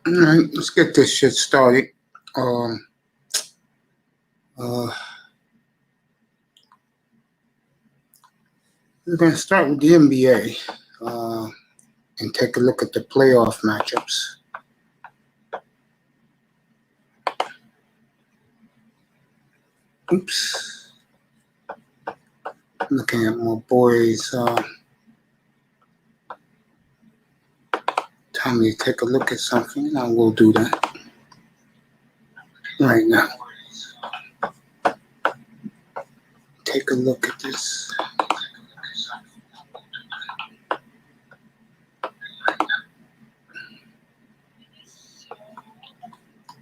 All right, let's get this shit started. Um, uh, we're going to start with the NBA and take a look at the playoff matchups. Oops. Looking at my boys. Time to take a look at something, and I will do that right now. Take a look at this.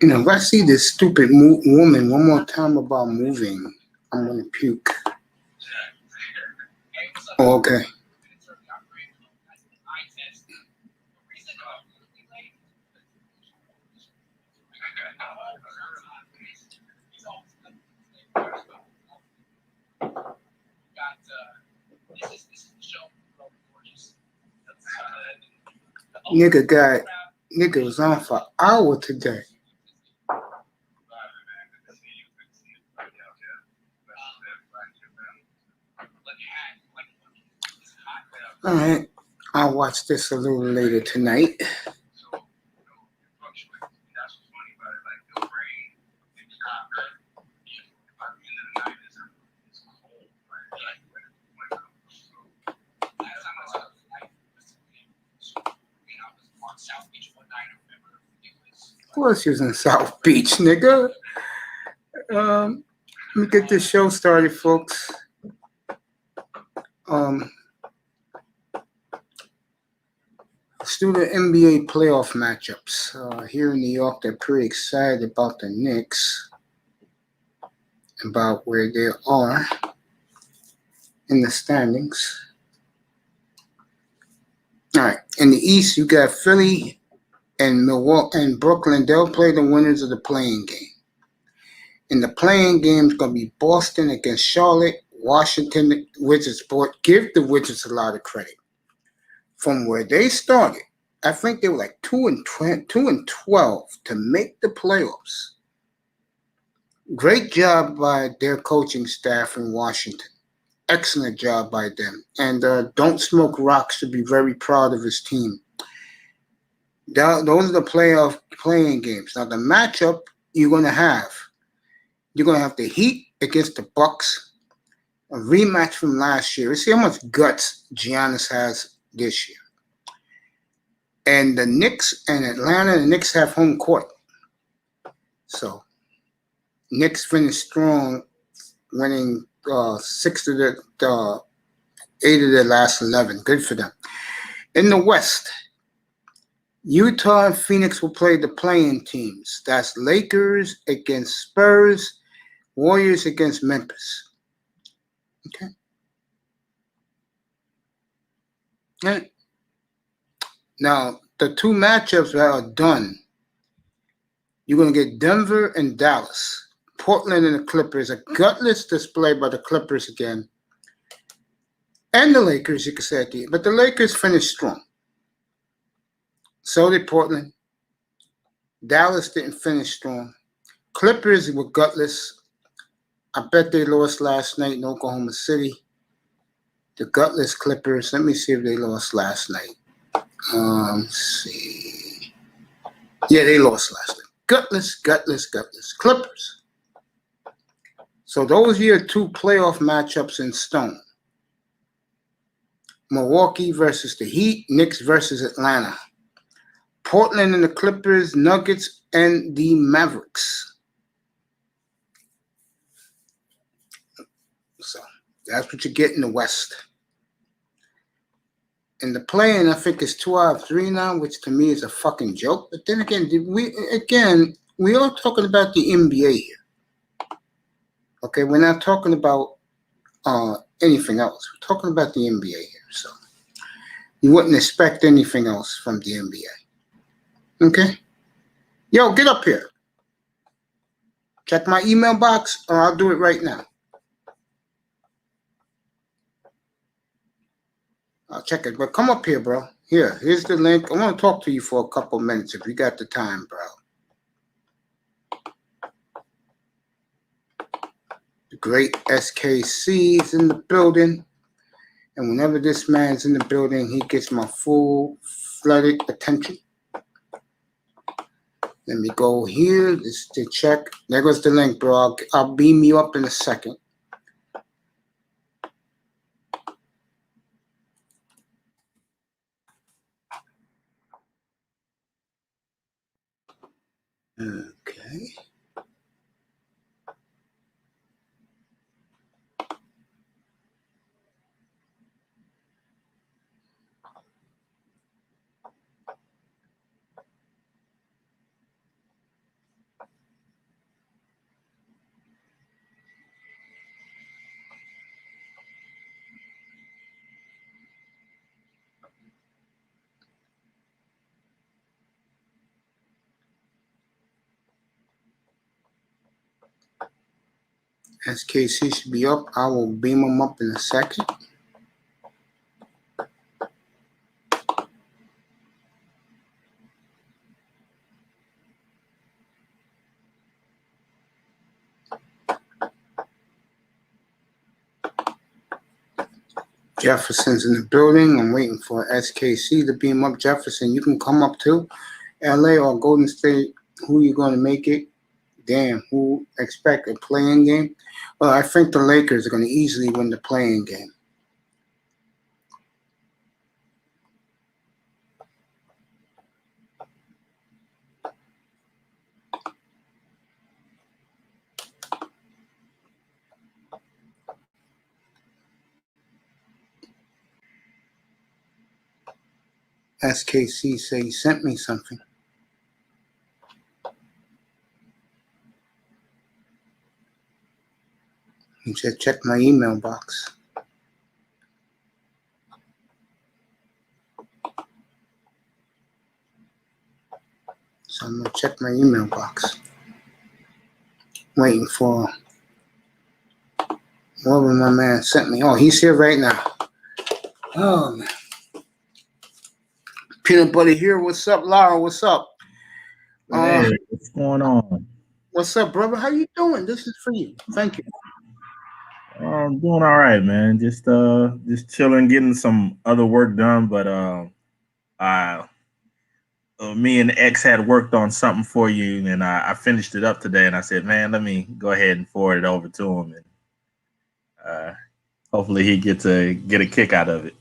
You know, if I see this stupid woman one more time about moving, I'm going to puke. Oh, okay. Nigga was on for an hour today. All right, I'll watch this a little later tonight. Of course, he was in South Beach, nigga. Let me get this show started, folks. Let's do the NBA playoff matchups. Here in New York, they're pretty excited about the Knicks, about where they are in the standings. All right, in the East, you got Philly and Milwaukee and Brooklyn. They'll play the winners of the playing game. In the playing game, it's going to be Boston against Charlotte, Washington, Wizards. Give the Wizards a lot of credit. From where they started, I think they were like 2-12 to make the playoffs. Great job by their coaching staff in Washington. Excellent job by them. And Don't Smoke Rock should be very proud of his team. Those are the playing games. Now, the matchup you're going to have the Heat against the Bucks, a rematch from last year. Let's see how much guts Giannis has this year. And the Knicks and Atlanta, the Knicks have home court. So, Knicks finished strong, winning 8 of their last 11. Good for them. In the West, Utah and Phoenix will play the playing teams. That's Lakers against Spurs, Warriors against Memphis. Okay. All right. Now, the two matchups that are done, you're going to get Denver and Dallas. Portland and the Clippers, a gutless display by the Clippers again. And the Lakers, you could say at the end. But the Lakers finished strong. So did Portland. Dallas didn't finish strong. Clippers were gutless. I bet they lost last night in Oklahoma City. The gutless Clippers. Let me see if they lost last night. Let's see. Yeah, they lost last night. Gutless Clippers. So those are your two playoff matchups in stone. Milwaukee versus the Heat, Knicks versus Atlanta. Portland and the Clippers, Nuggets and the Mavericks. So that's what you get in the West. In the play-in, I think it's 2 out of 3 now, which to me is a fucking joke. But then again, we are talking about the NBA here. Okay, we're not talking about anything else. We're talking about the NBA here. So you wouldn't expect anything else from the NBA. Okay? Yo, get up here. Check my email box, or I'll do it right now. I'll check it, but come up here, bro. Here's the link. I want to talk to you for a couple minutes if you got the time, bro. The great SKC is in the building. And whenever this man's in the building, he gets my full-flooded attention. Let me go here. This is the check. There goes the link, bro. I'll beam you up in a second. Okay. SKC should be up. I will beam him up in a second. Jefferson's in the building. I'm waiting for SKC to beam up. Jefferson, you can come up too. LA or Golden State, who you going to make it? Damn, who expect a playing game? Well, I think the Lakers are going to easily win the playing game. SKC say he sent me something. He said check my email box. So I'm going to check my email box. Waiting for whatever my man sent me. Oh, he's here right now. Oh, man. Peanut Butter here. What's up, Lara? What's up? Hey, what's going on? What's up, brother? How you doing? This is for you. Thank you. I'm doing all right, man. Just chilling, getting some other work done. But me and X had worked on something for you, and I finished it up today. And I said, man, let me go ahead and forward it over to him, and hopefully he gets a kick out of it.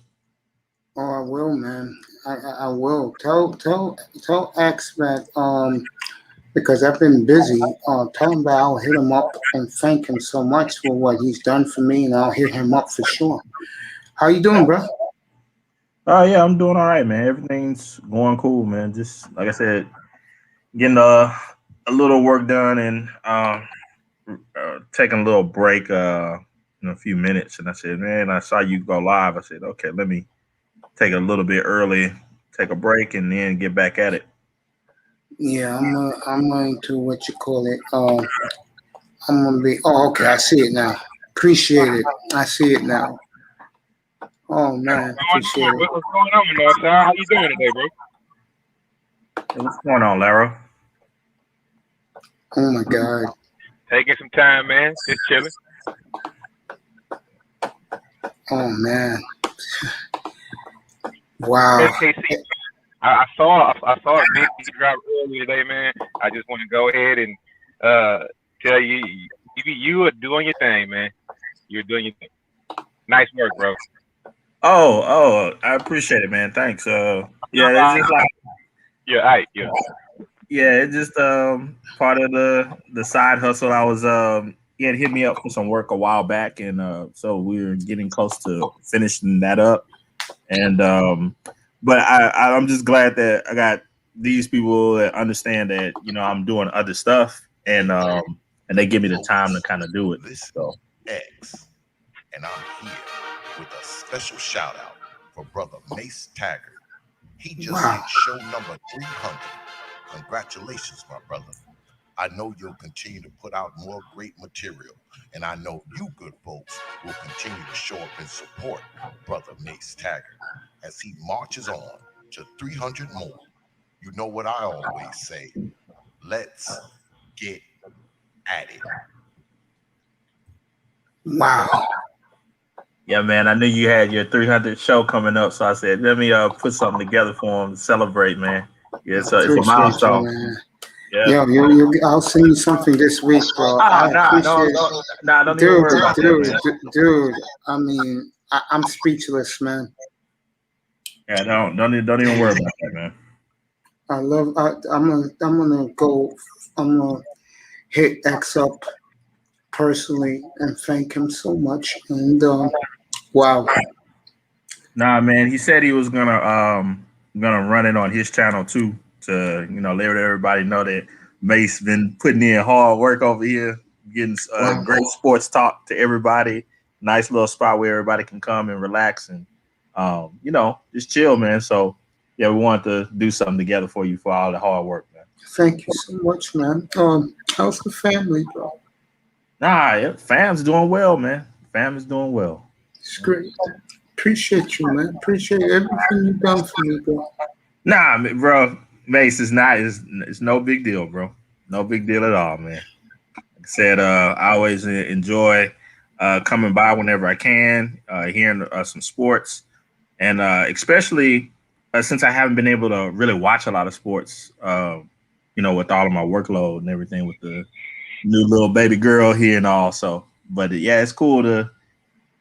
Oh, I will, man. I will. Tell X that because I've been busy. Tell him that I'll hit him up and thank him so much for what he's done for me, and I'll hit him up for sure. How you doing, bro? Yeah, I'm doing all right, man. Everything's going cool, man. Just like I said, getting a little work done and taking a little break in a few minutes. And I said, man, I saw you go live. I said, okay, let me take a little bit early, take a break, and then get back at it. Yeah, I'm going to what you call it. I'm gonna be. Oh, okay. I see it now. Appreciate it. I see it now. Oh man, appreciate it. What's going on, Northside? How you doing today, bro? Hey, what's going on, Lara? Oh my God. Taking some time, man. Just chilling. Oh man. Wow. SKC. I saw a big drop earlier today, man. I just want to go ahead and tell you, you are doing your thing, man. You're doing your thing. Nice work, bro. Oh, I appreciate it, man. Thanks. Yeah, it's just like yeah, it's just part of the side hustle. I was he had hit me up for some work a while back, and so we were getting close to finishing that up. And but I'm just glad that I got these people that understand that I'm doing other stuff, and they give me the time to kind of do it. So X, and I'm here with a special shout out for brother Mace Taggart. He just hit show number 300. Congratulations, my brother. I know you'll continue to put out more great material, and I know you good folks will continue to show up and support brother Mace Taggart as he marches on to 300 more. You know what I always say. Let's get at it. Wow. Yeah, man. I knew you had your 300 show coming up, so I said, let me put something together for him to celebrate, man. Yeah, so it's a Appreciate milestone. you, man. Yeah. Yo, I'll send you something this week, bro. I appreciate it. Don't even worry about that, man. Dude. I mean, I'm speechless, man. Yeah, don't even worry about that, man. I'm gonna hit X up personally and thank him so much. And wow. Nah, man. He said he was gonna run it on his channel too, to let everybody know that Mace been putting in hard work over here, getting great sports talk to everybody. Nice little spot where everybody can come and relax and just chill, man. So yeah, we wanted to do something together for you for all the hard work, man. Thank you so much, man. How's the family, bro? Nah, yeah, fam's doing well, man. Fam is doing well. It's great. Appreciate you, man. Appreciate everything you've done for me, bro. Nah, bro, Mace, it's no big deal, bro. No big deal at all, man. Like I said, I always enjoy coming by whenever I can, hearing some sports, and especially since I haven't been able to really watch a lot of sports, with all of my workload and everything with the new little baby girl here and all. So, but yeah, it's cool to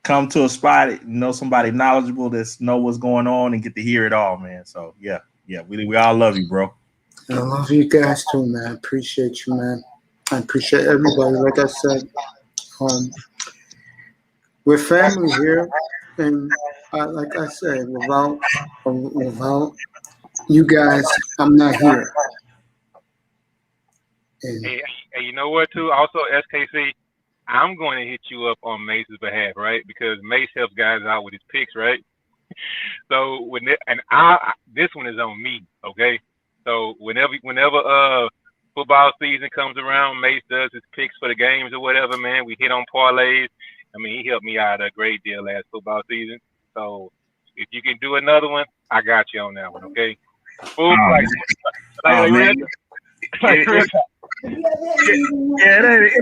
come to a spot, somebody knowledgeable that's know what's going on and get to hear it all, man. So yeah, we all love you, bro. I love you guys too, man. Appreciate you, man. I appreciate everybody. Like I said, we're family here, and like I said, without you guys, I'm not here. And Hey, you know what, too? Also, SKC, I'm going to hit you up on Mace's behalf, right? Because Mace helps guys out with his picks, right? So this one is on me, okay? So whenever football season comes around, Mace does his picks for the games or whatever, man. We hit on parlays. I mean, he helped me out a great deal last football season. So if you can do another one, I got you on that one, okay? Full price. It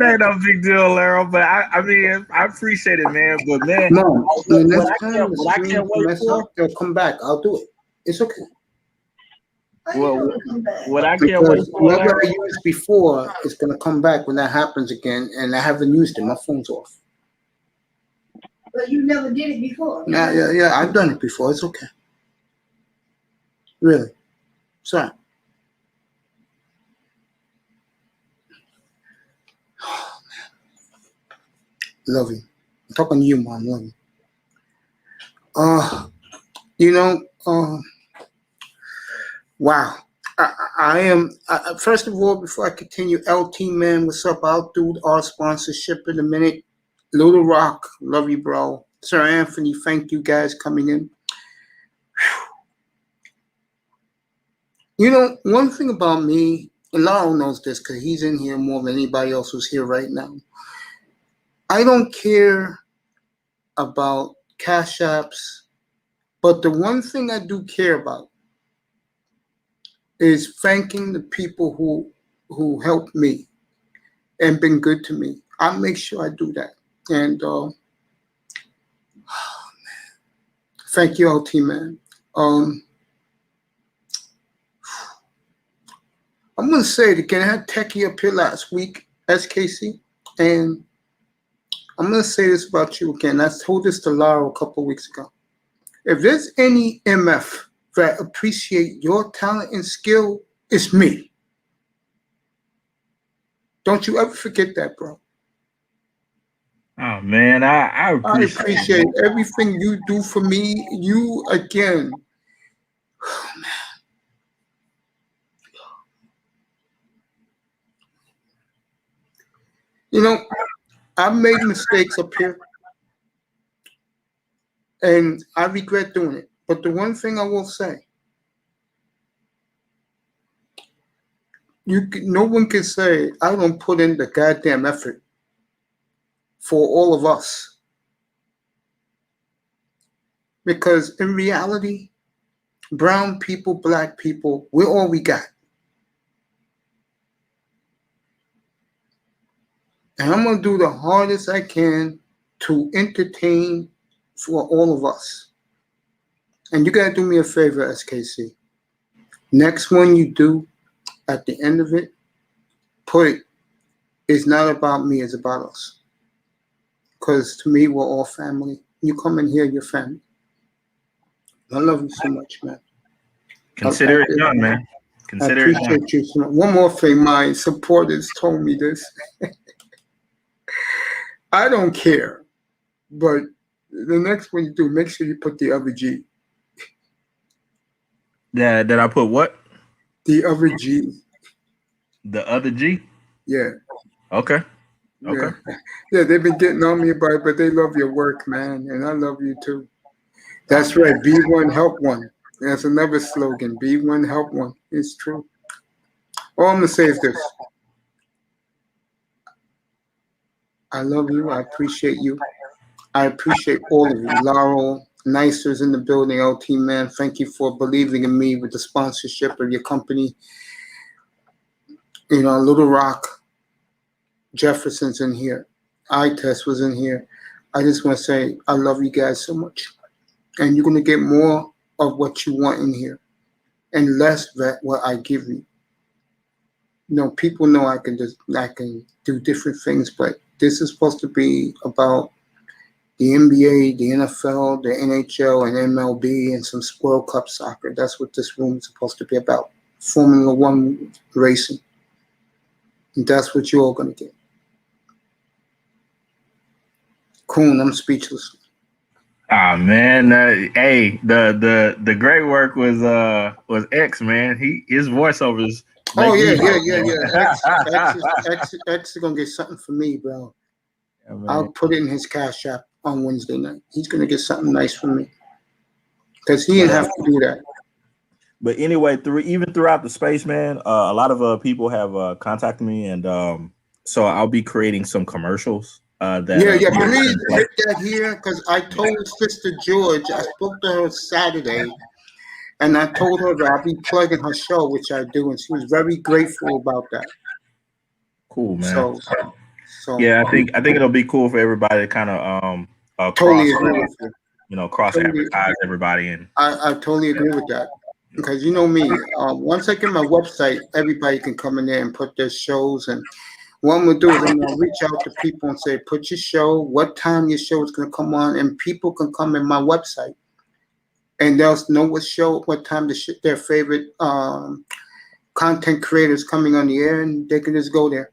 ain't no big deal, Larry. But I mean, I appreciate it, man. But man, no, the next time what I can't wait mess for, up, they'll come back. I'll do it. It's okay. Well, what I can't Because wait for, whatever I Larry, used before is gonna come back when that happens again, and I haven't used it. My phone's off. But you never did it before. Yeah. I've done it before. It's okay. Really. Sorry. Oh, man. Love you. I'm talking to you, Mom. Love you. Wow. I am, first of all, before I continue, LT, man, what's up? I'll do our sponsorship in a minute. Little Rock, love you, bro. Sir Anthony, thank you guys coming in. Whew. One thing about me, and Lyle knows this because he's in here more than anybody else who's here right now. I don't care about cash apps, but the one thing I do care about is thanking the people who helped me and been good to me. I'll make sure I do that. And thank you, LT, man. I'm going to say it again. I had Techie up here last week, SKC, and I'm going to say this about you again. I told this to Lara a couple of weeks ago. If there's any MF that appreciate your talent and skill, it's me. Don't you ever forget that, bro. oh man, I appreciate everything you do for me. You again. Oh, man. I've made mistakes up here, and I regret doing it. But the one thing I will say, no one can say I don't put in the goddamn effort for all of us. Because in reality, brown people, black people, we're all we got. And I'm going to do the hardest I can to entertain for all of us. And you got to do me a favor, SKC. Next one you do, at the end of it, put it's not about me, it's about us. Because to me, we're all family. You come in here, you're family. I love you so much, man. Consider it done, man. Consider it done. I appreciate you so much. One more thing, my supporters told me this. I don't care, but the next one you do, make sure you put the other G. Yeah, did I put what? The other G. The other G? Yeah. Okay. Okay. Yeah, they've been getting on me about it, but they love your work, man, and I love you too. That's right. Be one, help one. That's another slogan. Be one, help one. It's true. All I'm gonna say is this. I love you. I appreciate you. I appreciate all of you. Laurel, Nicer's in the building. LT, man, thank you for believing in me with the sponsorship of your company. You know, Little Rock, Jefferson's in here. iTest was in here. I just want to say I love you guys so much. And you're going to get more of what you want in here and less of what I give you. You know, people know I can do different things, but this is supposed to be about the NBA, the NFL, the NHL, and MLB, and some World Cup soccer. That's what this room is supposed to be about. Formula One racing. And that's what you're all going to get. Coon, I'm speechless. Ah man, hey, the great work was X, man. His voiceovers. Oh yeah. X is gonna get something for me, bro. Yeah, I'll put it in his Cash App on Wednesday night. He's gonna get something nice from me because he didn't have to do that. But anyway, throughout the space, man, a lot of people have contacted me, and so I'll be creating some commercials. Please hit that here because I told Sister George, I spoke to her Saturday, and I told her that I'll be plugging her show, which I do, and she was very grateful about that. Cool, man. So yeah, I think it'll be cool for everybody to kind of totally agree with you. You know, cross advertise everybody, and I totally agree with that because you know me. Once I get my website, everybody can come in there and put their shows and. What I'm going to do is I'm going to reach out to people and say, put your show, what time your show is going to come on, and people can come in my website. And they'll know what time their favorite content creators coming on the air, and they can just go there.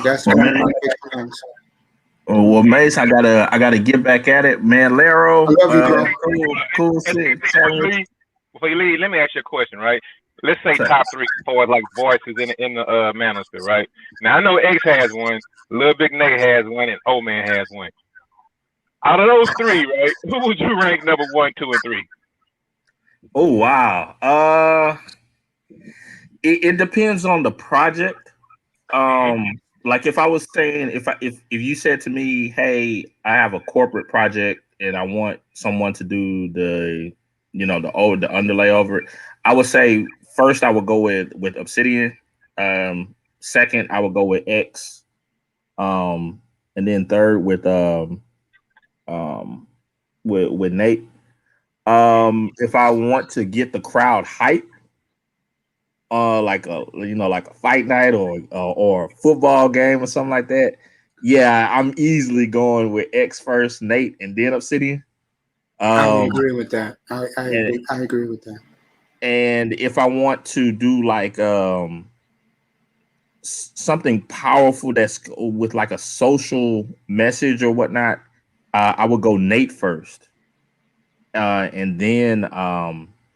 That's one of my big plans. Well, Mace, I gotta get back at it, man. Lero, I love you, bro. Cool shit. Before you leave, let me ask you a question, right? Let's say top three for like voices in the manosphere, right? Now I know X has one, Lil Big Nate has one, and Old Man has one. Out of those three, right? Who would you rank number 1, 2, and 3? Oh wow. It depends on the project. Like if I was saying, if you said to me, hey, I have a corporate project and I want someone to do the underlay over it, I would say first I would go with Obsidian. Second, I would go with X. And then third with Nate. If I want to get the crowd hype, like a fight night or a football game or something like that, yeah, I'm easily going with X first, Nate, and then Obsidian. I agree with that. I agree with that. And if I want to do like something powerful that's with like a social message or whatnot, I would go Nate first, and then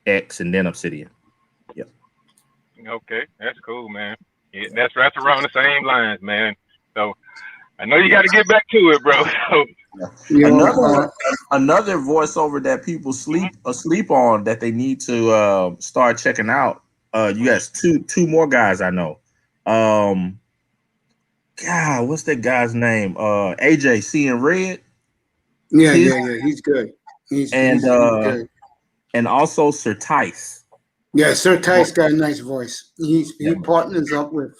X, and then Obsidian. Yeah. Okay, that's cool, man. Yeah, that's around the same lines, man. So I know you got to get back to it, bro. So, another voiceover that people asleep on that they need to start checking out. You guys, two more guys I know. God, what's that guy's name? AJ Seeing Red. Yeah, he's good. He's good. and also Sir Tice. Yeah, Sir Tice got a nice voice. He Yeah. partners up with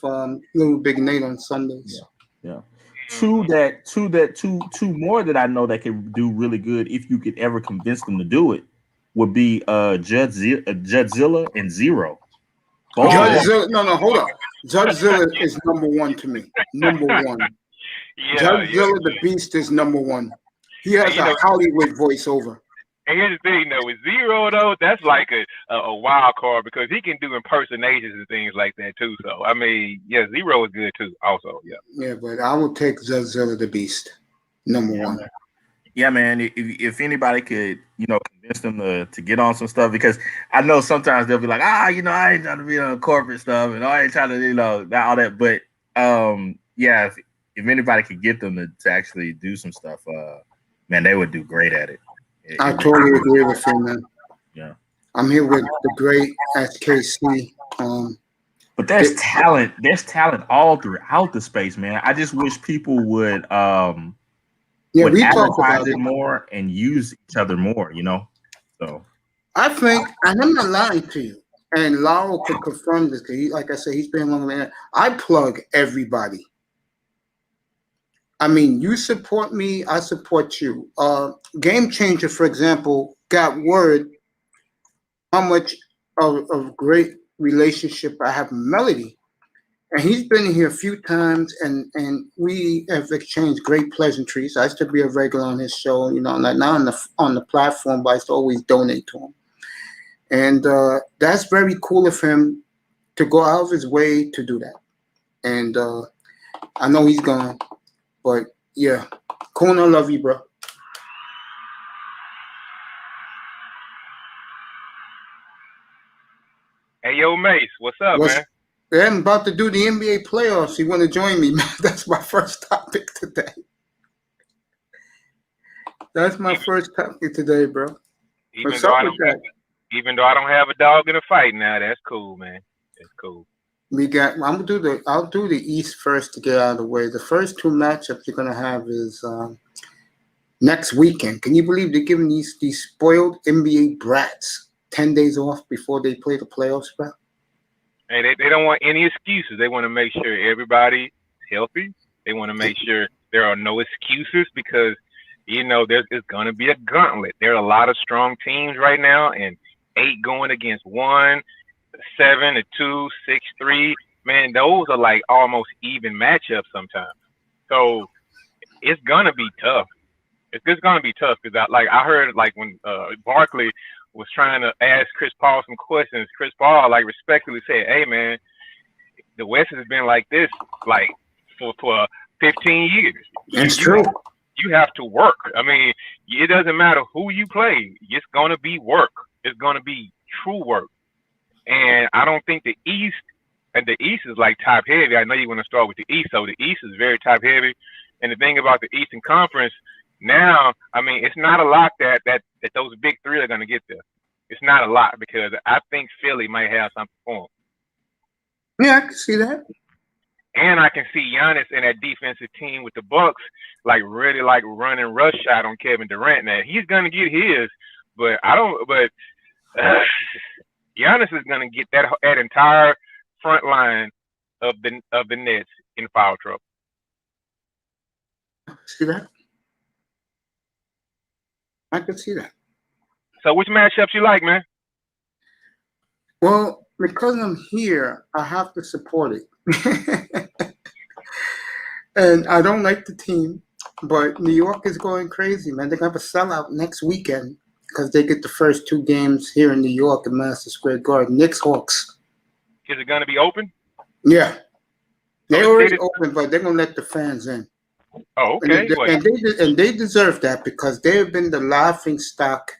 Little Big Nate on Sundays. Yeah. Two more that I know that can do really good if you could ever convince them to do it would be Judzilla and Zero. Both of them. Judzilla, no, hold up. Judzilla is number one to me. Number one. Judzilla the Beast is number one. He has a Hollywood voiceover. And here's the thing, though, with Zero, though, that's like a wild card because he can do impersonations and things like that, too. So, I mean, yeah, Zero is good, too, also, yeah. Yeah, but I would take Judzilla the Beast, number one. Yeah, man, if anybody could, convince them to get on some stuff, because I know sometimes they'll be like, I ain't trying to be on corporate stuff, and I ain't trying to, all that. But, yeah, if anybody could get them to actually do some stuff, man, they would do great at it. I totally agree with you, man. Yeah. I'm here with the great SKC. But there's talent. There's talent all throughout the space, man. I just wish people would we talk advertise about it more and use each other more, So I think, and I'm not lying to you, and Laurel could confirm this because like I said, he's been longer than I plug everybody. I mean, you support me, I support you. Game Changer, for example, got word how much of great relationship I have with Melody. And he's been here a few times, and we have exchanged great pleasantries. I used to be a regular on his show, like now on the platform, but I used to always donate to him. And that's very cool of him to go out of his way to do that. And I know he's gone. But yeah, Kona, love you, bro. Hey, yo, Mace, what's up, man? Yeah, I'm about to do the NBA playoffs. You want to join me, man? That's my first topic today. That's my first topic today, bro. Even though I don't have a dog in a fight now, that's cool, man. That's cool. I'll do the East first to get out of the way. The first two matchups you're gonna have is next weekend. Can you believe they're giving these spoiled NBA brats 10 days off before they play the playoffs, bro? Hey, they don't want any excuses. They want to make sure everybody's healthy. They want to make sure there are no excuses because it's gonna be a gauntlet. There are a lot of strong teams right now, and 8 going against 1. 7-2, 6-3, man, those are like almost even matchups sometimes. So it's gonna be tough. It's just gonna be tough because I heard when Barkley was trying to ask Chris Paul some questions, Chris Paul respectfully said, "Hey man, the West has been like this for 15 years. It's true. You have to work. I mean, it doesn't matter who you play. It's gonna be work. It's gonna be true work." And I don't think the East is top heavy. I know you want to start with the East, so the East is very top heavy. And the thing about the Eastern Conference now, I mean, it's not a lot that those big three are going to get there. It's not a lot because I think Philly might have something for them. Yeah, I can see that. And I can see Giannis and that defensive team with the Bucks really running rush shot on Kevin Durant. Now he's going to get his, but Giannis is going to get that entire front line of the Nets in foul trouble. See that? I can see that. So which matchups you like, man? Well, because I'm here, I have to support it. And I don't like the team, but New York is going crazy, man. They're going to have a sellout next weekend because they get the first 2 games here in New York at Madison Square Garden. Knicks Hawks. Is it going to be open? Yeah. They already open, but they're going to let the fans in. Oh, okay. And they deserve that because they have been the laughing stock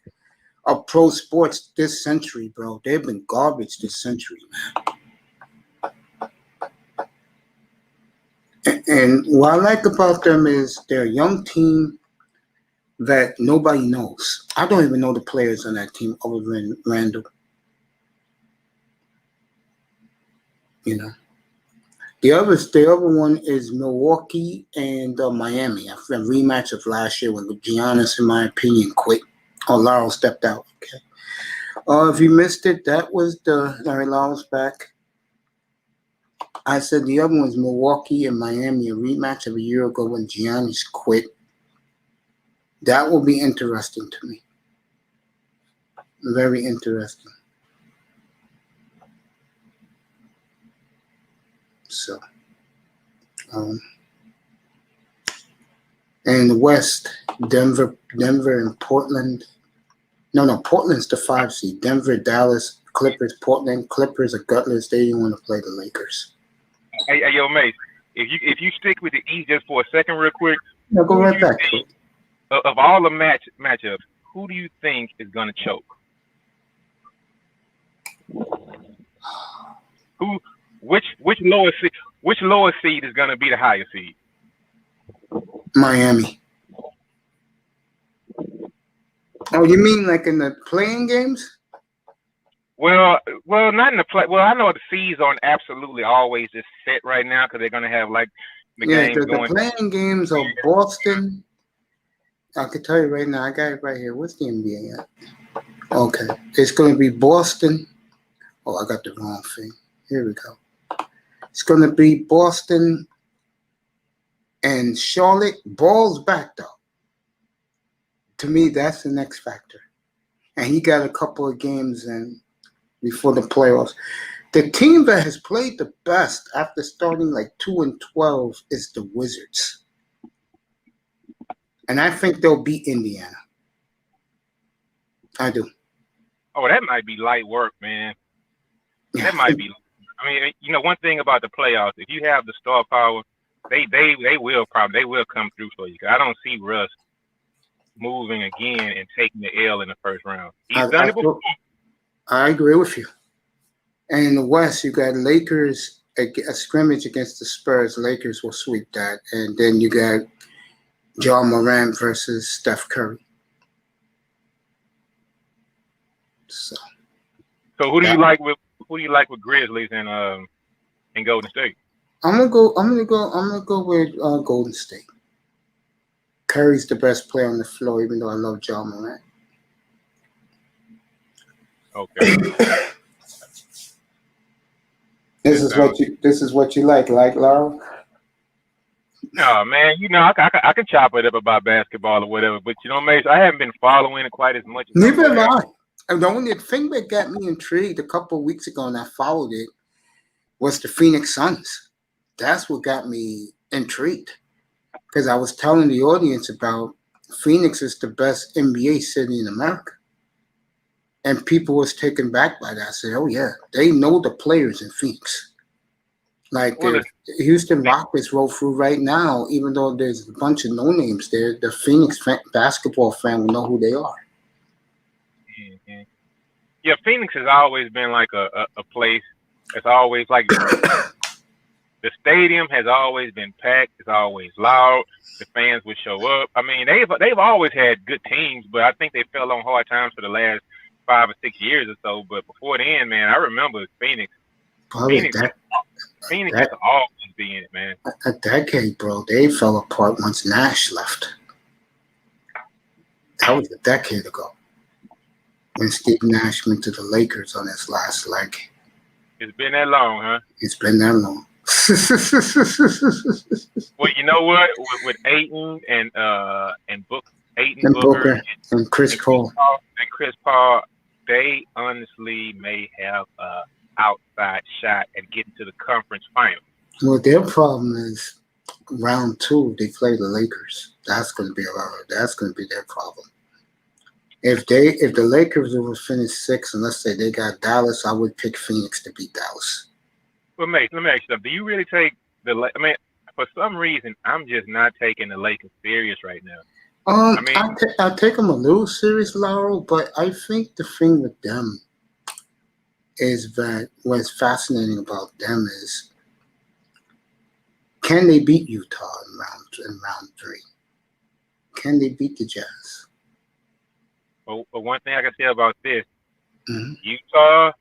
of pro sports this century, bro. They've been garbage this century, man. And what I like about them is they're a young team that nobody knows. I don't even know the players on that team other than Randall. The other one is Milwaukee and Miami. A rematch of last year when Giannis, in my opinion, quit. Or Laurel stepped out. Okay. If you missed it, that was the Larry Law's back. I said the other one's Milwaukee and Miami, a rematch of a year ago when Giannis quit. That will be interesting to me. Very interesting. So, in the West, Denver and Portland. No, Portland's the 5 seed. Denver, Dallas, Clippers, Portland. Clippers are gutless. They didn't want to play the Lakers. Hey, yo, Mace, if you stick with the East just for a second real quick. Now go right back to it. Of all the matchups, who do you think is going to choke? Which lower seed is going to be the higher seed? Miami. Oh, you mean like in the playing games? Well, not in the play. Well, I know the seeds aren't absolutely always just set right now because they're going to have like the games going. The playing games are Boston. I can tell you right now. I got it right here. What's the NBA at? Okay, it's going to be Boston. Oh, I got the wrong thing. Here we go. It's going to be Boston and Charlotte. Ball's back though. To me, that's the next factor. And he got a couple of games in before the playoffs. The team that has played the best after starting like 2-12 is the Wizards. And I think they'll beat Indiana. I do. Oh, that might be light work, man. That might be. I mean, you know, one thing about the playoffs, if you have the star power, they will come through for you. I don't see Russ moving again and taking the L in the first round. He's done it before. I agree with you. And in the West, you got Lakers, a scrimmage against the Spurs. Lakers will sweep that. And then you got John Morant versus Steph Curry. So who do you like with Grizzlies and Golden State? I'm gonna go with Golden State. Curry's the best player on the floor, even though I love John Morant. Okay. This is what you like, Laurel? No, man. You know, I can chop it up about basketball or whatever, but you know, Mace, I haven't been following it quite as much. Neither have I. And the only thing that got me intrigued a couple of weeks ago, and I followed it, was the Phoenix Suns. That's what got me intrigued. Because I was telling the audience about Phoenix is the best NBA city in America. And people was taken back by that. I said, oh, yeah, they know the players in Phoenix. Like the Houston Rockets roll through right now, even though there's a bunch of no-names there, the Phoenix basketball fan will know who they are. Mm-hmm. Yeah, Phoenix has always been like a place that's always like the stadium has always been packed. It's always loud. The fans would show up. I mean, they've always had good teams, but I think they fell on hard times for the last 5 or 6 years or so. But before then, man, I remember Phoenix. Phoenix has always been in it, man. A decade, bro. They fell apart once Nash left. That was a decade ago when Steve Nash went to the Lakers on his last leg. It's been that long, huh? It's been that long. Well, you know what? With Ayton and Booker and Chris Paul. And Chris Paul, they honestly may have an outside shot at getting to the conference final. Well, their problem is round 2, they play the Lakers. That's going to be their problem. If the Lakers will finish 6th, and let's say they got Dallas, I would pick Phoenix to beat Dallas. Well, mate, let me ask you something. Do you really take for some reason, I'm just not taking the Lakers serious right now. I take them a little serious, Laurel, but I think the thing with them is that what's fascinating about them is, can they beat Utah in round 3? Can they beat the Jazz? Well, one thing I can say about this, Mm-hmm. Utah,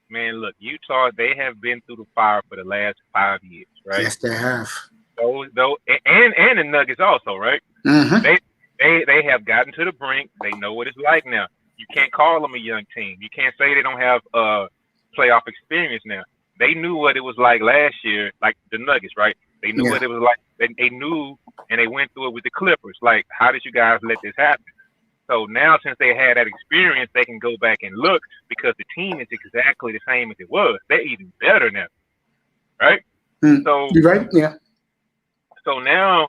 man, look, Utah, they have been through the fire for the last 5 years, right? Yes, they have. And the Nuggets also, right? Mm-hmm. They have gotten to the brink. They know what it's like now. You can't call them a young team. You can't say they don't have playoff experience now. They knew what it was like last year, like the Nuggets, right? They knew what it was like. They knew, and they went through it with the Clippers. Like, how did you guys let this happen? So now, since they had that experience, they can go back and look because the team is exactly the same as it was. They're even better now, right? So you're right, yeah. So now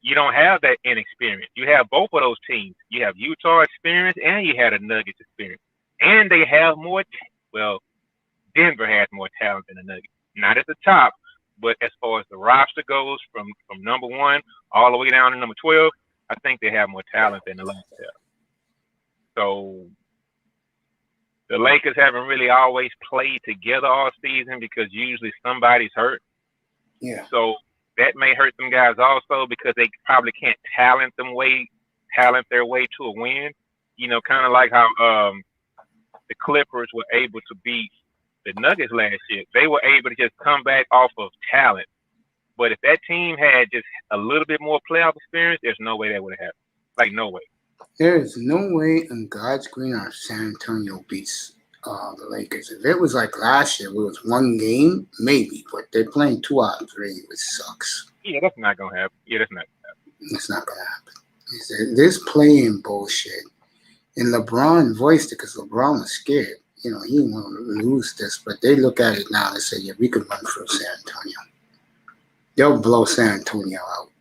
you don't have that inexperience. You have both of those teams. You have Utah experience and you had a Nuggets experience, and they have more. Well, Denver has more talent than the Nuggets. Not at the top, but as far as the roster goes, from number 1 all the way down to number 12, I think they have more talent than the Lakers have. So the Lakers haven't really always played together all season because usually somebody's hurt. Yeah. So that may hurt them guys also because they probably can't talent their way to a win. You know, kind of like how the Clippers were able to beat the Nuggets last year. They were able to just come back off of talent. But if that team had just a little bit more playoff experience, there's no way that would have happened. Like, no way. There is no way in God's green earth San Antonio beats the Lakers. If it was like last year, it was one game, maybe, but they're playing 2 out of 3, which sucks. Yeah, that's not gonna happen. It's not gonna happen. This playing bullshit, and LeBron voiced it because LeBron was scared. You know, he didn't want to lose this, but they look at it now and say, yeah, we could run through San Antonio. They'll blow San Antonio out.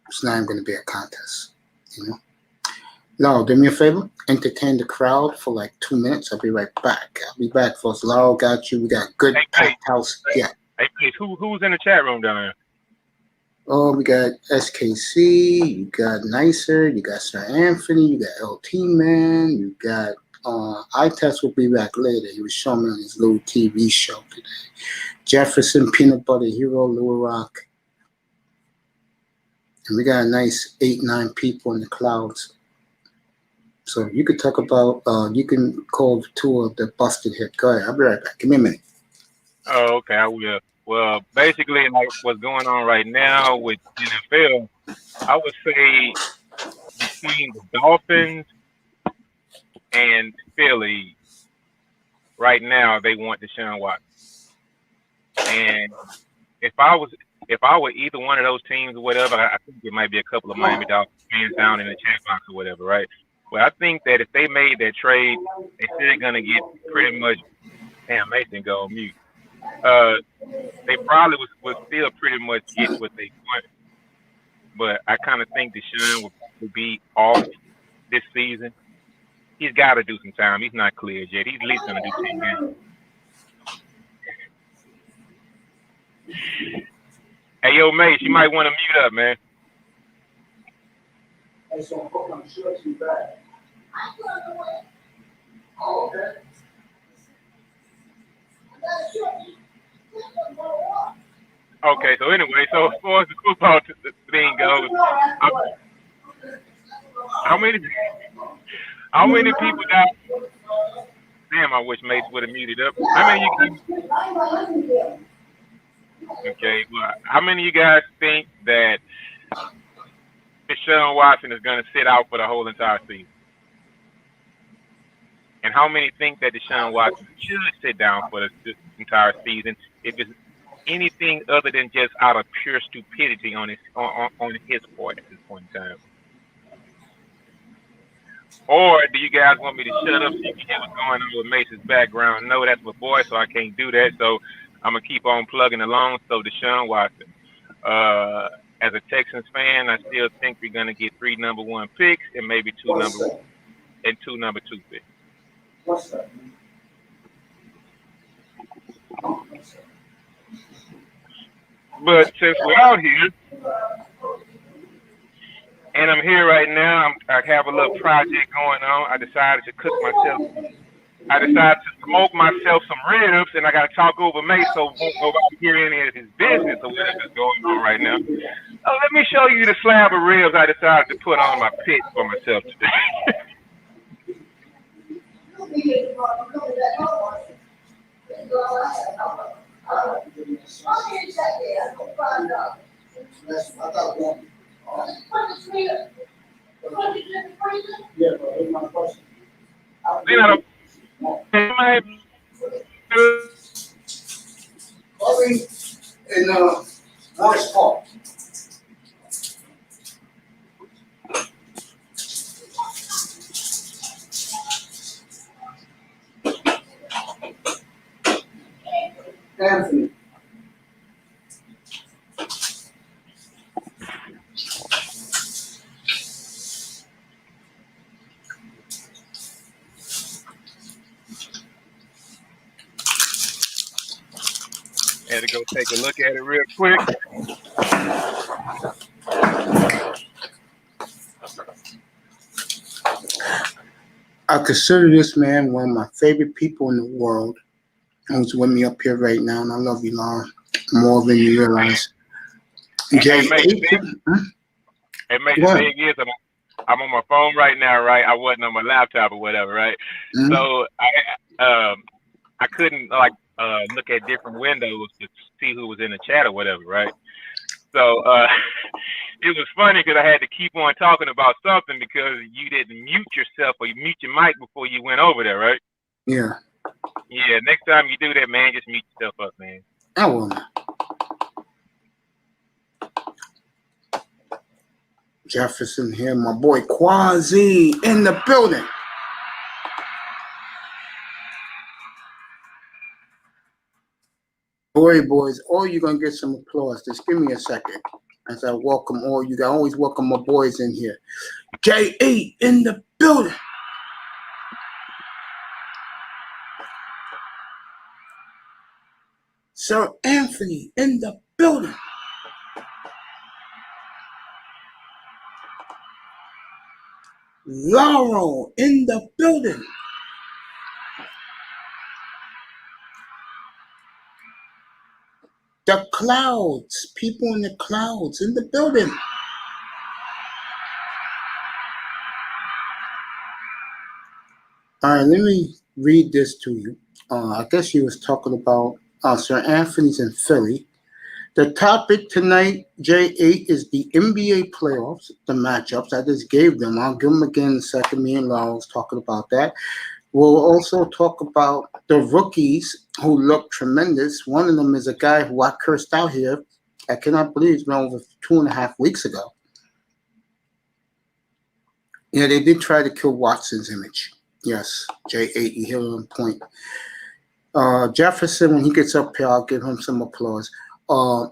It's not even going to be a contest, you know. Laurel, do me a favor. Entertain the crowd for like 2 minutes. I'll be right back. I'll be back, folks. Laurel got you. We got good packed house. Yeah. Hey, please, who's in the chat room down there? Oh, we got SKC. You got Nicer. You got Sir Anthony. You got LT Man. You got iTest will be back later. He was showing me on his little TV show today. Jefferson, Peanut Butter Hero, Lil Rock. And we got a nice 8-9 people in the clouds. So you could talk about, you can call the tour of the busted hit. Go ahead. I'll be right back. Give me a minute. Oh, okay, I will. Well, basically, like what's going on right now with NFL, I would say between the Dolphins and Philly, right now they want Deshaun Watson. And if I were either one of those teams or whatever, I think there might be a couple of Miami Dolphins fans down in the chat box or whatever, right? But I think that if they made that trade, they still gonna get pretty much. Damn, Mason go on mute. They probably would still pretty much get what they want. But I kind of think Deshaun will be off this season. He's got to do some time. He's not cleared yet. He's at least gonna do 10 games. Hey, yo, Mace, you might want to mute up, man. Hey, so I'm sure she's back. Oh, okay. Okay, so anyway, so as far as the football thing goes, how many people got? Damn, I wish Mace would have muted up. How many you? Okay, well, how many of you guys think that Deshaun Watson is going to sit out for the whole entire season? And how many think that Deshaun Watson should sit down for this entire season if it's anything other than just out of pure stupidity on his part at this point in time? Or do you guys want me to shut up so you can hear what's going on with Mace's background? No, that's my boy, so I can't do that. So I'm going to keep on plugging along. So Deshaun Watson, as a Texans fan, I still think we're going to get 3 number 1 picks and maybe 2 number 2 picks. What's that? But since we're out here, and I'm here right now, I have a little project going on. I decided to smoke myself some ribs, and I got to talk over Mace so won't go back to hear any of his business or whatever's going on right now. So let me show you the slab of ribs I decided to put on my pit for myself today. They not a Probably in Morris Park. Anthony. had to go take a look at it real quick. I consider this man one of my favorite people in the world who's with me up here right now, and I love you, Laura, more than you realize. Jay, It makes the thing is, I'm on my phone right now, right? I wasn't on my laptop or whatever, right? Mm-hmm. So I couldn't look at different windows to see who was in the chat or whatever, right? So it was funny because I had to keep on talking about something because you didn't mute yourself or you mute your mic before you went over there, right? Yeah. Yeah, next time you do that, man, just mute yourself up, man. I will. Jefferson here, my boy Quasi in the building. Boy, boys, all you're going to get some applause. Just give me a second as I welcome all you. I always welcome my boys in here. J.E. in the building. Sir Anthony in the building. Laurel in the building. The clouds, people in the clouds in the building. All right, let me read this to you. I guess he was talking about Sir Anthony's in Philly. The topic tonight, J8, is the NBA playoffs, the matchups. I just gave them. I'll give them again in a second. Me and Laura was talking about that. We'll also talk about the rookies who look tremendous. One of them is a guy who I cursed out here. I cannot believe it's been over 2.5 weeks ago. Yeah, they did try to kill Watson's image. Yes, J8, you hit on point. Jefferson, when he gets up here, I'll give him some applause. You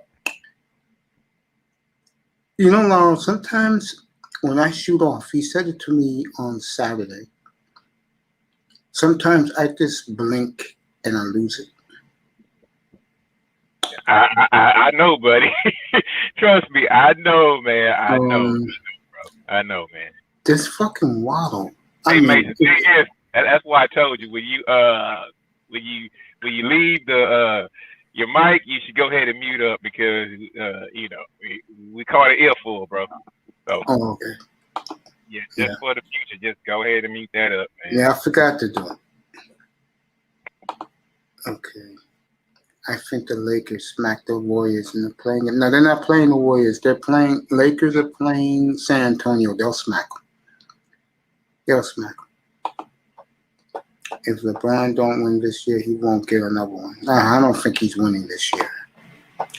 know, Laurel, sometimes when I shoot off, he said it to me on Saturday. Sometimes I just blink and I lose it. I know, buddy. Trust me, I know, man. I know, bro. I know, man. This fucking waddle. Hey, mate, the thing is, that's why I told you when you leave the your mic, you should go ahead and mute up because we caught an earful, bro. So okay. Yeah, just for the future, just go ahead and mute that up, man. Yeah, I forgot to do it. Okay. I think the Lakers smacked the Warriors and they're playing it. No, they're not playing the Warriors. Lakers are playing San Antonio. They'll smack them. If LeBron don't win this year, he won't get another one. I don't think he's winning this year.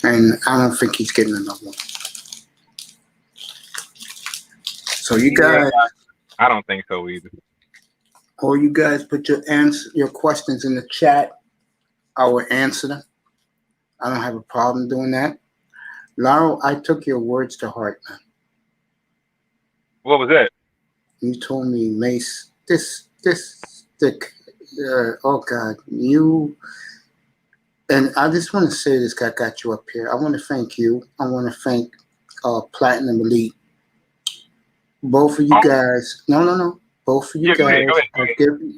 And I don't think he's getting another one. So you guys, I don't think so either. All you guys put your questions in the chat. I will answer them. I don't have a problem doing that. Laurel, I took your words to heart, man. What was that? You told me, Mace, this stick. Oh God, you. And I just want to say this. I got you up here. I want to thank you. I want to thank Platinum Elite. Both of you guys. No. Both of you guys.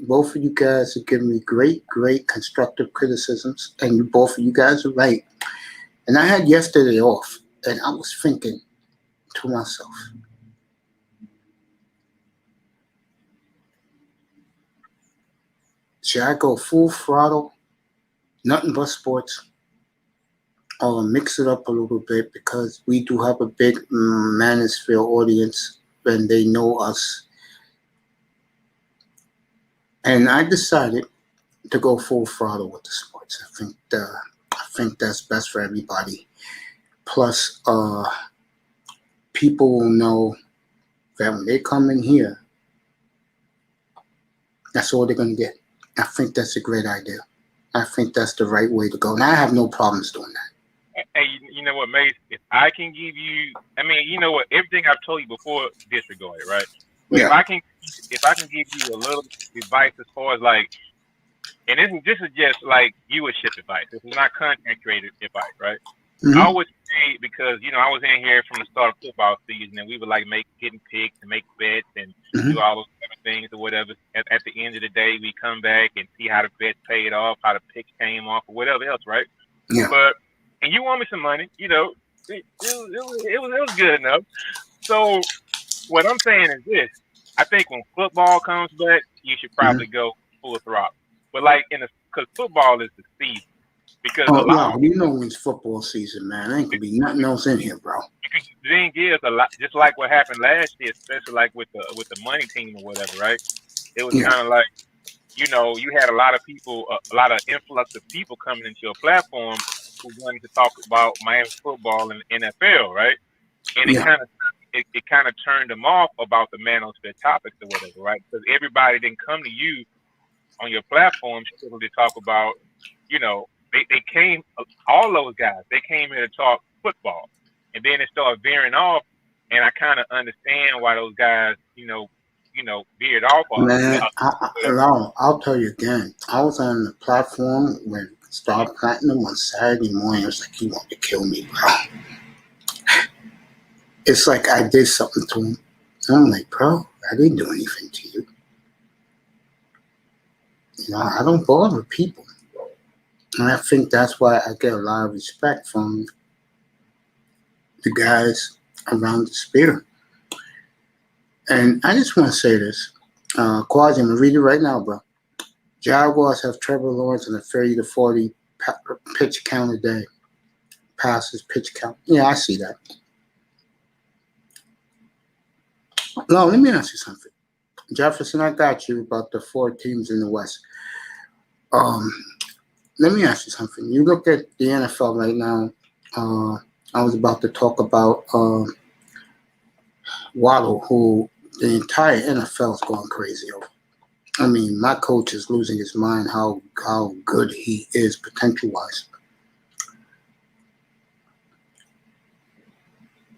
Both of you guys have given me great constructive criticisms, and both of you guys are right. And I had yesterday off, and I was thinking to myself, should I go full throttle, nothing but sports, or mix it up a little bit because we do have a big Manosphere audience and they know us. And I decided to go full throttle with the sports. I think that's best for everybody. Plus, people will know that when they come in here, that's all they're going to get. I think that's a great idea. I think that's the right way to go. And I have no problems doing that. Hey, you know what, Mace? If I can give you, I mean, you know what? Everything I've told you before, disregard it, right? But Yeah. if I can give you a little advice as far as like, and this is just like viewership advice. This is not content creator advice, right? Mhm. I would say, because I was in here from the start of football season, and we would like getting picks and make bets and do all those kind of things or whatever. At the end of the day, we come back and see how the bets paid off, how the picks came off, or whatever else, right? Yeah. But and you want me some money, it was good enough. So what I'm saying is this: I think when football comes back, you should probably go full throttle. But like because football is the season. Because Oh, no, you know it's football season, man. There ain't gonna be nothing else in here, bro. The thing is, a lot just like what happened last year, especially like with the money team or whatever, right? It was kind of like, you had a lot of people, a lot of influx of people coming into your platform who wanted to talk about Miami football and NFL, right? And it kind of turned them off about the manosphere topics or whatever, right? Because everybody didn't come to you on your platform to talk about, they came, all those guys, they came here to talk football. And then it started veering off, and I kind of understand why those guys, veered off. Man, I'll tell you again. I was on the platform when Star Platinum on Saturday morning. It was like he wanted to kill me, bro. It's like I did something to him. I'm like, bro, I didn't do anything to you. I don't bother people. And I think that's why I get a lot of respect from the guys around the sphere. And I just want to say this. Quasi, I'm going to read it right now, bro. Jaguars have Trevor Lawrence in a 30-40 pitch count a day. Passes, pitch count. Yeah, I see that. No, let me ask you something. Jefferson, I got you about the 4 teams in the West. Let me ask you something. You look at the NFL right now. I was about to talk about Waddle, who the entire NFL is going crazy over. I mean, my coach is losing his mind how good he is potential-wise.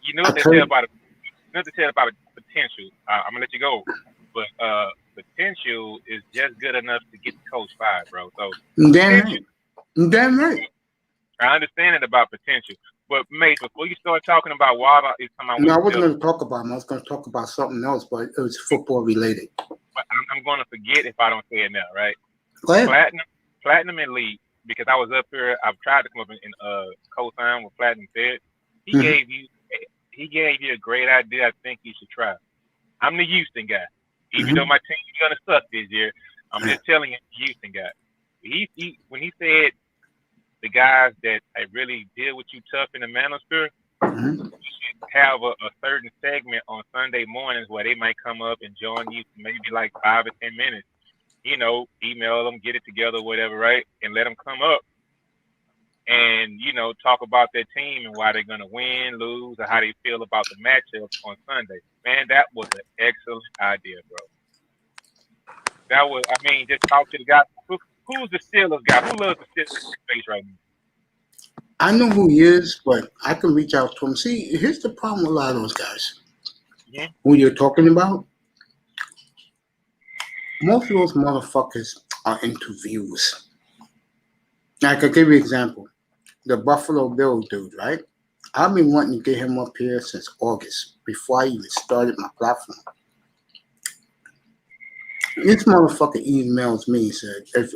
You know what they say about it? You know what they say about potential? I'm gonna let you go, but potential is just good enough to get the coach fired, bro. So damn right. I understand it about potential, but mate, before you start talking about Waddle, I wasn't going to talk about him. I was going to talk about something else, but it was football related. But I'm going to forget if I don't say it now, right? Go ahead. Platinum Elite, because I was up here. I've tried to come up and co-sign with Platinum said. He gave you a great idea. I think you should try. I'm the Houston guy. Even though my team is going to suck this year, I'm just telling you, the Houston guy. When he said the guys that I really deal with you tough in the manosphere, you should have a certain segment on Sunday mornings where they might come up and join you for maybe like 5 or 10 minutes. Email them, get it together, whatever, right? And let them come up and, talk about their team and why they're going to win, lose, or how they feel about the matchup on Sunday. Man, that was an excellent idea, bro. Just talk to the guy. Who's the Steelers guy? Who loves the Steelers space right now? I know who he is, but I can reach out to him. See, here's the problem with a lot of those guys. Who you're talking about? Most of those motherfuckers are into views. I could give you an example. The Buffalo Bills dude, right? I've been wanting to get him up here since August, before I even started my platform. This motherfucker emails me and said, if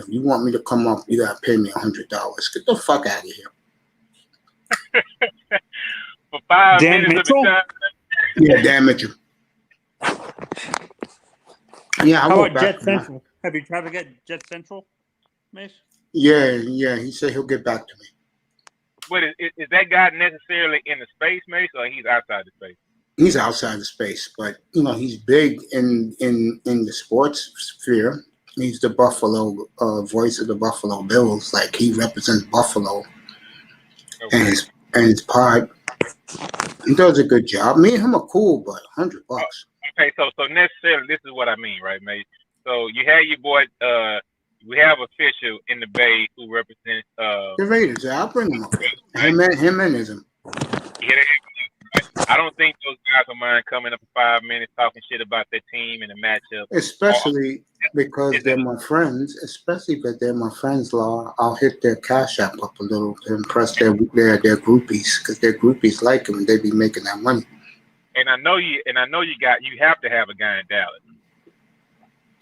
you want me to come up, you gotta pay me $100. Get the fuck out of here. For 5 Dan minutes of the time. Yeah, damn it. Yeah, How about Jet Central? Have you tried to get Jet Central, Mace? Yeah. He said he'll get back to me. But is that guy necessarily in the space, Mace, or he's outside the space? He's outside of space, but he's big in the sports sphere. He's the Buffalo voice of the Buffalo Bills. Like he represents Buffalo and Okay. his pod. He does a good job. Me and him are cool, but $100. Okay, so necessarily this is what I mean, right, mate? So you have your boy, we have official in the Bay who represents The Raiders. Yeah, I'll bring him up. Him and ism. you hear that? I don't think those guys of mine coming up for 5 minutes talking shit about their team and the matchup. Especially because they're my friends. Especially because they're my friends, Law. I'll hit their cash app up a little to impress their groupies, because their groupies like them and they be making that money. And I know you have to have a guy in Dallas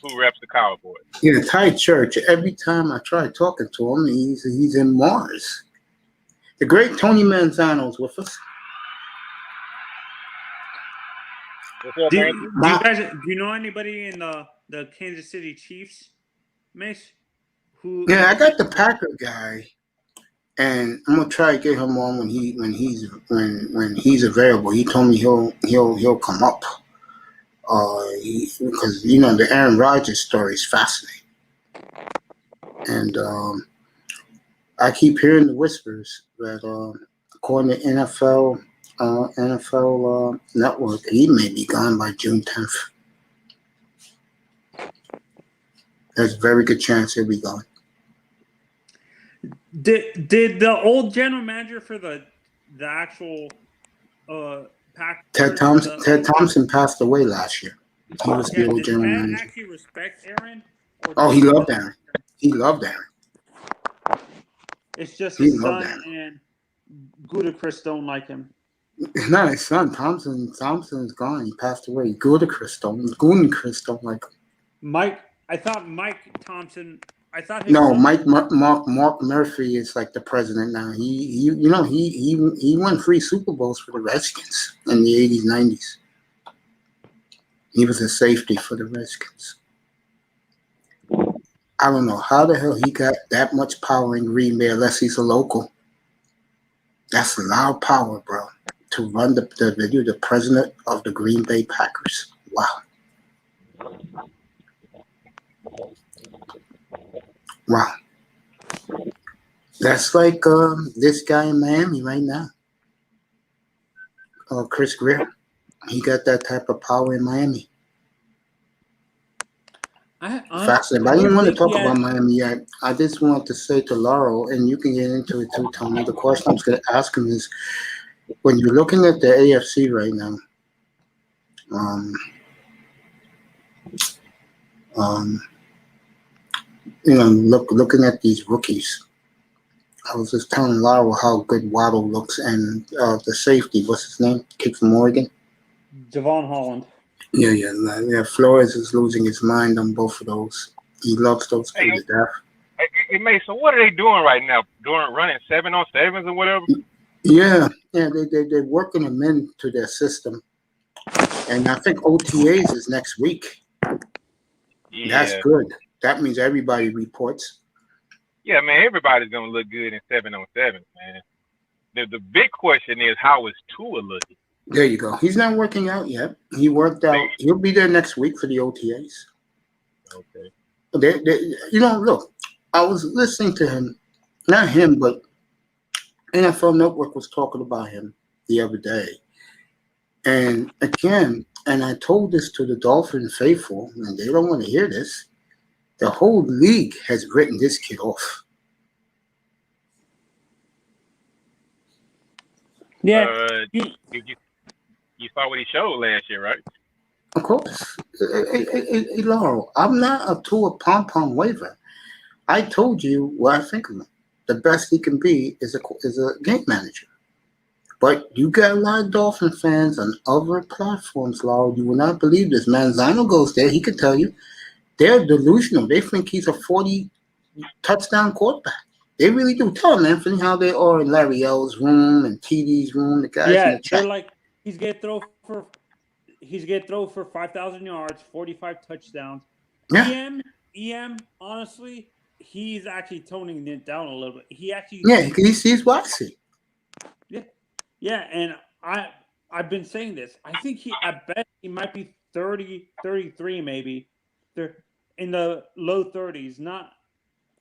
who reps the Cowboys. Yeah, Ty Church. Every time I try talking to him, he's in Mars. The great Tony Manzano's with us. What's up, Do man? you know anybody in the Kansas City Chiefs, Mace? Who? Yeah, I got the Packer guy, and I'm gonna try to get him on when he's available. He told me he'll come up. Because the Aaron Rodgers story is fascinating, and I keep hearing the whispers that according to NFL Network, he may be gone by June 10th. There's a very good chance he'll be gone. Did the old general manager for the actual Packers? Ted Thompson passed away last year. He was the old general Did manager. Ted actually respect Aaron? Oh, he loved Aaron. He loved Aaron. It's just He his loved son Aaron. and Gudacris don't like him. It's not his son. Thompson's gone. He passed away. Gudacris don't like him. I thought Mike Thompson. I thought No, Mark Murphy is like the president now. He won 3 Super Bowls for the Redskins in the 80s, 90s. He was a safety for the Redskins. I don't know how the hell he got that much power in Green Bay unless he's a local. That's a lot of power, bro, to run the president of the Green Bay Packers. Wow. Wow. That's like this guy in Miami right now. Chris Greer. He got that type of power in Miami. Fascinating. But I didn't want to talk about Miami yet. I just wanted to say to Laurel, and you can get into it too, Tony. The question I was going to ask him is, when you're looking at the AFC right now, looking at these rookies, I was just telling Laurel how good Waddle looks, and the safety, what's his name? Kid from Oregon? Javon Holland. Yeah. Flores is losing his mind on both of those. He loves those two to death. Hey, mate, so what are they doing right now? Running 7-on-7s or whatever? Yeah, they're working them into their system. And I think OTAs is next week. Yeah. That's good. That means everybody reports. Yeah, man, everybody's going to look good in 7-on-7, man. The big question is, how is Tua looking? There you go. He's not working out yet. He worked out. He'll be there next week for the OTAs. Okay. Look, I was listening to him. Not him, but NFL Network was talking about him the other day. And again, and I told this to the Dolphin faithful, and they don't want to hear this. The whole league has written this kid off. Yeah. You saw what he showed last year, right? Of course. Hey, Laurel, I'm not a Tua pom-pom waiver. I told you what I think of him. The best he can be is a game manager. But you got a lot of Dolphin fans on other platforms, Laurel. You will not believe this. Manzano goes there. He can tell you. They're delusional. They think he's a 40-touchdown quarterback. They really do. Tell him, Anthony, how they are in Larry L's room and TD's room. The guys in the chat. They're like, he's gonna throw for 5,000 yards, 45 touchdowns. Yeah. EM, honestly, he's actually toning it down a little bit. He's waxy. Yeah, and I've been saying this. I think at best he might be 30, 33 maybe. in the low 30s, not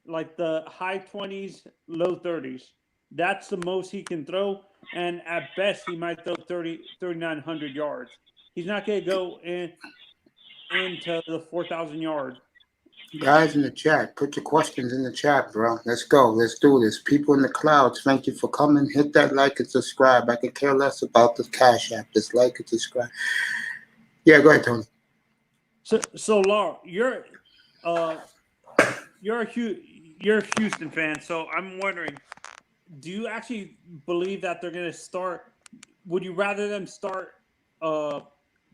like the high 20s, low 30s. That's the most he can throw. And at best, he might throw 3,900 yards. He's not going to go into the 4,000 yard. Guys in the chat, put your questions in the chat, bro. Let's go. Let's do this. People in the clouds, thank you for coming. Hit that like and subscribe. I could care less about the Cash App. Just like and subscribe. Yeah, go ahead, Tony. So Laura, you're a Houston fan. So I'm wondering, do you actually believe that they're going to start? Would you rather them start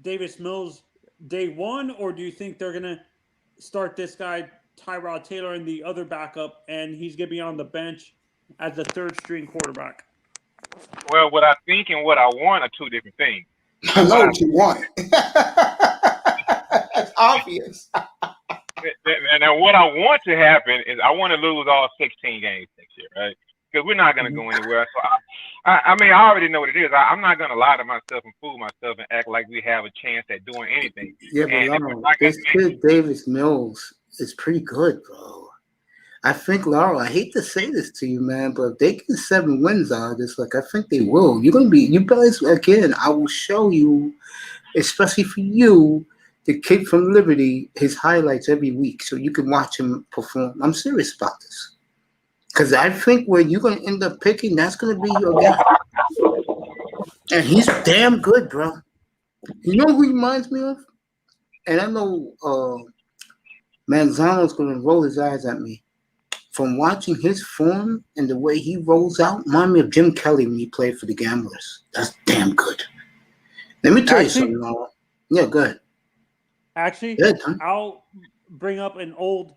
Davis Mills day one, or do you think they're going to start this guy Tyrod Taylor and the other backup, and he's going to be on the bench as the third string quarterback? Well, what I think and what I want are two different things. I know what you want. That's obvious. And what I want to happen is I want to lose all 16 games next year, right? Because we're not going to go anywhere. So I mean, I already know what it is. I'm not going to lie to myself and fool myself and act like we have a chance at doing anything. Yeah, but this kid Davis Mills is pretty good, bro. I think, Laura, I hate to say this to you, man, but if they get 7 wins out of this, like, I think they will. You guys, again, I will show you, especially for you, the kid from Liberty, his highlights every week so you can watch him perform. I'm serious about this. Because I think where you're going to end up picking, that's going to be your guy. And he's damn good, bro. You know who he reminds me of? And I know Manzano's going to roll his eyes at me. From watching his form and the way he rolls out, remind me of Jim Kelly when he played for the Gamblers. That's damn good. Let me tell you something, Laura. Yeah, go ahead. Actually, I'll bring up an old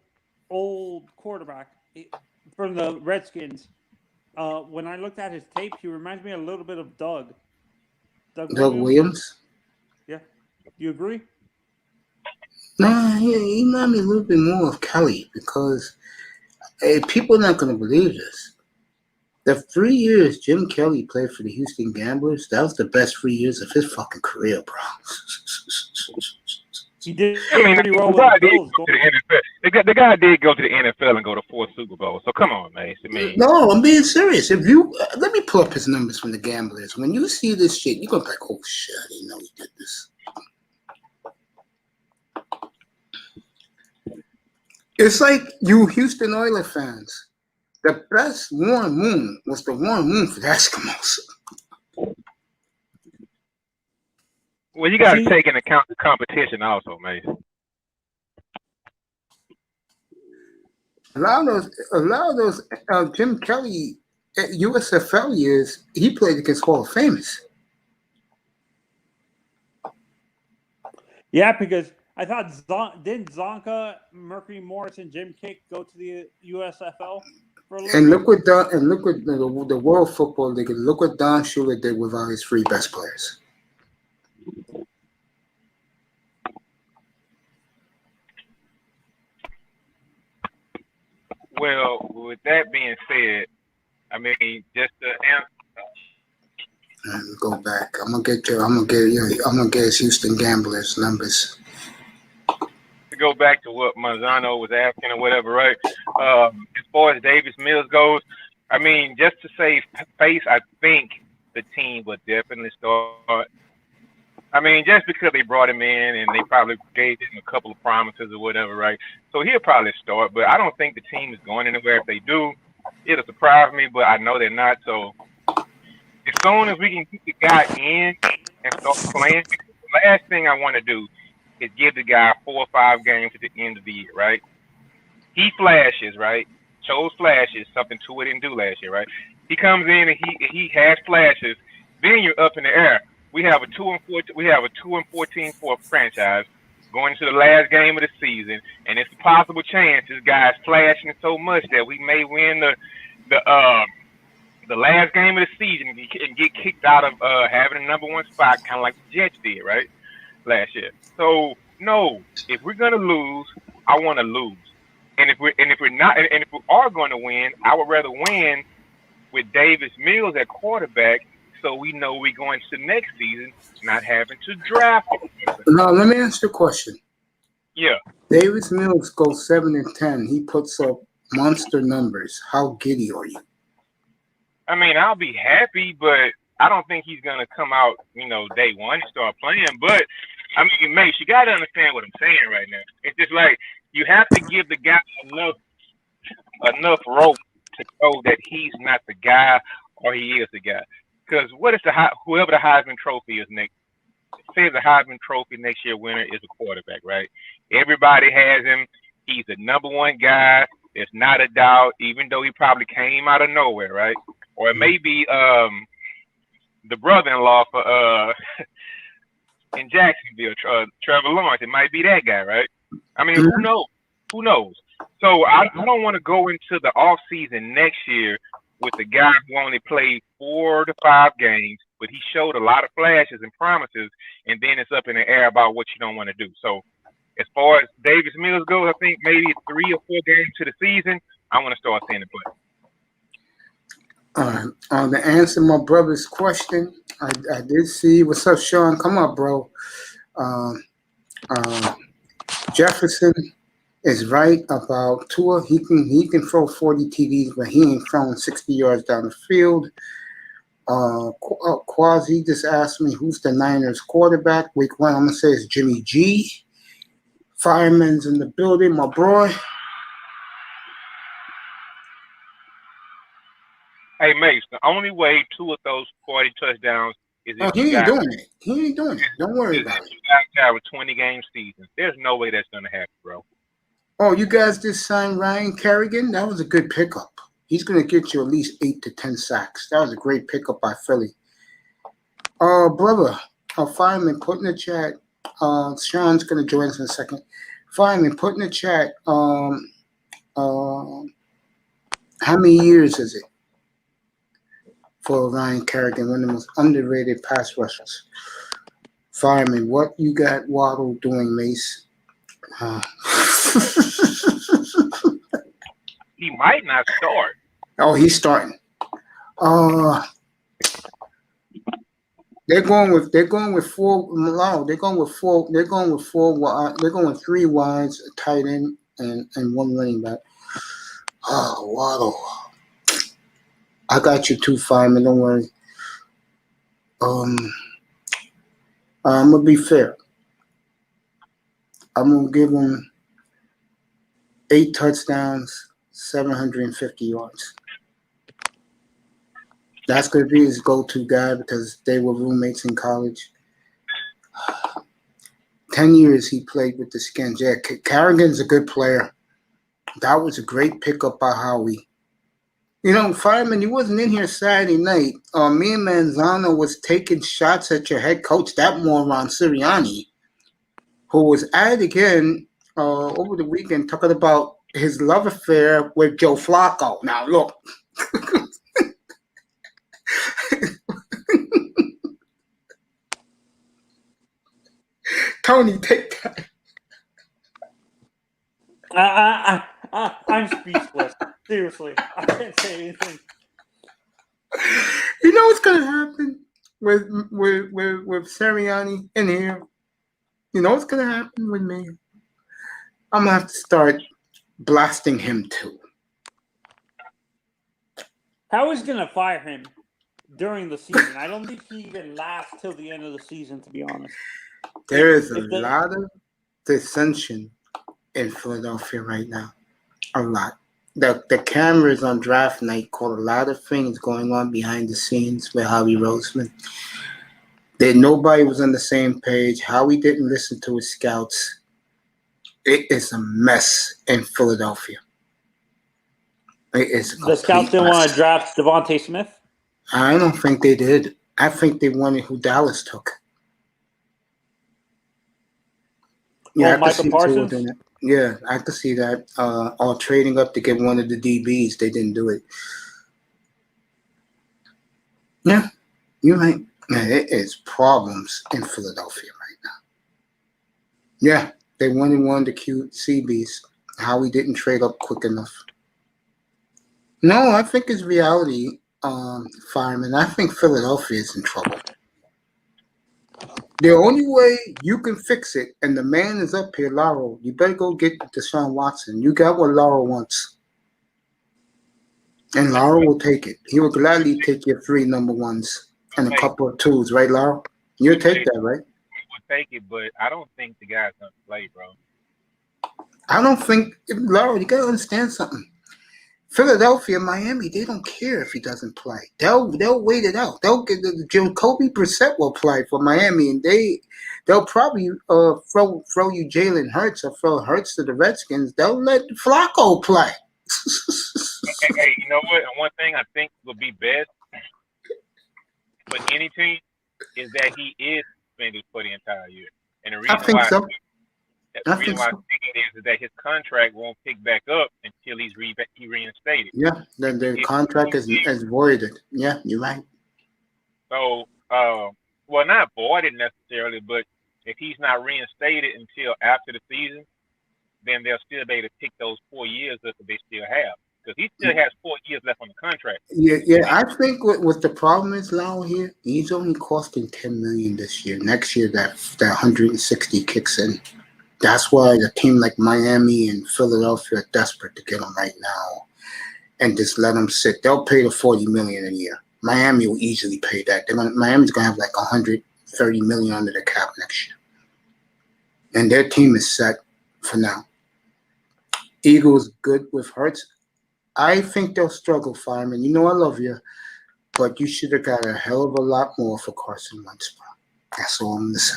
quarterback from the Redskins. When I looked at his tape, he reminds me a little bit of Doug. Doug Williams? Yeah. You agree? Nah, he reminds me a little bit more of Kelly because people are not going to believe this. The 3 years Jim Kelly played for the Houston Gamblers, that was the best 3 years of his fucking career, bro. He did pretty well with the Bills. The guy did go to the NFL and go to 4 Super Bowls. So come on, man. No, I'm being serious. If you let me pull up his numbers from the Gamblers. When you see this shit, you're gonna be like, "Oh shit, I didn't know he did this." It's like you Houston Oilers fans. The best warm moon was the warm moon for the Eskimos. Well, you got to take into account the competition also, man. A lot of those Jim Kelly USFL years, he played against Hall of Famers. Yeah, because I thought didn't Zonka, Mercury Morris, and Jim Kick go to the USFL for a little And bit? look what the World Football League. Look what Don Shula did with his 3 best players. Well, with that being said, I mean, just to answer. Go back. I'm gonna get his Houston Gamblers numbers. To go back to what Manzano was asking or whatever, right? As far as Davis Mills goes, I mean, just to save face, I think the team would definitely start. I mean, just because they brought him in and they probably gave him a couple of promises or whatever, right? So he'll probably start, but I don't think the team is going anywhere. If they do, it'll surprise me, but I know they're not. So as soon as we can get the guy in and start playing, the last thing I want to do is give the guy 4 or 5 games at the end of the year, right? He flashes, right? Shows flashes, something Tua didn't do last year, right? He comes in and he has flashes. Then you're up in the air. We have a 2-14 for a franchise going into the last game of the season, and it's a possible chance this guy's flashing so much that we may win the last game of the season and get kicked out of having a number 1 spot, kind of like the Jets did, right, last year. So no, if we're gonna lose, I want to lose, and if we are going to win, I would rather win with Davis Mills at quarterback. So we know we're going to next season not having to draft. Now, let me ask you a question. Yeah. Davis Mills goes 7-10. He puts up monster numbers. How giddy are you? I mean, I'll be happy, but I don't think he's gonna come out, day one and start playing. But I mean, mate, you gotta understand what I'm saying right now. It's just like you have to give the guy enough rope to know that he's not the guy or he is the guy. Because what is whoever the Heisman Trophy is next? Say the Heisman Trophy next year winner is a quarterback, right? Everybody has him. He's the number one guy. There's not a doubt, even though he probably came out of nowhere, right? Or it may be the brother-in-law for in Jacksonville, Trevor Lawrence. It might be that guy, right? I mean, who knows? Who knows? So I don't want to go into the off season next year with the guy who only played 4 to 5 games, but he showed a lot of flashes and promises, and then it's up in the air about what you don't want to do. So as far as Davis Mills goes, I think maybe 3 or 4 games to the season, I want to start seeing it play. To answer my brother's question, I did see. What's up, Sean? Come up, bro. Jefferson is right about Tua. He can throw 40 TDs, but he ain't throwing 60 yards down the field. Quasi just asked me who's the Niners quarterback. Week 1, I'm gonna say it's Jimmy G. Fireman's in the building, my boy. Hey, Mace, the only way 2 of those 40 touchdowns is if He ain't doing it. He ain't doing it. Don't worry about it. You guys have a 20-game season. There's no way that's going to happen, bro. Oh, you guys just signed Ryan Kerrigan? That was a good pickup. He's going to get you at least 8 to 10 sacks. That was a great pickup by Philly. Brother, Fireman, put in the chat. Sean's going to join us in a second. Fireman, put in the chat. How many years is it for Ryan Kerrigan, one of the most underrated pass rushers? Fireman, what you got Waddle doing, Mace? He might not start. Oh, he's starting. They're going with 4. No, they're going with 4. They're going with 4. They're going with 3 wides, a tight end, and 1 running back. Oh, Waddle. I got you too, Fireman. Don't worry. I'm gonna be fair. I'm gonna give him 8 touchdowns, 750 yards. That's gonna be his go-to guy because they were roommates in college. 10 years he played with the Skins. Yeah, Kerrigan's a good player. That was a great pickup by Howie. Fireman, you wasn't in here Saturday night. Me and Manzano was taking shots at your head coach, that moron Sirianni, who was at it again over the weekend talking about his love affair with Joe Flacco. Now, look. Tony, take that. I'm speechless. Seriously, I can't say anything. You know what's gonna happen with Sirianni in here? You know what's gonna happen with me? I'm gonna have to start blasting him too. How is gonna fire him during the season? I don't think he even lasts till the end of the season, to be honest. There is a lot of dissension in Philadelphia right now. A lot. The cameras on draft night caught a lot of things going on behind the scenes with Howie Roseman. That nobody was on the same page. Howie didn't listen to his scouts. It is a mess in Philadelphia. It is the scouts didn't want to draft Devontae Smith? I don't think they did. I think they wanted who Dallas took. Yeah, Michael Parsons? Yeah, I could see that. Or trading up to get one of the DBs. They didn't do it. Yeah, you're right. Man, it is problems in Philadelphia right now. Yeah, they wanted one of the cute CBs. Howie didn't trade up quick enough. No, I think it's reality, Fireman. I think Philadelphia is in trouble. The only way you can fix it, and the man is up here, Laurel, you better go get Deshaun Watson. You got what Laurel wants. And Laurel will take it. He will gladly take your 3 number ones and a couple of 2s, right, Laurel? You'll take that, right? We'll take it, but I don't think the guy's gonna play, bro. I don't think, Laurel, you got to understand something. Philadelphia, Miami, they don't care if he doesn't play. They'll wait it out. They'll get Jacoby Brissett will play for Miami, and they'll probably throw you Jalen Hurts or throw Hurts to the Redskins. They'll let Flacco play. Hey, you know what? One thing I think would be best for any team is that he is suspended for the entire year. And the reason I think why so. I think it is that his contract won't pick back up until he's reinstated. Yeah, then the contract is voided. Yeah, you're right. So, well, not voided necessarily, but if he's not reinstated until after the season, then they'll still be able to pick those 4 years that they still have. Because he still has 4 years left on the contract. Yeah. I think what the problem is now here, he's only costing $10 million this year. Next year, that 160 kicks in. That's why a team like Miami and Philadelphia are desperate to get him right now, and just let him sit. They'll pay the $40 million a year. Miami will easily pay that. Miami's gonna have like $130 million under the cap next year, and their team is set for now. Eagles good with Hurts. I think they'll struggle, Fireman. You know I love you, but you should have got a hell of a lot more for Carson Wentz, bro. That's all I'm gonna say.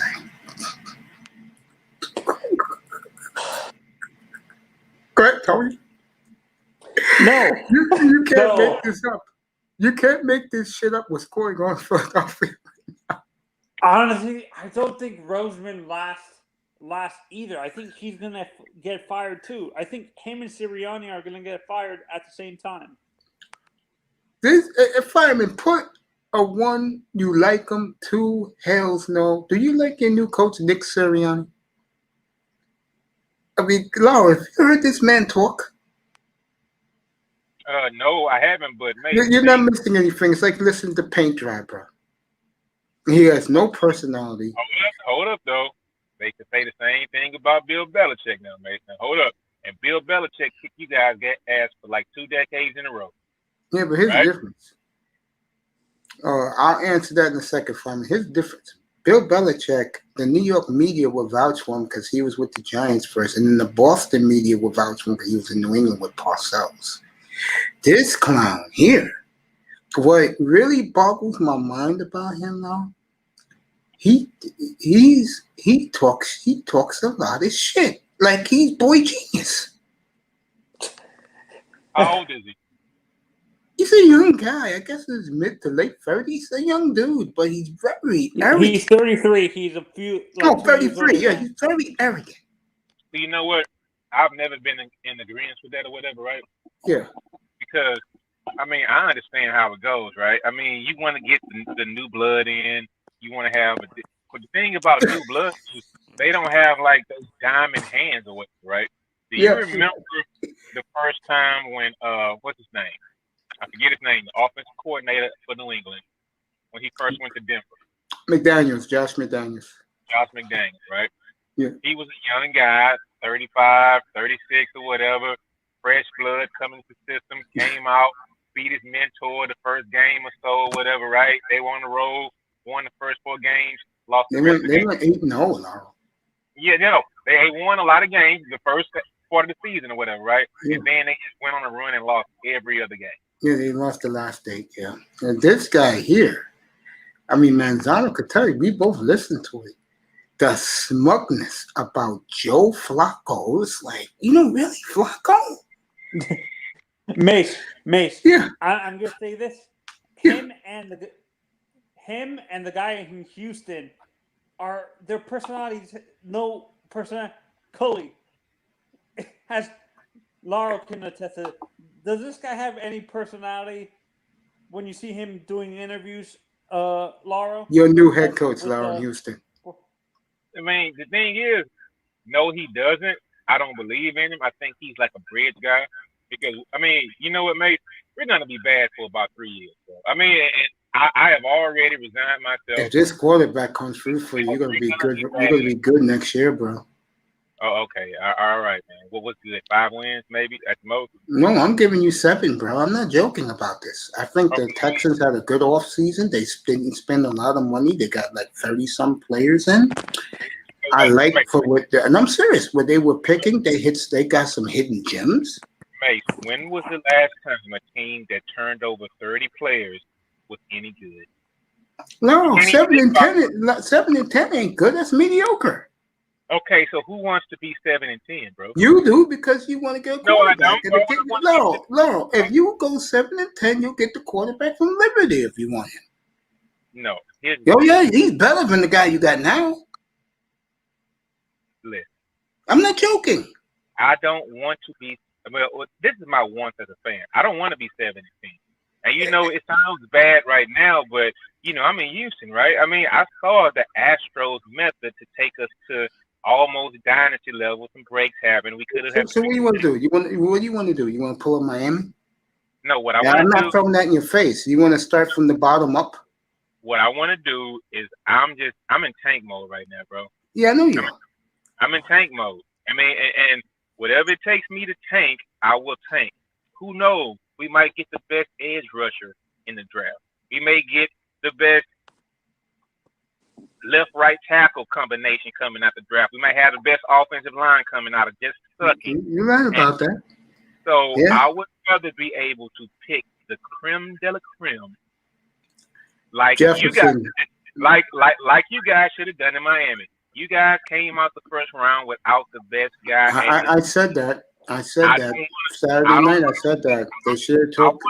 Go ahead, Tony. No, you can't No. make this up. You can't make this shit up. What's going on in Philadelphia? honestly, I don't think Roseman lasts either. I think he's gonna get fired too. I think him and Sirianni are gonna get fired at the same time. This Fireman, put a 1, you like him, 2, hells no. Do you like your new coach, Nick Sirianni? I mean, Laura, have you heard this man talk? No, I haven't, but maybe You're not missing anything. It's like listening to paint dry, bro. He has no personality. Hold up, though. They could say the same thing about Bill Belichick now, Mason. Hold up. And Bill Belichick kicked you guys ass for like 2 decades in a row. Yeah, but here's Right? the difference. I'll answer that in a second, Fireman. Here's the difference. Bill Belichick, the New York media will vouch for him because he was with the Giants first, and then the Boston media will vouch for him because he was in New England with Parcells. This clown here, what really boggles my mind about him now, he talks a lot of shit. Like he's boy genius. How old is he? He's a young guy. I guess he's mid to late 30s. A young dude, but he's very arrogant. He's 33. He's a few. Like 33. Yeah, he's very arrogant. So you know what? I've never been in agreement with that or whatever, right? Yeah. Because, I mean, I understand how it goes, right? I mean, you want to get the new blood in. You want to have but the thing about new blood is they don't have, like, those diamond hands or whatever, right? Do you remember the first time when, what's his name? I forget his name, the offensive coordinator for New England, when he first went to Denver. Josh McDaniels. Josh McDaniels, right? Yeah. He was a young guy, 35, 36 or whatever, fresh blood coming to the system, came out, beat his mentor the first game or so or whatever, right? They were on the road, won the first 4 games, lost the rest of the They game. went 8-0 now. Yeah, no, they won a lot of games the first part of the season or whatever, right? Yeah. And then they just went on a run and lost every other game. Yeah, they lost the last 8, yeah. And this guy here, I mean, Manzano could tell you, we both listened to it. The smugness about Joe Flacco was like, really, Flacco? Mace. Yeah. I'm gonna say this. Yeah. Him and the guy in Houston are their personalities. No personality. Cully has. Laura can attest to it. Does this guy have any personality when you see him doing interviews, Laura? Your new head coach, Laura Houston. I mean, the thing is, no, he doesn't. I don't believe in him. I think he's like a bridge guy. Because, I mean, you know what, mate? We're going to be bad for about 3 years. So. I mean, I have already resigned myself. If this quarterback comes through for you, you're gonna be good. You're gonna be good next year, bro. Oh, okay. All right, man. What's good? 5 wins, maybe at the most. No, I'm giving you 7, bro. I'm not joking about this. I think the Texans had a good offseason. They didn't spend a lot of money. They got like 30-some players in. I like for what, and I'm serious. What they were picking, they got some hidden gems. Mace, when was the last time a team that turned over 30 players was any good? No, 7 and 10. 7 and 10 ain't good. That's mediocre. Okay, so who wants to be 7 and 10, bro? You do because you want to get a quarterback. No. If you go 7 and 10, you'll get the quarterback from Liberty if you want him. No. Yeah, he's better than the guy you got now. Listen, I'm not joking. I don't want to be. Well, this is my want as a fan. I don't want to be 7 and 10. And you know, it sounds bad right now, but you know, I'm in Houston, right? I mean, I saw the Astros method to take us to almost dynasty level. Some breaks happened. We could have. So what do you want to do? What do you want to do? You want to pull up Miami? No, what I I'm want to not do. throwing that in your face. You want to start from the bottom up? What I want to do is I'm in tank mode right now, bro. Yeah, I know you are. I'm in tank mode. I mean, and whatever it takes me to tank, I will tank. Who knows? We might get the best edge rusher in the draft. We may get the best left-right tackle combination coming out the draft. We might have the best offensive line coming out of just sucking. You're right about that. So yeah. I would rather be able to pick the creme de la creme, like Jefferson. you guys, like you guys should have done in Miami. You guys came out the first round without the best guy. I said that. Saturday night. I said that they should have took.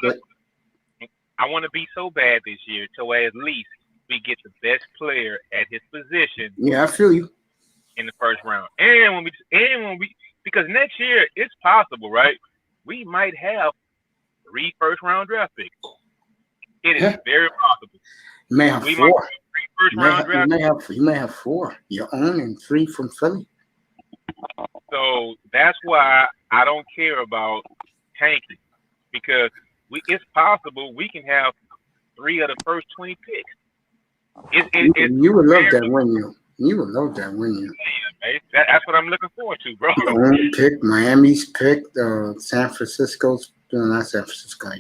I want to be so bad this year, so at least we get the best player at his position. Yeah, I feel you. In the first round, and when we because next year it's possible, right? We might have 3 first-round draft picks. It is very possible. You may have 4. Might have 3 first-round draft picks. You may have 4. Your own and 3 from Philly. So that's why I don't care about tanking, because it's possible we can have 3 of the first 20 picks. You would love that, wouldn't you? You would love that, wouldn't you? That's what I'm looking forward to, bro. Your own pick, Miami's pick, San Francisco's, not San Francisco,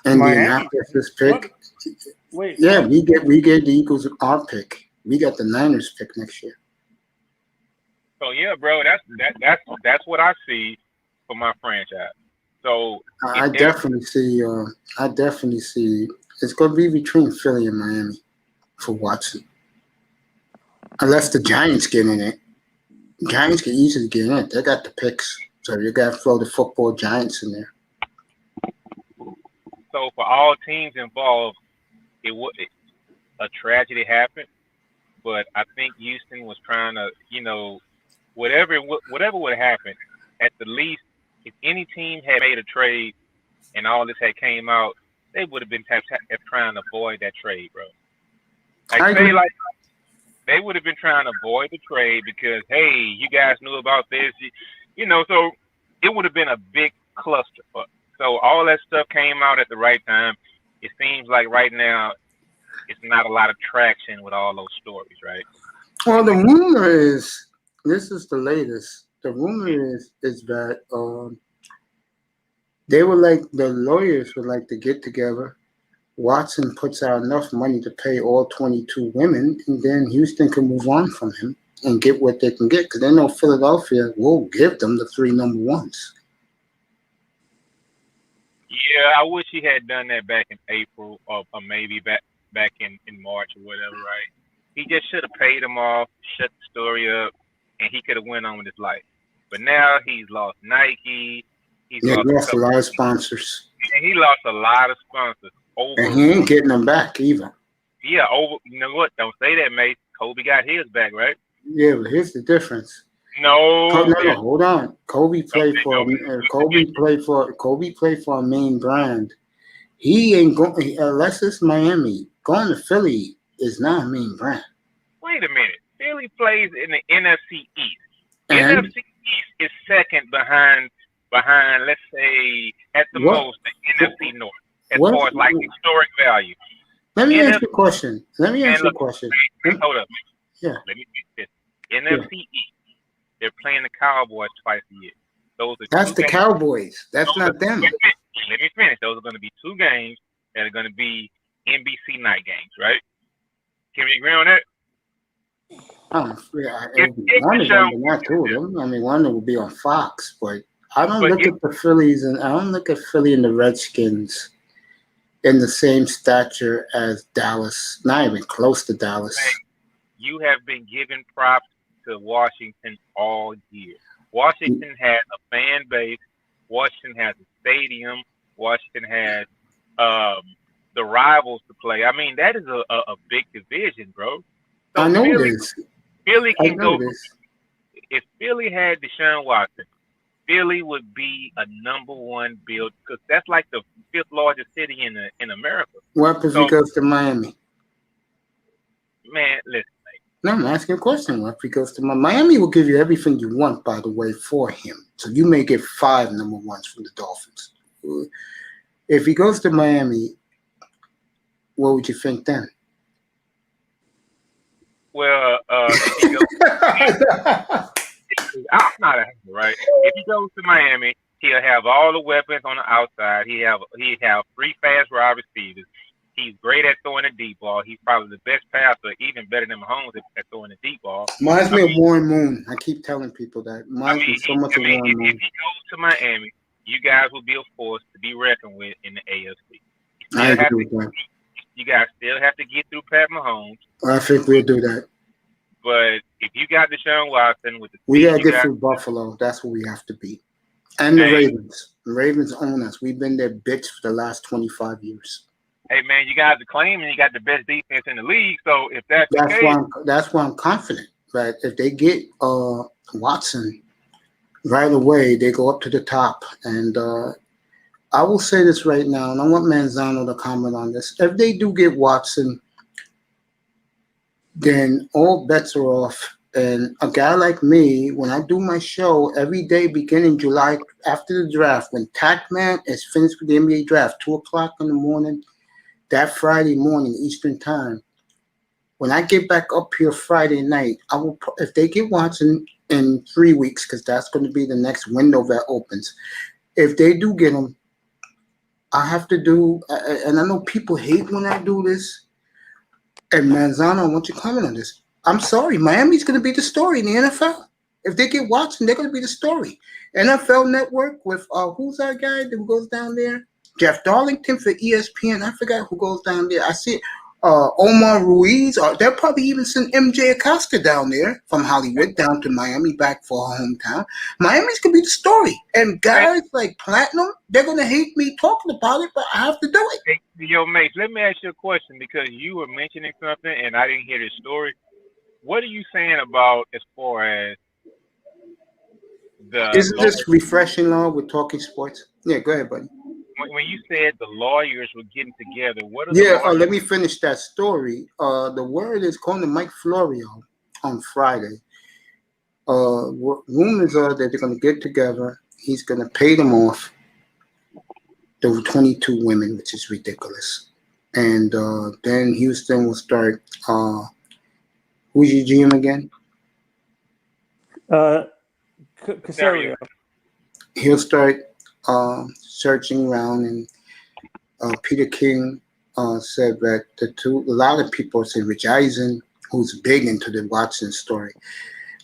Indianapolis' pick. Wait. Yeah, we get the Eagles our pick. We got the Niners pick next year. So yeah, bro, that's what I see for my franchise. So I definitely see it's going to be between Philly and Miami for Watson, unless the Giants get in it. Giants can easily get in it. They got the picks, so you got to throw the football Giants in there. So for all teams involved, a tragedy happened, but I think Houston was trying to, whatever would happen, at the least, if any team had made a trade and all this had came out, they would have been trying to avoid that trade, bro. They would have been trying to avoid the trade because, hey, you guys knew about this, so it would have been a big clusterfuck. So all that stuff came out at the right time. It seems like right now it's not a lot of traction with all those stories, right? Well, the rumor is, this is the latest. The rumor is that the lawyers would like to get together. Watson puts out enough money to pay all 22 women, and then Houston can move on from him and get what they can get, because they know Philadelphia will give them the 3 number ones. Yeah, I wish he had done that back in April or maybe back in March or whatever, right? He just should have paid them off, shut the story up, and he could have went on with his life. But now he's lost Nike. He lost a lot of sponsors. And he lost a lot of sponsors. And he ain't getting them back either. Yeah, you know what? Don't say that, mate. Kobe got his back, right? Yeah, but here's the difference. No, hold on. Kobe played for a main brand. He ain't going unless it's Miami. Going to Philly is not a main brand. Wait a minute. Philly plays in the NFC East. And NFC East is second behind, let's say, at the most, the NFC North. as What? far as like historic value. Let me NFC ask you a question. Let me ask you a question. Hold up. Yeah. Let me finish this. NFC East, they're playing the Cowboys twice a year. Those are That's two the games. Cowboys. That's not them. Let me finish. Those are going to be two games that are going to be NBC night games, right? Can we agree on that? It would be one of them, but not two of them. I mean, one of them would be on Fox, but I don't look at the Phillies and I don't look at Philly and the Redskins in the same stature as Dallas. Not even close to Dallas. You have been giving props to Washington all year. Washington has a fan base. Washington has a stadium. Washington has the rivals to play. I mean, that is a big division, bro. So I know it is. Philly can go. This. If Philly had Deshaun Watson, Philly would be a number one build because that's like the fifth largest city in America. What if he goes to Miami? Man, listen. No, I'm asking a question. What if he goes to Miami? Will give you everything you want, by the way, for him. So you may get 5 number ones from the Dolphins. If he goes to Miami, what would you think then? Well, if he goes, I'm not a hater, right? If he goes to Miami, he'll have all the weapons on the outside. He have 3 fast wide receivers. He's great at throwing a deep ball. He's probably the best passer, even better than Mahomes at throwing a deep ball. Reminds me of Warren Moon. I keep telling people that. Reminds me so much of Warren Moon. If he goes to Miami, you guys will be a force to be reckoned with in the AFC. I agree with that. You guys still have to get through Pat Mahomes. I think we'll do that. But if you got Deshaun Watson with the we gotta get through Buffalo. That's what we have to be. And the Ravens. The Ravens own us. We've been their bitch for the last 25 years. Hey man, you guys are claiming you got the best defense in the league. So if that's the case, that's why I'm confident. But if they get Watson right away, they go up to the top. And I will say this right now, and I want Manzano to comment on this. If they do get Watson, then all bets are off. And a guy like me, when I do my show every day beginning July after the draft, when Tackman is finished with the NBA draft, 2 o'clock in the morning, that Friday morning, Eastern time, when I get back up here Friday night, I will. If they get Watson in 3 weeks, because that's going to be the next window that opens, if they do get him, I have to do, and I know people hate when I do this, and Manzano, I want you to comment on this. I'm sorry, Miami's going to be the story in the NFL. If they get Watson, they're going to be the story. NFL Network with, who's that guy who goes down there? Jeff Darlington for ESPN. I forgot who goes down there. I see Omar Ruiz. They'll probably even send MJ Acosta down there from Hollywood down to Miami back for her hometown. Miami's going to be the story. And guys like Platinum, they're going to hate me talking about it, but I have to do it. Hey, yo, mate, let me ask you a question because you were mentioning something and I didn't hear this story. What are you saying about as far as the... Isn't this refreshing, law with talking sports? Yeah, go ahead, buddy. When you said the lawyers were getting together, what are the lawyers? Let me finish that story. The word is calling to Mike Florio on Friday. Rumors are that they're going to get together. He's going to pay them off. There were 22 women, which is ridiculous. And then Houston will start. Who's your GM again? Casario. He'll start searching around, and Peter King said that a lot of people say Rich Eisen, who's big into the Watson story,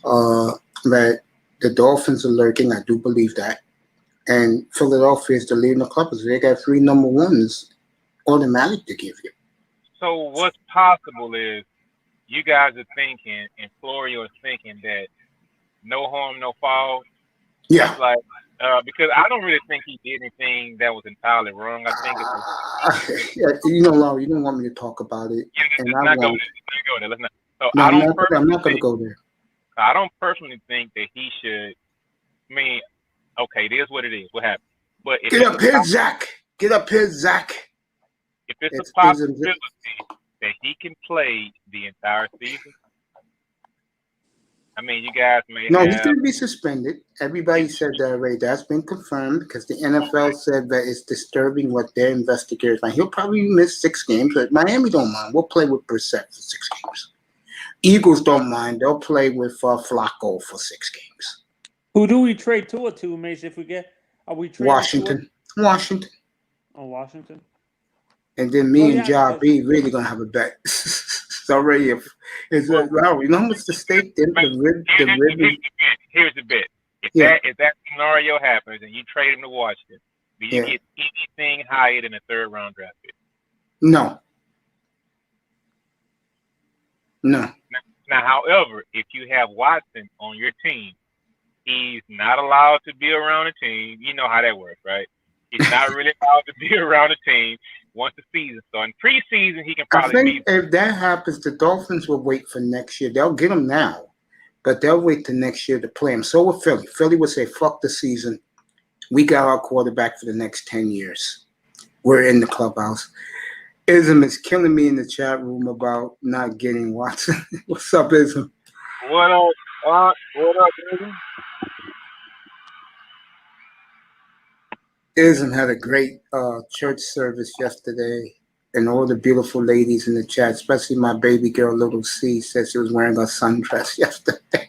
that the Dolphins are lurking. I do believe that. And Philadelphia is the leading the club. So they got 3 number ones automatic to give you. So what's possible is you guys are thinking, and Florio is thinking that no harm, no foul. Yeah. Like, because I don't really think he did anything that was entirely wrong. I think it was. Laura, you don't want me to talk about it. I'm not going there. I'm not going to go there. I don't personally think that he should. I mean, okay, it is what it is. What happened? But if Get up here, Zach. Get up here, Zach. If it's a possibility that he can play the entire season, I mean, you guys may No, he's have. going to be suspended. Everybody said that already. That's been confirmed because the NFL said that it's disturbing what their investigators find. He'll probably miss 6 games, but Miami don't mind. We'll play with Brissett for 6 games. Eagles don't mind. They'll play with Flacco for 6 games. Who do we trade Tua to, Mace? If we get, are we trading Washington. Washington. Tua? Oh, Washington. And then me Oh, and yeah, Ja because- B really going to have a bet. It's already wow, you know how much the stake the rib Here's the bit. Yeah. If that scenario happens and you trade him to Washington, do you Yeah. get anything higher than a 3rd round draft pick? No. Now, however, if you have Watson on your team, he's not allowed to be around a team. You know how that works, right? He's not really allowed to be around a team once the season starts. In preseason, he can I probably think if that happens, the Dolphins will wait for next year. They'll get him now, but they'll wait till next year to play him. So will Philly. Philly would say, fuck the season. We got our quarterback for the next 10 years. We're in the clubhouse. Ism is killing me in the chat room about not getting Watson. What's up, Ism? What up? What up, baby? Ism had a great church service yesterday, and all the beautiful ladies in the chat, especially my baby girl, Little C, said she was wearing a sundress yesterday.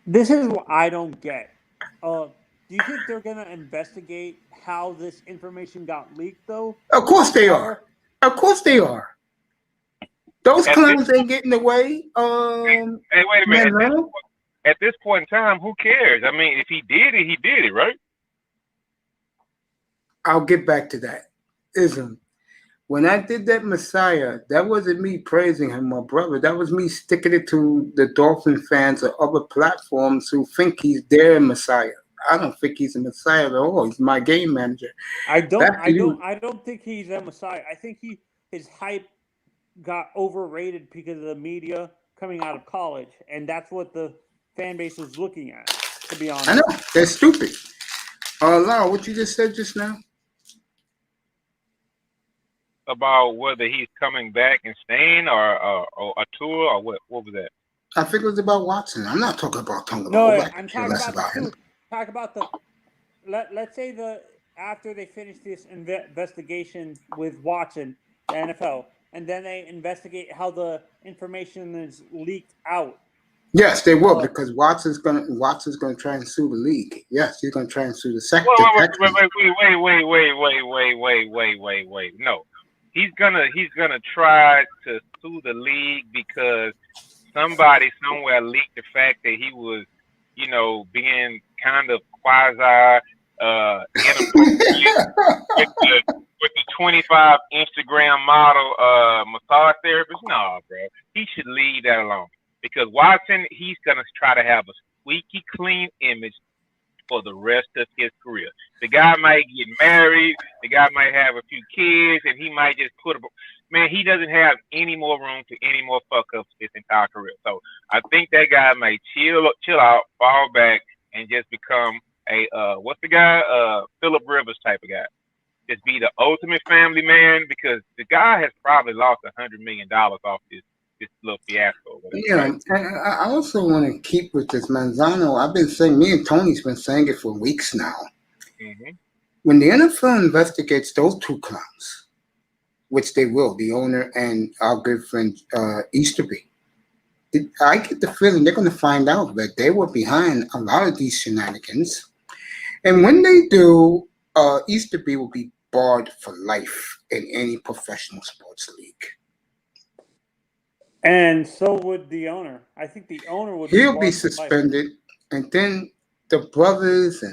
This is what I don't get. Do you think they're going to investigate how this information got leaked, though? Of course they are. Of course they are. Those clowns ain't getting away. Hey, wait a minute. Man, At this point in time, who cares? I mean, if he did it, right? I'll get back to that. Ism. When I did that Messiah, that wasn't me praising him, my brother. That was me sticking it to the Dolphin fans or other platforms who think he's their Messiah. I don't think he's a Messiah at all. He's my game manager. I don't think he's a Messiah. I think his hype got overrated because of the media coming out of college, and that's what the fan base was looking at, to be honest. I know. They're stupid. Lau, what you just said just now? About whether he's coming back and staying or a tour or what was that? I think it was about Watson. I'm not talking about Tonga. No, I I'm could care talking less about him. talk about the. Let's say after they finish this investigation with Watson, the NFL, and then they investigate how the information is leaked out. Yes, they will, because Watson's gonna try and sue the league. Yes, he's gonna try and sue the secretary. Wait. No. He's gonna try to sue the league because somebody somewhere leaked the fact that he was, being kind of quasi inappropriate with the 25 Instagram model massage therapist. No, bro. He should leave that alone. Because Watson, he's gonna try to have a squeaky clean image for the rest of his career. The guy might get married, the guy might have a few kids, and he might just he doesn't have any more room for any more fuck ups his entire career. So I think that guy might chill out, fall back, and just become a what's the guy? Phillip Rivers type of guy. Just be the ultimate family man, because the guy has probably lost $100 million off this little fiasco. Yeah, I also want to keep with this Manzano. I've been saying, me and Tony's been saying it for weeks now. Mm-hmm. When the NFL investigates those two clowns, which they will, the owner and our good friend Easterby, I get the feeling they're going to find out that they were behind a lot of these shenanigans. And when they do, Easterby will be barred for life in any professional sports league. And so would the owner. I think the owner would. He'll be suspended, and then the brothers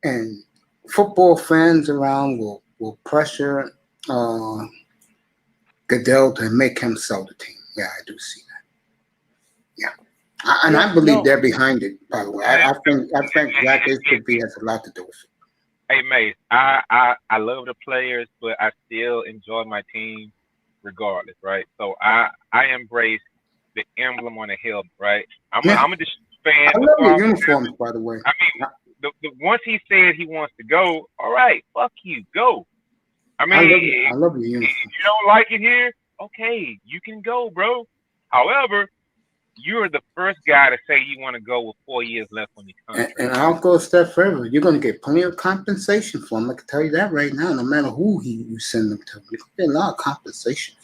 and football fans around will pressure Goodell to make him sell the team. Yeah, I do see that. Yeah, I believe they're behind it. By the way, I think Zach Easterby has a lot to do with it. Hey, Mace, I love the players, but I still enjoy my team regardless, right? So I embrace the emblem on the helmet, right? I'm a fan. I love your uniforms, by the way. I mean, once he said he wants to go, all right, fuck you, go. I mean, I love your uniform. If you don't like it here, okay, you can go, bro. However, you're the first guy to say you want to go with 4 years left on your contract. And I'll go a step further. You're going to get plenty of compensation for him. I can tell you that right now. No matter who you send them to, you get a lot of compensation.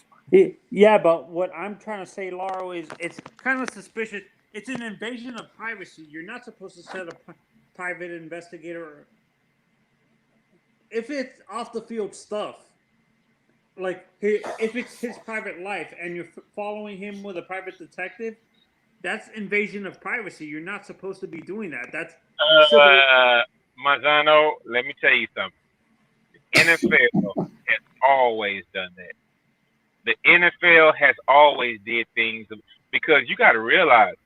Yeah, but what I'm trying to say, Lauro, is it's kind of suspicious. It's an invasion of privacy. You're not supposed to send a private investigator if it's off the field stuff. Like if it's his private life and you're following him with a private detective, that's invasion of privacy. You're not supposed to be doing that. That's Mazzano, let me tell you something. The NFL has always done that. The NFL has always did things because you got to realize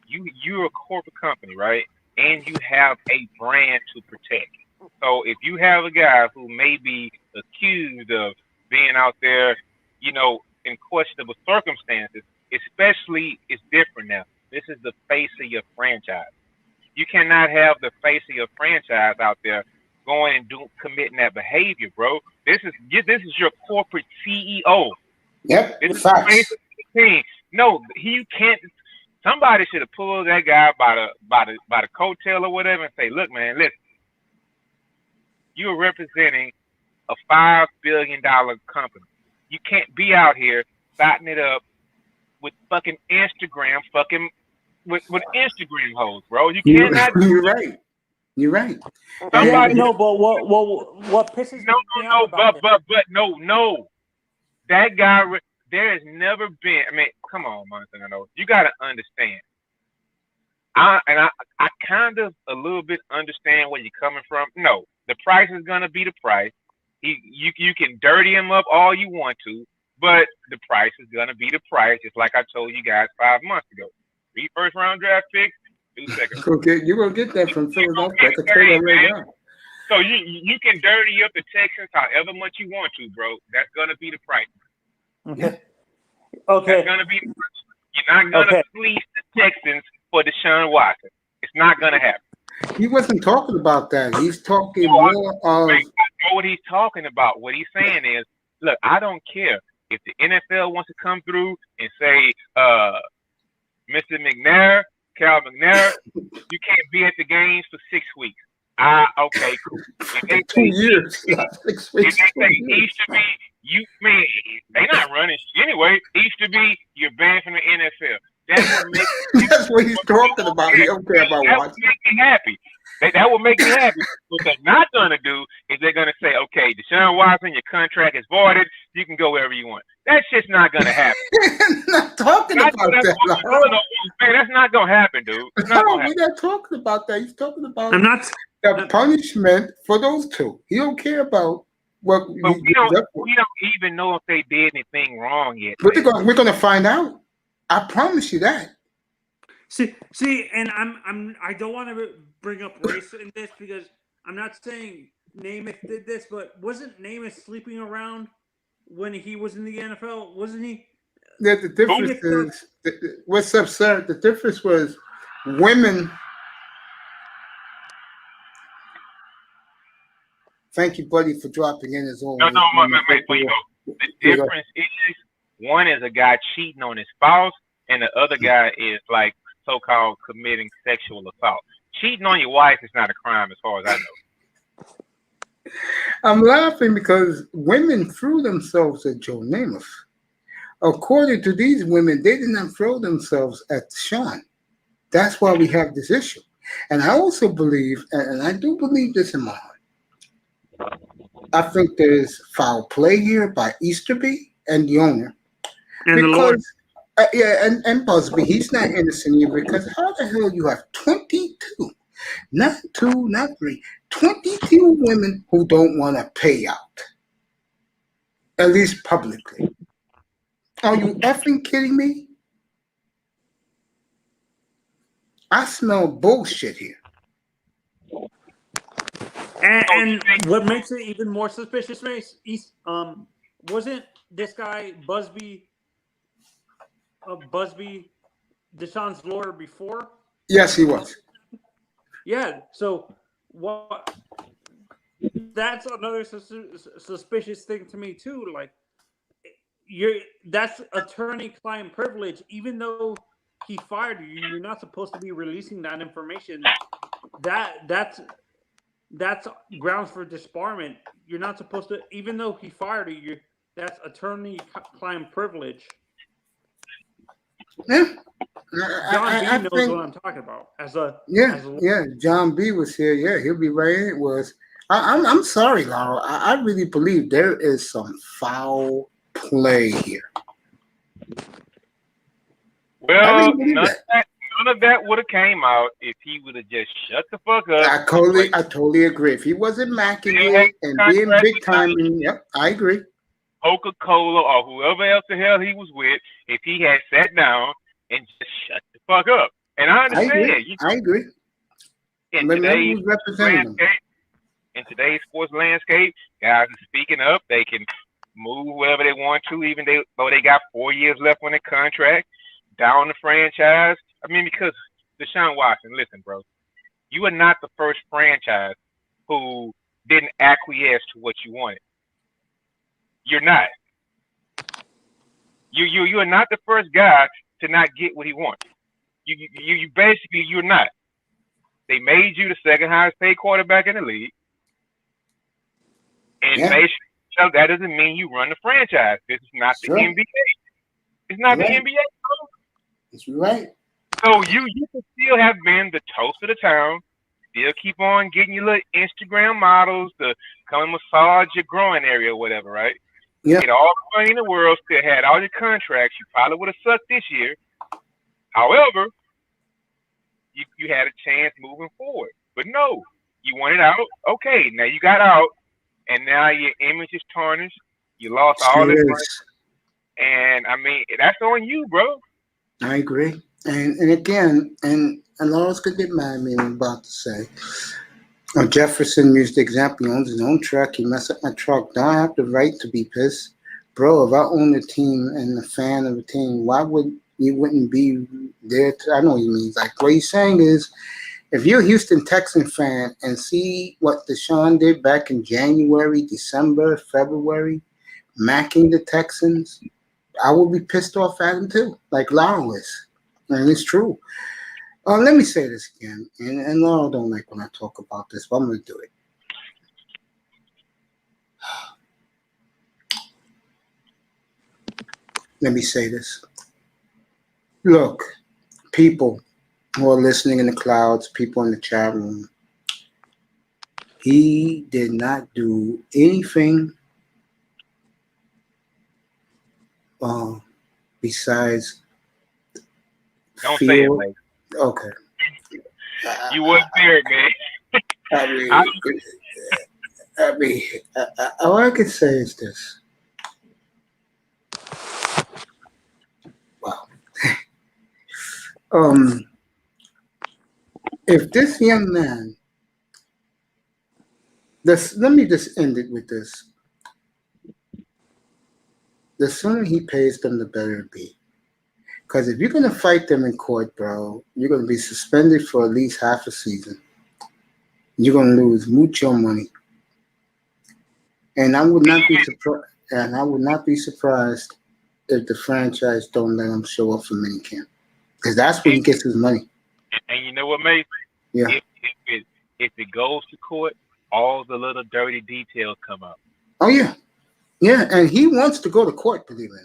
you're a corporate company, right? And you have a brand to protect. So if you have a guy who may be accused of being out there, you know, in questionable circumstances, especially it's different now. This is the face of your franchise. You cannot have the face of your franchise out there going and committing that behavior, bro. This is your corporate CEO. Yep, This is facts. the face of the team. No, you can't. Somebody should have pulled that guy by the coattail or whatever and say, "Look, man, listen. You're representing a $5 billion company. You can't be out here batting it up with fucking Instagram, with Instagram hoes, bro. You cannot. You're right. You're right. Somebody, no, but what pisses me off about but no. That guy, there has never been. I mean, come on, Montano. You got to understand. I kind of a little bit understand where you're coming from. No, the price is gonna be the price. You can dirty him up all you want to, but the price is gonna be the price. Just like I told you guys 5 months ago. 3 first-round draft picks, 2 second. You're gonna get that from Philadelphia. I can tell you that right now. So you can dirty up the Texans however much you want to, bro. That's gonna be the price. Okay. That's gonna be the price. You're not gonna fleece the Texans for Deshaun Watson. It's not gonna happen. He wasn't talking about that. He's talking more of. I know what he's talking about. What he's saying is, look, I don't care if the NFL wants to come through and say, Mr. McNair, Cal McNair, you can't be at the games for 6 weeks. Okay, cool. If they 2 years. 6 weeks. If they say Easterby, they're not running shit anyway. Easterby, you're banned from the NFL. That's what he's talking about. He don't care about that watching. would make me happy. That will make me happy. What they're not going to do is they're going to say, okay, Deshaun Watson, your contract is voided. You can go wherever you want. That's just not going to happen. I'm not talking about that. Man, that's not going to happen, dude. It's not No, we're not talking about that. He's talking about the punishment for those two. He don't care about what. But we don't even know if they did anything wrong yet. But we're going to find out. I promise you that. See, and I don't want to bring up race in this because I'm not saying Namath did this, but wasn't Namath sleeping around when he was in the NFL? Wasn't he? The difference is what's absurd. The difference was women. Thank you, buddy, for dropping in as always. No, the difference is one is a guy cheating on his spouse, and the other guy is like so-called committing sexual assault. Cheating on your wife is not a crime, as far as I know. I'm laughing because women threw themselves at Joe Namath. According to these women, they did not throw themselves at Sean. That's why we have this issue. And I also believe, and I do believe this in my heart, I think there's foul play here by Easterby and the owner. And because, the Lord. And Busby, he's not innocent here because how the hell you have 22, not 2, not 3, 22 women who don't want to pay out, at least publicly. Are you effing kidding me? I smell bullshit here. And what makes it even more suspicious, wasn't this guy Busby Deshaun's lawyer before? Yes, he was. Yeah. So what? That's another suspicious thing to me too. Like, that's attorney-client privilege. Even though he fired you, you're not supposed to be releasing that information. That's grounds for disbarment. You're not supposed to, even though he fired you. That's attorney-client privilege. Yeah. John B I knows think, what I'm talking about. yeah. John B was here. Yeah, he'll be right in. I'm sorry, Laura. I really believe there is some foul play here. Well, none of that would have came out if he would have just shut the fuck up. I totally agree. If he wasn't macking it and being big time, yep, I agree. Coca-Cola or whoever else the hell he was with, if he had sat down and just shut the fuck up. And I understand. I agree. In today's sports landscape, guys are speaking up. They can move wherever they want to, even though they got 4 years left on their contract, down the franchise. I mean, because Deshaun Watson, listen, bro, you are not the first franchise who didn't acquiesce to what you wanted. You're not. You are not the first guy to not get what he wants. You basically, you're not. They made you the second highest paid quarterback in the league. And basically, that doesn't mean you run the franchise. This is not the NBA. It's not the NBA, bro. That's right. So you can still have been the toast of the town, still keep on getting your little Instagram models to come and massage your groin area or whatever, right? Yeah. Get all the money in the world, still had all your contracts. You probably would have sucked this year. However, you had a chance moving forward. But no, you wanted out. Okay, now you got out, and now your image is tarnished. You lost all this money. And, I mean, that's on you, bro. I agree. And again, and Lawrence could get mad at me what I'm about to say. Jefferson used the example. He owns his own truck. He messed up my truck. Don't I have the right to be pissed? Bro, if I own a team and a fan of a team, why would you wouldn't be there? I know what he means. Like, what he's saying is, if you're a Houston Texan fan and see what Deshaun did back in January, December, February, macking the Texans, I will be pissed off at him too, like Laura is. And it's true. Let me say this again, and Laura don't like when I talk about this, but I'm going to do it. Let me say this. Look, people who are listening in the clouds, people in the chat room, he did not do anything besides Don't say it, man. Okay. You wasn't there, man. I mean, all I can say is this. Wow. If this young man, let me just end it with this. The sooner he pays them, the better it be. Because if you're going to fight them in court, bro, you're going to be suspended for at least half a season. You're going to lose mucho money. And I would not be surprised if the franchise don't let him show up for minicamp. Because that's where he gets his money. And you know what, mate? Yeah. If it goes to court, all the little dirty details come out. Oh, yeah. Yeah, and he wants to go to court, believe it or not.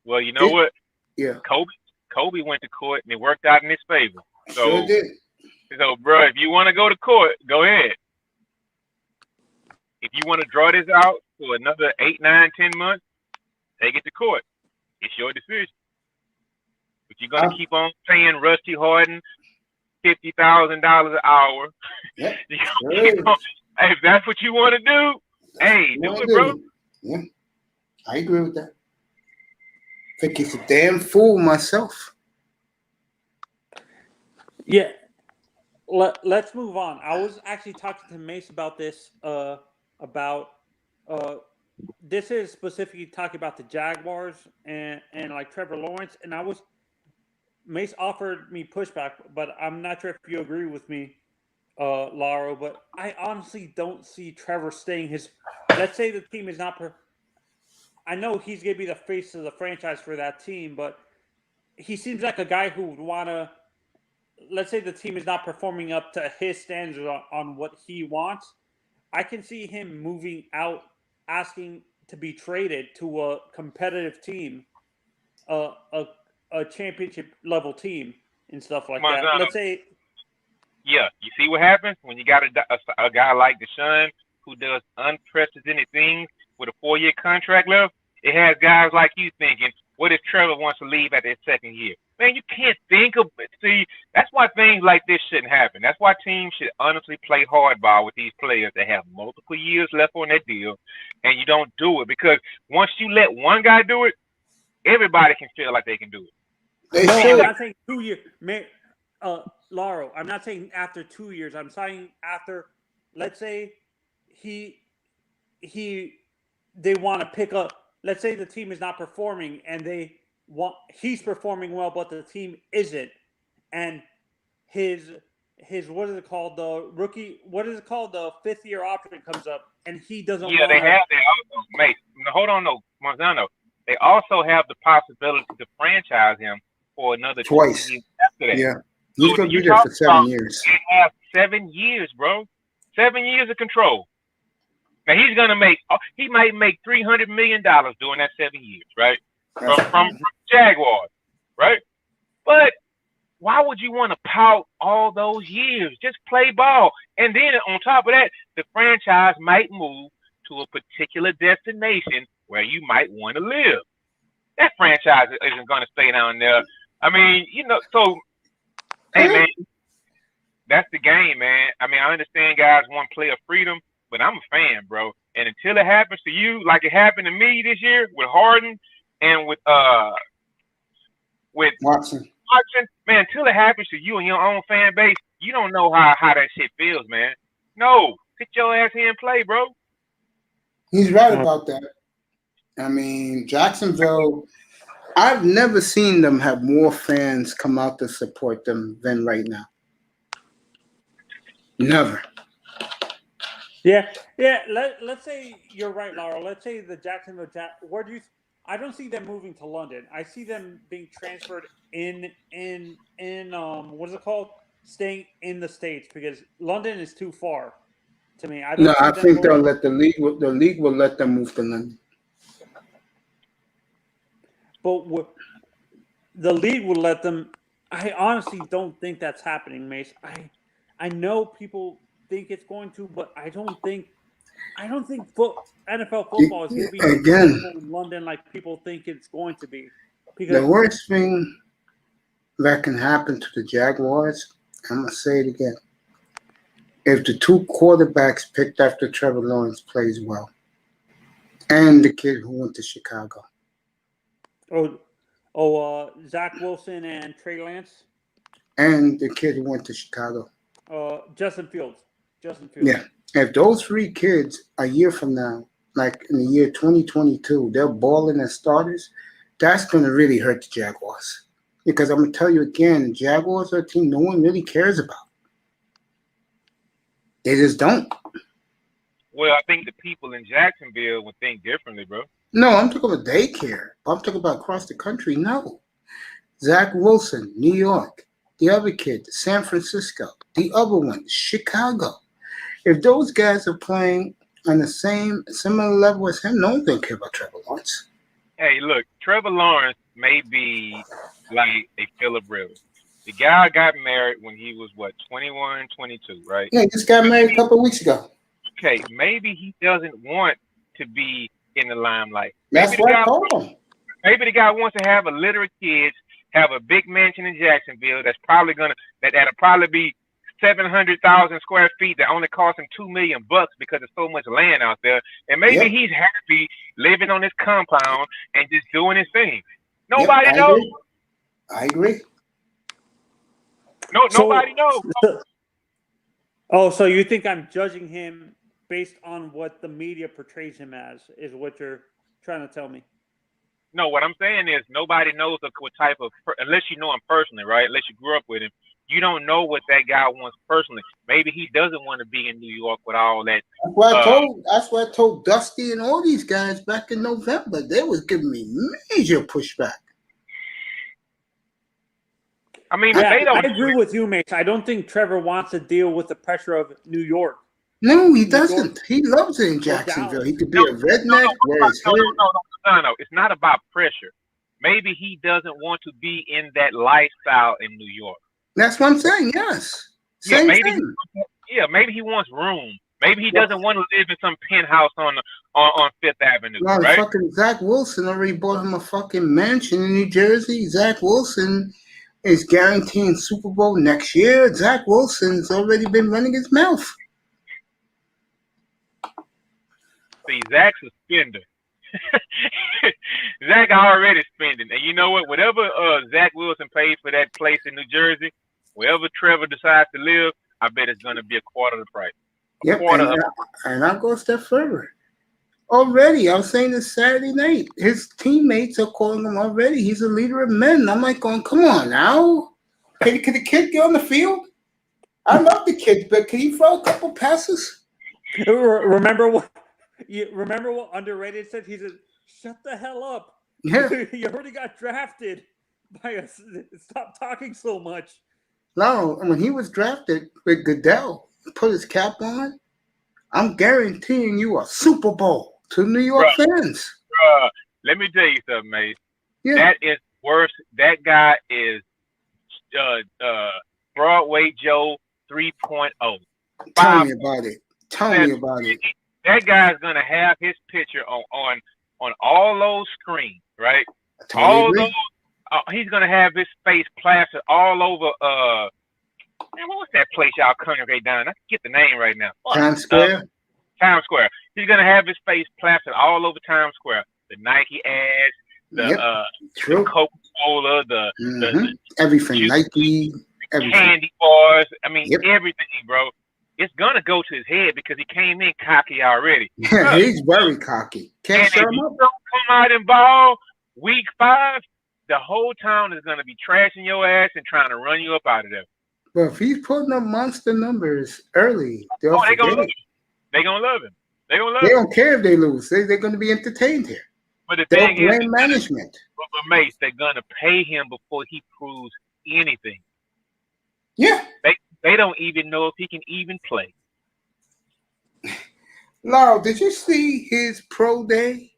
Well, you know what? Yeah. Kobe went to court and it worked out in his favor. So, sure did. So, bro, if you want to go to court, go ahead. If you want to draw this out for another 8, 9, 10 months, take it to court. It's your decision. But you're gonna keep on paying Rusty Harden $50,000 an hour. Yeah. If that's what you want to do, hey, do it, bro. Yeah, I agree with that. I think he's a damn fool myself. Yeah. Let's move on. I was actually talking to Mace about this. This is specifically talking about the Jaguars and like Trevor Lawrence. And Mace offered me pushback, but I'm not sure if you agree with me, Lauro. But I honestly don't see Trevor staying his let's say the team is not. I know he's going to be the face of the franchise for that team, but he seems like a guy who would want to. Let's say the team is not performing up to his standards on what he wants. I can see him moving out, asking to be traded to a competitive team, a championship level team, and stuff like that. Let's say. Yeah, you see what happens when you got a guy like Deshaun who does unprecedented things with a 4-year contract left. It has guys like you thinking, what if Trevor wants to leave at his second year? Man, you can't think of it. See, that's why things like this shouldn't happen. That's why teams should honestly play hardball with these players that have multiple years left on their deal, and you don't do it. Because once you let one guy do it, everybody can feel like they can do it. I'm not saying 2 years. Lauro, I'm not saying after 2 years. I'm saying after, let's say they want to pick up. Let's say the team is not performing and he's performing well, but the team isn't, and his what is it called? The rookie, what is it called? The 5th-year option comes up, and he doesn't. Yeah, they have that also, mate. No, hold on, no, Marzano. They also have the possibility to franchise him for another twice. 2 years after that. Yeah, he's gonna be there for 7 years. They have 7 years, bro. 7 years of control. Now he might make $300 million during that 7 years, right? From Jaguars, right? But why would you want to pout all those years? Just play ball. And then on top of that, the franchise might move to a particular destination where you might want to live. That franchise isn't going to stay down there. I mean, so, hey, man, that's the game, man. I mean, I understand guys want player freedom, but I'm a fan, bro. And until it happens to you, like it happened to me this year with Harden and with Watson, man, until it happens to you and your own fan base, you don't know how that shit feels, man. No, sit your ass here and play, bro. He's right about that. I mean, Jacksonville, I've never seen them have more fans come out to support them than right now. Never. Yeah. Let's say you're right, Laura. Let's say the Jacksonville where do you? I don't see them moving to London. I see them being transferred in what is it called? Staying in the States, because London is too far to me. I think they'll let the league will let them move to London. But the league will let them. I honestly don't think that's happening, Mace. I know people think it's going to, but I don't think NFL football is going to be in London like people think it's going to be. Because the worst thing that can happen to the Jaguars, I'm going to say it again, if the 2 quarterbacks picked after Trevor Lawrence plays well, and the kid who went to Chicago. Zach Wilson and Trey Lance? And the kid who went to Chicago. Justin Fields. Yeah. If those 3 kids a year from now, like in the year 2022, they're balling as starters, that's going to really hurt the Jaguars. Because I'm going to tell you again, Jaguars are a team no one really cares about. They just don't. Well, I think the people in Jacksonville would think differently, bro. No, I'm talking about they care. I'm talking about across the country. No. Zach Wilson, New York. The other kid, San Francisco. The other one, Chicago. If those guys are playing on the similar level as him, no one's going to care about Trevor Lawrence. Hey, look, Trevor Lawrence may be like a Phillip Rivers. The guy got married when he was, 21, 22, right? Yeah, he just got married a couple of weeks ago. Okay, maybe he doesn't want to be in the limelight. That's what I told him. Maybe the guy wants to have a litter of kids, have a big mansion in Jacksonville that'll probably be 700,000 square feet that only cost him $2 million because there's so much land out there. And maybe he's happy living on this compound and just doing his thing. Nobody knows. I agree. Nobody knows. Oh, so you think I'm judging him based on what the media portrays him as, is what you're trying to tell me? No, what I'm saying is nobody knows what type of, unless you know him personally, right? Unless you grew up with him, You don't know what that guy wants personally. Maybe he doesn't want to be in New York with all that. That's what I told Dusty and all these guys back in November. They was giving me major pushback. I mean, Yeah, they don't. I agree with you, Mace. I don't think Trevor wants to deal with the pressure of New York. No, he doesn't. He loves it in Jacksonville. He could be a redneck, wear his hair. No. It's not about pressure. Maybe he doesn't want to be in that lifestyle in New York. That's what I'm saying. Yes. Same thing. Maybe he wants room. Maybe he doesn't want to live in some penthouse on Fifth Avenue. No, right? fucking Zach Wilson already bought him a fucking mansion in New Jersey. Zach Wilson is guaranteeing Super Bowl next year. Zach Wilson's already been running his mouth. See, Zach's a spender. Zach already spending. And you know what? Whatever Zach Wilson paid for that place in New Jersey, wherever Trevor decides to live, I bet it's going to be a quarter of the price. Yep, and I'll go a step further. Already, I was saying this Saturday night, his teammates are calling him already. He's a leader of men. I'm like going, come on now. Can the kid get on the field? I love the kid, but can he throw a couple passes? Remember what Underrated said? He said, shut the hell up. Yeah. You already got drafted by us. Stop talking so much. No, when he was drafted with Goodell, put his cap on, I'm guaranteeing you a Super Bowl to New York fans. Let me tell you something, mate. Yeah. That is worse. That guy is Broadway Joe 3.0. Tell me about it. That guy's gonna have his picture on all those screens, right? All those. He's gonna have his face plastered all over. Man, what was that place y'all congregate down? I forget the name right now. Times Square. Times Square. He's gonna have his face plastered all over Times Square. The Nike ads, the Coca-Cola, the everything, Nike, everything. Candy bars. I mean, everything, bro. It's gonna go to his head because he came in cocky already. Yeah, he's very cocky. Can't shut him up. Don't come out and ball week 5. The whole town is gonna be trashing your ass and trying to run you up out of there. But if he's putting up monster numbers early, they're gonna love him. They're gonna love him. They don't care if they lose. They're gonna be entertained here. But the thing is, management. But Mace, they're gonna pay him before he proves anything. Yeah. They don't even know if he can even play. Laurel, did you see his pro day?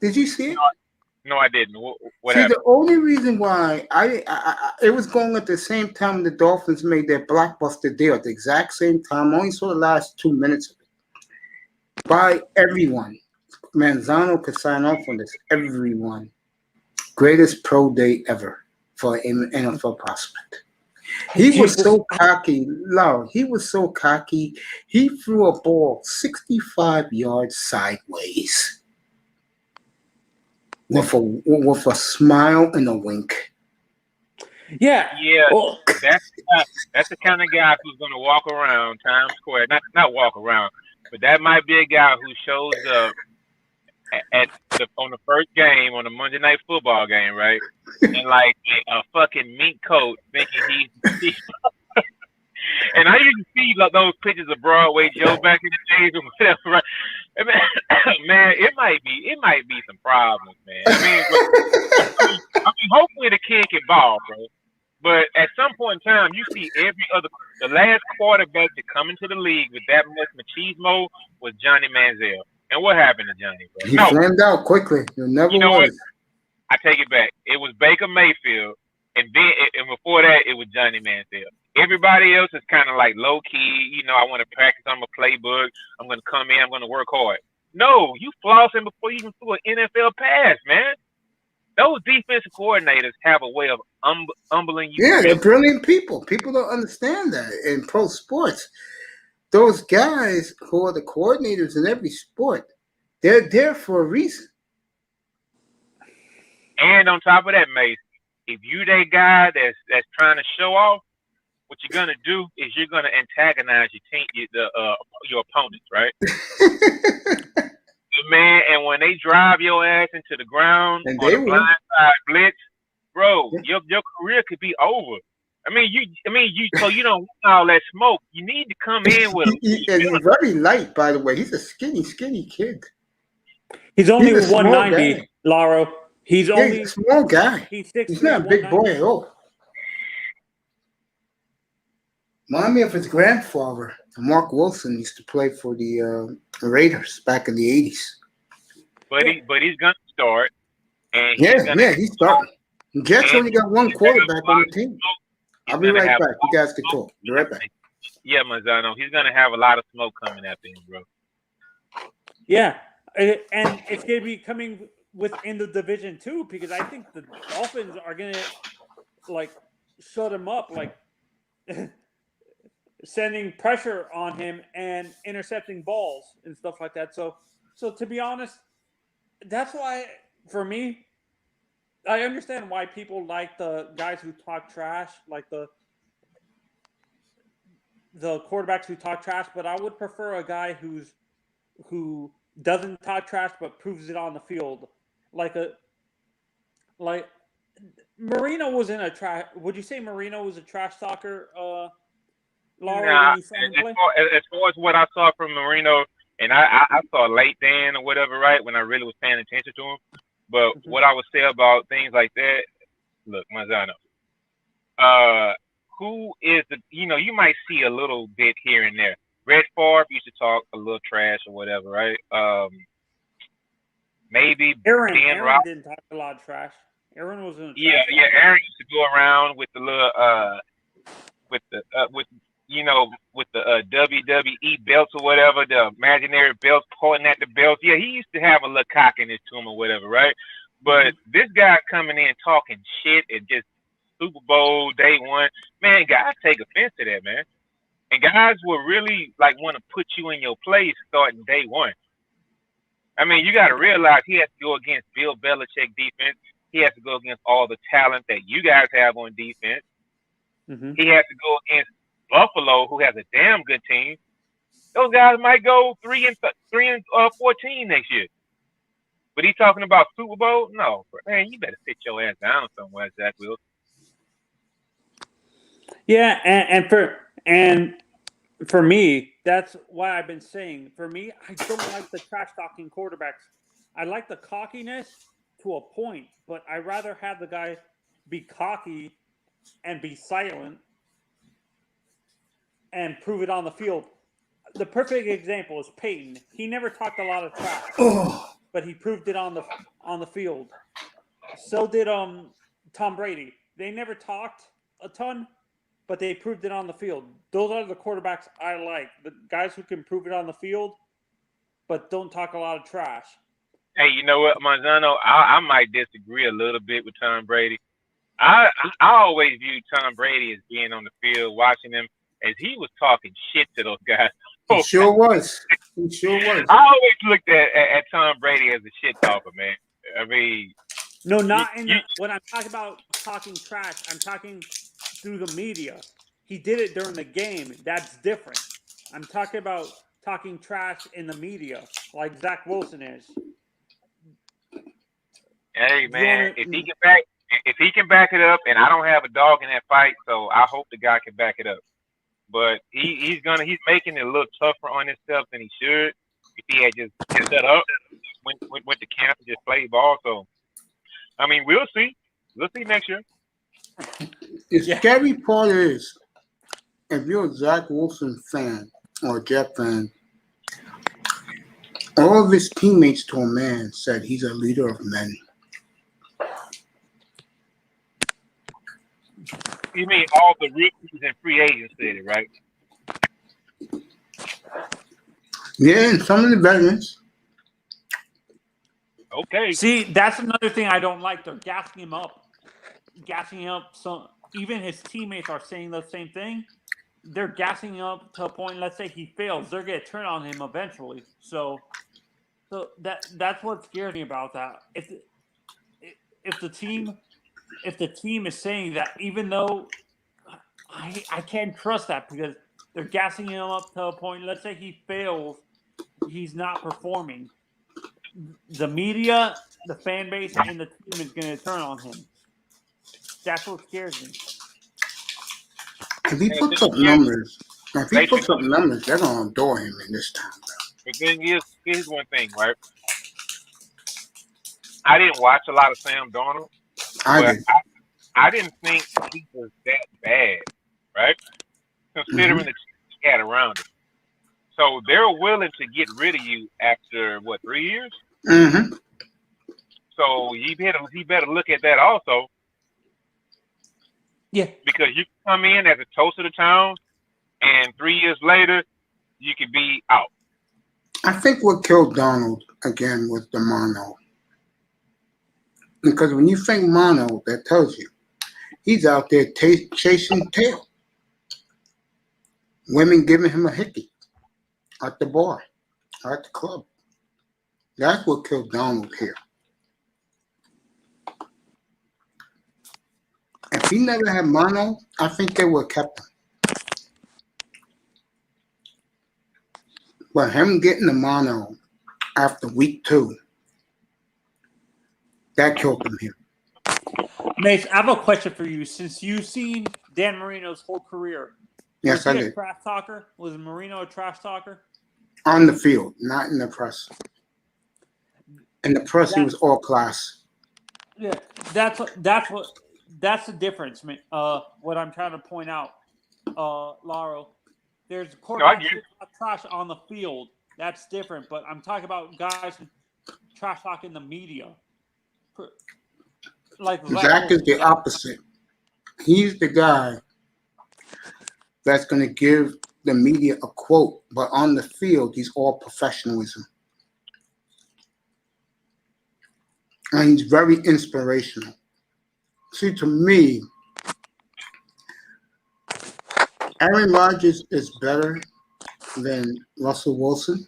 Did you see it? No, I didn't. What see, happened? the only reason why it was going at the same time the Dolphins made their blockbuster deal at the exact same time. I only saw the last 2 minutes of it. By everyone. Manzano could sign off on this. Everyone. Greatest pro day ever for an NFL prospect. He was so cocky. Laurel, he was so cocky. He threw a ball 65 yards sideways. With a smile and a wink. Yeah. Oh. That's the kind of guy who's going to walk around Times Square. Not walk around, but that might be a guy who shows up on the first game on a Monday Night Football game, right? In like a fucking mink coat, thinking he's and I used to see those pictures of Broadway Joe back in the days or whatever, right? Man, it might be some problems, man. I mean, hopefully the kid can ball, bro. But at some point in time, you see the last quarterback to come into the league with that much machismo was Johnny Manziel. And what happened to Johnny, bro? He flamed out quickly. You know what? I take it back. It was Baker Mayfield, and before that, it was Johnny Manziel. Everybody else is kind of like low key. You know, I want to practice on my playbook. I'm going to come in. I'm going to work hard. No, you flossing before you even threw an NFL pass, man. Those defensive coordinators have a way of humbling you. Yeah, they're brilliant people. People don't understand that in pro sports. Those guys who are the coordinators in every sport, they're there for a reason. And on top of that, Mace, if you that guy that's trying to show off, what you're gonna do is you're gonna antagonize your team, your opponents, right? Man, and when they drive your ass into the ground and on a blindside blitz, bro, Yeah. your career could be over. So you don't want all that smoke. You need to come in with And he's very light, by the way. He's a skinny kid. He's only He's a small 190, guy. Laro. He's Yeah, only he's a small guy. he's 6'3", He's not a big boy at all. Remind me of his grandfather, Mark Wilson, used to play for the Raiders back in the 80s. but he's gonna start, and He's starting. Jets only got one quarterback on the team. I'll be right back. You guys can talk. Be right back. Yeah, Manzano, he's gonna have a lot of smoke coming after him, bro. Yeah, and it's going to be coming within the division too, because I think the Dolphins are going to like shut him up, like sending pressure on him and intercepting balls and stuff like that. So to be honest, that's why for me, I understand why people like the guys who talk trash, like the quarterbacks who talk trash, but I would prefer a guy who doesn't talk trash but proves it on the field. Like Marino wasn't a trash. Would you say Marino was a trash talker, Laura, Nah, when you saw him play? as far as what I saw from Marino, and I saw late then or whatever, right, when I really was paying attention to him. But what I would say about things like that, look, Manzano, who is you might see a little bit here and there. Red Favre used to talk a little trash or whatever, right? Maybe Aaron Rock. didn't talk a lot of trash. Aaron was in a trash Yeah. talker. Aaron used to go around with the little with the WWE belts or whatever, the imaginary belts, pointing at the belts. Yeah, he used to have a little cockiness to him or whatever, right? But this guy coming in talking shit and just Super Bowl day one, man, guys take offense to that, man. And guys will really like want to put you in your place starting day one. I mean, you got to realize he has to go against Bill Belichick defense. He has to go against all the talent that you guys have on defense. He has to go against Buffalo, who has a damn good team. Those guys might go 3-14 next year. But he's talking about Super Bowl? No, man, you better sit your ass down somewhere, Zach Wilson. Yeah, and for me, that's why I've been saying. For me, I don't like the trash talking quarterbacks. I like the cockiness to a point, but I'd rather have the guy be cocky and be silent and prove it on the field. The perfect example is Peyton. He never talked a lot of trash, but he proved it on the field. So did Tom Brady. They never talked a ton, but they proved it on the field. Those are the quarterbacks I like. The guys who can prove it on the field, but don't talk a lot of trash. Hey, you know what, Manzano? I might disagree a little bit with Tom Brady. I always viewed Tom Brady as being on the field, watching him, as he was talking shit to those guys. He sure was. I always looked at Tom Brady as a shit talker, man. I mean, no, not when I'm talking about talking trash. I'm talking through the media. He did it during the game. That's different. I'm talking about talking trash in the media, like Zach Wilson is. Hey, man, if he can back it up, and I don't have a dog in that fight, so I hope the guy can back it up. But he's making it a little tougher on himself than he should. If he had just set up, went to camp and just played ball. So, I mean, we'll see. We'll see next year. The scary part is, if you're a Zach Wilson fan or a Jet fan, all of his teammates to a man said he's a leader of men. You mean all the rookies and free agents said it, right? Yeah, and some of the veterans. Okay. See, that's another thing I don't like. They're gassing him up. So even his teammates are saying the same thing. They're gassing him up to a point. Let's say he fails, they're going to turn on him eventually. So that's what scares me about that. If the team is saying that, even though I can't trust that, because they're gassing him up to a point. Let's say he fails, he's not performing. The media, the fan base, and the team is going to turn on him. That's what scares me. If he And the puts thing up is, numbers, if he they puts should. up numbers, they're gonna adore him in this time. The thing is, here's one thing, right? I didn't watch a lot of Sam Darnold, I but did. I didn't think he was that bad, right? Considering the team he had around him. So they're willing to get rid of you after what, 3 years? Mm-hmm. So he better look at that also, Yeah. because you can come in as a toast of the town, and 3 years later you could be out. I think what killed Donald again was the mono. Because when you think mono, that tells you he's out there chasing tail. Women giving him a hickey at the bar, at the club. That's what killed Donald here. If he never had mono, I think they would have kept him. But him getting the mono after week 2, that killed him here. Mace, I have a question for you. Since you've seen Dan Marino's whole career, Yes, was I he a did. trash talker? Was Marino a trash talker? On the field, not in the press. In the press, he was all class. Yeah, that's the difference. What I'm trying to point out, Laro. There's quarterbacks who talk trash on the field. That's different. But I'm talking about guys who trash talk in the media. Like Zach is the opposite. He's the guy that's going to give the media a quote, but on the field, he's all professionalism. And he's very inspirational. See, to me, Aaron Rodgers is better than Russell Wilson,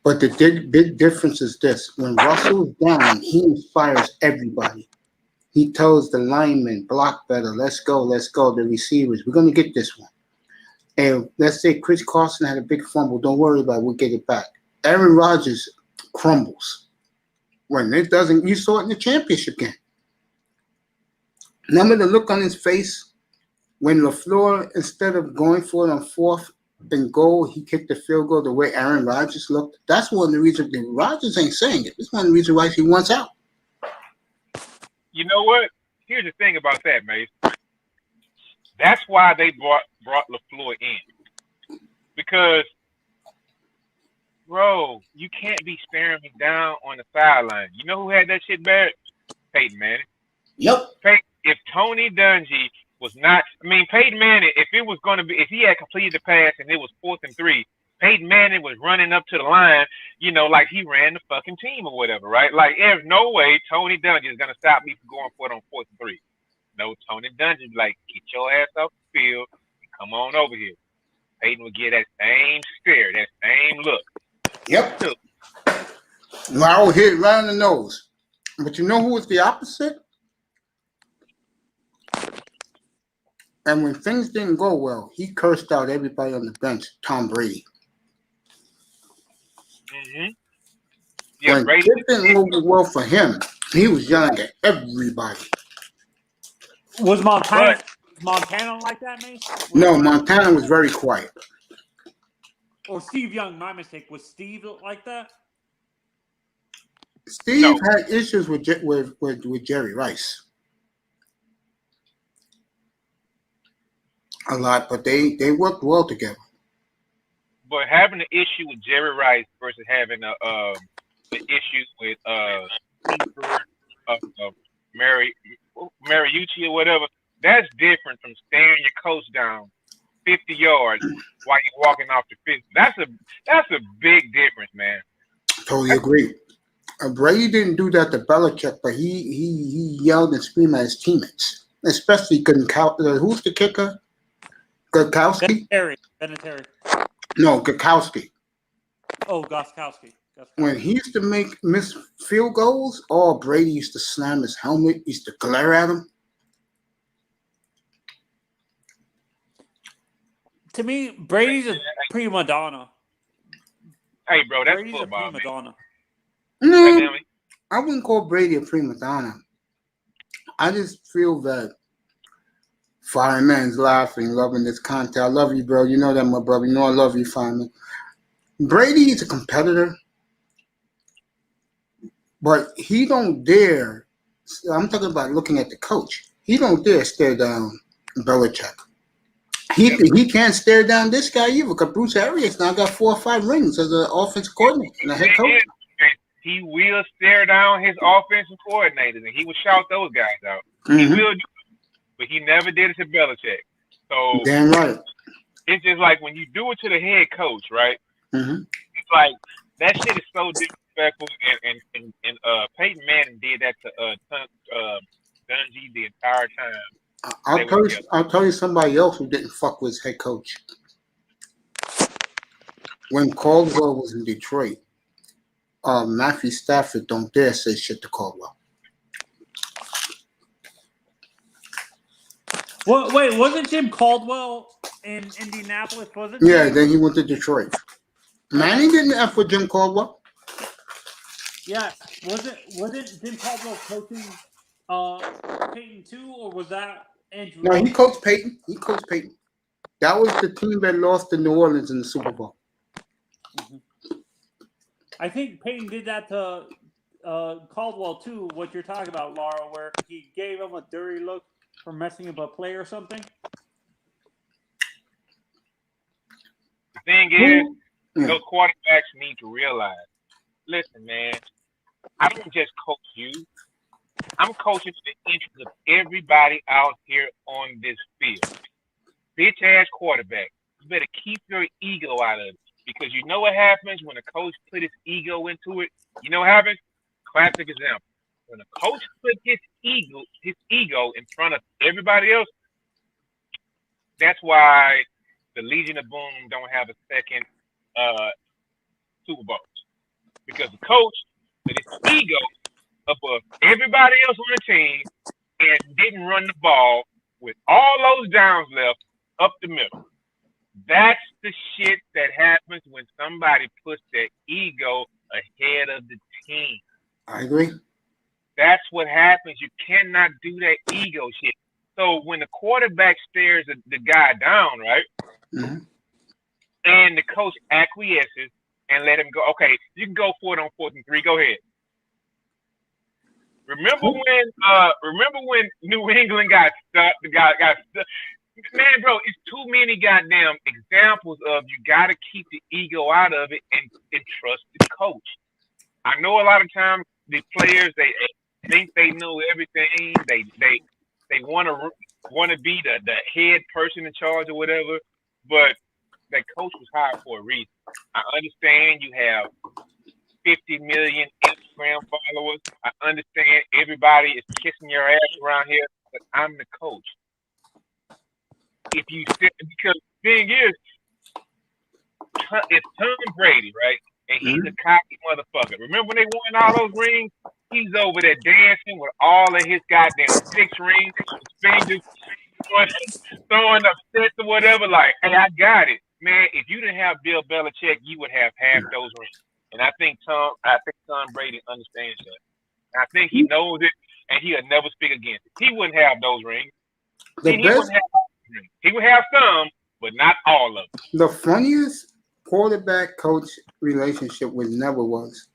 but the big difference is this. When Russell is down, he inspires everybody. He tells the linemen, block better, let's go, the receivers. We're going to get this one. And let's say Chris Carson had a big fumble. Don't worry about it. We'll get it back. Aaron Rodgers crumbles. When it doesn't, you saw it in the championship game. Remember the look on his face when LaFleur, instead of going for it on 4th and goal, he kicked the field goal the way Aaron Rodgers looked? That's one of the reasons. Rodgers ain't saying it. It's one of the reasons why he wants out. You know what? Here's the thing about that, Mace. That's why they brought LaFleur in. Because, bro, you can't be staring me down on the sideline. You know who had that shit bad? Peyton Manning. Yep. If Tony Dungy was not, Peyton Manning, if he had completed the pass and it was 4th and 3, Peyton Manning was running up to the line, like he ran the fucking team or whatever, right? Like, there's no way Tony Dungy is going to stop me from going for it on 4th and 3. No, Tony Dungy be like, get your ass off the field and come on over here. Peyton would get that same stare, that same look. Yep. Wow, hit right on the nose. But you know who was the opposite? And when things didn't go well, he cursed out everybody on the bench, Tom Brady. Mm-hmm. Yeah, When Brady it didn't go well for him, he was yelling at everybody. Was Montana like that, Mace? No, Montana was very quiet. Or Steve Young, my mistake. Was Steve like that? Steve had issues with Jerry Rice. A lot, but they worked well together. But having an issue with Jerry Rice versus having the issue with Mariucci or whatever, that's different from staring your coach down 50 yards while you're walking off the field. That's a big difference, man. Totally agree. Brady didn't do that to Belichick, but he yelled and screamed at his teammates, especially who's the kicker? Gakowski? Vinatieri. No, Gakowski. Oh, Gostkowski. When he used to miss field goals, Brady used to slam his helmet, used to glare at him. To me, Brady's a prima donna. Hey, bro, that's Brady's football, a prima donna. No, I wouldn't call Brady a prima donna. I just feel that Fireman's laughing, loving this content. I love you, bro. You know that, my brother. You know I love you, Fireman. Brady is a competitor, but he don't dare. I'm talking about looking at the coach. He don't dare stare down Belichick. He can't stare down this guy either, because Bruce Arians now got 4 or 5 rings as an offensive coordinator and a head coach. He will stare down his offensive coordinators, and he will shout those guys out. Mm-hmm. He will do it, but he never did it to Belichick. So damn right. It's just like when you do it to the head coach, right? Mm-hmm. It's like that shit is so disrespectful. And Peyton Manning did that to Dungy the entire time. I'll tell you somebody else who didn't fuck with his head coach. When Caldwell was in Detroit, Matthew Stafford don't dare say shit to Caldwell. Well, wait, wasn't Jim Caldwell in Indianapolis? Wasn't Yeah, then he went to Detroit. Manning didn't F with Jim Caldwell. Yeah, wasn't Jim Caldwell coaching Peyton too, or was that Andrew? No, he coached Peyton. That was the team that lost to New Orleans in the Super Bowl. Mm-hmm. I think Peyton did that to Caldwell too. What you're talking about, Laura, where he gave him a dirty look for messing up a play or something. The thing is, those quarterbacks need to realize. Listen, man, I don't just coach you. I'm coaching the interest of everybody out here on this field. Bitch ass quarterback. You better keep your ego out of it. Because you know what happens when a coach put his ego into it? You know what happens? Classic example. When a coach put his ego in front of everybody else, that's why the Legion of Boom don't have a second Super Bowl. Because the coach put his ego above everybody else on the team and didn't run the ball with all those downs left up the middle. That's the shit that happens when somebody puts their ego ahead of the team. I agree. That's what happens. You cannot do that ego shit. So when the quarterback stares the guy down, right? Mm-hmm. And the coach acquiesces and let him go. Okay, you can go for it on 4th and 3. Go ahead. Remember when New England got stuck? Man, bro, it's too many goddamn examples of you got to keep the ego out of it and trust the coach. I know a lot of times the players they think they know everything. They want to be the head person in charge or whatever, but that coach was hired for a reason. I understand you have 50 million Instagram followers. I understand everybody is kissing your ass around here, but I'm the coach. If you sit, because the thing is, it's Tom Brady, right? And he's a cocky motherfucker. Remember when they won all those rings? He's over there dancing with all of his goddamn 6 rings, fingers, throwing up sets or whatever. Like, hey, I got it, man. If you didn't have Bill Belichick, you would have half those rings. And I think Tom Brady understands that. I think he knows it, and he'll never speak against it. He wouldn't have those rings. He would have some, but not all of them. The funniest quarterback-coach relationship was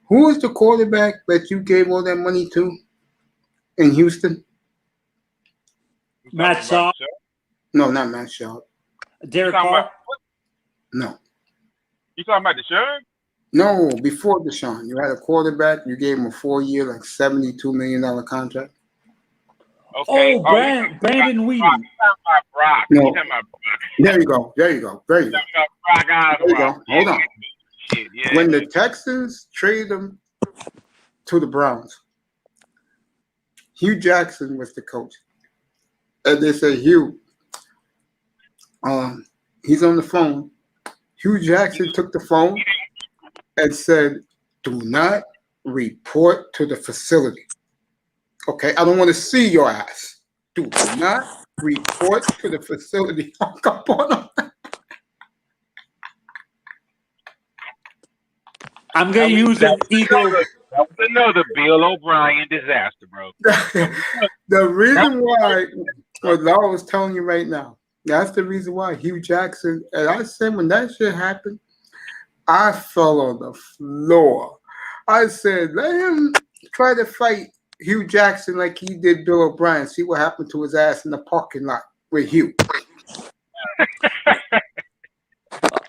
who is the quarterback that you gave all that money to in Houston? Matt Shaw. No, not Matt Shaw. Derek Carr. No. You talking about Deshaun? No, before Deshaun. You had a quarterback. You gave him a 4-year, like $72 million contract. Okay. Oh, Brandon Whedon. You're talking about Brock. No. You're talking about Brock. There you go. There you go. You're talking about Brock. There you go. Hold on. Shit, yeah. When the Texans traded him to the Browns, Hugh Jackson was the coach. And they said, Hugh, he's on the phone. Hugh Jackson took the phone and said, do not report to the facility. Okay, I don't want to see your ass. Do not report to the facility. Come on. I'm going to use an ego. That was another Bill O'Brien disaster, bro. The reason why, what Laura was telling you right now, that's the reason why Hugh Jackson, and I said when that shit happened, I fell on the floor. I said, let him try to fight Hugh Jackson like he did Bill O'Brien. See what happened to his ass in the parking lot with Hugh.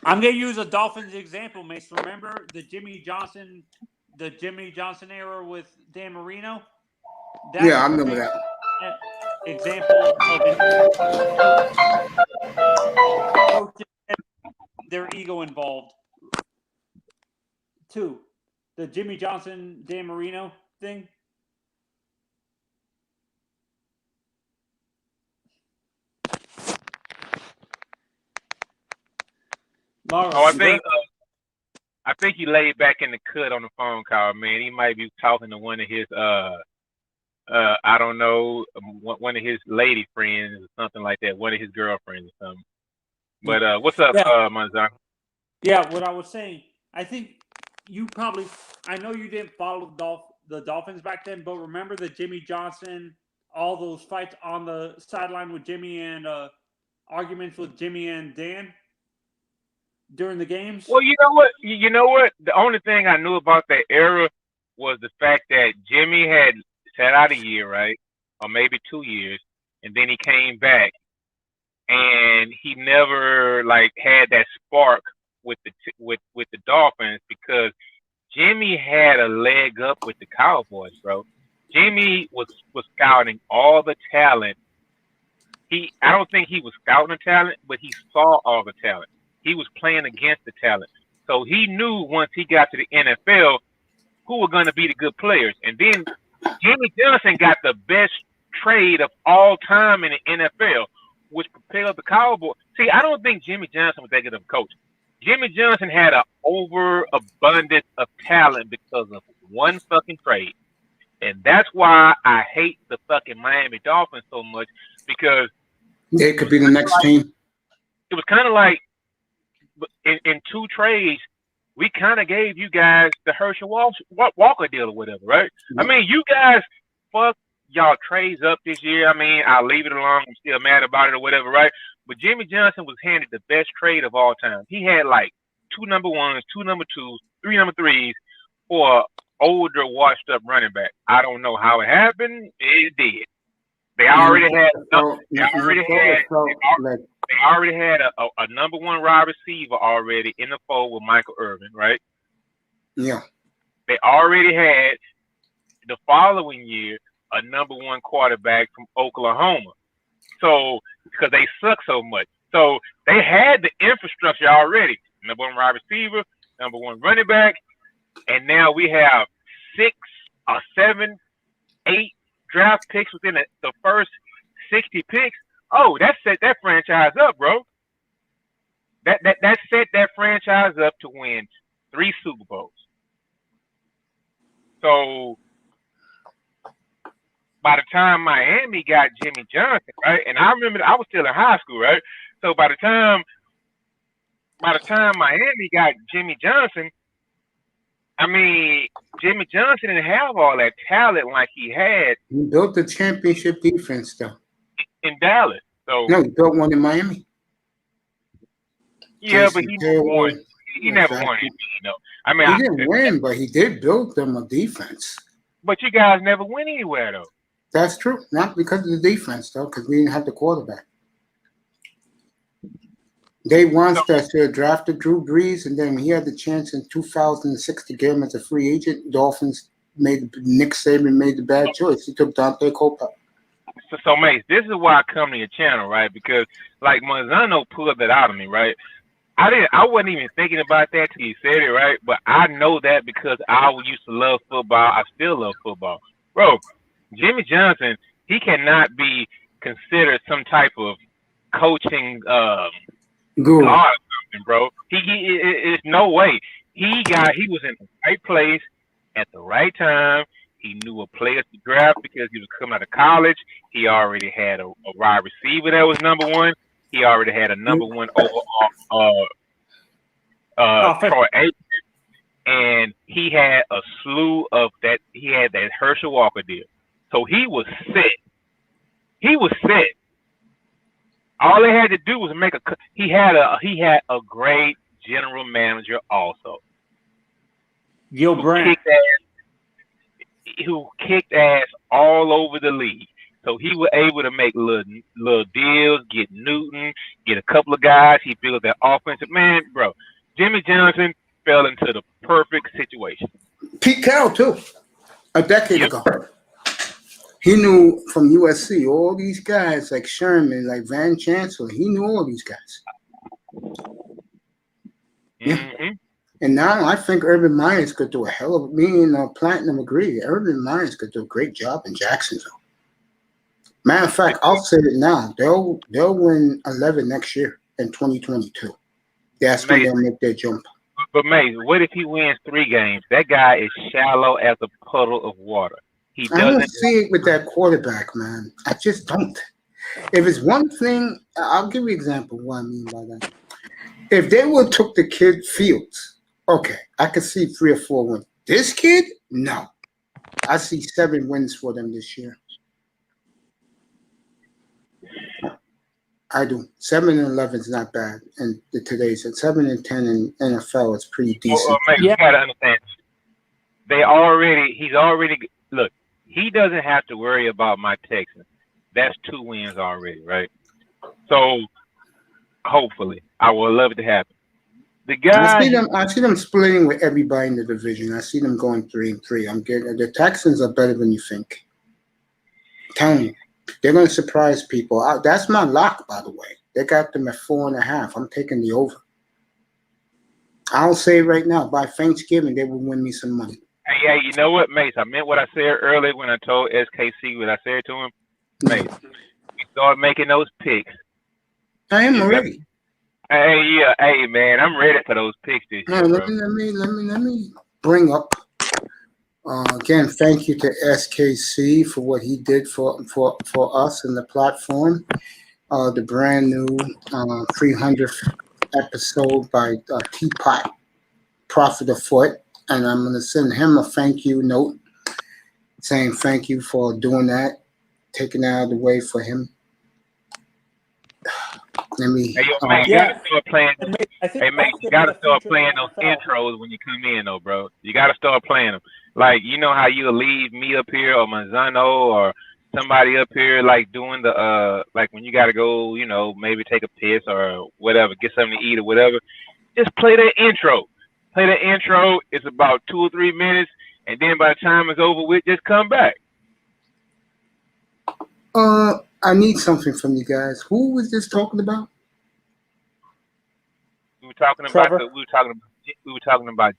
I'm gonna use a Dolphins example, Mace. Remember the Jimmy Johnson era with Dan Marino? That's Yeah, I remember that. an example of their ego involved. 2, the Jimmy Johnson Dan Marino thing. Laura, Oh, I think he laid back in the cut on the phone call, man. He might be talking to one of his I don't know, one of his lady friends or something like that, one of his girlfriends or something. But what's up, Manzan? Yeah, what I was saying, I think you probably, I know you didn't follow the Dolphins back then, but remember the Jimmy Johnson, all those fights on the sideline with Jimmy and arguments with Jimmy and Dan during the games? Well, you know what? The only thing I knew about that era was the fact that Jimmy had sat out a year, right, or maybe 2 years, and then he came back, and he never like had that spark with the Dolphins because Jimmy had a leg up with the Cowboys, bro. Jimmy was scouting all the talent. I don't think he was scouting the talent, but he saw all the talent. He was playing against the talent. So he knew once he got to the NFL who were going to be the good players. And then Jimmy Johnson got the best trade of all time in the NFL, which propelled the Cowboys. See, I don't think Jimmy Johnson was that good of a coach. Jimmy Johnson had an overabundance of talent because of one fucking trade. And that's why I hate the fucking Miami Dolphins so much, because they could be the next team. It was kind of like in 2 trades, we kind of gave you guys the Herschel Walker deal or whatever, right? Mm-hmm. I mean, you guys fuck y'all trades up this year. I mean, I'll leave it alone. I'm still mad about it or whatever, right? But Jimmy Johnson was handed the best trade of all time. He had like 2 number 1s, 2 number 2s, 3 number 3s for older, washed-up running back. I don't know how it happened. It did. They already had a number 1 wide receiver already in the fold with Michael Irvin, right? Yeah. They already had the following year a number 1 quarterback from Oklahoma. So because they suck so much, so they had the infrastructure already. Number 1 wide receiver, number 1 running back, and now we have 6 or 7, 8 draft picks within the first 60 picks. Oh, that set that franchise up, bro. That set that franchise up to win 3 Super Bowls. So by the time Miami got Jimmy Johnson, right? And I remember I was still in high school, right? So by the time Miami got Jimmy Johnson, I mean, Jimmy Johnson didn't have all that talent like he had. He built the championship defense, though. In Dallas. So no, he built one in Miami. Yeah, but he never won. He never won anything, you know. I mean, he didn't win, but he did build them a defense. But you guys never went anywhere, though. That's true. Not because of the defense, though, because we didn't have the quarterback. They once drafted Drew Brees, and then when he had the chance in 2006 to get him as a free agent, Dolphins Nick Saban made the bad choice. He took Dante Culpepper. So, Mace, this is why I come to your channel, right? Because, like, Manzano pulled that out of me, right? I wasn't even thinking about that till you said it, right? But I know that because I used to love football. I still love football. Bro, Jimmy Johnson, he cannot be considered some type of coaching guru or something, bro. It's no way. He was in the right place at the right time. He knew a player to draft because he was coming out of college. He already had a wide receiver that was number 1. He already had a number 1 overall Troy Aikman. and he had a slew of that. He had that Herschel Walker deal, so he was set. He was set. All they had to do was make a. He had a great general manager also. Gil Brandt. Who kicked ass all over the league. So he was able to make little deals, get Newton, get a couple of guys. He built that offensive man, bro. Jimmy Johnson fell into the perfect situation. Pete Carroll too, a decade ago. He knew from USC all these guys like Sherman, like Van Chancellor. He knew all these guys. Yeah. Mm-hmm. And now I think Urban Meyers could do a hell of me and Platinum agree. Urban Meyers could do a great job in Jacksonville. Matter of fact, I'll say it now. They'll win 11 next year in 2022. That's when they'll make their jump. But Maze, what if he wins 3 games? That guy is shallow as a puddle of water. I don't see it with that quarterback, man. I just don't. If it's one thing, I'll give you an example of what I mean by that. If they would took the kid Fields, okay, I could see 3 or 4 wins. This kid, no. I see 7 wins for them this year. I do. 7 and 11 is not bad in today's. And 7 and 10 in NFL is pretty decent. Well, Maze, you gotta understand. He's already look. He doesn't have to worry about my Texans. That's 2 wins already, right? So hopefully, I would love it to happen. The guy, I see them splitting with everybody in the division. I see them going 3-3. I'm getting the Texans are better than you think. I'm telling you, they're going to surprise people. That's my lock, by the way. They got them at 4.5. I'm taking the over. I'll say right now, by Thanksgiving, they will win me some money. Hey, you know what, Mace? I meant what I said earlier when I told SKC what I said to him. Mace, we start making those picks. I am already. Hey, man, I'm ready for those picks this year. Let me bring up. Again, thank you to SKC for what he did for us in the platform. The brand new 300th episode by Teapot, Prophet Afoot. And I'm going to send him a thank you note saying thank you for doing that, taking that out of the way for him. Let me. Hey, yo, man, you gotta start playing. Hey, man, you gotta start playing those intros when you come in, though, bro. You gotta start playing them. Like, you know how you'll leave me up here or Manzano or somebody up here, like doing the like when you gotta go, you know, maybe take a piss or whatever, get something to eat or whatever. Just play that intro. Play the intro. It's about 2 or 3 minutes, and then by the time it's over with, just come back. I need something from you guys. Who was this talking about? We were talking about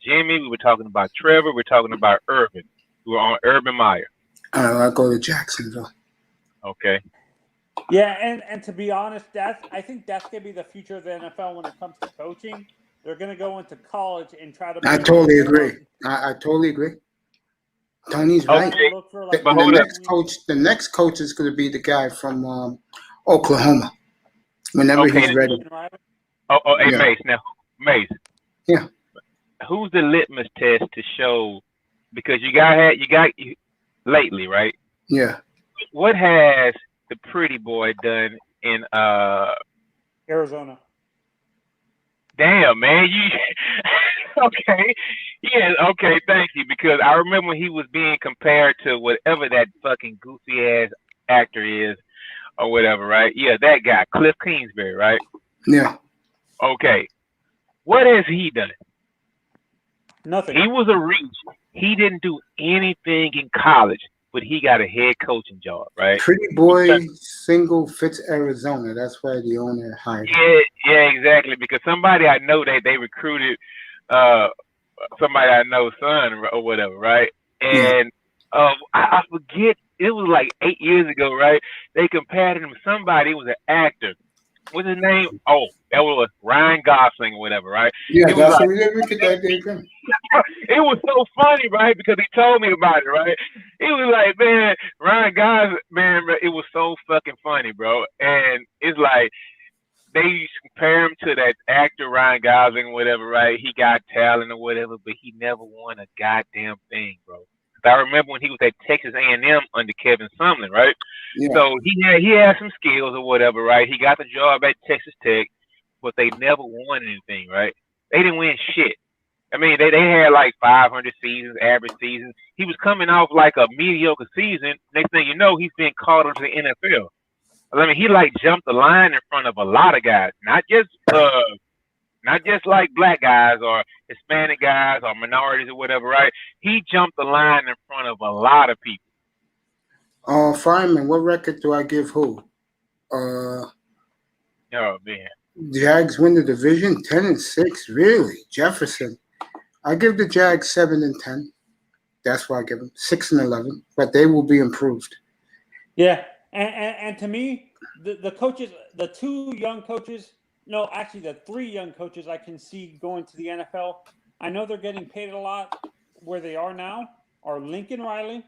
Jimmy. We were talking about Trevor. We were talking about Urban. We were on Urban Meyer. I'll go to Jacksonville. Okay. Yeah, and to be honest, I think that's gonna be the future of the NFL when it comes to coaching. They're gonna go into college and try to. I totally agree. I totally agree. Tony's right. The next coach is going to be the guy from Oklahoma. Whenever he's ready. Hey, yeah. Mace. Yeah. Who's the litmus test to show? Because you got lately, right? Yeah. What has the pretty boy done in Arizona? Damn, man, you okay? Yeah, okay, thank you. Because I remember when he was being compared to whatever that fucking goofy ass actor is, or whatever, right? Yeah, that guy, Cliff Kingsbury, right? Yeah. Okay, what has he done? Nothing. He was a reach. He didn't do anything in college, but he got a head coaching job, right? Pretty boy single fits Arizona. That's why the owner hired him. Yeah, exactly. Because somebody I know they recruited somebody I know, son or whatever, right? And I forget, it was like 8 years ago, right? They compared him to somebody. It was an actor. What's his name? Oh, that was Ryan Gosling or whatever, right? Yeah, it that's was what we did. It was so funny, right? Because he told me about it, right? It was like, man, Ryan Gosling, man, it was so fucking funny, bro. And it's like, they compare him to that actor Ryan Gosling, whatever, right? He got talent or whatever, but he never won a goddamn thing, bro. I remember when he was at Texas A&M under Kevin Sumlin, right? Yeah. So he had some skills or whatever, right? He got the job at Texas Tech, but they never won anything, right? They didn't win shit. I mean, they had like 500 seasons, average seasons. He was coming off like a mediocre season. Next thing you know, he's being called into the NFL. I mean, he like jumped the line in front of a lot of guys, not just like black guys or Hispanic guys or minorities or whatever, right? He jumped the line in front of a lot of people. Fireman, what record do I give who? Oh man. Jags win the division 10-6. Really? Jefferson. I give the Jags 7-10. That's why I give them 6-11. But they will be improved. Yeah, and to me, the coaches, the two young coaches, no, actually the three young coaches I can see going to the NFL. I know they're getting paid a lot where they are now. Are Lincoln Riley,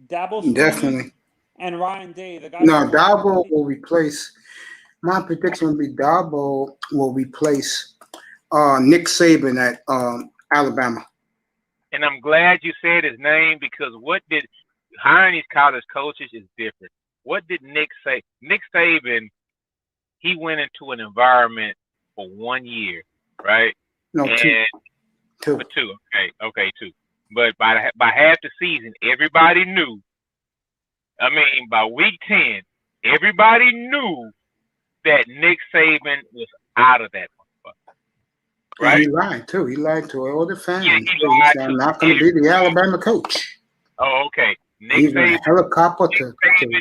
Dabo Swinney, Definitely. and Ryan Day. The guy. No, Dabo will replace. My prediction would be Dabo will replace Nick Saban at Alabama. And I'm glad you said his name because hiring these college coaches is different. What did Nick say? Nick Saban, he went into an environment for 1 year, right? No, two. For two. Okay, two. But by half the season, everybody knew. I mean, by week 10, everybody knew that Nick Saban was out of that motherfucker. Right? And he lied too. He lied to all the fans. Yeah, He said, I'm not going to be the Alabama coach. Oh, okay. Nick Saban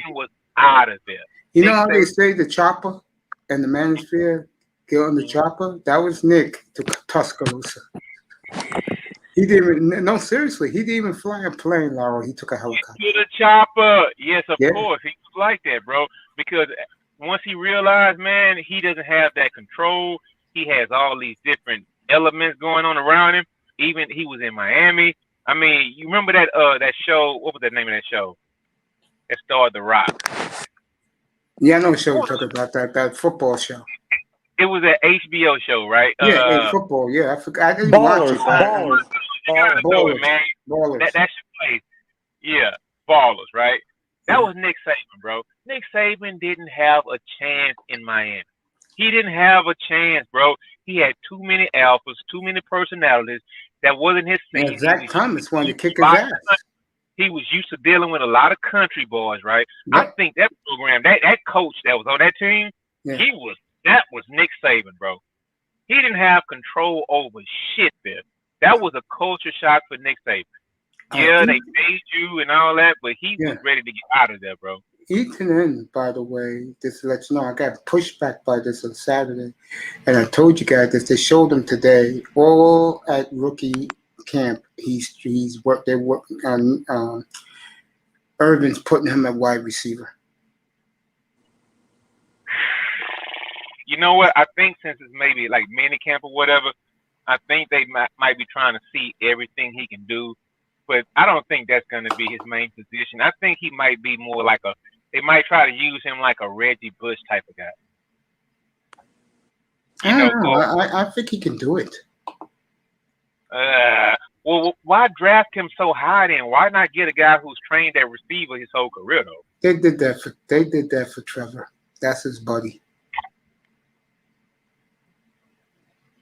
was out of there. You know how they say the chopper and the manosphere get on the chopper? That was Nick to Tuscaloosa. He didn't even, no, seriously, he didn't even fly a plane, Laura. He took a helicopter. To the chopper. Yes, of course. He was like that, bro. Because once he realized, man, he doesn't have that control. He has all these different elements going on around him. Even he was in Miami. I mean, you remember that show? What was the name of that show? It starred The Rock. Yeah, I know the show you're talking about, that football show. It was an HBO show, right? Yeah, football. Yeah, I forgot. I didn't watch it. Ballers, man. Ballers. That's your place. Yeah, Ballers, right? That was Nick Saban, bro. Nick Saban didn't have a chance in Miami. He didn't have a chance, bro. He had too many alphas, too many personalities. That wasn't his thing. Yeah, Zach Thomas wanted to kick his ass. He was used to dealing with a lot of country boys, right? Yep. I think that program, that coach that was on that team, that was Nick Saban, bro. He didn't have control over shit there. That was a culture shock for Nick Saban. Yeah, they paid you and all that, but he was ready to get out of there, bro. Eaton, by the way, just to let you know, I got pushed back by this on Saturday, and I told you guys this. They showed him today, all at rookie camp. He's worked. They work on Irvin's putting him at wide receiver. You know what? I think since it's maybe like mini camp or whatever, I think they might be trying to see everything he can do. But I don't think that's going to be his main position. I think he might be more like they might try to use him like a Reggie Bush type of guy. I think he can do it. Well, why draft him so high then? Why not get a guy who's trained at receiver his whole career though? They did that for Trevor. That's his buddy.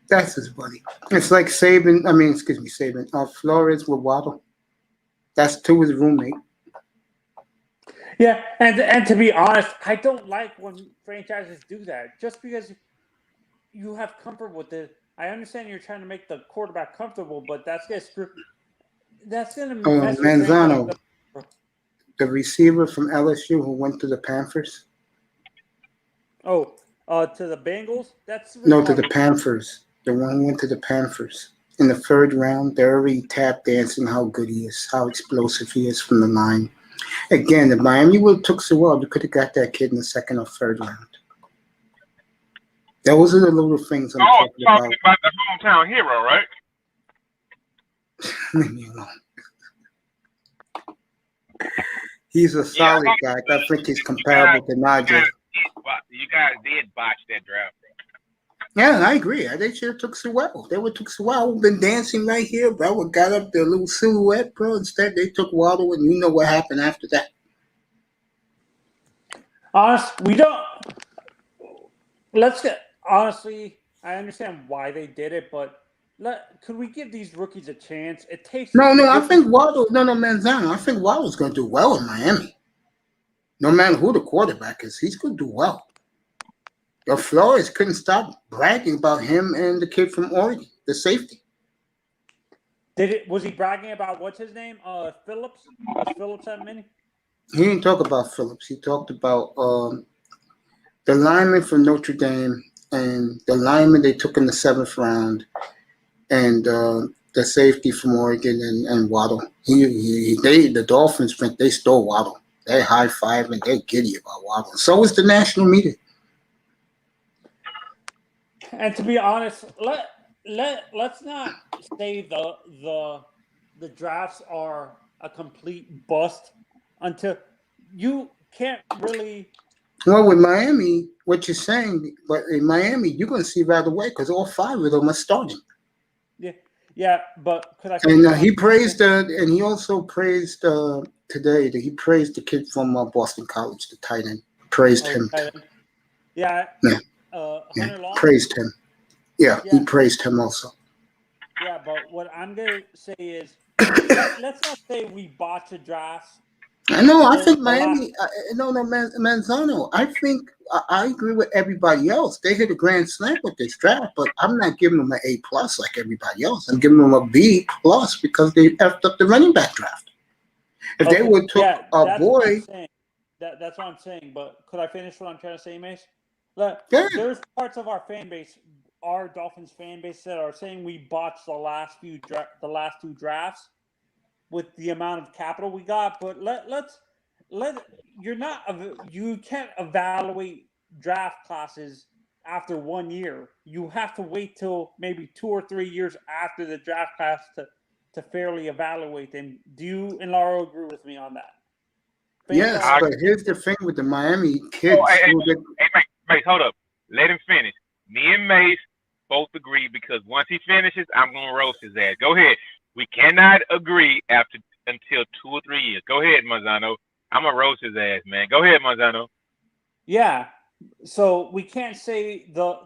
That's his buddy. It's like Saban. Flores with Waddle. That's to his roommate. Yeah, and to be honest, I don't like when franchises do that. Just because you have comfort with it, I understand you're trying to make the quarterback comfortable, but that's going to mess with Manzano, the receiver from LSU who went to the Panthers. Oh, to the Bengals? No, to the Panthers. The one who went to the Panthers. In the third round, they're already tap dancing how good he is, how explosive he is from the line. Again, if Miami would have took so well, they could have got that kid in the second or third round. Those are the little things I'm talking about the hometown hero, right? Leave me alone. He's a solid guy. I think he's comparable to Najee. You guys did botch that draft, bro. Yeah, I agree. They should have took Sewell. They would took Sewell. Been dancing right here, bro. Would got up their little silhouette, bro. Instead, they took Waddle, and you know what happened after that. We don't. Let's get honestly. I understand why they did it, but could we give these rookies a chance? It takes No, I think Waddle. No, Manzano. I think Waddle's going to do well in Miami. No matter who the quarterback is, he's going to do well. Your Flores couldn't stop bragging about him and the kid from Oregon, the safety. Was he bragging about what's his name? Phillips. Was Phillips that many? He didn't talk about Phillips. He talked about the lineman from Notre Dame and the lineman they took in the 7th round, and the safety from Oregon and Waddle. The Dolphins think they stole Waddle. They high five and they're giddy about Waddle. So is the national media. And to be honest, let's not say the drafts are a complete bust until you can't really. Well, with Miami, what you're saying, but in Miami, you're going to see right away because all 5 of them are starting. Yeah, but could I? And he praised, and he also praised today that he praised the kid from Boston College, the tight end. Praised him. Yeah. Hunter Long? Praised him. Yeah, he praised him also. Yeah, but what I'm gonna say is, let's not say we botched the drafts. I think Miami. Manzano. I think I agree with everybody else. They hit a grand slam with this draft, but I'm not giving them an A+ like everybody else. I'm giving them a B+ because they effed up the running back draft. If they would took a boy, that's what I'm saying. But could I finish what I'm trying to say, Mace? There's parts of our fan base, our Dolphins fan base, that are saying we botched the last 2 drafts with the amount of capital we got. But you can't evaluate draft classes after 1 year. You have to wait till maybe 2 or 3 years after the draft class to fairly evaluate them. Do you and Laura agree with me on that? Yes, but here's the thing with the Miami kids. Hey, Mace, hold up. Let him finish. Me and Mace both agree because once he finishes, I'm going to roast his ass. Go ahead. We cannot agree until 2 or 3 years. Go ahead, Manzano. I'm going to roast his ass, man. Go ahead, Manzano. Yeah. So we can't say the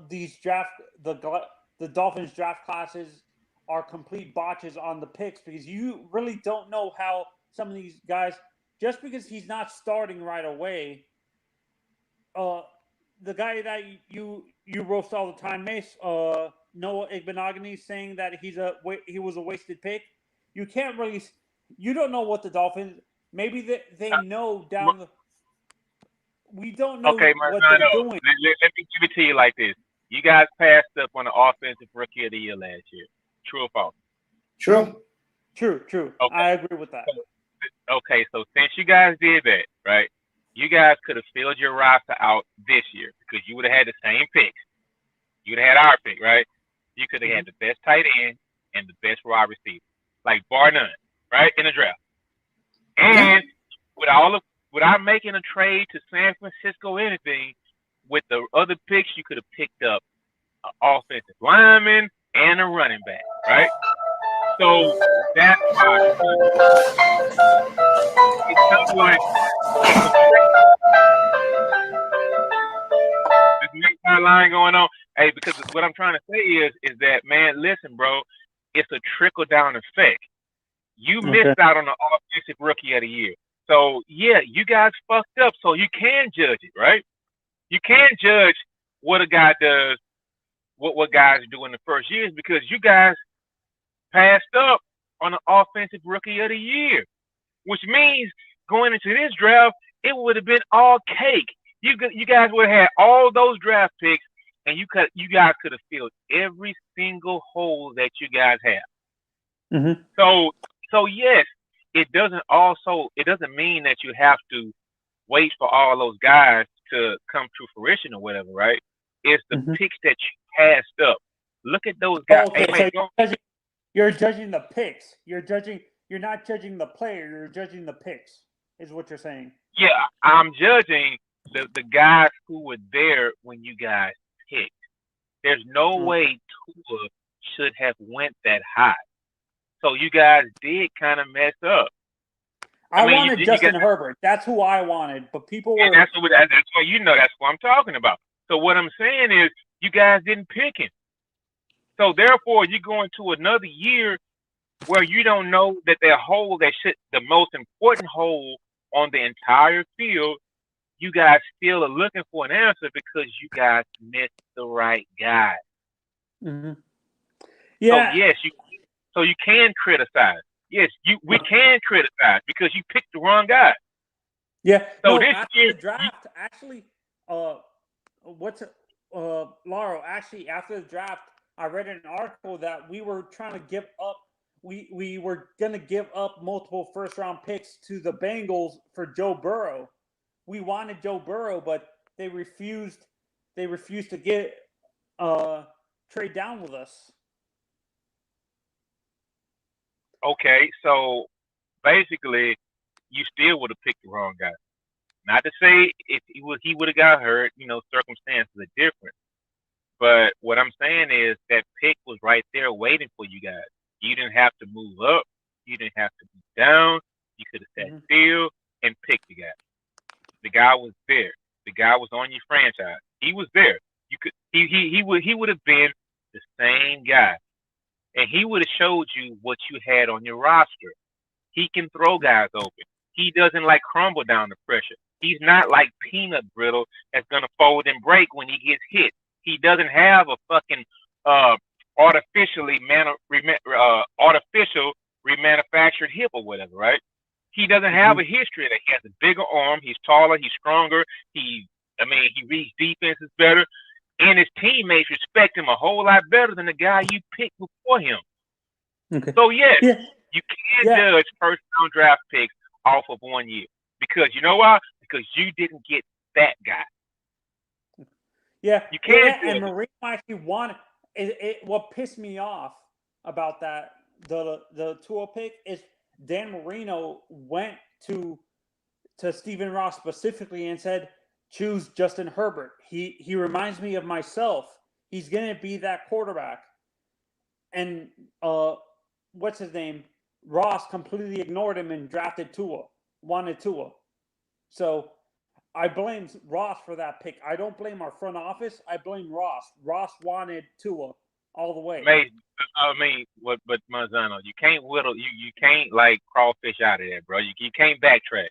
Dolphins draft classes are complete botches on the picks because you really don't know how some of these guys, just because he's not starting right away, the guy that you roast all the time, Mace, Noah Igbenogany, saying that he was a wasted pick. You can't really, you don't know what the Dolphins. Maybe they know down the. We don't know what they're doing. Let me give it to you like this: you guys passed up on the offensive rookie of the year last year. True or false? True. Okay. I agree with that. Okay, so since you guys did that, right? You guys could have filled your roster out this year because you would have had the same picks. You'd have had our pick, right? You could have had the best tight end and the best wide receiver, like bar none, right, in the draft. And without making a trade to San Francisco or anything, with the other picks, you could have picked up an offensive lineman and a running back, right? So that's why it's not like this next line going on. Hey, because what I'm trying to say is that, man, listen, bro, it's a trickle down effect. You missed out on the offensive rookie of the year. So yeah, you guys fucked up. So you can judge it, right? You can judge what a guy does, what guys do in the first years because you guys passed up on the offensive rookie of the year, which means going into this draft, it would have been all cake. You guys would have had all those draft picks, and you guys could have filled every single hole that you guys have. Mm-hmm. So yes, it doesn't mean that you have to wait for all those guys to come to fruition or whatever, right? It's the picks that you passed up. Look at those guys. Okay, so you're judging the picks. You're not judging the player. You're judging the picks, is what you're saying. Yeah, I'm judging the guys who were there when you guys picked. There's no way Tua should have went that high. So you guys did kind of mess up. I wanted Justin Herbert. That's who I wanted. But people were. That's what that's what I'm talking about. So what I'm saying is you guys didn't pick him. So therefore, you're going to another year where you don't know that the most important hole on the entire field, you guys still are looking for an answer because you guys missed the right guy. Mm-hmm. Yeah. So yes, you can criticize. Yes, we can criticize because you picked the wrong guy. Yeah. So no, this after year, the draft, actually, Lauro, actually, after the draft, I read an article that we were trying to give up. We were going to give up multiple first-round picks to the Bengals for Joe Burrow. We wanted Joe Burrow, but they refused. They refused to trade down with us. okay, so basically, you still would have picked the wrong guy. Not to say if he would have got hurt, circumstances are different. But what I'm saying is that pick was right there waiting for you guys. You didn't have to move up. You didn't have to move down. You could have sat still and picked the guy. The guy was there. The guy was on your franchise. He was there. He would have been the same guy, and he would have showed you what you had on your roster. He can throw guys open. He doesn't crumble down the pressure. He's not like peanut brittle that's gonna fold and break when he gets hit. He doesn't have a fucking artificial remanufactured hip or whatever, right? He doesn't have a history that he has a bigger arm. He's taller. He's stronger. He reads defenses better, and his teammates respect him a whole lot better than the guy you picked before him. Okay. So yes, you can't judge first-round draft picks off of 1 year because you know why? Because you didn't get that guy. Yeah, you can't. And Marino actually wanted it. What pissed me off about that the Tua pick is Dan Marino went to Stephen Ross specifically and said, choose Justin Herbert. He reminds me of myself. He's gonna be that quarterback. And what's his name? Ross completely ignored him and drafted wanted Tua. So I blame Ross for that pick. I don't blame our front office. I blame Ross. Ross wanted Tua all the way. But Manzano, you can't you can't crawfish out of there, bro. You can't backtrack.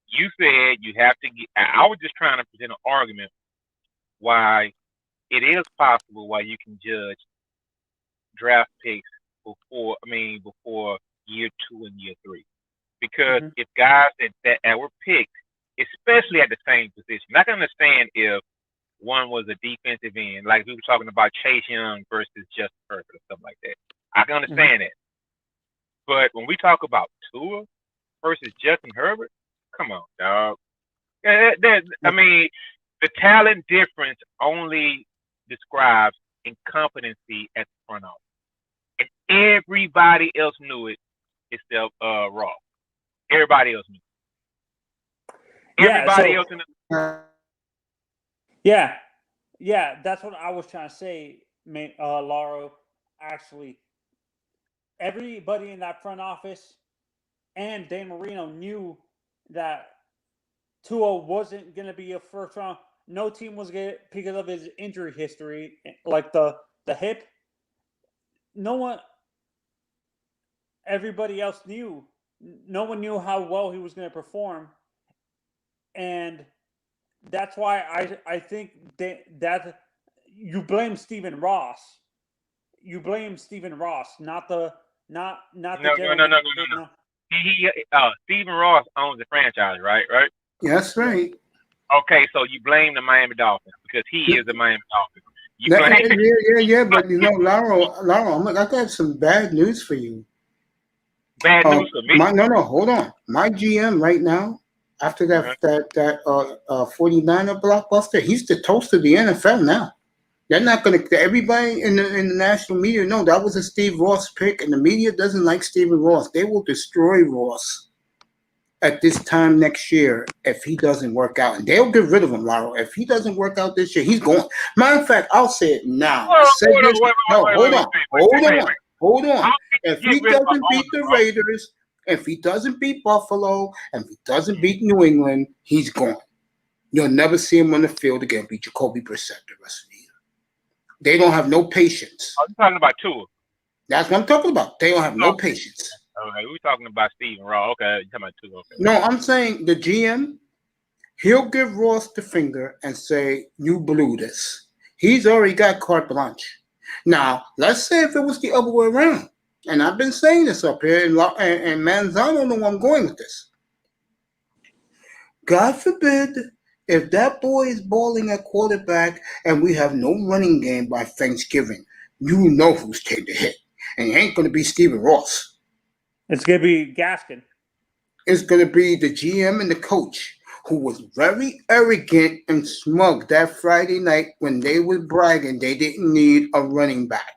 You said you have to get. I was just trying to present an argument why it is possible why you can judge draft picks before year 2 and year 3, because if guys that were picked, especially at the same position, I can understand if one was a defensive end, like we were talking about Chase Young versus Justin Herbert or something like that. I can understand that. But when we talk about Tua versus Justin Herbert, come on, dog. The talent difference only describes incompetency at the front office. And everybody else knew it except Raw. Everybody else knew it. Everybody else in the Yeah, that's what I was trying to say, Lauro. Actually, everybody in that front office and Dan Marino knew that Tua wasn't going to be a first round. No team was going to, because of his injury history, like the hip. No one, everybody else knew. No one knew how well he was going to perform. And that's why I think that you blame Stephen Ross. You blame Stephen Ross, not the No. Stephen Ross owns the franchise, right? Right? Yeah, that's right. Okay, so you blame the Miami Dolphins because he is the Miami Dolphins. Yeah, but Lauro, I got some bad news for you. Bad news for me? Hold on. My GM right now, after that 49er blockbuster, he's the toast of the NFL now. They're not going to. Everybody in the national media know that was a Steve Ross pick, and the media doesn't like Stephen Ross. They will destroy Ross. at this time next year if he doesn't work out. And they'll get rid of him, Laro. If he doesn't work out this year, he's going. Matter of fact, I'll say it now. I said this. No, hold on. If he doesn't beat the Raiders, if he doesn't beat Buffalo, and if he doesn't beat New England, he's gone. You'll never see him on the field again. Beat Jacoby Brissett the rest of the year. They don't have no patience. I'm talking about Tua. That's what I'm talking about. They don't have no patience. Okay, we're talking about Steven Ross. Okay, you're talking about Tua. Okay. No, I'm saying the GM, he'll give Ross the finger and say, you blew this. He's already got carte blanche. Now, let's say if it was the other way around, and I've been saying this up here, and Manzano know where I'm going with this. God forbid, if that boy is balling at quarterback and we have no running game by Thanksgiving, you know who's taking the hit. And it ain't going to be Stephen Ross. It's going to be Gaskin. It's going to be the GM and the coach who was very arrogant and smug that Friday night when they were bragging they didn't need a running back.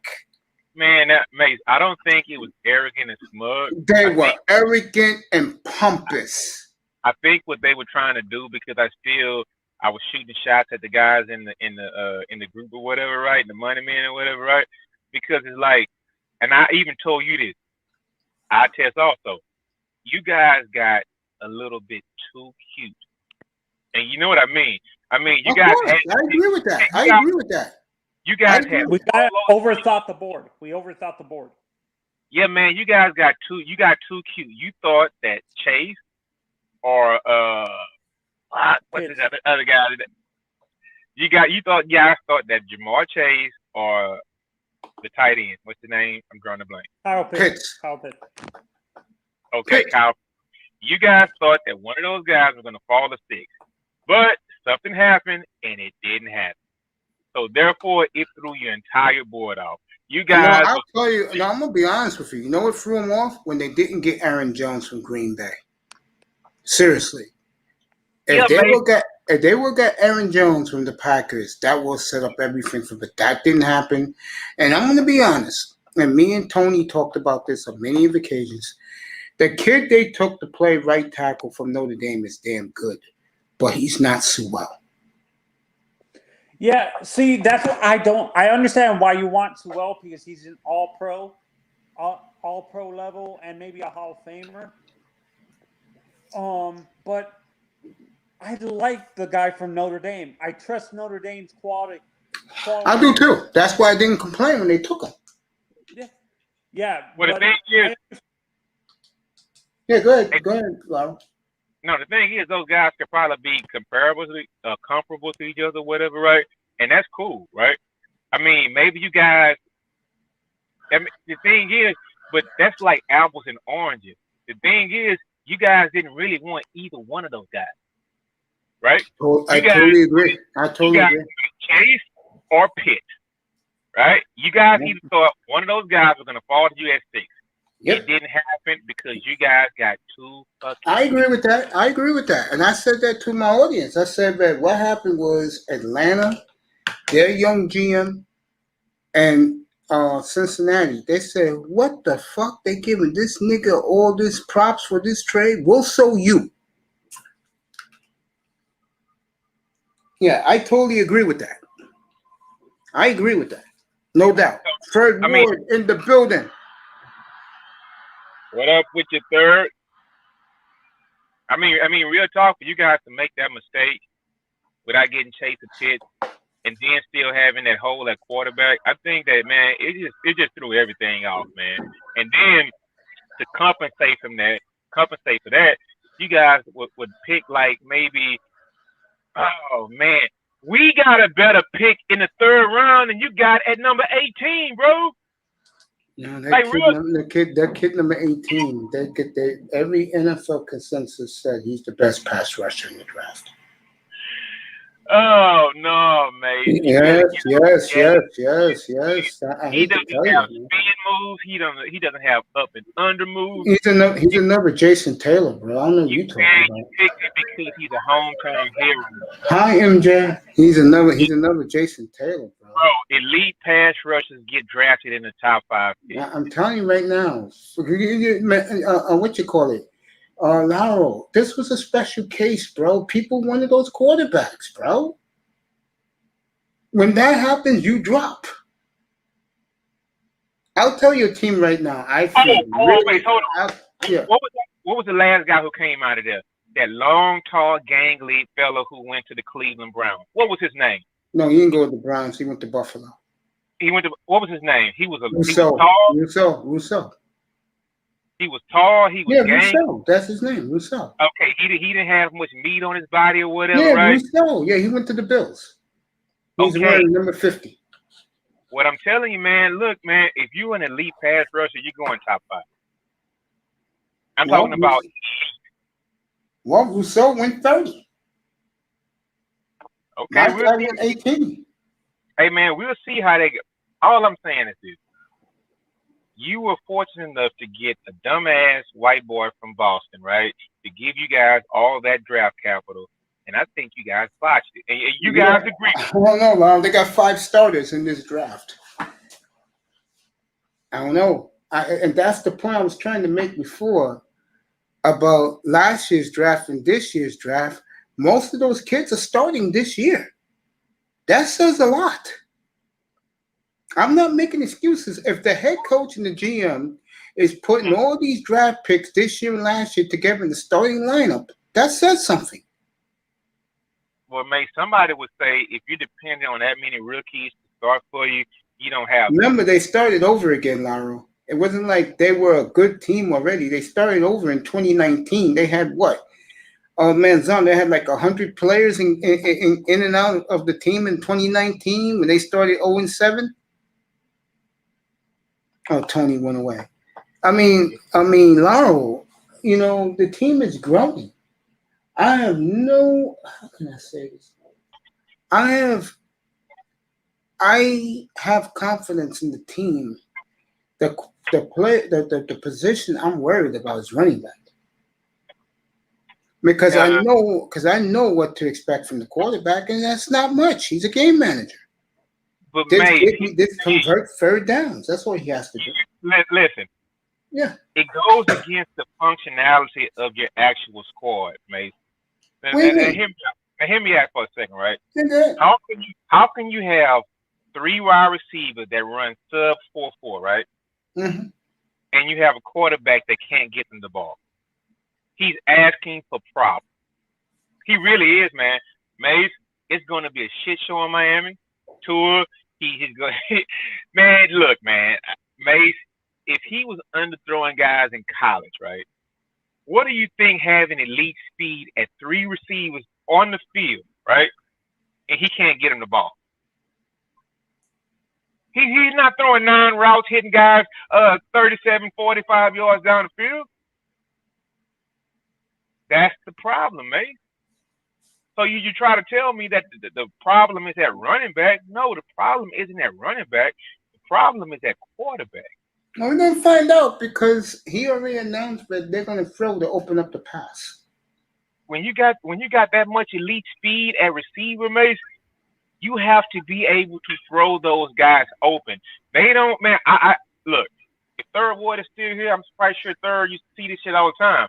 Man, Mace, I don't think it was arrogant and smug. They were arrogant and pompous. I think what they were trying to do, because I was shooting shots at the guys in the group or whatever, right? The money men or whatever, right? Because it's like, and I even told you this. I test also. You guys got a little bit too cute, and you know what I mean. I mean, you guys. I agree with that. You guys had. We overthought the board. Yeah, man, you guys got too. You got too cute. You thought that Chase or what's this other guy? You thought that Jamar Chase or the tight end. What's the name? I'm drawing a blank. Kyle Pitts. Okay, Pitts. Kyle. You guys thought that one of those guys was going to fall to 6, but something happened and it didn't happen. So therefore, it threw your entire board off. You guys. I'll tell you. No, I'm gonna be honest with you. You know what threw them off? When they didn't get Aaron Jones from Green Bay. Seriously, if they would get Aaron Jones from the Packers, that will set up everything for. But that didn't happen. And I'm gonna be honest. And me and Tony talked about this on many occasions. The kid they took to play right tackle from Notre Dame is damn good, but he's not Sewell. Yeah, see, that's what I understand why you want Sewell, because he's an all-pro level and maybe a Hall of Famer. But I like the guy from Notre Dame. I trust Notre Dame's quality. I do too. That's why I didn't complain when they took him. Yeah. Well, the thing is. Yeah, go ahead, Laura. No, the thing is, those guys could probably be comparable to each other, whatever, right? And that's cool, right? I mean, maybe you guys. I mean, the thing is, but that's like apples and oranges. The thing is, you guys didn't really want either one of those guys, right? I totally agree. Chase or Pitt, right? You guys either thought one of those guys was going to fall to you at 6. Yep. It didn't happen because you guys got too fucking. I agree with that. And I said that to my audience. I said that what happened was Atlanta, their young GM, and Cincinnati. They said, what the fuck? They giving this nigga all this props for this trade? We'll show you. Yeah, I totally agree with that. No doubt. Fred Ward in the building. What up with your third? I mean, real talk, for you guys to make that mistake without getting Chase a Pitt and then still having that hole at quarterback, I think that, man, it just threw everything off, man. And then to compensate for that, you guys would pick like maybe, oh man, we got a better pick in the 3rd round than you got at number 18, bro. No, that kid number 18. Every NFL consensus said he's the best pass rusher in the draft. Oh no, mate! Yes. He doesn't have spin moves. He doesn't have up and under moves. He's another Jason Taylor, bro. I don't know what you're talking about. Because he's a hometown hero. Hi, MJ. He's another Jason Taylor, bro. Bro, elite pass rushers get drafted in the top 5 picks. I'm telling you right now. What you call it? Laurel, this was a special case, bro. People wanted those quarterbacks, bro. When that happens, you drop. I'll tell your team right now. I feel wait, hold on. Yeah. What was the last guy who came out of there? That long, tall, gangly fellow who went to the Cleveland Browns. What was his name? No, he didn't go to the Browns. He went to Buffalo. He went to. What was his name? He was Rousseau. tall. He was tall. He was gangly. Rousseau. That's his name, Rousseau. Okay, he didn't have much meat on his body or whatever, Yeah, right? Rousseau. Yeah, he went to the Bills. He's wearing number 50. What I'm telling you, man, look, man, if you're an elite pass rusher, you're going top 5. I'm talking about. Well, Rousseau went 30. Okay, we'll went 18. Hey, man, we'll see how they go. All I'm saying is this. You were fortunate enough to get a dumbass white boy from Boston, right, to give you guys all that draft capital, and I think you guys botched it. And you guys agree. I don't know, Lon. They got 5 starters in this draft. I don't know. And that's the point I was trying to make before about last year's draft and this year's draft. Most of those kids are starting this year. That says a lot. I'm not making excuses. If the head coach and the GM is putting all these draft picks this year and last year together in the starting lineup, that says something. Well, somebody would say if you're depending on that many rookies to start for you, you don't have. Remember, they started over again, Lauro. It wasn't like they were a good team already. They started over in 2019. They had what? Oh man, Zon, they had like 100 players in and out of the team in 2019 when they started 0-7. Oh, Tony went away. I mean, Lauro, the team is growing. How can I say this? I have confidence in the team. The position I'm worried about is running back. Because I know what to expect from the quarterback, and that's not much. He's a game manager. But convert third downs. That's what he has to do. Listen. Yeah. It goes against the functionality of your actual squad, mate. And hear me out for a second, right? How can you have 3 wide receivers that run sub 4.4, right? Mm-hmm. And you have a quarterback that can't get them the ball? He's asking for problems. He really is, man. Mace, it's going to be a shit show in Miami. Tour, he's going. Man, look, man, Mace. If he was underthrowing guys in college, right? What do you think having elite speed at 3 receivers on the field, right? And he can't get him the ball. He's not throwing 9 routes, hitting guys 37, 45 yards down the field. That's the problem, mate. So you try to tell me that the problem is at running back. No, the problem isn't at running back. The problem is at quarterback. Well, we're going to find out because he already announced that they're going to throw to open up the pass. When you got that much elite speed at receiver, Mace, you have to be able to throw those guys open. They don't, man. I look. If Third Ward is still here, I'm quite sure Third used to see this shit all the time.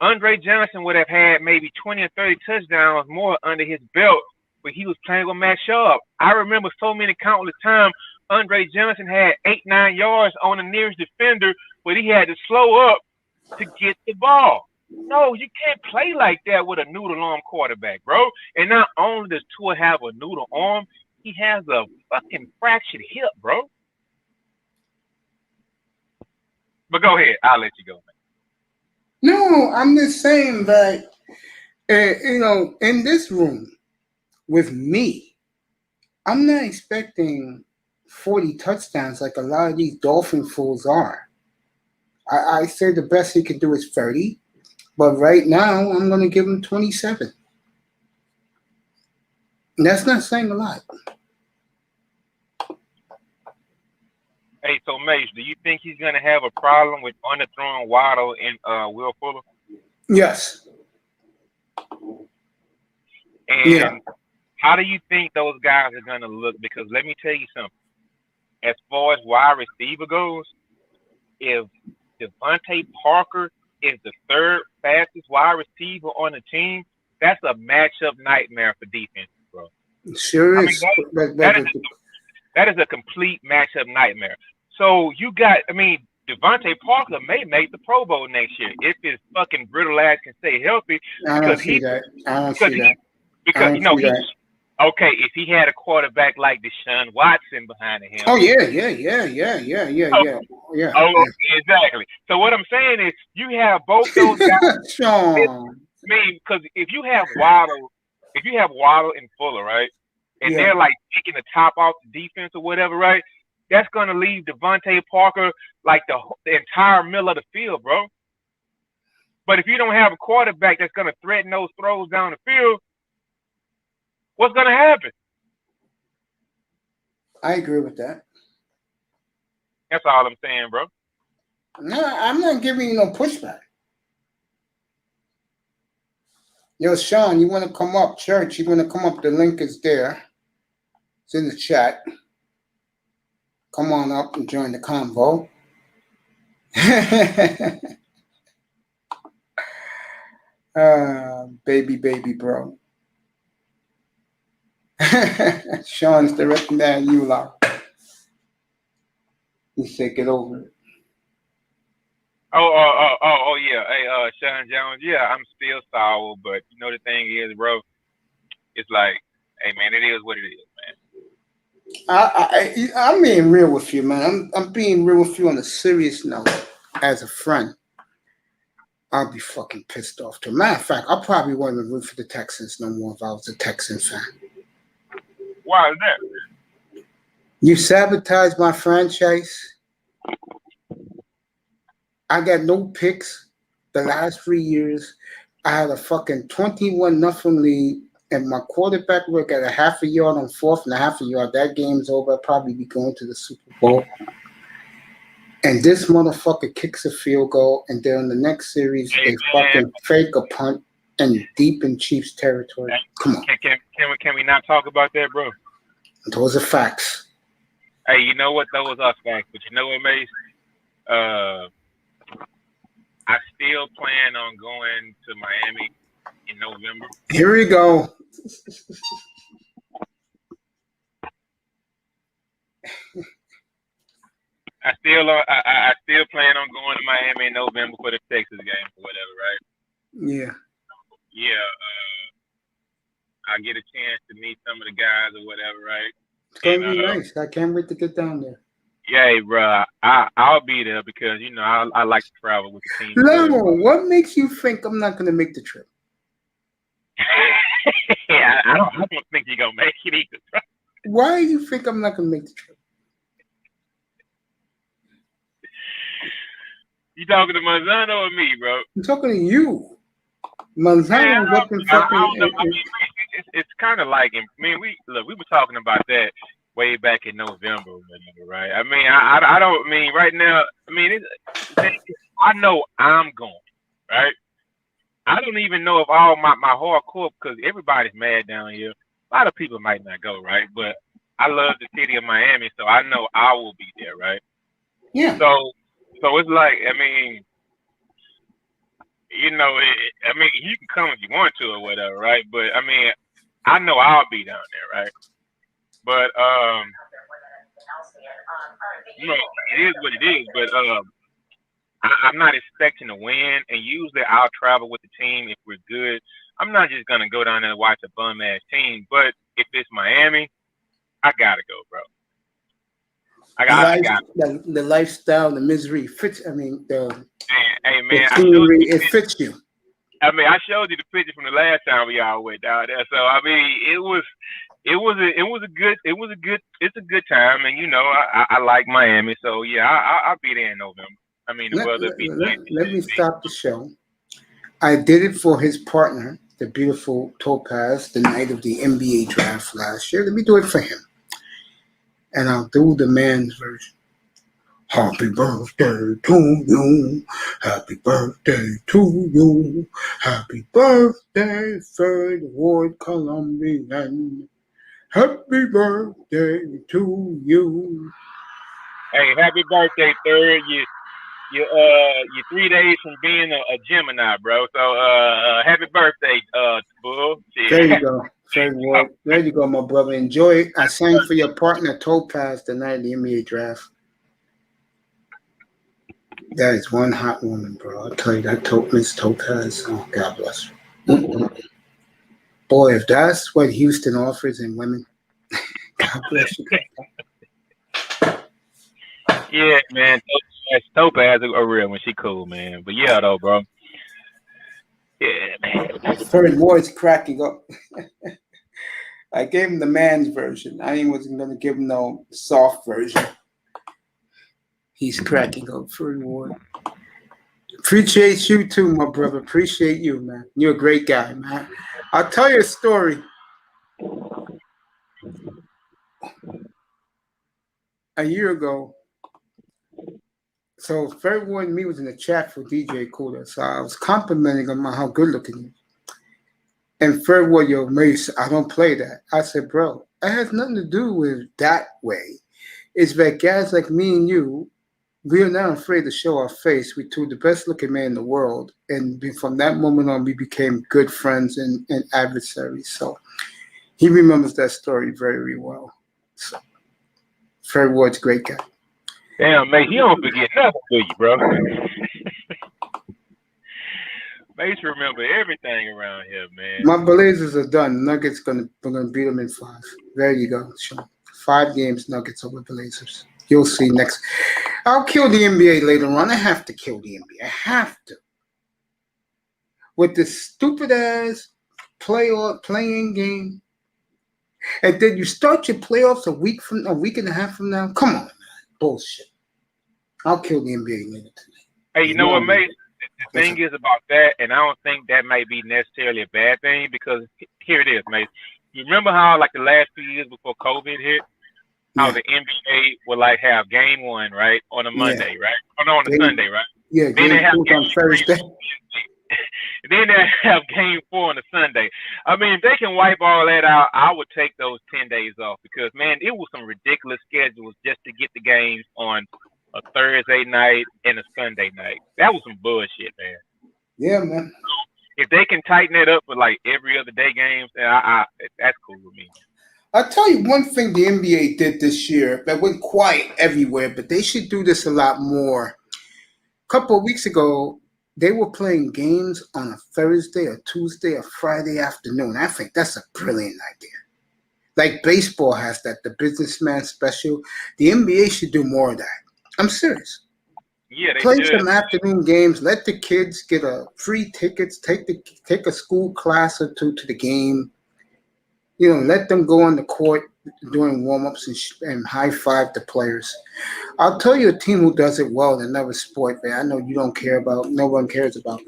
Andre Johnson would have had maybe 20 or 30 touchdowns more under his belt when he was playing with Matt Sharp. I remember so many countless times Andre Johnson had 8-9 yards on the nearest defender, but he had to slow up to get the ball. No, you can't play like that with a noodle arm quarterback, bro. And not only does Tua have a noodle arm, he has a fucking fractured hip, bro. But go ahead. I'll let you go, man. No, I'm just saying that, in this room with me, I'm not expecting 40 touchdowns like a lot of these Dolphin fools are. I say the best he can do is 30, but right now I'm going to give him 27. And that's not saying a lot. Hey, so Mace, do you think he's going to have a problem with underthrowing Waddle and Will Fuller? Yes. And how do you think those guys are going to look? Because let me tell you something. As far as wide receiver goes, if Devontae Parker is the third fastest wide receiver on the team, that's a matchup nightmare for defense, bro. Sure I mean, is. that is a complete matchup nightmare. So you got, I mean, Devontae Parker may make the Pro Bowl next year if his fucking brittle ass can stay healthy. I don't see that. I don't see that. Because okay, if he had a quarterback like Deshaun Watson behind him. Oh yeah. Oh, exactly. So what I'm saying is, you have both those guys. Sean. I mean, because if you have Waddle and Fuller, right, and they're like taking the top off the defense or whatever, right, that's gonna leave Devontae Parker like the entire middle of the field, bro. But if you don't have a quarterback that's gonna threaten those throws down the field, what's gonna happen? I agree with that. That's all I'm saying, bro. No, I'm not giving you no pushback. Yo, Sean, you want to come up, Church? You want to come up? The link is there. It's in the chat. Come on up and join the convo. Baby, bro. Sean's directing that you lot. He said, get over it. Oh, yeah. Hey, Sean Jones. Yeah, I'm still sour, but you know the thing is, bro, it's like, hey, man, it is what it is, man. I'm being real with you, man. I'm being real with you on a serious note. As a friend, I'll be fucking pissed off. To matter of fact, I probably wouldn't root for the Texans no more if I was a Texan fan. Why is that? You sabotaged my franchise. I got no picks the last 3 years. I had a fucking 21-0 lead, and my quarterback work at a half a yard on fourth and a half a yard. That game's over. I'll probably be going to the Super Bowl. And this motherfucker kicks a field goal, and then in the next series, they fucking fake a punt and deep in Chiefs territory. Come on. Can we not talk about that, bro? Those are facts. Hey, you know what? Those are facts. But you know what, Mace? I still plan on going to Miami in November. Here we go. I still plan on going to Miami in November for the Texas game or whatever, right? Yeah. Yeah. I get a chance to meet some of the guys or whatever, right? It's gonna be nice. I can't wait to get down there. Yeah, bro. I'll be there because you know I like to travel with the team. Lamo, what makes you think I'm not gonna make the trip? Yeah, I don't think you're gonna make it either, bro. Why do you think I'm not gonna make the trip? You talking to Manzano or me, bro? I'm talking to you. Manzano fucking. It's kind of like, I mean, we were talking about that way back in November, right? I mean, I don't mean right now. I mean, I know I'm going, right? I don't even know if all my hardcore, because everybody's mad down here. A lot of people might not go, right? But I love the city of Miami, so I know I will be there, right? Yeah. So it's like, I mean, you know, I mean, you can come if you want to or whatever, right? But I mean, I know I'll be down there, right? But you know, it is what it is. But I'm not expecting to win, and usually I'll travel with the team if we're good. I'm not just gonna go down there and watch a bum ass team. But if it's Miami, I gotta go, bro. The lifestyle, the misery fits. I mean, hey man, it fits you. I mean, I showed you the picture from the last time we all went down there. So I mean, it's a good time, and you know, I like Miami. So yeah, I'll be there in November. I mean, let me stop the show. I did it for his partner, the beautiful Topaz, the night of the NBA draft last year. Let me do it for him. And I'll do the man's version. Happy birthday to you. Happy birthday to you. Happy birthday, third ward Colombian. Happy birthday to you. Hey, happy birthday, third. you're 3 days from being a Gemini, bro. So happy birthday, Bull. There you go. Fred Ward. There you go, my brother. Enjoy it. I sang for your partner Topaz the night of the NBA draft. That is one hot woman, bro. I'll tell you that Miss Topaz. Oh, God bless her. Boy, if that's what Houston offers in women, God bless you. Yeah, man. Topaz a real one. She cool, man. But yeah, though, bro. Yeah, man. Fred Ward's cracking up. I gave him the man's version. I wasn't going to give him no soft version. He's cracking up, Fred Ward. Appreciate you too, my brother. Appreciate you, man. You're a great guy, man. I'll tell you a story. A year ago, so Fred Ward and me was in the chat for DJ Cooler. So I was complimenting him on how good looking he is. And Fred Ward, yo, Mace, I don't play that. I said, bro, it has nothing to do with that way. It's that guys like me and you, we are not afraid to show our face. We two the best looking man in the world. And from that moment on, we became good friends and adversaries. So he remembers that story very, very well. So Fred Ward's a great guy. Damn, mate, you don't forget nothing, do you, bro? Mace remember everything around here, man. My Blazers are done. Nuggets we're gonna beat them in 5. There you go, Sean. 5 games, Nuggets over Blazers. You'll see next. I'll kill the NBA later on. I have to kill the NBA. I have to. With this stupid ass playing game, and then you start your playoffs a week and a half from now. Come on, man. Bullshit. I'll kill the NBA later tonight. Hey, you know what, mate? The thing is about that, and I don't think that might be necessarily a bad thing, because here it is, mate. You remember how, like, the last few years before COVID hit, how the NBA would, like, have game 1, right, on a Monday, right? Oh, no, on a Sunday, right? Yeah, then they have game on Thursday. Then they have game 4 on a Sunday. I mean, if they can wipe all that out, I would take those 10 days off, because, man, it was some ridiculous schedules just to get the games on a Thursday night and a Sunday night. That was some bullshit, man. Yeah, man. If they can tighten it up with like every other day games, that's cool with me. I'll tell you one thing the NBA did this year that went quiet everywhere, but they should do this a lot more. A couple of weeks ago, they were playing games on a Thursday or Tuesday or Friday afternoon. I think that's a brilliant idea. Like baseball has that, the businessman special. The NBA should do more of that. I'm serious. Yeah, they play should. some afternoon games. Let the kids get free tickets. Take a school class or two to the game. You know, let them go on the court doing warm-ups and high-five the players. I'll tell you a team who does it well in another sport that I know you don't care about, no one cares about.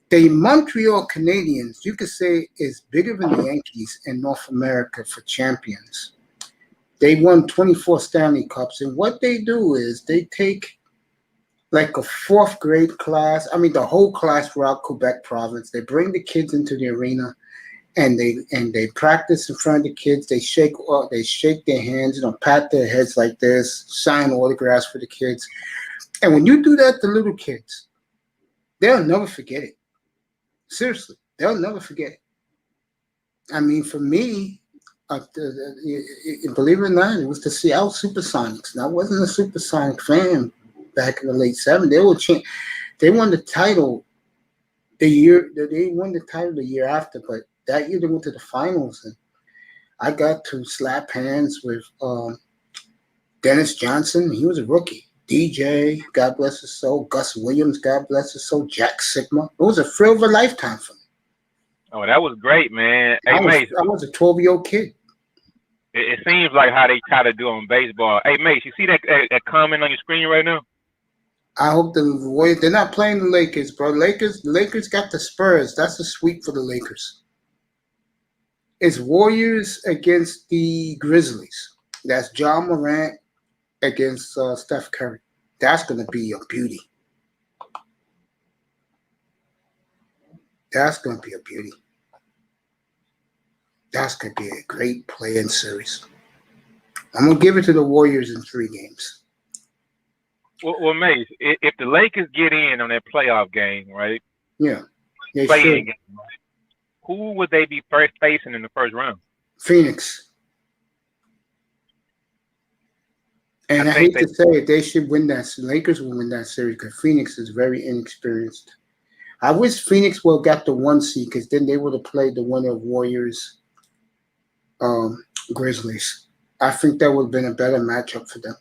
The Montreal Canadiens, you could say, is bigger than the Yankees in North America for champions. They won 24 Stanley Cups, and what they do is they take like a 4th grade class, the whole class throughout Quebec province. They bring the kids into the arena, and they practice in front of the kids. They shake their hands, pat their heads like this, sign autographs for the kids. And when you do that to little kids, they'll never forget it. Seriously, they'll never forget it. For me, believe it or not, it was the Seattle Supersonics. And I wasn't a Supersonic fan back in the late 70s. They won the title the year after, but that year they went to the finals, and I got to slap hands with Dennis Johnson. He was a rookie. DJ, God bless his soul. Gus Williams, God bless his soul. Jack Sigma. It was a thrill of a lifetime for me. Oh, that was great, man. Hey, I was a 12-year-old kid. It seems like how they try to do on baseball. Hey, Mace, you see that comment on your screen right now? I hope they're not playing the Lakers, bro. The Lakers got the Spurs. That's a sweep for the Lakers. It's Warriors against the Grizzlies. That's John Morant against Steph Curry. That's going to be a beauty. That's going to be a beauty. That's going to be a great play-in series. I'm going to give it to the Warriors in 3 games. Well, Mace, if the Lakers get in on that playoff game, right? Yeah, they Play-in should. game, right? Who would they be first facing in the first round? Phoenix. And I hate to say it, they should win that. Lakers will win that series because Phoenix is very inexperienced. I wish Phoenix would have got the 1 seed because then they would have played the winner of Warriors, Grizzlies. I think that would have been a better matchup for them.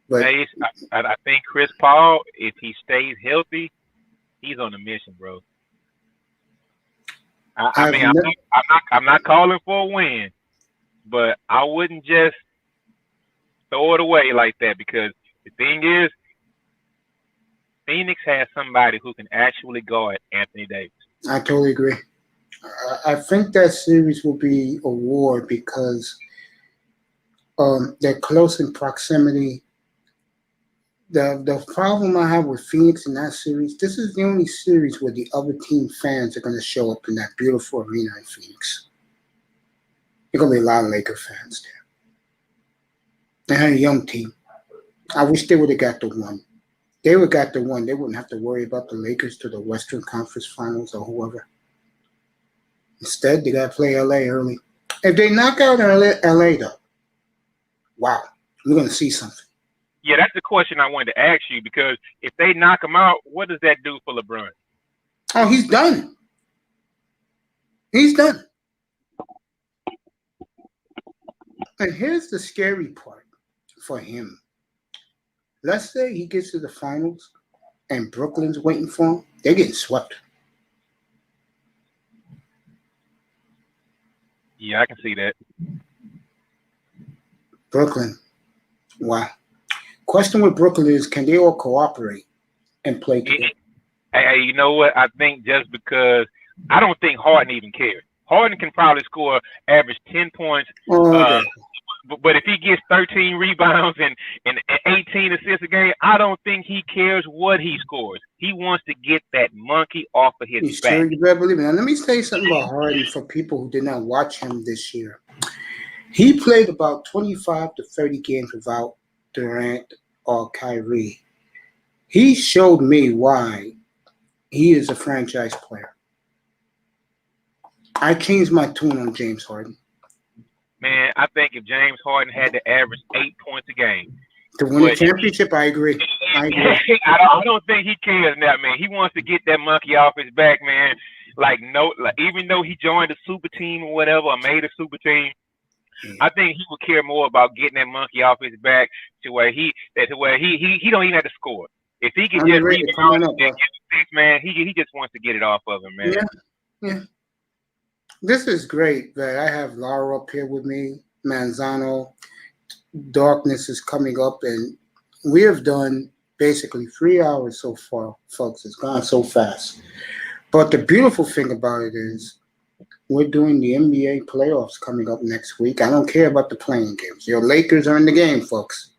But Mace, I think Chris Paul, if he stays healthy, he's on a mission, bro. I'm not calling for a win, but I wouldn't just throw it away like that because the thing is, Phoenix has somebody who can actually guard Anthony Davis. I totally agree. I think that series will be a war because they're close in proximity. The problem I have with Phoenix in that series, this is the only series where the other team fans are going to show up in that beautiful arena in Phoenix. There's going to be a lot of Laker fans there. They had a young team. I wish they would have got the 1. They would have got the 1. They wouldn't have to worry about the Lakers to the Western Conference Finals or whoever. Instead, they got to play LA early. If they knock out LA though, wow, we're going to see something. Yeah, that's the question I wanted to ask you because if they knock him out, what does that do for LeBron? Oh, he's done. He's done. And here's the scary part for him. Let's say he gets to the finals and Brooklyn's waiting for him. They're getting swept. Yeah, I can see that. Brooklyn. Wow. Question with Brooklyn is, can they all cooperate and play together? Hey, you know what? I think just because I don't think Harden even cares. Harden can probably score average 10 points. But if he gets 13 rebounds and 18 assists a game, I don't think he cares what he scores. He wants to get that monkey off of his back. Sure, you better believe it. Now, let me tell you something about Harden for people who did not watch him this year. He played about 25 to 30 games without Durant or Kyrie. He showed me why he is a franchise player. I changed my tune on James Harden. Man, I think if James Harden had to average 8 points a game to win the championship, I agree. I don't think he cares now, man. He wants to get that monkey off his back, man. Even though he joined a super team or whatever, or made a super team, I think he would care more about getting that monkey off his back to where he don't even have to score. If he can just rebound and get assists, man, he just wants to get it off of him, man. Yeah. This is great that I have Laura up here with me, Manzano. Darkness is coming up, and we have done basically 3 hours so far, folks. It's gone so fast. But the beautiful thing about it is we're doing the NBA playoffs coming up next week. I don't care about the playing games. Your Lakers are in the game, folks.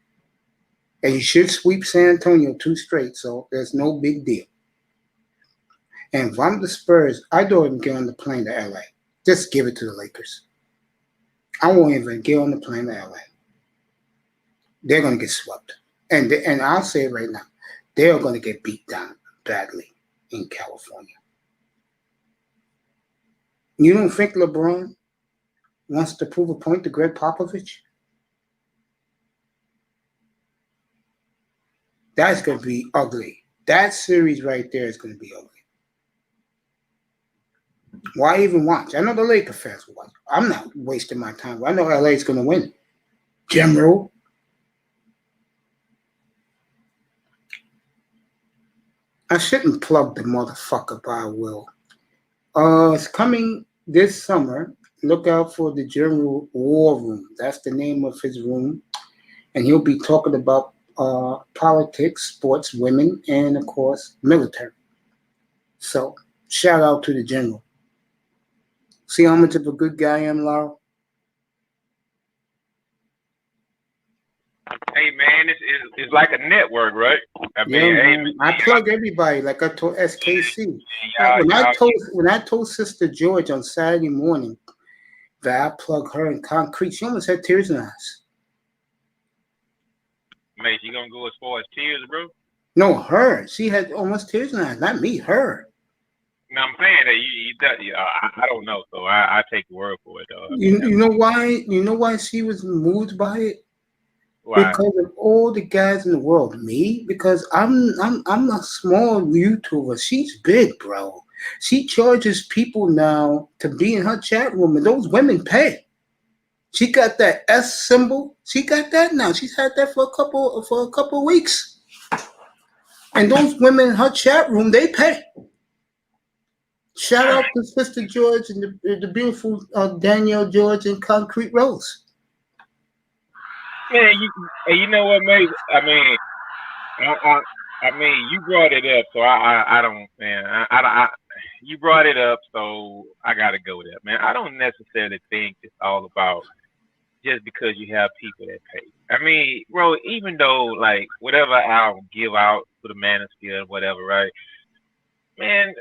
And you should sweep San Antonio 2 straight, so there's no big deal. And if I'm the Spurs, I don't even get on the plane to LA. Just give it to the Lakers. I won't even get on the plane to LA. They're going to get swept. And I'll say it right now. They're going to get beat down badly in California. You don't think LeBron wants to prove a point to Greg Popovich? That's going to be ugly. That series right there is going to be ugly. Why even watch? I know the Laker fans will watch. I'm not wasting my time. I know LA is going to win. General. I shouldn't plug the motherfucker, but I will. It's coming this summer. Look out for the General War Room. That's the name of his room. And he'll be talking about politics, sports, women, and, of course, military. So, shout out to the General. See how much of a good guy I am, Laura? Hey, man, it's like a network, right? I mean, I plug everybody like I told SKC. When I told Sister George on Saturday morning that I plug her in concrete, she almost had tears in her eyes. Mate, you gonna go as far as tears, bro? No, her. She had almost tears in her eyes. Not me, her. No, I'm saying that I don't know, so I take your word for it, though. You know why? You know why she was moved by it? Why? Because of all the guys in the world. Me? Because I'm a small YouTuber. She's big, bro. She charges people now to be in her chat room, and those women pay. She got that S symbol. She got that now. She's had that for a couple of weeks. And those women in her chat room, they pay. Shout out to Sister George and the beautiful Danielle George and Concrete Rose. Man, you know what, mate? I mean, you brought it up, so I don't, man. You brought it up, so I gotta go there, man. I don't necessarily think it's all about just because you have people that pay. I mean, bro, even though like whatever I'll give out to the manosphere, whatever, right? Man,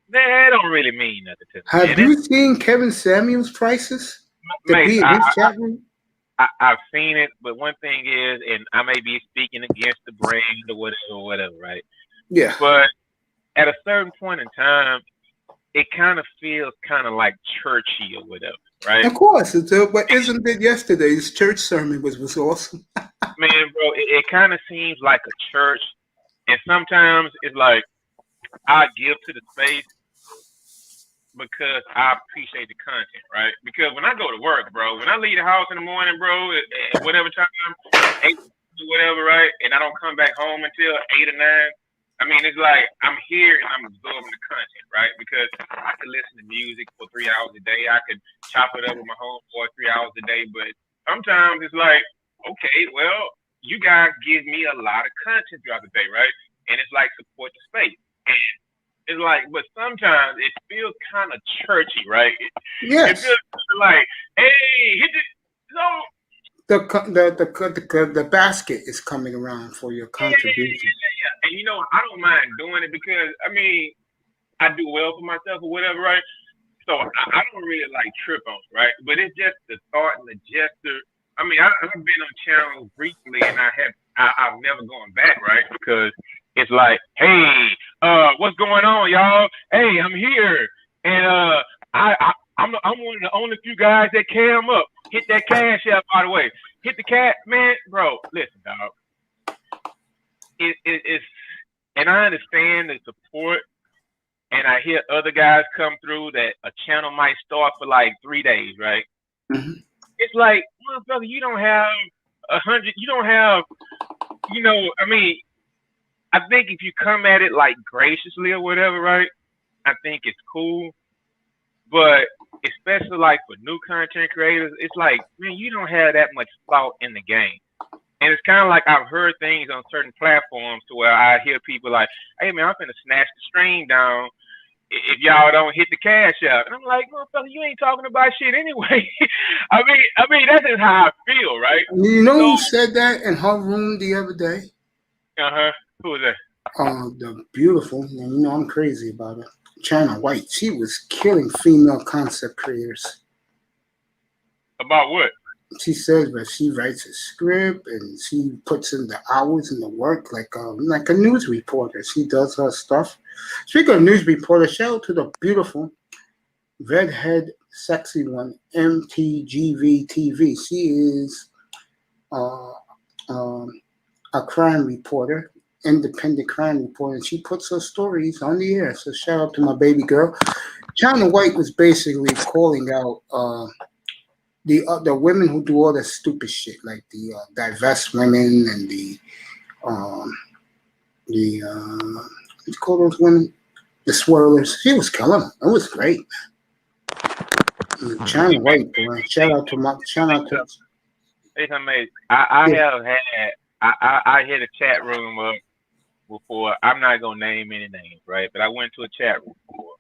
that don't really mean nothing to me. Have you seen Kevin Samuels' prices to be in his chat room? I've seen it, but one thing is, and I may be speaking against the brand or whatever, right? Yeah. But at a certain point in time, it kind of feels kind of like churchy or whatever, right? Of course, but isn't it yesterday's church sermon was awesome? Man, bro, it kind of seems like a church, and sometimes it's like I give to the space because I appreciate the content, right? Because when I go to work, bro, when I leave the house in the morning, bro, at whatever time, 8, whatever, right, and I don't come back home until 8 or 9. I mean, it's like I'm here and I'm absorbing the content, right? Because I could listen to music for 3 hours a day. I could chop it up with my homeboy 3 hours a day. But sometimes it's like, okay, well, you guys give me a lot of content throughout the day, right? And it's like support the space. And it's like, but sometimes it feels kind of churchy, right? Yes. It feels like, hey, hit it. So the basket is coming around for your contribution. Yeah. And you know, I don't mind doing it because I mean, I do well for myself or whatever, right? So I don't really like trip on, right? But it's just the thought and the gesture. I mean, I've been on channels briefly, and I've never gone back, right? Because it's like, hey, what's going on, y'all? Hey, I'm here, and I'm one of the only few guys that cam up. Hit that cash out, by the way. Hit the cat, man, bro. Listen, dog. It's and I understand the support, and I hear other guys come through that a channel might start for like 3 days, right? Mm-hmm. It's like, motherfucker, you don't have 100. You don't have, you know. I mean, I think if you come at it like graciously or whatever, right? I think it's cool. But especially like for new content creators, it's like, man, you don't have that much thought in the game. And it's kind of like I've heard things on certain platforms to where I hear people like, hey, man, I'm finna snatch the stream down if y'all don't hit the cash out. And I'm like, motherfucker, you ain't talking about shit anyway. I mean, that's just how I feel, right? You know who said that in her room the other day? Who was that? The beautiful, you know I'm crazy about it, China White. She was killing female concept creators. About what? She says that she writes a script and she puts in the hours and the work like a news reporter. She does her stuff. Speaking of news reporter, shout out to the beautiful redhead sexy one, MTGV TV. She is a crime reporter, independent crime reporter, and she puts her stories on the air. So shout out to my baby girl. China White was basically calling out the women who do all that stupid shit, like the divest women and the what do you call those women? The swirlers. She was killing them. It was great. China White, boy. Shout out to. Hey, mate, I have had. I hit a chat room up before. I'm not gonna name any names, right? But I went to a chat room before,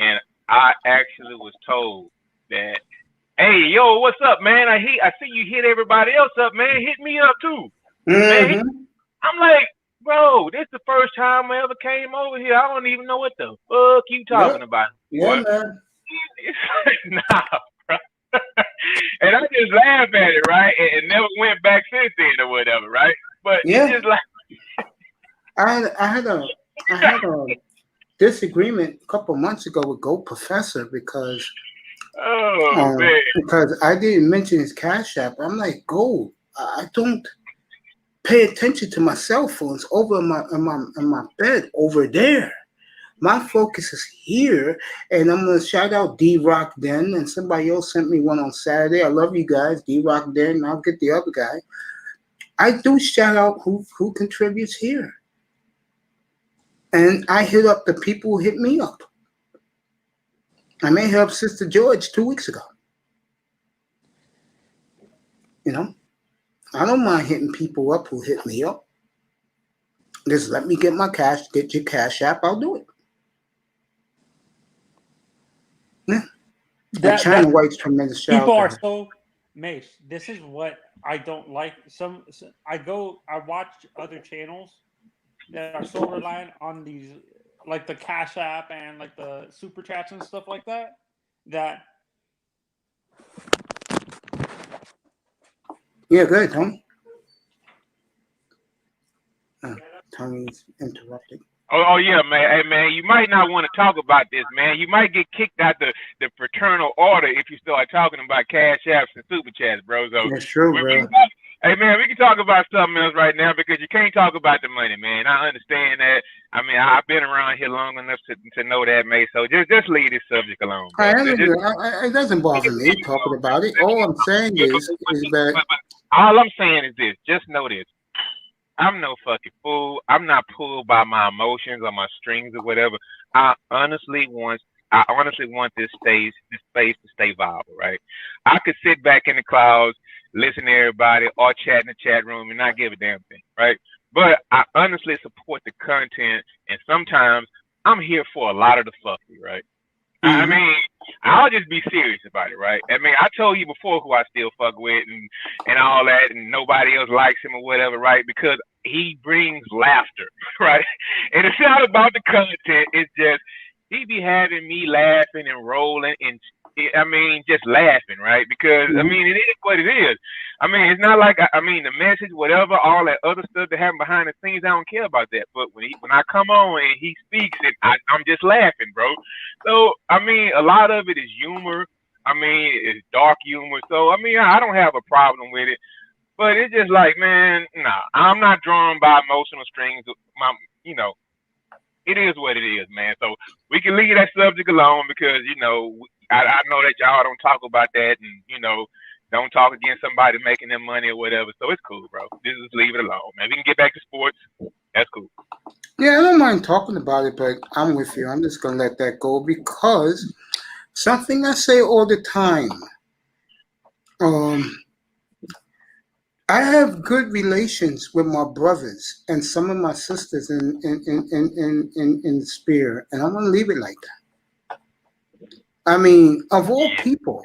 and I actually was told that, hey, yo, what's up, man? I see you hit everybody else up, man. Hit me up too. Mm-hmm. Man, I'm like, bro, this is the first time I ever came over here. I don't even know what the fuck you talking about. Yeah, man. Nah, bro. And I just laughed at it, right? And never went back since then or whatever, right? Yeah. it's just like, I had a disagreement a couple months ago with Go Professor because man. I didn't mention his Cash App. I'm like, Go, I don't pay attention to my cell phones over in my bed over there. My focus is here, and I'm gonna shout out D-Rock Den, and somebody else sent me one on Saturday. I love you guys, D-Rock Den, and I'll get the other guy. I do shout out who contributes here. And I hit up the people who hit me up. I may hit up Sister George 2 weeks ago. You know, I don't mind hitting people up who hit me up. Just let me get your Cash App, I'll do it. Yeah. China White's tremendous shout People out. are so Mace. This is what I don't like. I watch other channels that are so reliant on these, like the Cash App and like the super chats and stuff like that. That Yeah, go ahead, Tony. Tony's interrupted. Oh yeah, man. Hey man, you might not want to talk about this, man. You might get kicked out the fraternal order if you start talking about Cash Apps and super chats, bro. So That's true, bro. Hey man, we can talk about something else right now because you can't talk about the money, man. I understand that. I mean, I've been around here long enough to know that, mate. So just leave this subject alone. Bro. It doesn't bother me talking about it. All I'm saying is that all I'm saying is this. Just know this. I'm no fucking fool. I'm not pulled by my emotions or my strings or whatever. I honestly want this space to stay viable, right? I could sit back in the clouds, listen to everybody, or chat in the chat room and not give a damn thing, right? But I honestly support the content, and sometimes I'm here for a lot of the fuckery, right? I mean, I'll just be serious about it, right? I mean, I told you before who I still fuck with and all that, and nobody else likes him or whatever, right? Because he brings laughter, right? And it's not about the content. It's just he be having me laughing and rolling and, I mean, just laughing, right? Because, I mean, it is what it is. I mean, it's not like, I mean, the message, whatever, all that other stuff that happen behind the scenes, I don't care about that. But when I come on and he speaks, I'm just laughing, bro. So, I mean, a lot of it is humor. I mean, it's dark humor. So, I mean, I don't have a problem with it. But it's just like, man, nah, I'm not drawn by emotional strings. It is what it is, man. So we can leave that subject alone because, I know that y'all don't talk about that and, don't talk against somebody making them money or whatever. So it's cool, bro. Just leave it alone, man. We can get back to sports. That's cool. Yeah, I don't mind talking about it, but I'm with you. I'm just going to let that go because something I say all the time, I have good relations with my brothers and some of my sisters in the spear, and I'm going to leave it like that. I mean, of all people,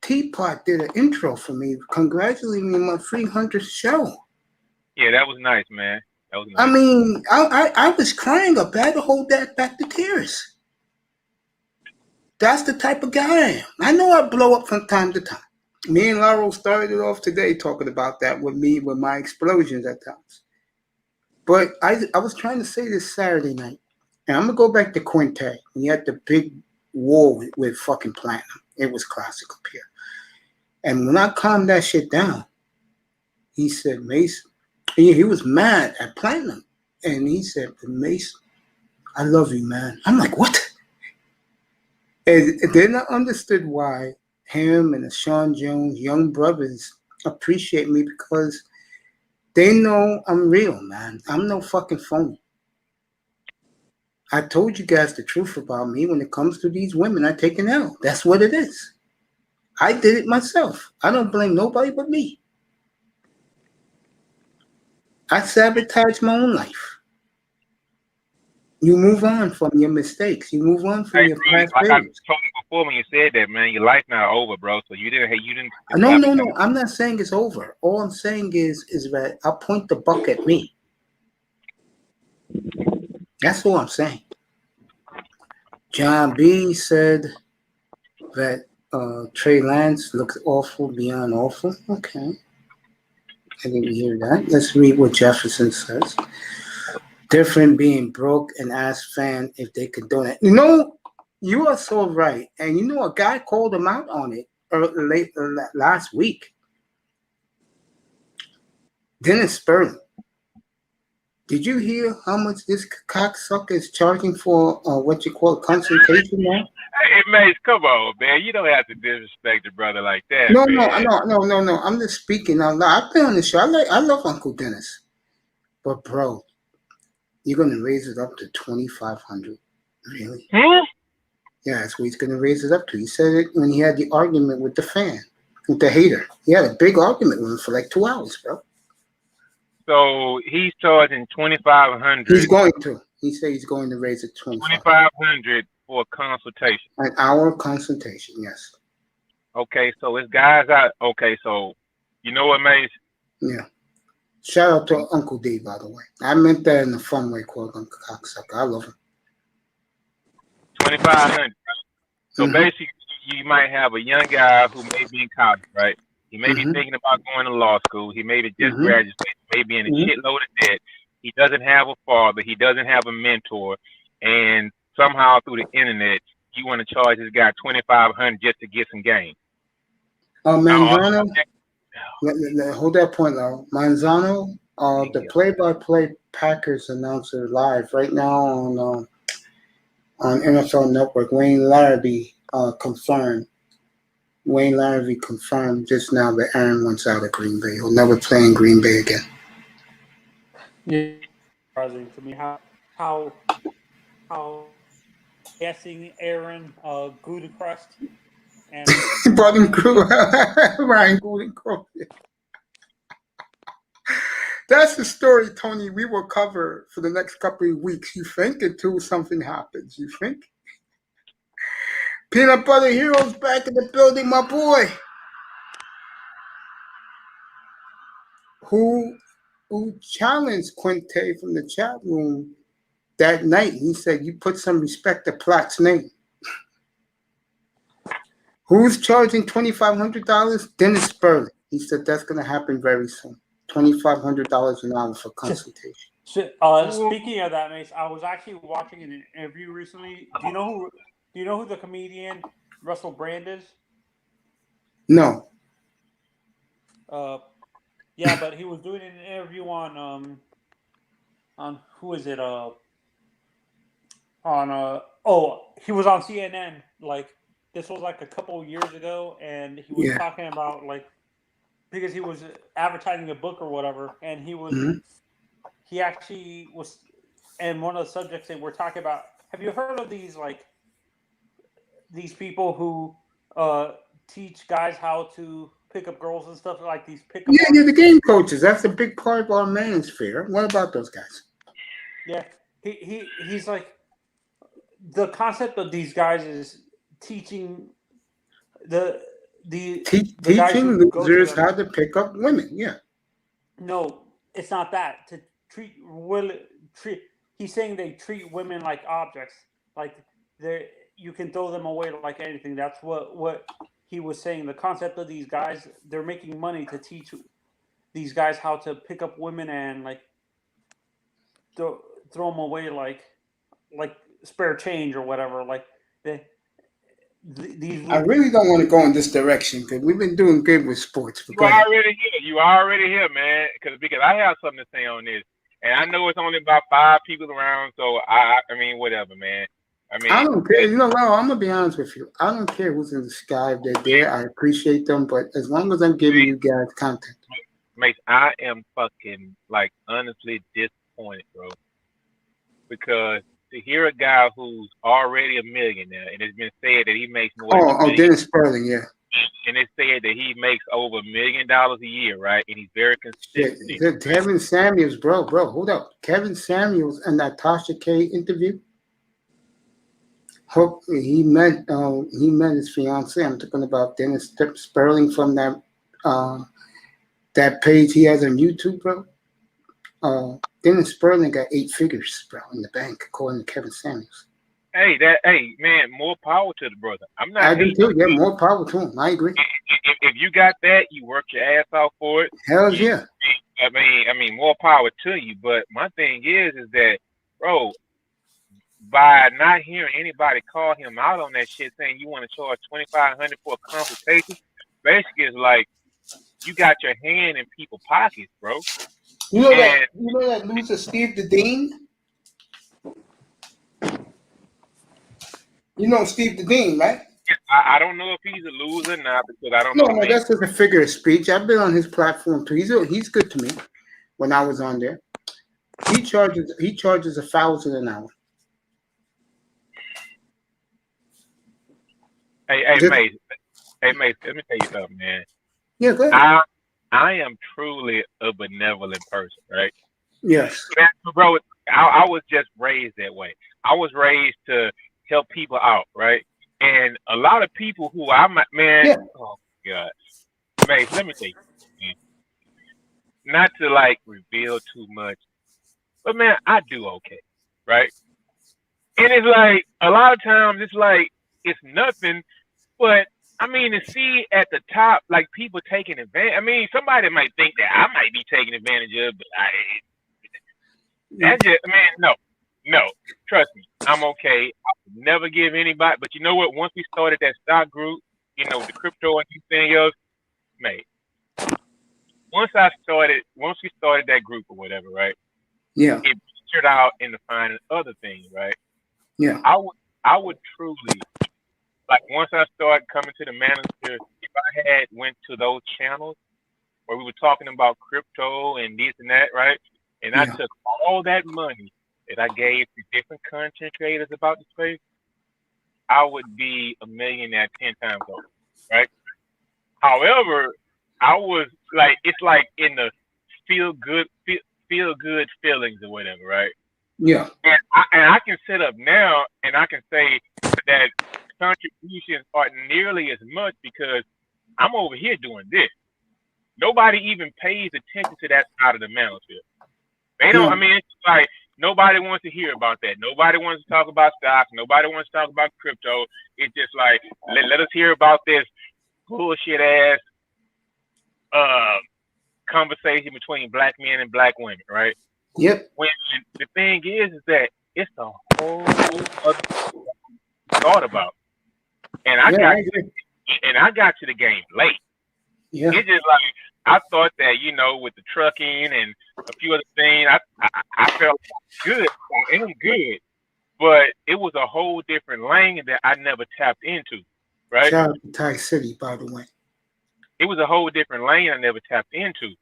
Teapot did an intro for me, congratulating me on my 300th show. Yeah, that was nice, man. That was nice. I mean, I was crying up. I had to hold that back to tears. That's the type of guy I am. I know I blow up from time to time. Me and Laurel started off today talking about that with my explosions at times. But I was trying to say this Saturday night, and I'm going to go back to Quinte. When you had the big war with fucking Platinum. It was classic up here. And when I calmed that shit down, he said, Mace, he was mad at Platinum. And he said, Mace, I love you, man. I'm like, what? And then I understood why him and the Sean Jones young brothers appreciate me because they know I'm real, man. I'm no fucking phony. I told you guys the truth about me. When it comes to these women, I take an L. That's what it is. I did it myself. I don't blame nobody but me. I sabotaged my own life. You move on from your mistakes. You move on from your past like failures. I told you before when you said that, man, your life not over, bro. So you didn't. No. I'm not saying it's over. All I'm saying is that I point the buck at me. That's all I'm saying. John B said that Trey Lance looks awful beyond awful. Okay. I didn't hear that. Let's read what Jefferson says. Different being broke and ask fan if they could donate. You know, you are so right. And you know, a guy called him out on it last week. Dennis Sperling. Did you hear how much this cocksucker is charging for what you call consultation now? Hey, Mace, come on, man. You don't have to disrespect your brother like that, No. man. I'm just speaking out loud. I've been on the show. I love Uncle Dennis, but bro, you're gonna raise it up to $2,500, really? Yeah, that's what he's gonna raise it up to. He said it when he had the argument with the fan, with the hater. He had a big argument with him for like 2 hours, bro. So he's charging $2,500. He's going to. He said he's going to raise it $2,500 for a consultation. An hour consultation, yes. Okay, so it's guys out. Okay, so you know what, Mace? Yeah. Shout out to Uncle D, by the way. I meant that in a fun way, quote Uncle Cocksucker. I love him. $2,500. So basically, you might have a young guy who may be in college, right? He may be thinking about going to law school. He may be just graduated. Maybe in a shitload of debt. He doesn't have a father. He doesn't have a mentor. And somehow through the internet, you want to charge this guy $2,500 just to get some game. Manzano, hold that point, though. Manzano, the play-by-play Packers announcer live right now on NFL Network. Wayne Larrabee confirmed. Wayne Larrabee confirmed just now that Aaron wants out of Green Bay. He'll never play in Green Bay again. Yeah, surprising to me how guessing Aaron Gudecrest and brought him Ryan Gutekunst. That's the story, Tony. We will cover for the next couple of weeks. You think until something happens. You think? Peanut Butter Heroes back in the building, my boy. Who challenged Quinte from the chat room that night? He said, you put some respect to Platt's name. Who's charging $2,500? Dennis Sperling. He said that's going to happen very soon. $2,500 an hour for consultation. Speaking of that, Mace, I was actually watching an interview recently. Do you know who the comedian Russell Brand is? No. Yeah, but he was doing an interview on who is it? He was on CNN. Like this was like a couple of years ago, and he was talking about like because he was advertising a book or whatever, and he actually was, and one of the subjects they were talking about. Have you heard of these people who teach guys how to pick up girls and stuff like these pickup? Yeah, the game coaches. That's a big part of our manosphere. What about those guys? Yeah, he's like the concept of these guys is teaching teaching losers how to pick up women. Yeah. No, it's not that. To treat he's saying they treat women like objects, like you can throw them away like anything. That's what he was saying. The concept of these guys, they're making money to teach these guys how to pick up women and like throw them away like spare change or whatever. Like these. I really don't want to go in this direction because we've been doing good with sports. You already here, man. Because I have something to say on this, and I know it's only about 5 people around, so I mean, whatever, man. I don't care. You know, well, I'm gonna be honest with you. I don't care who's in the sky. If they're there, I appreciate them. But as long as I'm giving you guys content, Mate, I am fucking like honestly disappointed, bro. Because to hear a guy who's already a millionaire, and it's been said that he makes more. Dennis Sperling, yeah. And it's said that he makes over $1 million a year, right? And he's very consistent. Yeah, Kevin Samuels, bro, hold up. Kevin Samuels and that Tasha K interview. He met his fiance. I'm talking about Dennis Sperling from that page he has on YouTube, bro. Dennis Sperling got 8 figures, bro, in the bank, according to Kevin Samuels. Hey, man, more power to the brother. I'm not I do hating. too. Yeah, more power to him. I agree. If you got that, you work your ass off for it. Hell yeah. I mean, more power to you. But my thing is that, bro, by not hearing anybody call him out on that shit, saying you want to charge $2,500 for a consultation, basically it's like you got your hand in people's pockets, bro. You know that loser Steve the Dean? You know Steve the Dean, right? I don't know if he's a loser or not because I don't No, know. that's just a figure of speech. I've been on his platform too. He's good to me. When I was on there, he charges $1,000 an hour. Hey, Mace, let me tell you something, man. Yeah, go ahead. I am truly a benevolent person, right? Yes. Bro, I was just raised that way. I was raised to help people out, right? And a lot of people who oh God, Mace, let me tell you, man, not to like reveal too much, but man, I do okay, right? And it's like a lot of times it's like it's nothing, but I mean to see at the top like people taking advantage. I mean, somebody might think that I might be taking advantage of, but that's just no. Trust me, I'm okay. I would never give anybody. But you know what? Once we started that stock group, you know, the crypto and everything else, mate. Once we started that group or whatever, right? Yeah. It ventured out into finding other things, right? Yeah. I would truly, like, once I started coming to the manager, if I had went to those channels where we were talking about crypto and this and that, right? And I took all that money that I gave to different content creators about the space, I would be a millionaire 10 times over, right? However, I was like, it's like in the feel good feelings or whatever, right? Yeah. And I can sit up now and I can say that contributions aren't nearly as much because I'm over here doing this. Nobody even pays attention to that side of the manager. They don't. I mean, it's like nobody wants to hear about that. Nobody wants to talk about stocks. Nobody wants to talk about crypto. It's just like let us hear about this bullshit ass conversation between black men and black women, right? Yep. When the thing is that it's a whole other thought about, and I got to the game late. Yeah. It's just like I thought that, you know, with the trucking and a few other things, I felt good. I am good, but it was a whole different lane that I never tapped into, right? Shout out to Thai City, by the way. It was a whole different lane I never tapped into,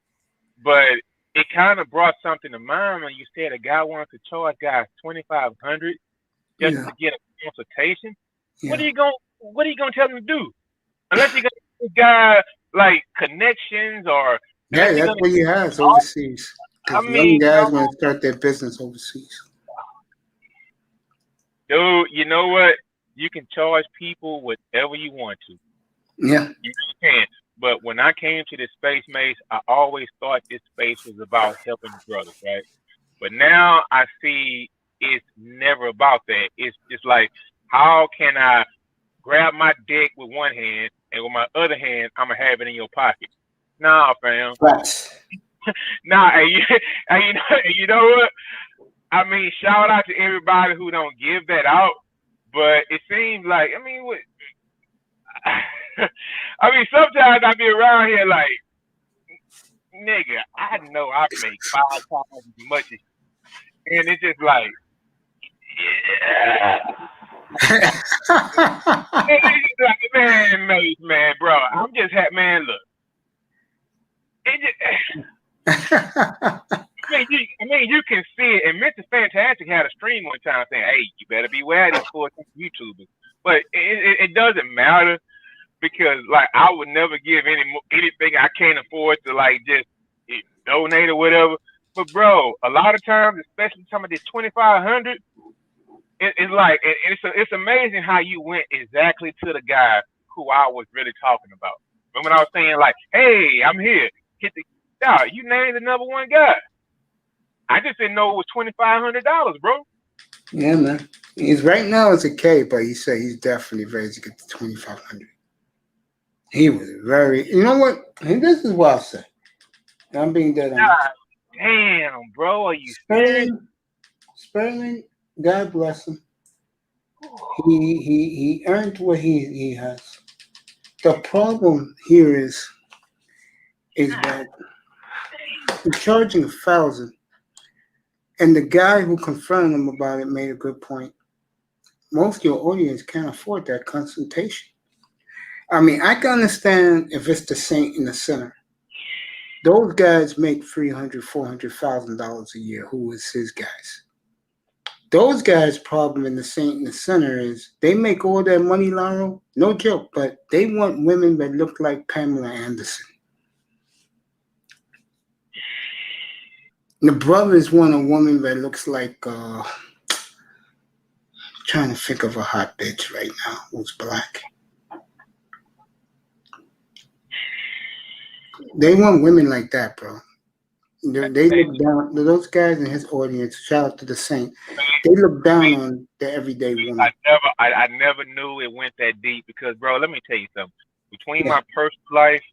but it kind of brought something to mind when you said a guy wants to charge guys $2,500 just to get a consultation. Yeah. What are you gonna tell him to do? Unless you got a guy like connections or that's what he has overseas. Because young guys want to start their business overseas. Dude, you know what? You can charge people whatever you want to. Yeah. You can. But when I came to this space, Mace, I always thought this space was about helping brothers, right? But now I see it's never about that. It's just like, how can I grab my dick with one hand and with my other hand, I'm going to have it in your pocket? Nah, fam. Right. Nah, you know what? I mean, shout out to everybody who don't give that out. But it seems like, I mean, sometimes I be around here like, nigga, I know I make 5 times as much as you. And it's just like, yeah. Like, man, bro, I'm just happy, man, look. I mean, you can see it. And Mr. Fantastic had a stream one time saying, hey, you better beware of these 14 YouTubers. But it doesn't matter. Because like I would never give anything I can't afford to like just donate or whatever. But bro, a lot of times, especially some of this $2,500, it's like it's amazing how you went exactly to the guy who I was really talking about. Remember when I was saying like, hey, I'm here, hit the you named the number one guy. I just didn't know it was $2,500, bro. Yeah, man. He's right now it's a K, but he said he's definitely ready to get to 2,500. He was very, you know what? And this is what I'll say. I'm being dead honest. God damn, bro, are you serious? Sterling, God bless him. He earned what he has. The problem here is that he's charging 1,000, and the guy who confronted him about it made a good point. Most of your audience can't afford that consultation. I mean, I can understand if it's the saint in the center. Those guys make $300,000, $400,000 a year. Who is his guys? Those guys' problem in the saint in the center is they make all that money, Laro. No joke, but they want women that look like Pamela Anderson. The brothers want a woman that looks like trying to think of a hot bitch right now who's black. They want women like that, bro. They look down. Those guys in his audience. Shout out to the Saint. They look down on the everyday woman. I never knew it went that deep because, bro, let me tell you something. Between my personal life,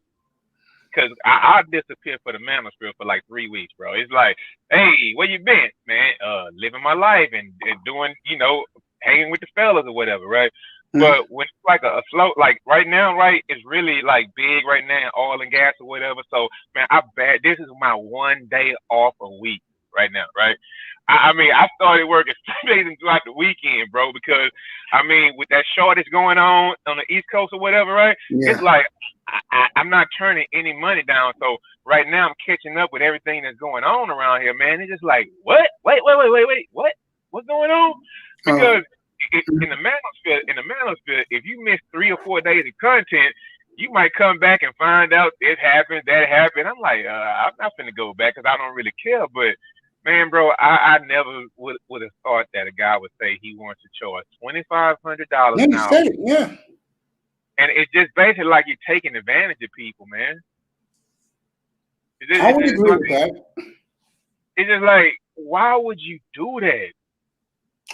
because I disappeared for the manosphere for like 3 weeks, bro. It's like, hey, where you been, man? Living my life and doing, hanging with the fellas or whatever, right? Mm-hmm. But when it's like a slow, like right now, right, it's really like big right now, oil and gas or whatever. So, man, this is my 1 day off a week right now, right? I mean, I started working 3 days throughout the weekend, bro, because, I mean, with that shortage going on the East Coast or whatever, right? Yeah. It's like, I'm not turning any money down. So right now I'm catching up with everything that's going on around here, man. It's just like, what? Wait, what? What's going on? Because in the manosphere, if you miss 3 or 4 days of content, you might come back and find out this happened, that happened. I'm like, I'm not finna go back because I don't really care. But man, bro, I never would have thought that a guy would say he wants to charge $2,500 an hour. Yeah. And it's just basically like you're taking advantage of people, man. I would agree with that. It's just like, why would you do that?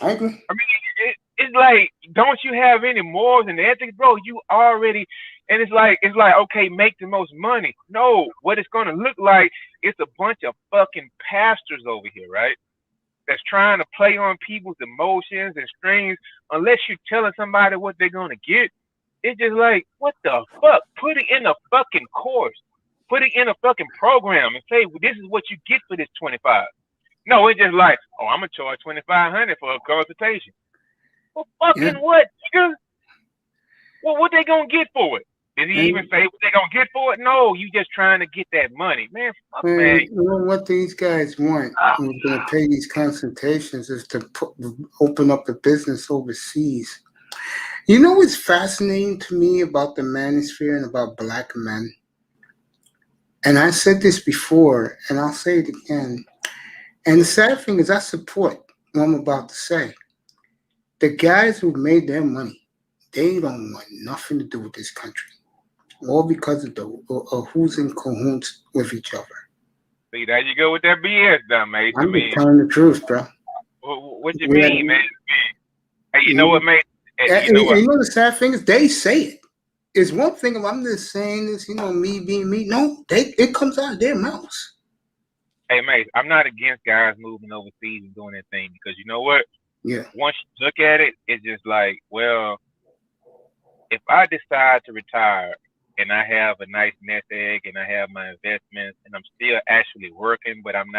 I agree. I mean, it's like, don't you have any morals and ethics, bro? You already, and it's like, okay, make the most money. No, what it's gonna look like, it's a bunch of fucking pastors over here, right? That's trying to play on people's emotions and strings. Unless you're telling somebody what they're gonna get. It's just like, what the fuck? Put it in a fucking course. Put it in a fucking program and say, well, this is what you get for this 25. No, it's just like, oh, I'm gonna charge $2,500 for a consultation. Well, fucking what, nigga? Well, what they gonna get for it? Did he even say what they gonna get for it? No, you just trying to get that money, man. Fuck, man. You know what these guys want? Who's gonna pay these consultations is to open up a business overseas. You know what's fascinating to me about the manosphere and about black men? And I said this before, and I'll say it again. And the sad thing is I support what I'm about to say. The guys who made their money, they don't want nothing to do with this country. All because of who's in cahoots with each other. See, there you go with that BS, dumb mate. I'm just telling the truth, bro. What you mean, man? Hey, you know what, man? You know the sad thing is they say it. It's one thing if I'm just saying this, me being me. No, it comes out of their mouths. Hey, mate, I'm not against guys moving overseas and doing that thing because you know what? Yeah. Once you look at it, it's just like, well, if I decide to retire and I have a nice nest egg and I have my investments and I'm still actually working, but I'm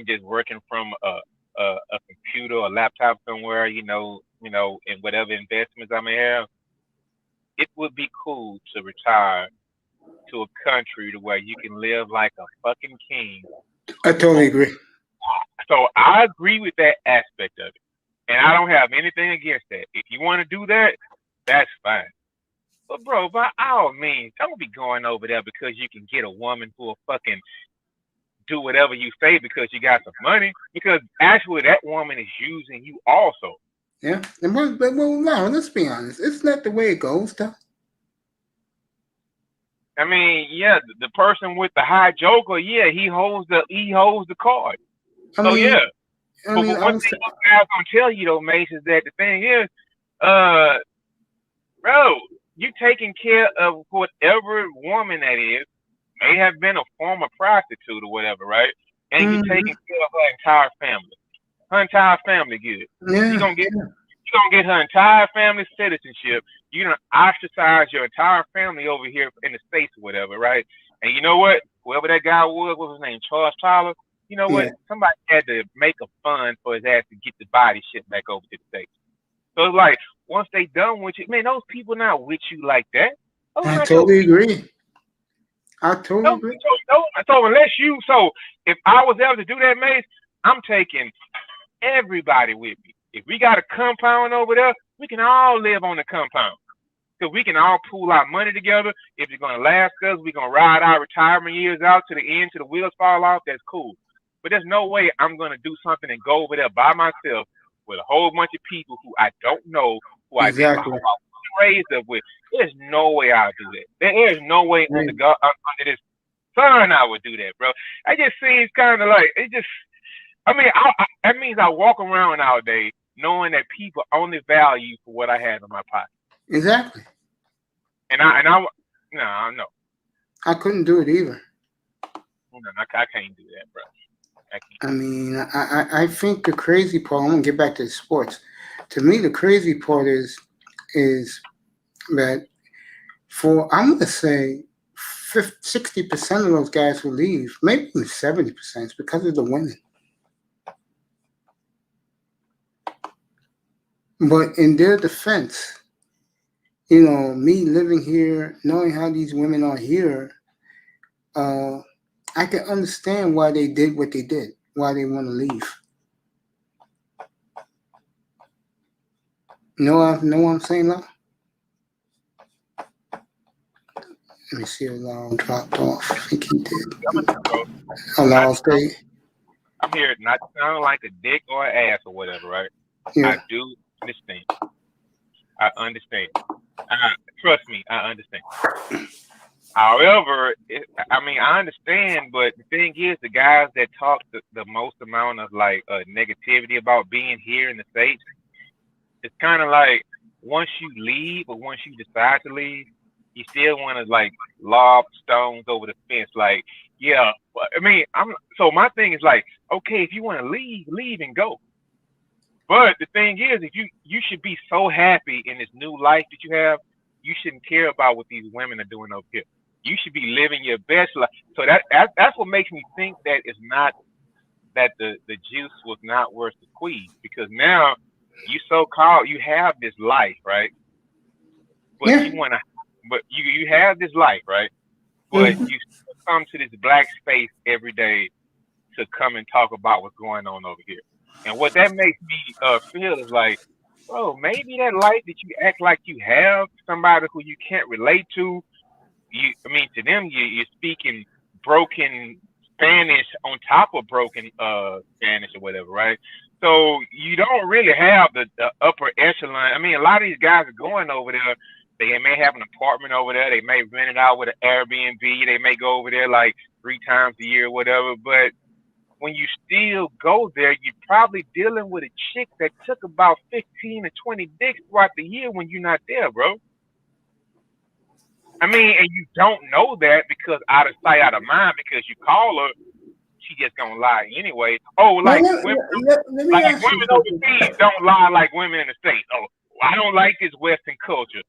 just working from a computer or laptop somewhere, and whatever investments I may have, it would be cool to retire to a country to where you can live like a fucking king. I totally agree. So I agree with that aspect of it. And I don't have anything against that. If you want to do that, that's fine. But bro, by all means, don't be going over there because you can get a woman who will fucking do whatever you say because you got some money. Because actually that woman is using you also. Yeah. But no, let's be honest. It's not the way it goes, though. I mean, yeah, the person with the high joker, yeah, he holds the card. I But mean, one thing those guys gonna tell you though, Mace, is that the thing is, bro, you taking care of whatever woman that is, may have been a former prostitute or whatever, right? And you taking care of her entire family. Her entire family good. yeah, You gonna get her entire family citizenship. You gonna ostracize your entire family over here in the States or whatever, right? And you know what? Whoever that guy was, what was his name? Charles Tyler. You know what? Yeah. Somebody had to make a fund for his ass to get the body shit back over to the States. So it's like, once they done with you, man, those people not with you like that. Those I not totally your people. agree. I totally agree. So unless you, if I was able to do that, Mace, I'm taking everybody with me. If we got a compound over there, we can all live on the compound. Because we can all pool our money together. If it's going to last us, we're going to ride our retirement years out to the end, till the wheels fall off. That's cool. But there's no way I'm going to do something and go over there by myself with a whole bunch of people who I don't know, who I didn't know, who I was raised up with. There's no way I'll do that. There is no way under this sun I would do that, bro. It just seems kind of like, that means I walk around nowadays knowing that people only value for what I have in my pocket. Exactly. No. I couldn't do it either. I can't do that, bro. I mean, I think the crazy part, I'm going to get back to the sports. To me, the crazy part is that I'm going to say 60% of those guys who leave, maybe even 70%, is because of the women. But in their defense, you know, me living here, knowing how these women are here, I can understand why they did what they did, why they want to leave. Know what I'm saying, Lau? Let me see if Lau dropped off. I think he did. Lau, stay. I'm here not to sound like a dick or an ass or whatever, right? Yeah. I do understand. I understand. Trust me, I understand. However, I understand, but the thing is, the guys that talk the most amount of negativity about being here in the States, it's kind of like once you leave or once you decide to leave, you still want to lob stones over the fence. Like, yeah, so my thing is okay, if you want to leave and go. But the thing is, if you should be so happy in this new life that you have, you shouldn't care about what these women are doing over here. You should be living your best life. So that's what makes me think that it's not that the juice was not worth the squeeze, because now you have this life, right? But you have this life, right? But you still come to this black space every day to come and talk about what's going on over here. And what that makes me feel is bro, maybe that life that you act like you have, somebody who you can't relate to, to them, you're speaking broken Spanish on top of broken Spanish or whatever, right? So you don't really have the upper echelon. A lot of these guys are going over there. They may have an apartment over there. They may rent it out with an Airbnb. They may go over there 3 times a year or whatever. But when you still go there, you're probably dealing with a chick that took about 15 to 20 dicks throughout the year when you're not there, bro. And you don't know that because out of sight, out of mind, because you call her, she just gonna lie anyway. Women overseas don't lie like women in the States. Oh, I don't like this Western culture.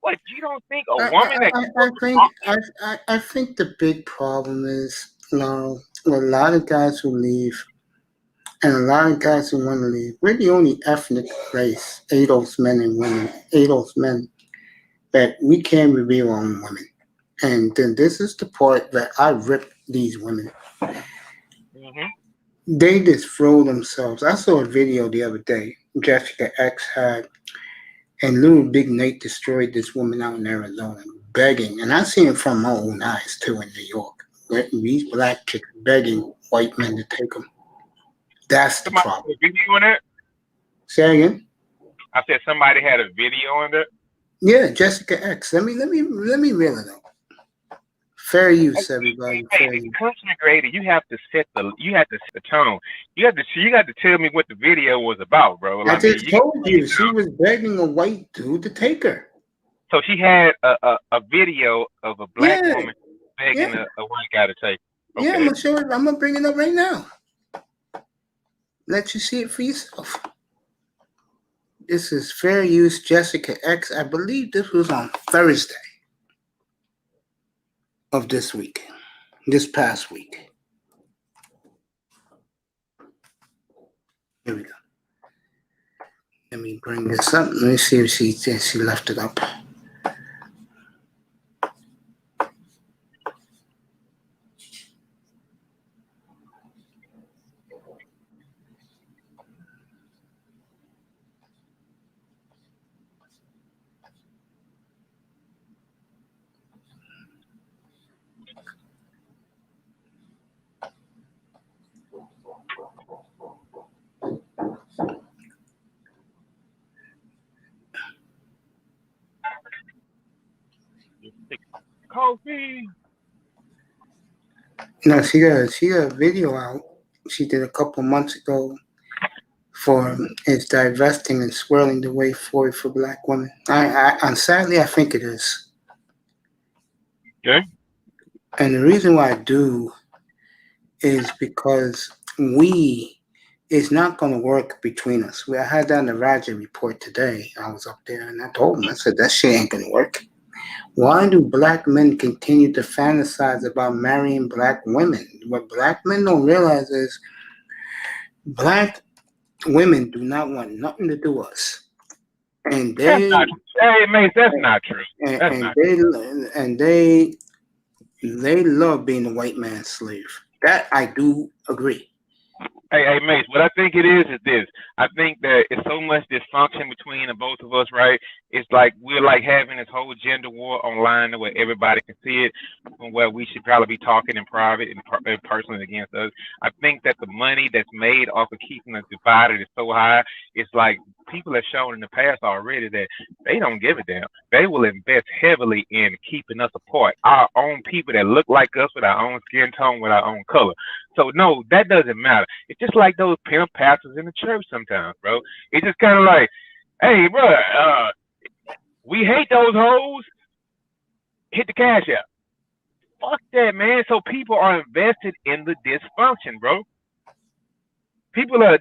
What, you don't think a woman I think the big problem is, a lot of guys who leave and a lot of guys who want to leave, we're the only ethnic race, ADOS men and women, ADOS men, that we can reveal on women. And then this is the part that I rip these women. Mm-hmm. They just throw themselves. I saw a video the other day Jessica X had, and Little Big Nate destroyed this woman out in Arizona, begging. And I seen it from my own eyes, too, in New York. These black chicks begging white men to take them. That's the problem. Had a video on that? Say again? I said somebody had a video on that? Yeah, Jessica X. Let me reel it up. Fair use, everybody. Fair Hey, use. content creator, you have to set the tone. You got to tell me what the video was about, bro. I Like, I mean, just told you she was begging a white dude to take her. so she had a video of a black Yeah, woman begging yeah, a white guy to take her. yeah. Okay. I'm gonna bring it up right now. Let you see it for yourself. This is Fair Use Jessica X. I believe this was on Thursday of this past week. Here we go. Let me bring this up. Let me see if she left it up. Coffee. No, she got a video out. She did a couple months ago for it's divesting and swirling the way forward for black women. And sadly, I think it is. Okay. And the reason why I do is because it's not going to work between us. I had that in the Raja report today. I was up there and I told him, I said, that shit ain't going to work. Why do black men continue to fantasize about marrying black women? What black men don't realize is black women do not want nothing to do with us. And they, Hey, mate, that's not true. they love being a white man's slave. That I do agree. Hey, Mace, what I think it is this. I think that it's so much dysfunction between the both of us, right? It's like we're like having this whole gender war online where everybody can see it, where we should probably be talking in private and personally against us. I think that the money that's made off of keeping us divided is so high. It's like people have shown in the past already that they don't give a damn. They will invest heavily in keeping us apart. Our own people that look like us with our own skin tone, with our own color. So no, that doesn't matter. It's just like those pimp pastors in the church sometimes, bro. It's just kind of like, hey, bro, we hate those hoes. Hit the cash out. Fuck that, man. So people are invested in the dysfunction, bro. People are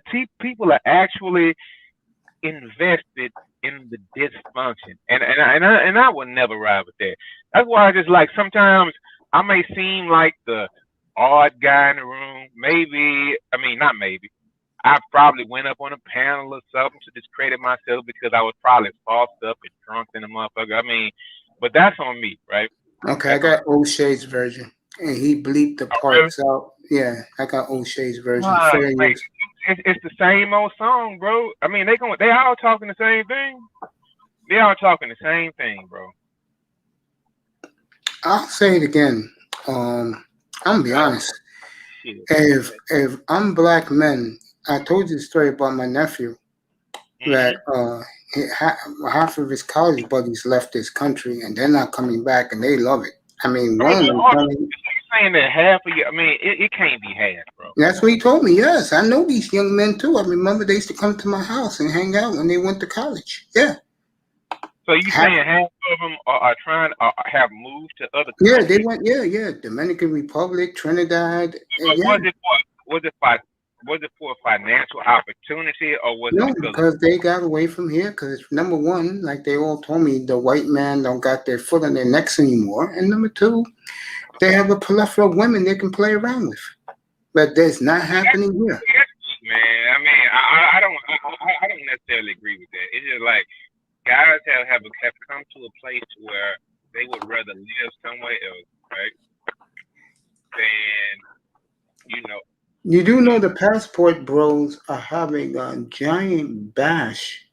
actually invested in the dysfunction, and I would never ride with that. That's why I just like sometimes I may seem like the odd guy in the room. Not maybe. I probably went up on a panel or something to discredit myself because I was probably falsed up and drunk in the motherfucker. But that's on me, right? Okay, I got O'Shea's version, and he bleeped the parts out. Yeah, I got O'Shea's version. It's the same old song, bro. I mean, they all talking the same thing. They all talking the same thing, bro. I'll say it again. I'm gonna be honest. If I'm black men, I told you the story about my nephew that half of his college buddies left this country and they're not coming back and they love it. I mean, one of them. Saying that half of you, it can't be half, bro. That's what he told me. Yes, I know these young men too. I remember they used to come to my house and hang out when they went to college. Yeah. So you saying half of them are trying to have moved to other countries? Yeah, they went. Yeah. Dominican Republic, Trinidad. Was it for financial opportunity or was it because they got away from here? Because number one, like they all told me, the white man don't got their foot on their necks anymore, and number two, they have a plethora of women they can play around with. But that's not happening here. Man, I don't necessarily agree with that. It's just like guys have come to a place where they would rather live somewhere else, right? Than You do know the Passport Bros are having a giant bash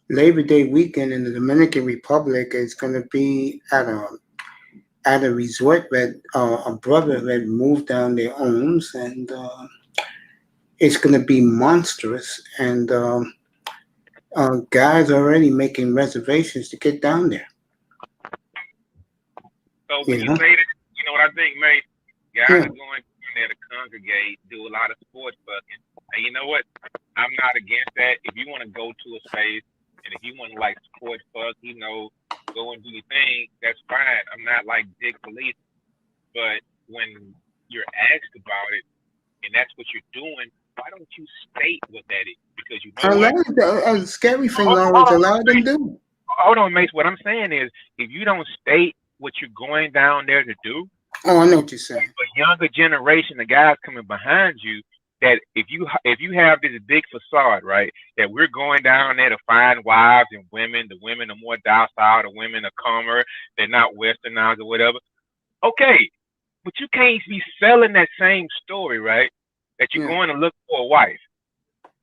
Labor Day weekend in the Dominican Republic. It's going to be at a resort that a brother that moved down there owns, and it's going to be monstrous. And guys are already making reservations to get down there. So when you say that, you know what I think, mate, guys Yeah. are going in there to congregate, do a lot of sports fucking. And you know what? I'm not against that. If you want to go to a space and if you want to like sports fuck, go and do your thing, that's fine. I'm not like dick police. But when you're asked about it and that's what you're doing, why don't you state what that is? Because you know what? A scary thing, Hold Lawrence, a on, lot of them do. hold on, Mace. What I'm saying is, if you don't state what you're going down there to do, Oh, I know what you're saying. a younger generation of guys coming behind you, that if you have this big facade, right, that we're going down there to find wives and women, the women are more docile, the women are calmer, they're not westernized or whatever. Okay, but you can't be selling that same story, right? That you're going to look for a wife,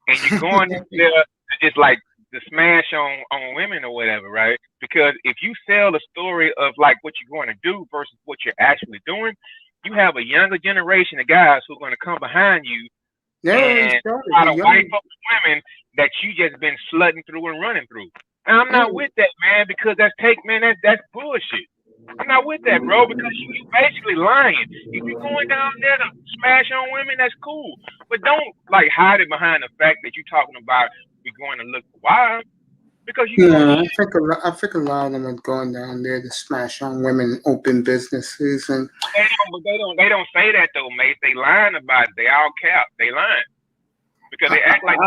and you're going in there to just like to smash on women or whatever, right? Because if you sell the story of like what you're going to do versus what you're actually doing, you have a younger generation of guys who are going to come behind you and a lot of white folks and women that you just been slutting through and running through. And I'm not with that, man, because that's bullshit. I'm not with that, bro, because you basically lying. If you're going down there to smash on women, that's cool. But don't like hide it behind the fact that you're talking about we're going to look for wives. Because I think a lot of them are going down there to smash on women, open businesses, and they don't say that though, mate. They lying about it. They all cap. They lying because they act like.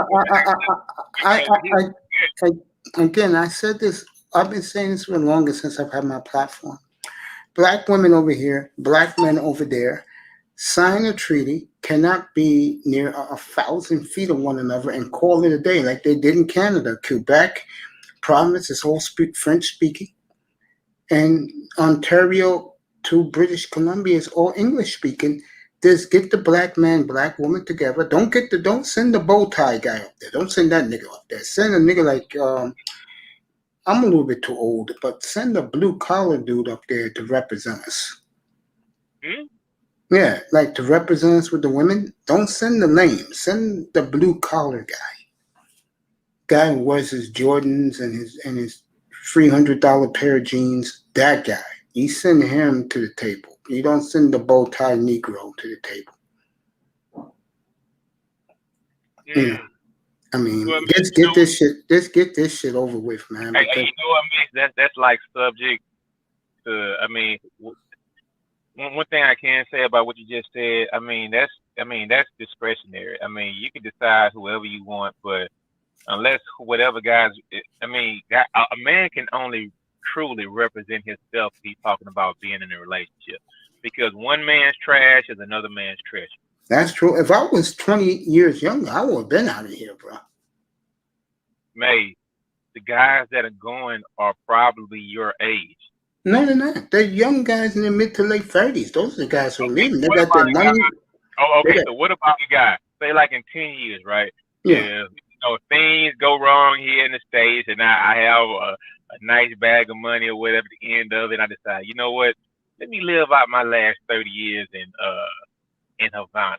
Again, I said this. I've been saying this for the longest since I've had my platform. Black women over here, black men over there, sign a treaty, cannot be near 1,000 feet of one another and call it a day like they did in Canada. Quebec province is all French speaking, and Ontario to British Columbia is all English speaking. Just get the black man, black woman together. Don't send the bow tie guy up there. Don't send that nigga up there. Send a nigga like I'm a little bit too old, but send a blue collar dude up there to represent us. Yeah, like to represent us with the women. Don't send the lame. Send the blue collar guy who wears his Jordans and his $300 pair of jeans. That guy. You send him to the table. You don't send the bow tie Negro to the table. Yeah. I mean, let's get this shit over with, man. Hey, you know what I mean? That's like subject to. I mean, one thing I can say about what you just said. I mean, that's discretionary. I mean, you can decide whoever you want, but unless whatever guys. I mean, a man can only truly represent himself if he's talking about being in a relationship, because one man's trash is another man's treasure. That's true. If I was 20 years younger, I would have been out of here, bro. May, the guys that are going are probably your age. No, they're not. They're young guys in their mid to late 30s. Those are the guys who are leaving. They got their money. So what about the guy? Say like in 10 years, right? Yeah. If things go wrong here in the States and I have a nice bag of money or whatever at the end of it, I decide, you know what? Let me live out my last 30 years in Havana.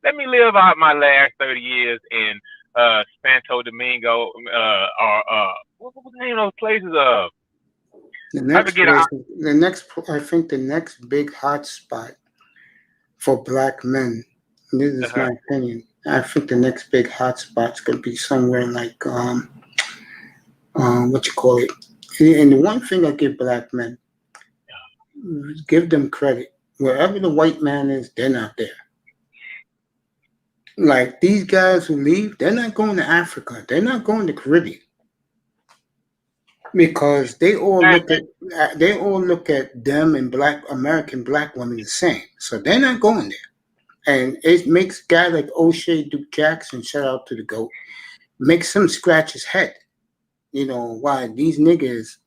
Let me live out my last 30 years in Santo Domingo, or what was the name of those places? I think the next big hot spot for black men, and this is my opinion, I think the next big hot spot's gonna be somewhere like what you call it. And the one thing I give black men, give them credit. Wherever the white man is, they're not there. Like these guys who leave, they're not going to Africa. They're not going to Caribbean. Because they all look at them and American black women the same. So they're not going there. And it makes a guy like O'Shea Duke Jackson, shout out to the GOAT, makes him scratch his head. You know, why these niggas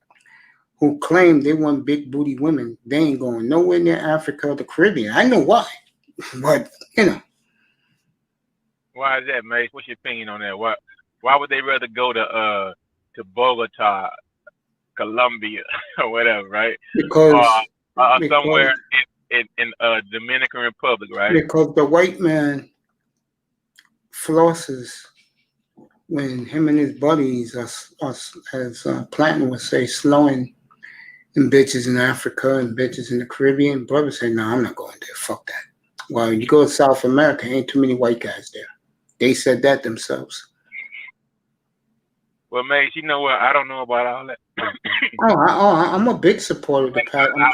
who claim they want big booty women, they ain't going nowhere near Africa or the Caribbean. I know why. But, you know. Why is that, Mace? What's your opinion on that? Why would they rather go to Bogota, Colombia, or whatever, right? Because somewhere in Dominican Republic, right? Because the white man flosses when him and his buddies, as Platinum would say, slowing and bitches in Africa and bitches in the Caribbean. Brothers say, no, I'm not going there. Fuck that. Well, you go to South America, ain't too many white guys there. They said that themselves. Well, Mace, you know what? I don't know about all that. I'm a big supporter of the Paris. I'm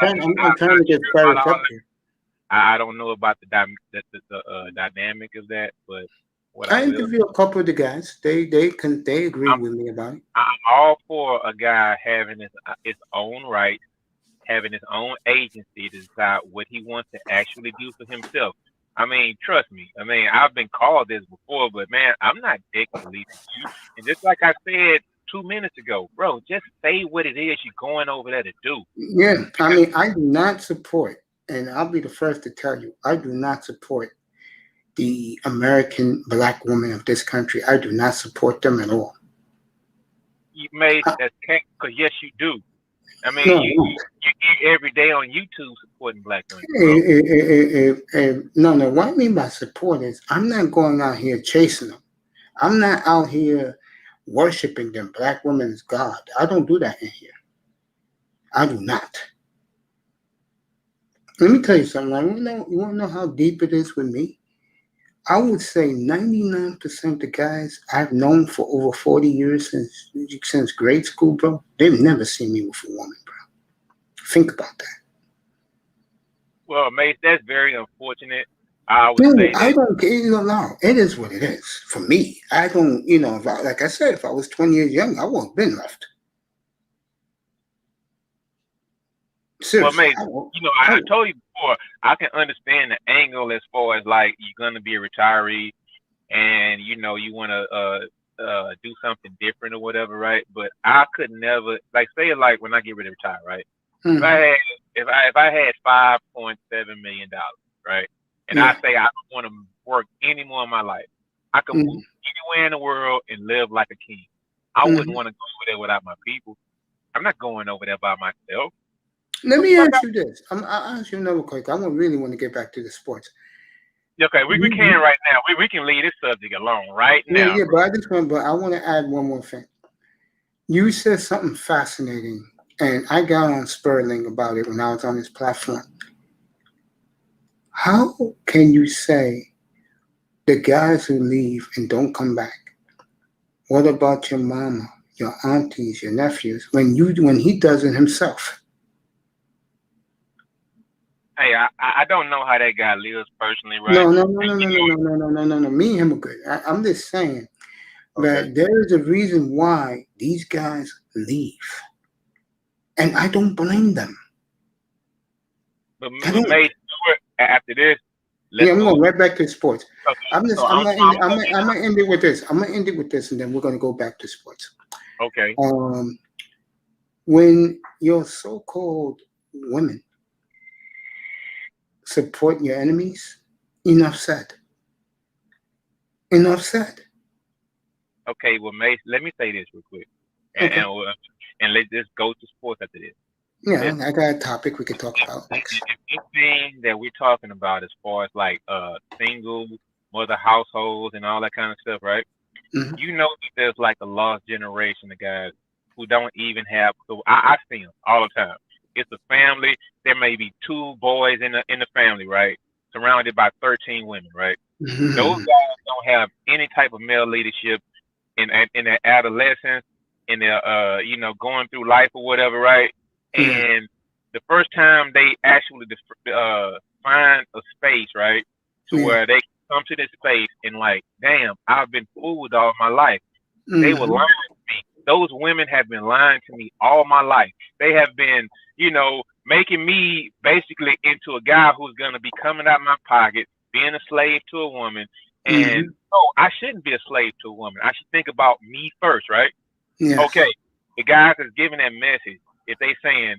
trying to get Paris up here. I don't know about the dynamic of that, but what I interviewed a couple of the guys. They agree with me about it. I'm all for a guy having his own right, having his own agency to decide what he wants to actually do for himself. I mean, trust me. I mean, I've been called this before, but man, I'm not dick policing you. And just like I said 2 minutes ago, bro, just say what it is you're going over there to do. Yeah, I mean, I do not support, and I'll be the first to tell you, I do not support the American black women of this country. I do not support them at all. You made that case because yes, you do. I mean, no, you every day on YouTube supporting black women. No. What I mean by support is I'm not going out here chasing them. I'm not out here worshiping them. Black women is God. I don't do that in here. I do not. Let me tell you something. You want to know how deep it is with me? I would say 99% of the guys I've known for over 40 years since grade school, bro, they've never seen me with a woman, bro. Think about that. Well, Mace, that's very unfortunate. I would say I don't know. It is what it is for me. I don't, like I said, if I was 20 years young, I wouldn't have been left. Seriously, well, Mace, I told you before, I can understand the angle as far as like you're gonna be a retiree, and you want to do something different or whatever, right? But I could never say when I get ready to retire, right? Mm-hmm. If I had $5.7 million, right, and I say I don't want to work anymore in my life, I could move anywhere in the world and live like a king. I wouldn't want to go over there without my people. I'm not going over there by myself. Let me ask you this. I'll ask you another quick. I really want to get back to the sports. Okay, we can right now. We can leave this subject alone right now. Yeah, but I want to add one more thing. You said something fascinating, and I got on Sperling about it when I was on this platform. How can you say the guys who leave and don't come back? What about your mama, your aunties, your nephews, when he does it himself? Hey, I don't know how that guy lives personally, right? No. Me and him are good. I'm just saying that there is a reason why these guys leave. And I don't blame them. But after this, I'm going right back to sports. Okay. I'm gonna end it with this. I'm gonna end it with this, and then we're gonna go back to sports. Okay. When your so-called women support your enemies, enough said. Okay, well, Mace, let me say this real quick, and let's just go to sports after this. Yeah, I got a topic we can talk about next. Anything that we're talking about as far as single mother households and all that kind of stuff, right? Mm-hmm. You know that there's a lost generation of guys who don't even have. So I see them all the time. It's a family. There may be 2 boys in the family, right? Surrounded by 13 women, right? Mm-hmm. Those guys don't have any type of male leadership in their adolescence, in their going through life or whatever, right? Mm-hmm. And the first time they actually find a space, right, to where they come to this space and damn, I've been fooled all my life. Mm-hmm. They were lying to me. Those women have been lying to me all my life. They have been, making me basically into a guy who's going to be coming out of my pocket, being a slave to a woman. And I shouldn't be a slave to a woman. I should think about me first, right? Yes. Okay. The guys that's giving that message, if they saying,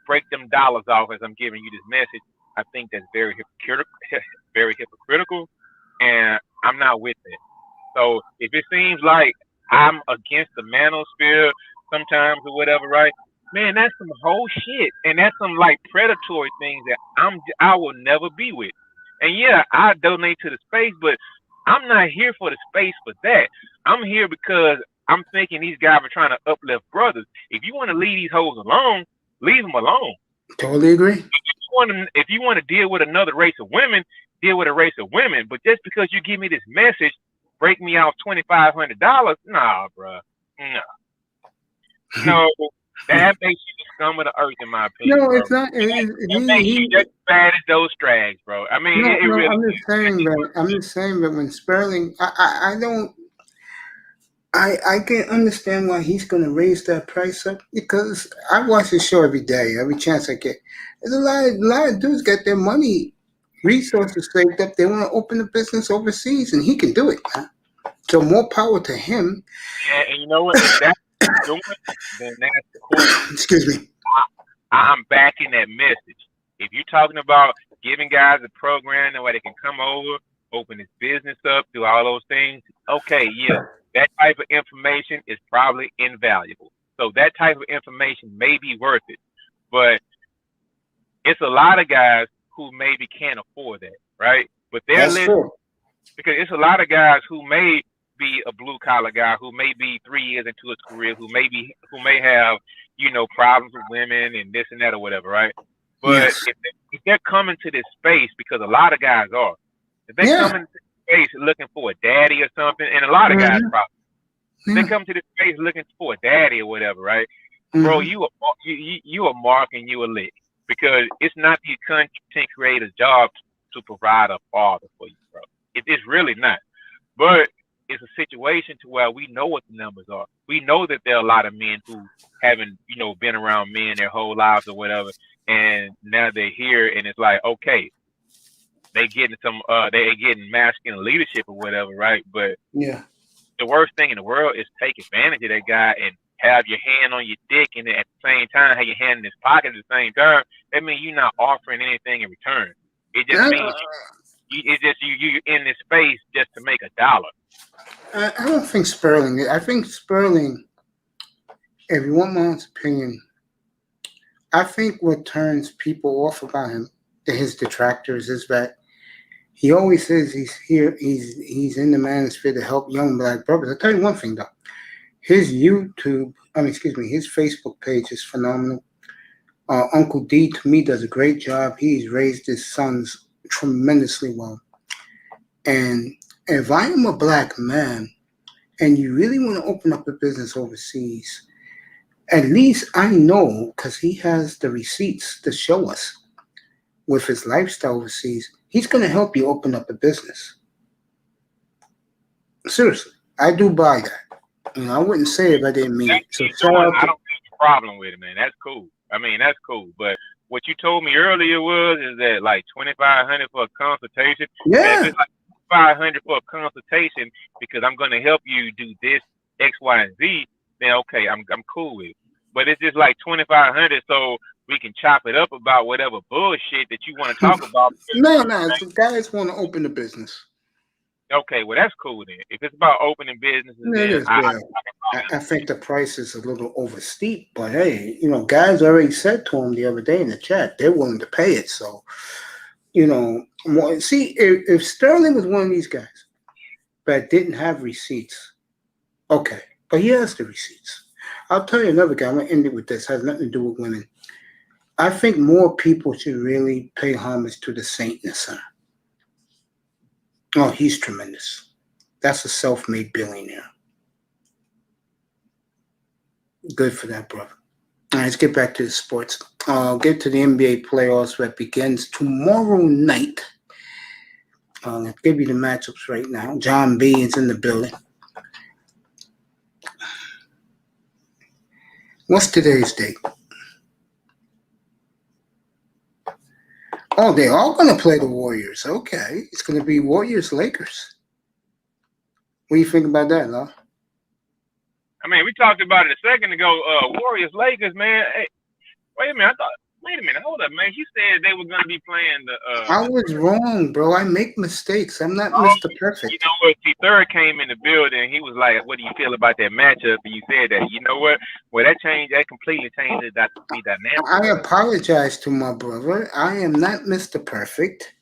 break them dollars off as I'm giving you this message, I think that's very hypocritical, and I'm not with it. So if it seems like I'm against the manosphere sometimes or whatever, right? Man, that's some whole shit, and that's some predatory things that I will never be with. And yeah, I donate to the space, but I'm not here for the space for that. I'm here because I'm thinking these guys are trying to uplift brothers. If you want to leave these hoes alone, leave them alone. Totally agree. If you want to deal with another race of women, deal with a race of women. But just because you give me this message, break me off $2,500, nah, bro, no, that makes you the scum of the earth, in my opinion. No, bro. it's not. It makes you just as bad as those strags, bro. I mean, it really. I'm just saying that when Sperling, I can understand why he's going to raise that price up, because I watch his show every day, every chance I get. There's a lot of dudes got their money, resources saved up. They want to open a business overseas, and he can do it, man. So more power to him. Yeah, and you know what? If that's doing, then that's cool. Excuse me. I'm backing that message. If you're talking about giving guys a program where they can come over, open his business up, do all those things, okay, yeah, that type of information is probably invaluable. So that type of information may be worth it. But it's a lot of guys who maybe can't afford that, right? But they're listening because it's a lot of guys who may be a blue collar guy, who may be 3 years into his career, who may have, problems with women and this and that or whatever, right? But if they're coming to this space, because a lot of guys are, if they come into this space looking for a daddy or something, and a lot of guys probably, if they come to this space looking for a daddy or whatever, right? Bro, you a mark and you a lick, because it's not the content creator's job to provide a father for you, bro. It's really not. But it's a situation to where we know what the numbers are. We know that there are a lot of men who haven't, been around men their whole lives or whatever, and now they're here, and it's like, okay, they're getting masculine leadership or whatever, right? But the worst thing in the world is take advantage of that guy and have your hand on your dick, and at the same time have your hand in his pocket at the same time. That means you're not offering anything in return. It just means you're in this space just to make $1. I don't think Sperling. I think Sperling, if you want my honest opinion, I think what turns people off about him, his detractors, is that he always says he's here, he's in the manosphere to help young black brothers. I'll tell you one thing though. His his Facebook page is phenomenal. Uncle D, to me, does a great job. He's raised his sons tremendously well. And if I am a black man and you really want to open up a business overseas, at least I know, because he has the receipts to show us with his lifestyle overseas, he's going to help you open up a business. Seriously, I do buy that. I wouldn't say it if I didn't mean it. So I don't have a problem with it, man. That's cool. I mean, that's cool. But what you told me earlier is that like $2,500 for a consultation. Yeah. If it's like $500 for a consultation because I'm going to help you do this X, Y, and Z, then okay, I'm cool with it. But it's just like $2,500, so we can chop it up about whatever bullshit that you want to talk about. No, the guys want to open a business. Okay, well that's cool then. If it's about opening businesses, then I think the price is a little oversteep, but hey, guys already said to him the other day in the chat they're willing to pay it. So, see, if Sterling was one of these guys that didn't have receipts, okay, but he has the receipts. I'll tell you another guy. I'm gonna end it with this. It has nothing to do with women. I think more people should really pay homage to the Saint in the Center. Oh, he's tremendous. That's a self-made billionaire. Good for that brother. All right, let's get back to the sports. I'll get to the NBA playoffs that begins tomorrow night. I'll give you the matchups right now. John B is in the building. What's today's date? Oh, they're all going to play the Warriors. Okay. It's going to be Warriors-Lakers. What do you think about that, Law? I mean, we talked about it a second ago. Warriors-Lakers, man. Hey, wait a minute. Hold up, man. You said they were going to be playing the I was wrong, bro. I make mistakes. I'm not Mr. Perfect. You know what? T3rd came in the building. He was like, what do you feel about that matchup? And you said that. You know what? Well, that completely changed the dynamic. I apologize to my brother. I am not Mr. Perfect.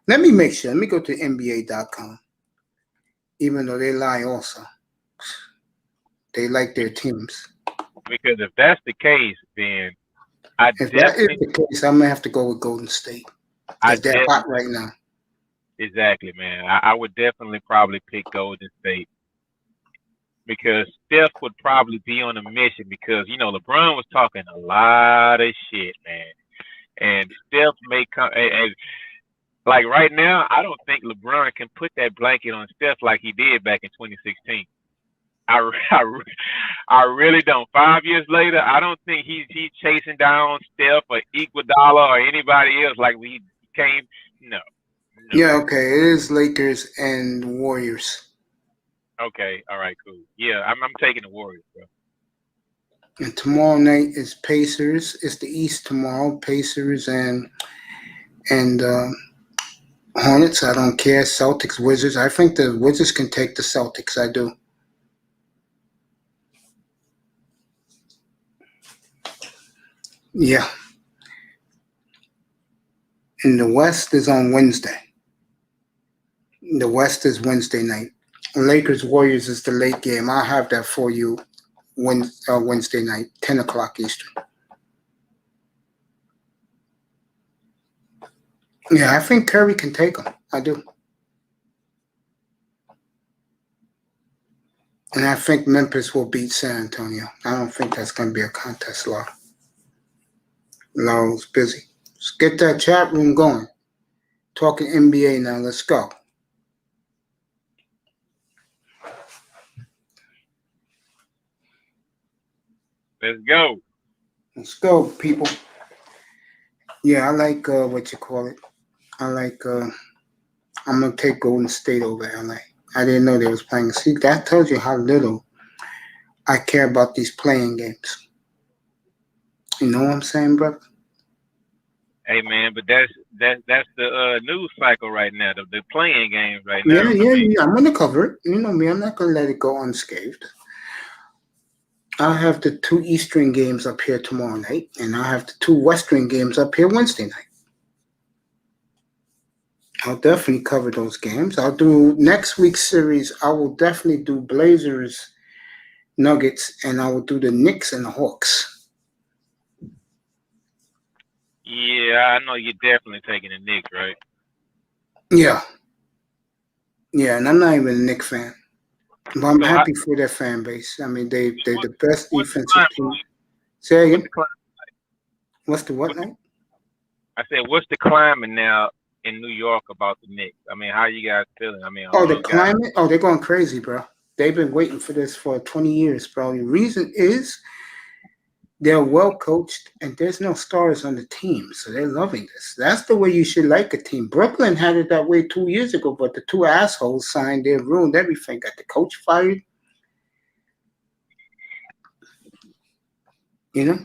Let me make sure. Let me go to NBA.com. Even though they lie also. They like their teams. Because if that's the case, then If that is the case, I'm gonna have to go with Golden State. They're hot right now. Exactly, man. I would definitely probably pick Golden State because Steph would probably be on a mission because LeBron was talking a lot of shit, man, and Steph may come. And like right now, I don't think LeBron can put that blanket on Steph like he did back in 2016. I really don't. 5 years later, I don't think he's chasing down Steph or Iguodala or anybody else like we came. No. Yeah, okay. It is Lakers and Warriors. Okay, all right, cool. Yeah, I'm taking the Warriors, bro. And tomorrow night is Pacers. It's the East tomorrow. Pacers and Hornets. I don't care. Celtics, Wizards. I think the Wizards can take the Celtics. I do. Yeah. And the West is on Wednesday. The West is Wednesday night. Lakers Warriors is the late game. I'll have that for you Wednesday night, 10 o'clock Eastern. Yeah, I think Curry can take them. I do. And I think Memphis will beat San Antonio. I don't think that's going to be a contest, Law. Law's busy. Let's get that chat room going. Talking NBA now. Let's go. Let's go. Let's go, people. Yeah, I like what you call it. I like. I'm gonna take Golden State over LA. I didn't know they was playing. See, that tells you how little I care about these playing games. You know what I'm saying, brother? Hey man, but that's the news cycle right now. The playing games right now. Yeah. I'm gonna cover it. You know me. I'm not gonna let it go unscathed. I'll have the 2 Eastern games up here tomorrow night, and I'll have the 2 Western games up here Wednesday night. I'll definitely cover those games. I'll do next week's series. I will definitely do Blazers, Nuggets, and I will do the Knicks and the Hawks. Yeah, I know you're definitely taking the Knicks, right? Yeah, and I'm not even a Knicks fan. But I'm happy for their fan base. I mean, they're the best defensive team. Say again. What's the what now? I said, what's the climate now in New York about the Knicks? I mean, how you guys feeling? I mean, the climate? Oh, they're going crazy, bro. They've been waiting for this for 20 years, bro. The reason is they're well coached and there's no stars on the team, so they're loving this. That's the way you should like a team. Brooklyn had it that way 2 years ago, but the 2 assholes signed. They ruined everything. Got the coach fired. You know,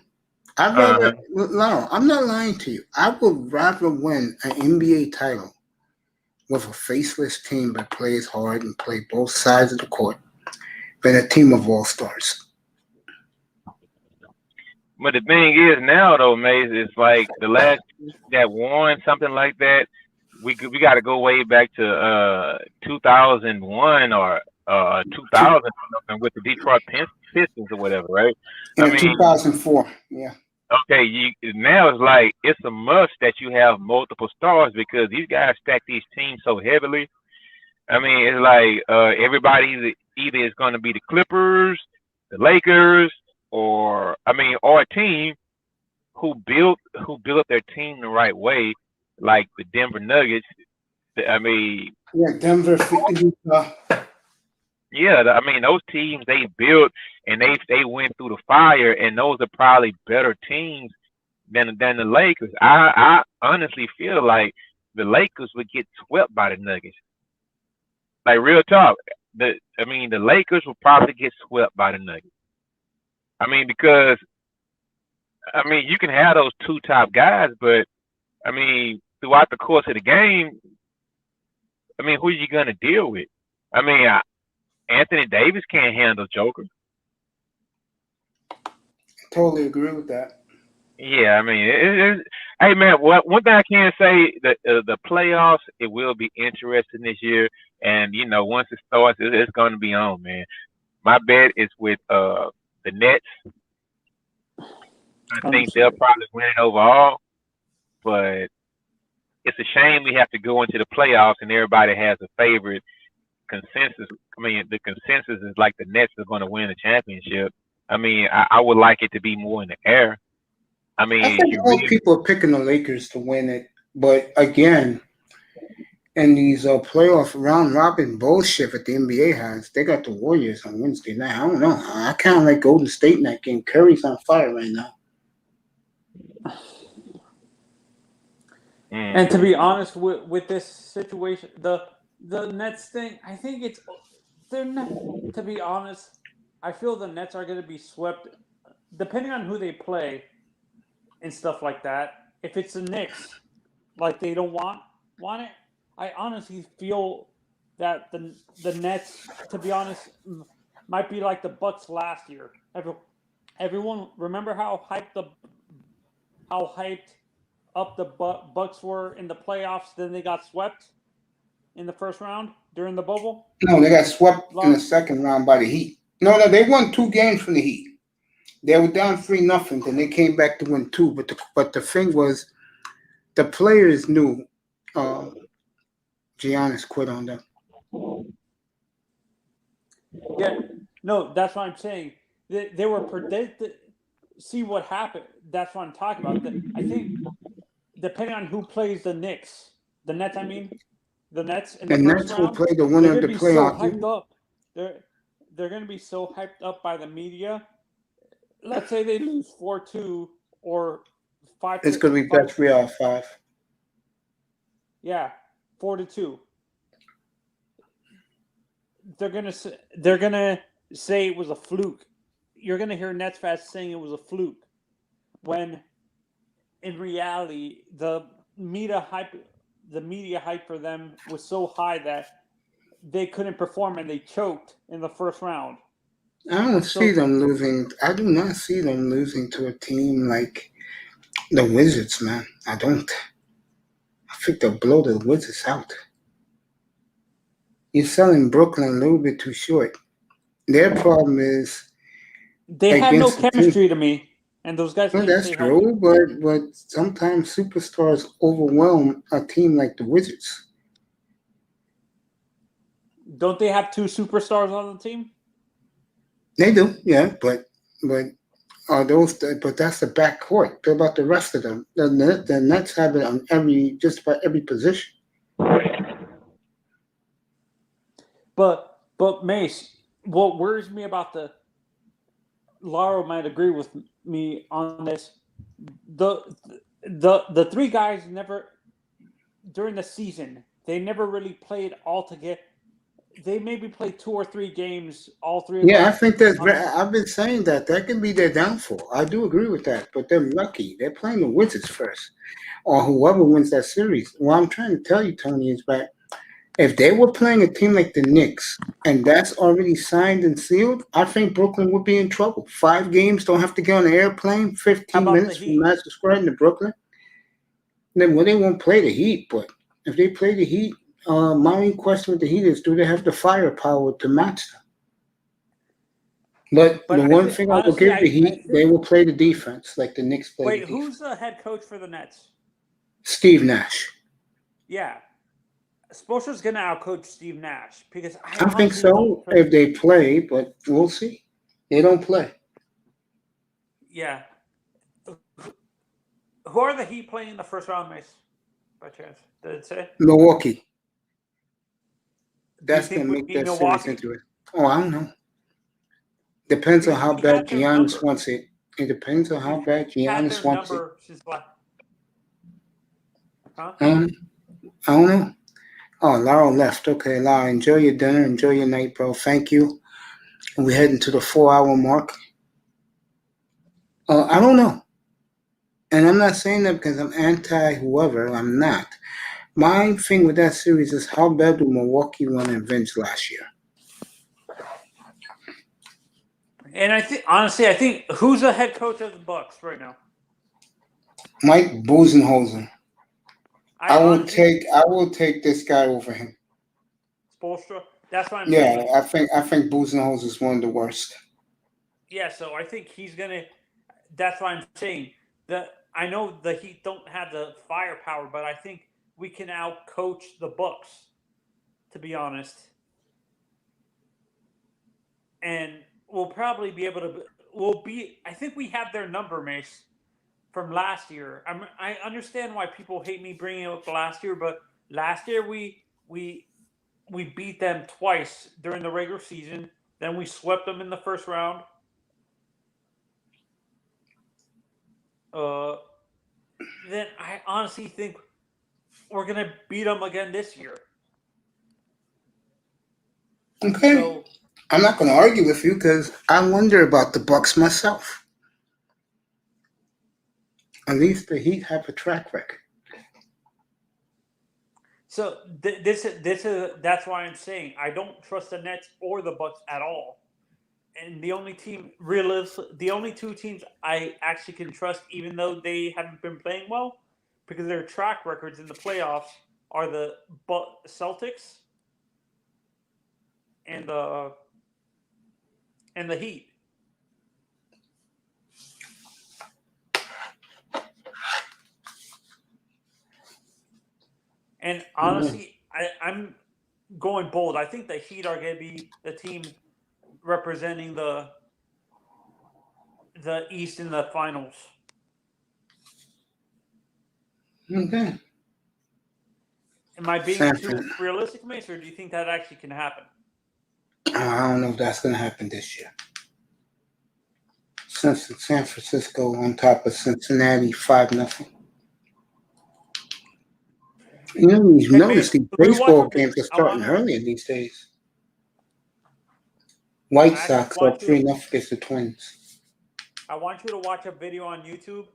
I'd rather. No, I'm not lying to you. I would rather win an NBA title with a faceless team that plays hard and play both sides of the court than a team of all stars. But the thing is now, though, Maze, it's like the last team that won something like that, we got to go way back to 2001 or 2000 with the Detroit Pistons or whatever, right? Yeah, I mean, 2004, yeah. Okay, now it's like it's a must that you have multiple stars because these guys stack these teams so heavily. I mean, it's like everybody either is going to be the Clippers, the Lakers, or a team who built their team the right way, like the Denver Nuggets. Denver. Yeah, those teams they built and they went through the fire, and those are probably better teams than the Lakers. I honestly feel like the Lakers would get swept by the Nuggets. Like real talk, the Lakers will probably get swept by the Nuggets. Because you can have those 2 top guys, but throughout the course of the game, who are you gonna deal with? Anthony Davis can't handle Joker. Totally agree with that. Yeah, hey man, one thing I can say, the playoffs, it will be interesting this year, and once it starts, it's going to be on, man. My bet is with the Nets, I think they'll probably win it overall. But it's a shame we have to go into the playoffs and everybody has a favorite consensus. I mean, the consensus is like the Nets are going to win the championship. I mean, I would like it to be more in the air. I mean, I think more people are picking the Lakers to win it, but again, in these playoff round robin bullshit that the NBA has, they got the Warriors on Wednesday night. I don't know. I kind of like Golden State in that game. Curry's on fire right now. And to be honest, with this situation, the Nets thing, I think they're not. To be honest, I feel the Nets are going to be swept, depending on who they play, and stuff like that. If it's the Knicks, like they don't want it, I honestly feel that the Nets, to be honest, might be like the Bucks last year. Everyone remember how hyped up the Bucks were in the playoffs, then they got swept in the first round during the bubble? No, they got swept in the second round by the Heat. No, they won 2 games from the Heat. They were down 3-0, then they came back to win 2. But the thing was, the players knew Giannis quit on them. Yeah, no, that's what I'm saying. They were predicted. See what happened. That's what I'm talking about. I think depending on who plays the Nets. In the Nets will play the winner of the playoff. So hyped up. They're going to be so hyped up by the media. Let's say they lose 4-2 or 5. It's going to be best 3 out of 5. Yeah, 4-2. They're gonna say it was a fluke. You're gonna hear Nets fans saying it was a fluke, when in reality the media hype for them was so high that they couldn't perform and they choked in the first round. I don't see them losing. I do not see them losing to a team like the Wizards, man. I don't. I think they'll blow the Wizards out. You're selling Brooklyn a little bit too short. Their problem is they have no chemistry to me, and those guys. Well, that's true, but sometimes superstars overwhelm a team like the Wizards. Don't they have 2 superstars on the team? They do, yeah, but are those? But that's the backcourt. What about the rest of them? The Nets have it on just about every position. But Mace, what worries me about Laura might agree with me on this. The 3 guys never during the season, they never really played all together. They maybe played 2 or 3 games, all 3 of them. Yeah, I think I've been saying that can be their downfall. I do agree with that, but they're lucky. They're playing the Wizards first, or whoever wins that series. What I'm trying to tell you, Tony, is that if they were playing a team like the Knicks, and that's already signed and sealed, I think Brooklyn would be in trouble. 5 games, don't have to get on an airplane, 15 minutes from Madison Square Garden to Brooklyn. Then they won't play the Heat, but if they play the Heat, my only question with the Heat is, do they have the firepower to match them? But the one thing I will give the Heat, they will play the defense like the Knicks play. Wait, who's the head coach for the Nets? Steve Nash. Yeah. Spoelstra's going to outcoach Steve Nash because I think so if they play, but we'll see. They don't play. Yeah. Who are the Heat playing in the first round, Mace? By chance, did it say? Milwaukee. That's going to make that series interesting. Oh, I don't know. Depends on how bad Giannis wants it. It depends on how bad Giannis wants it. Huh? I don't know. Oh, Lara left. Okay, Lara, enjoy your dinner. Enjoy your night, bro. Thank you. We're heading to the 4-hour mark. I don't know. And I'm not saying that because I'm anti-whoever. I'm not. My thing with that series is how bad do Milwaukee want to avenge last year? And I think who's the head coach of the Bucks right now? Mike Budenholzer. I will take this guy over him. Spoelstra? That's what I'm saying. Yeah, I think Budenholzer is one of the worst. Yeah, so I think he's gonna. that's what I'm saying. I know the Heat don't have the firepower, but I think we can out-coach the Bucks, to be honest. And we'll probably be able to. I think we have their number, Mace, from last year. I understand why people hate me bringing up last year, but last year we beat them twice during the regular season. Then we swept them in the first round. Then I honestly think we're gonna beat them again this year. Okay. So I'm not going to argue with you because I wonder about the Bucks myself. At least the Heat have a track record. So that's why I'm saying I don't trust the Nets or the Bucks at all. And the only two teams I actually can trust, even though they haven't been playing well, because their track records in the playoffs are the Celtics and the Heat. And honestly, I'm going bold. I think the Heat are going to be the team representing the East in the finals. Okay. Am I being too realistic, Mace, or do you think that actually can happen? I don't know if that's going to happen this year. Since San Francisco on top of Cincinnati 5-0. You know, you've noticed these baseball games are starting earlier these days. White Sox up 3-0 against the Twins. I want you to watch a video on YouTube.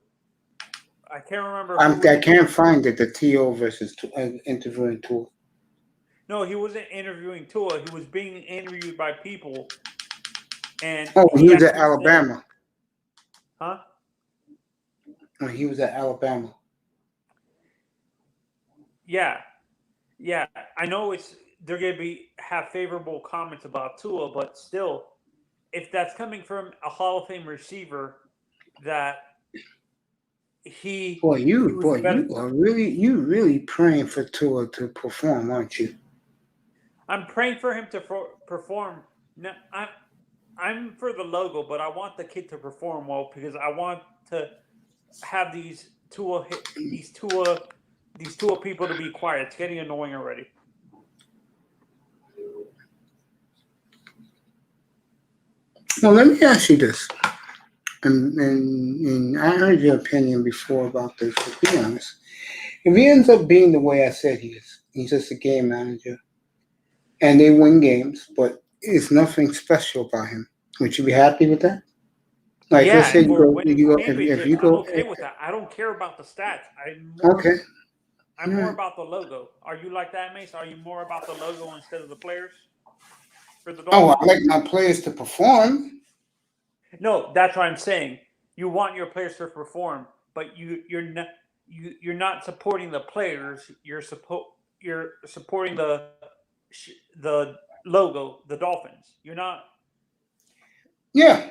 I can't remember. I can't find it. The T.O. versus interviewing Tua. No, he wasn't interviewing Tua. He was being interviewed by people. And he was at Alabama. Huh? When he was at Alabama. Yeah. I know they're going to have favorable comments about Tua, but still, if that's coming from a Hall of Fame receiver, that you are really praying for Tua to perform, aren't you? I'm praying for him to perform. No, I'm for the logo, but I want the kid to perform well because I want to have these Tua people to be quiet. It's getting annoying already. Well, let me ask you this. And I heard your opinion before about this, to be honest. If he ends up being the way I said he is, he's just a game manager, and they win games, but it's nothing special about him, would you be happy with that? Like, let's say I'm okay with that. I don't care about the stats. I'm more about the logo. Are you like that, Mace? Are you more about the logo instead of the players? For the I like my players to perform. No, that's what I'm saying. You want your players to perform, but you're not supporting the players. You're supporting the logo, the Dolphins. You're not. Yeah.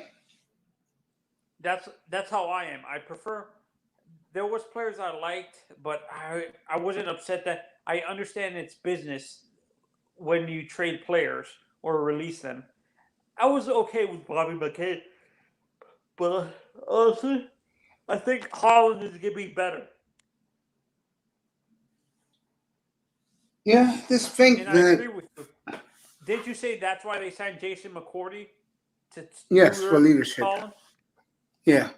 That's how I am. I prefer. There was players I liked, but I wasn't upset that I understand it's business when you trade players or release them. I was okay with Bobby McCain. But honestly, I think Holland is going to be better. Yeah, just think and I agree with you. Did you say that's why they signed Jason McCourty for leadership? Holland? Yeah.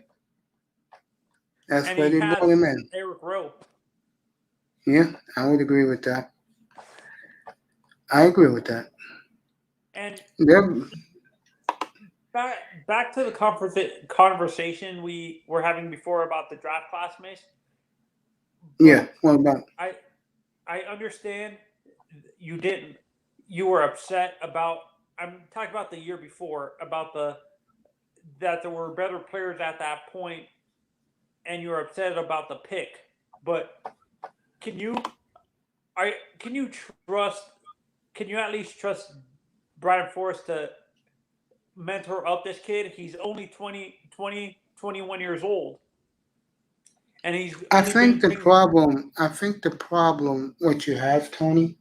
That's why they brought him in. Eric Rowe. Yeah, I would agree with that. And Back to the conversation we were having before about the draft classmates. Yeah, what about? I understand you were upset about. I'm talking about the year before about that there were better players at that point, and you were upset about the pick. But can you at least trust Brian Forrest to mentor up this kid? He's only 20 21 years old, and he's I only think been the problem what you have, Tony,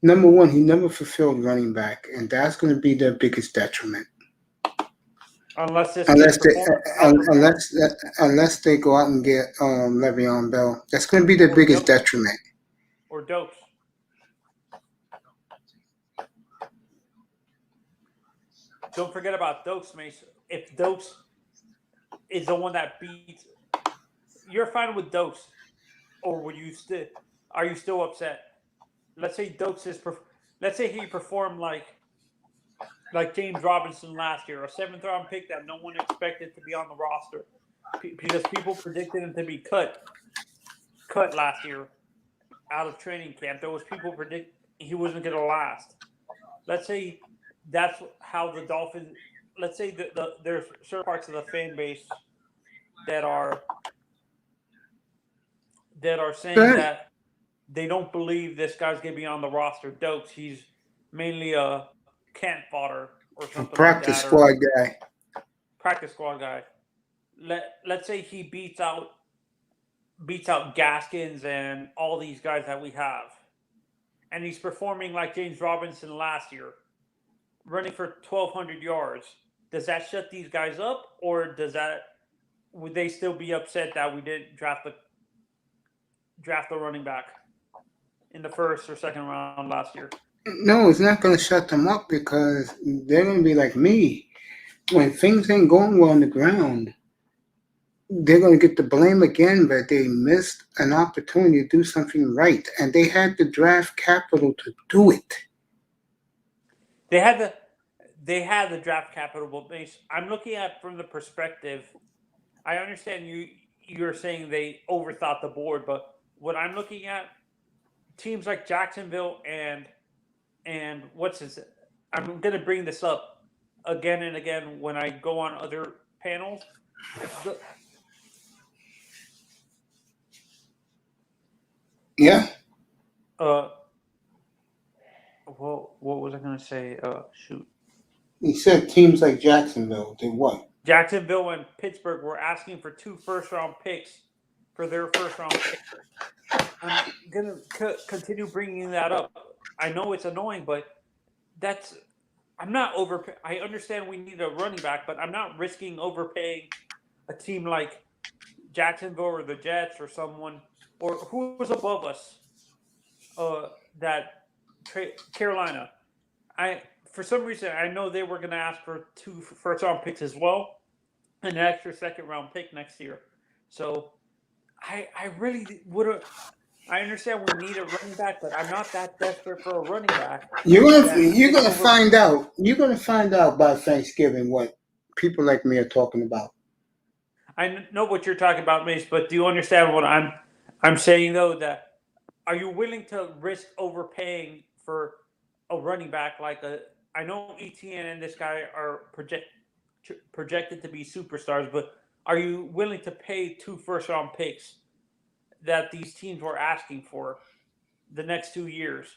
number one, he never fulfilled running back, and that's going to be their biggest detriment. unless this Unless kid they performs unless they go out and get Le'Veon Bell, that's going to be their Or biggest Dope. detriment. or Dokes. Don't forget about Dokes, Mace. If Dokes is the one that beats, you're fine with Dokes, or would you still? Are you still upset? Let's say Dokes is. Let's say he performed like James Robinson last year, a 7th-round pick that no one expected to be on the roster because people predicted him to be cut last year out of training camp. There was people predict he wasn't going to last. Let's say that's how the Dolphins. Let's say there's certain parts of the fan base that are saying Good. that they don't believe this guy's going to be on the roster. Dokes, he's mainly a camp fodder or A something practice like that. squad guy. Practice squad guy. Let's say he beats out Gaskins and all these guys that we have, and he's performing like James Robinson last year, running for 1,200 yards. Does that shut these guys up, or would they still be upset that we didn't draft the running back in the first or second round last year? No, it's not going to shut them up because they're going to be like me. When things ain't going well on the ground, they're going to get the blame again that they missed an opportunity to do something right, and they had the draft capital to do it. They had the draft capital, but I'm looking at from the perspective. I understand you're saying they overthought the board, but what I'm looking at, teams like Jacksonville and what's his? I'm going to bring this up again and again when I go on other panels. Yeah. Well, what was I going to say? Shoot. He said teams like Jacksonville did what? Jacksonville and Pittsburgh were asking for 2 first-round picks for their first-round pick. I'm going to continue bringing that up. I know it's annoying, but I'm not I understand we need a running back, but I'm not risking overpaying a team like Jacksonville or the Jets or someone, or who was above us, Carolina. For some reason, I know they were going to ask for 2 first-round picks as well, and an extra second-round pick next year. So I really would have. I understand we need a running back, but I'm not that desperate for a running back. You're gonna find out. You're gonna find out by Thanksgiving what people like me are talking about. I know what you're talking about, Mace, but do you understand what I'm saying though? That are you willing to risk overpaying for a running back I know ETN and this guy are projected to be superstars, but are you willing to pay 2 first-round picks that these teams were asking for the next 2 years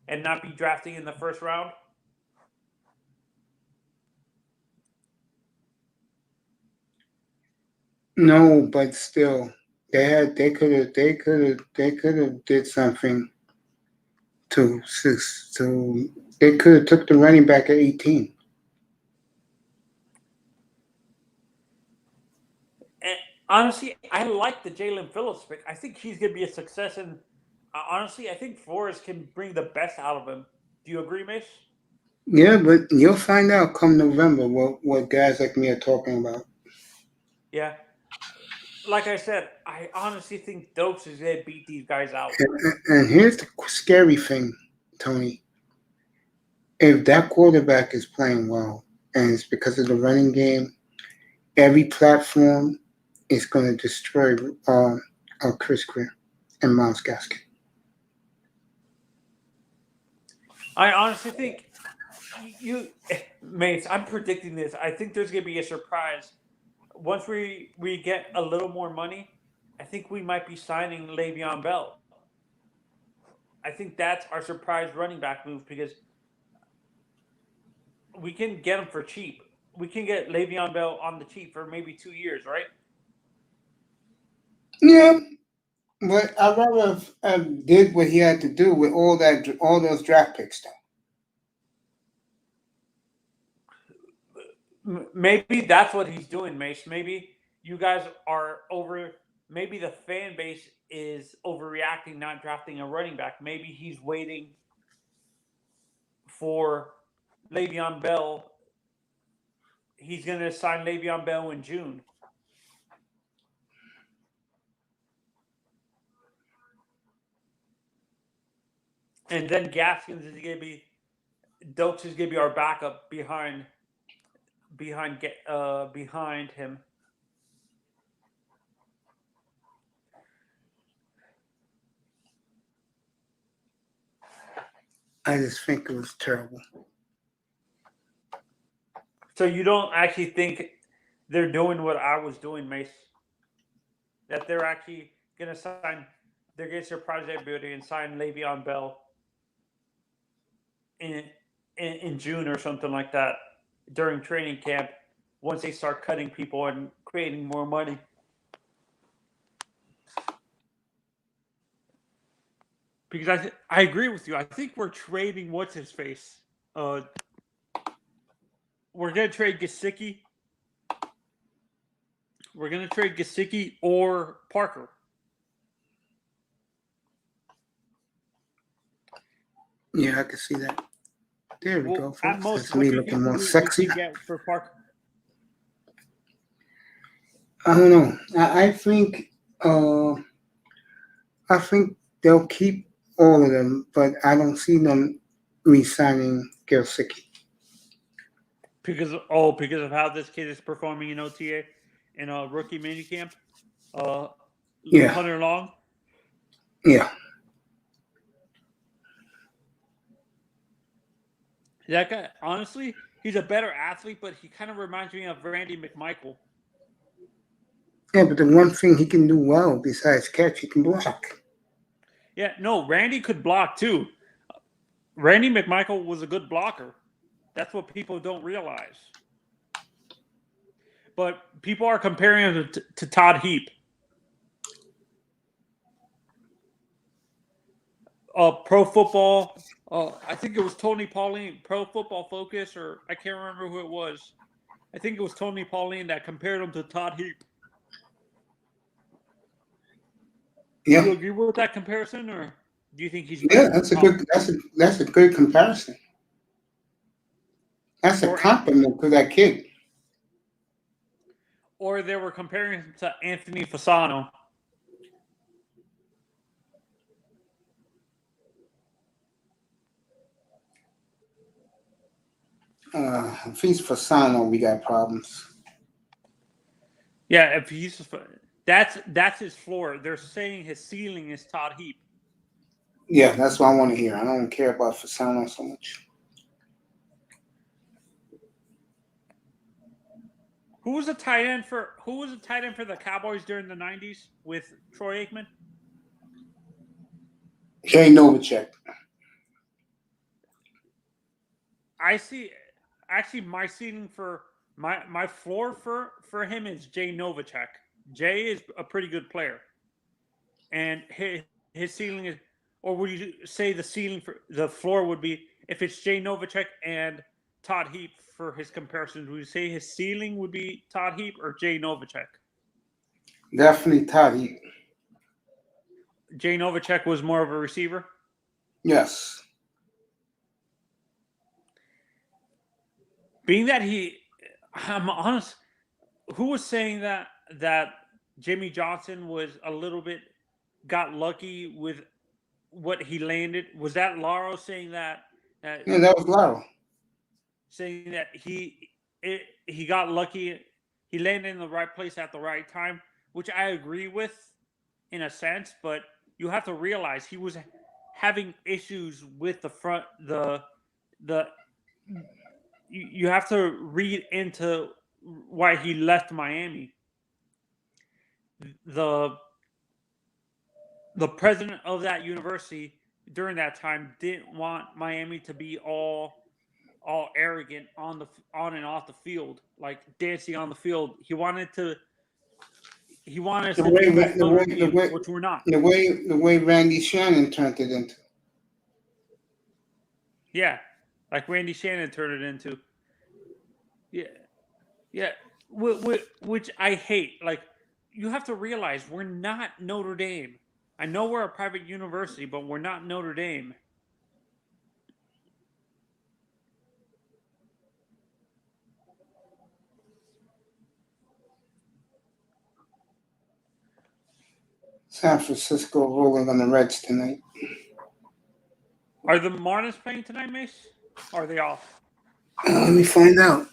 and not be drafting in the first round? No, but still, they could have did something to they could have took the running back at 18. And honestly, I like the Jalen Phillips pick. I think he's going to be a success, and honestly, I think Flores can bring the best out of him. Do you agree, Mace? Yeah, but you'll find out come November what guys like me are talking about. Yeah. Like I said, I honestly think Dokes is going to beat these guys out. And here's the scary thing, Tony. If that quarterback is playing well, and it's because of the running game, every platform is going to destroy Chris Greer and Miles Gaskin. I honestly think Mace, I'm predicting this. I think there's going to be a surprise. Once we get a little more money, I think we might be signing Le'Veon Bell. I think that's our surprise running back move because we can get him for cheap. we can get Le'Veon Bell on the cheap for maybe 2 years, right? Yeah, but I'd rather have did what he had to do with all those draft picks, though. Maybe that's what he's doing, Mace. Maybe you guys are over. Maybe the fan base is overreacting, not drafting a running back. Maybe he's waiting for Le'Veon Bell. He's going to sign Le'Veon Bell in June. And then Gaskins is going to be, Dokes is going to be our backup behind him. I just think it was terrible. So you don't actually think they're doing what I was doing, Mace? That they're actually going to sign, they're going to surprise everybody and sign Le'Veon Bell in June or something like that during training camp once they start cutting people and creating more money. Because I agree with you. I think we're trading what's his face. We're gonna trade Gesicki. We're gonna trade Gesicki or Parker. Yeah, I can see that. There we go. At most, That's me looking more sexy. Get for Parker? I don't know. I think they'll keep all of them, but I don't see them re-signing Gesicki. Because of how this kid is performing in OTA in a rookie minicamp. Yeah. Hunter Long. Yeah. That guy, honestly, he's a better athlete, but he kind of reminds me of Randy McMichael. Yeah, but the one thing he can do well besides catch, he can block. Yeah, no, Randy could block too. Randy McMichael was a good blocker. That's what people don't realize. But people are comparing him to Todd Heap. Pro Football, I think it was Tony Pauline, Pro Football Focus, or I can't remember who it was. I think it was Tony Pauline that compared him to Todd Heap. Yeah. Do you agree with that comparison, or do you think he's? Yeah, that's a good comparison. That's a compliment to that kid. Or they were comparing him to Anthony Fasano. If he's Fasano, we got problems. Yeah, if he's that's his floor. They're saying his ceiling is Todd Heap. Yeah, that's what I want to hear. I don't care about Fasano so much. Who was a tight end for the Cowboys during the 90s with Troy Aikman? Jay Novacek. I see. Actually, my ceiling for my floor for him is Jay Novacek. Jay is a pretty good player, and his ceiling is, or would you say the ceiling for the floor would be if it's Jay Novacek and Todd Heap for his comparisons? Would you say his ceiling would be Todd Heap or Jay Novacek? Definitely Todd Heap. Jay Novacek was more of a receiver? Yes. Being that I'm honest, who was saying that Jimmy Johnson was a little bit got lucky with what he landed? Was that Laro saying that? Yeah, that was Laro. Saying that he got lucky, he landed in the right place at the right time, which I agree with in a sense, but you have to realize he was having issues with the front, you have to read into why he left Miami. The president of that university during that time didn't want Miami to be all all arrogant on and off the field, like dancing on the field. He wanted us to be which we're not. The way Randy Shannon turned it into. Yeah, like Randy Shannon turned it into. Yeah, which I hate. Like, you have to realize we're not Notre Dame. I know we're a private university, but we're not Notre Dame. San Francisco rolling on the Reds tonight. Are the Marlins playing tonight, Mace? Or are they off? Let me find out.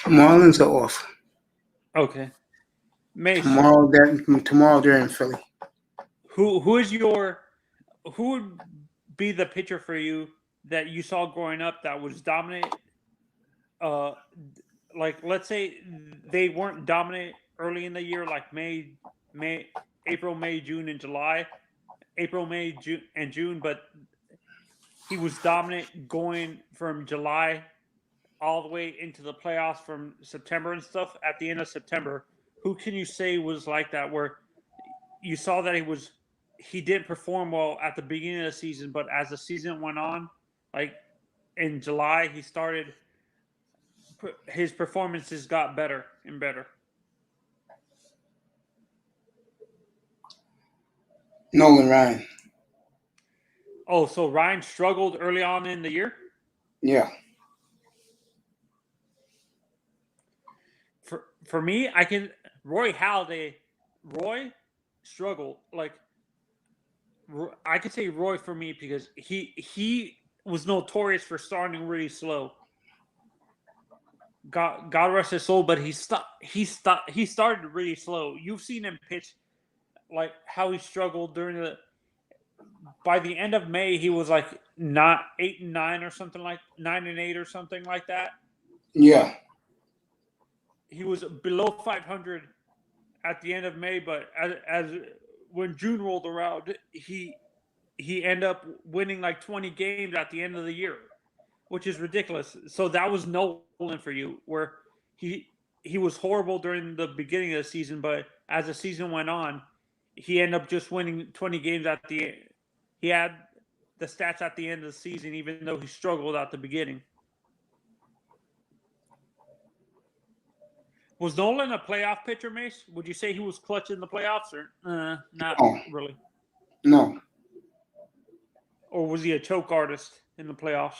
Marlins are off. Okay. Mace. Tomorrow they're in Philly. Who would be the pitcher for you that you saw growing up that was dominant? Like, let's say they weren't dominant early in the year, like April, May, June, and July. April, May, June, and June, but he was dominant going from July all the way into the playoffs from September and stuff. At the end of September, who can you say was like that, where you saw that he didn't perform well at the beginning of the season, but as the season went on, like in July, his performances got better and better? Nolan Ryan. Oh, so Ryan struggled early on in the year? Yeah. For me, Roy Halladay. Roy struggled. Like, I could say Roy for me because he was notorious for starting really slow. God rest his soul, but he started really slow. You've seen him pitch, like how he struggled by the end of May, he was like 8-9 or something, like 9-8 or something like that. Yeah. He was below 500 at the end of May, but as when June rolled around, he ended up winning like 20 games at the end of the year, which is ridiculous. So that was Nolan for you, where he was horrible during the beginning of the season, but as the season went on, he ended up just winning 20 games at the end. He had the stats at the end of the season, even though he struggled at the beginning. Was Nolan a playoff pitcher, Mace? Would you say he was clutch in the playoffs, or not really? No. Or was he a choke artist in the playoffs?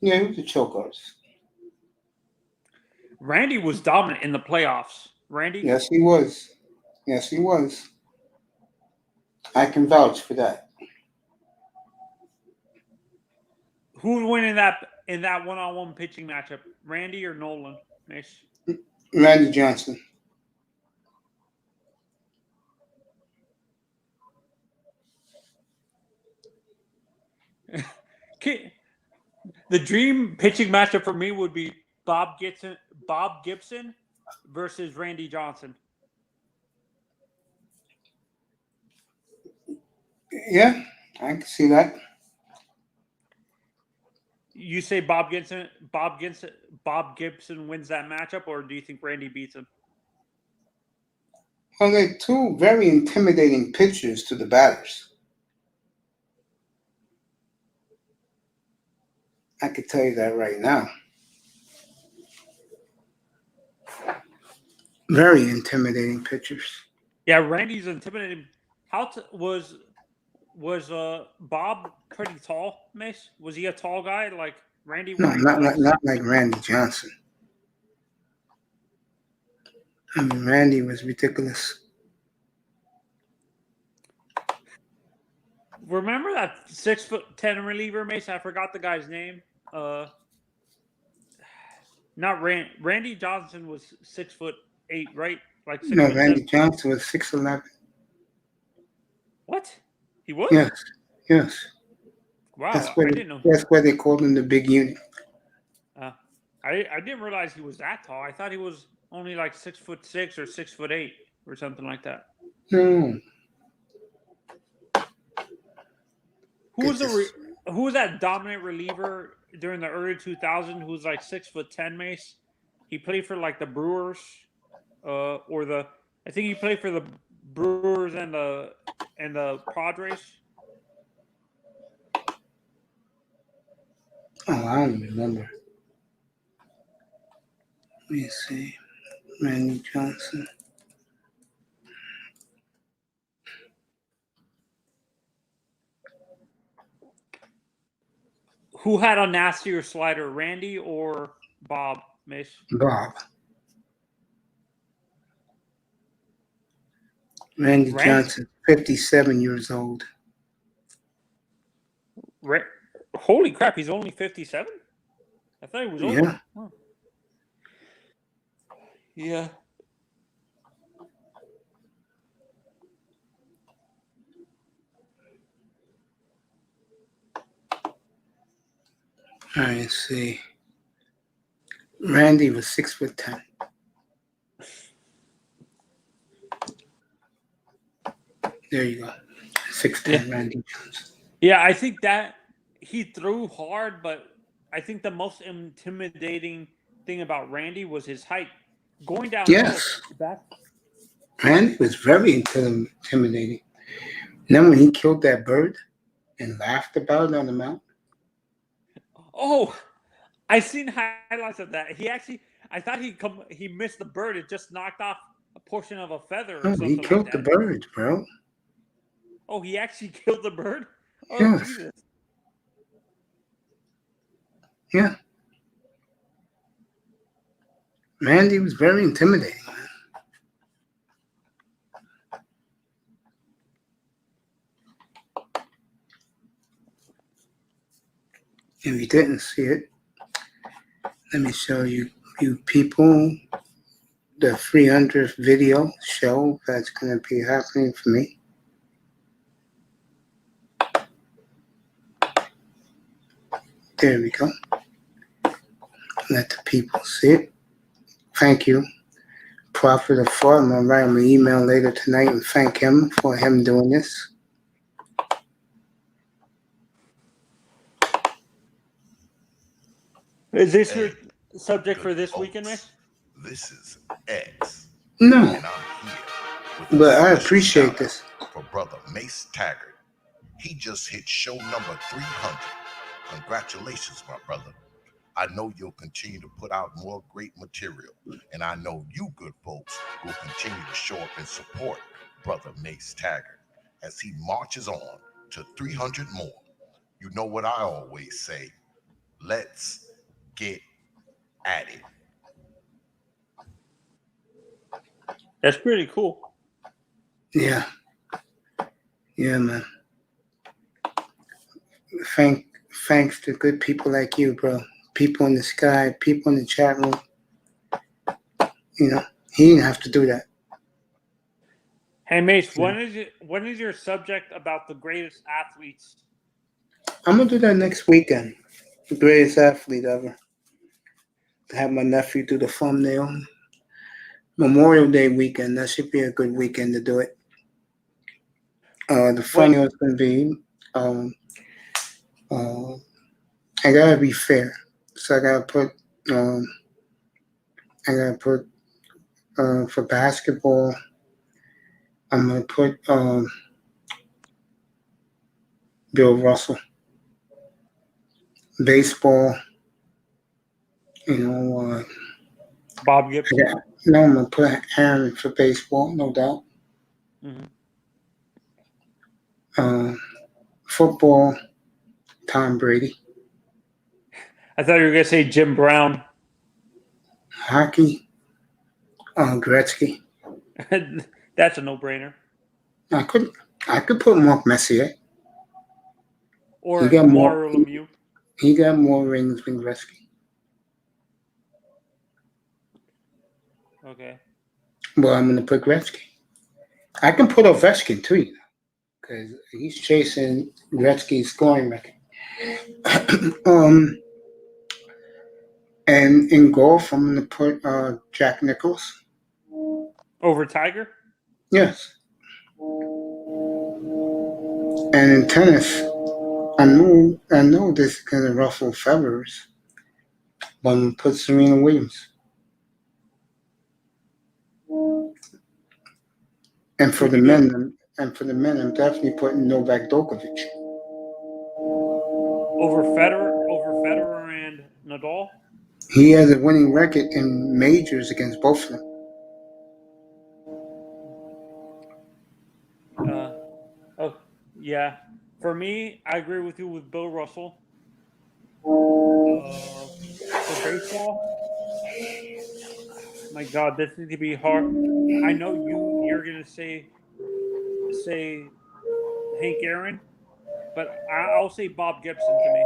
Yeah, he was a choke artist. Randy was dominant in the playoffs. Randy? Yes, he was. Yes, he was. I can vouch for that. Who would win in that one-on-one pitching matchup? Randy or Nolan, Mace? Randy Johnson. The dream pitching matchup for me would be Bob Gibson versus Randy Johnson. Yeah, I can see that. You say Bob Gibson wins that matchup, or do you think Randy beats him? Well, they're two very intimidating pitchers to the batters. I could tell you that right now. Very intimidating pitchers. Yeah, Randy's intimidating. Was Bob pretty tall, Mace? Was he a tall guy like Randy? No, not like Randy Johnson. I mean, Randy was ridiculous. Remember that 6'10" reliever, Mace? I forgot the guy's name. Not Randy Johnson was 6'8", right? Like No, 6'7"? Randy Johnson was 6'11". What? He was? Yes. Wow, That's I didn't know. That's why they called him the big unit. I didn't realize he was that tall. I thought he was only like 6'6" or 6'8" or something like that. No. Who was that dominant reliever during the early 2000s who was like 6'10", Mace? He played for like the Brewers, I think he played for the Brewers and the Padres. Oh, I don't remember. Let me see. Randy Johnson. Who had a nastier slider, Randy or Bob, Mace? Bob. Randy Johnson, 57 years old. Holy crap, he's only 57? I thought he was older. Yeah. Huh. Yeah. All right, let's see. Randy was 6'10". There you go. 6'10", Randy Johnson. Yeah, I think that he threw hard, but I think the most intimidating thing about Randy was his height. Going down. Yes. Randy was very intimidating. And then when he killed that bird and laughed about it on the mountain. Oh, I seen highlights of that. I thought he missed the bird. It just knocked off a portion of a feather or something He killed like the that. bird, bro. Oh, he actually killed the bird? Oh, yes. Jesus. Yeah. Randy was very intimidating, man. If you didn't see it, let me show you people the 300th video show that's going to be happening for me. There we go. Let the people see it. Thank you. Prophet of Fraud. I'm going to write him an email later tonight and thank him for him doing this. Is this your subject for this weekend, man? This is X. No. And I'm here with But a I special appreciate shout-out this. for brother Mace Taggart. He just hit show number 300. Congratulations, my brother. I know you'll continue to put out more great material, and I know you good folks will continue to show up and support brother Mace Taggart as he marches on to 300 more. You know what I always say, let's get at it. That's pretty cool. Yeah. Yeah, man. Thanks to good people like you, bro. People in the sky, people in the chat room. You know, he didn't have to do that. Hey, Mace, when is your subject about the greatest athletes? I'm going to do that next weekend. The greatest athlete ever. Have my nephew do the thumbnail. Memorial Day weekend. That should be a good weekend to do it. The thumbnail is going to be, I got to be fair. So I got to put, for basketball, I'm going to put Bill Russell. Baseball, Bob Gibson. No, I'm going to put Aaron for baseball, no doubt. Mm-hmm. Football, Tom Brady. I thought you were going to say Jim Brown. Hockey, Gretzky. That's a no-brainer. I could put Mark Messier. Or Mario Lemieux. He got more rings than Gretzky. Okay. Well, I'm gonna put Gretzky. I can put Ovechkin too, because he's chasing Gretzky's scoring record. And in golf, I'm gonna put Jack Nicklaus. Over Tiger? Yes. And in tennis, I know this is gonna ruffle feathers, but I'm gonna put Serena Williams. And for the men, I'm definitely putting Novak Djokovic. Over Federer and Nadal? He has a winning record in majors against both of them. Oh, yeah. For me, I agree with you with Bill Russell. For baseball, my God, this is gonna be hard. I know you're gonna say Hank Aaron, but I'll say Bob Gibson to me.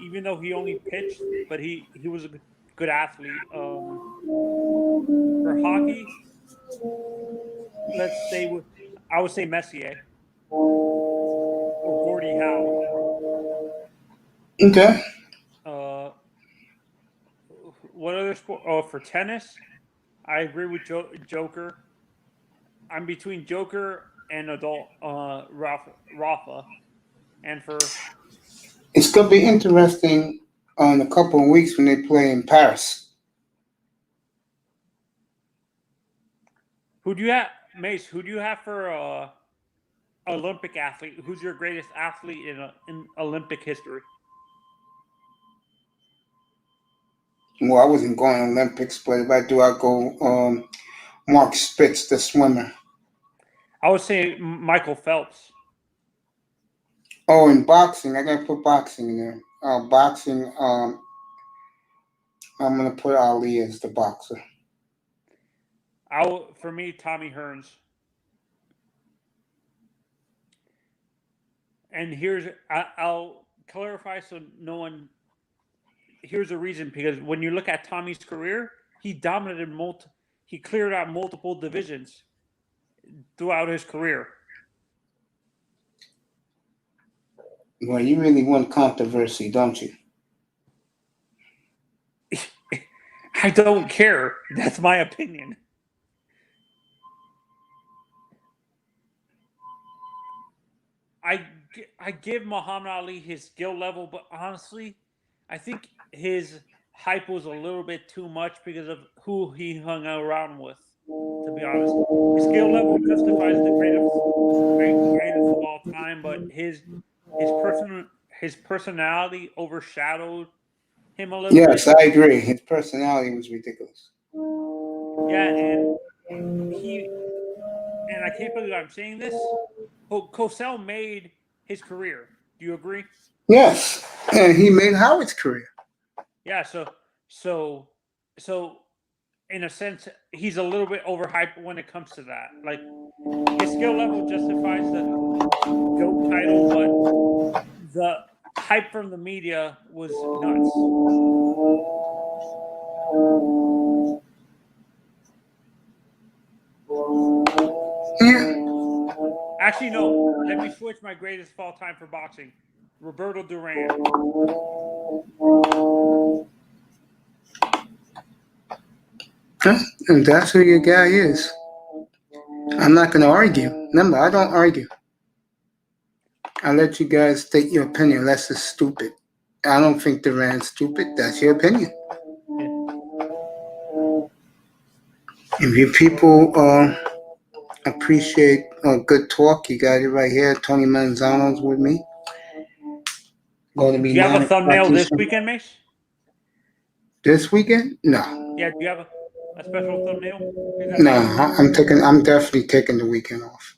Even though he only pitched, but he was a good athlete. For hockey, let's say I would say Messier or Gordie Howe. Okay. What other sport? Oh, for tennis, I agree with Joker. I'm between Joker and Rafa. And for It's gonna be interesting in a couple of weeks when they play in Paris. who do you have, Mace? Who do you have for Olympic athlete? Who's your greatest athlete in Olympic history? Well, I wasn't going to Olympics, but if I do, I'll go Mark Spitz, the swimmer. I would say Michael Phelps. Oh, in boxing, I gotta put boxing in there. Boxing, I'm gonna put Ali as the boxer. For me, Tommy Hearns. And I'll clarify so no one. Here's the reason, because when you look at Tommy's career, he dominated he cleared out multiple divisions throughout his career. Well, you really want controversy, don't you? I don't care. That's my opinion. I give Muhammad Ali his skill level, but honestly, I think his hype was a little bit too much because of who he hung around with. To be honest, his skill level justifies the greatest of all time, but his personality overshadowed him a little bit. Yes, I agree. His personality was ridiculous. Yeah, and I can't believe I'm saying this. Cosell made his career. Do you agree? Yes, and he made Howard's career. Yeah, so in a sense, he's a little bit overhyped when it comes to that. Like, his skill level justifies the GOAT title, but the hype from the media was nuts. Yeah. Actually, no. Let me switch my greatest of all time for boxing. Roberto Duran. And that's who your guy is. I'm not going to argue. Remember, I don't argue. I let you guys state your opinion unless it's stupid. I don't think Duran's stupid. That's your opinion. If you people appreciate a good talk, you got it right here. Tony Manzano's with me. Going to be. Do you have a thumbnail this weekend, Mace? This weekend? No. Yeah. Do you have a special thumbnail? No, I'm definitely taking the weekend off.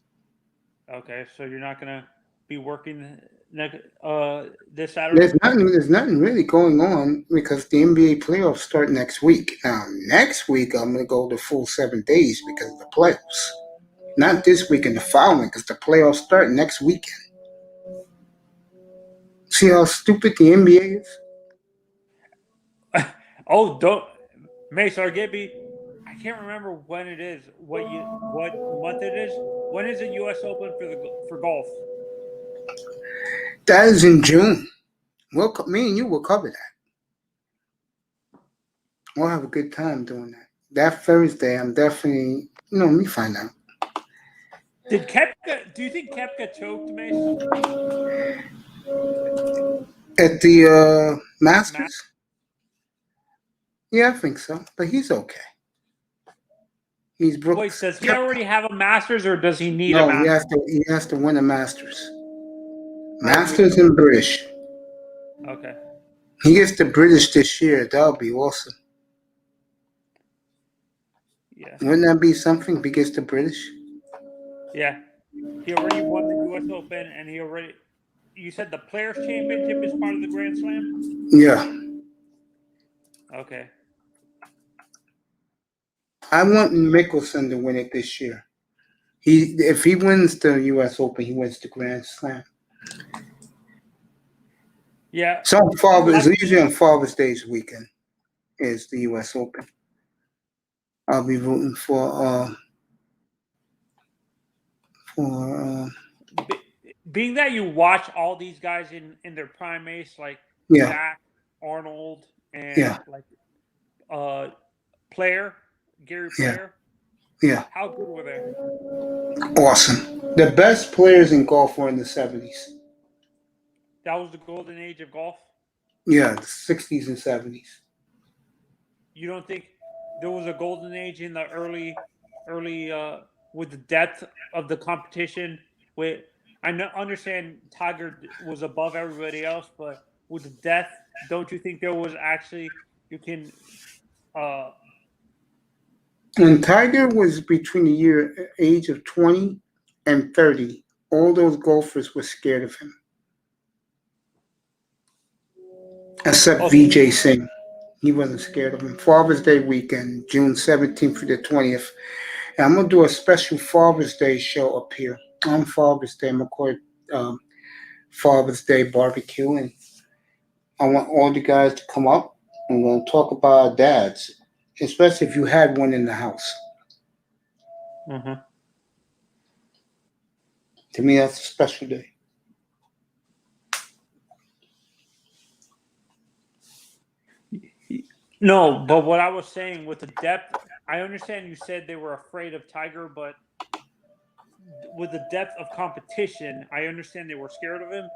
Okay, so you're not gonna be working this Saturday? There's nothing really going on because the NBA playoffs start next week. Now, next week I'm gonna go the full 7 days because of the playoffs. Not this weekend, the following, because the playoffs start next weekend. See how stupid the NBA is? Oh, don't, Mace or Gibby, I can't remember when it is. What month it is? When is the U.S. Open for golf? That is in June. Me and you will cover that. We'll have a good time doing that. That Thursday, I'm definitely, let me find out. Do you think Koepka choked, Mace? At the Masters? Yeah, I think so. But he's okay. He's Brooks. Wait, does he already have a Masters or does he need a No, Masters? he has to win a Masters. Masters and British. Okay. He gets the British this year. That'll be awesome. Yeah. Wouldn't that be something if he gets the British? Yeah. He already won the U.S. Open, and you said the Players' Championship is part of the Grand Slam? Yeah. Okay. I want Mickelson to win it this year. If he wins the U.S. Open, he wins the Grand Slam. Yeah. So it's usually on Father's Day's weekend is the U.S. Open. I'll be rooting for being that you watch all these guys in their prime, Ace, like Yeah. Zach, Arnold, and Gary Player. Yeah. How good were they? Awesome. The best players in golf were in the 70s. That was the golden age of golf? Yeah, the 60s and 70s. You don't think there was a golden age in the early with the depth of the competition? I understand Tiger was above everybody else, but with the depth, don't you think there was actually When Tiger was between the age of 20 and 30, all those golfers were scared of him. Except Vijay Singh. He wasn't scared of him. Father's Day weekend, June 17th through the 20th. And I'm going to do a special Father's Day show up here. On Father's Day, I'm going to call it Father's Day Barbecue. And I want all the guys to come up. And we're going to talk about our dads, especially if you had one in the house. Mm-hmm. To me, that's a special day. No, but what I was saying with the depth, I understand you said they were afraid of Tiger, but with the depth of competition, I understand they were scared of him.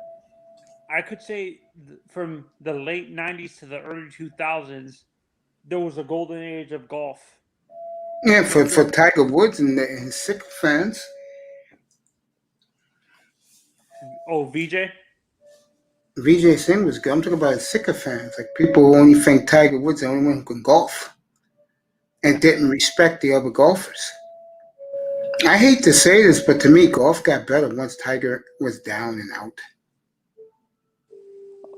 I could say from the late 90s to the early 2000s, there was a golden age of golf. Yeah, for Tiger Woods and his sycophants. Oh, VJ? Vijay Singh was good. I'm talking about his sycophants. Like people who only think Tiger Woods is the only one who can golf and didn't respect the other golfers. I hate to say this, but to me, golf got better once Tiger was down and out.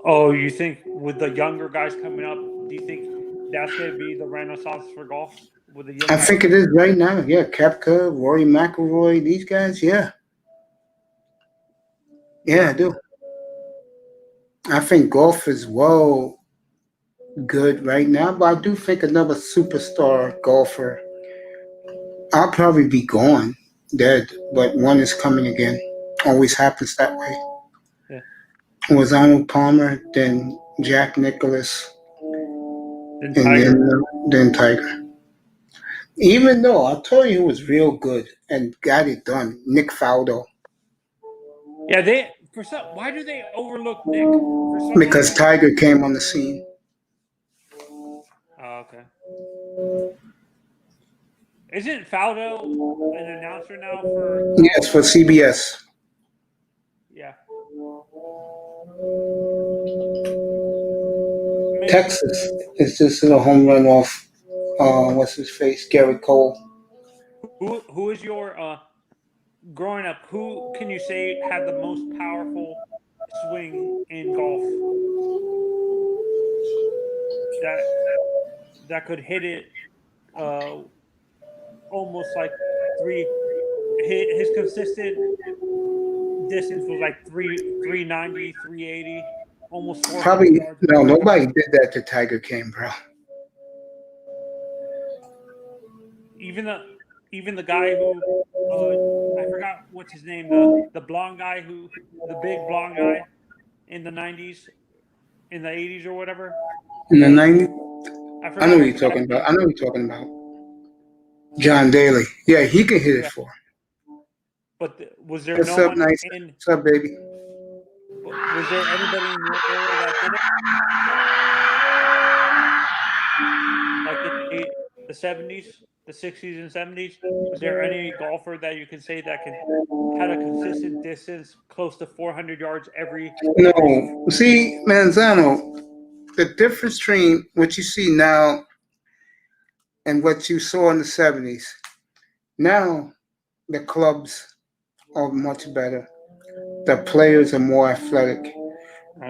Oh, you think with the younger guys coming up, do you think that's going to be the renaissance for golf? With the young I think it is right now. Yeah, Koepka, Rory McIlroy, these guys, yeah. Yeah, I do. I think golf is good right now, but I do think another superstar golfer, I'll probably be gone, dead, but one is coming again. Always happens that way. Yeah. It was Arnold Palmer, then Jack Nicklaus, then Tiger. Then Tiger. Even though I'll tell you who was real good and got it done, Nick Faldo. Yeah, why do they overlook Nick? Because Tiger came on the scene. Oh, okay. Isn't Faldo an announcer now for? Yes, for CBS. Yeah. Texas is just a home run off. What's his face? Garrett Cole. Who is your growing up? Who can you say had the most powerful swing in golf? That could hit it almost like his consistent distance was like 390, 380, almost 400 Probably yards. no, nobody did that to Tiger came, bro. even the guy who I forgot what's his name, the blonde guy the big blonde guy in the 90s, in the 80s or whatever. In the 90s? I I forgot know what what you're the talking guy's about. I know what you're talking about. John Daly. Yeah, he can hit it Yeah. for. But was there What's no up, one nice? in? What's up, baby? Was there anybody in your era that did it? Like in the 70s, the 60s, and 70s? Was there any golfer that you can say that had a consistent distance close to 400 yards every? No. See, Manzano, the difference between what you see now and what you saw in the 70s, now the clubs are much better. The players are more athletic.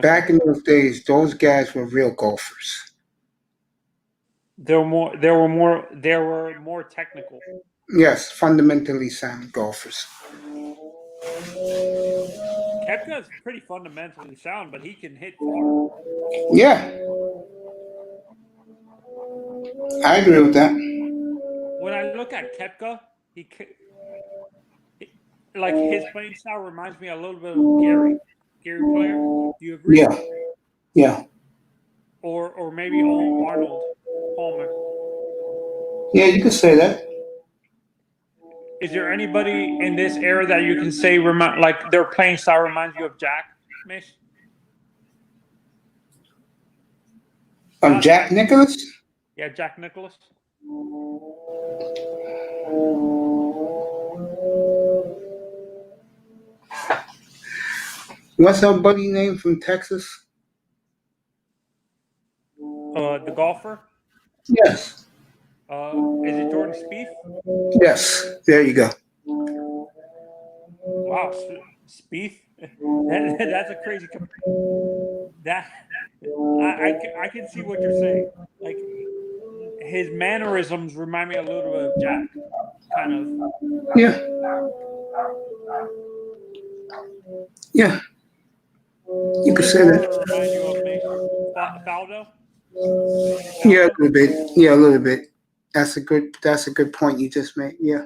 Back in those days, those guys were real golfers. They were more technical. Yes, fundamentally sound golfers. Koepka is pretty fundamentally sound, but he can hit far. Yeah, I agree with that. When I look at Koepka, like his playing style reminds me a little bit of Gary Player. Do you agree? Yeah. Or maybe Arnold Palmer. Yeah, you could say that. Is there anybody in this era that you can say like their playing style reminds you of Jack Mish? Jack Nicklaus? Yeah, Jack Nicklaus. What's our buddy name from Texas? The golfer. Yes. Is it Jordan Spieth? Yes. There you go. Wow, Spieth. That's a crazy. I can see what you're saying. Like his mannerisms remind me a little bit of Jack, kind of. Yeah. Yeah. You could say that. Remind you of Mace Faldo? Yeah, a little bit. Yeah, a little bit. That's a good point you just made. Yeah.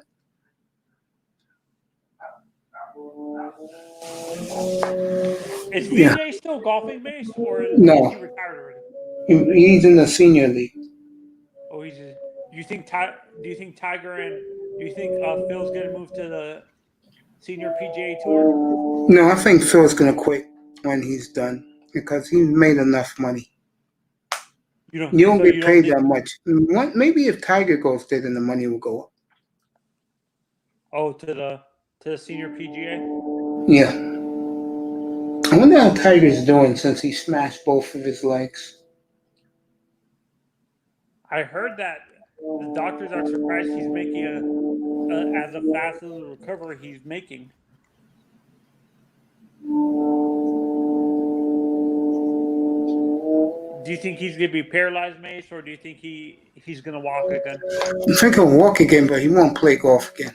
Is VJ still golfing, Mace, or is No. he retired already? He's in the senior league. Oh, do you think Tiger and do you think Phil's gonna move to the senior PGA Tour? No, I think Phil's gonna quit when he's done because he's made enough money. You don't get paid that much. Maybe if Tiger goes there, then the money will go up. Oh, to the senior PGA? Yeah. I wonder how Tiger's doing since he smashed both of his legs. I heard that the doctors are surprised he's making as fast as the recovery he's making. Do you think he's going to be paralyzed, Mace, or do you think he's going to walk again? I think he'll walk again, but he won't play golf again.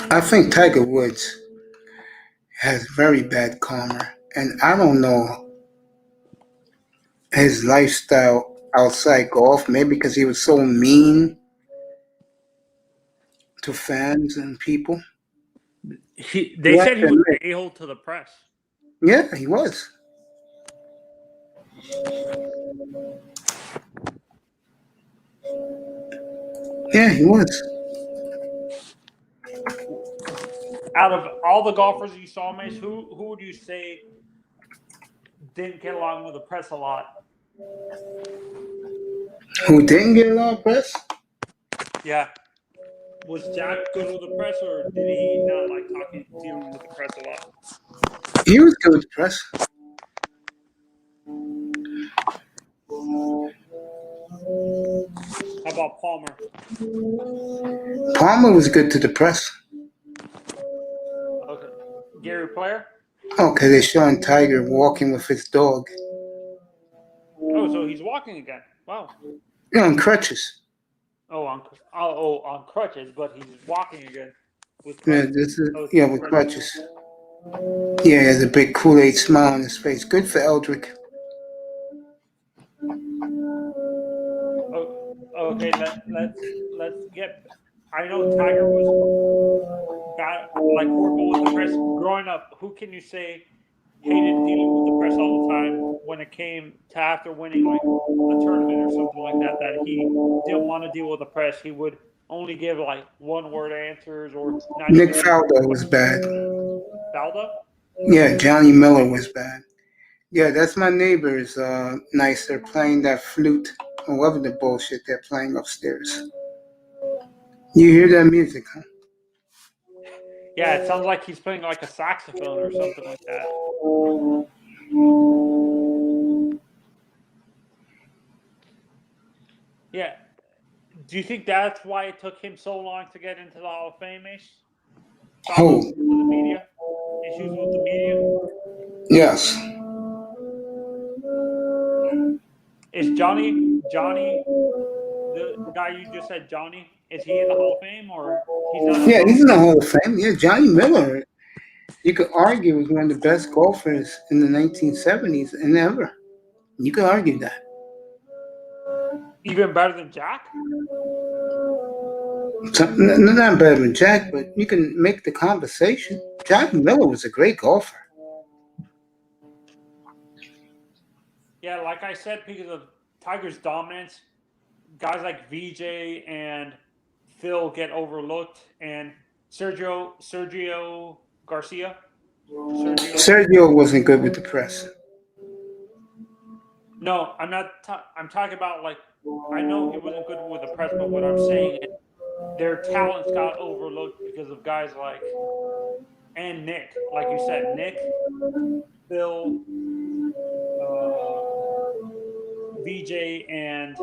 I think Tiger Woods has very bad karma, and I don't know his lifestyle outside golf, maybe because he was so mean to fans and people. They said he was an a-hole to the press. Yeah, he was. Yeah, he was. Out of all the golfers you saw, Mace, who would you say didn't get along with the press a lot? Who didn't get a lot of press? Yeah. Was Jack good with the press, or did he not like dealing with the press a lot? He was good with the press. How about Palmer? Palmer was good to the press. Okay. Gary Player? Okay, they're showing Tiger walking with his dog. Oh, so he's walking again. Wow. Yeah, on crutches. On crutches, but he's walking again. With crutches. With crutches. Yeah, he has a big Kool-Aid smile on his face. Good for Eldrick. Okay, let's get. I know Tiger was got like horrible with the press growing up. Who can you say hated dealing with the press all the time when it came to after winning like a tournament or something like that? That he didn't want to deal with the press. He would only give like one word answers or not Nick even Faldo was bad. Faldo. Yeah, Johnny Miller was bad. Yeah, that's my neighbors. Nice. They're playing that flute or whatever the bullshit they're playing upstairs. You hear that music, huh? Yeah, it sounds like he's playing like a saxophone or something like that. Yeah. Do you think that's why it took him so long to get into the Hall of Fame, Ace? Who? With the media? Issues with the media? Yes. Is Johnny, the guy you just said, Johnny, is he in the Hall of Fame or he's not? Yeah, he's in the Hall of Fame. Yeah, Johnny Miller, you could argue, was one of the best golfers in the 1970s and ever. You could argue that. Even better than Jack? Not better than Jack, but you can make the conversation. Johnny Miller was a great golfer. Yeah, like I said, because of Tiger's dominance, guys like VJ and Phil get overlooked, and Sergio Garcia. Sergio wasn't good with the press. No, I'm not. I'm talking about like I know he wasn't good with the press, but what I'm saying is their talents got overlooked because of guys like and Nick, like you said, Nick, Phil, VJ, and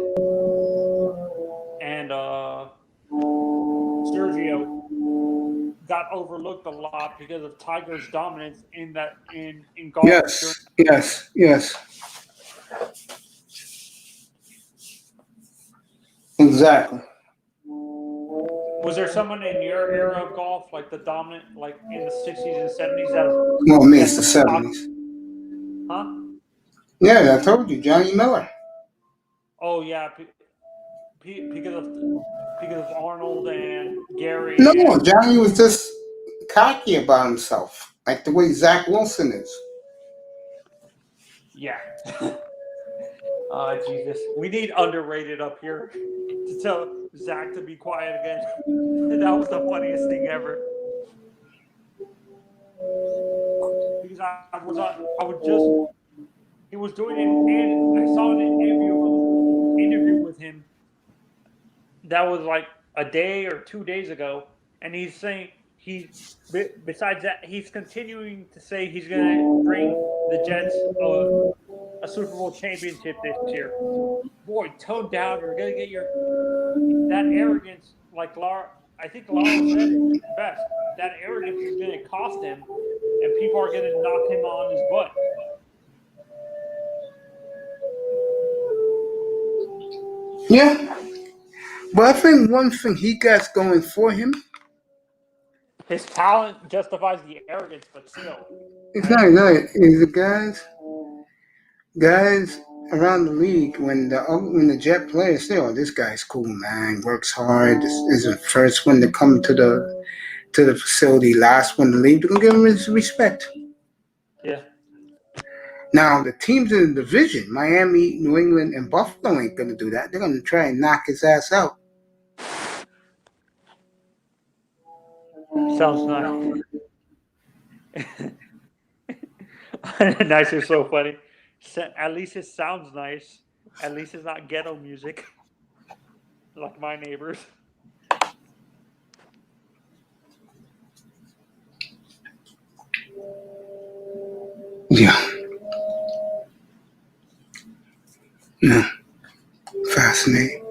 Sergio got overlooked a lot because of Tiger's dominance in golf. Yes. Exactly. Was there someone in your era of golf, like the dominant, like in the 60s and 70s? That Well, me, it's the 70s. Huh? Yeah, I told you, Johnny Miller. Oh yeah, because of Arnold and Gary. No, Johnny was just cocky about himself, like the way Zach Wilson is. Yeah. Jesus, we need underrated up here to tell Zach to be quiet again. That was the funniest thing ever. Because he was doing and I saw an interview with him that was like a day or 2 days ago, and he's saying besides that he's continuing to say he's going to bring the Jets a Super Bowl championship this year. Boy, tone down. You're going to get that arrogance, like Laura. I think Laura said it best. That arrogance is going to cost him, and people are going to knock him on his butt. Yeah. But I think one thing he got going for him, his talent justifies the arrogance, but still. It's not. Is the guys around the league when the Jet players say, "Oh, this guy's cool, man. Works hard. This is the first one to come to the facility, last one to leave." They're gonna give him his respect. Yeah. Now the teams in the division, Miami, New England, and Buffalo, ain't gonna do that. They're gonna try and knock his ass out. Sounds nice. Nice is so funny. At least it sounds nice. At least it's not ghetto music like my neighbors. Yeah. Fascinating.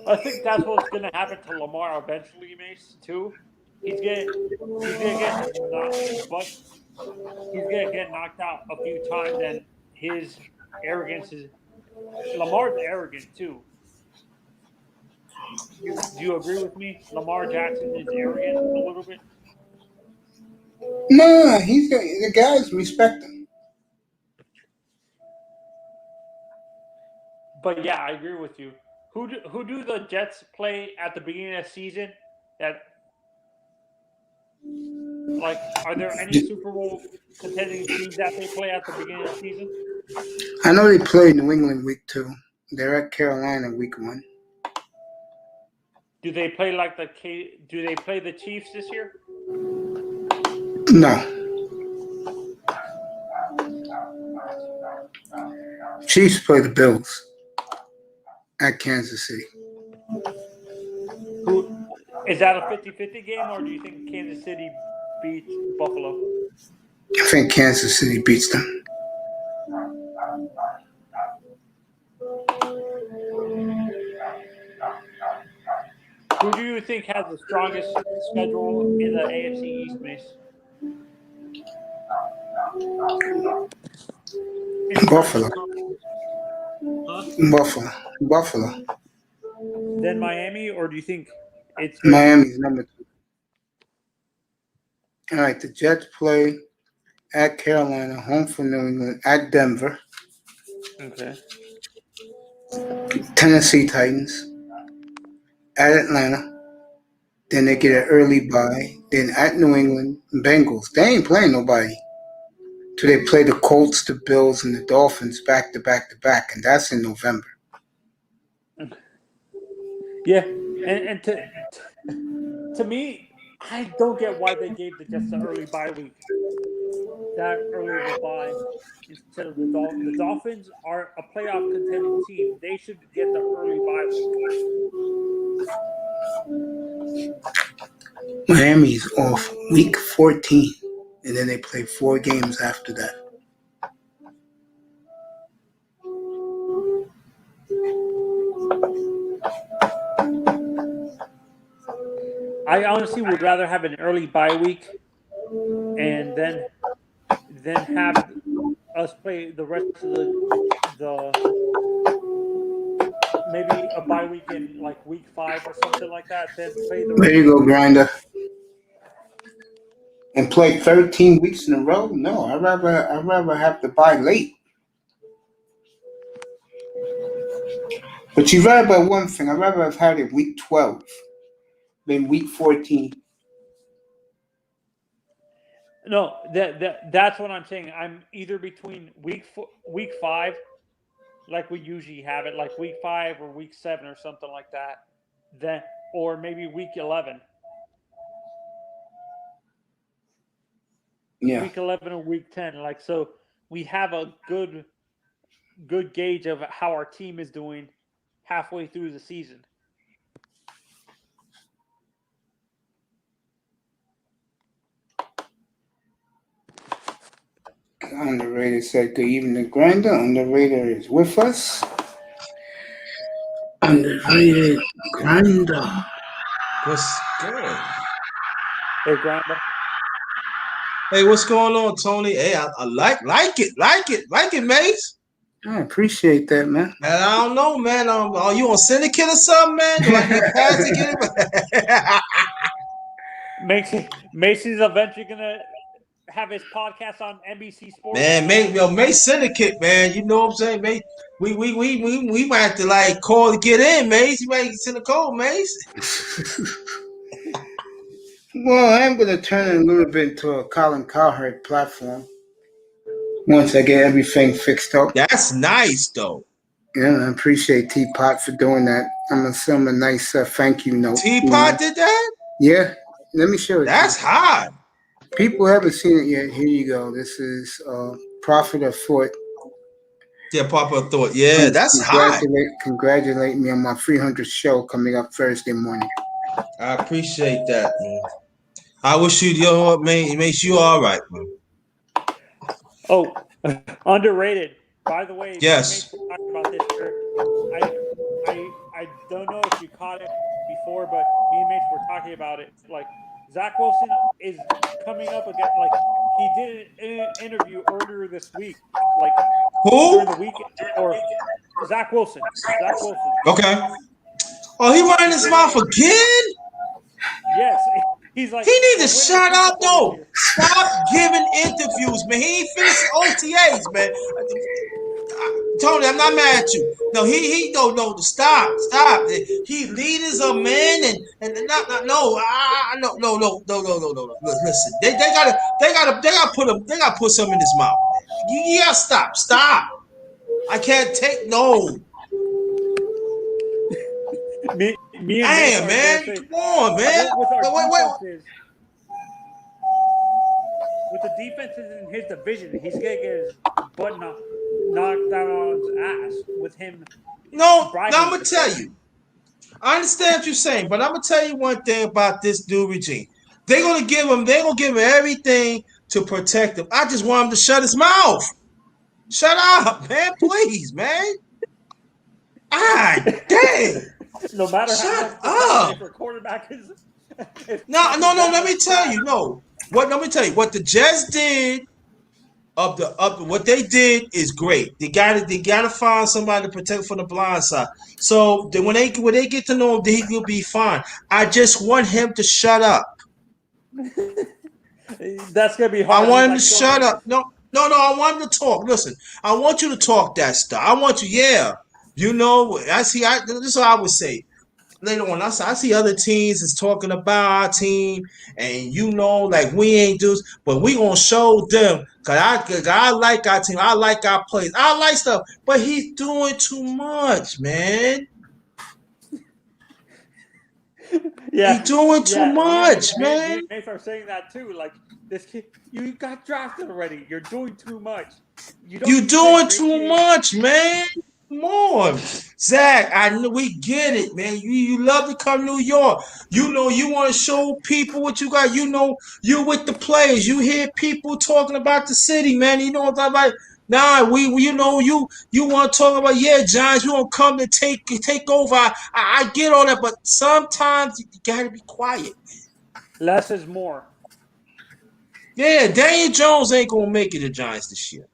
I think that's what's going to happen to Lamar eventually, Mace, too. He's gonna get knocked out a few times, and his arrogance is. Lamar's arrogant too. Do you agree with me? Lamar Jackson is arrogant a little bit. No, the guys respect him. But yeah, I agree with you. Who do the Jets play at the beginning of the season? That like, are there any Super Bowl contending teams that they play at the beginning of the season? I know they play New England week 2. They're at Carolina week 1. Do they play like Do they play the Chiefs this year? No. Chiefs play the Bills at Kansas City. Who is that a 50-50 game, or do you think Kansas City beats Buffalo? I think Kansas City beats them. Who do you think has the strongest schedule in the AFC East, Mace? Buffalo. Huh? Buffalo. Then Miami, or do you think it's Miami's number 2. All right, the Jets play at Carolina, home for New England, at Denver. Okay. Tennessee Titans, at Atlanta. Then they get an early bye. Then at New England, Bengals. They ain't playing nobody. So they play the Colts, the Bills, and the Dolphins back to back to back, and that's in November. Yeah, and to me, I don't get why they gave the Jets the early bye week. That early of a bye instead of the Dolphins. The Dolphins are a playoff contending team. They should get the early bye week. Miami's off week 14, and then they play 4 games after that. I honestly would rather have an early bye week and then have us play the rest of the maybe a bye week in like week 5 or something like that. Then play the. There you go, Grinder. And play 13 weeks in a row? No, I'd rather have to bye late. But you'd rather have one thing. I'd rather have had it week 12 than week 14. No, that's what I'm saying. I'm either between week 5, like we usually have it, like week 5 or week 7 or something like that, then or maybe week 11. Yeah. Week 11 or week 10, like, so we have a good gauge of how our team is doing halfway through the season. Underrated said, good evening, Grinder. Underrated is with us. Underrated Grinder. What's good? Hey, Grinder. Hey, what's going on, Tony? Hey, I like it, Mace. I appreciate that, man. Man, I don't know, man. Are you on Syndicate or something, man? Do I get past to get it? Mason's eventually gonna have his podcast on NBC Sports. Man, Mace Syndicate, man. You know what I'm saying, Mace? We might have to like call to get in, Mace. You might send a call, Mace. Well, I'm going to turn it a little bit into a Colin Cowherd platform once I get everything fixed up. That's nice, though. Yeah, I appreciate Teapot for doing that. I'm going to send him a nice thank you note. Teapot did that? Yeah. Let me show it. That's hot. People haven't seen it yet. Here you go. This is Prophet of Thought. Yeah, Prophet of Thought. Yeah, that's hot. Congratulate me on my 300th show coming up Thursday morning. I appreciate that, man. I wish you know what, man. It makes you all right, man. Oh, underrated. By the way, yes. We talked about this. I don't know if you caught it before, but me and Mitch were talking about it. Like, Zach Wilson is coming up again. Like, he did an interview earlier this week. Like, who? During the week, or Zach Wilson. Okay. Oh, he running his mouth again? Yes. He's like, he need to shut up, though. Stop giving interviews, man. He ain't finished OTAs, man. Tony, I'm not mad at you. No, he don't know to stop. He leaders of men and not no. No. Listen, they gotta put something in his mouth. You gotta stop. I can't take no. Me and Damn, man, come on, man. Wait. With the defenses in his division, he's gonna get his butt knocked down on his ass with him. No, I'm gonna tell you. I understand what you're saying, but I'm gonna tell you one thing about this new regime. They're gonna give him everything to protect him. I just want him to shut his mouth. Shut up, man, please, man. Ah, dang. No matter shut how up. If your quarterback is. No. Let me tell you. No. Let me tell you what the Jets did. What they did is great. They gotta find somebody to protect from the blind side. So when they get to know him, he will be fine. I just want him to shut up. That's gonna be hard. I want him to shut up. No. I want him to talk. Listen, I want you to talk that stuff. I want you. Yeah. You know, this is what I would say. Later on, I see other teams is talking about our team, and you know, like we ain't do, but we gonna show them. Cause I like our team, I like our players, I like stuff, but he's doing too much, man. Yeah, he's doing too much, man. They start saying that too. Like this kid, you got drafted already. You're doing too much. You're doing too much, man. Come on, Zach. I know we get it, man. You love to come to New York. You know you want to show people what you got. You know you with the players. You hear people talking about the city, man. You know what I'm talking about. Nah, you know you want to talk about Giants. You want to come to take over. I get all that, but sometimes you gotta be quiet. Less is more. Yeah, Daniel Jones ain't gonna make it the Giants this year.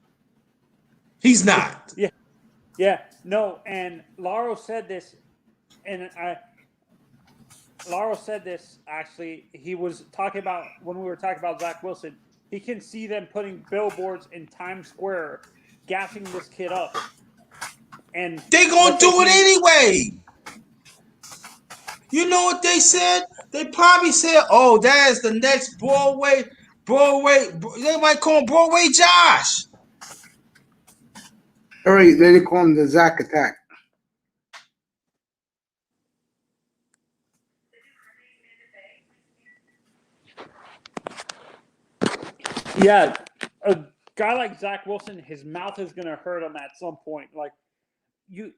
He's not. Yeah, no, and Laro said this, actually. He was talking about when we were talking about Zach Wilson. He can see them putting billboards in Times Square, gassing this kid up, and they gonna do it anyway. You know what they said? They probably said, "Oh, that is the next Broadway. They might call him Broadway Josh." All right, then they call him the Zach Attack. Yeah, a guy like Zach Wilson, his mouth is going to hurt him at some point. Like you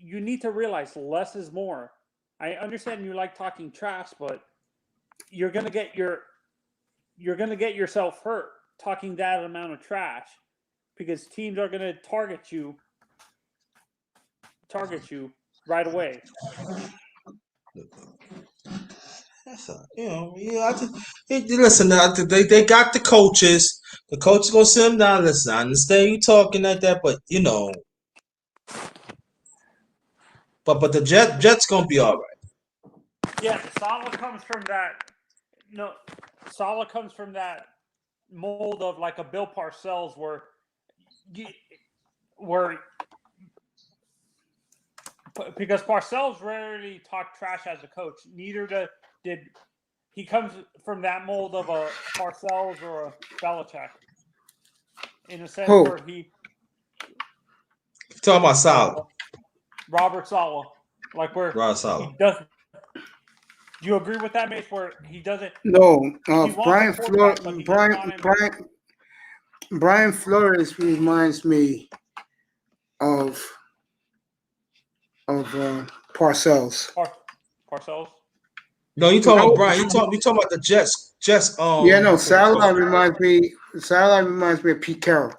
need to realize less is more. I understand you like talking trash, but you're going to get yourself hurt talking that amount of trash because teams are going to target you right away. Listen, they got the coaches. The coach is gonna sit them down. Listen, I understand you talking like that, but you know, but the Jets gonna be all right. Yeah, Saleh comes from that. No, Saleh comes from that mold of like a Bill Parcells, because Parcells rarely talked trash as a coach. Neither did he. Comes from that mold of a Parcells or a Belichick, in a sense where he. Talking about Saleh. Robert Saleh, like where Robert Saleh. He doesn't. Do you agree with that, Mace? Where he doesn't? No, Brian Flores reminds me of Parcells. Parcells. No, you talking about Brian? You talking about the Jets? Yeah, no. Saleh reminds me of Pete Carroll.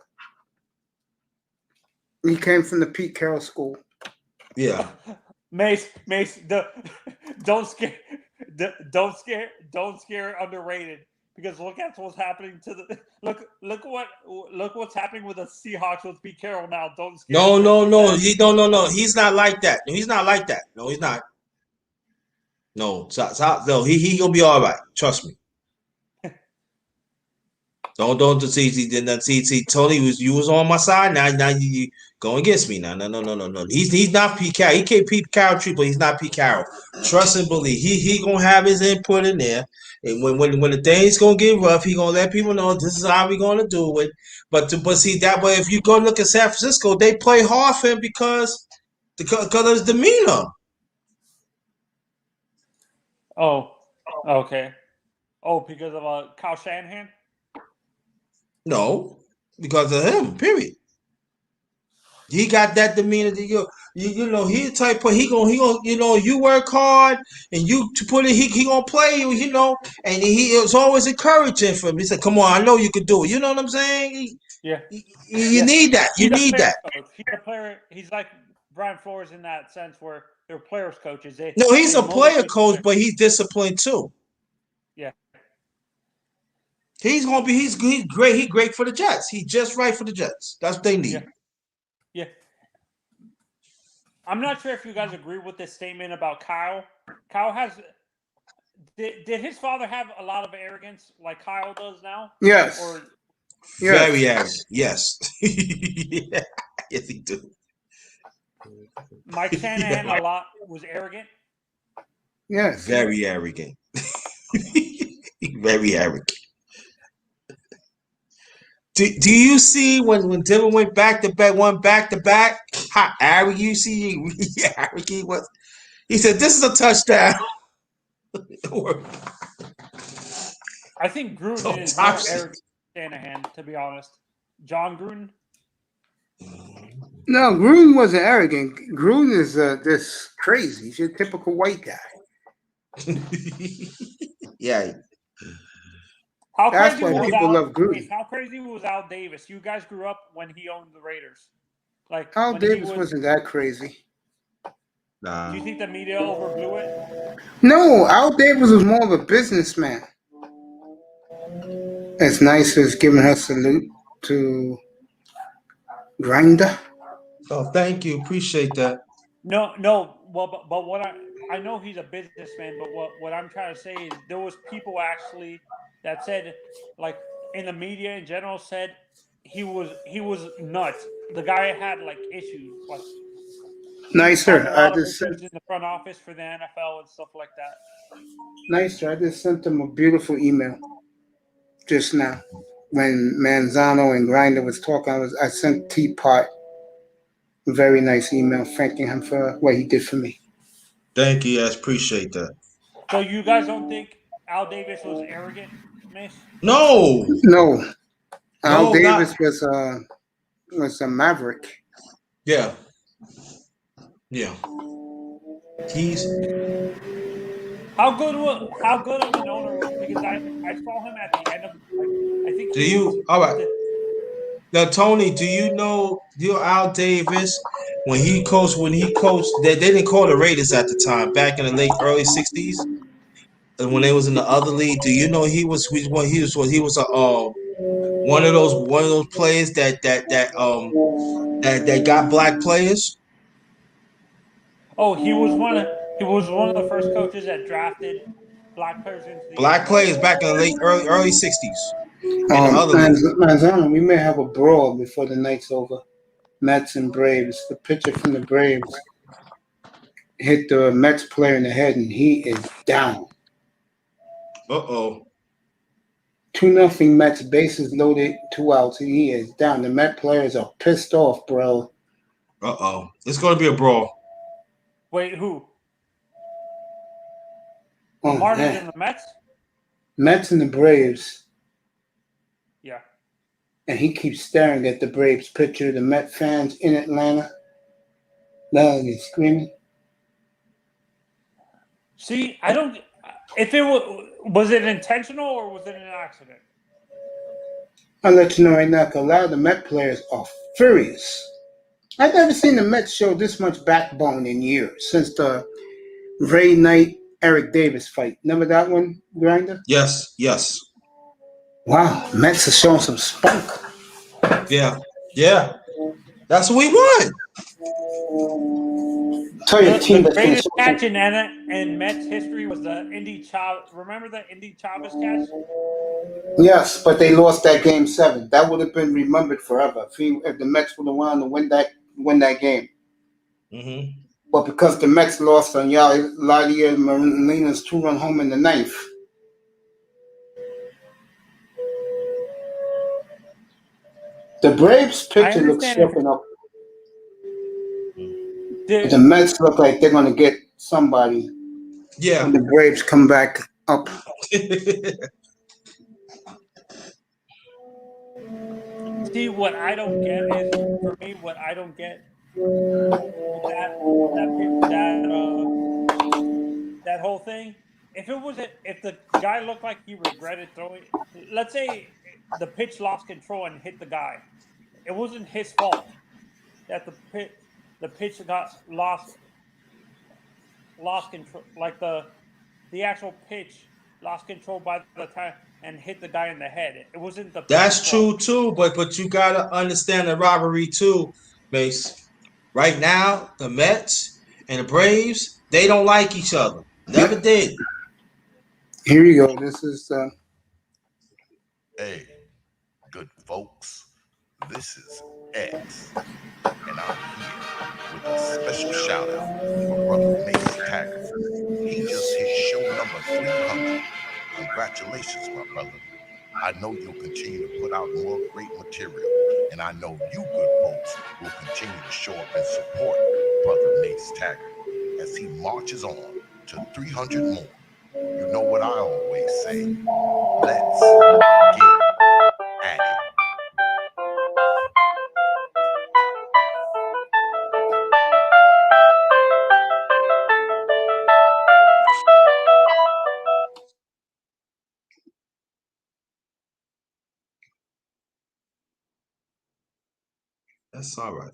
He came from the Pete Carroll school. Yeah. Mace. Don't scare underrated because look at what's happening to the look what's happening with the Seahawks with Pete Carroll now. Don't scare. No. He's not like that. No, he's not like that. No, he's not. No, he gonna be all right. Trust me. Don't see Tony you was on my side. Now you go against me. No. He's not Pete Carroll. He can't Pete Carroll treat, but he's not Pete Carroll. Trust and believe. He gonna have his input in there. And when the things gonna get rough, he gonna let people know this is how we gonna do it. But see that way, if you go look at San Francisco, they play hard for him because of his demeanor. Oh, okay. Oh, because of Kyle Shanahan? No, because of him. Period. He got that demeanor that you know he the type of he gonna you work hard and you to put it he gonna play you and he was always encouraging for him. He said, "Come on, I know you can do it." You know what I'm saying? Yeah. You need that. You He's a need player that. coach. He's a player. He's like Brian Flores in that sense where they're players coaches. No, he's they a player motivate coach, players. but he's disciplined too. Yeah. He's great. He's great for the Jets. He's just right for the Jets. That's what they need. Yeah. I'm not sure if you guys agree with this statement about Kyle. Kyle has. Did his father have a lot of arrogance like Kyle does now? Yes. Or Very arrogant. Yes. Yeah. Yes, he do. Mike Shanahan a lot was arrogant. Yes. Very arrogant. Very arrogant. Do you see when Dylan went back to back, how arrogant you see arrogant he was? He said, "This is a touchdown." I think Gruden is more arrogant than Shanahan, to be honest. John Gruden. No, Gruden wasn't arrogant. Gruden is this crazy. He's your typical white guy. Yeah. How That's crazy why was people love Gruden. How crazy was Al Davis? You guys grew up when he owned the Raiders. Like Al Davis wasn't that crazy. Nah. Do you think the media overblew it? No, Al Davis was more of a businessman. As nice as giving her salute to Grinder. Oh, thank you. Appreciate that. No. Well, but what I know he's a businessman, but what I'm trying to say is there was people actually that said, like in the media in general, said he was nuts. The guy had like issues, like Nicer. a lot of issues in the front office for the NFL and stuff like that. Nicer. I just sent him a beautiful email just now when Manzano and Grinder was talking. I sent Teapot a very nice email thanking him for what he did for me. Thank you. Yes, appreciate that. So you guys don't think Al Davis was arrogant, Miss? No. Al Davis was a maverick. Yeah. He's how good of an owner was he? Because I saw him at the end of I think. All right? Now, Tony, do you know Al Davis when he coached? They didn't call the Raiders at the time. Back in the early '60s, and when they was in the other league, do you know he was one of those players that got black players? Oh, he was one of the first coaches that drafted black players into the black NFL. players back in the early '60s. Manzano, we may have a brawl before the night's over. Mets and Braves. The pitcher from the Braves hit the Mets player in the head, and he is down. 2-0 Mets. Bases loaded. 2 outs. He is down. The Met players are pissed off, bro. It's going to be a brawl. Wait, who? Oh, Marlins man. and the Mets? Mets and the Braves. Yeah. And he keeps staring at the Braves pitcher. The Met fans in Atlanta, yelling and screaming. See, I don't. If it was it intentional or was it an accident? I'll let you know right now, because a lot of the Met players are furious. I've never seen the Mets show this much backbone in years since the Ray Knight, Eric Davis fight. Remember that one, Grinder? Yes. Wow, Mets are showing some spunk. Yeah. That's what we want. Tell your team The that's going to greatest catch in Mets history was the Indy Chavez. Remember the Indy Chavez catch? Yes, but they lost that game 7. That would have been remembered forever if the Mets would have won to win that game. Mm-hmm. But because the Mets lost on Yadier Molina's 2-run home in the 9th. The Braves pitcher looks stepping up. The Mets look like they're going to get somebody. Yeah. When the Braves come back up. See, what I don't get is, for me, what I don't get that whole thing. If the guy looked like he regretted throwing, let's say the pitch lost control and hit the guy, it wasn't his fault that the pitch got lost control, like the actual pitch lost control by the time and hit the guy in the head. It wasn't the. That's true too, but you gotta understand the rivalry too, Mace. Right now, the Mets and the Braves, they don't like each other. Never did. Here you go. This is. Hey, good folks. This is X, and I'm here with a special shout out for Brother Mace Taggart. He just hit show number 300. Congratulations, my brother. I know you'll continue to put out more great material, and I know you good folks will continue to show up and support Brother Mace Taggart as he marches on to 300 more. You know what I always say, let's get at it. That's all right.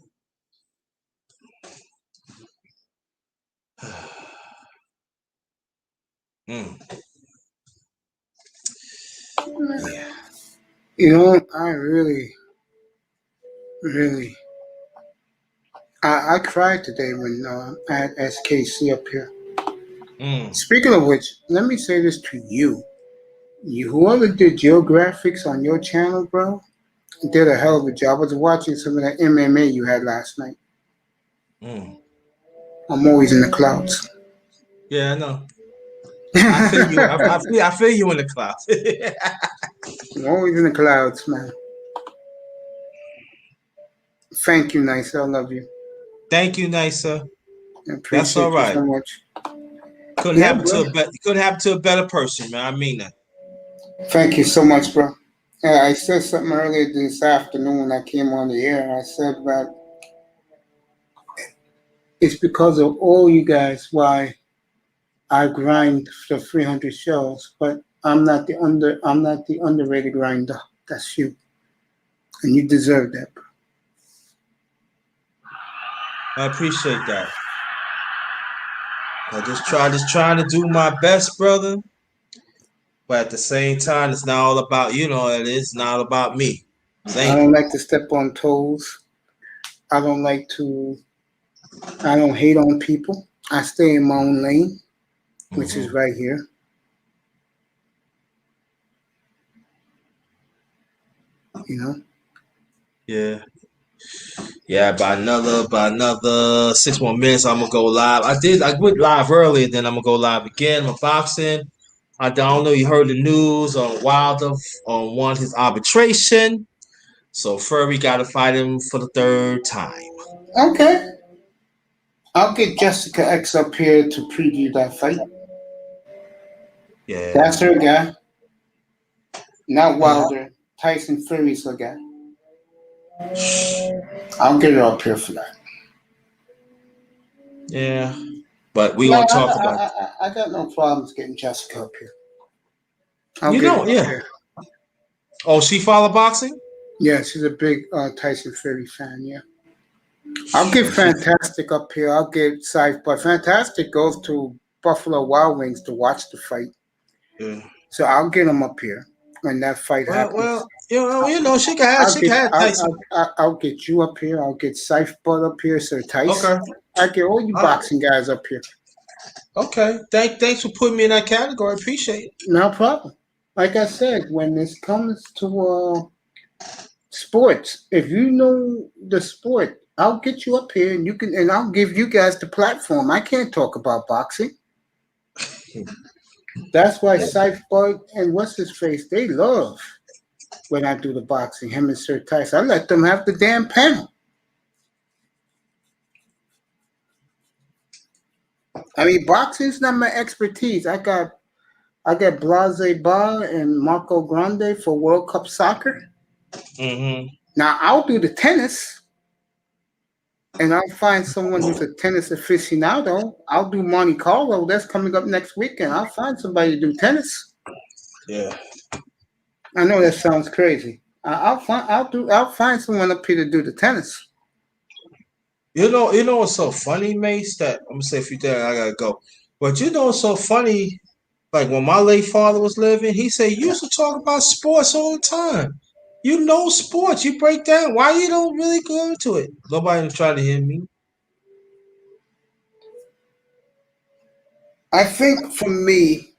Yeah. You know, I really, I cried today when I had SKC up here. Speaking of which, let me say this to you. Whoever did geographics on your channel, bro, did a hell of a job. I was watching some of that MMA you had last night. I'm always in the clouds. Yeah, I know. I feel you. I feel you in the clouds. I'm always in the clouds, man. Thank you, Nisa. I love you. Thank you, Nisa. That's all right. You so much. Couldn't happen to a better person, man. I mean that. Thank you so much, bro. I said something earlier this afternoon when I came on the air. I said that it's because of all you guys why I grind for 300 shows, but I'm not the underrated grinder. That's you, and you deserve that, bro. I appreciate that. I just trying to do my best, brother. But at the same time, it's not all about it's not about me. I don't like to step on toes. I don't hate on people. I stay in my own lane, which is right here. You know? Yeah. Yeah, by another 6 more minutes, I'm gonna go live. I went live earlier, then I'm gonna go live again. I'm boxing. I don't know. You heard the news on Wilder won his arbitration, so Fury got to fight him for the 3rd time. Okay, I'll get Jessica X up here to preview that fight. Yeah, that's her guy. Not Wilder. Tyson Fury's her guy. I'll get her up here for that. Yeah, but we gonna talk about. I got no problems getting Jessica up here. Yeah. Oh, she follow boxing? Yeah, she's a big Tyson Fury fan. Yeah, I'll get Fantastic up here. I'll get Scythe, but Fantastic goes to Buffalo Wild Wings to watch the fight. Yeah. So I'll get him up here when that fight happens. Well, she can have Tyson. I'll get you up here. I'll get Scythe Bud up here, Sir Tyson. Okay. I get all you All right. boxing guys up here. Okay. Thanks for putting me in that category. Appreciate it. No problem. Like I said, when this comes to sports, if you know the sport, I'll get you up here and I'll give you guys the platform. I can't talk about boxing. That's why Cypher and what's his face, they love when I do the boxing, him and Sir Tyson. I let them have the damn panel. I mean, boxing's not my expertise. I got Blase Ba and Marco Grande for World Cup soccer. Mm-hmm. Now I'll do the tennis, and I'll find someone who's a tennis aficionado. I'll do Monte Carlo. That's coming up next weekend. I'll find somebody to do tennis. Yeah. I know that sounds crazy. I'll find someone up here to do the tennis. You know what's so funny, Mace? That I'm gonna say a few things. I gotta go. But you know what's so funny? Like when my late father was living, he said you used to talk about sports all the time. You know sports. You break down. Why you don't really go into it? Nobody was trying to hear me. I think for me,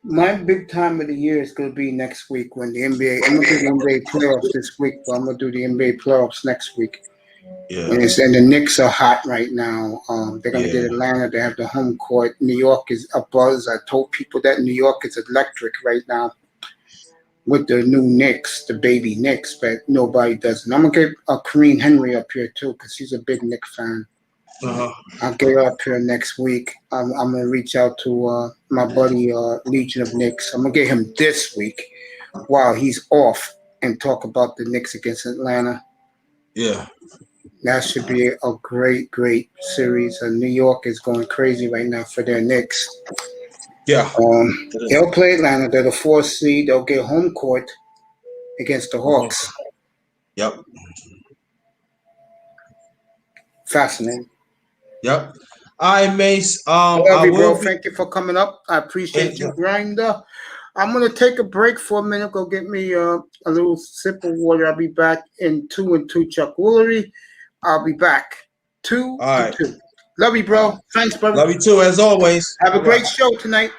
my big time of the year is going to be next week when the NBA. I'm going to do the NBA playoffs this week, but I'm going to do the NBA playoffs next week. Yeah. And the Knicks are hot right now. They're going to get Yeah. Atlanta. They have the home court. New York is a buzz. I told people that New York is electric right now with the new Knicks, the baby Knicks, but nobody does it. I'm going to get Kareem Henry up here too because he's a big Knicks fan. Uh-huh. I'll get her up here next week. I'm going to reach out to my buddy Legion of Knicks. I'm going to get him this week while he's off and talk about the Knicks against Atlanta. Yeah. That should be a great, great series. New York is going crazy right now for their Knicks. Yeah. They'll play Atlanta. They're the 4th seed. They'll get home court against the Hawks. Yep. Fascinating. Yep. All right, Mace. I love I you, bro. will be. Thank you for coming up. I appreciate Thank you, you. Grinder. I'm going to take a break for a minute. Go get me a little sip of water. I'll be back in 2 and 2 Chuck Woolery. I'll be back. 2 All and right. 2. Love you, bro. Thanks, brother. Love you too, as always. Have a All great right. show tonight.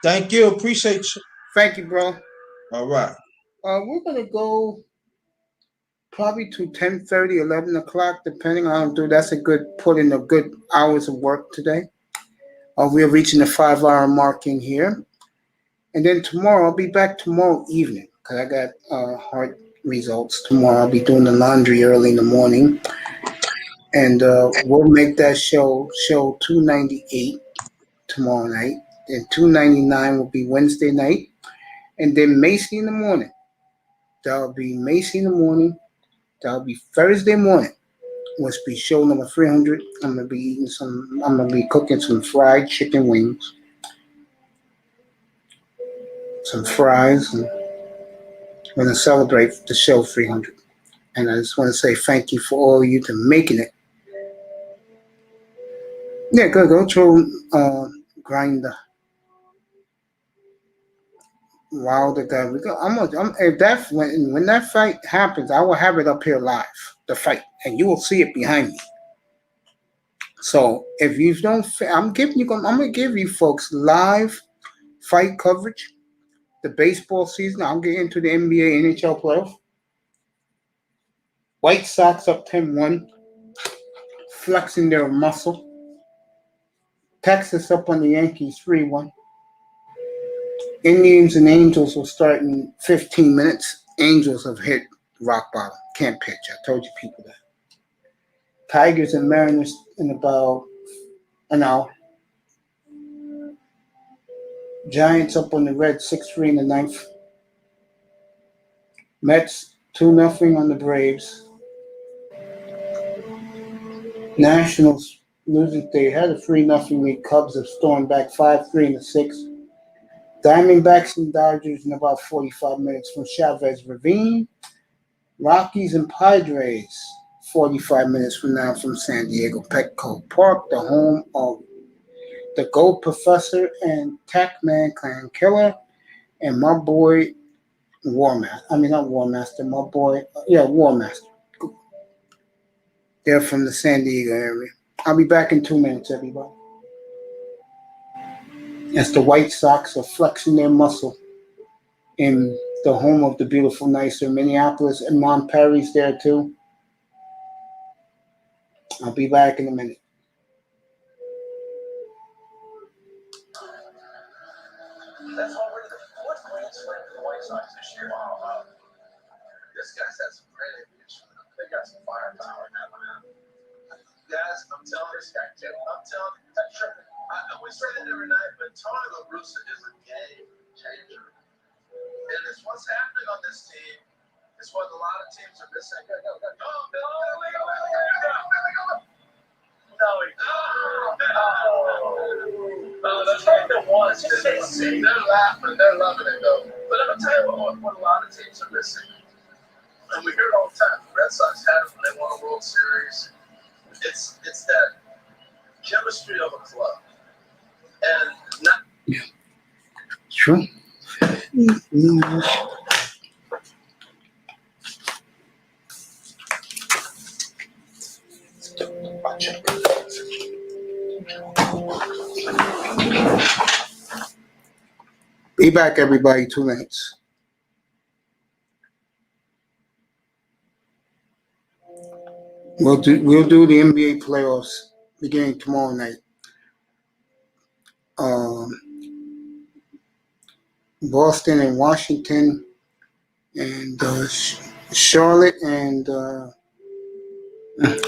Thank you. Appreciate you. Thank you, bro. All right. We're going to go probably to 10:30, 11 o'clock, depending on how I do. That's a good, put in a good hours of work today. We're reaching the 5-hour mark in here. And then tomorrow, I'll be back tomorrow evening because I got heart results tomorrow. I'll be doing the laundry early in the morning. And we'll make that show 298 tomorrow night. And 299 will be Wednesday night. And then Macy in the morning. That'll be Macy in the morning. That'll be Thursday morning. Must be show number 300. I'm gonna be cooking some fried chicken wings, some fries, and I'm gonna celebrate the show 300. And I just want to say thank you for all of you to making it. Yeah, go through Grinder. Wilder guy. If when that fight happens, I will have it up here live, the fight, and you will see it behind me. So if you don't, I'm gonna give you folks live fight coverage. The baseball season, I'll get into the NBA, NHL playoff. White Sox up 10-1, flexing their muscle. Texas up on the Yankees 3-1. Indians and Angels will start in 15 minutes. Angels have hit rock bottom. Can't pitch. I told you people that. Tigers and Mariners in about an hour. Giants up on the Reds 6-3 in the ninth. Mets 2-0 on the Braves. Nationals losing. They had a 3-0 lead. Cubs have stormed back 5-3 in the sixth. Diamondbacks and Dodgers in about 45 minutes from Chavez Ravine. Rockies and Padres 45 minutes from now from San Diego Petco Park, the home of the Gold Professor and Tackman Clan Killer and my boy Warmaster. I mean, not Warmaster, my boy, Warmaster. They're from the San Diego area. I'll be back in 2 minutes, everybody. As the White Sox are flexing their muscle in the home of the beautiful Nicer, Minneapolis, and Mont Perry's there too. I'll be back in a minute. That's already the fourth grand slam for the White Sox this year. Wow. This guy's had some great ammunition. They got some firepower now, man. Guys, I'm telling this guy, I'm telling you, sure. We say it every night, but Tony La Russa is a game changer. And it's what's happening on this team. It's what a lot of teams are missing. Go. Oh, Bill, no, that's right. There was. They're laughing. They're loving it, though. But I'm going to tell you what a lot of teams are missing. And we hear it all the time. The Red Sox had it when they won a World Series. It's that chemistry of a club. And not. Yeah. True. Be back, everybody. 2 minutes. We'll do the NBA playoffs beginning tomorrow night. Boston and Washington, and Charlotte and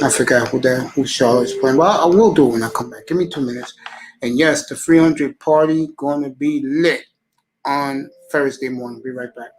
I forgot who Charlotte's playing. Well, I will do it when I come back. Give me 2 minutes. And yes, the 300 party going to be lit on Thursday morning. Be right back.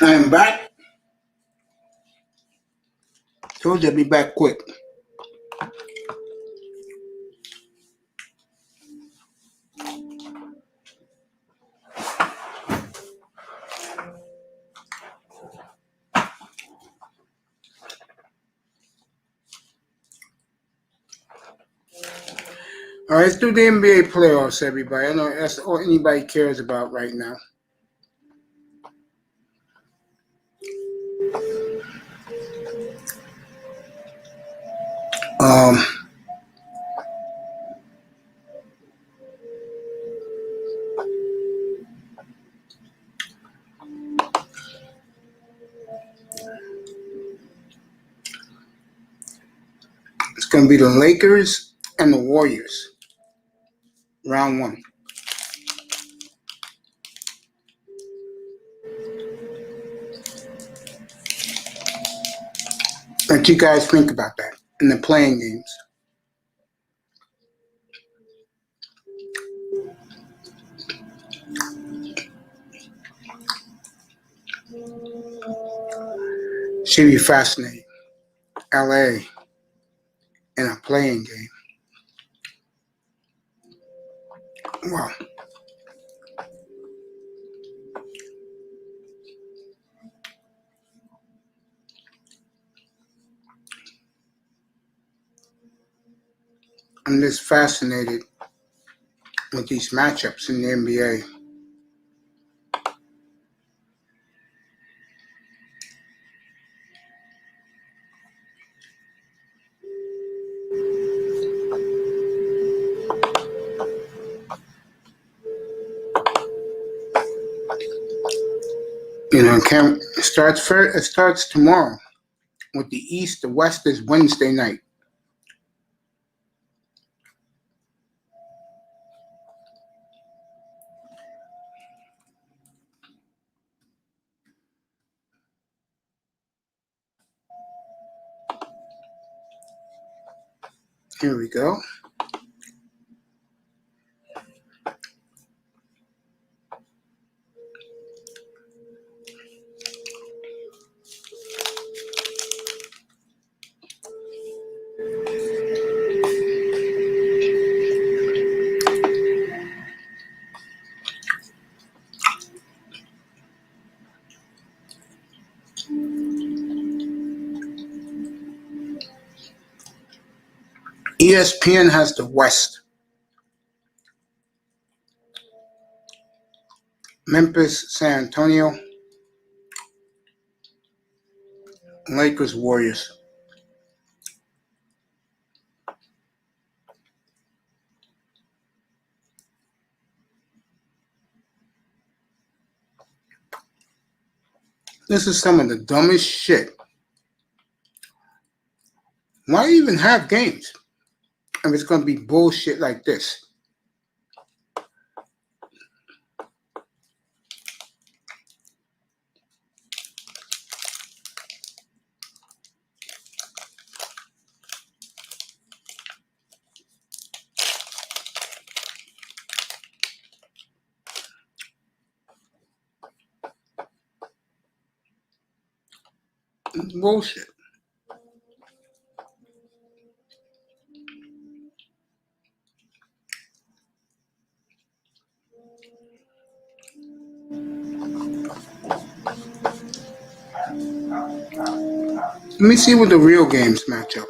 I am back. Told you I'd be back quick. All right, let's do the NBA playoffs, everybody. I know that's all anybody cares about right now. It's going to be the Lakers and the Warriors. Round one. What you guys think about that? in the playing games. Should be fascinating. LA in a playing game. Wow. I'm just fascinated with these matchups in the NBA. You know, it starts tomorrow. With the East, the West is Wednesday night. Here we go. ESPN has the West. Memphis, San Antonio, Lakers, Warriors. This is some of the dumbest shit. Why even have games if it's going to be bullshit like this? It's bullshit. Let me see what the real games match up.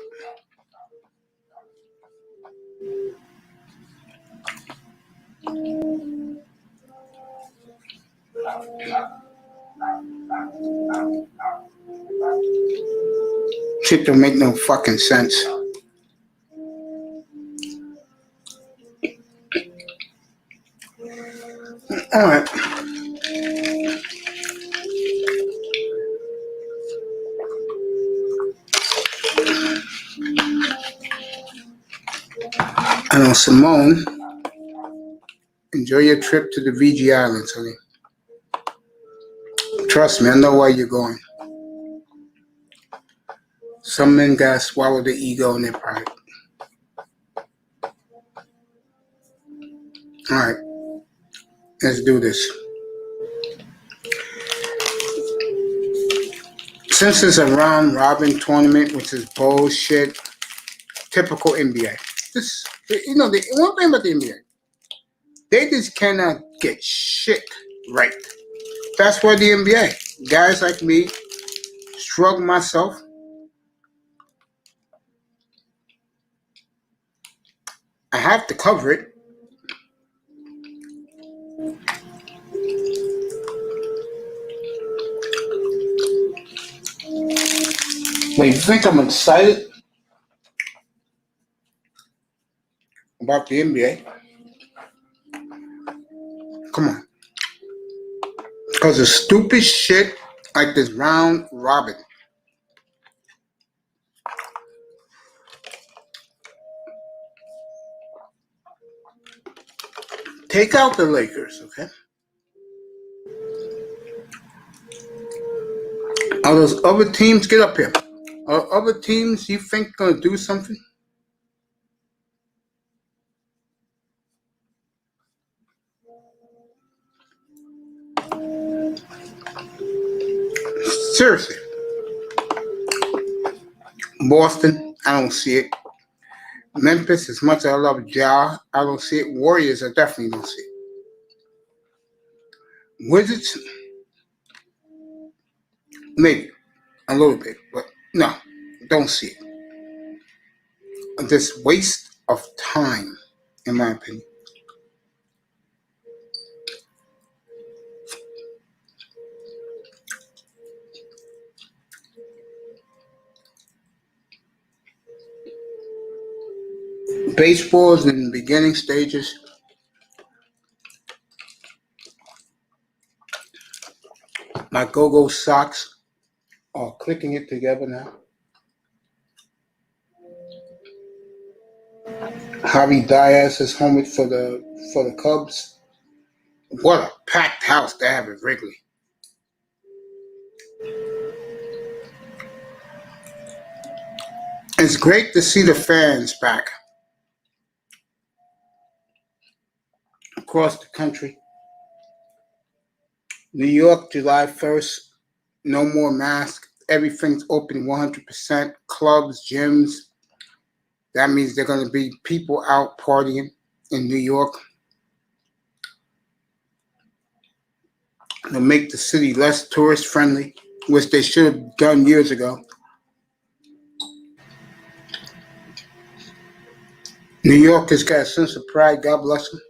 Shit don't make no fucking sense. All right. I know, Simone, enjoy your trip to the VG Islands, honey. Trust me, I know why you're going. Some men gotta swallow their ego and their pride. All right, let's do this. Since it's a round robin tournament, which is bullshit, typical NBA. This, you know, the one thing about the NBA, they just cannot get shit right. That's why the NBA, guys like me, struggle myself. I have to cover it. Wait, you think I'm excited about the NBA? Come on. Because of stupid shit like this round robin. Take out the Lakers, okay? All those other teams, get up here. Are other teams you think gonna do something? Seriously. Boston, I don't see it. Memphis, as much as I love Ja, I don't see it. Warriors, I definitely don't see it. Wizards, maybe a little bit, but no, don't see it. This waste of time, in my opinion. Baseball is in the beginning stages. My go-go Sox are clicking it together now. Javi Diaz is home for the Cubs. What a packed house they have at Wrigley. It's great to see the fans back across the country. New York, July 1st, no more masks. Everything's open 100%. Clubs, gyms. That means there are going to be people out partying in New York. They'll make the city less tourist friendly, which they should have done years ago. New York has got a sense of pride. God bless them.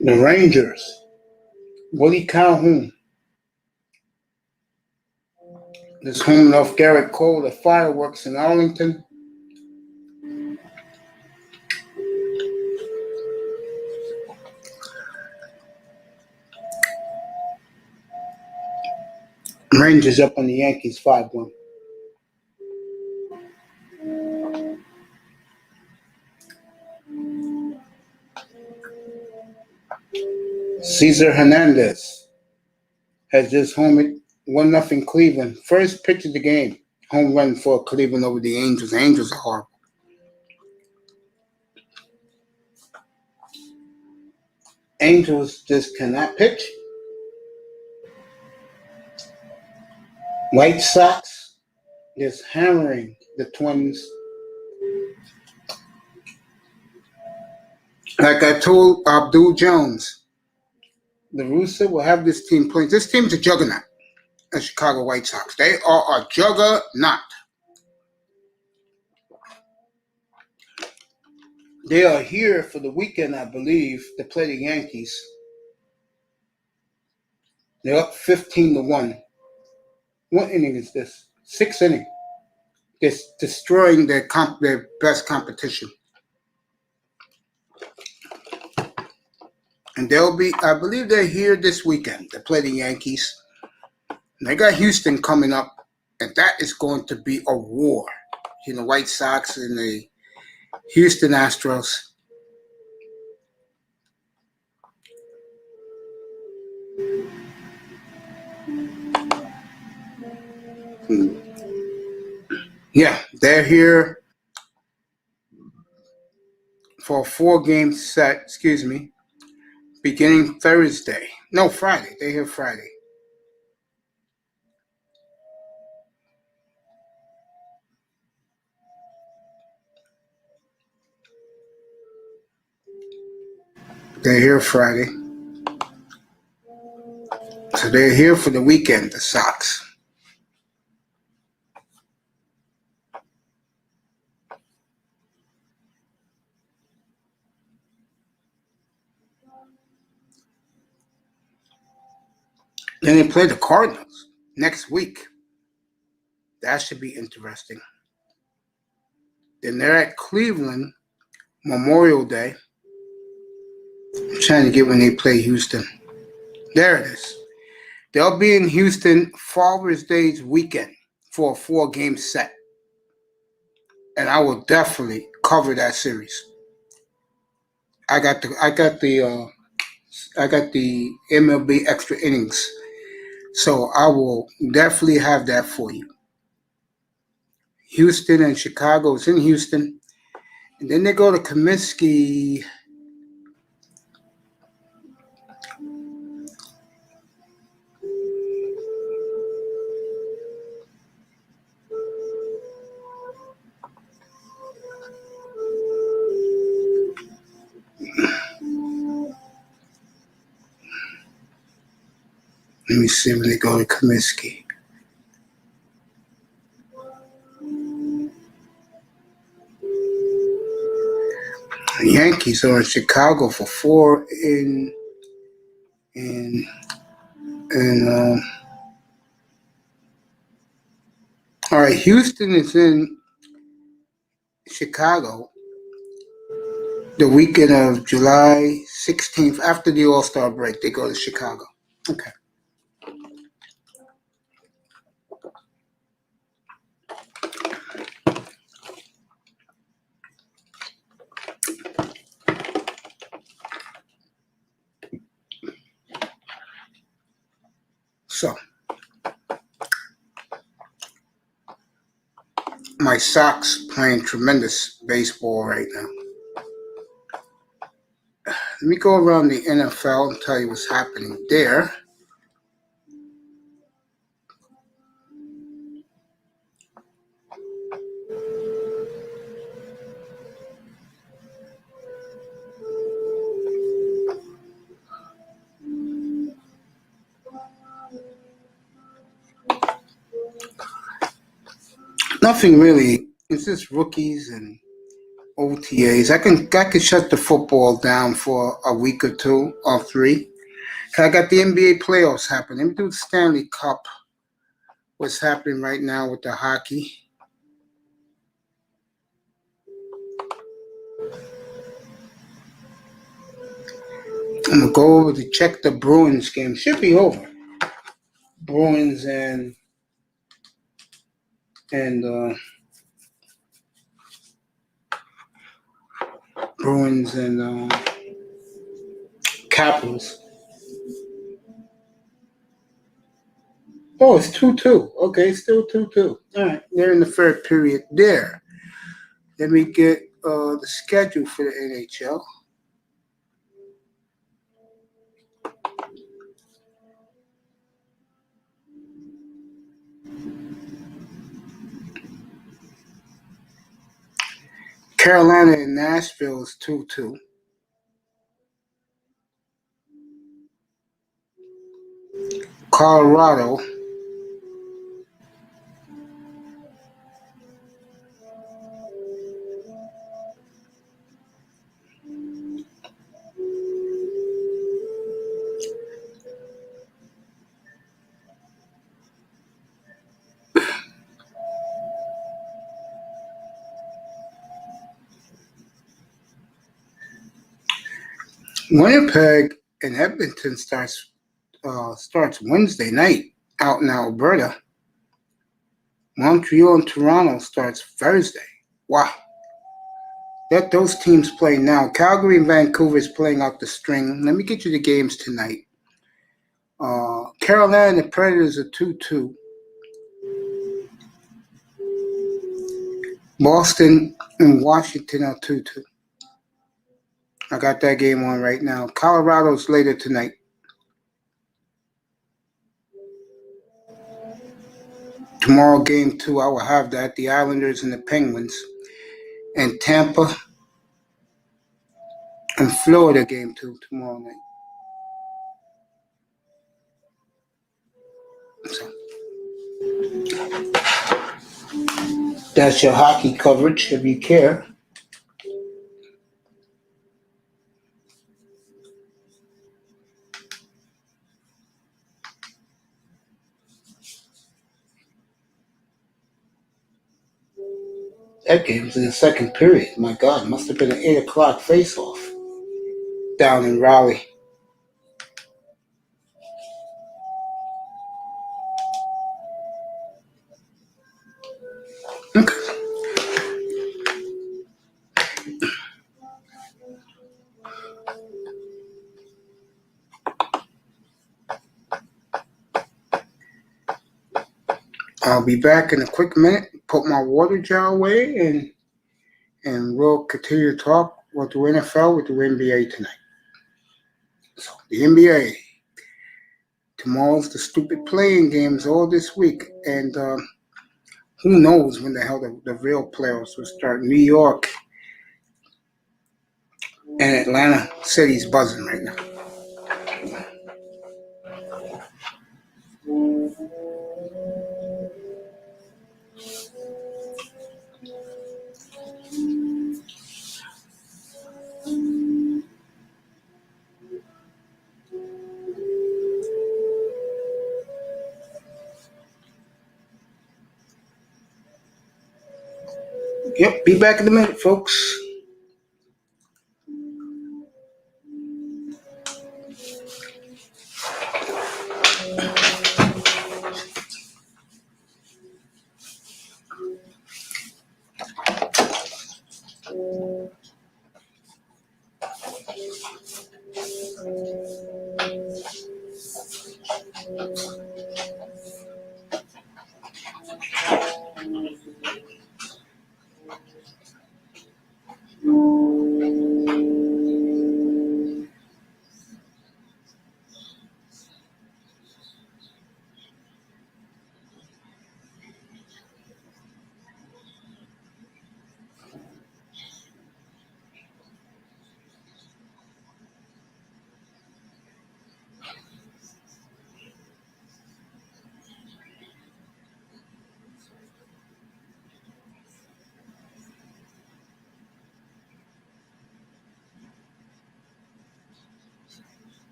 The Rangers, Willie Calhoun, is home off Garrett Cole, the fireworks in Arlington. Rangers up on the Yankees 5-1. Cesar Hernandez has just homered 1-0 Cleveland. First pitch of the game. Home run for Cleveland over the Angels. The Angels are horrible. Angels just cannot pitch. White Sox is hammering the Twins. Like I told Abdul Jones, the Russo will have this team playing. This team's a juggernaut, the Chicago White Sox. They are a juggernaut. They are here for the weekend, I believe, to play the Yankees. They're up 15-1. What inning is this? 6th inning. It's destroying their best competition. And they'll be, I believe they're here this weekend to play the Yankees. And they got Houston coming up, and that is going to be a war. You know, White Sox and the Houston Astros. Yeah, they're here for a 4-game set, beginning Thursday. No, Friday. They're here Friday. They're here Friday. So they're here for the weekend, the Sox. Then they play the Cardinals next week. That should be interesting. Then they're at Cleveland Memorial Day. I'm trying to get when they play Houston. There it is. They'll be in Houston Father's Day's weekend. for a 4-game set. And I will definitely cover that series. I got the MLB extra innings, so I will definitely have that for you. Houston and Chicago is in Houston, and then they go to Comiskey. Let me see when they go to Comiskey. The Yankees are in Chicago for 4 all right, Houston is in Chicago the weekend of July 16th. After the All-Star break, they go to Chicago. Okay. So, my Sox playing tremendous baseball right now. Let me go around the NFL and tell you what's happening there. Nothing really. It's just rookies and OTAs. I can shut the football down for a week or 2 or 3. I got the NBA playoffs happening. Let me do the Stanley Cup. What's happening right now with the hockey? I'm gonna go over to check the Bruins game. Should be over. Bruins and Capitals. Oh, it's 2-2. Okay, still 2-2. All right, they're in the third period there. Let me get the schedule for the NHL. Carolina and Nashville is 2-2. Colorado Winnipeg and Edmonton starts Wednesday night out in Alberta. Montreal and Toronto starts Thursday. Wow. Let those teams play now. Calgary and Vancouver is playing out the string. Let me get you the games tonight. Carolina and the Predators are 2-2. Boston and Washington are 2-2. I got that game on right now. Colorado's later tonight. Tomorrow, game 2, I will have that. The Islanders and the Penguins. And Tampa and Florida, game 2 tomorrow night. So, that's your hockey coverage, if you care. That game's in the second period. My God, it must have been an 8 o'clock face-off down in Raleigh. I'll be back in a quick minute. Put my water jar away, and we'll continue to talk with the NFL, with the NBA tonight. So the NBA. Tomorrow's the stupid playing games all this week, and who knows when the hell the real playoffs will start. New York and Atlanta City's buzzing right now. Yep, be back in a minute, folks.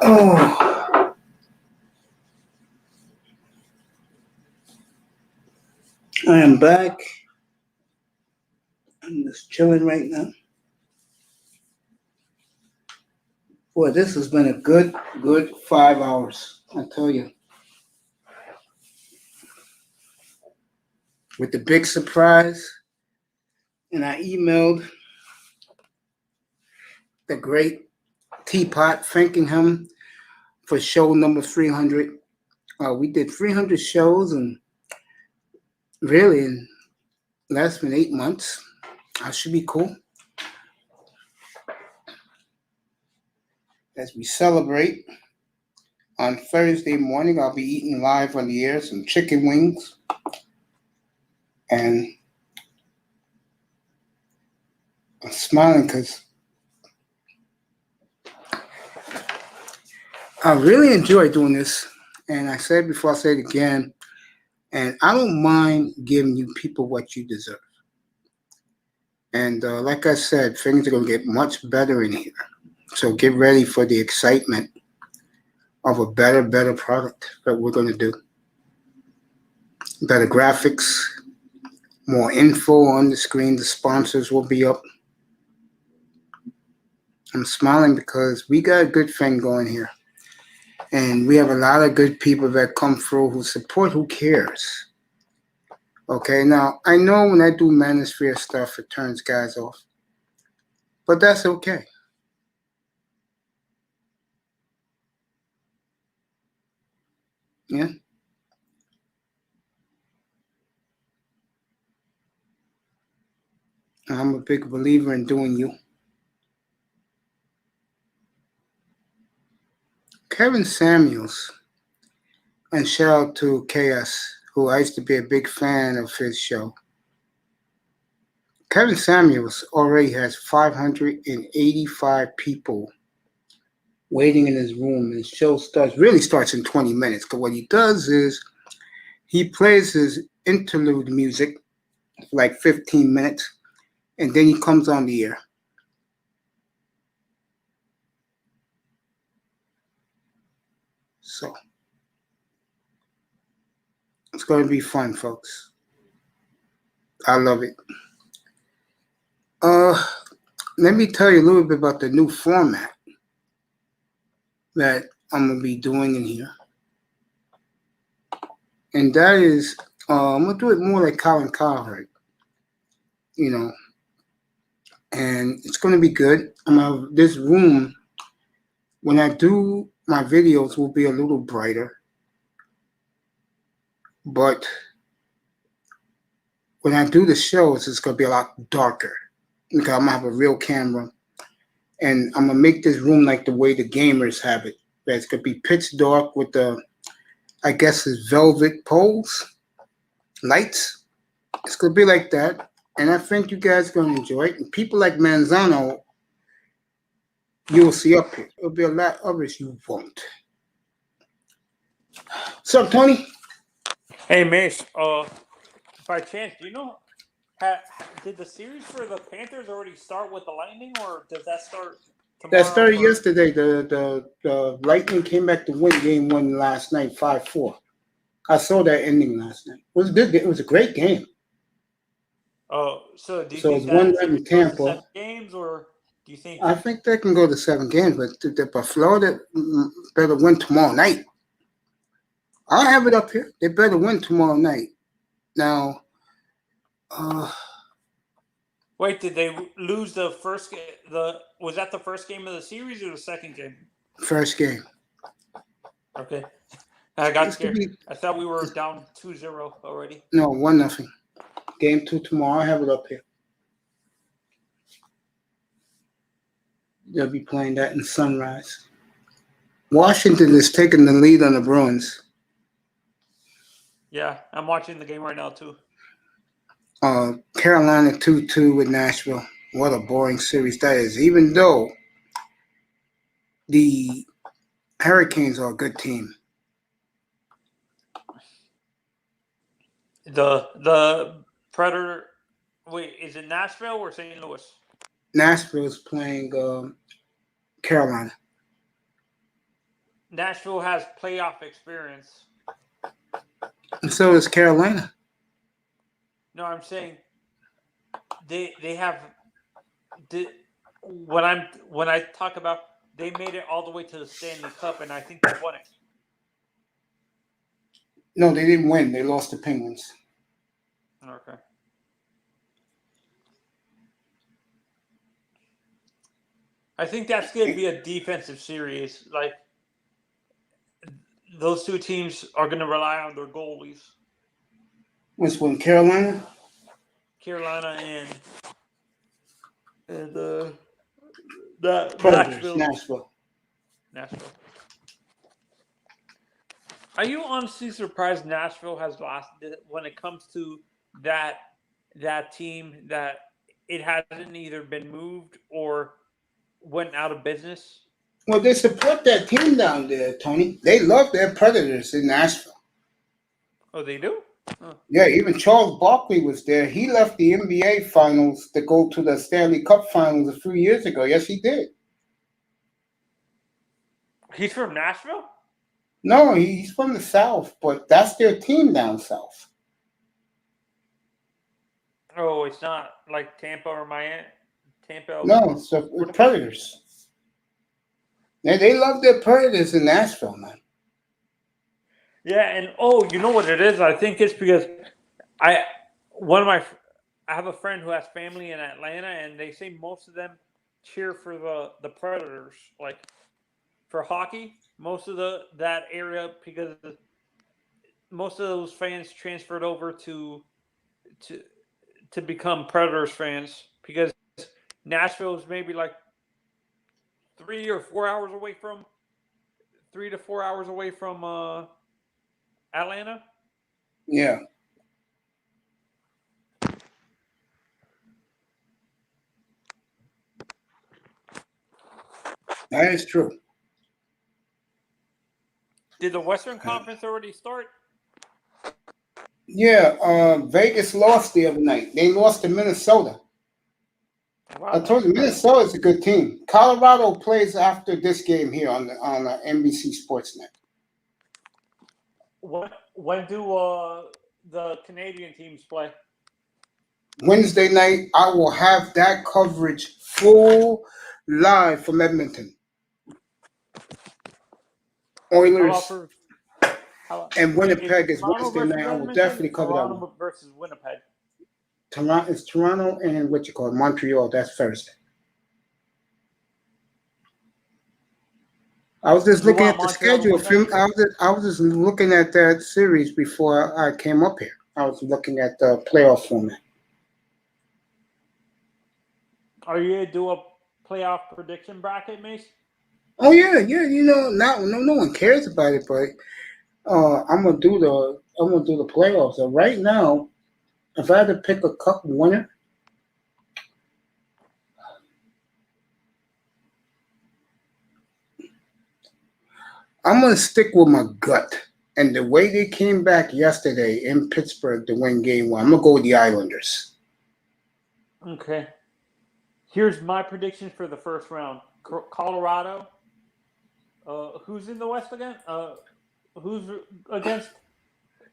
Oh, I am back. I'm just chilling right now. Boy, this has been a good 5 hours, I tell you. With the big surprise, and I emailed the great Teapot thanking him for show number 300. We did 300 shows, and really in less than 8 months. That should be cool. As we celebrate, on Thursday morning, I'll be eating live on the air some chicken wings. And I'm smiling because I really enjoy doing this. And I said before, I'll say it again. And I don't mind giving you people what you deserve. And like I said, things are going to get much better in here. So get ready for the excitement of a better product that we're going to do. Better graphics, more info on the screen. The sponsors will be up. I'm smiling because we got a good thing going here. And we have a lot of good people that come through who support, who cares. Okay, now, I know when I do manosphere stuff, it turns guys off. But that's okay. Yeah? I'm a big believer in doing you. Kevin Samuels, and shout out to KS, who I used to be a big fan of his show. Kevin Samuels already has 585 people waiting in his room. And the show really starts in 20 minutes. Because what he does is he plays his interlude music for like 15 minutes, and then he comes on the air. So it's going to be fun, folks. I love it. Let me tell you a little bit about the new format that I'm gonna be doing in here, and that is I'm gonna do it more like Colin Cowherd, you know, and it's gonna be good. I'm gonna have this room when I do my videos will be a little brighter, but when I do the shows, it's gonna be a lot darker because I'm gonna have a real camera, and I'm gonna make this room like the way the gamers have it. That it's gonna be pitch dark with the, I guess, it's velvet poles, lights. It's gonna be like that, and I think you guys are gonna enjoy it. And people like Manzano, you'll see up here. There'll be a lot of others you won't. What's up, Tony? Hey, Mace. By chance, do you know? Did the series for the Panthers already start with the Lightning, or does that start tomorrow? That started yesterday. The Lightning came back to win game one last night, 5-4. I saw that ending last night. It was good. It was a great game. Oh, so do you So think it's 1-0 that in goes to Tampa. 7 games, or do you think? I think they can go to 7 games, but Florida better win tomorrow night. I'll have it up here. They better win tomorrow night. Now, Wait, did they lose the first game? Was that the first game of the series or the second game? first game. Okay, I got This could scared. be I thought we were down 2-0 already. no 1-0. Game 2 tomorrow. I have it up here. They'll be playing that in Sunrise. Washington is taking the lead on the Bruins. Yeah, I'm watching the game right now too. Carolina 2-2 with Nashville. What a boring series that is. Even though the Hurricanes are a good team. The Predator. Wait, is it Nashville or St. Louis? Nashville is playing Carolina. Nashville has playoff experience. And so is Carolina. No, I'm saying they have. When I talk about they made it all the way to the Stanley Cup, and I think they won it. No, they didn't win. They lost to Penguins. Okay. I think that's going to be a defensive series. Like those two teams are going to rely on their goalies. Which one? Carolina? Carolina and Nashville. Nashville. Are you honestly surprised Nashville has lost when it comes to that team, that it hasn't either been moved or went out of business? Well, they support that team down there, Tony. They love their Predators in Nashville. Oh, they do? Huh. Yeah, even Charles Barkley was there. He left the NBA Finals to go to the Stanley Cup Finals a few years ago. Yes, he did. He's from Nashville? No, he's from the South, but that's their team down south. Oh, it's not like Tampa or Miami? Tampa? No, it's the Predators. They love their Predators in Nashville, man. Yeah, and you know what it is? I think it's because I have a friend who has family in Atlanta, and they say most of them cheer for the Predators, like for hockey. Most of that area, because most of those fans transferred over to become Predators fans, because Nashville is maybe like 3 to 4 hours away from Atlanta. Yeah. That is true. Did the Western Conference already start? Yeah, Vegas lost the other night. They lost to Minnesota. Wow. I told you, Minnesota's a good team. Colorado plays after this game here on NBC Sportsnet. When do the Canadian teams play? Wednesday night, I will have that coverage full live from Edmonton. How about Oilers for and if Winnipeg is Toronto Wednesday versus night. I will Edmonton, definitely cover that one. Toronto versus Winnipeg. Toronto is Toronto and what you call it, Montreal. That's Thursday. I was just You looking want at the Montreal to schedule. win that? I was just looking at that series before I came up here. I was looking at the playoff format. Are you gonna do a playoff prediction bracket, Mace? Oh yeah. You know, no one cares about it, but I'm gonna do the playoffs. So right now, if I had to pick a cup winner, I'm gonna stick with my gut. And the way they came back yesterday in Pittsburgh to win Game 1, I'm gonna go with the Islanders. Okay. Here's my prediction for the first round. Colorado. Who's in the West again? Who's against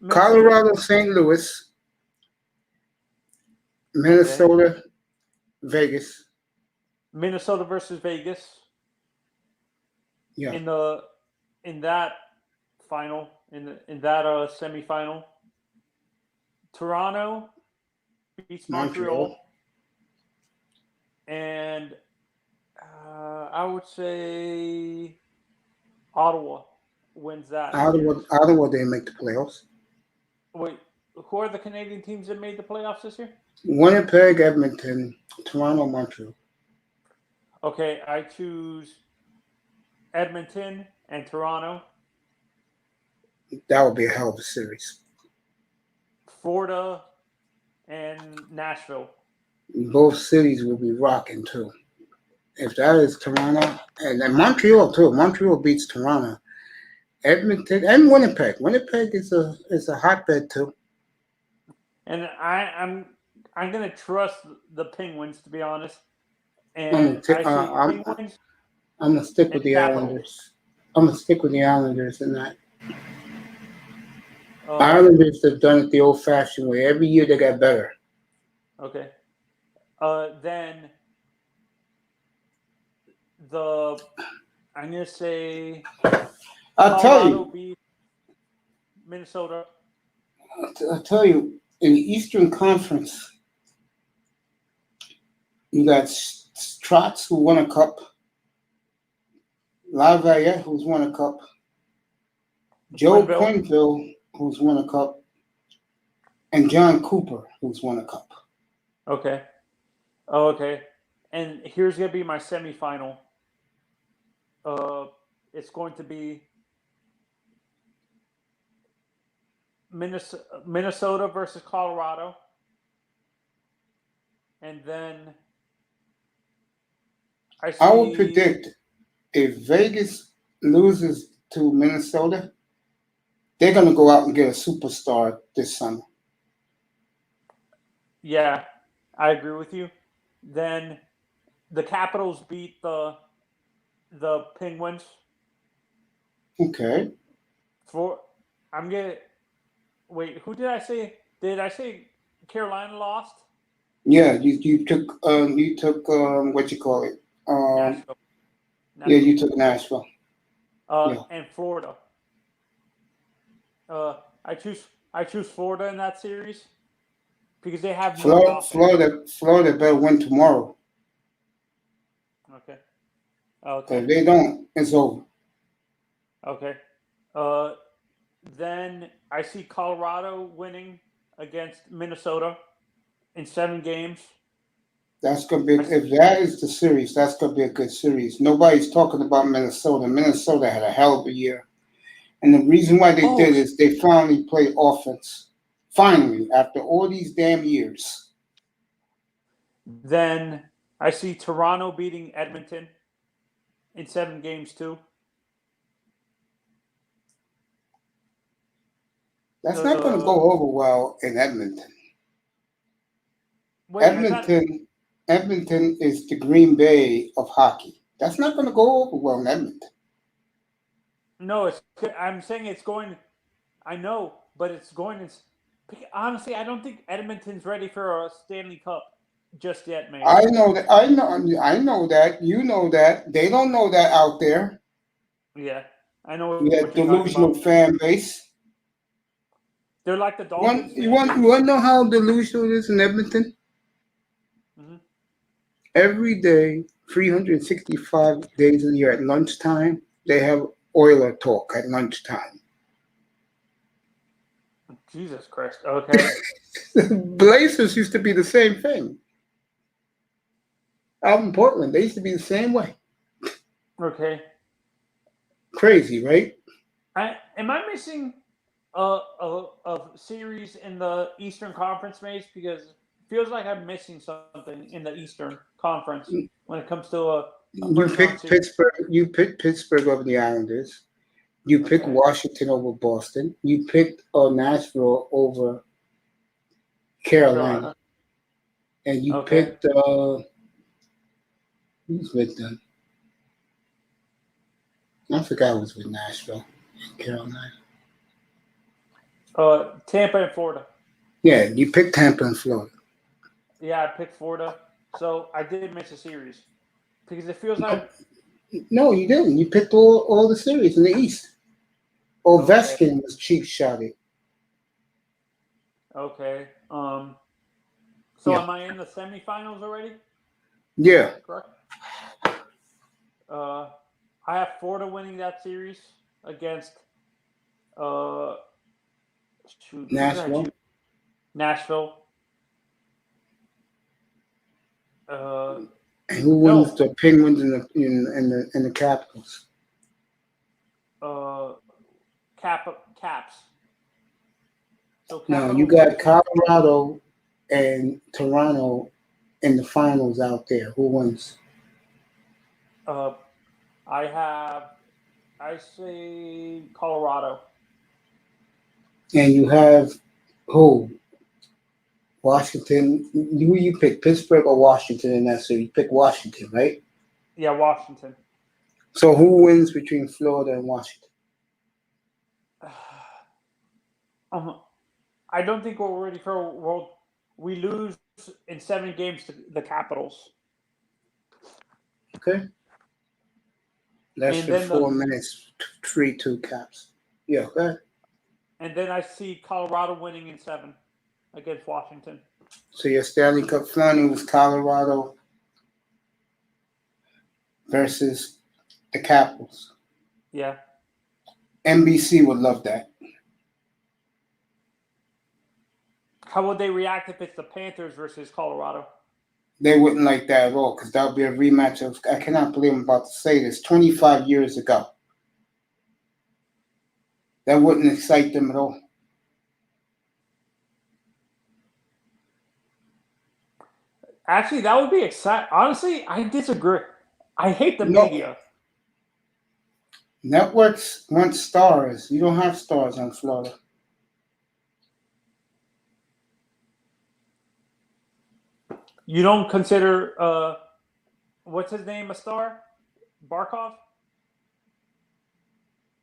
Minnesota? Colorado, St. Louis, Minnesota, Vegas. Minnesota versus Vegas. Yeah. In that final, in that semifinal. Toronto beats Montreal. And I would say Ottawa wins that. Ottawa didn't make the playoffs. Wait, who are the Canadian teams that made the playoffs this year? Winnipeg, Edmonton, Toronto, Montreal. Okay, I choose Edmonton and Toronto. That would be a hell of a series. Florida and Nashville. Both cities will be rocking too. If that is Toronto and then Montreal too. Montreal beats Toronto. Edmonton and Winnipeg. Winnipeg is a hotbed too. And I'm gonna trust the Penguins, to be honest. I'm gonna stick with the Islanders. I'm gonna stick with the Islanders in that. Islanders have done it the old-fashioned way. Every year they got better. Okay. Then I'm gonna say I'll tell you. Beat Minnesota. I'll tell you, in the Eastern Conference, you got Trotz, who won a cup, LaValliette, who's won a cup, Joe Quenneville, who's won a cup, and John Cooper, who's won a cup. Okay. Oh, okay. And here's going to be my semifinal. It's going to be Minnesota versus Colorado. And then I will predict if Vegas loses to Minnesota, they're going to go out and get a superstar this summer. Yeah, I agree with you. Then the Capitals beat the Penguins. Okay. Wait, who did I say? Did I say Carolina lost? Yeah, you took what you call it? Nashville. Yeah, you took Nashville. And Florida. I choose Florida in that series because they have Florida better win tomorrow. Okay. If they don't, it's over. Okay. Then I see Colorado winning against Minnesota in 7 games. That's gonna be if that is the series. That's gonna be a good series. Nobody's talking about Minnesota. Minnesota had a hell of a year, and the reason why they did is they finally played offense. Finally, after all these damn years. Then I see Toronto beating Edmonton in 7 games too. That's not going to go over well in Edmonton. Edmonton is the Green Bay of hockey. That's not going to go over well in Edmonton. No, I'm saying it's going. I know, but it's going. Honestly, I don't think Edmonton's ready for a Stanley Cup just yet, man. I know that. I know that. You know that. They don't know that out there. Yeah, I know You what have you're talking delusional about. fan base. They're like the Dolphins. You want to know how delusional it is in Edmonton? Mm-hmm. Every day, 365 days a year at lunchtime, they have Oiler talk at lunchtime. Jesus Christ. Okay. Blazers used to be the same thing. Out in Portland, they used to be the same way. Okay. Crazy, right? Am I missing a series in the Eastern Conference, Mace? Because it feels like I'm missing something in the Eastern Conference when it comes to a You picked Pittsburgh. You picked Pittsburgh over the Islanders. You picked Washington over Boston. You picked Nashville over Carolina. And you picked who's with them? I forgot who was with Nashville and Carolina. Tampa and Florida. Yeah, you picked Tampa and Florida. Yeah, I picked Florida. So I did miss a series. Because it feels like... No, you didn't. You picked all the series in the East. Ovechkin was cheap shotted. Okay. So am I in the semifinals already? Yeah. Correct. I have Florida winning that series against Nashville. Nashville. And who wins the Penguins and the Capitals? Caps. So No, you got Colorado and Toronto in the finals out there. Who wins? I say Colorado. And you have who? Washington. Who you pick? Pittsburgh or Washington in that series? You pick Washington, right? Yeah, Washington. So who wins between Florida and Washington? I don't think we're ready for a world. We lose in 7 games to the Capitals. Okay. Less than 4 minutes. 3-2 Caps. Yeah. Okay. And then I see Colorado winning in 7 against Washington. So your Stanley Cup final was Colorado versus the Capitals. Yeah. NBC would love that. How would they react if it's the Panthers versus Colorado? They wouldn't like that at all because that would be a rematch of, I cannot believe I'm about to say this, 25 years ago. That wouldn't excite them at all. Actually, that would be exciting. Honestly, I disagree. I hate the media. Networks want stars. You don't have stars on Florida. You don't consider, what's his name, a star? Barkov?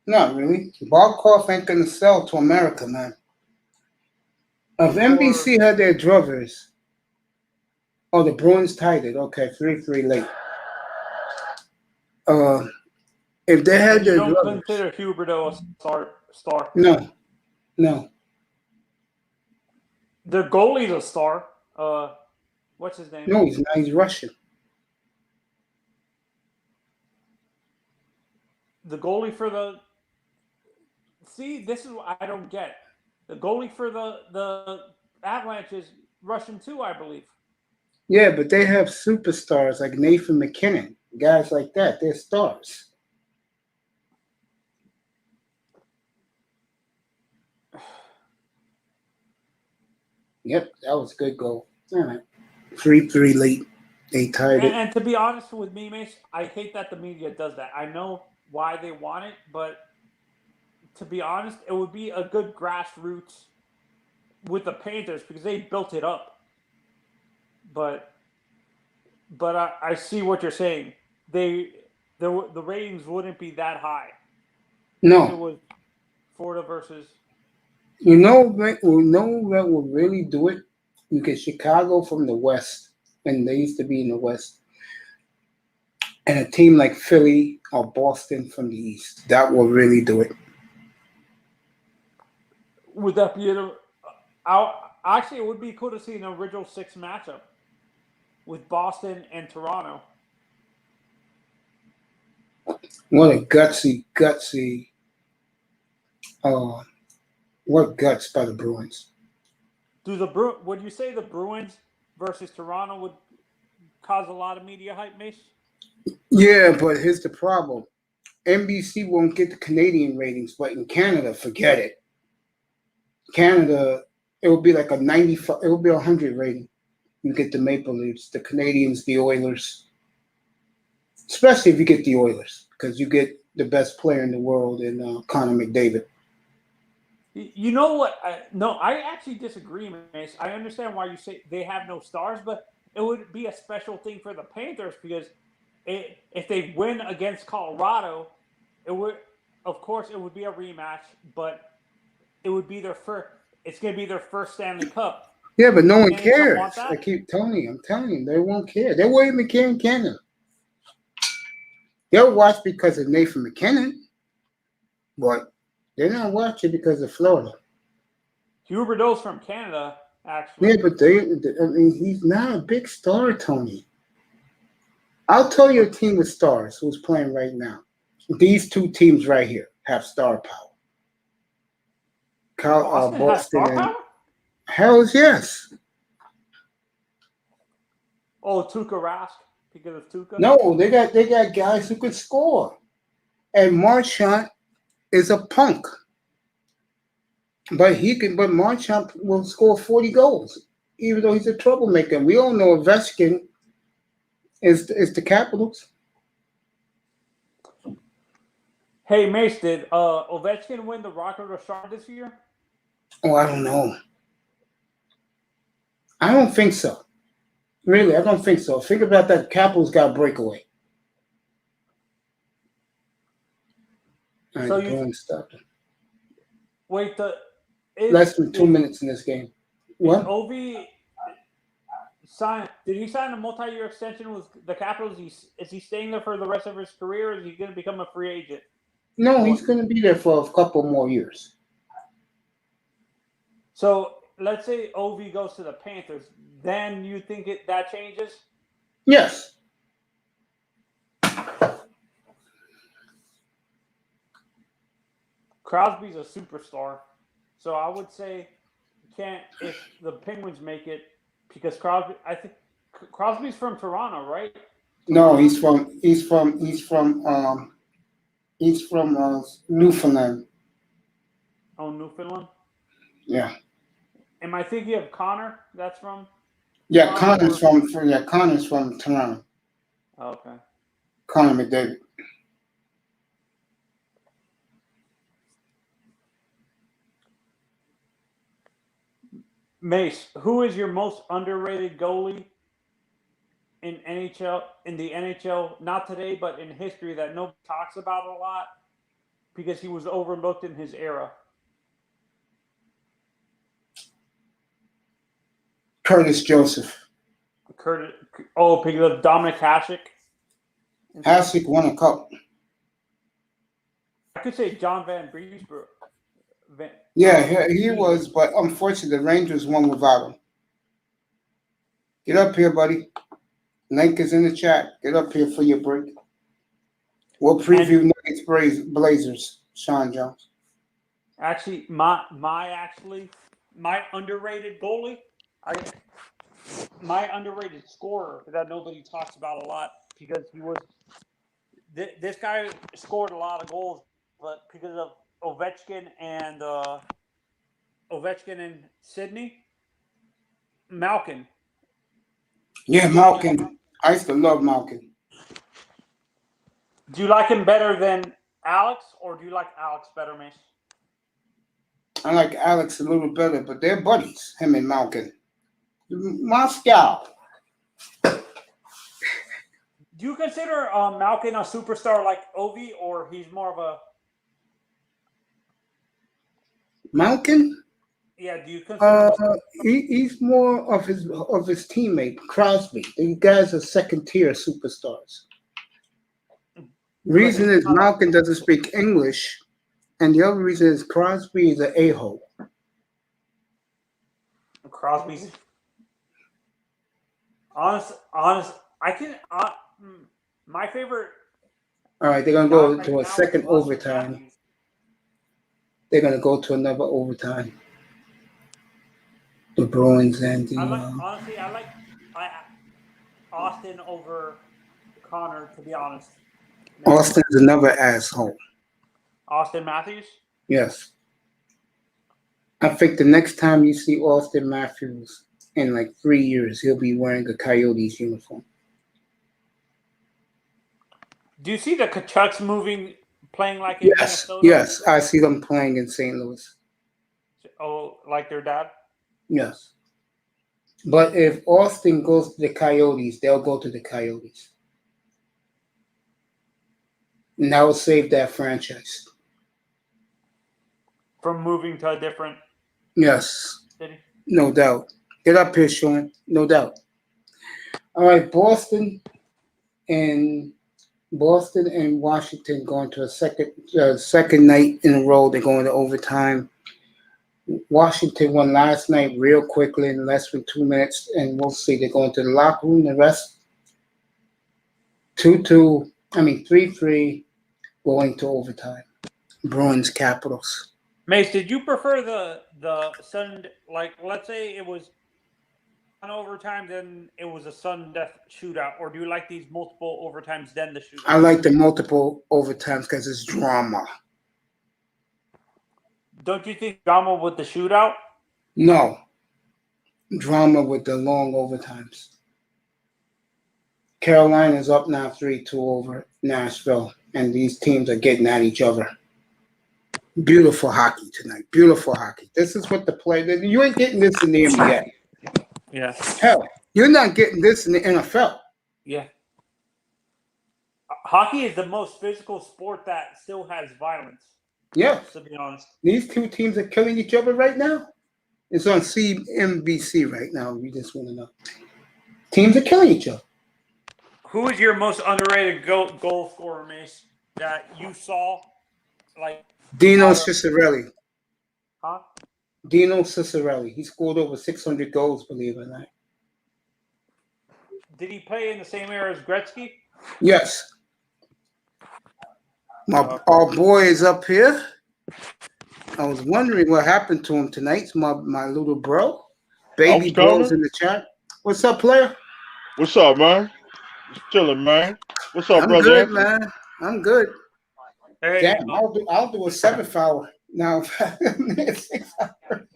Not really. Barkov ain't going to sell to America, man. If NBC had their druthers, the Bruins tied it. Okay, 3-3 late. If they had their druthers. You don't consider Huberdeau a star? No. Their goalie's a star. What's his name? No, he's not. He's Russian. The goalie for the... See, this is what I don't get. The goalie for the Avalanche is Russian too, I believe. Yeah, but they have superstars like Nathan McKinnon. Guys like that. They're stars. Yep, that was a good goal. All right. 3-3 late. They tied it. And to be honest with me, Mace, I hate that the media does that. I know why they want it, but to be honest, it would be a good grassroots with the Panthers because they built it up. But I see what you're saying. The ratings wouldn't be that high. No. If it was Florida versus. What will really do it? You get Chicago from the West, and they used to be in the West, and a team like Philly or Boston from the East. That will really do it. Would that be actually, it would be cool to see an original 6 matchup with Boston and Toronto. What a gutsy. What guts by the Bruins. Would you say the Bruins versus Toronto would cause a lot of media hype, Mace? Yeah, but here's the problem. NBC won't get the Canadian ratings, but in Canada, forget it. Canada, it will be like a 95, it will be 100 rating. You get the Maple Leafs, the Canadians, the Oilers. Especially if you get the Oilers, because you get the best player in the world in Connor McDavid. You know what? I actually disagree, Mace. I understand why you say they have no stars, but it would be a special thing for the Panthers because if they win against Colorado, it would be a rematch, but it would be their first. It's going to be their first Stanley Cup. Yeah, but no one And cares. want that? I'm telling you, they won't care. They won't even care in Canada. They'll watch because of Nathan McKinnon, but they're not watching because of Florida. Huberdeau's from Canada, actually. Yeah, but he's not a big star, Tony. I'll tell you a team with stars who's playing right now. These two teams right here have star power. Boston has Boston star power? Hells yes. Oh, Tuukka Rask because of Tuukka? No, they got guys who could score. And Marchand is a punk. But Marchand will score 40 goals, even though he's a troublemaker. We all know Ovechkin is the Capitals. Hey, Mace, did Ovechkin win the Rocket Richard this year? Oh, I don't know. I don't think so. Really, I don't think so. Think about that. Capitals got a breakaway. So you stop. Wait, Less than 2 minutes in this game. What? Ovi did he sign a multi-year extension with the Capitals? Is he staying there for the rest of his career, or is he going to become a free agent? No, he's going to be there for a couple more years. So let's say Ovi goes to the Panthers. Then you think that changes? Yes. Crosby's a superstar. So I would say if the Penguins make it, because Crosby's from Toronto, right? No, he's from Newfoundland. Oh, Newfoundland? Yeah. Am I thinking of Connor? That's from? Yeah, Connor's from Toronto. Oh, okay. Connor McDavid. Mace, who is your most underrated goalie in the NHL, not today, but in history that nobody talks about a lot because he was overlooked in his era? Curtis Joseph. Because of Dominic Hasek? Hasek won a cup. I could say John Van Briesbroek. Yeah, he was, but unfortunately, the Rangers won without him. Get up here, buddy. Link is in the chat. Get up here for your break. We'll preview Nuggets Blazers, Sean Jones. Actually, my underrated goalie, my underrated scorer that nobody talks about a lot because this guy scored a lot of goals, but because of Ovechkin and Sydney, Malkin. Yeah, Malkin. I used to love Malkin. Do you like him better than Alex, or do you like Alex better, Mace? I like Alex a little better, but they're buddies, him and Malkin. Moscow. Do you consider Malkin a superstar like Ovi, or he's more of a... Malkin? Yeah, do you consider He's more of his teammate Crosby. These guys are second tier superstars. Reason is Malkin doesn't speak English, and the other reason is Crosby is an a-hole. Crosby's honest? I can. My favorite. All right, they're gonna go right to a now second is Austin overtime. Matthews. They're gonna go to another overtime. The Bruins and the. Honestly, I like Austin over Connor. To be honest, Austin's another asshole. Austin Matthews. Yes. I think the next time you see Austin Matthews in like 3 years, he'll be wearing a Coyotes uniform. Do you see the Kachucks playing like in Yes, Minnesota? yes, I see them playing in St. Louis. Oh, like their dad? Yes. But if Austin goes to the Coyotes, they'll go to the Coyotes. And that will save that franchise. From moving to a different Yes, city? no doubt. Get up here, Sean. No doubt. All right, Boston and Washington going to a second night in a row. They're going to overtime. Washington won last night real quickly in less than 2 minutes, and we'll see. They're going to the locker room. The rest 3-3, going to overtime. Bruins Capitals. Mace, did you prefer the sudden, like, let's say it was on overtime, then it was a sudden death shootout, or do you like these multiple overtimes, then the shootout? I like the multiple overtimes because it's drama. Don't you think drama with the shootout? No. Drama with the long overtimes. Carolina's up now 3-2 over Nashville, and these teams are getting at each other. Beautiful hockey tonight. Beautiful hockey. This is what you ain't getting this in the NBA. Yeah. Hell, you're not getting this in the NFL. Yeah. Hockey is the most physical sport that still has violence. Yes. To be honest. These two teams are killing each other right now. It's on CNBC right now. We just want to know. Teams are killing each other. Who is your most underrated goal scorer, Mace, that you saw? Like Dino Ciccarelli. Huh? Dino Ciccarelli. He scored over 600 goals, believe it or not. Did he play in the same era as Gretzky? Yes. Our boy is up here. I was wondering what happened to him tonight. It's my little bro. Baby bro's in the chat. What's up, player? What's up, man? Just chilling, man. What's up, brother? Good, man. I'm good. Hey, damn, I'll do a 7th hour now. 6 hours.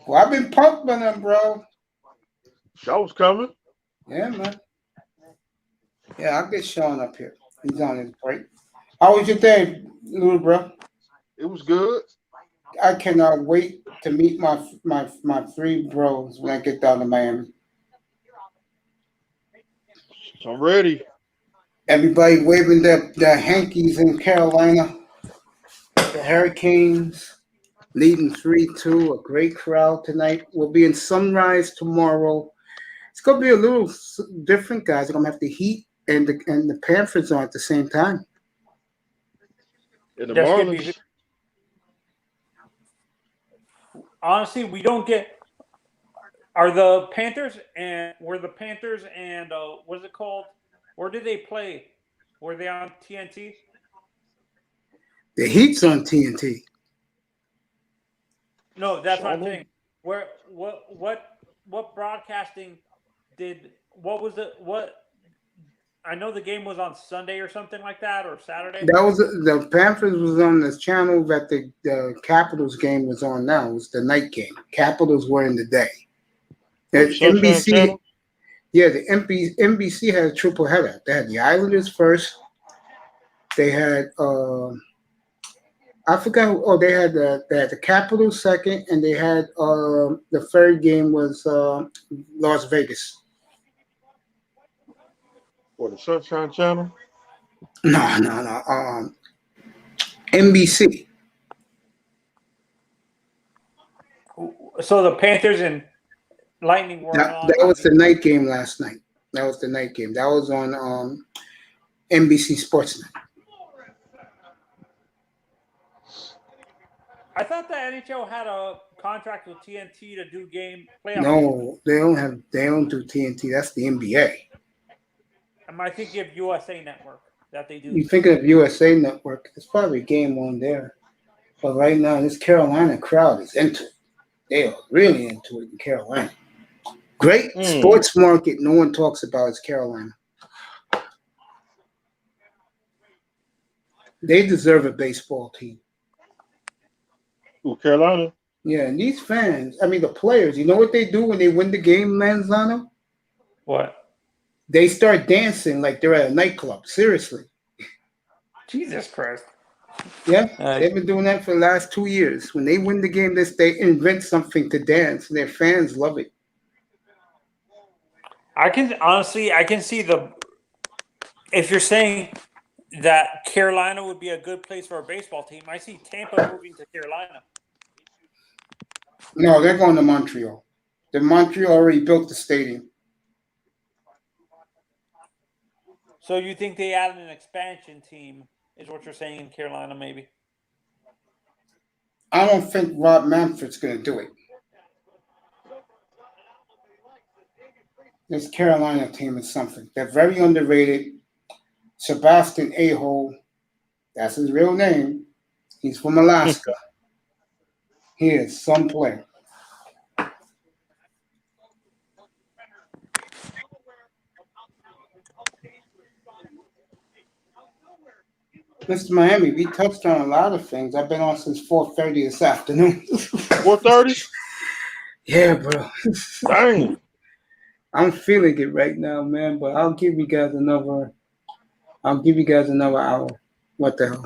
Well, I've been pumped by them, bro. Show's coming. Yeah, man. Yeah, I'll get Sean up here. He's on his break. How was your day, little bro? It was good. I cannot wait to meet my 3 bros when I get down to Miami. I'm ready. Everybody waving their hankies in Carolina. The Hurricanes leading 3-2. A great crowd tonight. We'll be in Sunrise tomorrow. It's going to be a little different, guys. We're going to have the Heat and the Panthers on at the same time. And the Marlins. Honestly, we don't get. Were the Panthers and what is it called? Where did they play? Were they on TNT? The Heat's on TNT. No, that's what I'm saying. What broadcasting did? I know the game was on Sunday or something like that, or Saturday. That was the Panthers was on this channel that the Capitals game was on. Now it was the night game. Capitals were in the day. NBC, yeah, the NBC had a triple header. They had the Islanders first. They had I forgot. Oh, they had the Capitals second, and they had the third game was Las Vegas. What, the Sunshine Channel? No. NBC. So the Panthers and Lightning were on. That was the night game last night. That was the night game. That was on NBC Sportsnet. I thought the NHL had a contract with TNT to do game playoffs. No, they don't do TNT. That's the NBA. Am I thinking of USA Network that they do? You think of USA Network? There's probably a game on there. But right now, this Carolina crowd is into it. They are really into it in Carolina. Great sports market no one talks about is Carolina. They deserve a baseball team. Ooh, Carolina. Yeah, and these fans, I mean the players, you know what they do when they win the game, Manzano? What? They start dancing like they're at a nightclub. Seriously. Jesus Christ. Yeah, they've been doing that for the last 2 years. When they win the game, they invent something to dance. Their fans love it. I can see if you're saying that Carolina would be a good place for a baseball team, I see Tampa moving to Carolina. No, they're going to Montreal. The Montreal already built the stadium. So you think they added an expansion team, is what you're saying in Carolina, maybe? I don't think Rob Manfred's going to do it. This Carolina team is something. They're very underrated. Sebastian Aho, that's his real name. He's from Alaska. He is some player. Mr. Miami, we touched on a lot of things. I've been on since 4:30 this afternoon. 4:30? Yeah, bro. Dang. I'm feeling it right now, man, but I'll give you guys another hour. What the hell?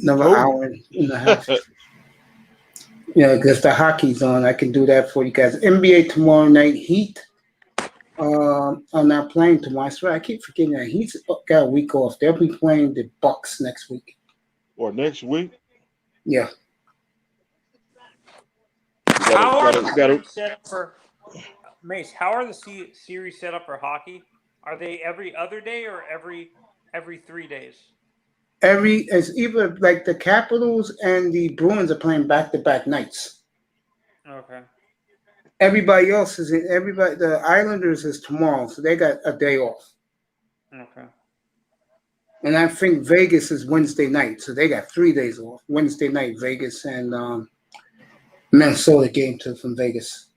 Another hour and a half. Yeah, because the hockey's on. I can do that for you guys. NBA tomorrow night, Heat. I'm not playing tomorrow. I swear, I keep forgetting that. He's got a week off. They'll be playing the Bucks next week. Or next week? Yeah. How are the series set up for Mace? How are the series set up for hockey? Are they every other day or every 3 days? It's either like the Capitals and the Bruins are playing back-to-back nights. Okay. Everybody else is the Islanders is tomorrow, so they got a day off. Okay. And I think Vegas is Wednesday night, so they got 3 days off. Wednesday night, Vegas and Minnesota game from Vegas.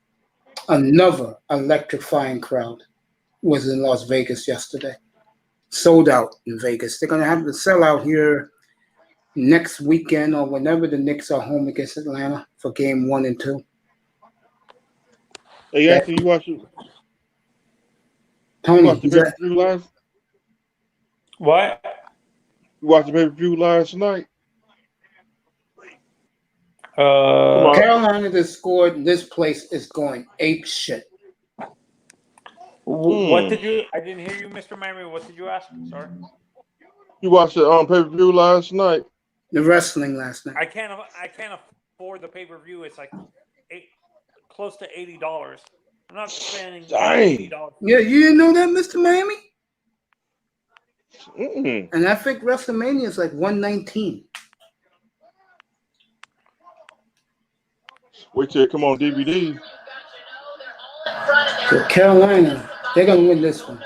Another electrifying crowd was in Las Vegas yesterday. Sold out in Vegas. They're going to have the sellout here next weekend or whenever the Knicks are home against Atlanta for game 1 and 2. Hey, Anthony, you watch it? Tony, you watched the pay-per-view last? What? You watched the pay-per-view last night? Carolina just scored. This place is going ape shit. What did you? I didn't hear you, Mr. Miami. What did you ask? Sorry. You watched it on pay-per-view last night? The wrestling last night. I can't afford the pay-per-view. It's like close to $80. I'm not spending $80. Yeah, you didn't know that, Mr. Miami? Mm-mm. And I think WrestleMania is like $119. Wait till it come on DVD. So Carolina, they're going to win this one.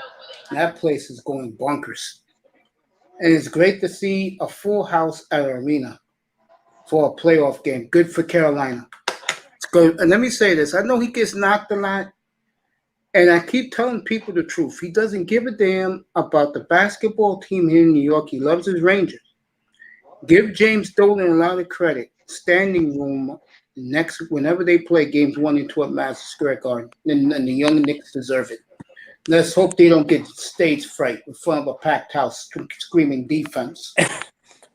That place is going bonkers. And it's great to see a full house at an arena for a playoff game. Good for Carolina. It's good. And let me say this. I know he gets knocked a lot. And I keep telling people the truth. He doesn't give a damn about the basketball team here in New York. He loves his Rangers. Give James Dolan a lot of credit. Standing room whenever they play games 1 and 2 at Madison Square Garden. And the young Knicks deserve it. Let's hope they don't get stage fright in front of a packed house screaming defense.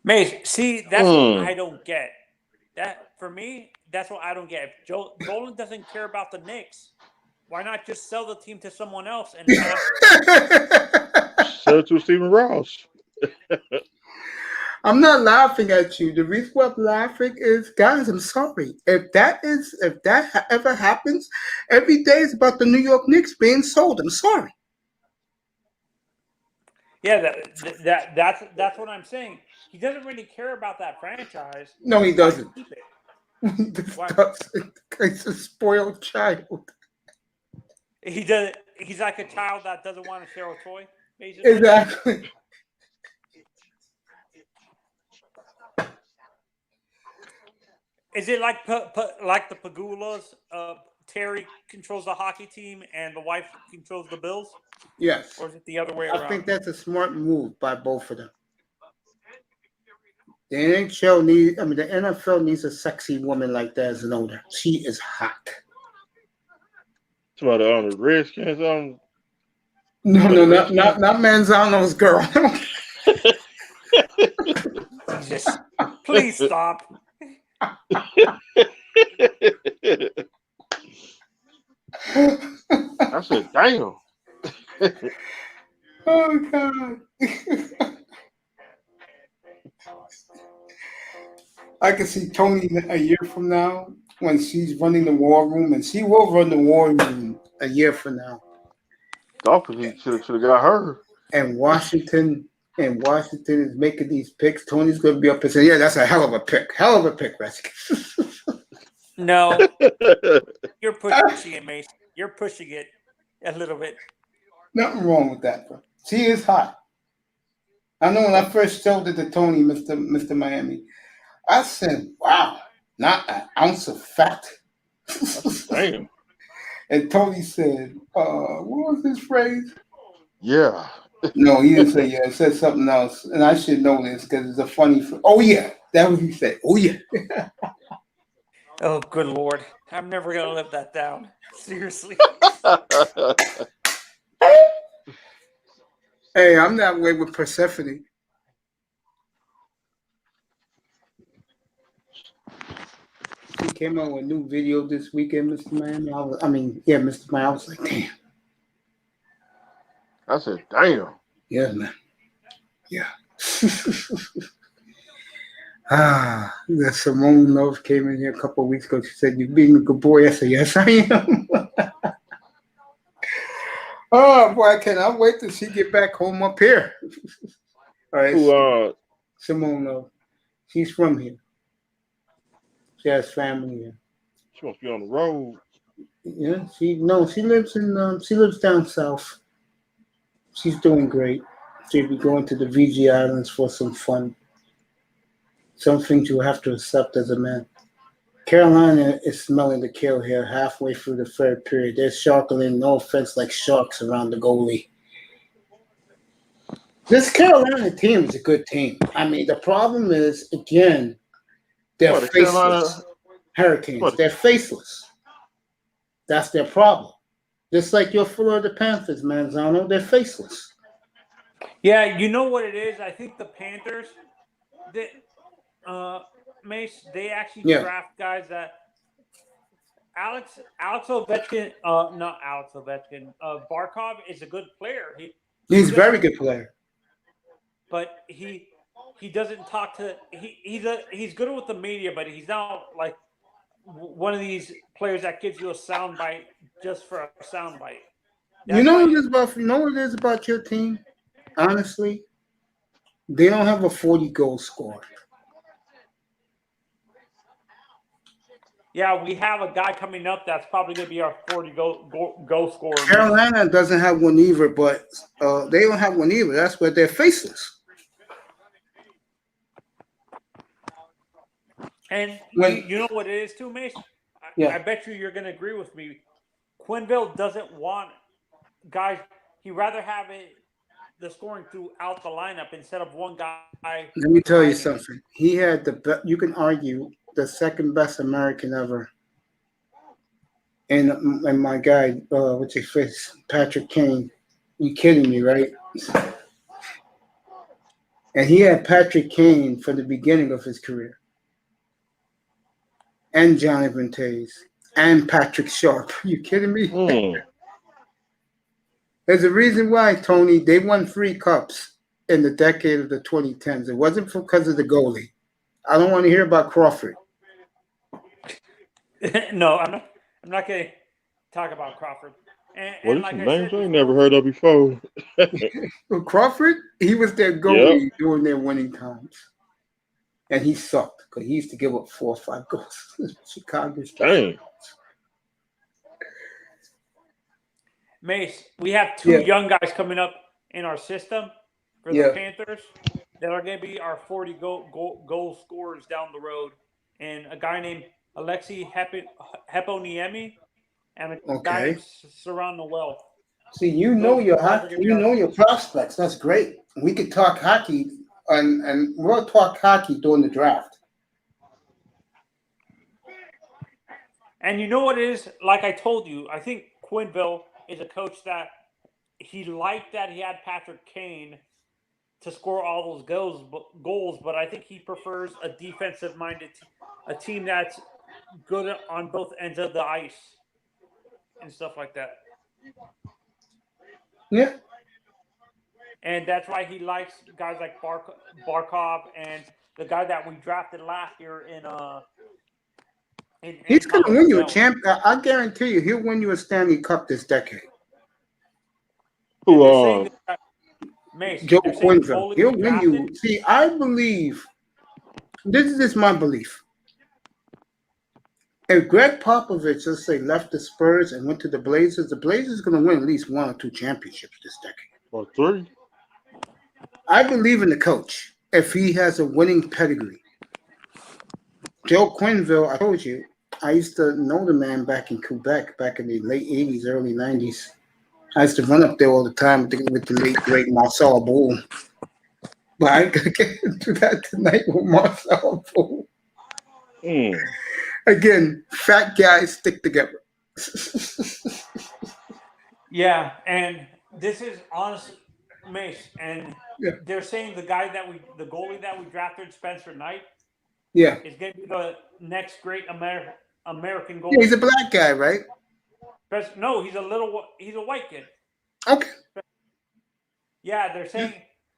Mate, see, that's what I don't get. That for me, that's what I don't get. If Dolan doesn't care about the Knicks, why not just sell the team to someone else and sell it to Stephen Ross? I'm not laughing at you. The reason why I'm laughing is, guys, I'm sorry. If that ever happens, every day is about the New York Knicks being sold. I'm sorry. Yeah, that's what I'm saying. He doesn't really care about that franchise. No, he Why doesn't. keep it? This Why? doesn't. He's a spoiled child. He does. He's like a child that doesn't want to share a toy. Basically. Exactly. Is it like like the Pagulas? Terry controls the hockey team and the wife controls the Bills? Yes. Or is it the other way around? I think that's a smart move by both of them. The NFL needs a sexy woman like that as an owner. She is hot. Somebody on the Redskins on. No, not Manzano's girl. Jesus, please stop. I said, damn. Oh God. I can see Tony a year from now when she's running the war room, and she will run the war room a year from now. Dolphins should have got her. And Washington is making these picks. Tony's going to be up and say, "Yeah, that's a hell of a pick, Redskins." No, you're pushing it, Mace. You're pushing it a little bit. Nothing wrong with that, bro. She is hot. I know when I first showed it to Tony, Mr. Miami, I said, "Wow, not an ounce of fat." Damn. And Tony said, "What was his phrase?" Yeah. No, he didn't say yeah. It said something else, and I should know this because it's a funny. Oh yeah, that was what he said. Oh yeah. Oh, good Lord. I'm never going to live that down. Seriously. Hey, I'm that way with Persephone. He came out with a new video this weekend, Mr. Miami. Mr. Miami. I was like, damn. I said, damn. Yeah, man. Yeah. That Simone Love came in here a couple of weeks ago. She said, "You being a good boy?" I said, "Yes, I am." Oh boy, I cannot wait till she get back home up here. All right, Simone Love. She's from here. She has family here. She must be on the road. Yeah, she lives down south. She's doing great. She'll be going to the Fiji Islands for some fun. Some things you have to accept as a man. Carolina is smelling the kill here halfway through the third period. They're sharkling, no offense, like sharks around the goalie. This Carolina team is a good team. I mean, the problem is, again, they're faceless. Hurricanes, they're faceless. That's their problem. Just like your Florida Panthers, Manzano, they're faceless. Yeah, you know what it is? I think the Panthers, Mace, they actually draft guys that Alex Ovechkin, not Alex Ovechkin, Barkov is a good player. He's a very good player. But he doesn't talk to he's good with the media, but he's not like one of these players that gives you a soundbite just for a soundbite. You know what it is about your team? Honestly, they don't have a 40-goal scorer. Yeah, we have a guy coming up that's probably going to be our 40-goal scorer. Carolina doesn't have one either, but they don't have one either. That's where they're faceless. And you know what it is too, Mace? I bet you're going to agree with me. Quenneville doesn't want guys. He'd rather have the scoring throughout the lineup instead of one guy. Let me tell you something. He had you can argue, the second best American ever. And my guy, what's his face? Patrick Kane. You kidding me, right? And he had Patrick Kane from the beginning of his career. And Jonathan Tays. And Patrick Sharp. You kidding me? There's a reason why, Tony. They won 3 cups. in the decade of the 2010s. It wasn't because of the goalie. I don't want to hear about Crawford. No, I'm not going to talk about Crawford. What And are like some I names said I ain't before, never heard of before? Crawford, he was their Yep. goalie during their winning times. And he sucked because he used to give up 4 or 5 goals. Chicago's Dang. Mace, we have 2 young guys coming up in our system for the Panthers that are going to be our 40 goal scorers down the road. And a guy named Alexi Heponiemi and a guy named Saran Noel. See, you know your prospects. That's great. We could talk hockey, and we'll talk hockey during the draft. And you know what it is? Like I told you, I think Quenneville is a coach that he liked that he had Patrick Kane to score all those goals, but I think he prefers a defensive-minded a team that's good on both ends of the ice and stuff like that. Yeah. And that's why he likes guys like Barkov and the guy that we drafted last year He's going to win you a champ. I guarantee you, he'll win you a Stanley Cup this decade. Who? Mace, Joe Quenneville. He'll win you. See, I believe this is my belief. If Greg Popovich, let's say, left the Spurs and went to the Blazers are going to win at least 1 or 2 championships this decade. Or 3. I believe in the coach if he has a winning pedigree. Joe Quenneville, I told you, I used to know the man back in Quebec, back in the late 80s, early 90s. I used to run up there all the time with the late, great Marcel Bull. But I ain't going to get into that tonight with Marcel Bull. Again, fat guys stick together. Yeah, and this is honestly, Mace, and they're saying the goalie that we drafted, Spencer Knight, is going to be the next great American goalie. Yeah, he's a black guy, right? No, he's a white kid. Okay. Yeah, they're saying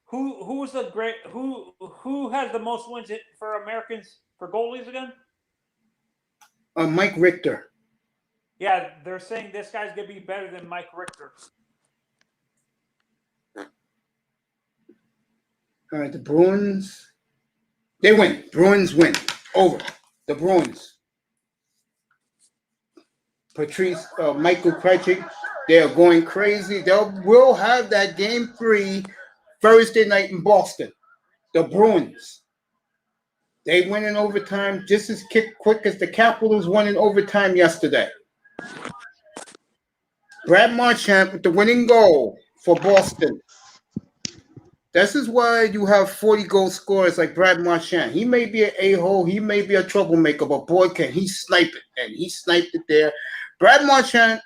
who has the most wins for Americans for goalies again? Mike Richter. Yeah, they're saying this guy's gonna be better than Mike Richter. All right, the Bruins. They win. Bruins win. Over. The Bruins. Michael Krejci. They are going crazy. We'll have that game 3 Thursday night in Boston. The Bruins. They win in overtime just as quick as the Capitals won in overtime yesterday. Brad Marchand with the winning goal for Boston. This is why you have 40 goal scorers like Brad Marchand. He may be an a-hole, he may be a troublemaker, but boy, can he snipe it. And he sniped it there. Brad Marchand,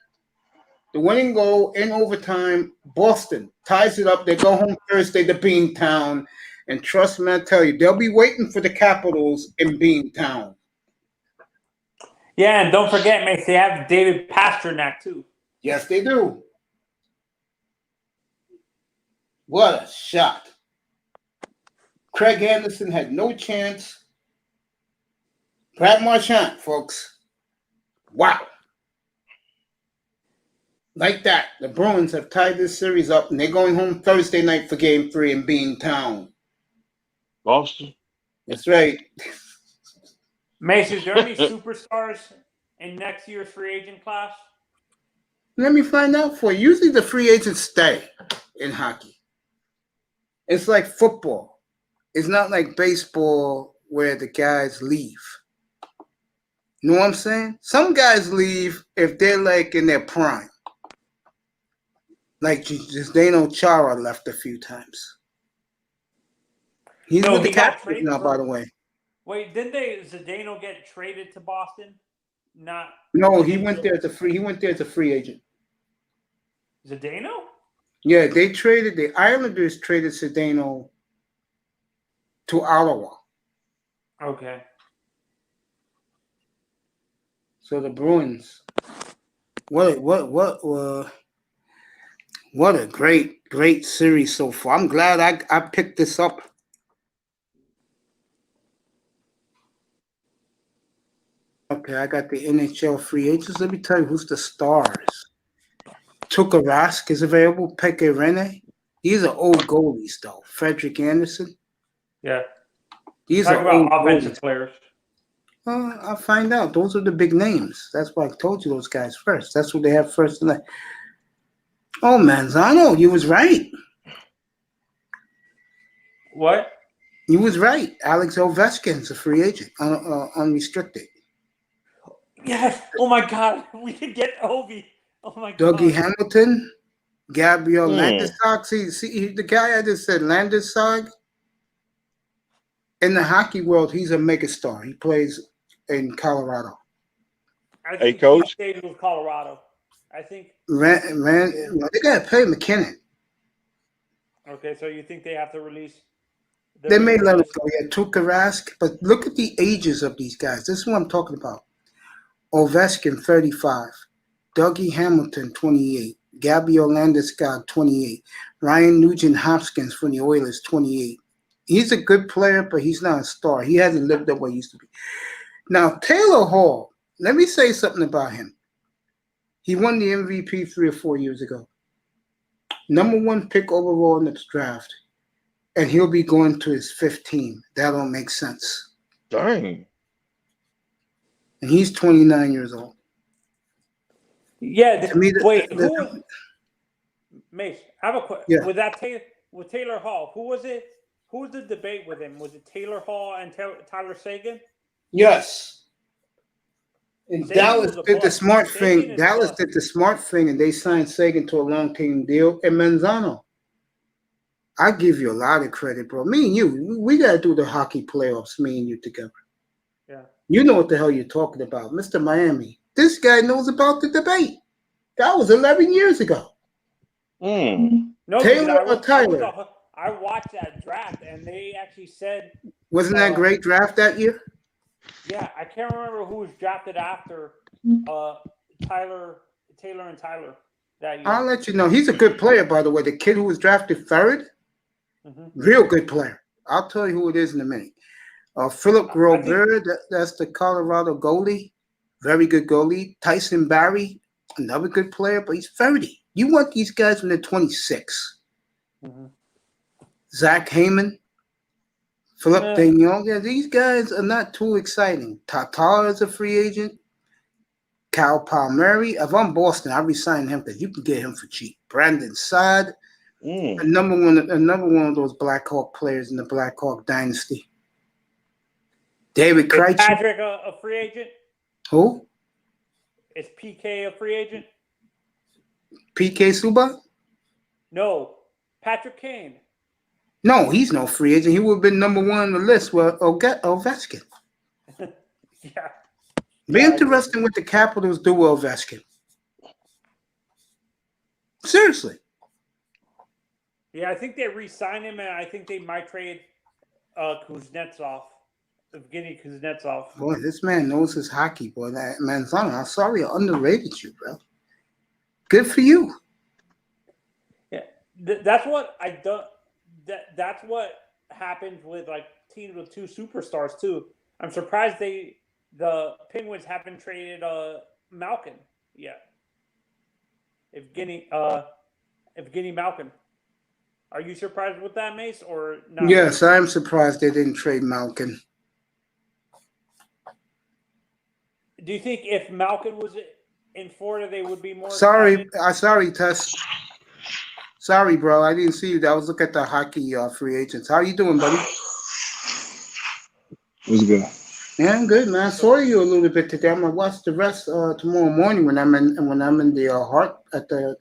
the winning goal in overtime. Boston ties it up. They go home Thursday to Beantown. And trust me, I tell you, they'll be waiting for the Capitals in Beantown. Yeah, and don't forget, mate, they have David Pastrnak, too. Yes, they do. What a shot. Craig Anderson had no chance. Brad Marchand, folks. Wow. Like that, the Bruins have tied this series up, and they're going home Thursday night for Game 3 in Beantown. Boston? That's right. Mace, is there any superstars in next year's free agent class? Let me find out for you. Usually the free agents stay in hockey. It's like football. It's not like baseball where the guys leave. You know what I'm saying? Some guys leave if they're like in their prime. Like Zdeno Chara left a few times. He's with the Capitals now, by the way. Wait, didn't Zdeno get traded to Boston? No, he went there as a free agent. Zdeno? Yeah, the Islanders traded Zdeno to Ottawa. Okay. So the Bruins. What What a great series so far. I'm glad I picked this up. Okay, I got the NHL free agents. Let me tell you who's the stars. Tuukka Rask is available. Pekka Rinne. These are old goalies, though. Frederick Anderson. Yeah. These Talk are old about offensive goalies. players. I'll find out. Those are the big names. That's why I told you those guys first. That's what they have first tonight. Oh, Manzano, you was right. What? You was right. Alex Ovechkin's a free agent, unrestricted. Yes. Oh my God. We could get Ovi. Oh my God. Dougie Hamilton, Gabriel Hmm. Landeskog. See, the guy I just said, Landeskog. In the hockey world, he's a megastar. He plays in Colorado. I Hey, think Coach. he stayed with Colorado. I think. They got to pay McKinnon. Okay, so you think they have to release? They may let him go. Yeah, Tuukka Rask. But look at the ages of these guys. This is what I'm talking about. Ovechkin, 35. Dougie Hamilton, 28. Gabriel Landeskog, 28. Ryan Nugent-Hopkins from the Oilers, 28. He's a good player, but he's not a star. He hasn't lived up what he used to be. Now, Taylor Hall, let me say something about him. He won the MVP 3 or 4 years ago. Number 1 pick overall in the draft. And he'll be going to his 5th team. That don't make sense. Dang. And he's 29 years old. Yeah. To me, Wait. Who? Mace, I have a question. Yeah. With Taylor Hall, who was it? Who was the debate with him? Was it Taylor Hall and Tyler Seguin? Yes. And Sagan Dallas was a did the bust. smart Sagan thing. is Dallas bust. did the smart thing, and they signed Sagan to a long-term deal. And Manzano, I give you a lot of credit, bro. Me and you, we got to do the hockey playoffs, me and you together. Yeah. You know what the hell you're talking about. Mr. Miami, this guy knows about the debate. That was 11 years ago. Hmm. No, Taylor because or Tyler? I watched that draft, and they actually said, Wasn't that a great draft that year? yeah, I can't remember who was drafted after Taylor and Tyler that year. I'll let you know. He's a good player, by the way. The kid who was drafted third, real good player. I'll tell you who it is in a minute. Philip Grobert, that's the Colorado goalie. Very good goalie. Tyson Barrie, another good player, but he's 30. You want these guys when they're 26. Zach Heyman, Philip Daigneault. Yeah, these guys are not too exciting. Tatar is a free agent. Cal Palmieri. If I'm Boston, I resign him because you can get him for cheap. Brandon Saad, another one of those Blackhawk players in the Blackhawk dynasty. David Krejci. Is Patrick a free agent? Who? Is PK a free agent? PK Subban? No. Patrick Kane. No, he's no free agent. He would have been number 1 on the list with Ovechkin. Yeah. Be interesting what the Capitals do with Ovechkin. Seriously. Yeah, I think they re-signed him, and I think they might trade Kuznetsov. Evgeny Kuznetsov. Boy, this man knows his hockey, boy. That Manzano, I'm sorry I underrated you, bro. Good for you. Yeah, that's what I do. That's what happens with like teams with 2 superstars too. I'm surprised the Penguins haven't traded Malkin yet. Evgeny Malkin. Are you surprised with that, Mace, or not? Yes, I'm surprised they didn't trade Malkin. Do you think if Malkin was in Florida, they would be more? Sorry, Tess. Sorry, bro. I didn't see you. I was looking at the hockey free agents. How you doing, buddy? What's good? Yeah, I'm good, man. I saw you a little bit today. I'm gonna watch the rest tomorrow morning when I'm in the heart at the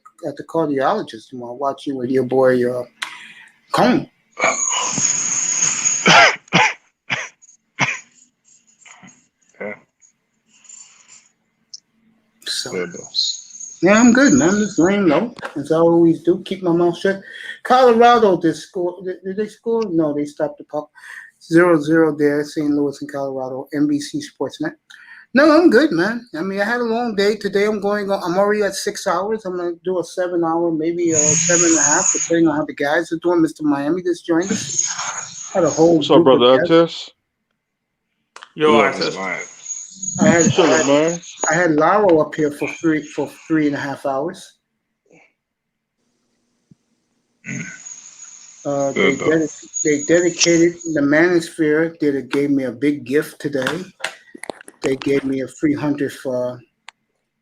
cardiologist. Tomorrow, I'll watch you with your boy Cone. Yeah. So, yeah, I'm good, man. Just laying low, as I always do. Keep my mouth shut. Colorado did score. Did they score? No, they stopped the puck. 0-0 there, St. Louis and Colorado, NBC Sportsnet. No, I'm good, man. I mean, I had a long day today. I'm already at 6 hours. I'm gonna do a 7 hour, maybe a 7.5, depending on how the guys are doing. Mr. Miami just joined us. Had a whole What's up, group of brother guests. Tess? Yo, Love access. is mine. Chilling, man. I had Laro up here for 3.5 hours. They dedicated the Manosphere. Gave me a big gift today. They gave me a 300 for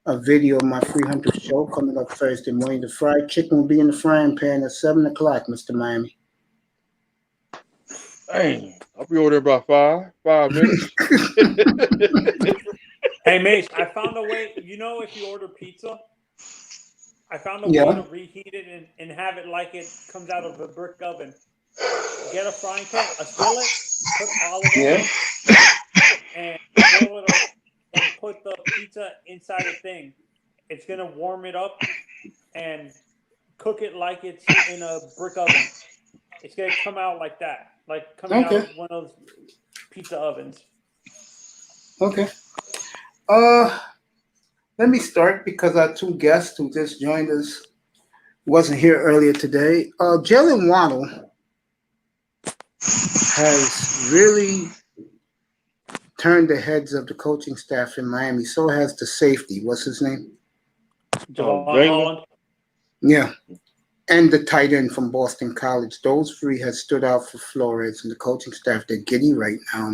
a video of my 300 show coming up Thursday morning. The fried chicken will be in the frying pan at 7 o'clock, Mr. Miami. Dang, I'll be over there about 5 minutes. Hey, Mace, I found a way. You know, if you order pizza, I found a way to reheat it and have it like it comes out of a brick oven. Get a frying pan, a skillet, put olive oil, and roll it up, and put the pizza inside the thing. It's gonna warm it up and cook it like it's in a brick oven. It's gonna come out like that, like coming out of one of those pizza ovens. Okay. Let me start because our two guests who just joined us wasn't here earlier today. Jalen Waddle has really turned the heads of the coaching staff in Miami. So has the safety. What's his name? Javon Holland. Yeah. And the tight end from Boston College. Those three have stood out for Flores and the coaching staff. They're giddy right now.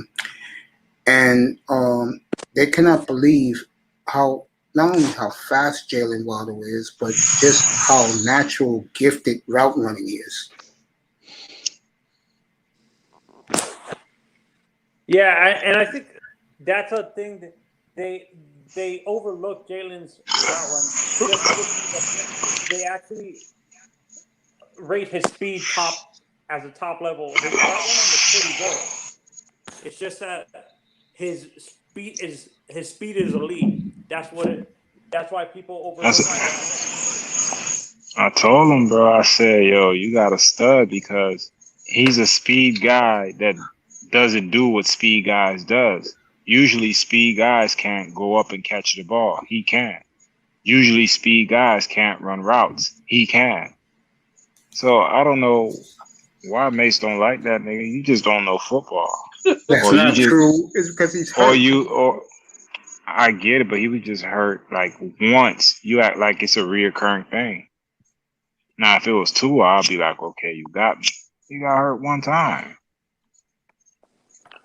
And they cannot believe not only how fast Jalen Waddle is, but just how natural, gifted route running he is. Yeah, and I think that's a thing that they overlook Jalen's route running. They actually rate his speed as a top level. His route running is pretty good. It's just that his speed is elite. That's why people overlook him. I told him, bro. I said, yo, you got a stud because he's a speed guy that doesn't do what speed guys does. Usually, speed guys can't go up and catch the ball. He can. Usually, speed guys can't run routes. He can. So I don't know why Mace don't like that nigga. You just don't know football. That's not true. It's because he's hurt. I get it, but he was just hurt like once. You act like it's a reoccurring thing. Now, if it was two, I'll be like, okay, you got me. He got hurt one time.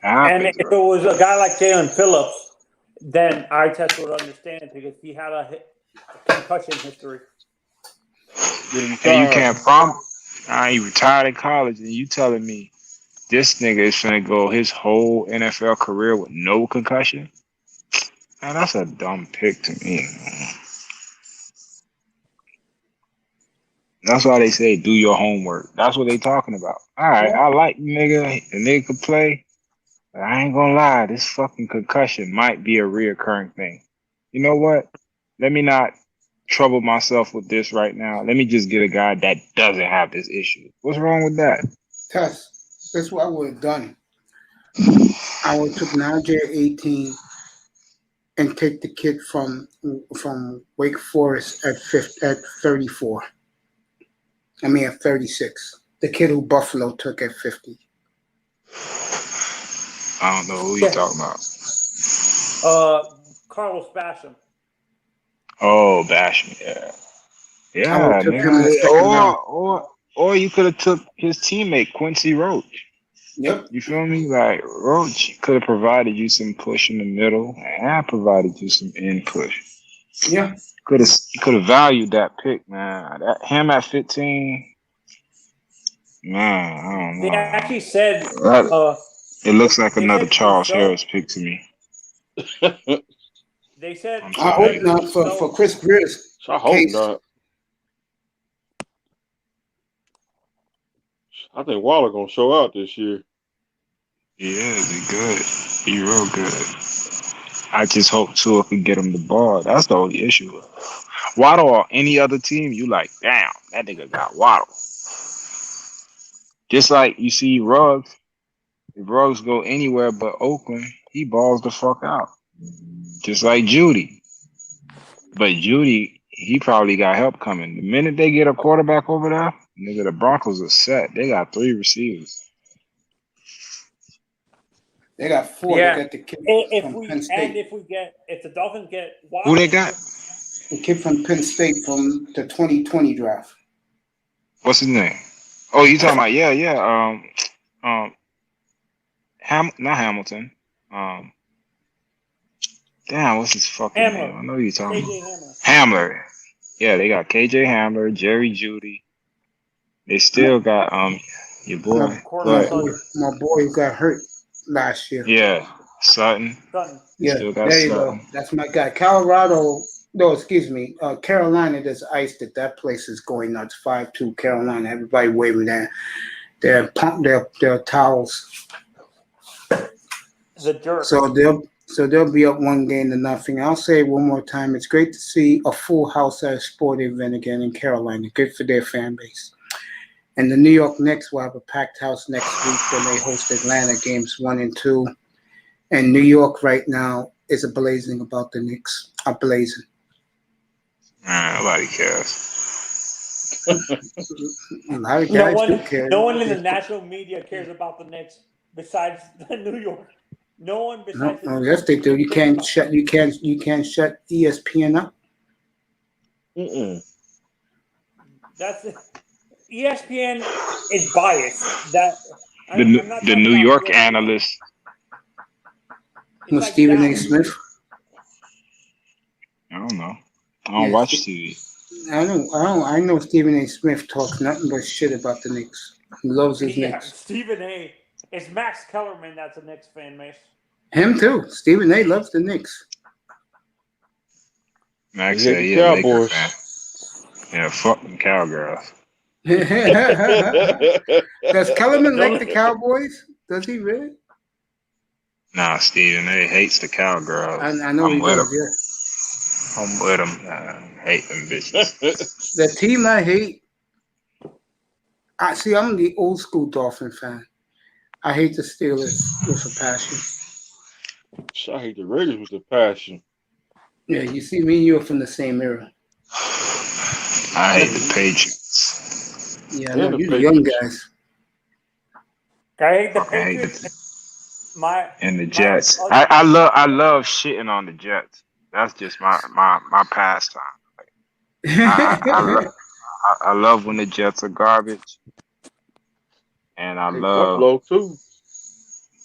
And if it was a guy like Jalen Phillips, then I test would understand because he had a concussion history. And you can't promise. He retired in college, and you telling me this nigga is gonna go his whole NFL career with no concussion? Man, that's a dumb pick to me. That's why they say do your homework. That's what they talking about. All right, I like nigga. The nigga could play. But I ain't gonna lie, this fucking concussion might be a reoccurring thing. You know what? Let me not trouble myself with this right now. Let me just get a guy that doesn't have this issue. What's wrong with that? Tess, that's what I would have done. I would have took Najee at 18 and take the kid from Wake Forest at 34. I mean at 36. The kid who Buffalo took at 50. I don't know who you're talking about. Carlos Basham. Oh, Basham, yeah, nigga. Or you could have took his teammate Quincy Roach. Yep. You feel me? Like Roach could have provided you some push in the middle and provided you some in push. Yeah. Could have valued that pick, man. Him at 15. Man, I don't know. They actually said it looks like another Charles Harris pick to me. They said I hope not for Chris Greer's I hope not. I think Waller gonna show out this year. Yeah, be good. Be real good. I just hope Tua can get him the ball. That's the only issue. Waddle or any other team, you like, damn, that nigga got Waddle. Just like you see Ruggs. If Ruggs go anywhere but Oakland, he balls the fuck out. just like Judy. But Judy, he probably got help coming. The minute they get a quarterback over there, nigga, the Broncos are set. They got 3 receivers. They got 4. Yeah. They got the kid If from we Penn State. if the Dolphins get Who they got? The kid from Penn State from the 2020 draft. What's his name? Oh, you talking about not Hamilton. Damn, what's his fucking Hamler. name? I know you talking KJ about Hamler. Yeah, they got KJ Hamler, Jerry Judy. They still got your boy. My boy who got hurt last year. Yeah, Sutton. Yeah, Still got there you Sutton. go. That's my guy. Carolina just iced it. That place is going nuts. 5-2 Carolina. Everybody waving their towels. The dirt. So they'll be up 1-0. I'll say it one more time. It's great to see a full house at a sporting event again in Carolina. Good for their fan base. And the New York Knicks will have a packed house next week when they host Atlanta games 1 and 2. And New York right now is blazing about the Knicks. Blazing. Nobody cares. A lot of guys do care. No one in the national media cares about the Knicks besides New York. No one besides. No, yes, they do. You can't shut ESPN up. That's it. ESPN is biased. The New York analyst. Was Stephen A. Smith? I don't know. I don't watch TV. I know Stephen A. Smith talks nothing but shit about the Knicks. He loves his Knicks. Stephen A. It's Max Kellerman that's a Knicks fan, mate. Him too. Stephen A. loves the Knicks. Max said, yeah, Cowboys. Yeah, fuck them Cowgirls. Does Kellerman like the Cowboys? Does he really? Nah, Stephen A. hates the Cowgirls. I know he does, yeah. I'm with him. I hate them bitches. The team I hate, I'm the old school Dolphin fan. I hate the Steelers with a passion. I hate the Raiders with a passion. Yeah, you see, me and you are from the same era. I hate the Patriots. Yeah, I know, you the young guys. I hate the Patriots. And the Jets. I love shitting on the Jets. That's just my pastime. I love when the Jets are garbage, and I love Buffalo too.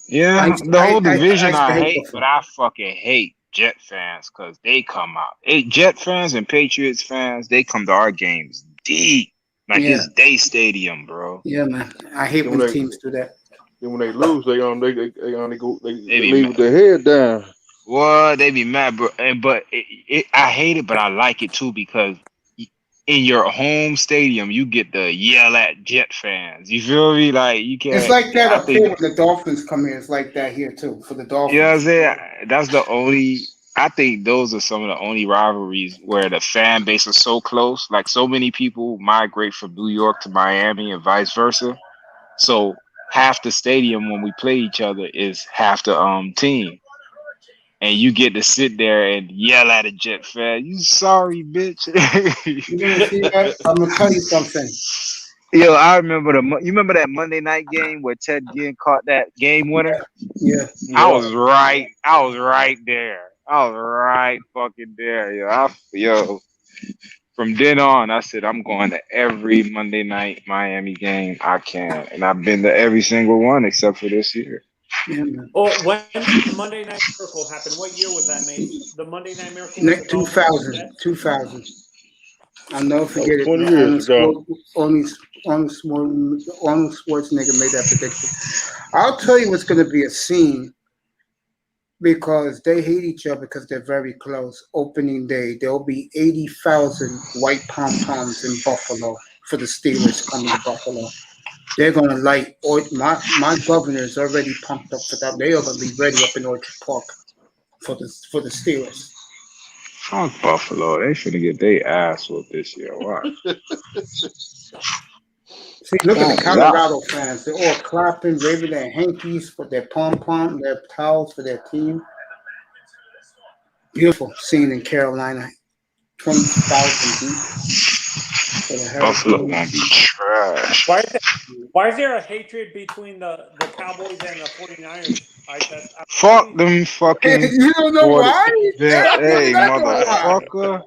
Yeah, the whole division I hate, but I fucking hate Jet fans because they come out. Jet fans and Patriots fans, they come to our games deep, like it's day stadium, bro. Yeah, man. I hate when teams do that. Then when they lose, they leave with their head down. Well, they be mad, bro. But I hate it, but I like it too because in your home stadium, you get to yell at Jet fans. You feel me? Like you can't. It's like that up here when the Dolphins come in. It's like that here too for the Dolphins. Yeah, I'm saying that's the only. I think those are some of the only rivalries where the fan base is so close. Like so many people migrate from New York to Miami and vice versa. So half the stadium when we play each other is half the team. And you get to sit there and yell at a Jet fan. You sorry, bitch. You gonna see that? I'm gonna tell you something. Yo, I remember you remember that Monday night game where Ted Ginn caught that game winner? Yeah. I was right there. I was right fucking there. Yo. From then on, I said I'm going to every Monday night Miami game I can, and I've been to every single one except for this year. Yeah, man. Oh, when did the Monday Night Miracle happen? What year was that made? The Monday Night Miracle? 2000. I'll never forget it. 20 years ago. Arnold Schwarzenegger made that prediction. I'll tell you what's going to be a scene because they hate each other because they're very close. Opening day, there'll be 80,000 white pom-poms in Buffalo for the Steelers coming to Buffalo. They're gonna light. My governor is already pumped up for that. They are gonna be ready up in Orchard Park for the Steelers. Fuck Buffalo. They should get their ass whooped this year. Why? See, look at the Colorado fans. They're all clapping, waving their hankies for their pom-pom, their towels for their team. Beautiful scene in Carolina. 20,000 deep. For the Buffalo Hurricanes. gonna be trash. Why is there a hatred between the Cowboys and the 49ers? Fuck them fucking. You don't know why? Hey, I know motherfucker.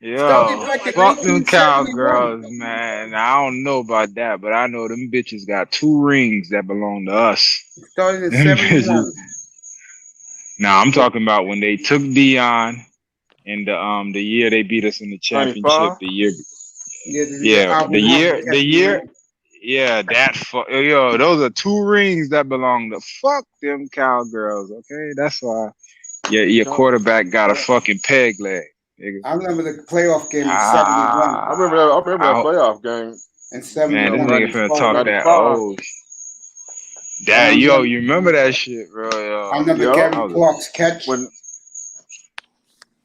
Yo, fuck them cowgirls, man. I don't know about that, but I know them bitches got 2 rings that belong to us. Started in Them 71. bitches. Nah, I'm talking about when they took Dion in the year they beat us in the championship. 95? The year, Yeah, yo, those are 2 rings that belong to fuck them cowgirls. Okay, that's why. Your quarterback got a fucking peg leg. Nigga. I remember the playoff game in 71. I remember that playoff game. In 71. Man, this nigga finna talk that 95. Yo, you remember that shit, bro? Yo. I remember Gary Clark's catch. When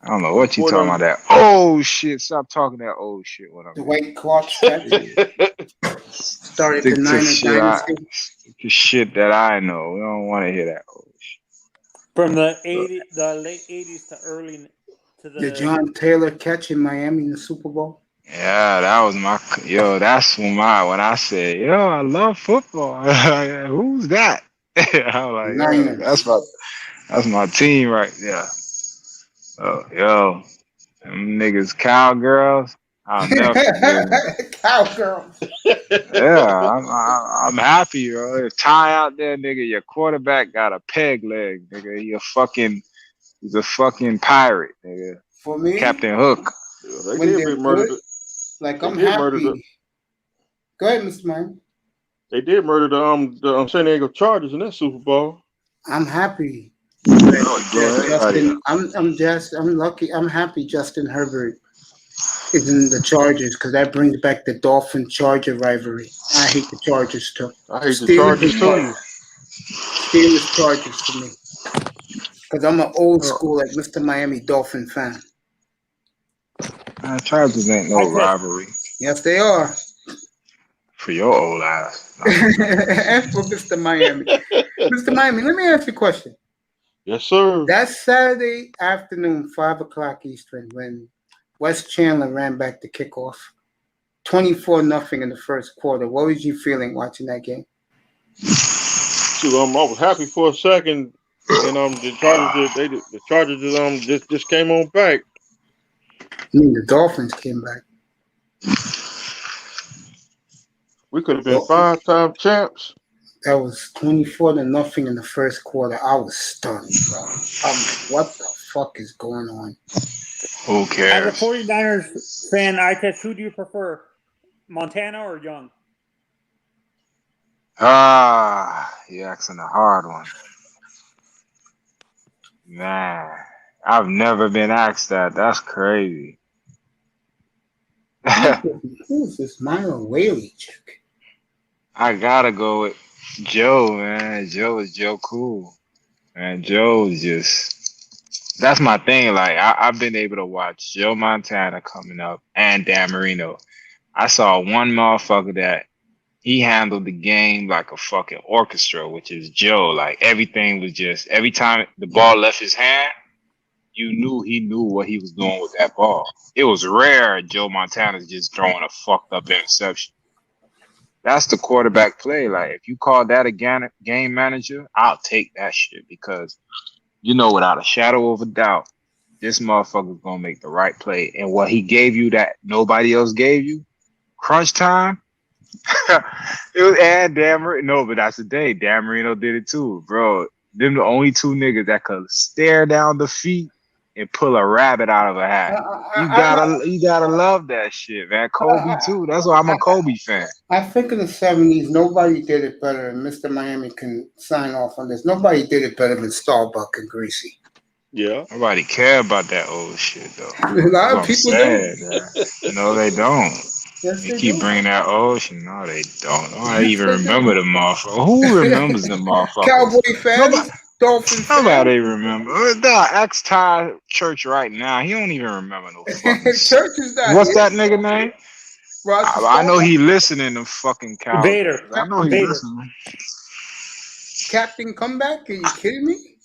I don't know what you talking about that. Oh shit! Stop talking that old shit. What I'm Dwight Clark's catch. Started the Niners dynasty. The shit that I know. We don't want to hear that old shit. From the late 80s to early to the John Taylor catch in Miami in the Super Bowl. Yeah, that was that's when I said, I love football. Who's that? I was like, that's my team right there. Them niggas cowgirls. I'll never forget them. Cowgirls. Yeah, I'm happy, bro. Ty out there, nigga. Your quarterback got a peg leg, nigga. He's a fucking pirate, nigga. For me, Captain Hook. Yeah, they did get murdered. Like I'm happy. Go ahead, Mr. Man. They did murder the San Diego Chargers in that Super Bowl. I'm happy. I'm lucky. I'm happy Justin Herbert is in the Chargers because that brings back the Dolphin-Charger rivalry. I hate the Chargers too. I hate the Chargers too. Steelers Chargers for me because I'm an old school like Mr. Miami Dolphin fan. Chargers ain't no rivalry. Yes, they are. For your old ass. And for Mr. Miami. Mr. Miami, let me ask you a question. Yes, sir. That Saturday afternoon, 5 o'clock Eastern, when West Chandler ran back the kickoff, 24-0 in the first quarter. What was you feeling watching that game? I was happy for a second, and the Chargers just came on back. I mean, the Dolphins came back. We could have been 5-time champs. That was 24-0 in the first quarter. I was stunned, bro. I'm like, what the fuck is going on? Who cares? As a 49ers fan, who do you prefer, Montana or Young? You're asking a hard one. Man, I've never been asked that. That's crazy. Who's this Myra Whaley chick? I gotta go with Joe, man. Joe is Joe Cool. And Joe's just, that's my thing. Like, I've been able to watch Joe Montana coming up and Dan Marino. I saw one motherfucker that he handled the game like a fucking orchestra, which is Joe. Like, everything was just, every time the ball left his hand, you knew he knew what he was doing with that ball. It was rare Joe Montana's just throwing a fucked up interception. That's the quarterback play. Like, if you call that a game manager, I'll take that shit because, without a shadow of a doubt, this motherfucker's going to make the right play. And what he gave you that nobody else gave you, crunch time, it was Dan Marino. No, but that's the day. Dan Marino did it too, bro. Them the only 2 niggas that could stare down the feet and pull a rabbit out of a hat. You gotta love that shit, man. Kobe too. That's why I'm a Kobe fan. I think in the 70s, nobody did it better, and Mr. Miami can sign off on this. Nobody did it better than Starbuck and Greasy. Yeah. Nobody care about that old shit though. A lot of people do. No, they don't. Yes, they keep bringing that old shit. No, they don't. I even remember the motherfucker. Who remembers the motherfucker? Cowboy fans. Dolphins. Nobody remember. The ex-Ty Church right now. He don't even remember no fucking. Church is not. What's that nigga name? I know he listening to fucking Cowboys. Vader. I know he listening. Captain Comeback? Are you kidding me?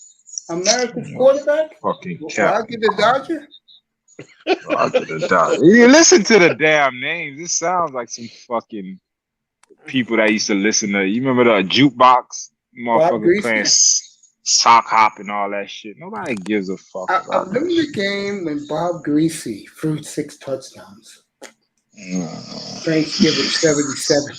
America's quarterback? Fucking cap. Roger the Dodger? Roger the Dodger. You listen to the damn names. This sounds like some fucking people that used to listen to. You remember the jukebox motherfucker playing sock hop and all that shit? Nobody gives a fuck I about that remember the shit. game when Bob Greasy threw 6 touchdowns. Thanksgiving 77.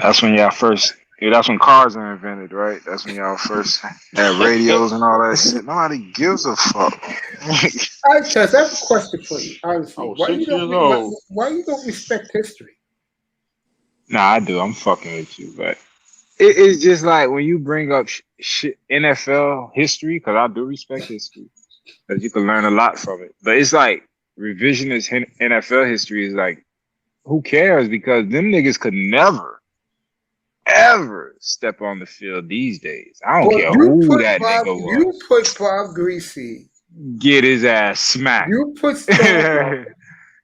That's when y'all first. Yeah, that's when cars were invented, right? That's when y'all first had radios and all that shit. Nobody gives a fuck. All right, Chess, I have a question for you. Honestly, I was 6 years old. why you don't respect history? Nah, I do. I'm fucking with you, but it's just like when you bring up NFL history, because I do respect history, because you can learn a lot from it. But it's like revisionist NFL history is like, who cares? Because them niggas could never, ever step on the field these days. I don't care who that nigga was. You put Bob Greasy. Get his ass smacked. You put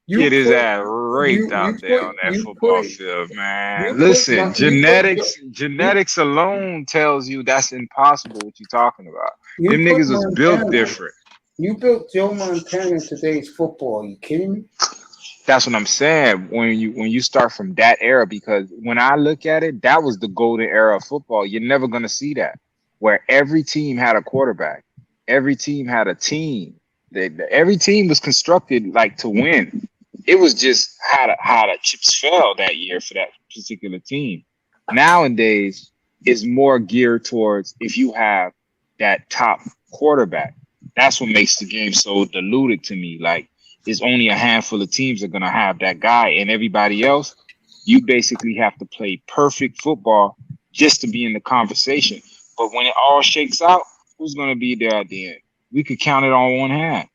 Get his ass raped out there on that football field, man. Listen, genetics alone tells you that's impossible what you're talking about. Them niggas was built different. You built Joe Montana in today's football. Are you kidding me? That's what I'm saying. When you start from that era, because when I look at it, that was the golden era of football. You're never gonna see that, where every team had a quarterback, every team had a team. Every team was constructed like to win. It was just how the chips fell that year for that particular team. Nowadays, it's more geared towards if you have that top quarterback. That's what makes the game so diluted to me. Like, it's only a handful of teams that are gonna have that guy, and everybody else, you basically have to play perfect football just to be in the conversation. But when it all shakes out, who's gonna be there at the end? We could count it on one hand.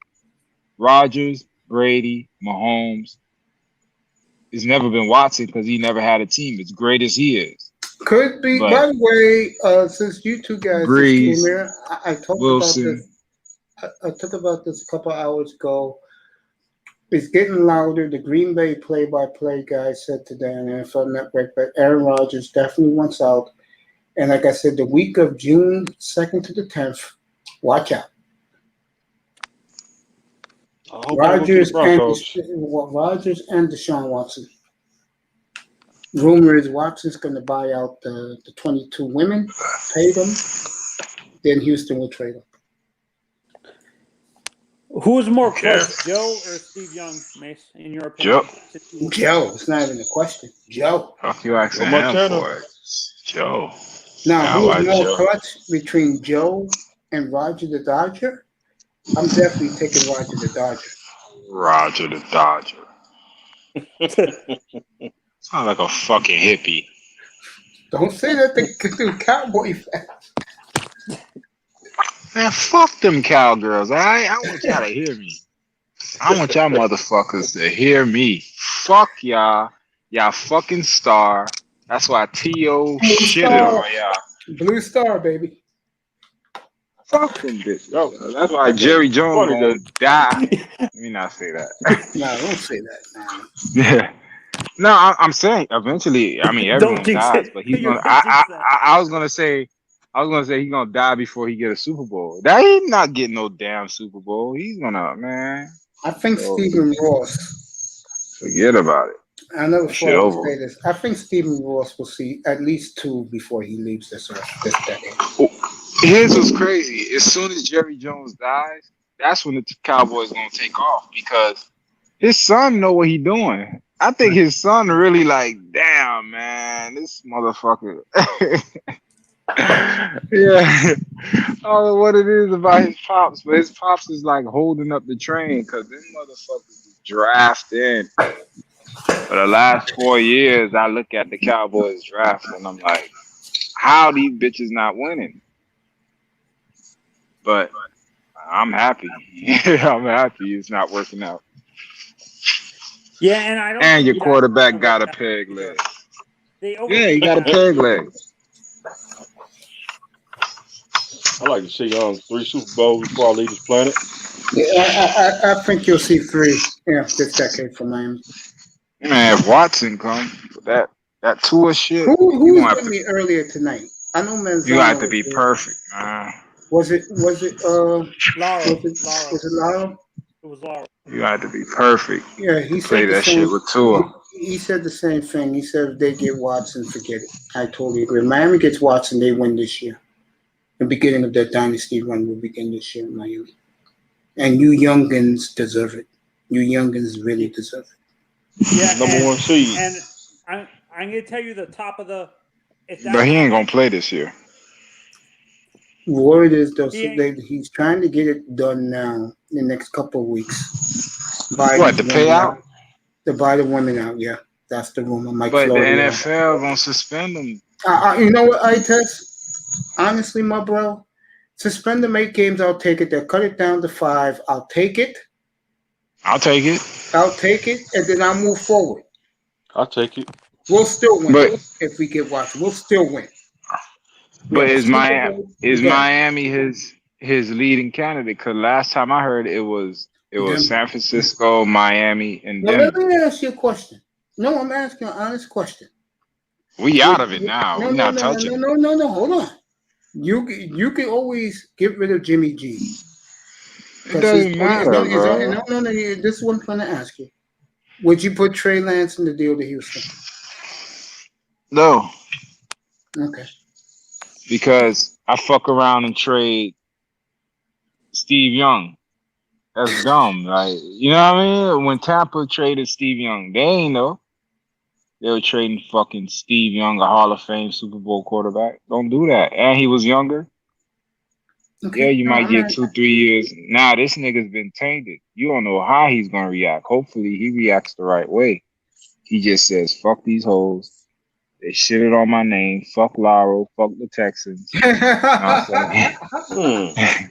Rodgers, Brady, Mahomes. It's never been Watson because he never had a team as great as he is. Could be. By the way, since you two guys Breeze, came here, I talked Wilson. about this. I talked about this a couple hours ago. It's getting louder. The Green Bay play-by-play guy said today on NFL Network that Aaron Rodgers definitely wants out. And like I said, the week of June 2nd to the 10th, watch out. Rodgers and Deshaun Watson. Rumor is Watson's going to buy out the 22 women, pay them, then Houston will trade them. Who's more close, Joe or Steve Young, Mace, in your opinion? Joe. It's not even a question. Joe. Fuck you asking him for it. Joe. Now, who's more clutch between Joe and Roger the Dodger? I'm definitely taking Roger the Dodger. Roger the Dodger. Sounds like a fucking hippie. Don't say that to Cowboy fans. Man, fuck them cowgirls, all right? I want y'all to hear me. I want y'all motherfuckers to hear me. Fuck y'all. Y'all fucking star. That's why T.O. shit on y'all. Blue Star, baby. Fuck them bitches. That's why Jerry Jones gonna die. Let me not say that. No, don't say that, man. Yeah. No, I'm saying eventually. I mean, everyone dies, but he's gonna. I was gonna say he's gonna die before he get a Super Bowl. That he's not getting no damn Super Bowl. He's gonna, man. I think Stephen Ross. Forget about it. I never thought to say this. I think Stephen Ross will see at least 2 before he leaves this decade. Here's what's crazy. As soon as Jerry Jones dies, that's when the Cowboys gonna take off because his son know what he doing. I think his son really like, damn, man, this motherfucker. Yeah, I don't know what it is about his pops, but his pops is like holding up the train because them motherfuckers draft in. For the last 4 years, I look at the Cowboys draft and I'm like, how these bitches not winning? But I'm happy. I'm happy it's not working out. Yeah, and I don't. And your quarterback got a peg leg. Yeah, he got a peg leg. I like to see 3 Super Bowls before I leave this planet. Yeah, I think you'll see 3 this decade from Miami. Man, if Watson comes for that tour shit, who was with me earlier tonight? I know Manzano. You have to be perfect. Was it Laura. was it Lara? It was Laura. You had to be perfect. Yeah, he to play said the that same. shit with Tua. He said the same thing. He said if they get Watson, forget it. I totally agree. Miami gets Watson, they win this year. The beginning of their dynasty run will begin this year in Miami. And you youngins deserve it. You youngins really deserve it. Yeah, Number one seed. And I'm gonna tell you the top of the. But he ain't gonna play this year. Word is though, he's trying to get it done now in the next couple of weeks. What, the payout? To buy the women out, yeah. That's the rumor. Mike But Florida, the NFL gonna suspend him. you know what, Tess? Honestly, my bro, suspend them 8 games, I'll take it. They'll cut it down to 5. I'll take it. I'll take it. And then I'll move forward. I'll take it. We'll still win if we get Watson. We'll still win. But is Miami his leading candidate? Because last time I heard it was San Francisco, Miami, and Denver. Let me ask you a question. No, I'm asking an honest question. We out of it now. We're not touching. No. Hold on. You can always get rid of Jimmy G. It doesn't matter, bro. No. This is what I'm trying to ask you. Would you put Trey Lance in the deal to Houston? No. Okay. Because I fuck around and trade Steve Young. That's dumb. Like, you know what I mean? When Tampa traded Steve Young, they ain't know. They were trading fucking Steve Young, a Hall of Fame Super Bowl quarterback. Don't do that. And he was younger. Okay. Yeah, you might get 2-3 years. Nah, this nigga's been tainted. You don't know how he's gonna react. Hopefully he reacts the right way. He just says, fuck these hoes. They shitted on my name. Fuck Laro. Fuck the Texans. You know what I'm saying?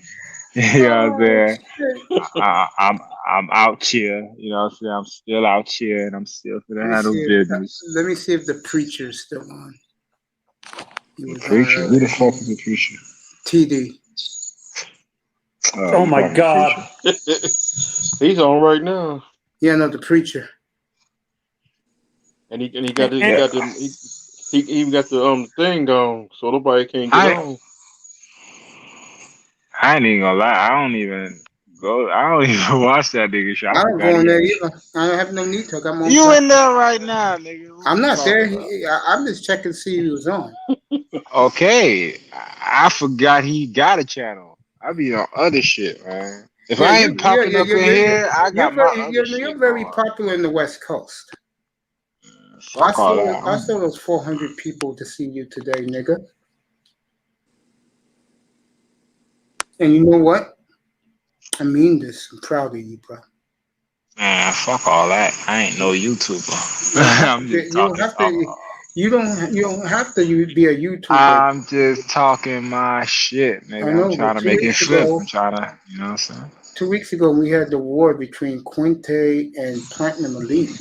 You know what I'm saying? I'm out here. You know what I'm saying? I'm still out here and I'm still gonna handle business. Let me see if the preacher's still on. The preacher? Who the fuck is the preacher? TD. Oh my God. He's on right now. Yeah, no, the preacher. And he got he even got the thing gone, so nobody can get on. I ain't even gonna lie. I don't even watch that nigga show. I don't go in there either. I don't have no need to. I'm on you in there right now, nigga. I'm not there. I'm just checking to see if he was on. Okay. I forgot he got a channel. I be on other shit, man. If I ain't popping up in here, I got my other shit. You're very popular in the West Coast. I saw those 400 people to see you today, nigga. And you know what? I mean this. I'm proud of you, bro. Man, fuck all that. I ain't no YouTuber. I'm just talking. You don't have to be a YouTuber. I'm just talking my shit, nigga. I'm trying to make it flip. I'm trying to, you know what I'm saying? 2 weeks ago, we had the war between Quinte and Platinum Elite.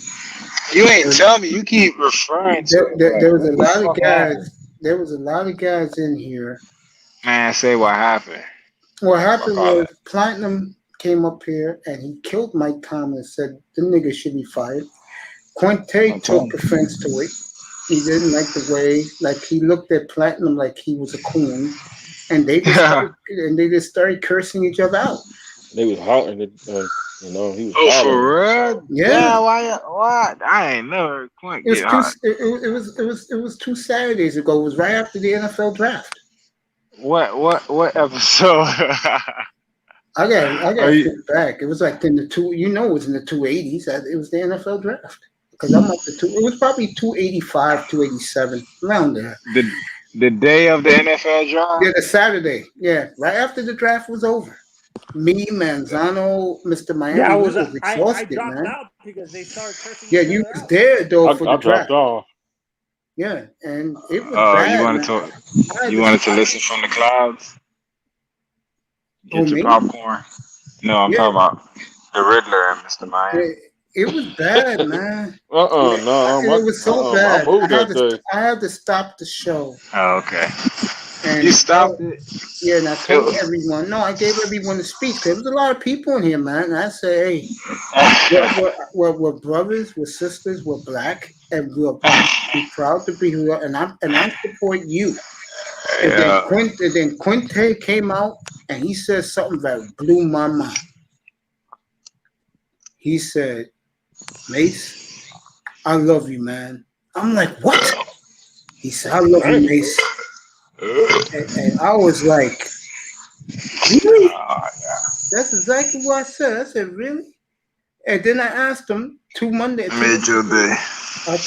You ain't telling me. You keep referring to there was a lot of guys. There was a lot of guys in here. Man, say what happened. What happened was Platinum came up here and he killed Mike Thomas. Said the nigga should be fired. Quinte took offense to it. He didn't like the way, like he looked at Platinum like he was a coon, and they just started cursing each other out. They was hollering, you know. He was hollering. For real? Yeah. Why? I ain't never quite get hot. It was 2 Saturdays ago. It was right after the NFL draft. What episode? I got to sit back. It was like in the it was in the 280s. It was the NFL draft. Because I'm up to it was probably 285, 287, around there. The day of the NFL draft? Yeah, the Saturday. Yeah, right after the draft was over. Me, Manzano, Mr. Miami, I was exhausted, I dropped man. out because they started cursing. Yeah, you was there though for the draft. Dropped off. Yeah, and it was bad. You wanted to listen from the clouds? Get your popcorn. No, I'm talking about the Riddler and Mr. Miami. Yeah, it was bad, man. No. It was so bad. I had to stop the show. Oh, okay. And you stopped it? Yeah, and I told everyone. No, I gave everyone a speech. There was a lot of people in here, man. And I said, hey, we're brothers, we're sisters, we're black, and we're proud to be here. And I support you. And then Quinte came out and he said something that blew my mind. He said, Mace, I love you, man. I'm like, what? He said, I love you, Mace. And I was like, really? That's exactly what I said. I said, really? And then I asked him Made your day. I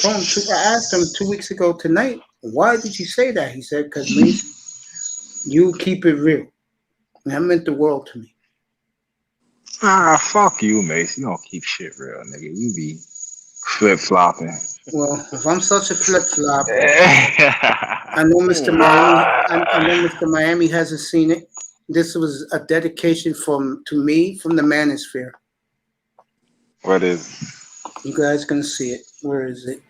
asked him 2 weeks ago tonight, why did you say that? He said, because Mace, you keep it real. And that meant the world to me. Fuck you, Mace. You don't keep shit real, nigga. You be flip-flopping. Well, if I'm such a flip-flop, I know Mr. Miami. I know Mr. Miami hasn't seen it. This was a dedication to me from the Manosphere. What is it? You guys gonna see it. Where is it?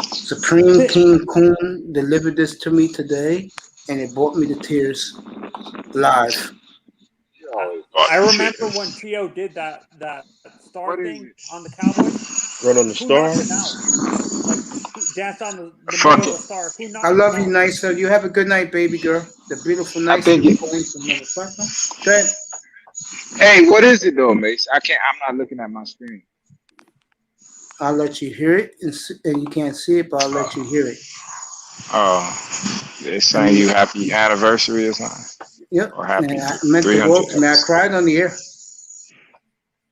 Supreme King Kun delivered this to me today, and it brought me to tears live. I remember when Tio did that star thing on the Cowboys. Run on the Who star. knocked him out? Like, danced on the Fuck middle it. of the star. Who knocked I love him you, out? Nisa. You have a good night, baby girl. The beautiful I Nisa. think it- Motherfucker. Go ahead. Hey, what is it though, Mace? I'm not looking at my screen. I'll let you hear it, and you can't see it, but I'll let you hear it. Oh, they're saying you happy anniversary or something? Yep. Or happy And I meant the 300 world to me. I cried on the air.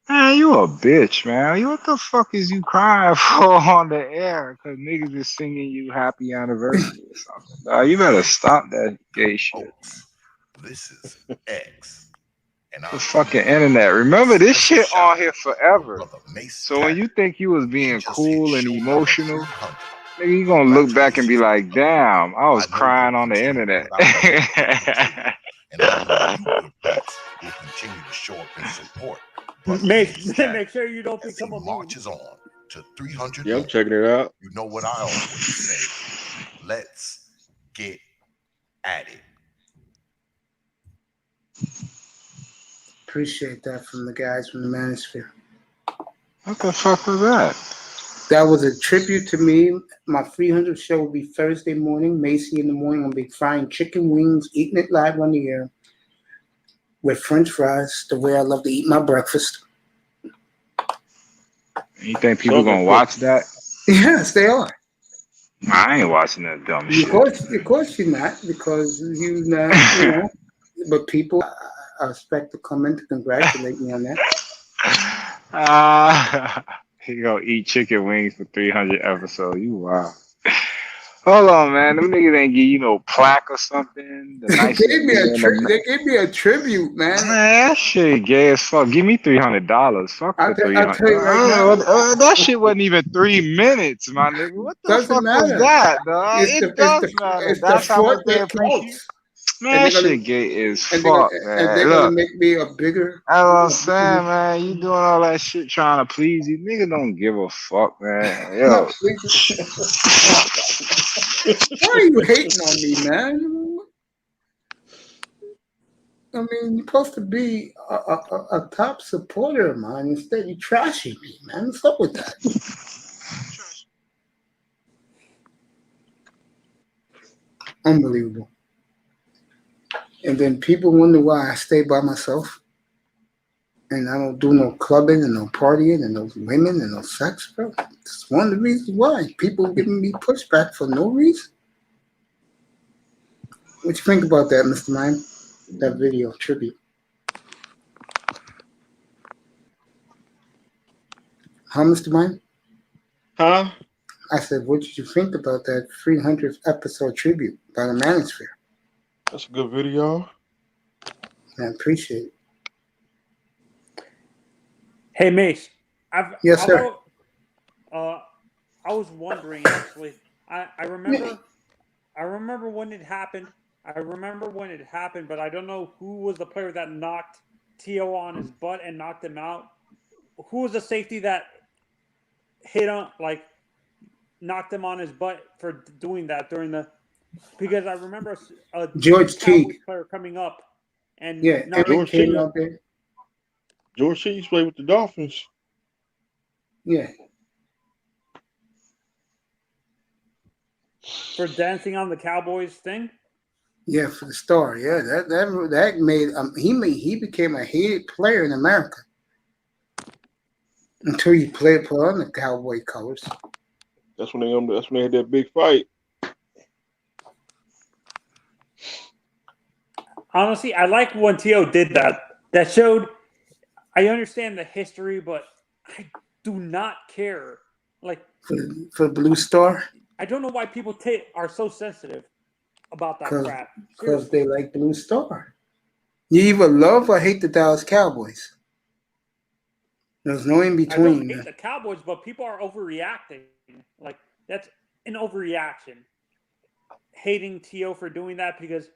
Man, you a bitch, man. What the fuck is you crying for on the air? Because niggas is singing you happy anniversary or something. Nah, you better stop that gay shit. This is X. And The fucking internet. Remember, this shit on here forever. So when you think you was being cool and emotional, nigga, you gonna look back and be like, damn, I was crying on the internet. And I know you will continue to show up and support. Make sure you don't become a meme. Marches on to 300. Yeah, I'm checking it out. You know what I always say. Let's get at it. Appreciate that from the guys from the Manosphere. What the fuck was that? That was a tribute to me. My 300th show will be Thursday morning, Macy in the morning. I'll be frying chicken wings, eating it live on the air with French fries, the way I love to eat my breakfast. You think people gonna watch that? Yes, they are. I ain't watching that dumb shit. Of course you're not, because you're not, you know. But people, I expect to come in to congratulate me on that. He gonna eat chicken wings for 300 episodes. You wow. Hold on, man. Them niggas ain't give you no plaque or something. They gave me a tribute, man. Man, that shit gay as fuck. Give me $300. Fuck the 300. I'll tell you right now. That shit wasn't even 3 minutes, my nigga. What the Doesn't fuck matter. was that, dog? It does matter. It's That's the how much foot they that appreciate. counts. Man, that shit gay as fuck, man. And they're gonna make me a bigger. That's what I'm saying, man. You doing all that shit trying to please you. Nigga don't give a fuck, man. Yo. Why are you hating on me, man? I mean, you're supposed to be a top supporter of mine. Instead, you trashing me, man. What's up with that? Unbelievable. And then people wonder why I stay by myself and I don't do no clubbing and no partying and no women and no sex, bro. It's one of the reasons why people giving me pushback for no reason. What you think about that, Mr. Mime? That video tribute. Huh, Mr. Mime? Huh? I said, what did you think about that 300th episode tribute by the Manosphere? That's a good video. I appreciate it. Hey, Mace. Yes, sir. I was wondering, actually. I remember when it happened. But I don't know who was the player that knocked T.O. on his butt and knocked him out. Who was the safety that knocked him on his butt for doing that during the? Because I remember a George Teague player coming up and George Teague out there. George Teague played with the Dolphins. Yeah. For dancing on the Cowboys thing? Yeah, for the star. Yeah, that made he became a hated player in America until he put on the Cowboy colors. That's when they had that big fight. Honestly, I like when T.O. did that. That showed. I understand the history, but I do not care. Like for Blue Star. I don't know why people are so sensitive about that crap. Because they like Blue Star. You either love or hate the Dallas Cowboys. There's no in between. I don't hate the Cowboys, but people are overreacting. Like that's an overreaction. Hating T.O. for doing that because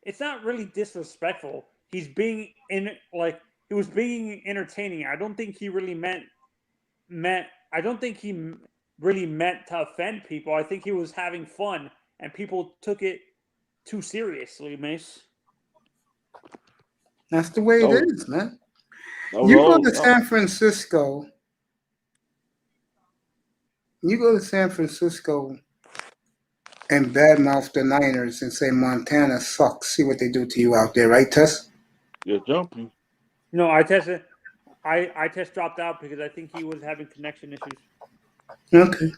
it's not really disrespectful. He's being he was being entertaining. I don't think he really meant. I don't think he really meant to offend people. I think he was having fun, and people took it too seriously, Mace. That's the way it is, man. You go to San Francisco. You go to San Francisco and badmouth the Niners and say Montana sucks. See what they do to you out there, right, Tess? Yeah, jump you. No, I tested. I test dropped out because I think he was having connection issues. Okay.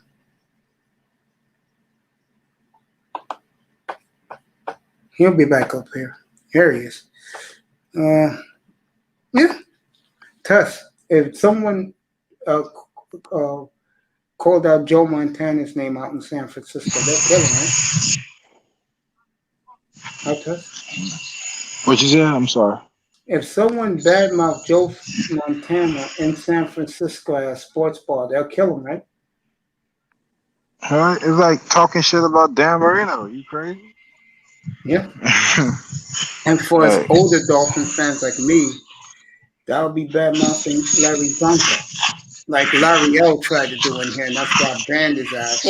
He'll be back up here. Here he is. Yeah. Tess, if someone called out Joe Montana's name out in San Francisco, they're killing, right? How, Tess? What you said? I'm sorry. If someone badmouthed Joe Montana in San Francisco at a sports bar, they'll kill him, right? It's like talking shit about Dan Marino. You crazy? Yeah. And for us older Dolphins fans like me, that would be badmouthing Larry Zonka, like Larry L tried to do in here, and that's why I banned his ass.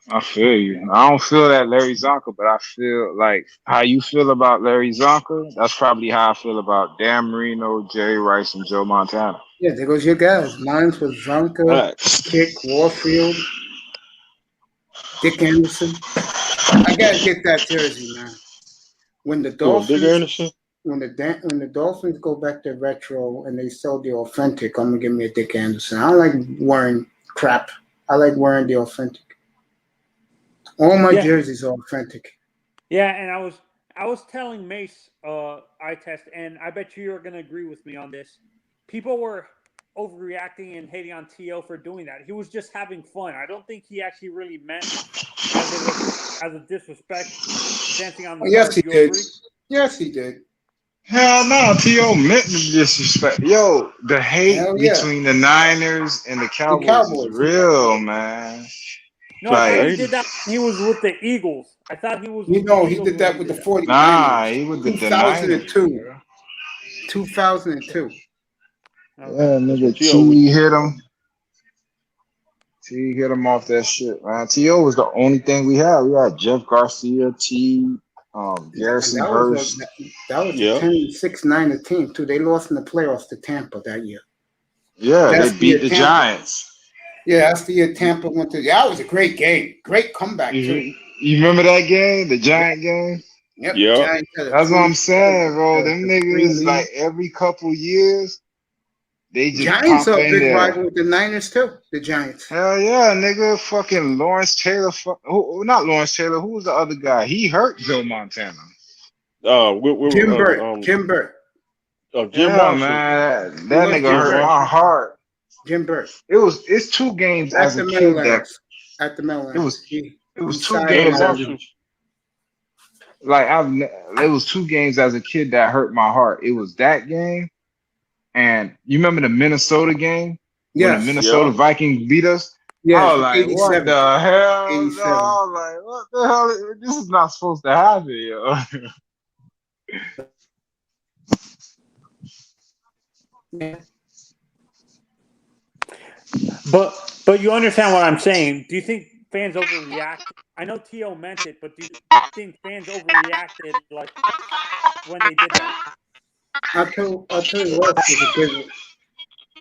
I feel you. I don't feel that Larry Zonka, but I feel like how you feel about Larry Zonka, that's probably how I feel about Dan Marino, Jerry Rice, and Joe Montana. Yeah, there goes your guys. Mine was Zonka, Kick, Warfield, Dick Anderson. I gotta get that jersey, man. When the Dolphins, when the Dolphins go back to retro and they sell the authentic, I'm gonna give me a Dick Anderson. I don't like wearing crap. I like wearing the authentic. All my jerseys are authentic. Yeah, and I was telling Mace, I test, and I bet you're gonna agree with me on this. People were overreacting and hating on T.O. for doing that. He was just having fun. I don't think he actually really meant as a disrespect dancing on the yes, he did. Agree? Yes, he did. Hell no, T.O. meant the disrespect. Yo, the hate between the Niners and the Cowboys is real, man. No, I thought he did that. He was with the Eagles. I thought he was. He did that with the 49ers. Nah, he was with the 2002. 2002. Yeah, nigga, T hit him. T hit him off that shit, man. T.O. was the only thing we had. We had Jeff Garcia, Garrison Hurst. That was a 10-6-9 team, too. They lost in the playoffs to Tampa that year. Yeah, they beat the Giants. Yeah, that's the year Tampa went to. Yeah, that was a great game. Great comeback, too. You remember that game? The Giant game? Yep. Yeah. That's what I'm saying, bro. Them niggas, like, every couple years, they just Giants are a big rival with the Niners, too. The Giants. Hell yeah, nigga. Fucking Lawrence Taylor. Not Lawrence Taylor. Who was the other guy? He hurt Joe Montana. Jim Burt. Jim Burt. Jim Marshall. Man. That nigga hurt my heart. Jim Burt. It's two games at as a kid that at the Meadowlands. It was two games. It was two games as a kid that hurt my heart. It was that game, and you remember the Minnesota game? Yeah, when the Minnesota Vikings beat us. Yeah, I was like, 87. what the hell? 87. I was like, what the hell? This is not supposed to happen, yo. Yeah. But you understand what I'm saying. Do you think fans overreacted? I know T.O. meant it, but do you think fans overreacted like when they did that? I'll tell you what,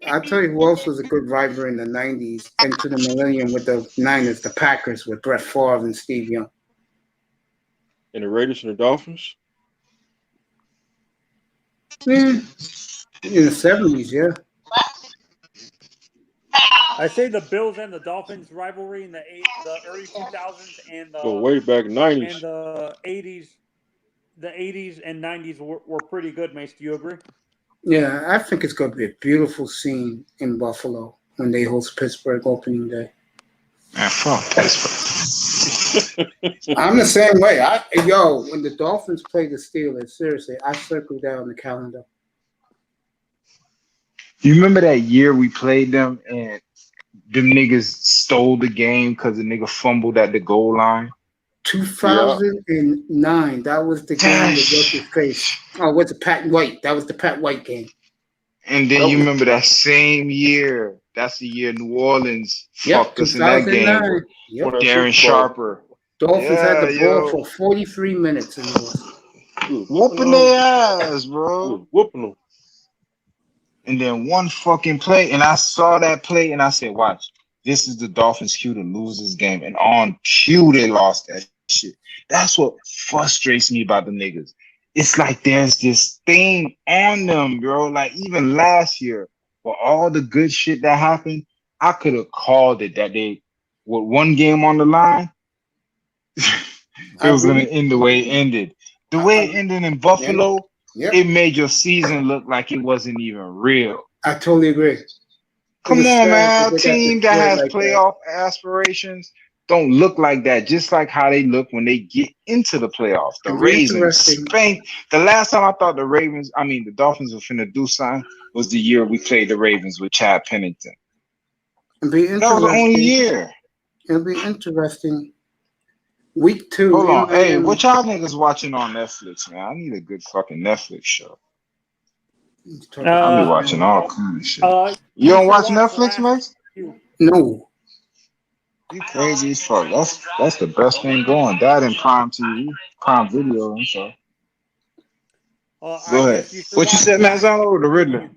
I'll tell you who else was a good rival in the 90s into the millennium with the Niners, the Packers with Brett Favre and Steve Young. And the Raiders and the Dolphins. In the 70s, yeah. I say the Bills and the Dolphins rivalry in the early 2000s and Go way back 90s. and the 80s. The 80s and 90s were pretty good, Mace. Do you agree? Yeah, I think it's going to be a beautiful scene in Buffalo when they host Pittsburgh opening day. Man, fuck Pittsburgh. I'm the same way. When the Dolphins play the Steelers, seriously, I circled that on the calendar. You remember that year we played them and them niggas stole the game because the nigga fumbled at the goal line? 2009. That was the game with Russell face. Oh, what's the Pat White? That was the Pat White game. And then you remember that same year. That's the year New Orleans fucked us in that game. Yep. Darren Sharper. Dolphins had the ball for 43 minutes. Whooping their ass, bro. Whooping them. And then one fucking play, and I saw that play, and I said, watch, this is the Dolphins' cue to lose this game. And on cue, they lost that shit. That's what frustrates me about the niggas. It's like there's this thing on them, bro. Like even last year, for all the good shit that happened, I could have called it that they, with one game on the line, it was going to end the way it ended. The way it ended in Buffalo, it made your season look like it wasn't even real. I totally agree. Come on, man. A team that has playoff aspirations don't look like that, just like how they look when they get into the playoffs. The Ravens spanked. The last time I thought the Dolphins were finna do something was the year we played the Ravens with Chad Pennington. That was the only year. It'll be interesting. Week 2. Hold on. Hey, what y'all niggas watching on Netflix, man? I need a good fucking Netflix show. I'll be watching all kind of shit. You don't watch Netflix, Max? No. You crazy as fuck. That's the best thing going. That and Prime TV, Prime Video, I'm sorry. Go ahead. What you said, Mazzano, or the Riddler?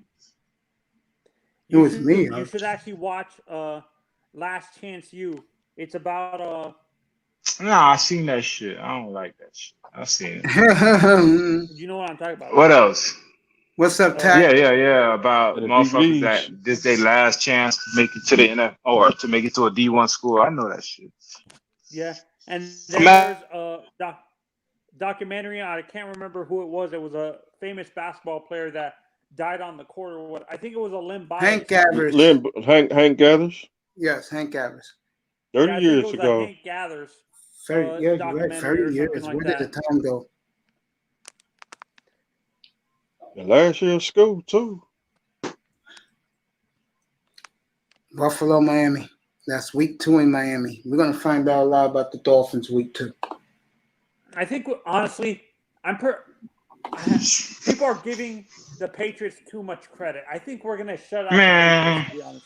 It was me. You should actually watch Last Chance U. It's about Nah, I seen that shit. I don't like that shit. I seen it. You know what I'm talking about. What else? What's up, Tad? Yeah. About motherfuckers that this their last chance to make it to the NFL or to make it to a D1 school. I know that shit. Yeah, and then there's a documentary. I can't remember who it was. It was a famous basketball player that died on the court or what. I think it was a Lim Bias. Hank Gathers. Hank Gathers? Yes, Hank Gathers. 30 years ago. Hank Gathers. 30, yeah, you're right. 30 years. Where did the time go? The last year of school, too. Buffalo, Miami. That's week 2 in Miami. We're going to find out a lot about the Dolphins week 2. I think, honestly, people are giving the Patriots too much credit. I think we're going to shut up. Man, to be honest.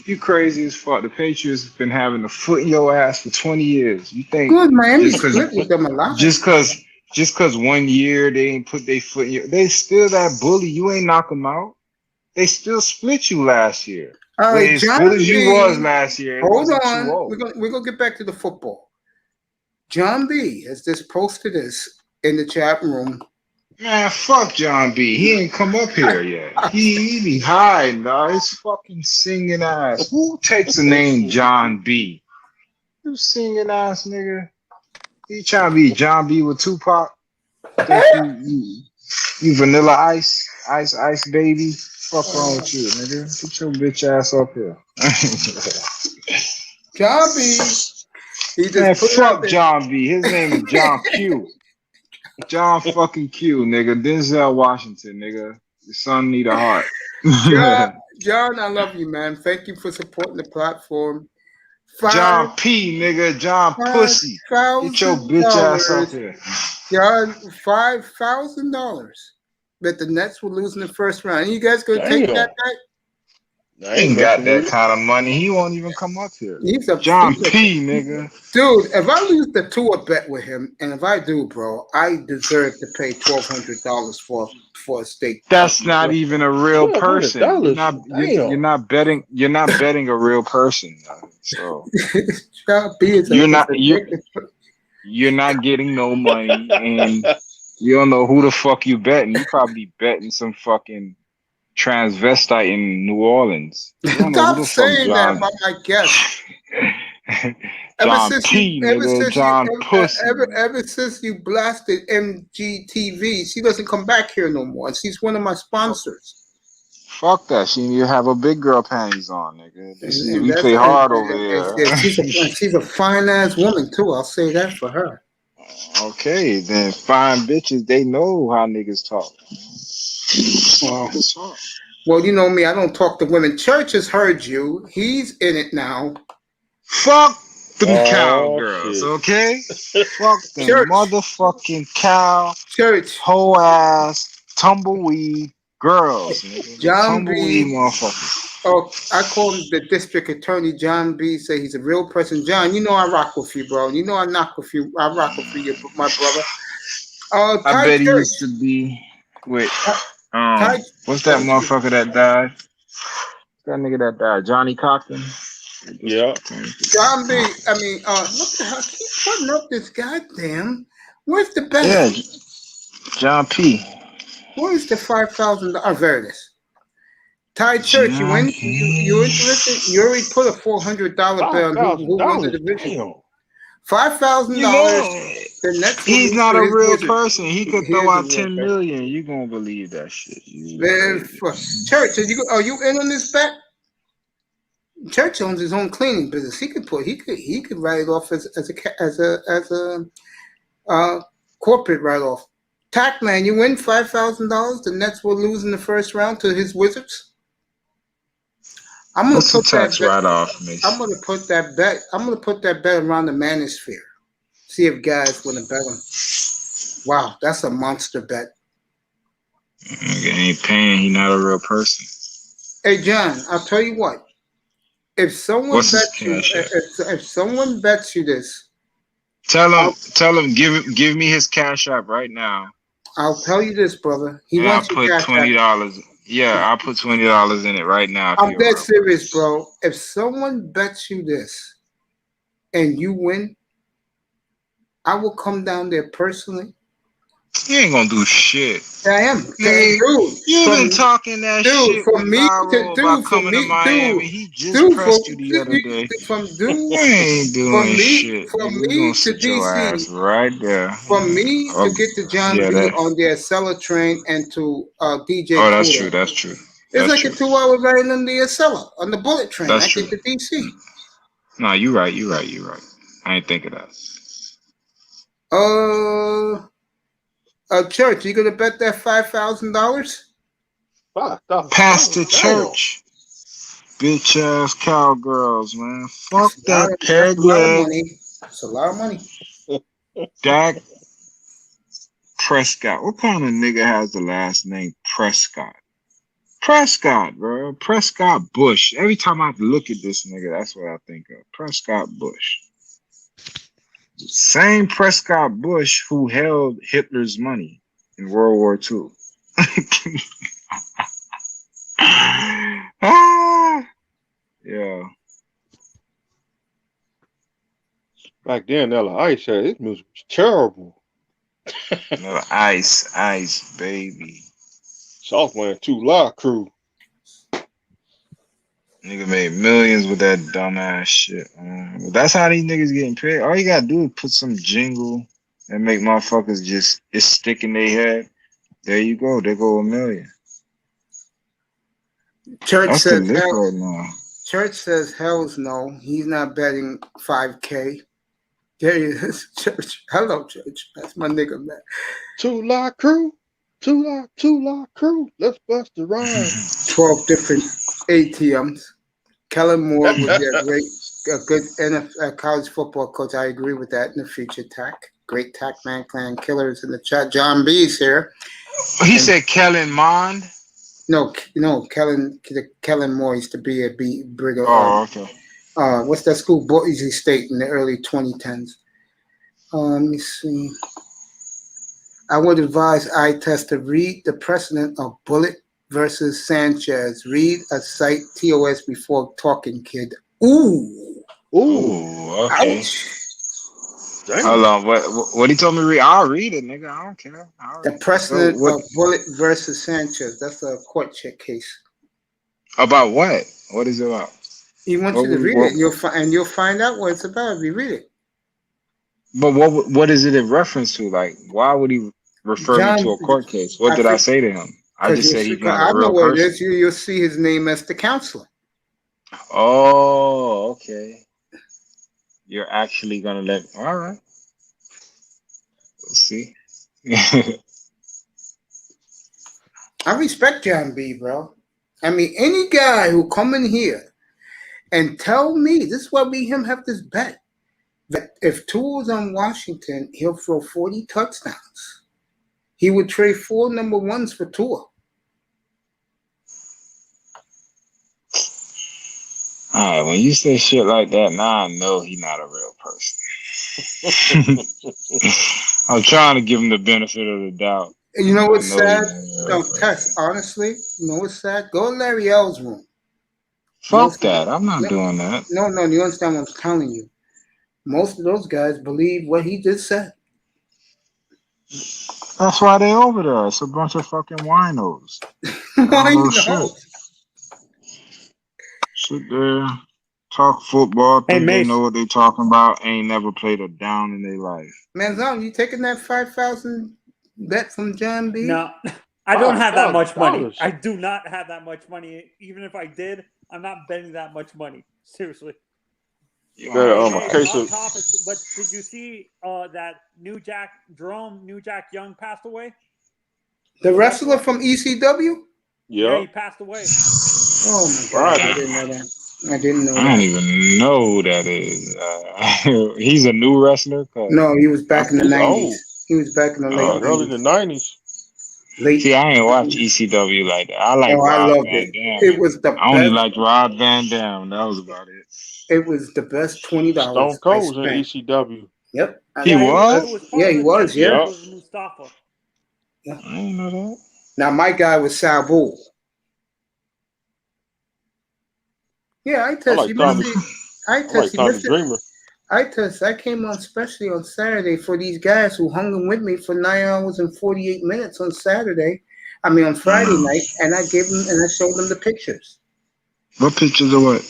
You crazy as fuck. The Patriots have been having a foot in your ass for 20 years. You think good, Miami split with them a lot. Just because 1 year they ain't put their foot in your, they still that bully. You ain't knock them out. They still split you last year. All right, as good as you was last year. Hold on. We're gonna get back to the football. John B has just posted this in the chat room. Man, fuck John B. He ain't come up here yet. He be hiding, dog. He's fucking singing ass. Who takes the name John B? You singing ass nigga. You trying to be John B with Tupac? You Vanilla Ice baby. Fuck wrong with you, nigga? Get your bitch ass up here. John B. He just fuck John B. His name is John Q. John fucking Q, nigga. Denzel Washington, nigga. Your son need a heart. John, I love you, man. Thank you for supporting the platform. John P, nigga. John Pussy. Get your bitch ass up here. John, $5,000 that the Nets will lose in the first round. You guys gonna take that back? I He ain't ain't got messing with that it. kind of money. He won't even come up here. He's a John he's a- P, nigga. dude. If I lose the tour bet with him, and if I do, bro, I deserve to pay $1,200 for a steak. That's not even a real person. You're $1,200. not. You're Damn. not betting. You're not betting a real person. So John B is you're a not. wicked. You're not getting no money, and you don't know who the fuck you betting. You probably betting some fucking transvestite in New Orleans. You don't know Stop who the fuck saying that John. about my guest. John P, nigga. John Pussy. Ever since you blasted MGTV, she doesn't come back here no more. She's one of my sponsors. Fuck that. She need to have a big girl panties on, nigga. And We that's- play hard and- over and- here. and she's a fine ass woman too. I'll say that for her. Okay, then fine bitches, they know how niggas talk. Well, you know me, I don't talk to women. Church has heard you. He's in it now. Fuck them Oh, cowgirls, shit. okay? Fuck them Church. motherfucking cow, Church. hoe ass, tumbleweed girls, nigga. John Tumbleweed B. motherfuckers. Oh, I call him the district attorney, John B. Say he's a real person. John, you know I rock with you, bro. You know I knock with you. I rock with you, my brother. I Ty bet he Church. used to be with Ty- what's that motherfucker that died? That nigga that died, Johnny Cochran. Yeah. John B. I mean, what the hell? I keep putting up this goddamn. Where's the bet? Yeah, John P. Where's the $5,000? There it is. Ty Church, you in? You interested? You already put a $400 bill on who won the division. Damn. $5,000. The next He's one not a is real Wizards. person. He could He throw is a out real 10 person. million. You gonna believe that shit? Man, Church, are you in on this bet? Church owns his own cleaning business. He could write it off as a corporate write off. Tackman, you win $5,000. The Nets will lose in the first round to his Wizards. I'm gonna What's the put that tax bet. write-off, Mason? I'm gonna put that bet. I'm gonna put that bet around the manosphere. See if guys want to bet him. Wow, that's a monster bet. Nigga ain't paying. He not a real person. Hey John, I'll tell you what. If someone What's his bets you, cash app? if someone bets you this, Tell him, give me his cash app right now. I'll tell you this, brother. He And I'll wants your put cash $20. app. Yeah, I'll put $20 in it right now. I'm dead serious, bro. If someone bets you this and you win, I will come down there personally. He ain't gonna do shit. I am, dude. You been talking that shit for with me Lyro about coming to Miami. He just pressed you the other day. You ain't doing shit. From We me gonna to sit your ass DC, right there. from me to get to John yeah, B that- on their Acela train and to DJ. Oh, that's Cooler. true. That's true. It's That's like true. a 2-hour ride on the Acela on the bullet train. That's I true. get to DC. No, you right. You right. You right. I ain't think of that. Church, you gonna bet that $5,000? Pastor Church. Bitch ass cowgirls, man. Fuck that peg leg. It's a lot of money. Dak Prescott. What kind of nigga has the last name Prescott? Prescott, bro. Prescott Bush. Every time I look at this nigga, that's what I think of. Prescott Bush. Same Prescott Bush who held Hitler's money in World War II. Yeah. Back then, Ella Ice said this music was terrible. No, ice, baby. Southland 2 Live Crew. Nigga made millions with that dumbass shit. That's how these niggas getting paid. All you gotta do is put some jingle and make motherfuckers just it's stick in their head. There you go. There go $1 million. Church That's says the lick hell, right now. Church says hell's no. He's not betting 5K. There he is. Church. Hello, Church. That's my nigga, man. 2 Live Crew. 2 Live Crew. Let's bust the rhyme. 12 different ATMs. Kellen Moore would be a good NFL college football coach. I agree with that in the future. Tack. Great Tack Man Clan Killers in the chat. John B's here. He said Kellen Mond. No, Kellen Moore used to be a brigadier. Oh, okay. What's that school? Boise State in the early 2010s. Let me see. I would advise eye test to read the precedent of Bullitt versus Sanchez. Read a site TOS before talking, kid. Ooh. Okay. Ouch. Hold on. What he told me to read? I'll read it, nigga. I don't care. The precedent of Bullitt versus Sanchez. That's a court check case. About what? What is it about? He wants you to read it, you'll find out what it's about if you read it. But what is it in reference to? Like, why would he refer me to a court case? What did I say to him? I just said he's not a real person. I know what it is. You'll see his name as the counselor. Oh, okay. You're actually gonna let? All right. We'll see. I respect John B, bro. I mean, any guy who come in here and tell me, this is why we him have this bet, that if Tua's on Washington, he'll throw 40 touchdowns. He would trade 4 number ones for Tua. All right, when you say shit like that, now I know he's not a real person. I'm trying to give him the benefit of the doubt. You know what's sad? No, Tess, honestly, you know what's sad? Go to Larry L's room. Fuck that. I'm not doing that. No, you understand what I'm telling you. Most of those guys believe what he just said. That's why they over there. It's a bunch of fucking winos. Winos. Sit there, talk football, think they know what they talking about, ain't never played a down in their life. Manzon, you taking that 5,000 bet from John B? No, I don't have that much money. I do not have that much money. Even if I did, I'm not betting that much money. Seriously. But did you see that New Jack Young passed away? The wrestler from ECW? Yeah, he passed away. Oh my God! I didn't know that. I don't even know who that is. He's a new wrestler. No, he was back in the 90s. He was back in the late early 90s. See, I ain't watch ECW like that. I like Rob Van Dam. It was the I only liked Rob Van Dam. That was about it. It was the best $20. Stone Cold was in ECW. Yep. He was? Yeah, he was. Yeah. Mustafa. Yeah. I didn't know that. Now my guy was Sabu. Yeah, I test. I came on specially on Saturday for these guys who hung with me for 9 hours and 48 minutes on Friday night, and I gave them and I showed them the pictures. What pictures of what?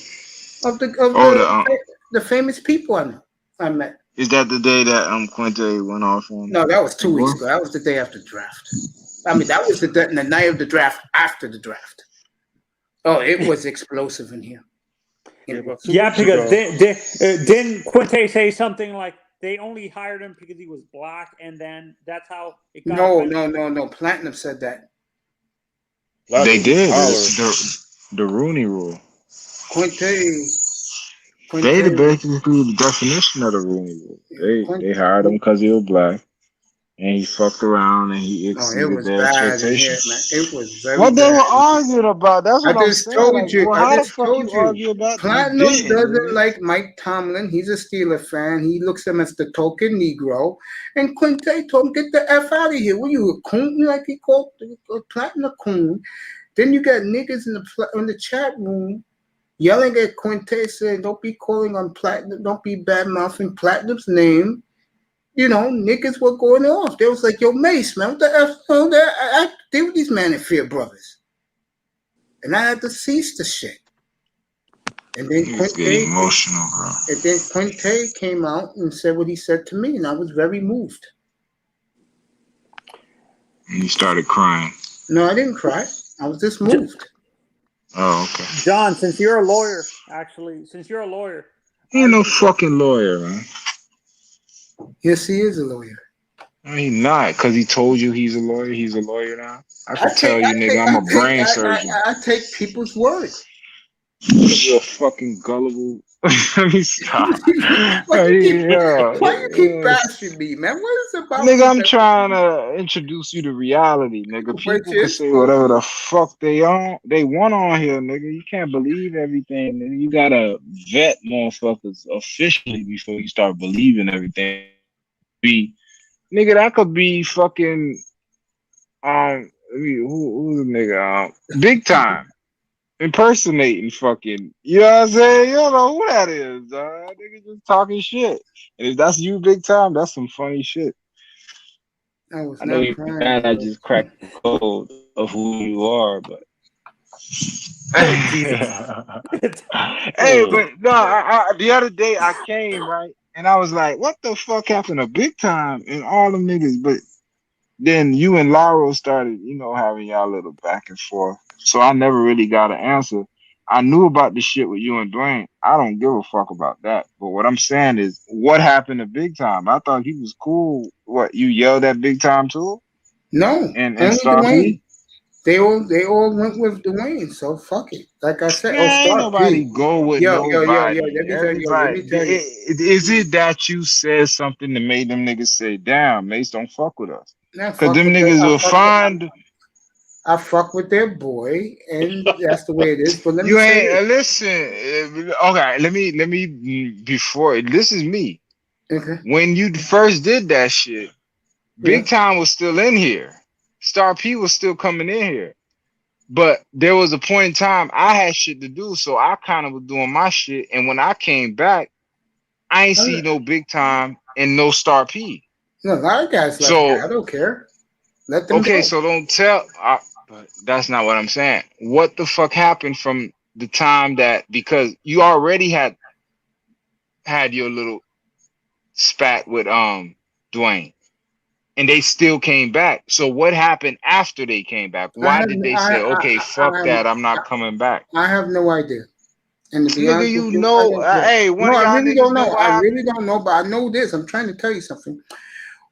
Of the famous people I met. Is that the day that Quinte went off on? No, that was 2 weeks ago. That was the day after draft. I mean, that was the night of the draft after the draft. Oh, it was explosive in here. Yeah, because didn't Quinte say something like they only hired him because he was black, and then that's how it got? No. Platinum said that. They did. It's the Rooney Rule. Quinte. They basically the definition of the Rooney Rule. They hired him because he was black, and he fucked around and he exceeded their expectations. It was very what they were arguing about. That's what I'm saying. Told you. Well, how the fuck you argue about Platinum doesn't like Mike Tomlin. He's a Steeler fan. He looks at him as the token Negro. And Quinte told him, get the F out of here. What are you, a coon? Like he called Platinum a coon. Then you got niggas in the chat room yelling at Quinte saying, don't be calling on Platinum, don't be bad-mouthing Platinum's name. You know, niggas were going off. They was like, yo, Mace, man, what the F? I deal with these Man and Fear brothers. And I had to cease the shit. And then Quinte came out and said what he said to me, and I was very moved. And you started crying. No, I didn't cry. I was just moved. Oh, okay. John, since you're a lawyer, he ain't no fucking lawyer, man. Yes, he is a lawyer. No, he's not, because he told you he's a lawyer. He's a lawyer now. I can tell you, nigga, I'm a brain surgeon. I take people's words. You're a fucking gullible Let me stop. Why Yeah, you keep yeah. bashing me, man? What is it about Nigga, me? I'm trying to introduce you to reality, nigga. But People can say whatever the fuck they want on here, nigga. You can't believe everything, nigga. You gotta vet motherfuckers officially before you start believing everything. Be nigga, that could be fucking who's the nigga? Big Time. Impersonating fucking, you know what I'm saying? You don't know who that is, dog. Nigga just talking shit. And if that's you, Big Time, that's some funny shit. I was I know not you're crying. mad I just cracked the code of who you are, but hey, but no, the other day I came, right? And I was like, what the fuck happened to Big Time and all them niggas? But then you and Lauro started, having y'all little back and forth. So I never really got an answer. I knew about the shit with you and Dwayne. I don't give a fuck about that. But what I'm saying is, what happened to Big Time? I thought he was cool. What, you yelled at Big Time too? No, And only Star Dwayne. P? They all went with Dwayne, so fuck it. Like I said, Man, ain't Star nobody P. go with Yo, nobody. let me Everybody, tell you. is it that you said something that made them niggas say, damn, Mace don't fuck with us? Because them niggas will find... I fuck with their boy, and that's the way it is. But let me you say ain't listen. Okay, let me before this is me. Okay. When you first did that shit, Big Time was still in here. Star P was still coming in here. But there was a point in time I had shit to do, so I kind of was doing my shit. And when I came back, I ain't see no Big Time and no Star P. No, a lot of guys left here. I don't care. Let them go. So don't tell. But that's not what I'm saying. What the fuck happened from the time that, because you already had your little spat with Dwayne, and they still came back. So what happened after they came back? Why did they say, okay, fuck that, I'm not coming back? I have no idea. And to be Nigga, honest you with you, know, hey, one of y'all really niggas don't know know. what I happened? really don't know, but I know this. I'm trying to tell you something.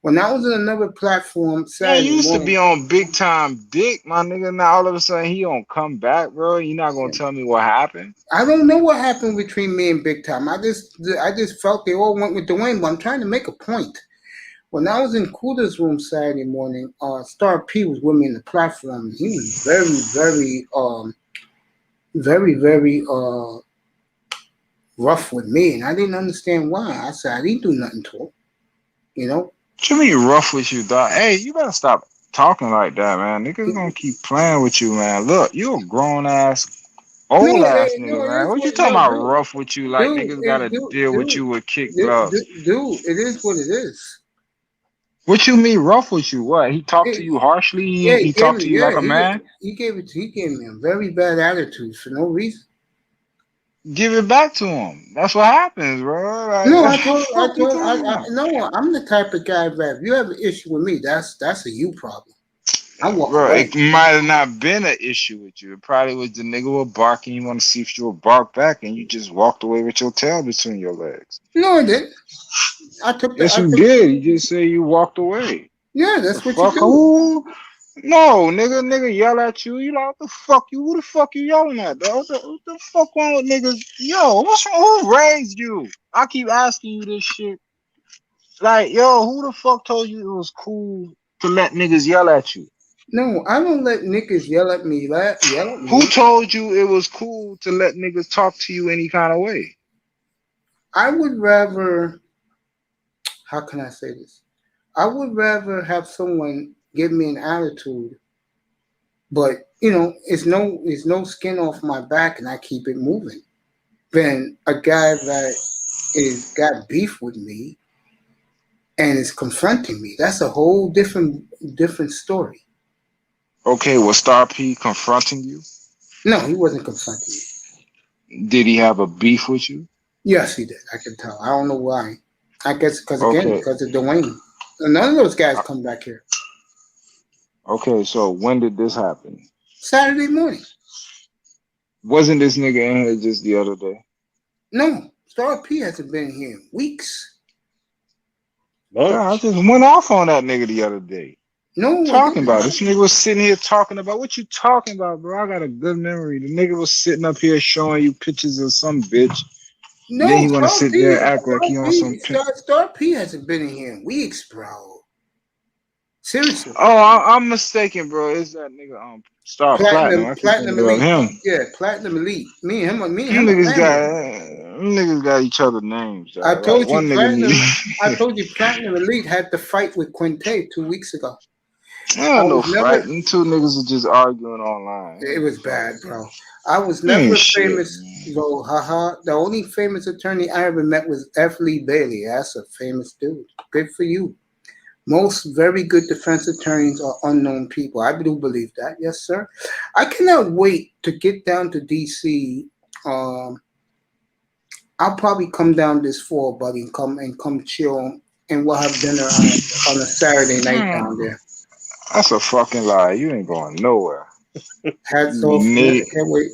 When I was in another platform, Man, Saturday you used morning, to be on Big Time Dick, my nigga. Now all of a sudden he don't come back, bro. You're not gonna tell me what happened? I don't know what happened between me and Big Time. I just felt they all went with Dwayne, but I'm trying to make a point. When I was in Kuda's room Saturday morning, Star P was with me in the platform. He was very rough with me, and I didn't understand why. I said I didn't do nothing to him, you know. What you mean rough with you, dog? Hey, you better stop talking like that, man. Niggas gonna keep playing with you, man. Look, you a grown ass, old ass nigga, man. What you talking about rough with you? Like niggas gotta deal with you with kick gloves. Dude, it is what it is. What you mean rough with you? What? He talked to you harshly? He talked to you like a man? He gave me a very bad attitude for no reason. Give it back to him. That's what happens, bro. Like, no, I'm the type of guy that if you have an issue with me, that's a you problem. I walk away. It might have not been an issue with you. It probably was the nigga was barking. You want to see if you would bark back, and you just walked away with your tail between your legs. No, I didn't. Yes, you did. You just say you walked away. Yeah, that's what you do. No, nigga yell at you. You like, what the fuck you? Who the fuck you yelling at, dog? What the fuck wrong with niggas? Yo, what's wrong? Who raised you? I keep asking you this shit. Like, yo, who the fuck told you it was cool to let niggas yell at you? No, I don't let niggas yell at me. Who told you it was cool to let niggas talk to you any kind of way? I would rather, how can I say this? I would rather have someone give me an attitude, but it's no skin off my back and I keep it moving, than a guy that is got beef with me and is confronting me. That's a whole different story. Okay, was Star P confronting you? No, he wasn't confronting me. Did he have a beef with you? Yes, he did. I can tell. I don't know why. I guess because of Dwayne. None of those guys come back here. Okay, so when did this happen? Saturday morning. Wasn't this nigga in here just the other day? No, Star P hasn't been here in weeks. Yeah, I just went off on that nigga the other day. No, talking about this nigga was sitting here talking about what you talking about, bro. I got a good memory. The nigga was sitting up here showing you pictures of some bitch No, Then he want to Star sit P, there and act like he on some. Star P hasn't been in here in weeks, bro. Seriously. Oh, I'm mistaken, bro. It's that nigga Star Platinum. I keep Platinum thinking Elite. about him. Yeah, Platinum Elite. Me and him are Them niggas got each other names. I told Like, you one Platinum. nigga. I told you Platinum Elite had the fight with Quinte 2 weeks ago. I don't know, fight. Them two niggas are just arguing online. It was bad, bro. I was never famous, though. Haha. The only famous attorney I ever met was F. Lee Bailey. That's a famous dude. Good for you. Most very good defense attorneys are unknown people. I do believe that. Yes, sir. I cannot wait to get down to D.C. I'll probably come down this fall, buddy, and come chill, and we'll have dinner on a Saturday night down there. That's a fucking lie. You ain't going nowhere. Hats off. Can't wait.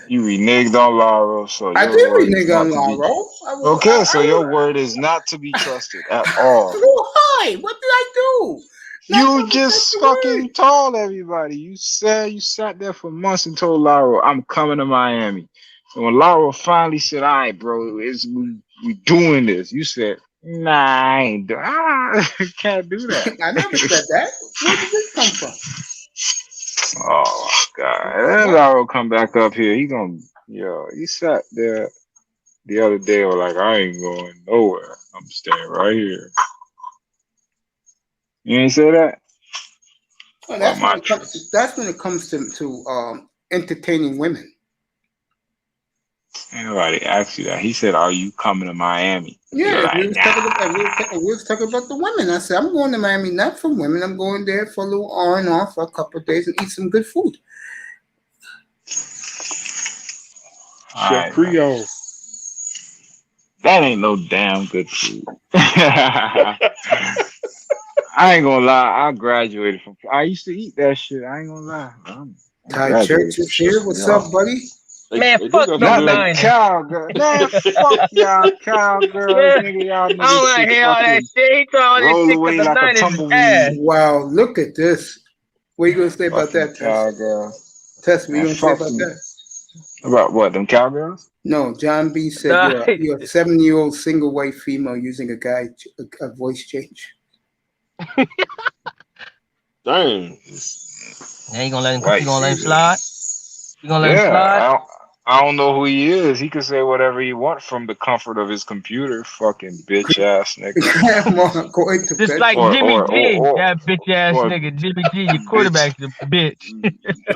You reneged on Lauro, so I did renege on Lauro. Okay, so your word is not to be trusted at all. Why? What did I do? You just fucking told everybody. You said you sat there for months and told Lauro, I'm coming to Miami. And when Lauro finally said, all right, bro, we doing this, you said, nah, I ain't doing can't do that. I never said that. Where did this come from? Oh God! Then Lauro come back up here. He sat there the other day. Was like, I ain't going nowhere. I'm staying right here. You ain't say that? Well, that's when it comes to entertaining women. Anybody asked you that? He said, "Are you coming to Miami?" Yeah, like, we was talking about the women. I said, I'm going to Miami not for women. I'm going there for a little R&R for a couple of days and eat some good food. Chef Creole. That ain't no damn good food. I ain't gonna lie. I graduated from. I used to eat that shit. I ain't gonna lie. Ty Church is here. What's up, buddy? Man, fuck no Not cowgirl. Man, fuck y'all cowgirls, nigga. Y'all niggas I don't like hear all that shit. He throw all this roll shit away because like a the tumbleweed. Wow, look at this. What you gonna say about that, Tess? Cowgirl. Tess, what you gonna say about that? About what? Them cowgirls? No, John B said you're a 7-year-old single white female using a voice change. Dang. Now you gonna let him slide? You gonna let him Yeah, slide? I don't know who he is. He can say whatever he wants from the comfort of his computer. Fucking bitch ass nigga. Just like Jimmy G, that bitch ass nigga. Jimmy G, your quarterback's a bitch.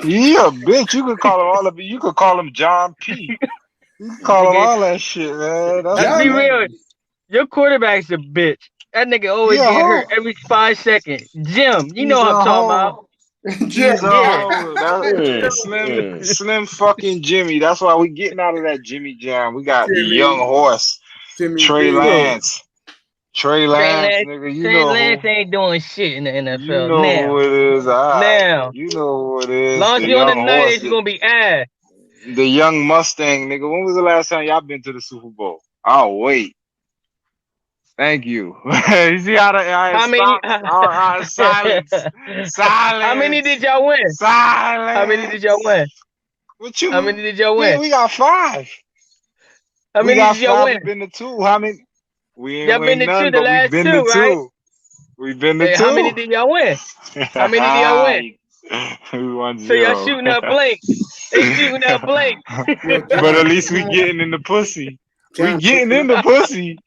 Yeah, bitch. You could call him all of it. You could call him John P. You can call him all that shit, man. Let's be real. Your quarterback's a bitch. That nigga always get hurt every 5 seconds. Jim, you know what I'm talking about. Slim fucking Jimmy. That's why we getting out of that Jimmy jam. We got the young horse, Trey Lance. Trey Lance, nigga, you know. Trey Lance ain't doing shit in the NFL. You know who it is. Now. You know who it is. Long as you're on the night, it's going to be ass. The young Mustang, nigga. When was the last time y'all been to the Super Bowl? Oh, wait. Thank you. You see how silence. How many did y'all win? Silence. How many did y'all win? What you How many did y'all win? We got 5. How many did y'all win? We've been to 2. How many? We ain't y'all been to 2 the last 2, right? We've been to 2. How many did y'all win? How many did y'all win? We won 0. So y'all shooting up blank. They shooting up blank. But at least we getting in the pussy. We getting in the pussy.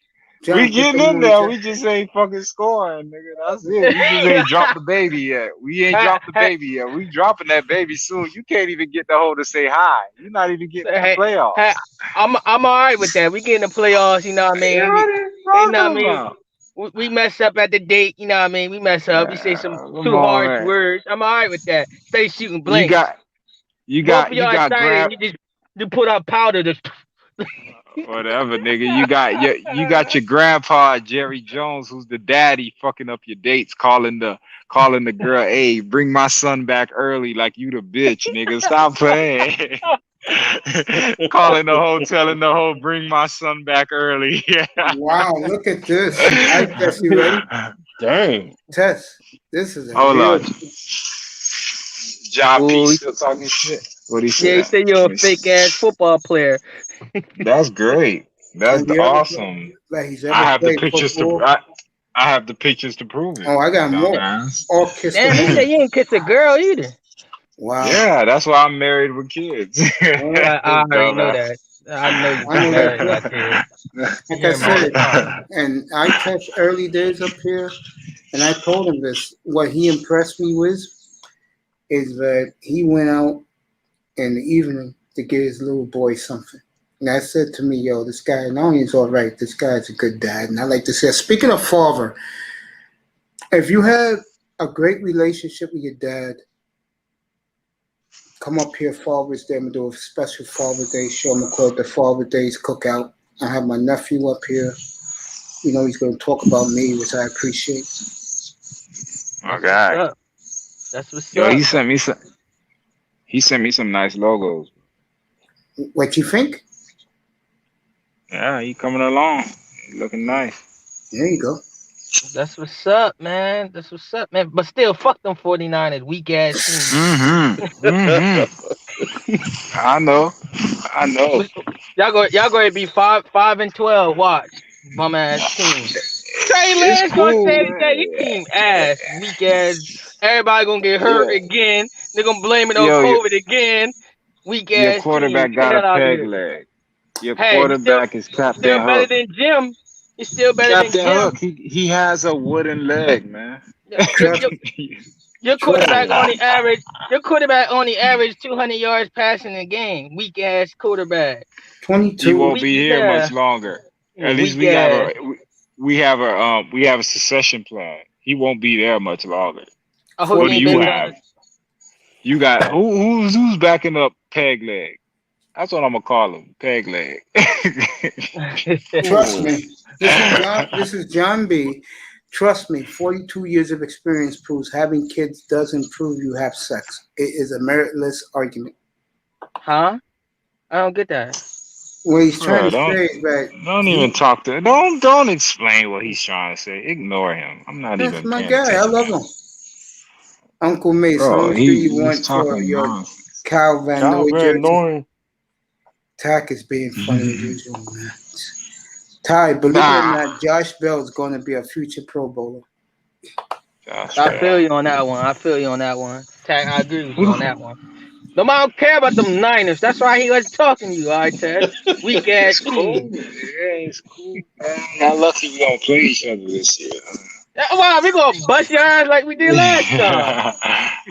We getting in there. We just ain't fucking scoring, nigga. That's it. We just ain't dropped the baby yet. We ain't dropped the baby yet. We dropping that baby soon. You can't even get the hoe to say hi. You're not even getting the playoffs. Hey, I'm all right with that. We get in the playoffs, you know what I mean? You know what I mean? We mess up at the date, you know what I mean? We mess up. We say some too harsh words. I'm all right with that. Stay shooting blanks. You got you put out powder to whatever, nigga. You got your grandpa Jerry Jones, who's the daddy, fucking up your dates, calling the girl, hey, bring my son back early, like you the bitch, nigga. Stop playing. Calling the hoe, telling the hoe, bring my son back early. Wow, look at this. I guess you ready? Dang. Tess, this is a hold on. John P. still talking shit. What he said? Yeah, he said you're a fake ass football player. That's great. That's Have you ever awesome. like he's I ever have the played pictures to. football? I have the pictures to prove it. Oh, I got more. Dumbass. All kissed the Damn, he said woman. you ain't kiss a girl either. Wow. Yeah, that's why I'm married with kids. Well, I already know Dumbass. that. I know you I know that got too. kids. Like I You're my said, son. and I touched early days up here, and I told him this. What he impressed me with is that he went out in the evening to get his little boy something. And I said to me, yo, this guy, not only is all right, this guy's a good dad. And I like to say, speaking of father, if you have a great relationship with your dad, come up here Father's Day. I'm going to do a special Father's Day show. I'm going to call it the Father's Day's Cookout. I have my nephew up here. You know, he's going to talk about me, which I appreciate. My God. That's what's Yo, up. he sent me some. He sent me some nice logos. What you think? Yeah, he coming along. He looking nice. There you go. That's what's up, man. That's what's up, man. But still, fuck them 49ers, weak ass team. I know. Y'all going to be 5-12. Watch, bum ass team. Trey Lance gonna say that your team ass, weak ass. Everybody gonna get hurt again. They're gonna blame it on COVID again. Weak Your ass quarterback team. got a peg Here. leg. Your Hey, quarterback is Captain still better Hook. than Jim. He's still better Captain than Hook. Jim. He has a wooden leg, man. Your quarterback only average. Your quarterback only averaged 200 yards passing a game. Weak ass quarterback. 22. He won't be here much longer. At least we have a succession plan. He won't be there much longer. What do you have? You got who's backing up peg leg? That's what I'm gonna call him, peg leg. Trust me. This is John B. Trust me, 42 years of experience proves having kids doesn't prove you have sex. It is a meritless argument. Huh? I don't get that. What he's trying to say is that don't even talk to don't explain what he's trying to say. Ignore him. I'm not that's even my paying guy. I attention love to him. him. Uncle Mace, Bro, how much do you want he's for talking your nonsense. Cal Van Cal Noy Van jersey? Noy. Tack is being funny as usual, man. Ty, believe it or not, Josh Bell is going to be a future Pro Bowler. I feel you on that one. Tag, I agree with you on that one. Nobody don't care about them Niners. That's why he was talking to you, all right, Ted? Weak ass team. Yeah, it's cool. How lucky we don't play each other this year. Wow, we gonna bust your ass like we did last time.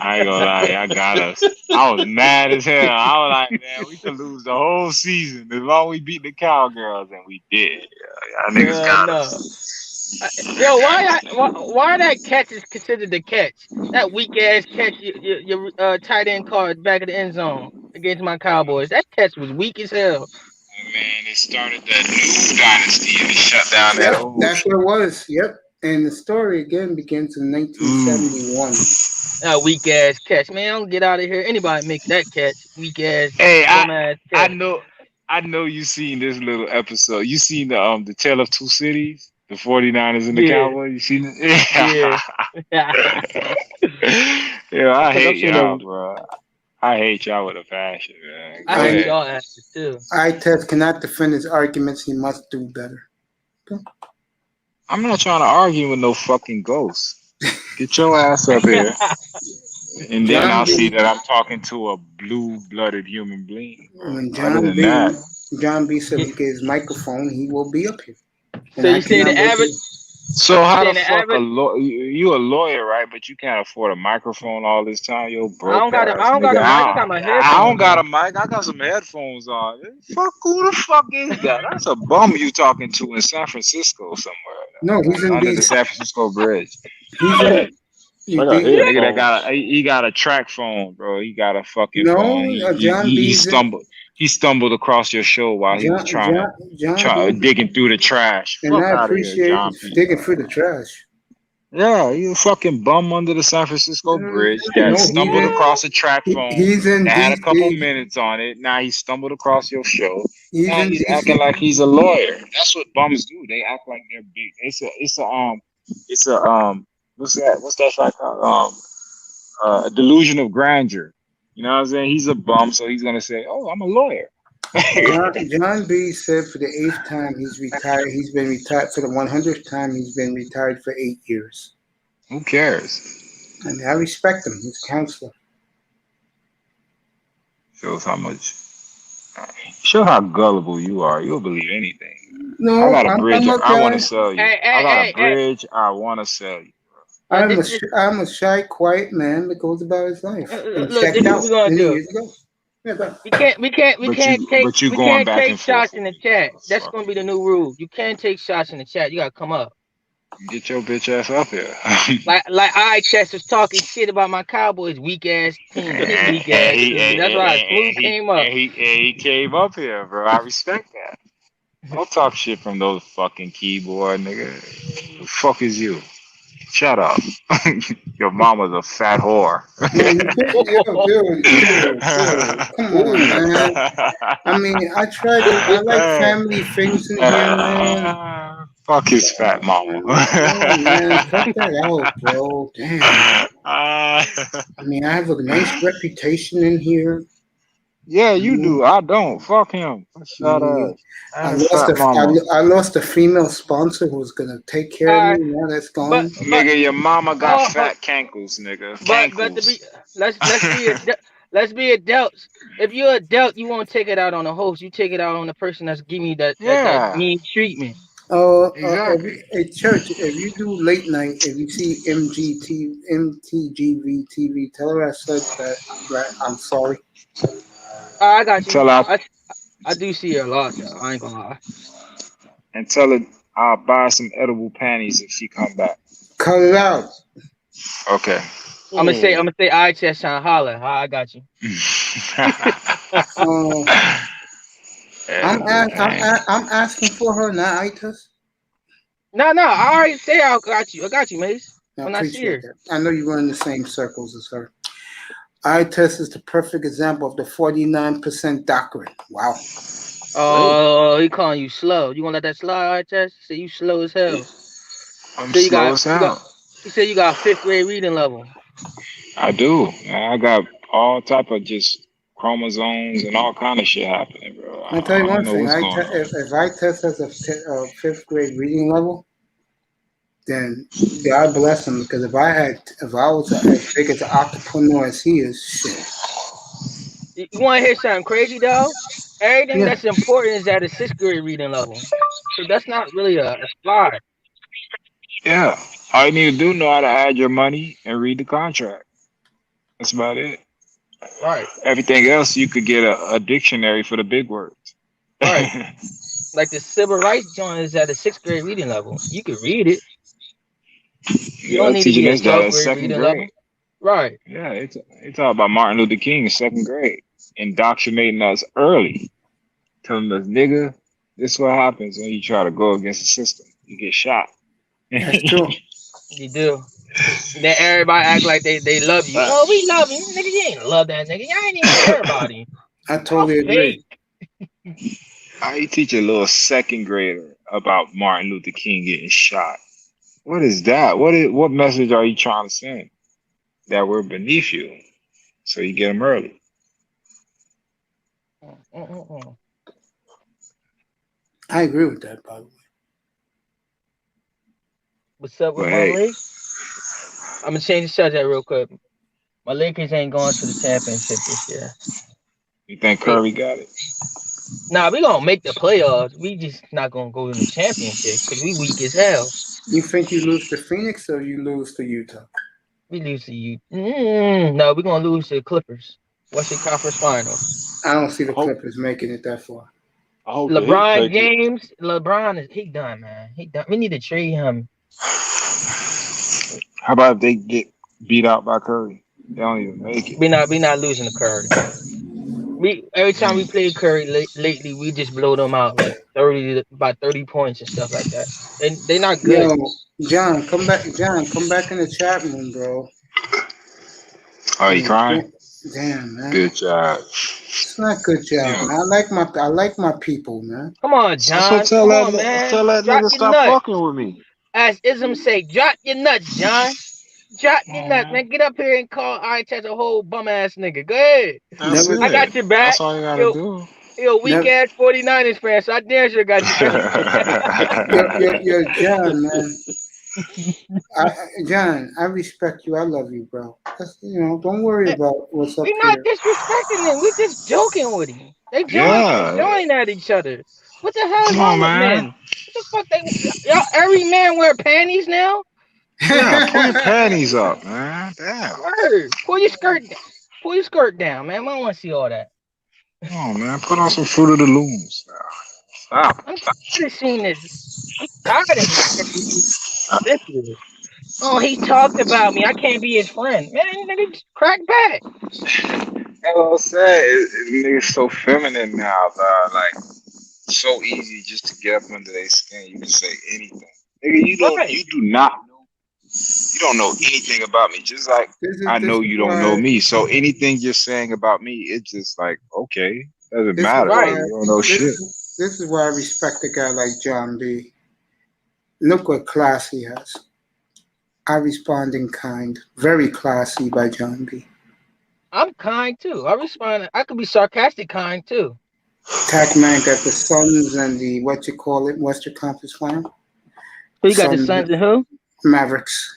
I ain't gonna lie, I got us. I was mad as hell. I was like, man, we could lose the whole season as long as we beat the Cowgirls, and we did. Y'all niggas got us. Yo, why that catch is considered the catch? That weak ass catch your tight end caught back of the end zone against my Cowboys. That catch was weak as hell. Man, it started that new dynasty and it shut down that old. That's what it was. Yep. And the story again begins in 1971. That weak ass catch, man. Don't get out of here. Anybody make that catch? Weak ass. Hey, ass catch. I know you seen this little episode. You seen the Tale of Two Cities, the 49ers and the Cowboys. You seen it? Yeah. I hate y'all, bro. I hate y'all with a passion, man. I hate y'all asses too. Ted cannot defend his arguments. He must do better. Okay. I'm not trying to argue with no fucking ghost. Get your ass up here. And then I'll see that I'm talking to a blue-blooded human being. When John B said we get his microphone, he will be up here. So you say the average? So how the fuck you a lawyer, right? But you can't afford a microphone all this time, yo, bro. I don't got a mic. I got my headphones. I don't got a mic. I got some headphones on. Fuck, who the fuck is that? That's a bum you talking to in San Francisco somewhere. No, he's in under the San Francisco Bridge. He got a track phone, bro. He got a fucking phone. He stumbled across your show while he was digging through the trash. And I appreciate digging through the trash. Yeah, you a fucking bum under the San Francisco Bridge that stumbled across a track phone that had a couple minutes on it. Now he stumbled across your show. Now he's acting like he's a lawyer. That's what bums do. They act like they're big. It's a what's that like a delusion of grandeur. You know what I'm saying? He's a bum, so he's gonna say, "Oh, I'm a lawyer." John B said for the 8th time he's retired. He's been retired for the 100th time. He's been retired for 8 years. Who cares? I mean, I respect him. He's a counselor. Shows how much. Show how gullible you are. You'll believe anything. No, I got a bridge. I'm I want to okay. sell you. I got a bridge. I want to sell you. I'm a shy, quiet man that goes about his life. And Look, checked this is out what we're gonna many do. years ago. Yeah, go. We can't But you going back take and shots forth. in the chat. That's gonna be the new rule. You can't take shots in the chat. You gotta come up. Get your bitch ass up here. Like I Chess was talking shit about my Cowboys weak ass team. His weak ass team. That's why Smooth came up. He came up here, bro. I respect that. Don't talk shit from those fucking keyboard, nigga. The fuck is you? Shut up. Your mama's a fat whore. Man, dude, come on, man. I mean, I like family things in here, man. Fuck his fat mama. Man, cut that out, bro. Damn. I mean, I have a nice reputation in here. Yeah, you do. I don't. Fuck him. Shut up. I lost a female sponsor who was gonna take care of me. Now that's gone. Nigga, your mama got fat cankles, nigga. Let's be adults. If you're adult, you won't take it out on the host. You take it out on the person that's giving you that mean treatment. Exactly. At church, if you do late night, if you see MTGV TV, tell her I said that I'm sorry. I got you. Tell her I do see her a lot, though. I ain't gonna lie. And tell her I'll buy some edible panties if she come back. Cut it out. Okay. I'm gonna say I Chess trying to holler. I got you. I'm asking for her, not Itis. No, I already say I got you, Mace. I appreciate that. I know you run in the same circles as her. Itis is the perfect example of the 49% doctrine. Wow. Oh, he calling you slow. You want to let that slide, Itis? He said you slow as hell. I'm slow as hell. He said you got 5th grade reading level. I do. I got all type of just chromosomes and all kind of shit happening, bro. I'll tell you one thing. If Itis has a 5th grade reading level, then God bless him, because if I was as big as an entrepreneur as he is, shit. You want to hear something crazy, though? Everything that's important is at a 6th grade reading level. So that's not really a slide. Yeah. All you need to do know how to add your money and read the contract. That's about it. Right. Everything else, you could get a dictionary for the big words. Right. Like the civil rights joint is at a 6th grade reading level. You can read it. You don't need to be a 12th grade reading level. Right. Yeah, it's all about Martin Luther King in 2nd grade, indoctrinating us early, telling us, nigga, this is what happens when you try to go against the system. You get shot. That's true. You do. Then everybody act like they love you. Oh, we love you, nigga. You ain't love that nigga. You ain't even care about him. I totally agree. How you teach a little 2nd grader about Martin Luther King getting shot? What is that? What message are you trying to send? That we're beneath you, so you get them early. I agree with that, by the way. What's up with my Lakers? I'm gonna change the subject real quick. My Lakers ain't going to the championship this year. You think Curry got it? Nah, we gonna make the playoffs. We just not gonna go in the championship because we weak as hell. You think you lose to Phoenix or you lose to Utah? We lose to you. No, we're gonna lose to the Clippers. Western Conference Finals. I don't see the Clippers making it that far. LeBron James, he done, man. He done. We need to trade him. How about if they get beat out by Curry? They don't even make it. We not losing to Curry. Every time we play Curry lately, we just blow them out like 30 points and stuff like that. They not good. Yo, John, come back in the chat room, bro. Oh, you crying? Damn, man. Good job. It's not good job. Yeah. Man. I like my people, man. Come on, John. So tell that nigga stop fucking with me. As Ism say, drop your nuts, John. Drop your nuts, man. Get up here and call ITS a whole bum ass nigga. Go ahead. I got your back. That's all you gotta do. Yo, weak ass 49ers fan, so I damn sure got you. Yo, John, man. John, I respect you. I love you, bro. Don't worry about what's up We're not here. disrespecting them. We're just joking with him. They join at each other. What the hell is Come wrong on, with man. men? What the fuck y'all every man wear panties now? Yeah, pull your panties up, man. Damn. Word. Pull your skirt down, man. I don't want to see all that. Come on, man. Put on some Fruit of the Looms. Stop. I'm tired of seeing this. I'm tired of this. Ridiculous. Oh, he talked about me. I can't be his friend. Man, nigga, just crack back. That's what I'm saying. Niggas so feminine now, dog. Like, so easy just to get up under their skin. You can say anything. Nigga, you don't know anything about me. Just like I know you don't know me. So anything you're saying about me, it's just like, okay, doesn't matter. Right. You don't know shit. This is why I respect a guy like John B. Look what class he has. I respond in kind. Very classy by John B. I'm kind too. I respond. I could be sarcastic kind too. Tackman got the Suns and the Western Conference Final. Who you got the Suns and who? Mavericks.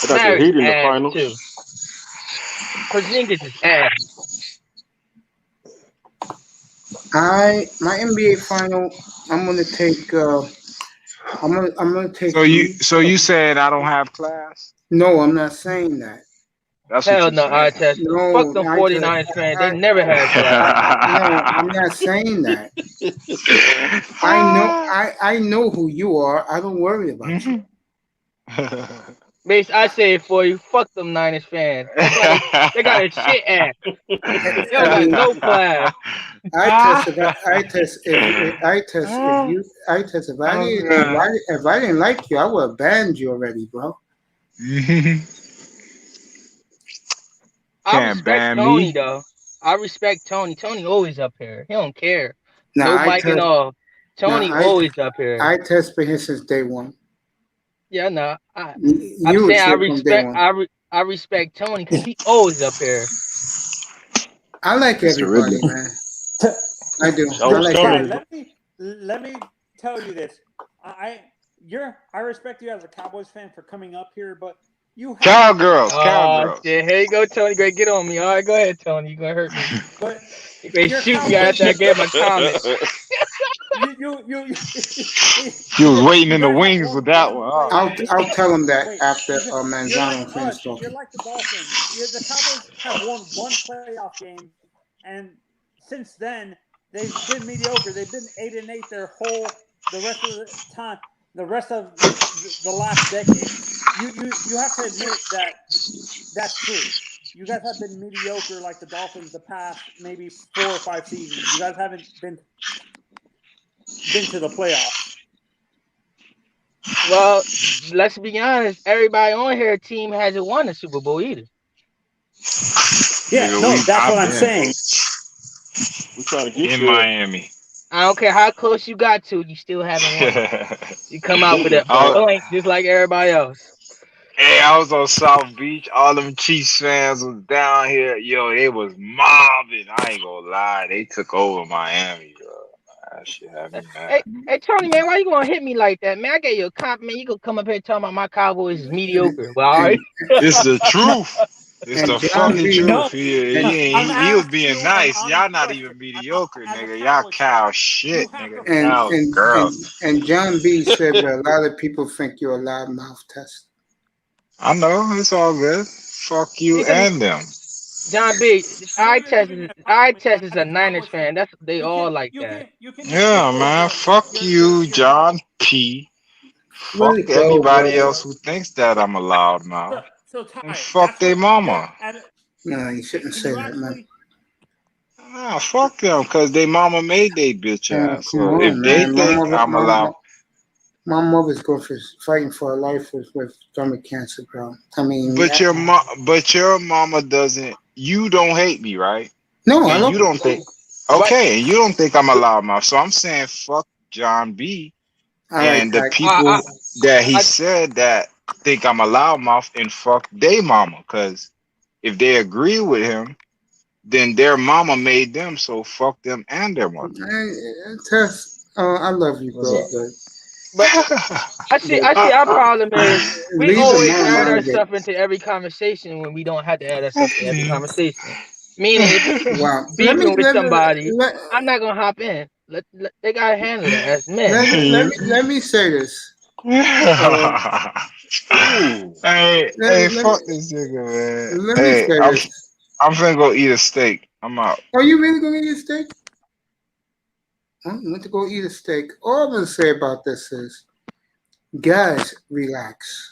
I got the Heat in the finals. Too. Porzingis is ass. My NBA final. I'm gonna take. I'm gonna take. So you saying I don't have class? No, I'm not saying that. That's hell no, I test. No, fuck them 49ers fans. They never had class. No, I'm not saying that. I know who you are. I don't worry about you. Base, I say it for you. Fuck them Niners fans. They got a shit ass. They don't got no class. If I didn't like you, I would have banned you already, bro. I respect Tony though. I respect Tony. Tony always up here. He don't care. No biking off. Tony always up here. I test for him since day one. Yeah, no. I'm saying I respect Tony because he always up here. I like everybody, man. I do. I like everybody. Let me tell you this. I respect you as a Cowboys fan for coming up here, but you have Cowgirls. Yeah, here you go, Tony. Great, get on me. All right, go ahead, Tony. You're gonna hurt me. But you're gonna shoot me after I gave my comments. You was waiting in the wings with that one. Oh. I'll tell him that after Manzano finished talking. You're like the Dolphins. The Cowboys have won one playoff game, and since then they've been mediocre. They've been 8-8 the rest of the time. The rest of the last decade, you have to admit that that's true. You guys have been mediocre like the Dolphins the past maybe 4 or 5 seasons. You guys haven't been to the playoffs. Well, let's be honest. Everybody on here team hasn't won a Super Bowl either. Yeah, no, that's what I'm saying. We trying to get in Miami. I don't care how close you got to, you still haven't won. You come out with a blank just like everybody else. Hey, I was on South Beach. All them Chiefs fans was down here. Yo, they was mobbing. I ain't gonna lie. They took over Miami, bro. That shit had me mad. Hey, Tony, man, why you gonna hit me like that, man? I gave you a compliment. You gonna come up here talking about my Cowboys is mediocre. Well, all right. It's the truth. It's the fucking truth. He was being nice. Y'all not even mediocre, nigga. Y'all cow shit, nigga. And girls. And John B said that a lot of people think you're a loudmouth test. I know, it's all good. Fuck you and them. John B, I test is a Niners fan. That's they all like that. Yeah, man. Fuck you, John P. Fuck everybody else who thinks that I'm a loudmouth. And fuck their mama. No, you shouldn't say that, man. Nah, fuck them, because they mama made they bitch ass. So if they think I'm a loud. My mother's going for fighting for her life with stomach cancer, bro. I mean, but your mama doesn't. You don't hate me, right? No, I don't. You don't think. Okay, and you don't think I'm a loudmouth. So I'm saying fuck John B. And the people that he said that think I'm a loudmouth, and fuck they mama. Because if they agree with him, then their mama made them, so fuck them and their mother. Tess, I love you, bro. But I see our problem is we Leave always the mom add out of it. ourselves into every conversation when we don't have to add ourselves to every conversation. Meaning, if Wow. beefing with somebody, I'm not gonna hop in. They gotta handle it as men. Let me say this. Hey, fuck this nigga, man. Let me say this. I'm finna go eat a steak. I'm out. Are you really gonna eat a steak? I went to go eat a steak. All I'm gonna say about this is, guys, relax.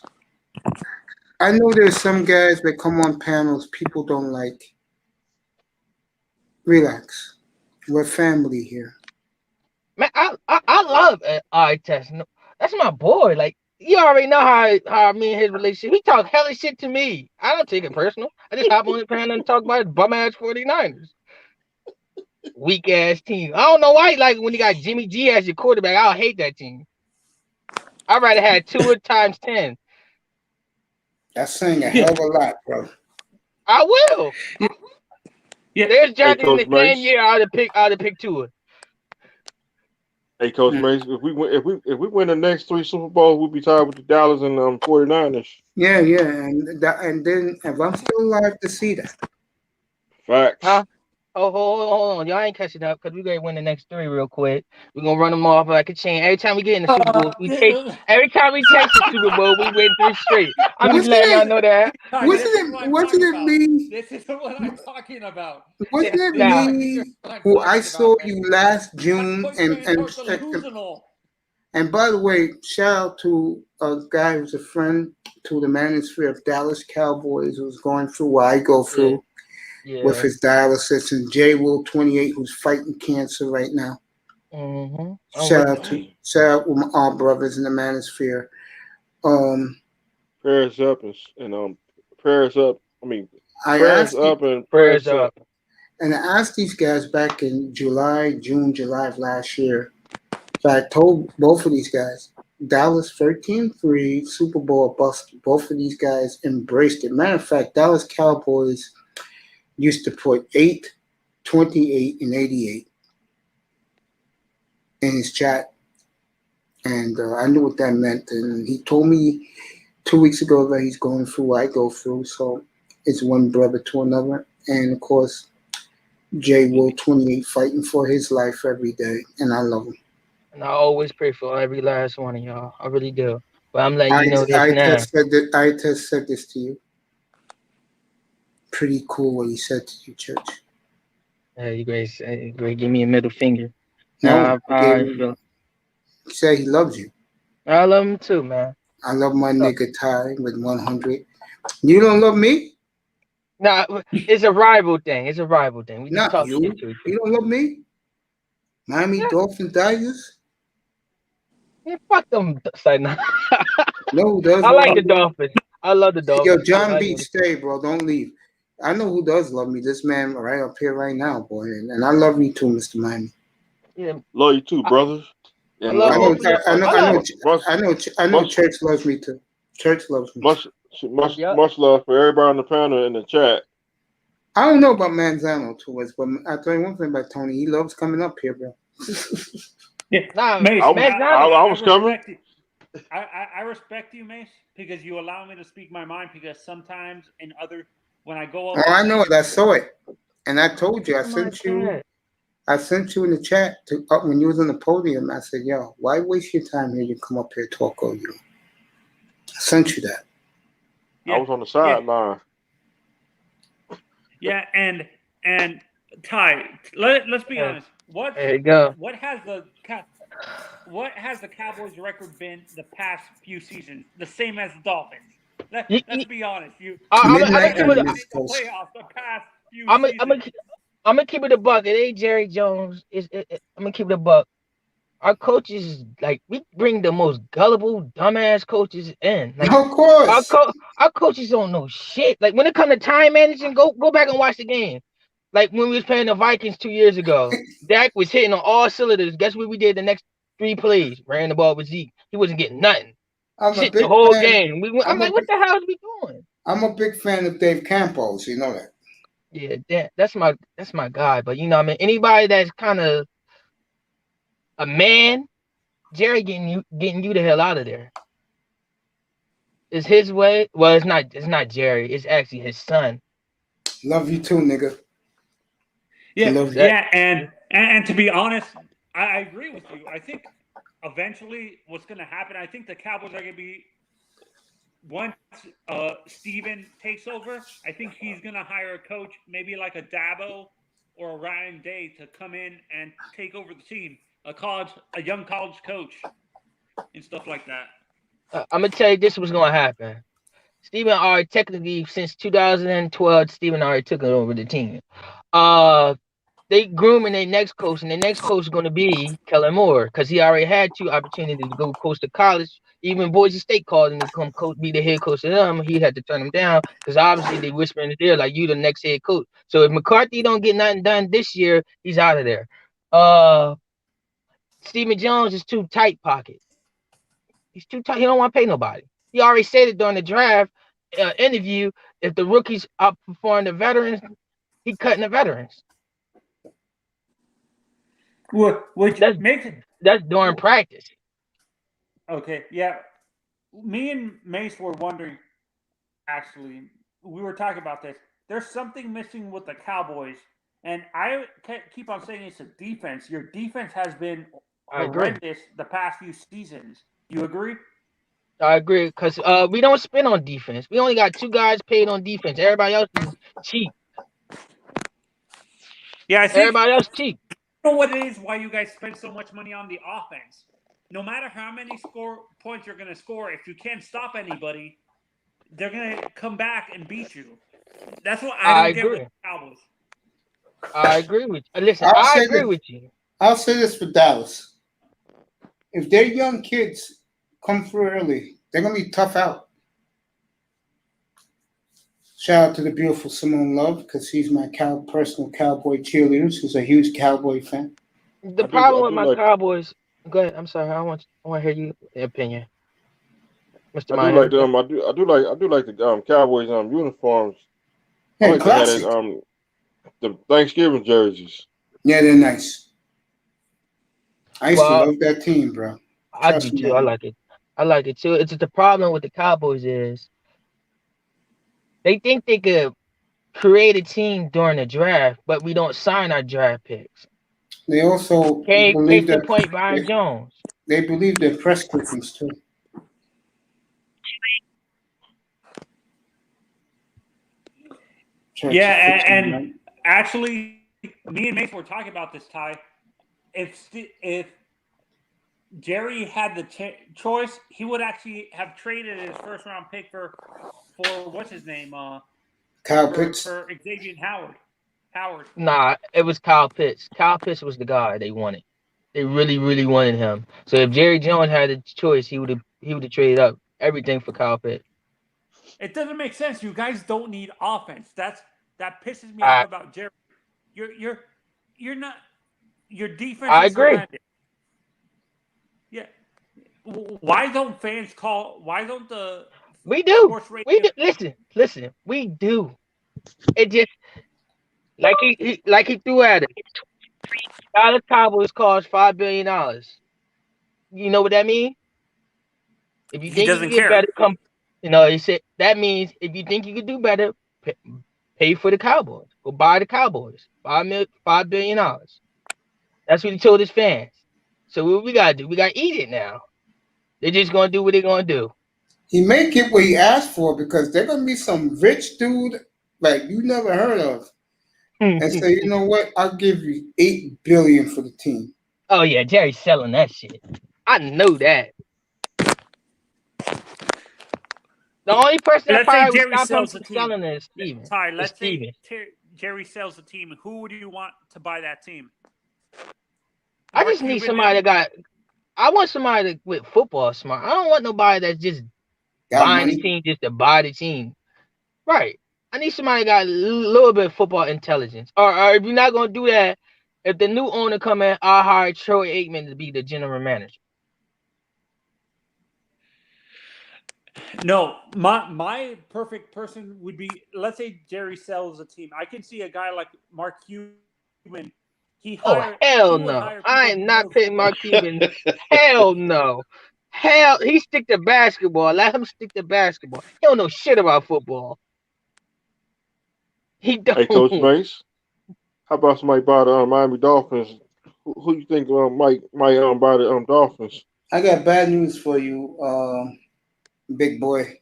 I know there's some guys that come on panels people don't like. Relax. We're family here. Man, I love Tess. That's my boy. Like, you already know how me and his relationship. He talk hella shit to me. I don't take it personal. I just hop on the panel and talk about his bum ass 49ers. Weak ass team. I don't know why. Like when you got Jimmy G as your quarterback, I'll hate that team. I'd rather have 2 times 10. That's saying a hell of a lot, bro. I will. Yeah. There's Johnson in the Mace. same year. I'd have picked Tua. Hey, Coach Mace, if we win the next 3 Super Bowls, we'll be tied with the Dallas and 49ers. Yeah, and then if I'm still alive to see that. Facts. Huh? Oh, hold on. Y'all ain't catching up because we gotta win the next 3 real quick. We're gonna run them off like a chain. Every time we get in the Super Bowl, every time we take the Super Bowl, we win 3 straight. I'm just letting y'all know that. Wasn't it me? This is what I'm talking about. Wasn't it me who I saw you last June and by the way, shout out to a guy who's a friend to the manosphere of Dallas Cowboys who's going through what I go through with his dialysis, and J Will 28 who's fighting cancer right now. Mm-hmm. Shout out with our brothers in the manosphere. Prayers up and prayers up. I mean, prayers up and prayers up. And I asked these guys back in July of last year. So I told both of these guys, Dallas 13-3, Super Bowl bust. Both of these guys embraced it. Matter of fact, Dallas Cowboys used to put 8, 28, and 88 in his chat. And I knew what that meant. And he told me 2 weeks ago that he's going through what I go through. So it's one brother to another. And, of course, J Will 28 fighting for his life every day. And I love him. And I always pray for every last one of y'all. I really do. But I'm letting you know this now. I just said this to you. Pretty cool what he said to you, Church. Hey, you guys, give me a middle finger. No, he said he loves you. I love him too, man. I love my nigga Ty with 100. You don't love me? Nah, it's a rival thing. It's a rival thing. We just talk you. Shit to each other. You don't love me? Miami Dolphins Tigers? Yeah, fuck them. No, I like the Dolphins. I love the Dolphins. Yo, John B, stay, bro. Don't leave. I know who does love me. This man right up here right now, boy. And I love you too, Mr. Miami. Yeah. Love you too, brothers. I know Church loves me too. Church loves me. Much love for everybody on the panel in the chat. I don't know about Manzano too much, but I'll tell you one thing about Tony. He loves coming up here, bro. Yeah, nah, Mace, I was coming. I respect you, Mace, because you allow me to speak my mind. Because sometimes when I go up, I know it. I saw it, and I told you. I sent you in the chat when you was on the podium. I said, "Yo, why waste your time here? You come up here talk over you." I sent you that. I was on the sideline. Yeah, and Ty, let's be honest. There you go. What has the Cowboys' record been the past few seasons? The same as the Dolphins. Let's be honest. I'm gonna keep it a buck. It ain't Jerry Jones. I'm gonna keep it a buck. Our coaches, like, we bring the most gullible, dumbass coaches in. Like, of course, our coaches don't know shit. Like, when it comes to time management, go back and watch the game. Like when we was playing the Vikings 2 years ago, Dak was hitting on all cylinders. Guess what we did the next 3 plays? Ran the ball with Zeke. He wasn't getting nothing. Shit the whole game. I'm like, what the hell are we doing? I'm a big fan of Dave Campos. You know that. Yeah, that's my guy. But you know, what I mean, anybody that's kind of a man, Jerry getting you the hell out of there. It's his way. Well, it's not Jerry. It's actually his son. Love you too, nigga. Yeah, Love you. yeah, and to be honest, I agree with you. I think eventually what's going to happen, I think the Cowboys are going to be, once Steven takes over, I think he's going to hire a coach, maybe like a Dabo or a Ryan Day, to come in and take over the team, a young college coach and stuff like that. I'm gonna tell you this was gonna happen. Steven already technically since 2012, Steven already took over the team. They grooming their next coach, and the next coach is going to be Kellen Moore because he already had 2 opportunities to go coach to college. Even Boise State called him to come be the head coach of them. He had to turn him down because obviously they whisper in his ear like, you the next head coach. So if McCarthy don't get nothing done this year, he's out of there. Stephen Jones is too tight pocket. He's too tight. He don't want to pay nobody. He already said it during the draft interview. If the rookies outperform the veterans, he cutting the veterans. Which makes it. That's during practice. Okay, yeah. Me and Mace were wondering, actually, we were talking about this. There's something missing with the Cowboys, and I keep on saying it's a defense. Your defense has been horrendous the past few seasons. You agree? I agree, because we don't spend on defense. We only got 2 guys paid on defense. Everybody else is cheap. Yeah, I think everybody else cheap. You know what it is? Why you guys spend so much money on the offense? No matter how many points you're going to score, if you can't stop anybody, they're going to come back and beat you. That's what I don't get with the Cowboys. I agree with you. Listen, I agree with you. I'll say this for Dallas. If their young kids come through early, they're going to be tough out. Shout out to the beautiful Simone Love, because she's my personal Cowboy cheerleader. She's a huge Cowboy fan. The problem with my Cowboys. Go ahead. I'm sorry. I want to hear your opinion, Mr. I do like the Cowboys uniforms. Yeah, I like classic. The Thanksgiving jerseys. Yeah, they're nice. I used to love that team, bro. I do too. I like it. I like it too. It's just the problem with the Cowboys is they think they could create a team during the draft, but we don't sign our draft picks. They also believe that Byron Jones. They believe they're press clippings too. Yeah, and actually, me and Mace were talking about this, Ty. If Jerry had the choice, he would actually have traded his first round pick for what's his name? Kyle Pitts. For Xavier Howard. Nah, it was Kyle Pitts. Kyle Pitts was the guy they wanted. They really, really wanted him. So if Jerry Jones had a choice, he would have traded up everything for Kyle Pitts. It doesn't make sense. You guys don't need offense. That pisses me off about Jerry. You're not. Your defense. I agree. Horrendous. Yeah. Why don't fans call? Why don't the? We do. We do. Listen. We do. It just like he threw at it. Dallas Cowboys cost $5 billion. You know what that means? If you think you can get better, come. You know, he said that means if you think you can do better, pay for the Cowboys. Go buy the Cowboys. $5 billion. That's what he told his fans. So what we gotta do? We gotta eat it now. They're just gonna do what they're gonna do. He may get what he asked for because they're gonna be some rich dude like you never heard of, and say, you know what? I'll give you $8 billion for the team. Oh yeah, Jerry's selling that shit. I know that. The only person that probably would stop him from selling is Steven. Ty, let's say Jerry sells the team. Who would you want to buy that team? I just need somebody I want somebody with football smart. I don't want nobody that's just buying the team just to buy the team. Right. I need somebody that got a little bit of football intelligence. Or if you're not going to do that, if the new owner come in, I'll hire Troy Aikman to be the general manager. No, my perfect person would be, let's say Jerry sells a team. I can see a guy like Mark Cuban. He would no. hire I people am who not knows paying football. Mark Cuban. Hell no. Hell, he stick to basketball. Let him stick to basketball. He don't know shit about football. He don't. Hey, Coach Mace, how about somebody buy the Miami Dolphins? Who you think might buy the Dolphins? I got bad news for you, big boy.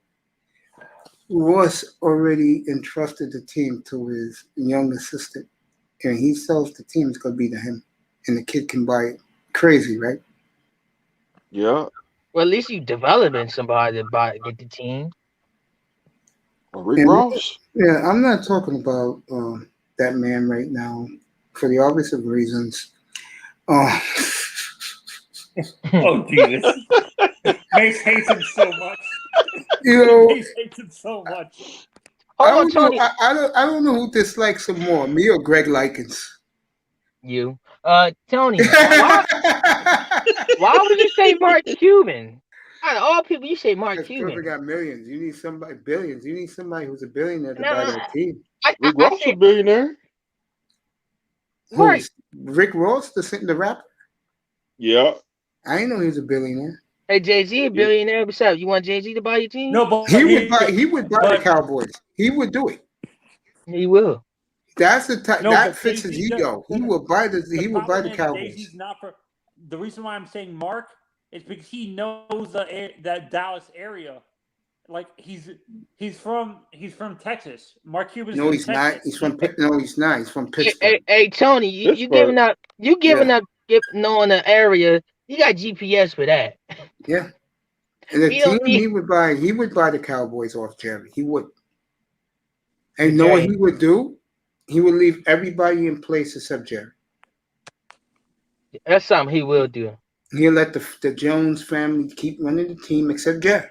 Ross already entrusted the team to his young assistant, and he sells the team. It's gonna be to him, and the kid can buy it. Crazy, right? Yeah. Well, at least you developing somebody to get the team. Rick And, Ross? Yeah, I'm not talking about that man right now for the obvious of reasons. Oh Jesus! Mace hates him so much. You know, Mace hates him so much. I Hold on, don't know. Tony. I don't know who dislikes him more, me or Greg Likens. You, Tony. Why would you say Mark Cuban? Out of all people, you say Mark Because Cuban. they got millions. You need somebody, billions. You need somebody who's a billionaire to No, buy that team. Rick Ross a billionaire? Right. Who's Rick Ross, the rapper? Yeah. I didn't know he was a billionaire. Hey, Jay-Z, a billionaire. What's up? You want Jay-Z to buy your team? No, but He would buy the Cowboys. He would do it. He will. That's the type No, that but fits his Jay-Z ego. He would buy the problem is Cowboys. Jay-Z's not for. The reason why I'm saying Mark is because he knows that Dallas area. Like he's from Texas. Mark Cuban's No, from he's Texas. not. He's from no, he's not. He's from Pittsburgh. Hey, Tony, you giving up knowing the area. You got GPS for that. Yeah. And the We don't team need- he would buy the Cowboys off Jerry. He would. And Jerry. know what he would do? He would leave everybody in place except Jerry. That's something he will do. He'll let the Jones family keep running the team except Jerry.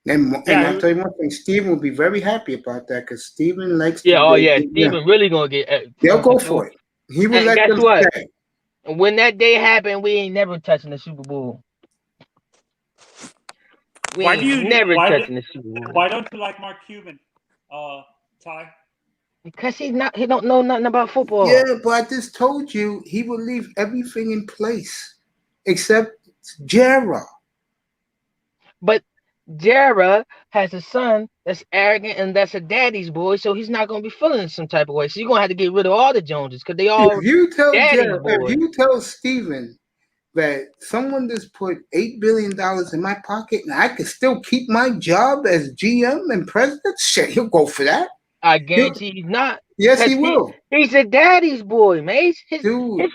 And I'll tell you one thing, Steven will be very happy about that because Steven likes to Steven really gonna get they'll go for it. He will let them stay. And when that day happened, we ain't never touching the Super Bowl. Why do you never why touching do- the Super Bowl? Why don't you like Mark Cuban, Ty? Because he don't know nothing about football. Yeah, but I just told you he will leave everything in place except Jerry. But Jara has a son that's arrogant and that's a daddy's boy, so he's not gonna be feeling some type of way. So you're gonna have to get rid of all the Joneses because they all If you tell daddy's boys. if you tell Steven that someone just put $8 billion in my pocket and I can still keep my job as GM and president, shit, he'll go for that. I guarantee he's not. Yes, he will. He's a daddy's boy, man. His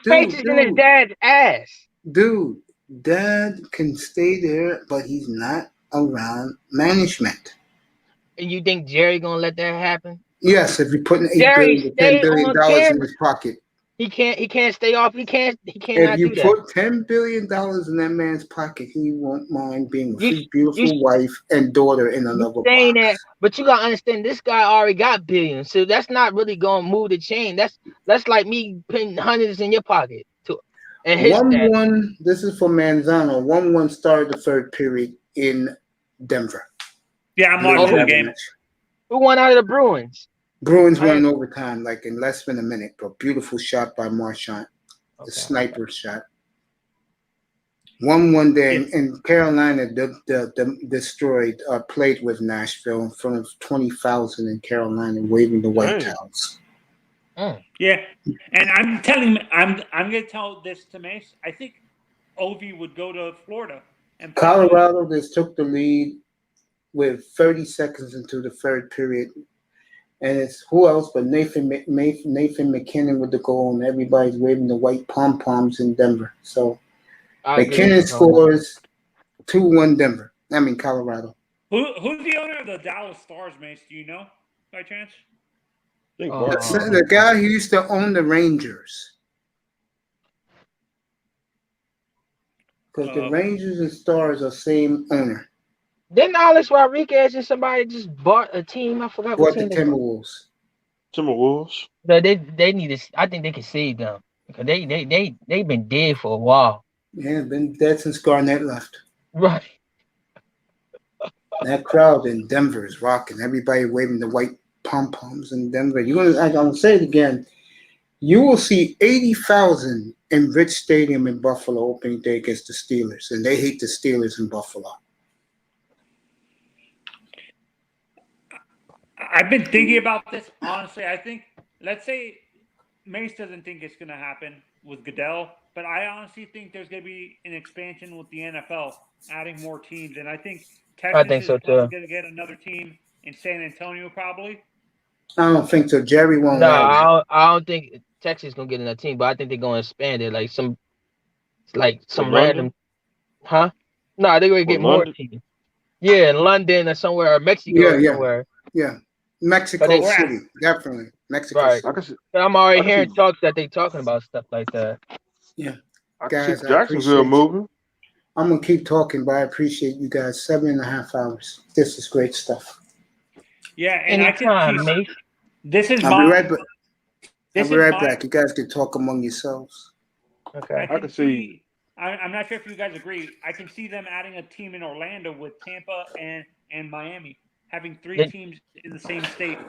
face is in his dad's ass. Dude, dad can stay there, but he's not around management. And you think Jerry gonna let that happen? Yes, if you're putting Jerry $10 billion in his pocket. He can't stay off. He cannot If you do that. put $10 billion in that man's pocket, he won't mind being with his beautiful wife and daughter in another saying box. that, but you gotta understand this guy already got billions, so that's not really gonna move the chain. That's like me putting hundreds in your pocket too. And his 1-1, this is for Manzano. 1-1 started the third period in Denver. Yeah, I'm watching the game. Who won out of the Bruins? Bruins won in overtime, like in less than a minute. But beautiful shot by Marchand, the sniper shot. 1-1 there, and Carolina destroyed, played with Nashville in front of 20,000 in Carolina, waving the white towels. Yeah, and I'm gonna tell this to Mace. I think Ovi would go to Florida and Colorado just took the lead with 30 seconds into the third period. And it's who else but Nathan McKinnon with the goal, and everybody's waving the white pom-poms in Denver. So McKinnon scores 2-1 Denver. I mean Colorado. Who's the owner of the Dallas Stars, Mace? Do you know by chance? The guy who used to own the Rangers. Because the Rangers and Stars are same owner. Didn't Alex Rodriguez and somebody just bought a team? I forgot what team. The Timberwolves. Timberwolves. But they need to. I think they can save them because they've been dead for a while. Yeah, been dead since Garnett left. Right. That crowd in Denver is rocking. Everybody waving the white pom poms in Denver. I'm gonna say it again. You will see 80,000 in Rich Stadium in Buffalo opening day against the Steelers, and they hate the Steelers in Buffalo. I've been thinking about this honestly. I think, let's say Mace doesn't think it's going to happen with Goodell, but I honestly think there's going to be an expansion with the NFL, adding more teams, and I think Texas is probably going to get another team in San Antonio, probably. I don't think so. Jerry won't. No, I don't think Texas is gonna get another team, but I think they're gonna expand it, like some random, huh? No, they're gonna get more teams. Yeah, in London or somewhere, or Mexico or somewhere. Yeah, Mexico City, definitely Mexico City. But I'm already hearing talks that they're talking about stuff like that. Yeah, guys, Jacksonville moving. I'm gonna keep talking, but I appreciate you guys. 7.5 hours. This is great stuff. Yeah, and anytime, mate. This is I'll be right back. I'll be right back. You guys can talk among yourselves. Okay. I can see. I'm not sure if you guys agree. I can see them adding a team in Orlando with Tampa and Miami, having 3 teams in the same state.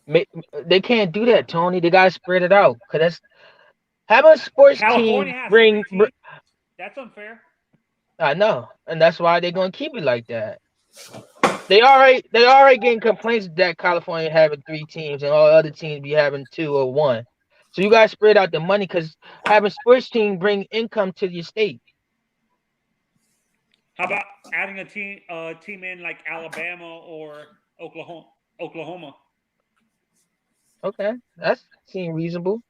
They can't do that, Tony. They gotta spread it out. Cause that's having a sports California team has bring. 3 teams. That's unfair. I know, and that's why they're gonna keep it like that. They already getting complaints that California having 3 teams and all other teams be having 2 or 1. So you guys spread out the money because having sports team bring income to your state. How about adding a team in like Alabama or Oklahoma? Okay, that seems reasonable.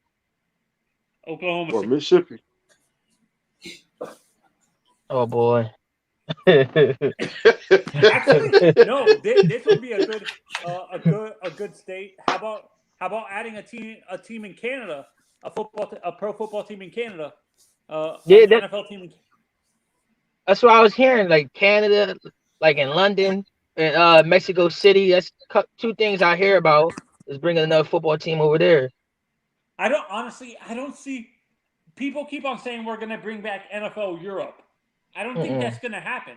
Oklahoma or Mississippi. Oh boy. Actually, no. This would be a good state. How about adding a team in Canada, a pro football team in Canada, NFL team. That's what I was hearing. Like Canada, like in London and Mexico City. That's 2 things I hear about is bringing another football team over there. I don't see. People keep on saying we're going to bring back NFL Europe. I don't think that's going to happen.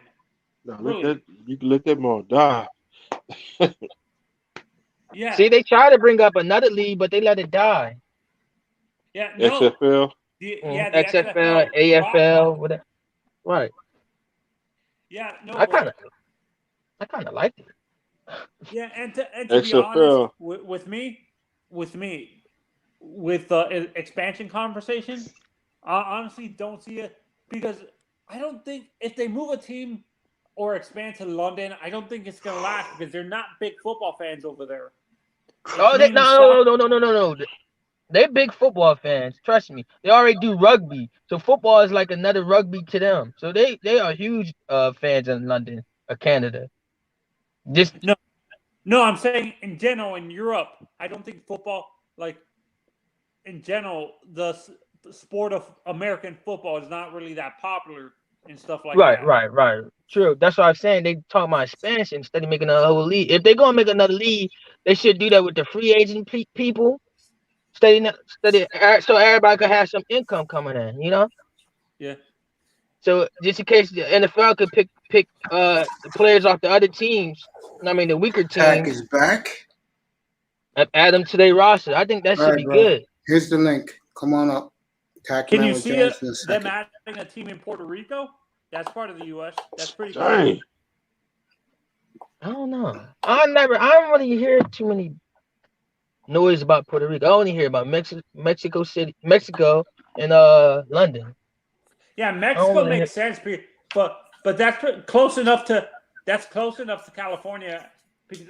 No, really. You can let that ball die. Yeah. See, they try to bring up another league, but they let it die. Yeah. No. XFL. The XFL, AFL, whatever. Right. Yeah. No. I kind of like it. Yeah, and to be honest, with the expansion conversation, I honestly don't see it because I don't think if they move a team or expand to London, I don't think it's gonna last because they're not big football fans over there. No. They're big football fans. Trust me. They already do rugby, so football is like another rugby to them. So they are huge fans in London or Canada. No, I'm saying in general in Europe, I don't think football, like in general, the sport of American football is not really that popular and stuff like that. Right. True. That's what I'm saying. They talking about expansion instead of making a whole league. If they're gonna make another league, they should do that with the free agent people. So everybody could have some income coming in, you know? Yeah. So just in case the NFL could pick the players off the other teams, I mean the weaker teams. Tack is back. And add them to their roster. I think that should be good. Here's the link. Come on up. Tack Can you see them adding a team in Puerto Rico? That's part of the U.S. That's pretty cool. Dang. I don't know. I don't really hear too many noise about Puerto Rico. I only hear about Mexico City, Mexico, and London. Yeah, Mexico makes sense, but that's close enough to California because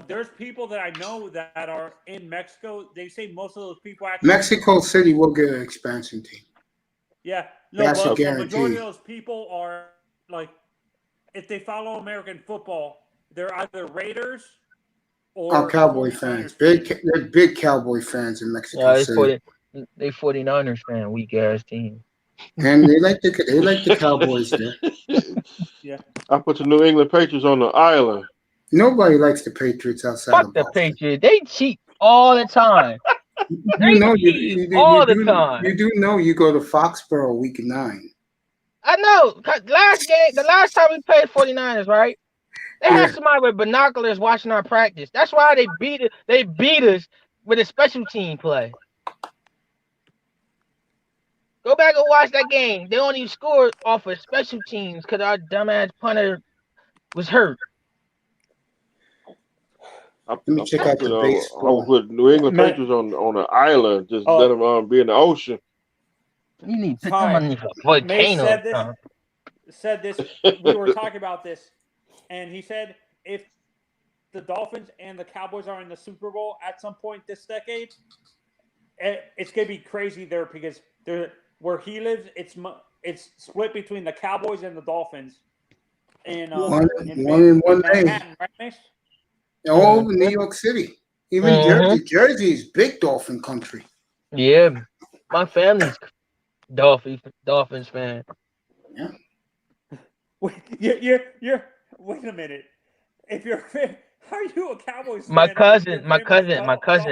there's people that I know that are in Mexico. They say most of those people actually. Mexico City will get an expansion team. Yeah, no, that's but a the guarantee. majority of those people are like, if they follow American football, they're either Raiders or Cowboy fans. They're big Cowboy fans in Mexico City. They 49ers fan, weak ass team. And they like the Cowboys there. Yeah. I put the New England Patriots on the island. Nobody likes the Patriots outside Fuck of the Boston. Patriots. They cheat all the time. You do know you go to Foxborough week 9. I know. The last time we played 49ers, right? They had somebody with binoculars watching our practice. That's why they beat it. They beat us with a special team play. Go back and watch that game. They only scored off of special teams because our dumbass punter was hurt. Let me check out the I baseball. would put New England Patriots on an island, just let them be in the ocean. You need to put Hi. them underneath a volcano. Said this. We were talking about this, and he said if the Dolphins and the Cowboys are in the Super Bowl at some point this decade, it's gonna be crazy there because where he lives, it's split between the Cowboys and the Dolphins. In one in one day. Manhattan, right, Mace? Oh, New York City, even Jersey. Jersey is big Dolphin country. Yeah, my family's Dolphins fan. Yeah. Wait, you're. Wait a minute. If you're, how are you a Cowboys fan? My cousin. I'm talking about like my cousins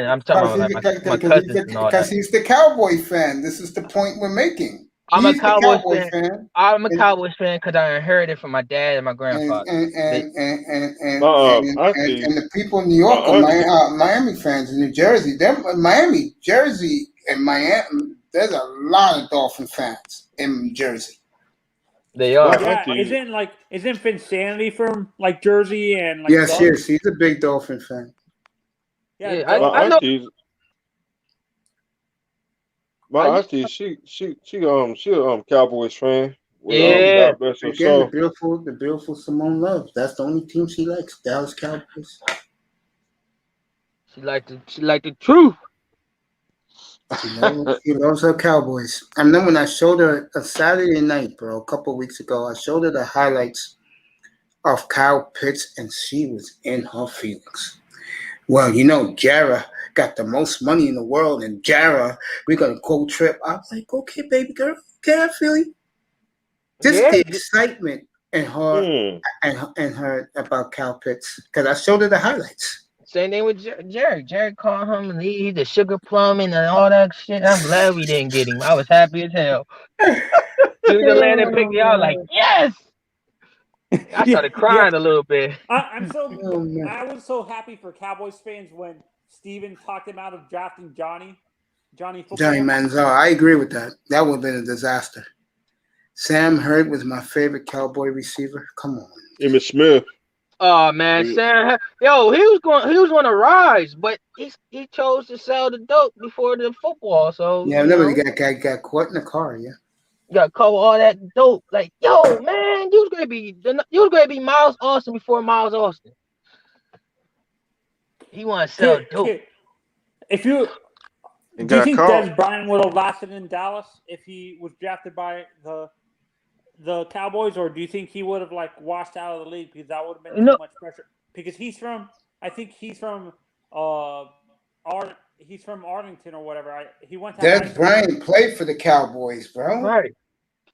and all Because that. he's the Cowboy fan. This is the point we're making. I'm He's a Cowboys the fan. I'm a Cowboys fan because I inherited from my dad and my grandfather. And the people in New York are Miami fans. In New Jersey, Miami, Jersey, and Miami. There's a lot of Dolphin fans in Jersey. They are. Yeah, isn't Finsanity from like Jersey and like? Yes, he's a big Dolphin fan. Yeah, I know. My auntie, she Cowboys fan. Yeah, God bless her again, soul. the beautiful Simone loves. That's the only team she likes. Dallas Cowboys. She like the truth. She loves her Cowboys. I remember when I showed her a Saturday night, bro, a couple of weeks ago. I showed her the highlights of Kyle Pitts, and she was in her feelings. Well, Jara got the most money in the world, and Jara, we're gonna go trip. I was like, okay, baby girl, okay, I feel you. Just the excitement in her and her about Kyle Pitts, because I showed her the highlights. Same thing with Jared. Jared called him and he the sugar plumbing and all that shit. I'm glad we didn't get him. I was happy as hell. He was land and picked me out like, yes. I started crying a little bit. I was so happy for Cowboys fans when Steven talked him out of drafting Johnny Manziel. I agree with that. That would have been a disaster. Sam Hurd was my favorite Cowboy receiver. Come on. Emmitt Smith. Oh man, Sam, he was going to rise, but he chose to sell the dope before the football. So yeah, never got caught in the car. Yeah, got caught with all that dope. Like, yo, man, you was gonna be Miles Austin before Miles Austin. He want to sell dope. Do you think Des Bryant would have lasted in Dallas if he was drafted by the Cowboys, or do you think he would have washed out of the league because that would have been too much pressure? Because he's from Arlington or whatever. He went to Des Bryant played for the Cowboys, bro. Right.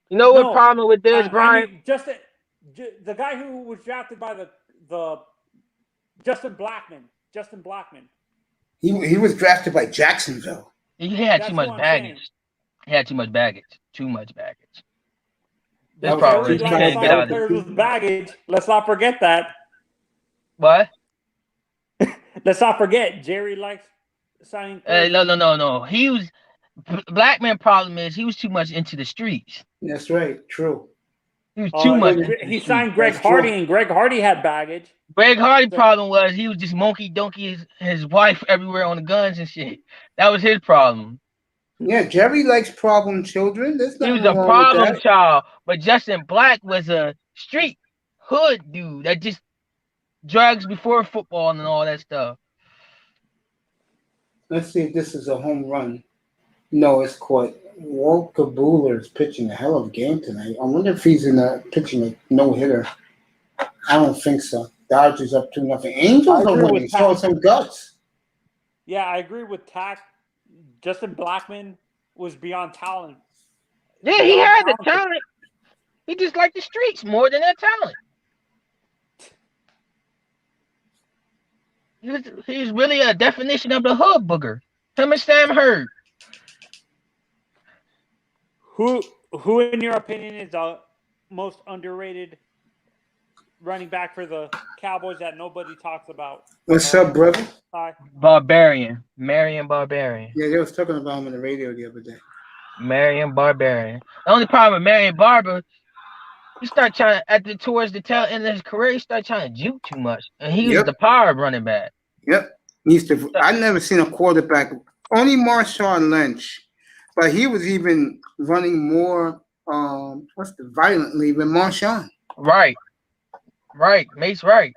You know what problem with Des Bryant? The guy who was drafted by the Justin Blackman. He was drafted by Jacksonville. He had too much baggage. He had too much baggage. Too much baggage. This problem is he can't get out of it. Baggage. Let's not forget that. What? Let's not forget Jerry likes signing. No. He was Blackman. Problem is he was too much into the streets. That's right. True. He was too much. He signed Greg Hardy, and Greg Hardy had baggage. Greg Hardy problem was he was just monkey donkey his wife everywhere on the guns and shit. That was his problem. Yeah, Jerry likes problem children. He was a problem child, but Justin Black was a street hood dude that just drugs before football and all that stuff. Let's see if this is a home run. No, it's caught. Walker Buehler is pitching a hell of a game tonight. I wonder if he's pitching a no-hitter. I don't think so. Dodgers up 2-0. Angels are winning. Show some guts. Yeah, I agree with Tack. Justin Blackman was beyond talent. Yeah, he had the talent. He just liked the streets more than that talent. He's really a definition of the hood booger. Him and Sam Hurd. Who in your opinion is the most underrated running back for the Cowboys that nobody talks about. What's up, brother? Hi. Barbarian. Marion Barbarian. Yeah, they was talking about him on the radio the other day. Marion Barbarian. The only problem with Marion Barber, he started trying towards the tail end of his career, he started trying to juke too much. And he was the power running back. Yep. I never seen a quarterback, only Marshawn Lynch, but he was even running more violently than Marshawn. Right. Mace right.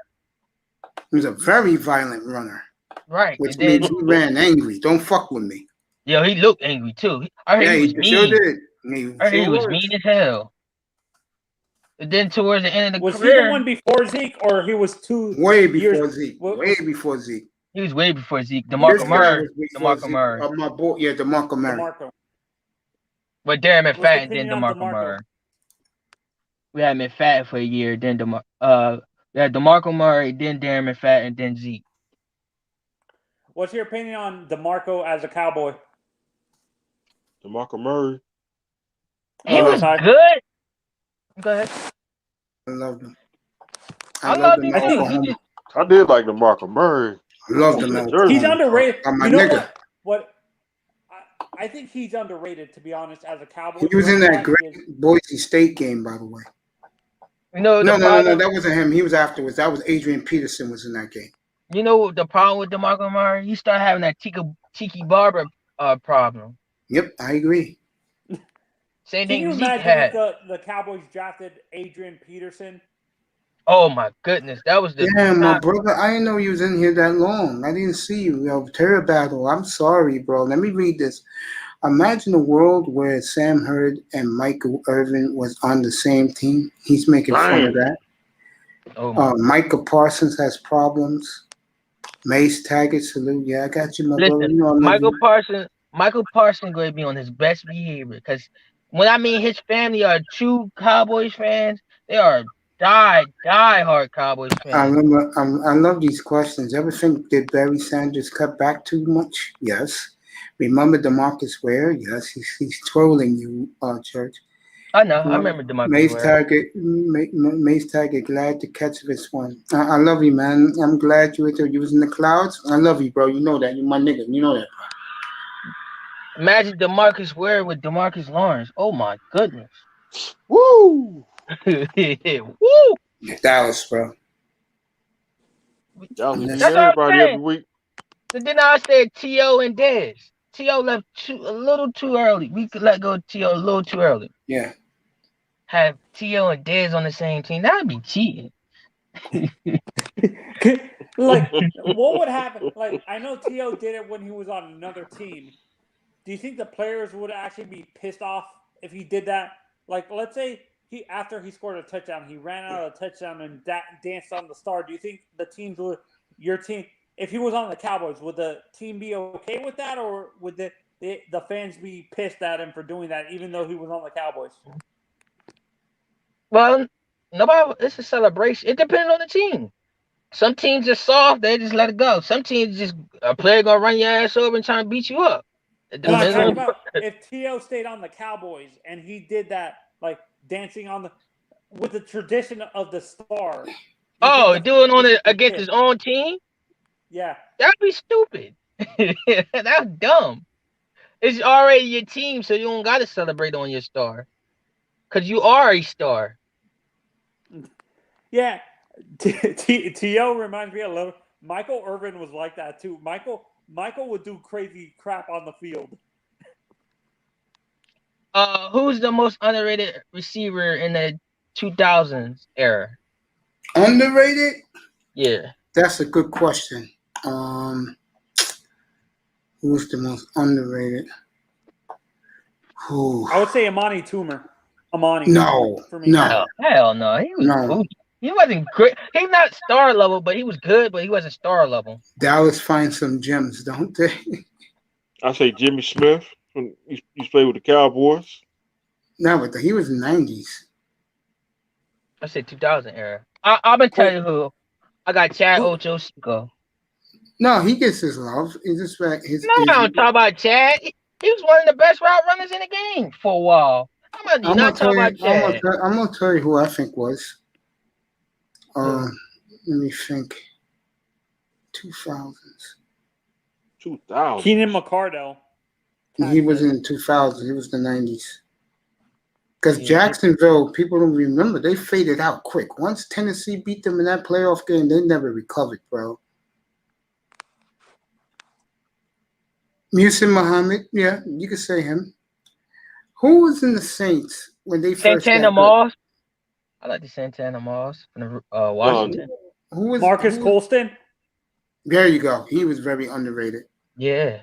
He was a very violent runner. Right. Which means he ran angry. Don't fuck with me. Yo, he looked angry too. I heard he was mean. Sure did. He was mean as hell. And then towards the end of the career, was he the one before Zeke, or he was way before Zeke? Way before Zeke. He was way before Zeke. DeMarco Murray. DeMarco Murray. My boy, yeah, DeMarco Murray. But Darren McFadden, then DeMarco Murray. We had McFadden for a year, then DeMarco Murray, then Darren McFadden, then Zeke. What's your opinion on DeMarco as a Cowboy? DeMarco Murray. He was good. Go ahead. I loved him. I did like DeMarco Murray. I loved him. He's underrated. My you know nigga. what? I think he's underrated, to be honest, as a Cowboy. He was in that great Boise State game, by the way. No, that wasn't him. He was afterwards. That was Adrian Peterson was in that game. You know the problem with DeMarco Murray? He started having that Tiki Barber problem. Yep, I agree. Same Can thing you Zeke imagine had. if the Cowboys drafted Adrian Peterson? Oh my goodness, that was the my brother. I didn't know you was in here that long. I didn't see you. Yo, Terror Battle. I'm sorry, bro. Let me read this. Imagine a world where Sam Hurd and Michael Irvin was on the same team. He's making fun of that. Micah Parsons has problems. Mace Taggart, salute. Yeah, I got you, my brother. You know, Michael Parsons going to be on his best behavior because when I mean his family are true Cowboys fans, they are die-hard Cowboys fans. I love these questions. Ever think did Barry Sanders cut back too much? Yes. Remember DeMarcus Ware? Yes, he's trolling you, Church. I know. I remember DeMarcus Ware. Mace Taggart, glad to catch this one. I love you, man. I'm glad you was in the clouds. I love you, bro. You know that. You're my nigga. You know that. Imagine DeMarcus Ware with DeMarcus Lawrence. Oh my goodness. Woo! Woo! Dallas, bro. Y'all beat everybody every week. So then I said T.O. and Dez. T.O. left a little too early. We could let go of T.O. a little too early. Yeah. Have T.O. and Dez on the same team. That would be cheating. Like, what would happen? Like, I know T.O. did it when he was on another team. Do you think the players would actually be pissed off if he did that? Like, let's say after he scored a touchdown, he ran out of a touchdown and danced on the star. Do you think your team, if he was on the Cowboys, would the team be okay with that, or would the fans be pissed at him for doing that, even though he was on the Cowboys? Well, it's a celebration. It depends on the team. Some teams are soft; they just let it go. Some teams just a player gonna run your ass over and try to beat you up. I'm talking about if T.O. stayed on the Cowboys and he did that, like dancing with the tradition of the star. Doing against his own team? Yeah. That'd be stupid. That's dumb. It's already your team, so you don't got to celebrate on your star. Because you are a star. Yeah. T.O. reminds me a little. Michael Irvin was like that too. Michael would do crazy crap on the field. Who's the most underrated receiver in the 2000s era? Underrated? Yeah. That's a good question. Who's the most underrated? Who? I would say Amani Toomer. No. For me. No. Hell no. He wasn't great. He's not star level, but he was good, but he wasn't star level. Dallas finds some gems, don't they? I say Jimmy Smith. When he played with the Cowboys. No, but he was in the 90s. I said 2000 era. I'm going to tell you who. I got Chad Ochocinco. No, he gets his love. It's just like I don't talk about Chad. He was one of the best route runners in the game for a while. I'm going to tell you who I think was. Let me think. 2000s. 2000. Keenan McCardell. He was in 2000s. He was the 90s. Because Yeah. Jacksonville, people don't remember. They faded out quick. Once Tennessee beat them in that playoff game, they never recovered, bro. Muhsin Muhammad, yeah, you could say him. Who was in the Saints when they first Santana got good? Moss. I like the Santana Moss from the Washington. Who was Marcus Colston. There you go. He was very underrated. Yeah.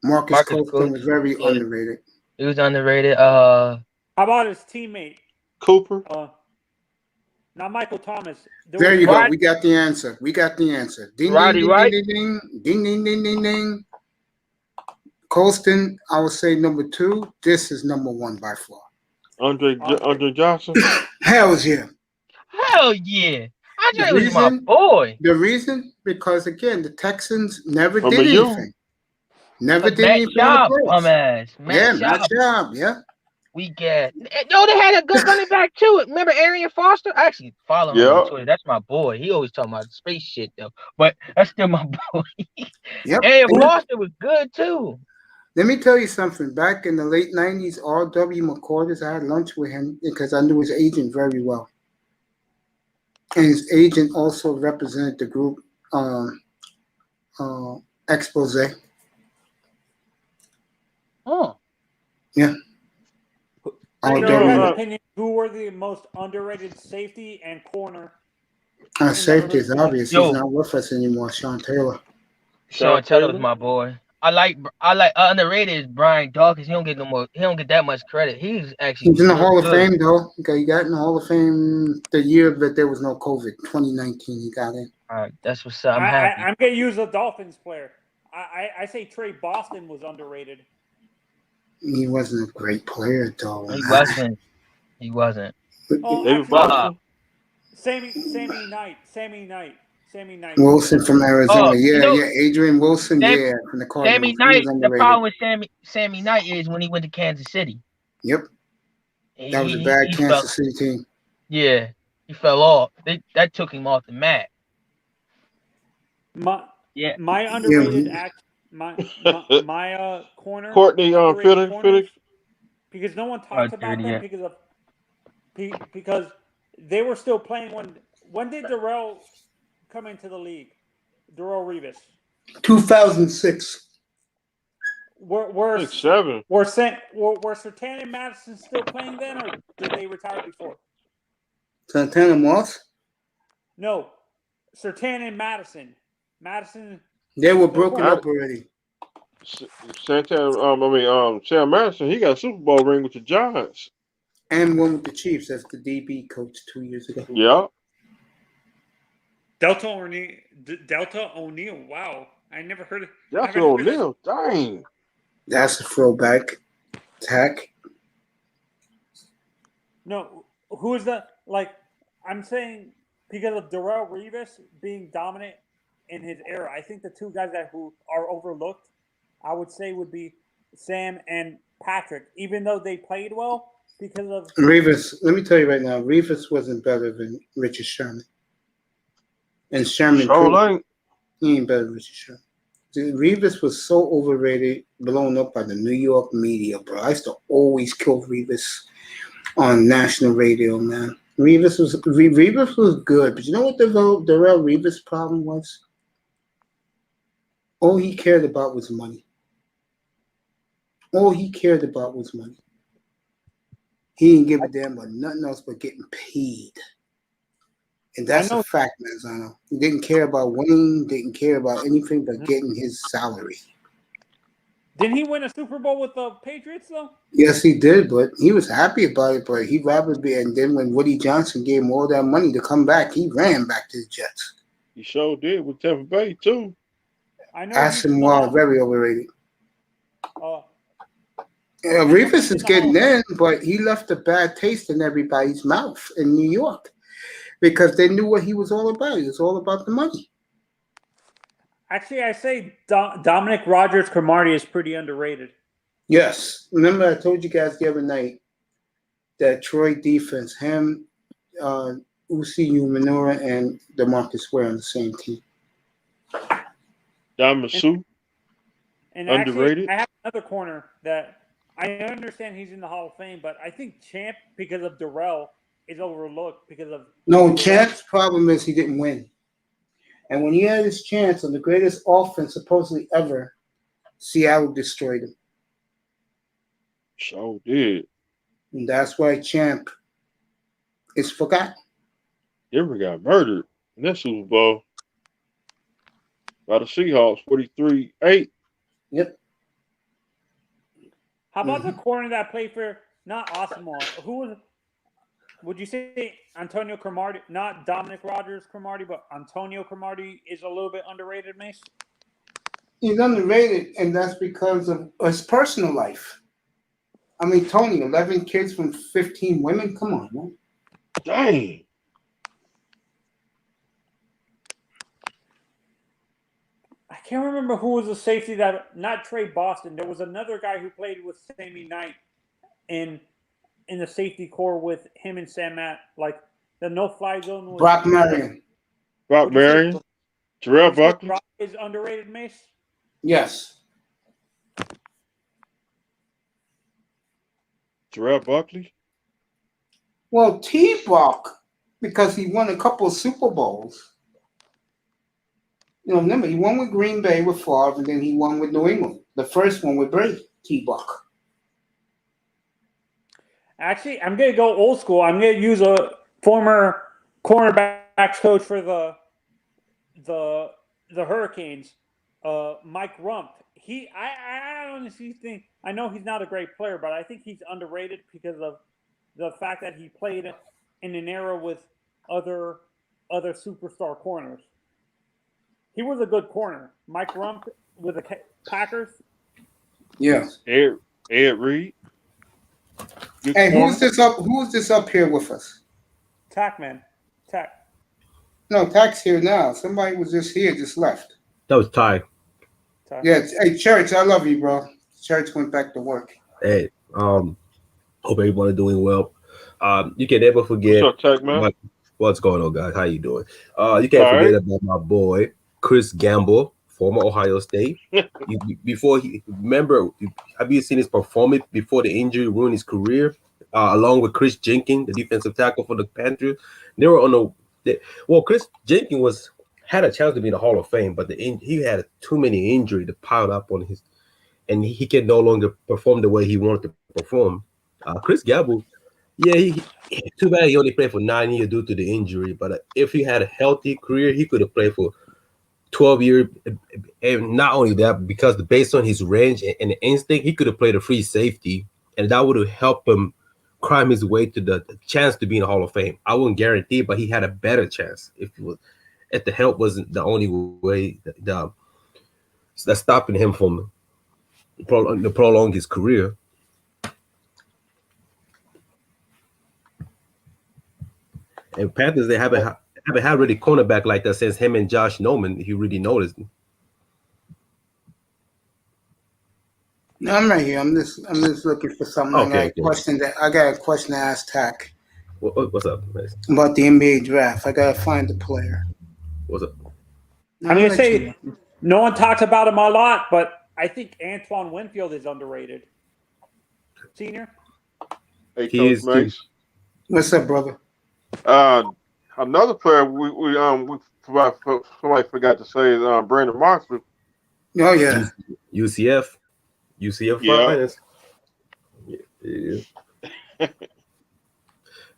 Marcus Colston was very yeah. underrated. He was underrated. How about his teammate? Cooper. Not Michael Thomas. There you go. We got the answer. Ding, Roddy ding, Wright. ding, ding, ding, ding, ding, ding, ding. Colston, I would say number 2. This is number 1 by far. Andre Johnson. Hell yeah. Hell yeah. Andre was my boy. The reason? Because, again, the Texans never From did you. anything. Never did Matt anything. Schaub, bum-ass. Matt Schaub, yeah. We get. Yo, they had a good running back, too. Remember Arian Foster? I actually follow him on Twitter. That's my boy. He always talking about space shit, though. But that's still my boy. Yep. Arian Foster was good, too. Let me tell you something. Back in the late 90s, R.W. McCordis, I had lunch with him because I knew his agent very well. And his agent also represented the group Expose. Oh. Yeah. In your opinion, who were the most underrated safety and corner? Safety is obvious. He's not with us anymore. Sean Taylor. Sean Taylor was my boy. I like underrated is Brian Dawkins. He don't get that much credit. He's in the Hall of Fame though. Okay, he got in the Hall of Fame the year that there was no COVID, 2019. He got in. All right, that's what's up. I'm happy. I'm gonna use a Dolphins player. I say Trey Boston was underrated. He wasn't a great player though. He wasn't. Sammy Knight. Wilson from Arizona. Adrian Wilson. From the Cardinals. Sammy Knight. The problem with Sammy Knight is when he went to Kansas City. Yep. That was a bad Kansas City team. Yeah, he fell off. That took him off the map. My underrated my corner. Courtney Phillips. Because no one talks about them because they were still playing when did Darrell come into the league? Darrell Revis. 2006. Were 7. Were Sertan and Madison still playing then, or did they retire before? Santana Moss? No, Sertan and Madison. They were broken up already. Sam Madison, he got a Super Bowl ring with the Giants. And one with the Chiefs as the DB coach 2 years ago. Yeah. Delta O'Neal. Wow. I never heard of Delta O'Neal. Dang. That's a throwback. Tack. No, who is that? I'm saying because of Darrell Revis being dominant in his era, I think the two guys who are overlooked, I would say, would be Sam and Patrick, even though they played well because of Revis. Let me tell you right now, Revis wasn't better than Richard Sherman. And Sherman, he ain't better than Richard Sherman. Revis was so overrated, blown up by the New York media, bro. I used to always kill Revis on national radio, man. Revis was good, but you know what the Darrell Revis problem was? All he cared about was money. He didn't give a damn about nothing else but getting paid. And that's a fact, Mazzano. He didn't care about winning, didn't care about anything but getting his salary. Didn't he win a Super Bowl with the Patriots, though? Yes, he did, but he was happy about it, but he'd rather be. And then when Woody Johnson gave him all that money to come back, he ran back to the Jets. He sure did with Tampa Bay, too. I know. Asamoah, very overrated. Revis is getting in, but he left a bad taste in everybody's mouth in New York because they knew what he was all about. He was all about the money. Actually, I say Dominic Rodgers-Cromartie is pretty underrated. Yes. Remember I told you guys the other night that Troy defense, him, Usi Umanura and DeMarcus Ware on the same team. Damasu, And underrated. actually, I have another corner that I understand he's in the Hall of Fame, but I think Champ, because of Darrell, is overlooked because of No, Darrell. Champ's problem is he didn't win. And when he had his chance on the greatest offense supposedly ever, Seattle destroyed him. So did. And that's why Champ is forgotten. Denver got murdered in that Super Bowl by the Seahawks, 43-8. Yep. How about the corner that played for not Osmar? Who was? Would you say Antonio Cromartie? Not Dominic Rogers Cromartie, but Antonio Cromartie is a little bit underrated, Mace. He's underrated, and that's because of his personal life. I mean, Tony, 11 kids from 15 women? Come on, man. Dang. I can't remember who was the safety that, not Trey Boston. There was another guy who played with Sammy Knight in the safety corps with him and Sam Matt. Like the no-fly zone was Brock Marion. Brock Marion. Terrell Buckley. Brock is underrated, Mace? Yes. Terrell Buckley. Well, T-Brock, because he won a couple of Super Bowls. You know, remember, he won with Green Bay with Favre, and then he won with New England. The first one with Brady, T-Brock. Actually, I'm going to go old school. I'm going to use a former cornerbacks coach for the Hurricanes, Mike Rump. I honestly think, I know he's not a great player, but I think he's underrated because of the fact that he played in an era with other superstar corners. He was a good corner. Mike Rump with the Packers. Yeah. Ed Reed. Good Hey, corner. who's this up here with us? Tackman. Tack. No, Tack's here now. Somebody was just here, just left. That was Ty. Yeah. Hey, Church, I love you, bro. Church went back to work. Hey, hope everybody doing well. You can never forget What's up, Tech, man? what's going on, guys. How you doing? You can't forget about my boy Chris Gamble, former Ohio State. Have you seen his performance before the injury ruined his career? Along with Chris Jenkins, the defensive tackle for the Panthers, they were on Chris Jenkins had a chance to be in the Hall of Fame, but he had too many injuries that piled up on his, and he can no longer perform the way he wanted to perform. Chris Gamble, too bad he only played for 9 years due to the injury. But if he had a healthy career, he could have played for 12 years. And not only that, because based on his range and the instinct, he could have played a free safety, and that would have helped him climb his way to the chance to be in the Hall of Fame. I wouldn't guarantee, but he had a better chance if the help wasn't the only way that's stopping him from prolong his career. And Panthers, they haven't had really cornerback like that since him and Josh Norman. He really noticed. No, I'm right here. I'm just looking for something. Okay, I got a question to ask Tack. What's up, man? About the NBA draft. I gotta find the player. What's up? I'm going to say no one talks about him a lot, but I think Antoine Winfield is underrated. Senior? Hey, Coach Mace. What's up, brother? Another player somebody forgot to say is Brandon Marshall. Oh yeah. UCF finest. Yeah.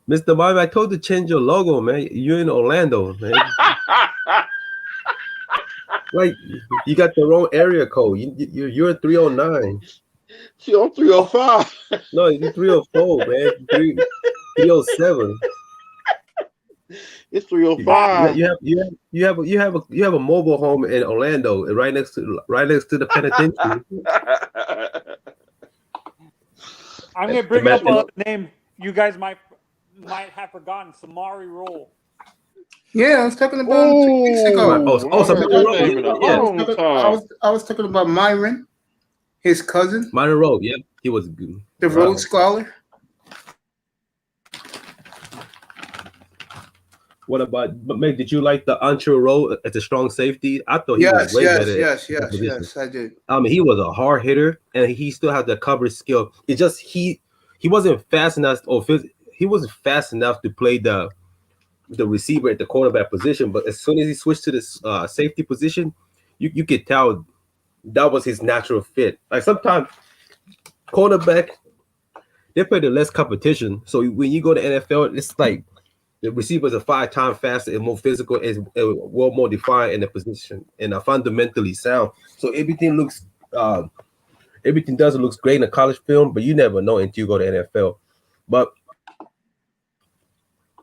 Mr. Marvin, I told you to change your logo, man. You're in Orlando, man. Like you got the wrong area code. You're 309. I'm 305. No, you're 304, man. 307. It's 305. You have a mobile home in Orlando, right next to the penitentiary. I'm going to bring up a name you guys might have forgotten. Samari Roll. Yeah, I was talking about him 2 weeks ago. I was talking about Myron, his cousin. Myron Rowe, yeah, he was good. The Rhodes Scholar. What about? But Meg, did you like the Ancho role as a strong safety? I thought he was way better. Yes, I did. I mean, he was a hard hitter, and he still had the coverage skill. It's just he wasn't fast enough, he wasn't fast enough to play the receiver at the cornerback position. But as soon as he switched to this safety position, you could tell that was his natural fit. Like sometimes cornerback, they play the less competition. So when you go to NFL, it's like the receivers are 5 times faster and more physical, and well more defined in the position and are fundamentally sound. So everything doesn't look great in a college film, but you never know until you go to NFL. But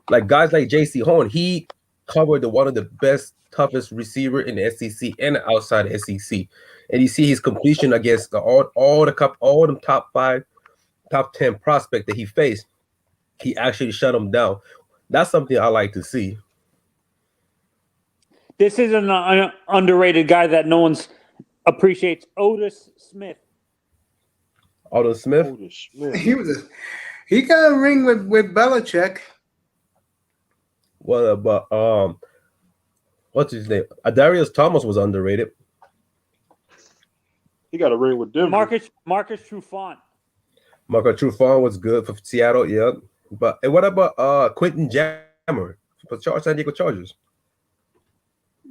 like guys like J.C. Horn, he covered one of the best, toughest receiver in the SEC and outside the SEC, and you see his completion against all the top 5, top 10 prospect that he faced. He actually shut them down. That's something I like to see. This is an underrated guy that no one appreciates. Otis Smith. Otis Smith. He got a ring with Belichick. What about what's his name? Darius Thomas was underrated. He got a ring with Denver. Marcus Trufant. Marcus Trufant was good for Seattle, yeah. But what about Quentin Jammer for San Diego Chargers?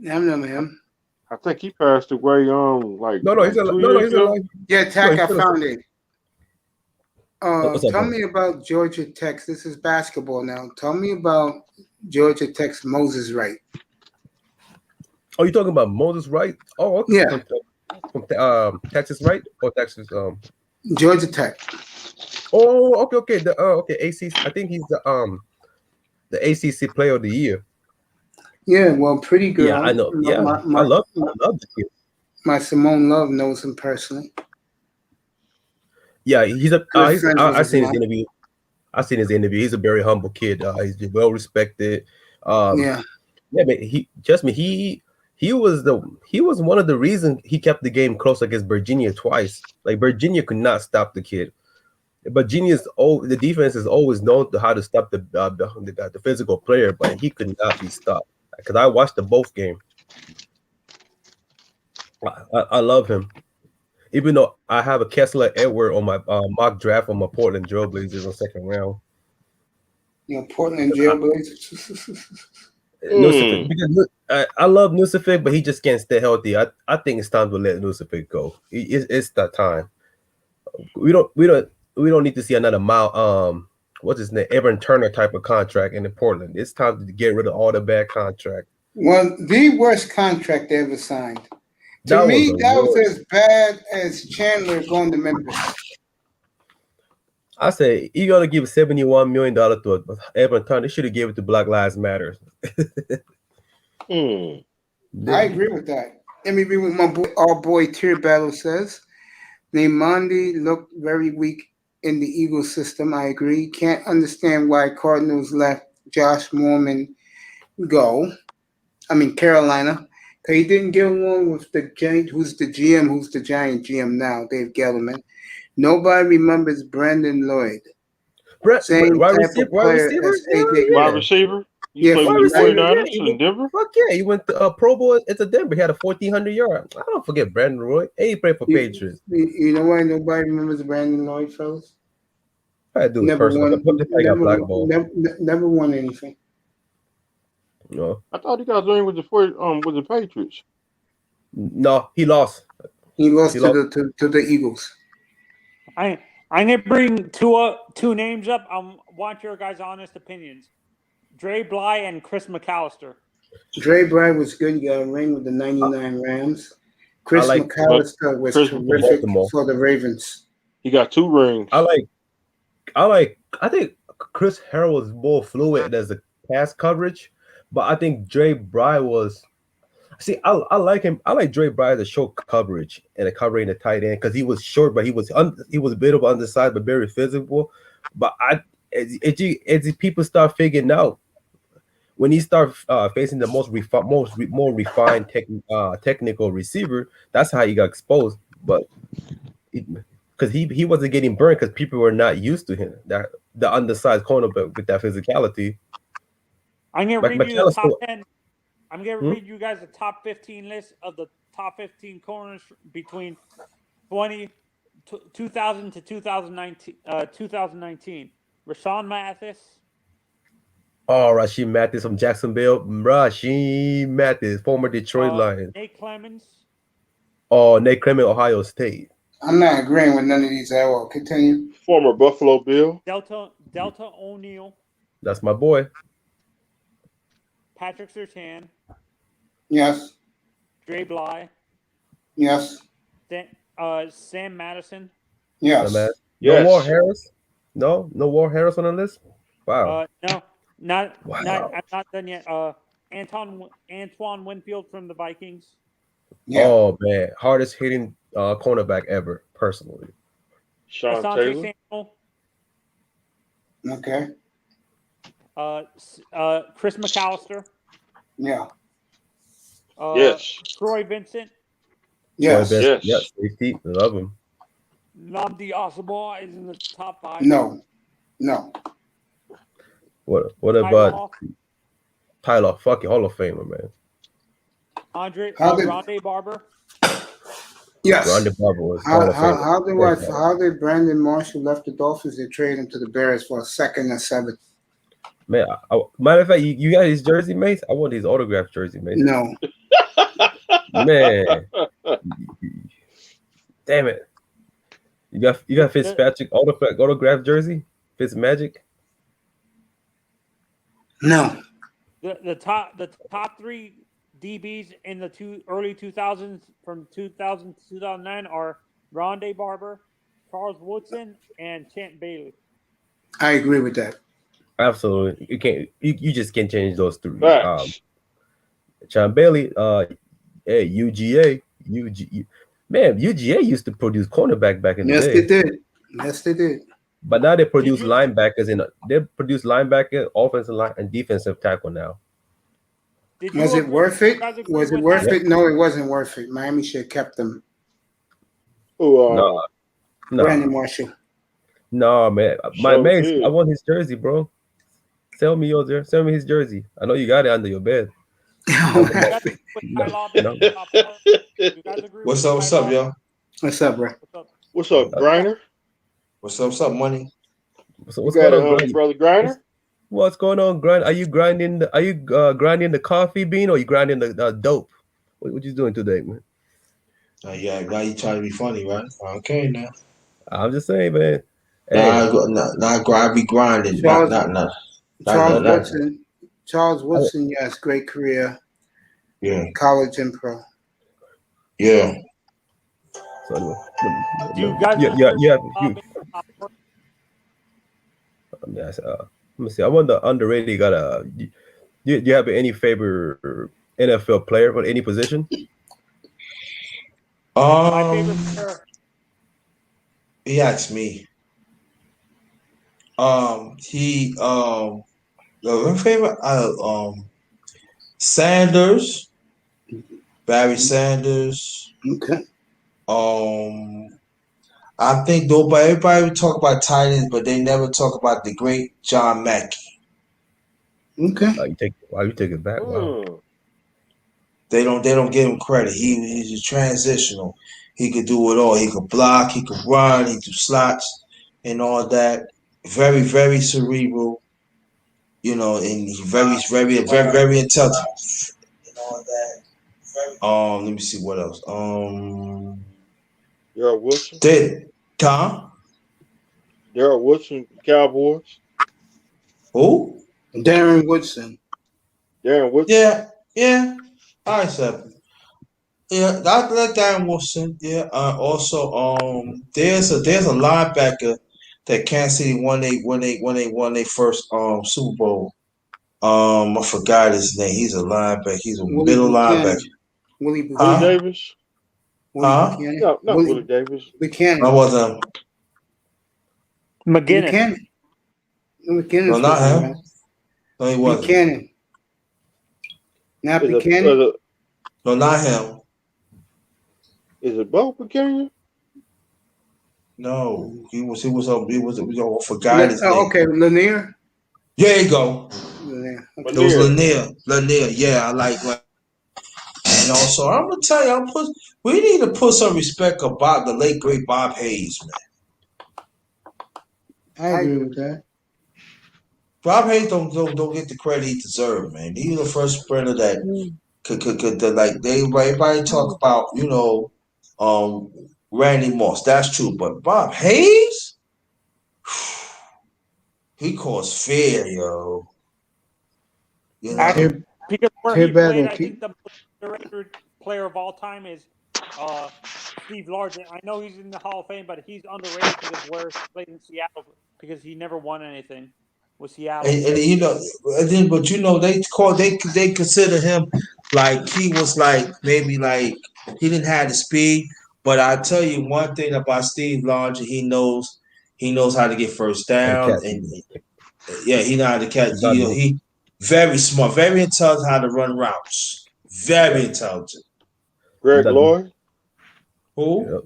I remember him. I think he passed away. He's alive. Yeah, Tack, I found it. What's up, Tell man? me about Georgia Tech. This is basketball now. Tell me about Georgia Tech's Moses Wright. Oh, you talking about Moses Wright? Oh, okay. Yeah. From Texas, right? Or Texas? Georgia Tech. Oh, okay. Okay. ACC. I think he's the ACC Player of the Year. Yeah, well, pretty good. Yeah, I know. Yeah, I love the kid. My Simone Love knows him personally. Yeah, he's a. Good friends with I've his seen his mom. interview. I've seen his interview. He's a very humble kid. He's well respected. Yeah, but he was one of the reasons he kept the game close against Virginia twice. Like Virginia could not stop the kid. The defense is always known to how to stop the physical player, but he could not be stopped. Because I watched both games. I love him. Even though I have a Kessler Edward on my mock draft on my Portland Trailblazers in the second round. Portland Jailblazers. Nusafik, because I love Nusafik, but he just can't stay healthy. I think it's time to let Nusafik go. It's that time. We don't need to see another what's his name, Evan Turner type of contract in Portland. It's time to get rid of all the bad contract. Well, the worst contract they ever signed. To me, that was as bad as Chandler going to Memphis. I say you gotta give $71 million to Evan Turner. They should have given it to Black Lives Matter. I agree with that. Let me read what our boy Tier Battle says. Neymandi looked very weak in the Eagles system. I agree. Can't understand why Cardinals let Josh Mormon go. Carolina. He didn't get along with the Giant, who's the Giant GM now, Dave Gettleman. Nobody remembers Brandon Lloyd. Same wide type of player receiver? as AJ Wide Green. receiver? Yeah, Played with the 49ers in Denver? Fuck yeah, he went to Pro Bowl at Denver. He had a 1,400 yard. I don't forget Brandon Lloyd. And he played for Patriots. You know why nobody remembers Brandon Lloyd, fellas? I do it personally. Never won anything. No. I thought he got a ring with the Patriots. No, he lost. He lost to the Eagles. I'm gonna bring two names up. I want your guys' honest opinions. Dre Bly and Chris McAllister. Dre Bly was good. He got a ring with the 99 Rams. Chris McAllister was terrific for the Ravens. He got 2 rings. I think Chris Harrell was more fluid as a pass coverage, but I think Dre Bly was. See, I like him. I like Dre Bly to show coverage and covering the tight end because he was short, but he was a bit of undersized, but very physical. But as people start figuring out when he start facing the more refined technical receiver, that's how he got exposed. But because he wasn't getting burned because people were not used to him, the undersized cornerback with that physicality. I'm gonna read you the top 10. I'm gonna Hmm? read you guys the top 15 list of the top 15 corners between 2000 to 2019. 2019. Rashawn Mathis, Oh, Rasheed Mathis from Jacksonville. Rasheed Mathis, former Detroit Lions. Nate Clemens, Oh, Nate Clement, Ohio State. I'm not agreeing with none of these at all. Continue. Former Buffalo Bill. Delta O'Neal, That's my boy. Patrick Surtain, Yes. Dre Bly, Yes. Sam Madison. Yes. No Yes. War Harris. No War Harris on the list. Wow. No, not. Wow. I'm not done yet. Antoine Winfield from the Vikings. Yeah. Oh man, hardest hitting cornerback ever, personally. Sean Asante Taylor. Samuel, Okay. Chris McAllister, Yeah. Yes. Troy Vincent, Yes. Yes. Yes. Safety. Love him. Namdi Asaba is in the top 5. No. No. What Tyler about Hawk, Tyler? Fucking Hall of Famer, man. Rondé Barber. Yes. Rondé Barber was Hall of Famer. How did Brandon Marshall left the Dolphins and trade him to the Bears for a second and 7th? Man, matter of fact, you got his jersey, mate. I want his autographed jersey, mate. No. Man, damn it! You got Fitzpatrick autographed jersey, Fitzmagic. No. The top 3 DBs in the early 2000s from 2000 to 2009 are Rondé Barber, Charles Woodson, and Champ Bailey. I agree with that. Absolutely, you can't. You just can't change those 3. Facts. Champ Bailey, UGA. Man, UGA used to produce cornerback back in the day. Yes, they did. But now they produce linebackers offensive line, and defensive tackle now. Was it worth it? Was it worth it? No, it wasn't worth it. Miami should have kept them. No. Brandon Marshall. No, man. My man, I want his jersey, bro. Sell me his jersey. I know you got it under your bed. What's up, y'all? What's up, bro? What's up, Griner? What's up, money? What's going on, brother Griner? What's going on, Grind? Are you grinding? Grinding the coffee bean, or you grinding the dope? What you doing today, man? Yeah, now you trying to be funny, right? Okay, now. I'm just saying, man. I be grinding. Charles Woodson, yes, great career. Yeah. College and pro. Yeah. So anyway, let me see. I wonder underrated. Do you have any favorite NFL player for any position? My favorite player. He asked me. My favorite. Sanders, Barry Sanders. Okay. I think everybody would talk about tight ends, but they never talk about the great John Mackey. Okay. You take it back. Wow. They don't give him credit. He's a transitional. He could do it all. He could block, he could run, he could do slots and all that. Very, very cerebral. And he's very, very, very, very intelligent. And all that. Let me see what else. Darrell Wilson. Tom? Darrell Wilson, Cowboys. Who? Darren Woodson. Darren Woodson. Yeah. All right, sir. Yeah, I like Darren Wilson. Yeah. Also, there's a linebacker that Kansas City when they won their first Super Bowl. I forgot his name. He's a linebacker. He's a middle linebacker. Willie Davis. Huh? No, not Willie Davis. Buchanan. I wasn't. McGinnis. No, not him. No, he wasn't. Buchanan. Not Buchanan. No, not him. Is it Bo Buchanan? No, he was. I forgot his name. Okay, Lanier. There you go. Lanier. It was Lanier. Yeah, I like. And also, I'm gonna tell you, we need to put some respect about the late great Bob Hayes, man. I agree with that. Bob Hayes don't get the credit he deserves, man. He was the first sprinter that could like everybody talk about, Randy Moss. That's true, but Bob Hayes, he caused fear, yo. Because where he played, I think the most underrated player of all time is Steve Largent. I know he's in the Hall of Fame, but he's underrated because where he played in Seattle because he never won anything with Seattle. But they consider him like he was like maybe like he didn't have the speed. But I tell you one thing about Steve Largent, he knows how to get first down, and he know how to catch. He very smart, very intelligent how to run routes. Very intelligent. Greg Lloyd. Who? Yep.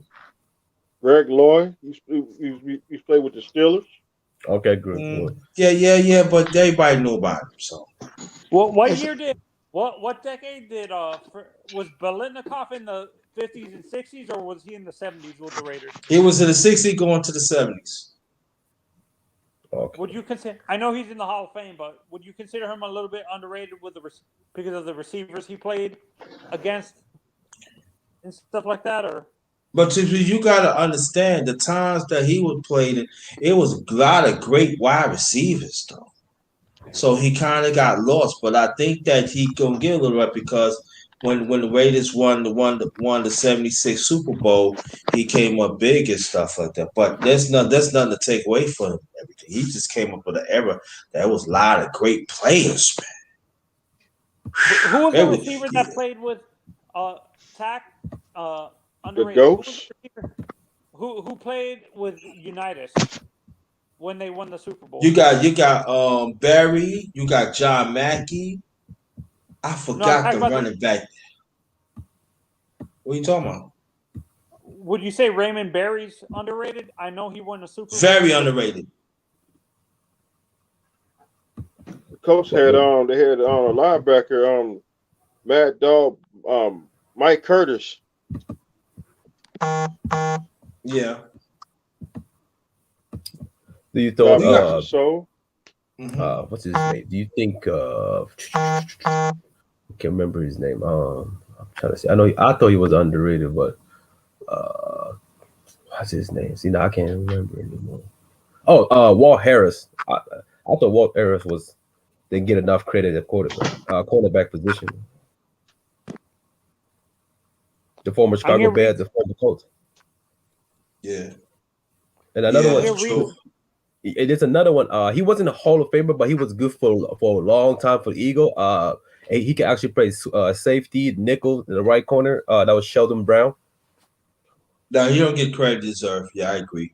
Greg Lloyd. He played with the Steelers. Okay, good. Yeah, but everybody knew about him. So, what year what decade did was Biletnikoff in the 50s and 60s, or was he in the 70s with the Raiders? He was in the 60s going to the 70s. Okay. Would you consider? I know he's in the Hall of Fame, but would you consider him a little bit underrated because of the receivers he played against and stuff like that, or? But you got to understand the times that he was played in, it was a lot of great wide receivers, though. So he kind of got lost. But I think that he gonna get a little bit because when the Raiders won the 76 Super Bowl, he came up big and stuff like that. But there's nothing to take away from him. Everything he just came up with an era that was a lot of great players, man. Who was the receiver that played with Tack? The Ghost. Who played with Unitas when they won the Super Bowl? You got Barry. You got John Mackey. I forgot the running back. What are you talking about? Would you say Raymond Barry's underrated? I know he won the Super Bowl. Very underrated. The coach had they had a linebacker Mad Dog Mike Curtis. Yeah. Do you thought what's his name? Do you think I can't remember his name. I'm trying to say. I thought he was underrated, but what's his name? See, now I can't remember anymore. Walt Harris. I thought Walt Harris didn't get enough credit at cornerback position. The former Chicago Bears, the former Colts. Yeah. And another one. There's another one. He wasn't a Hall of Famer, but he was good for a long time for the Eagle. And he could actually play safety, nickel in the right corner. That was Sheldon Brown. No, he don't get credit deserved. Yeah, I agree.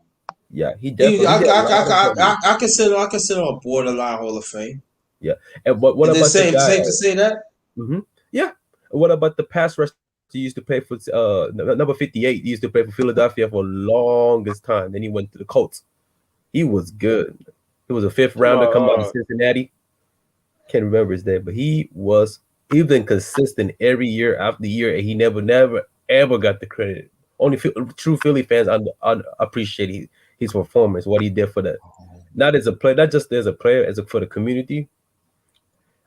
Yeah, he definitely. I consider a borderline Hall of Fame. Yeah, and what about safe the guy? to say that? Mm-hmm. Yeah. What about the pass rush? He used to play for number 58. He used to play for Philadelphia for the longest time. Then he went to the Colts. He was good. He was a 5th rounder coming out of Cincinnati. Can't remember his name, but he was even consistent every year after year, and he never ever got the credit. Only true Philly fans appreciate his performance, what he did for that. Not as a player, not just as a player, for the community.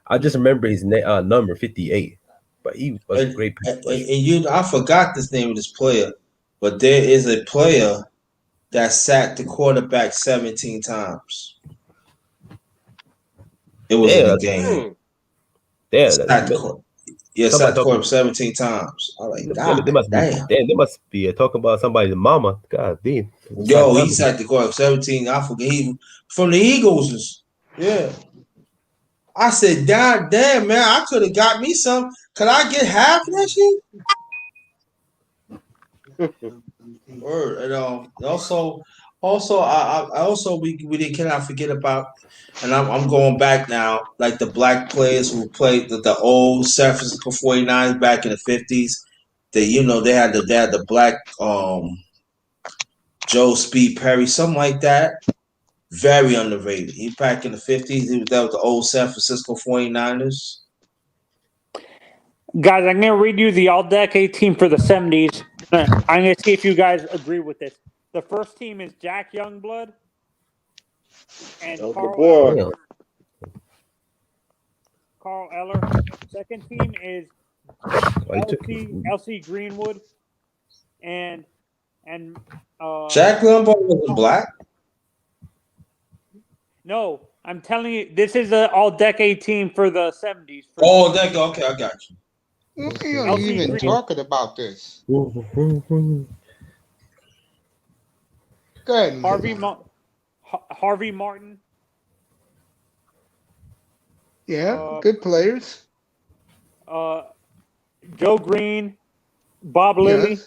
I just remember his number 58. But he was a great player. I forgot the name of this player, but there is a player that sacked the quarterback 17 times. It was in the game. Yeah, sacked the quarterback 17 times. I'm like, God, they must be talking about somebody's mama. God damn. Yo, he sacked the quarterback 17. I forget he from the Eagles. Yeah. I said, God damn, man, I could have got me some. Could I get half of that shit? Word. And also we cannot forget about, and I'm going back now, like the black players who played the old San Francisco 49ers back in the 50s. They had the black Joe Speed Perry, something like that. Very underrated. He back in the 50s. He was there with the old San Francisco 49ers. Guys, I'm going to read you the all-decade team for the 70s. I'm going to see if you guys agree with this. The first team is Jack Youngblood and Carl Eller. Second team is LC Greenwood and Jack Youngblood was black? No, I'm telling you, this is the all-decade team for the 70s. Oh, decade. Okay, I got you. What are you even talking about this? Go ahead. Harvey Martin. Yeah, good players. Joe Green, Bob Lilly.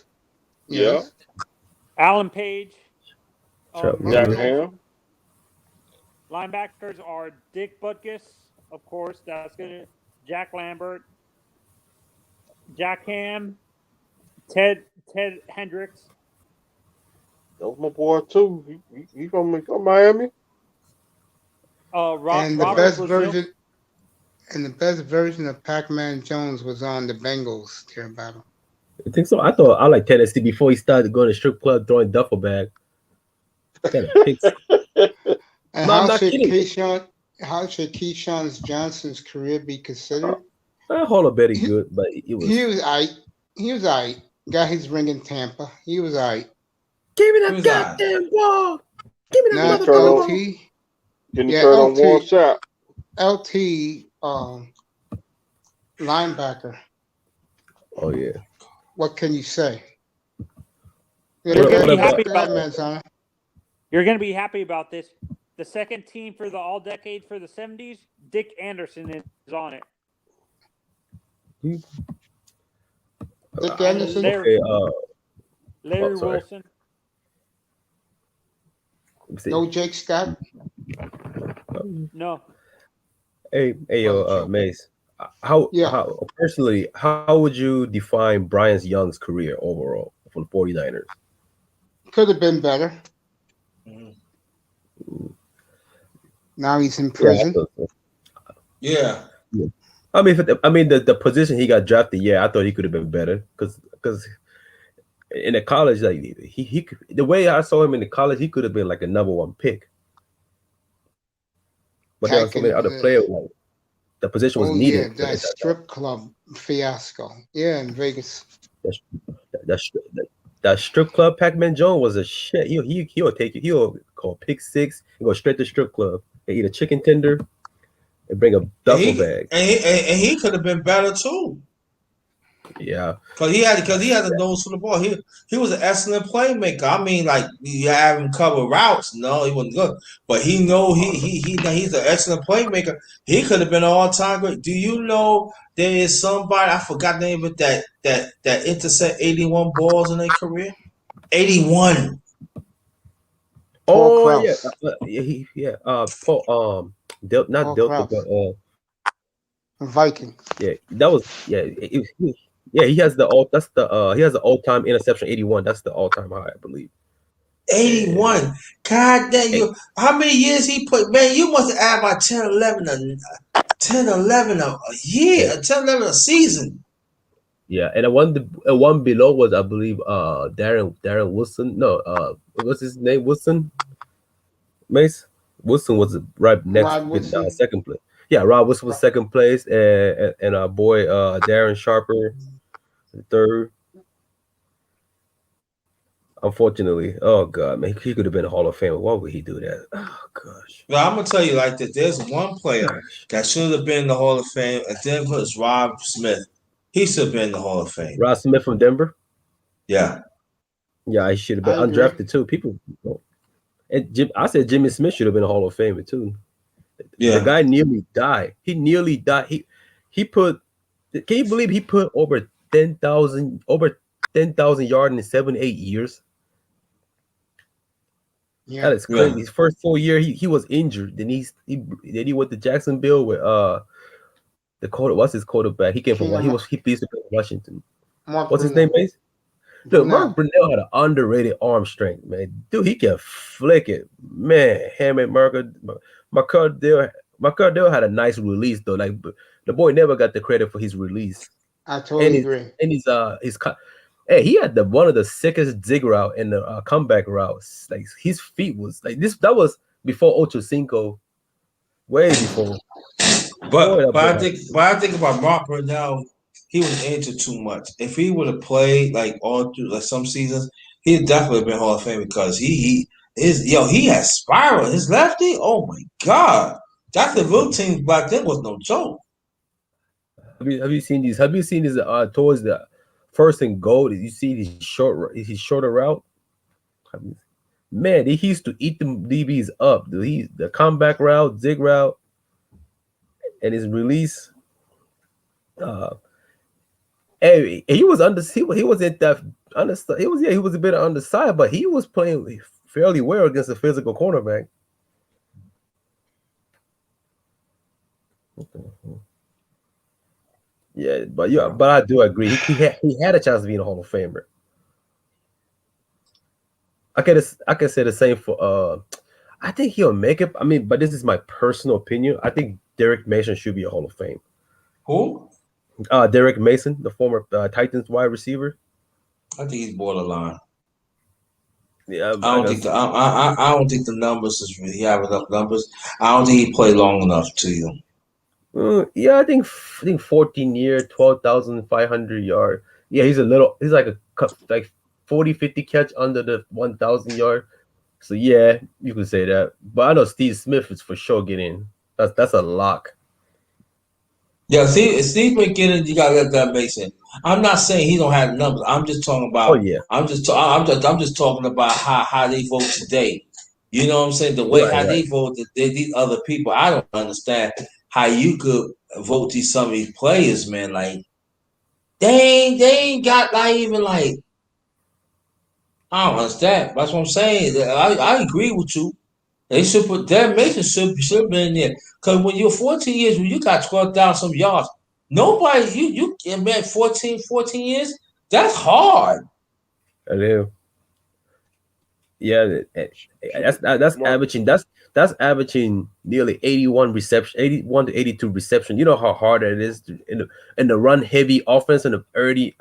Yes. Alan Page. Jack Ham. Linebackers are Dick Butkus, of course. That's good. Jack Lambert. Jack Ham. Ted Hendricks. That was my boy too. He from Miami. And the best version of Pac-Man Jones was on the Bengals tier battle. I think so. I like Tennessee before he started going to strip club throwing duffel bag. And No, how should Keyshawn Johnson's career be considered? Hall of Betty good, but He was aight. Got his ring in Tampa. He was aight. Give me that goddamn ball. Give me that Not ball. LT. Didn't turn on one shot. LT linebacker. Oh yeah. What can you say? You're going to be happy Go ahead, about Manzana. You're going to be happy about this. The second team for the all-decade for the 70s, Dick Anderson is on it. Dick Anderson? Larry sorry. Wilson. No Jake Scott? No. Hey, Mace. How personally, how would you define Bryce Young's career overall for the 49ers? Could have been better. Now he's in prison. Yeah. I mean, the position he got drafted. Yeah, I thought he could have been better because in the college, like he the way I saw him in the college, he could have been like a number one pick. But there were so many other players. Like, the position was needed. Yeah, that strip club fiasco. Yeah, in Vegas. That strip club, Pac-Man Jones was a shit. He'll take you. He'll call pick six and go straight to strip club. They eat a chicken tender and bring a duffel bag. And he could have been better too. Yeah, because he had the nose for the ball. He was an excellent playmaker. I mean, like you have him cover routes. No, he wasn't good, but he's an excellent playmaker. He could have been an all-time great. Do you know there is somebody, I forgot the name of that intercept 81 balls in their career? 81. Oh yeah, Paul, not Delta, but Viking. Yeah, that was he has the all-time interception 81. That's the all-time high, I believe. 81. God damn you! How many years he put? Man, you must have added about 10, 11 a year, 10, 11 a season. Yeah, and the one below was, I believe, Darren Wilson. No, what's his name? Wilson. Mace Wilson was right next with second place. Yeah, Rob Wilson was second place, and our boy Darren Sharper, third. Unfortunately, oh god, man, he could have been a Hall of Famer. Why would he do that? Oh gosh. Well, I'm gonna tell you like this. There's one player that should have been in the Hall of Fame, and Denver is Rob Smith. He should have been in the Hall of Fame. Rob Smith from Denver. Yeah, he should have been undrafted too. People, and I said Jimmy Smith should have been a Hall of Famer too. Yeah, the guy nearly died. He nearly died. He put. Can you believe he put over 10,000 yards in 7-8 years? Yeah, that is crazy. Yeah. His first full year, he was injured. Then he went to Jacksonville with what's his quarterback? He came from he used to play in Washington. What's his name, Mace? Look, Mark Brunell had an underrated arm strength, man. Dude, he can flick it, man. Him and Marcardell had a nice release though. Like the boy never got the credit for his release. I totally agree. And hey, he had one of the sickest zig route and the comeback routes. Like his feet was like this. That was before Ocho Cinco, way before. But I think about Mark Brunell. He was injured too much. If he would have played like all through like some seasons, he'd definitely been Hall of Fame because he had spiral. His lefty, oh my God. Dr. Real team back then was no joke. Have you seen these? Have you seen his towards the first and goal? Did you see his shorter route? Man, he used to eat the DBs up. The comeback route, zig route, and his release. Hey, he was he wasn't that underside. He was a bit underside, but he was playing fairly well against a physical cornerback. Yeah, but I do agree. He had a chance to be in the Hall of Famer. I can say the same for I think he'll make it. I mean, but this is my personal opinion. I think Derek Mason should be a Hall of Fame. Who? Derek Mason, the former Titans wide receiver. I think he's borderline. Yeah, I don't think the numbers is really have enough numbers. I don't think he played long enough to you. Yeah, I think 14 year, 12,500 yard. Yeah, he's like 40, 50 catch under the 1,000 yard. So yeah, you could say that. But I know Steve Smith is for sure getting. That's a lock. Yeah, Steve McKinnon, you gotta let that Mason. I'm not saying he don't have numbers. I'm just talking about. Oh yeah. I'm just talking about how they vote today. You know what I'm saying? The way they vote, these other people. I don't understand how you could vote some of these players, man. Like they ain't got like even like. I don't understand. That's what I'm saying. I agree with you. They should put that Mason should be in there. Because when you're 14 years, when you got 12,000 yards, nobody you man 14 years, that's hard. I do. Yeah, that's averaging. That's averaging nearly 81 to 82 reception. You know how hard it is in the run heavy offense in the early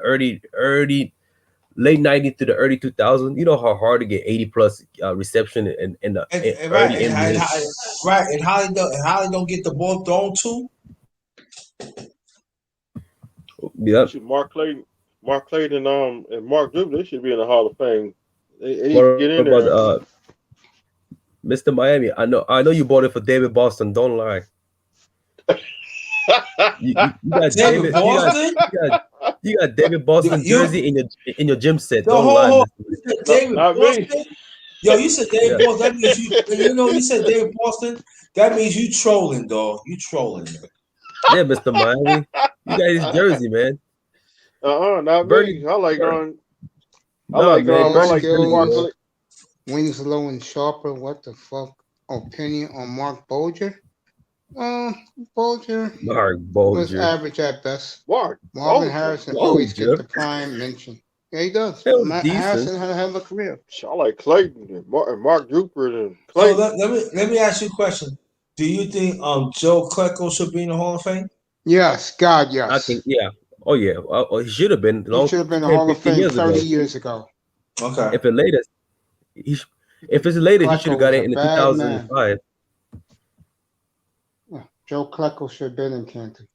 late 90s to the early 2000s. You know how hard to get 80 plus reception in the early right. And how they don't get the ball thrown to? Yeah. Mark Clayton, and Mark Duke, they should be in the Hall of Fame. They need to get in there. But, Mr. Miami, I know you bought it for David Boston. Don't lie. you got David Boston. You got David Boston jersey in your gym set. Don't lie. David Boston. Yo, you said David Boston. That means you said David Boston. That means you trolling, dog. You trolling. Yeah, Mr. Miami. You got his jersey, man. Not Bernie. me. I like going. Winslow and Sharper. What the fuck? Opinion on Mark Bolger? Bolger was average at best. Marvin Harrison always gets the prime mention. Yeah, he does. Harrison had a hell of a career. I like Clayton and Mark Rupert and Clayton. So let me ask you a question. Do you think Joe Klecko should be in the Hall of Fame? Yes, God, yes. I think Oh yeah. He should have been. He should have been in the Hall of Fame 30 years ago. Okay. If it's later, he should have got it in 2005. Joe Klecko should have been in Canton.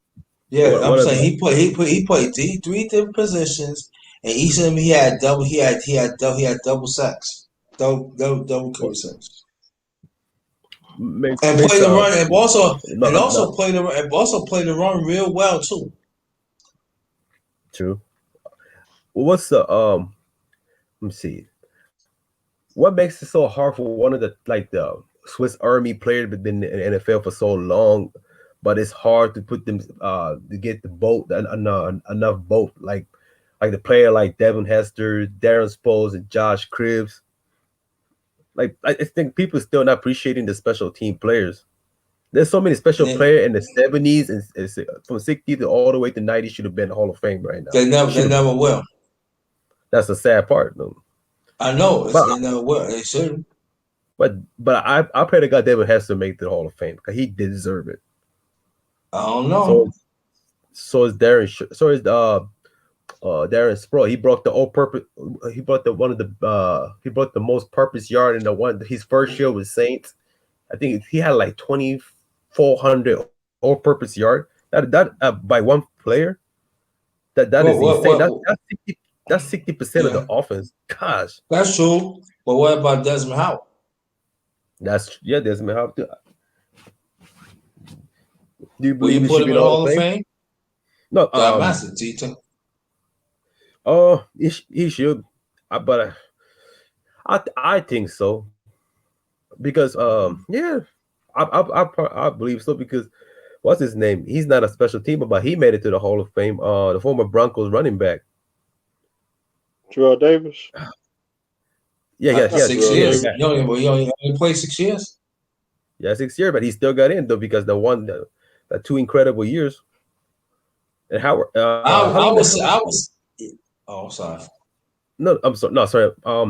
Yeah, I'm saying he played three different positions, and each of them he had double sacks, double cover sacks, and play the run, and also play the run real well too. True. Well, what's the let me see. What makes it so hard for one of the Swiss Army players but been in the NFL for so long, but it's hard to put them to get the boat enough boat like the player like Devin Hester, Darren Sproles, and Josh Cribbs. Like I think people are still not appreciating the special team players. There's so many special players in the 70s and from 60s to all the way to 90s should have been Hall of Fame right now. They never will. That's the sad part, though. I know. But It shouldn't. But I pray to God David has to make the Hall of Fame because he deserve it. I don't know. So is Darren. So is Darren Sproul. He broke the all-purpose. He broke he broke the most purpose yard in the one. His first year with Saints. I think he had like 2,400 all-purpose yard. That by one player. That is insane. That's 60% of the offense. Gosh, that's true. But what about Desmond Howard? Desmond Howard. Do you Will believe you put him in the Hall of Fame? No, Master Tito. Oh, he should, but I think so because I believe so because what's his name? He's not a special teamer, but he made it to the Hall of Fame. The former Broncos running back, Terrell Davis. Yeah, 6 years. He only played 6 years. Yeah, 6 years, but he still got in though because the 2 incredible years. And Howard, I was. Oh, sorry. No, I'm sorry. No, sorry. How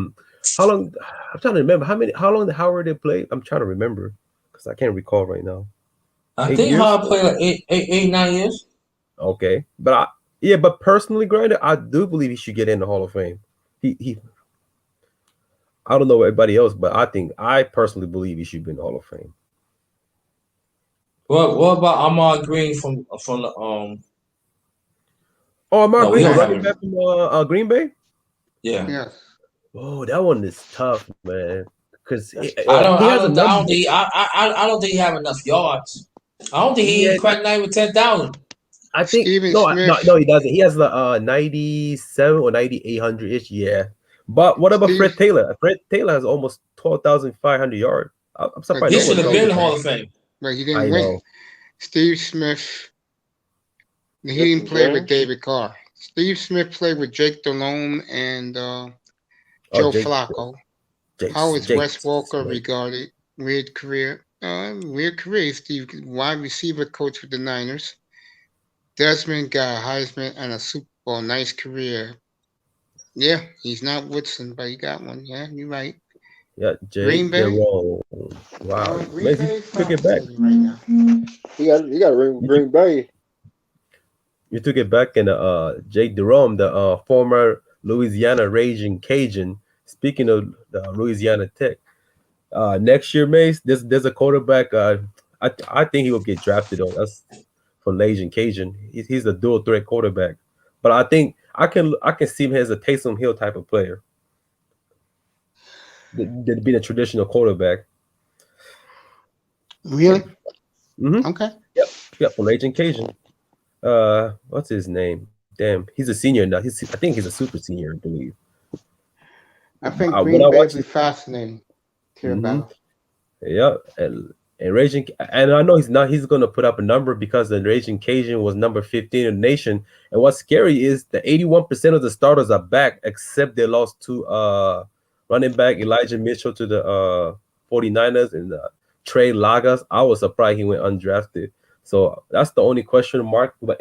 long? I'm trying to remember how long did Howard did play. I'm trying to remember because I can't recall right now. I think Howard played like 9 years. Okay, but personally, granted, I do believe he should get in the Hall of Fame. He I don't know everybody else, but I personally believe he should be in the Hall of Fame. What about Ahman Green from the Ahman Green, running back from Green Bay? Yeah. Oh, that one is tough, man. Because I don't think he have enough yards. I don't think he cracked 9 with 10,000. I think no, he doesn't. He has the 97 or 9,800 ish. Yeah, but what about Fred Taylor? Fred Taylor has almost 12,500 yards. I'm surprised. He should have been in the Hall of Fame. But he didn't win. Steve Smith. He didn't play with David Carr. Steve Smith played with Jake Delhomme and Joe Flacco. How is Wes Walker regarded? Weird career. Steve, wide receiver coach with the Niners. Desmond got a Heisman and a Super Bowl. Nice career. Yeah, he's not Woodson, but he got one. Yeah, you're right. Yeah, Green Bay. Wow, Green Bay took it back. Right now. He got Green Bay. You took it back, and Jake Jerome, the former Louisiana Raging Cajun. Speaking of Louisiana Tech, next year, Mace, there's a quarterback. I think he will get drafted. Though that's from Raging Cajun. He's a dual threat quarterback, but I think I can see him as a Taysom Hill type of player. Than being a traditional quarterback. Really? Mm-hmm. Okay. Yep. From Raging Cajun. What's his name? Damn, he's a senior now. I think he's a super senior, I believe. I think Green Bay would be fascinating to hear about. Yeah, and Raging, and I know he's gonna put up a number because the Raging Cajun was number 15 in the nation. And what's scary is the 81% of the starters are back, except they lost to running back Elijah Mitchell to the 49ers and Trey Lagas. I was surprised he went undrafted. So that's the only question mark. But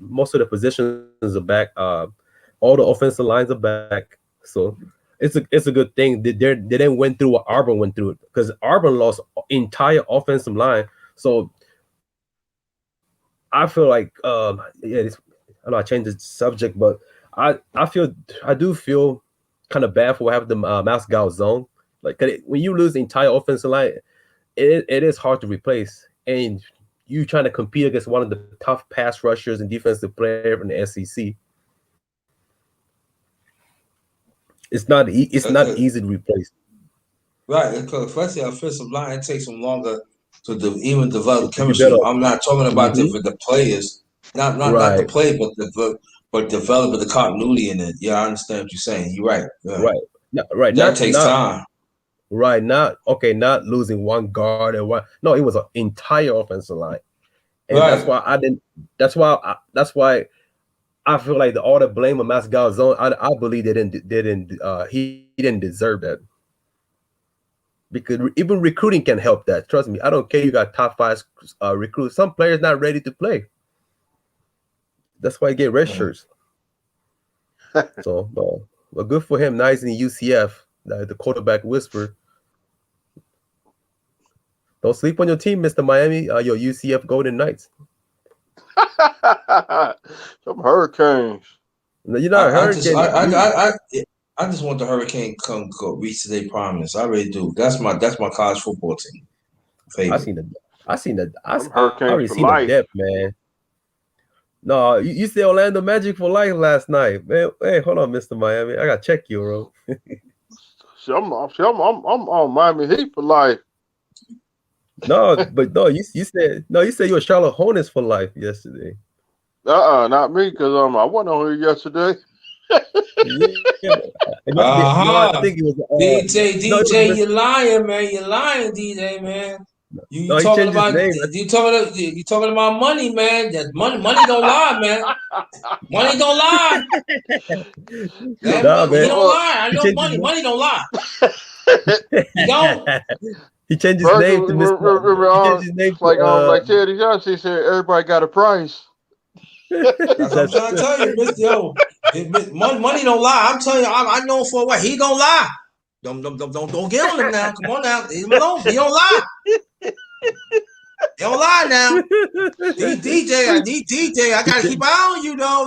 most of the positions are back. All the offensive lines are back. So it's a good thing. They didn't went through what Auburn went through because Auburn lost entire offensive line. So I feel like I know I changed the subject, but I do feel kind of bad for what happened to Mascout Zone. Like when you lose the entire offensive line, it is hard to replace, and you trying to compete against one of the tough pass rushers and defensive player from the SEC. It's not easy to replace. Right, because especially offensive line, it takes them longer to even develop chemistry. I'm not talking about the players, not the play, but developing the continuity in it. Yeah, I understand what you're saying. You're right. Yeah. Right. That takes time. Right. Not losing one guard and one. No, it was an entire offensive line, and that's why I feel like all the blame on Mascout Zone. I believe he didn't deserve that. Because even recruiting can help that. Trust me. I don't care. You got top 5 recruits. Some players not ready to play. That's why you get red shirts. So, but good for him. Nice in the UCF, the quarterback whisper. Don't sleep on your team, Mr. Miami. Your UCF Golden Knights. Some Hurricanes. No, you're not a hurricane. I just want the Hurricane go reach to their prominence. I really do. That's my college football team. Favorite. I seen the life. depth, man. No, you said Orlando Magic for life last night, man. Hey, hold on, Mr. Miami. I gotta check you, bro. I'm on Miami Heat for life. No, but no, you said you were Charlotte Hornets for life yesterday. Not me, because I wasn't on here yesterday. I think it was DJ, you're lying, man. You're lying, DJ, man. You talking about money, man. That money don't lie, man. Money don't lie. Man, he don't lie. I know money don't lie. He don't. He changed his name to Mr. Like Teddy Johnson said, everybody got a price. That's what I'm trying to tell you, Mr. Money don't lie. I'm telling you, I know for a while. He don't lie. Don't get on him now. Come on now. Leave him alone. He don't lie. He don't lie now. DJ, I gotta keep an eye on you though.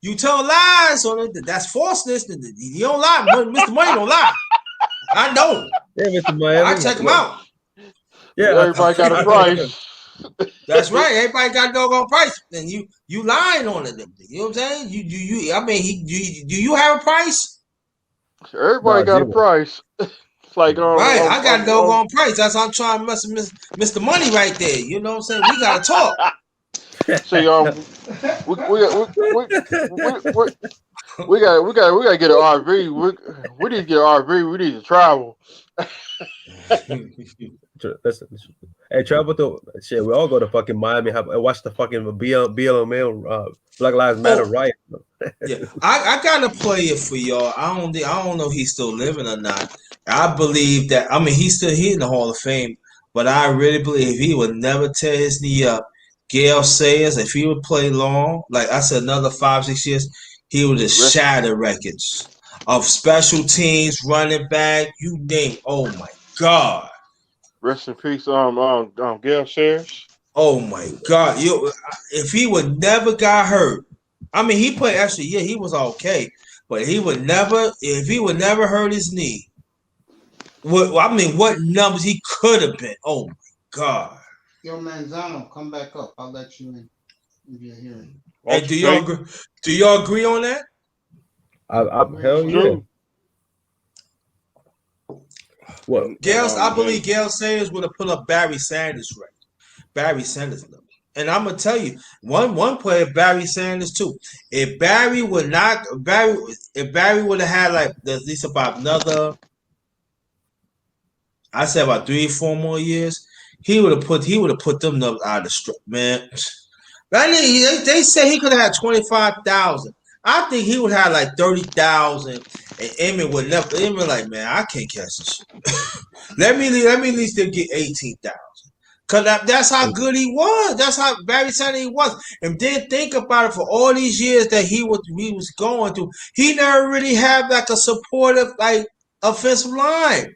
You tell lies, so that's falseness. You don't lie. Mr. Money don't lie. I know. Yeah, Mr. Miami. I check him out. Yeah, everybody got a price. That's right. Everybody got a doggone price, and you lying on it. You know what I'm saying? Do you have a price? Everybody got a price. It's like right. I got a doggone price. That's how I'm trying to mess with Mr. Money right there. You know what I'm saying? We gotta talk. See, we gotta get an RV. We need to get an RV. We need to travel. Listen, hey, travel to shit. We all go to fucking Miami. Watch the fucking BLM Black Lives Matter riot. Yeah, I gotta play it for y'all. I don't know if he's still living or not. I believe that. I mean, he's still here in the Hall of Fame, but I really believe he would never tear his knee up. Gail Sayers, if he would play long, like I said, another 5-6 years, he would just shatter records of special teams, running back, you name. Oh my God! Rest in peace, Gail Sayers. Oh my God! If he would never got hurt, I mean, he played actually. Yeah, he was okay, but if he would never hurt his knee. What numbers he could have been? Oh my God! Yo, Manzano, come back up. I'll let you in if you're hearing. Hey, do y'all agree on that? Hell yeah. What? I believe Gail Sayers would have put up Barry Sanders record. Barry Sanders number. And I'm gonna tell you, one player, Barry Sanders too. If Barry would have had like at least about another, I say about 3-4 more years, he would have put them numbers out of the strip, man. They say he could have had 25,000. I think he would have like 30,000, and Emmett would never. Emmett like, man, I can't catch this shit. let me at least get 18,000, cause that's how good he was. That's how Barry Sanders was. And then think about it, for all these years that he was going through, he never really had like a supportive like offensive line.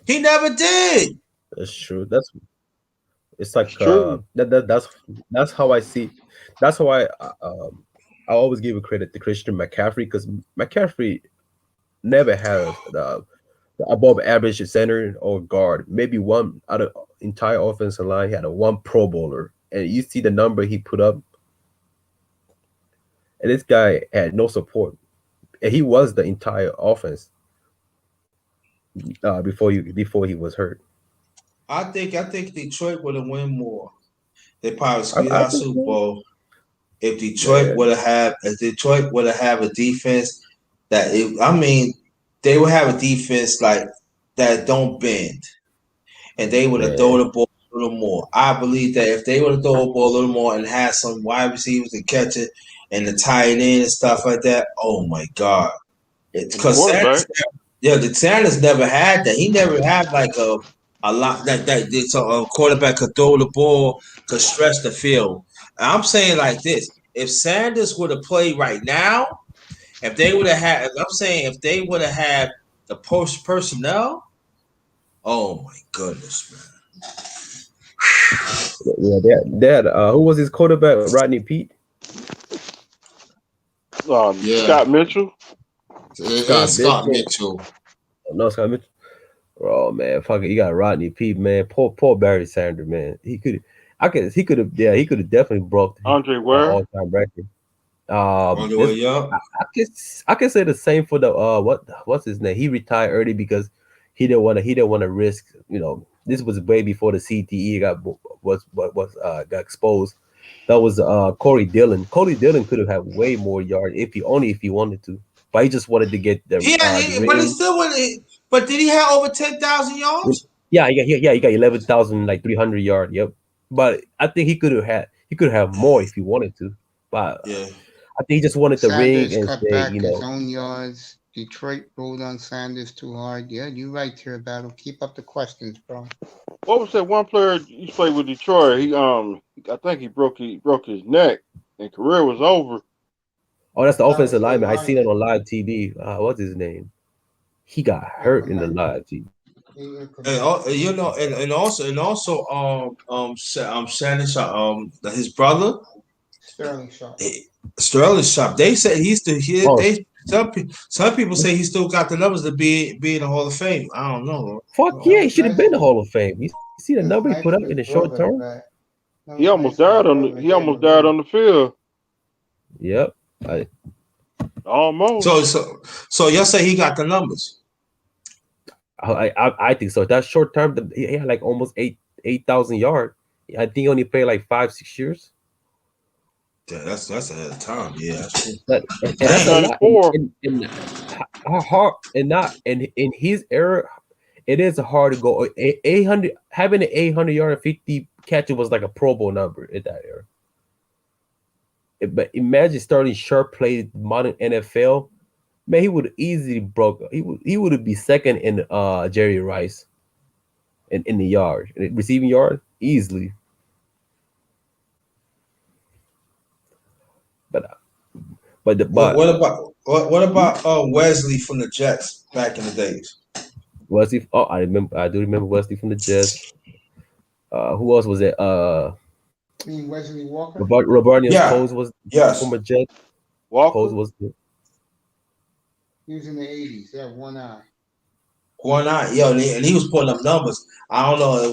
He never did. That's true. It's like that's how I see. That's how I always give credit to Christian McCaffrey, because McCaffrey never had the above average center or guard. Maybe one out of entire offensive line. He had one Pro Bowler, and you see the number he put up. And this guy had no support, and he was the entire offense before he was hurt. I think Detroit would have won more. They probably squeezed out Super Bowl if Detroit would have had a defense they would have a defense like that don't bend, and they would have thrown the ball a little more. I believe that if they would have thrown the ball a little more and had some wide receivers to catch it and the tight end and stuff like that, oh my God! Because the Sanders never had that. He never had like a lot that a quarterback could throw the ball, could stretch the field. I'm saying like this: if Sanders would have played right now, If they would have had, I'm saying, if they would have had the post personnel, oh my goodness, man. Yeah, they had who was his quarterback? Rodney Pete. Scott Mitchell. Scott Mitchell. No, Scott Mitchell. Oh man, fuck it. You got Rodney Pete, man. Poor Barry Sanders, man. He could have definitely broke Andre Ware all-time record. Andre Ware, yeah. I can say the same for the what's his name? He retired early because he didn't want to risk. This was way before the CTE got exposed. That was Corey Dillon. Corey Dillon could have had way more yards if he wanted to, but he just wanted to get the but he still wanted. But did he have over 10,000 yards? Yeah, he got 11,300 yards. Yep, but I think he could have more if he wanted to. But yeah, I think he just wanted the ring and cut say, back his own yards. Detroit rolled on Sanders too hard. Yeah, you're right, Terry Battle. Keep up the questions, bro. What was that one player you played with Detroit? He I think he broke his neck and career was over. Oh, that's the offensive lineman. I seen it on live TV. What's his name? He got hurt in the live TV. And also Sanders, his brother Sterling Sharp. They said he's still here. Some people say he still got the numbers to be in the Hall of Fame. I don't know. Fuck yeah, he should have been in the Hall of Fame. You see the number he put up in the short term? He almost died on the field. Yep. Almost. So y'all say he got the numbers? I think so. That short term, he had like almost 8,000 yards. I think he only played like 5-6 years. Yeah, that's ahead of time. Yeah, that's true. And that's a lot. In his era, it is hard to go 800. Having an 800-yard 50 catcher was like a Pro Bowl number in that era. But imagine Sterling Sharp played modern NFL. Man, he would easily broke. He would be second in Jerry Rice in the yard, receiving yard easily. But what about Wesley from the Jets back in the days? Wesley, I do remember Wesley from the Jets. Who else was it? Wesley Walker. Robertius Coles was former Jet. Walker Coles was. He was in the 80s. He had one eye. One eye, yo, and he was putting up numbers. I don't know that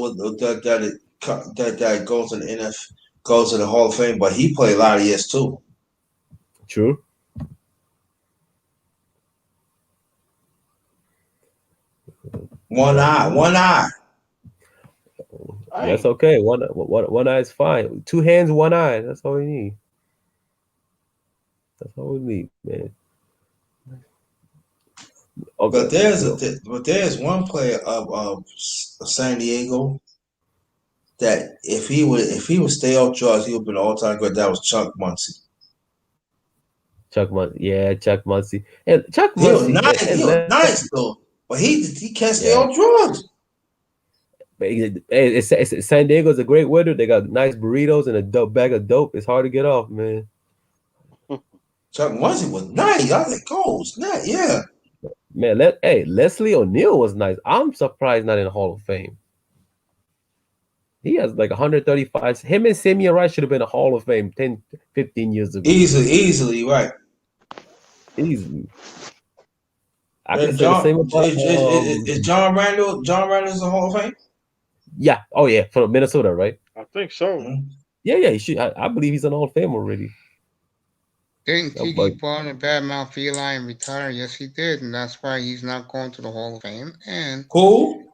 goes to the NFL, goes to the Hall of Fame, but he played a lot of years too. True. One eye. That's okay. One eye is fine. 2 hands, 1 eye. That's all we need. That's all we need, man. Okay. But there's one player of San Diego that if he would stay off drugs, he would be an all-time great. That was Chuck Muncie. Chuck Muncie. And Chuck Muncie. He was nice though, but he can't stay off drugs. It's San Diego's a great weather. They got nice burritos and a bag of dope. It's hard to get off, man. Chuck Muncie was nice. I think goes nice, yeah. Man, Leslie O'Neal was nice. I'm surprised not in the Hall of Fame. He has like 135. Him and Simeon Rice should have been in the Hall of Fame 10, 15 years ago. Easily, right. Easily. I can say the same about is John Randall in the Hall of Fame? Yeah. Oh yeah, from Minnesota, right? I think so. Mm-hmm. Yeah, he should. I believe he's in the Hall of Fame already. Didn't Tiki Barber and Badmouth Eli retire? Yes, he did, and that's why he's not going to the Hall of Fame. And who?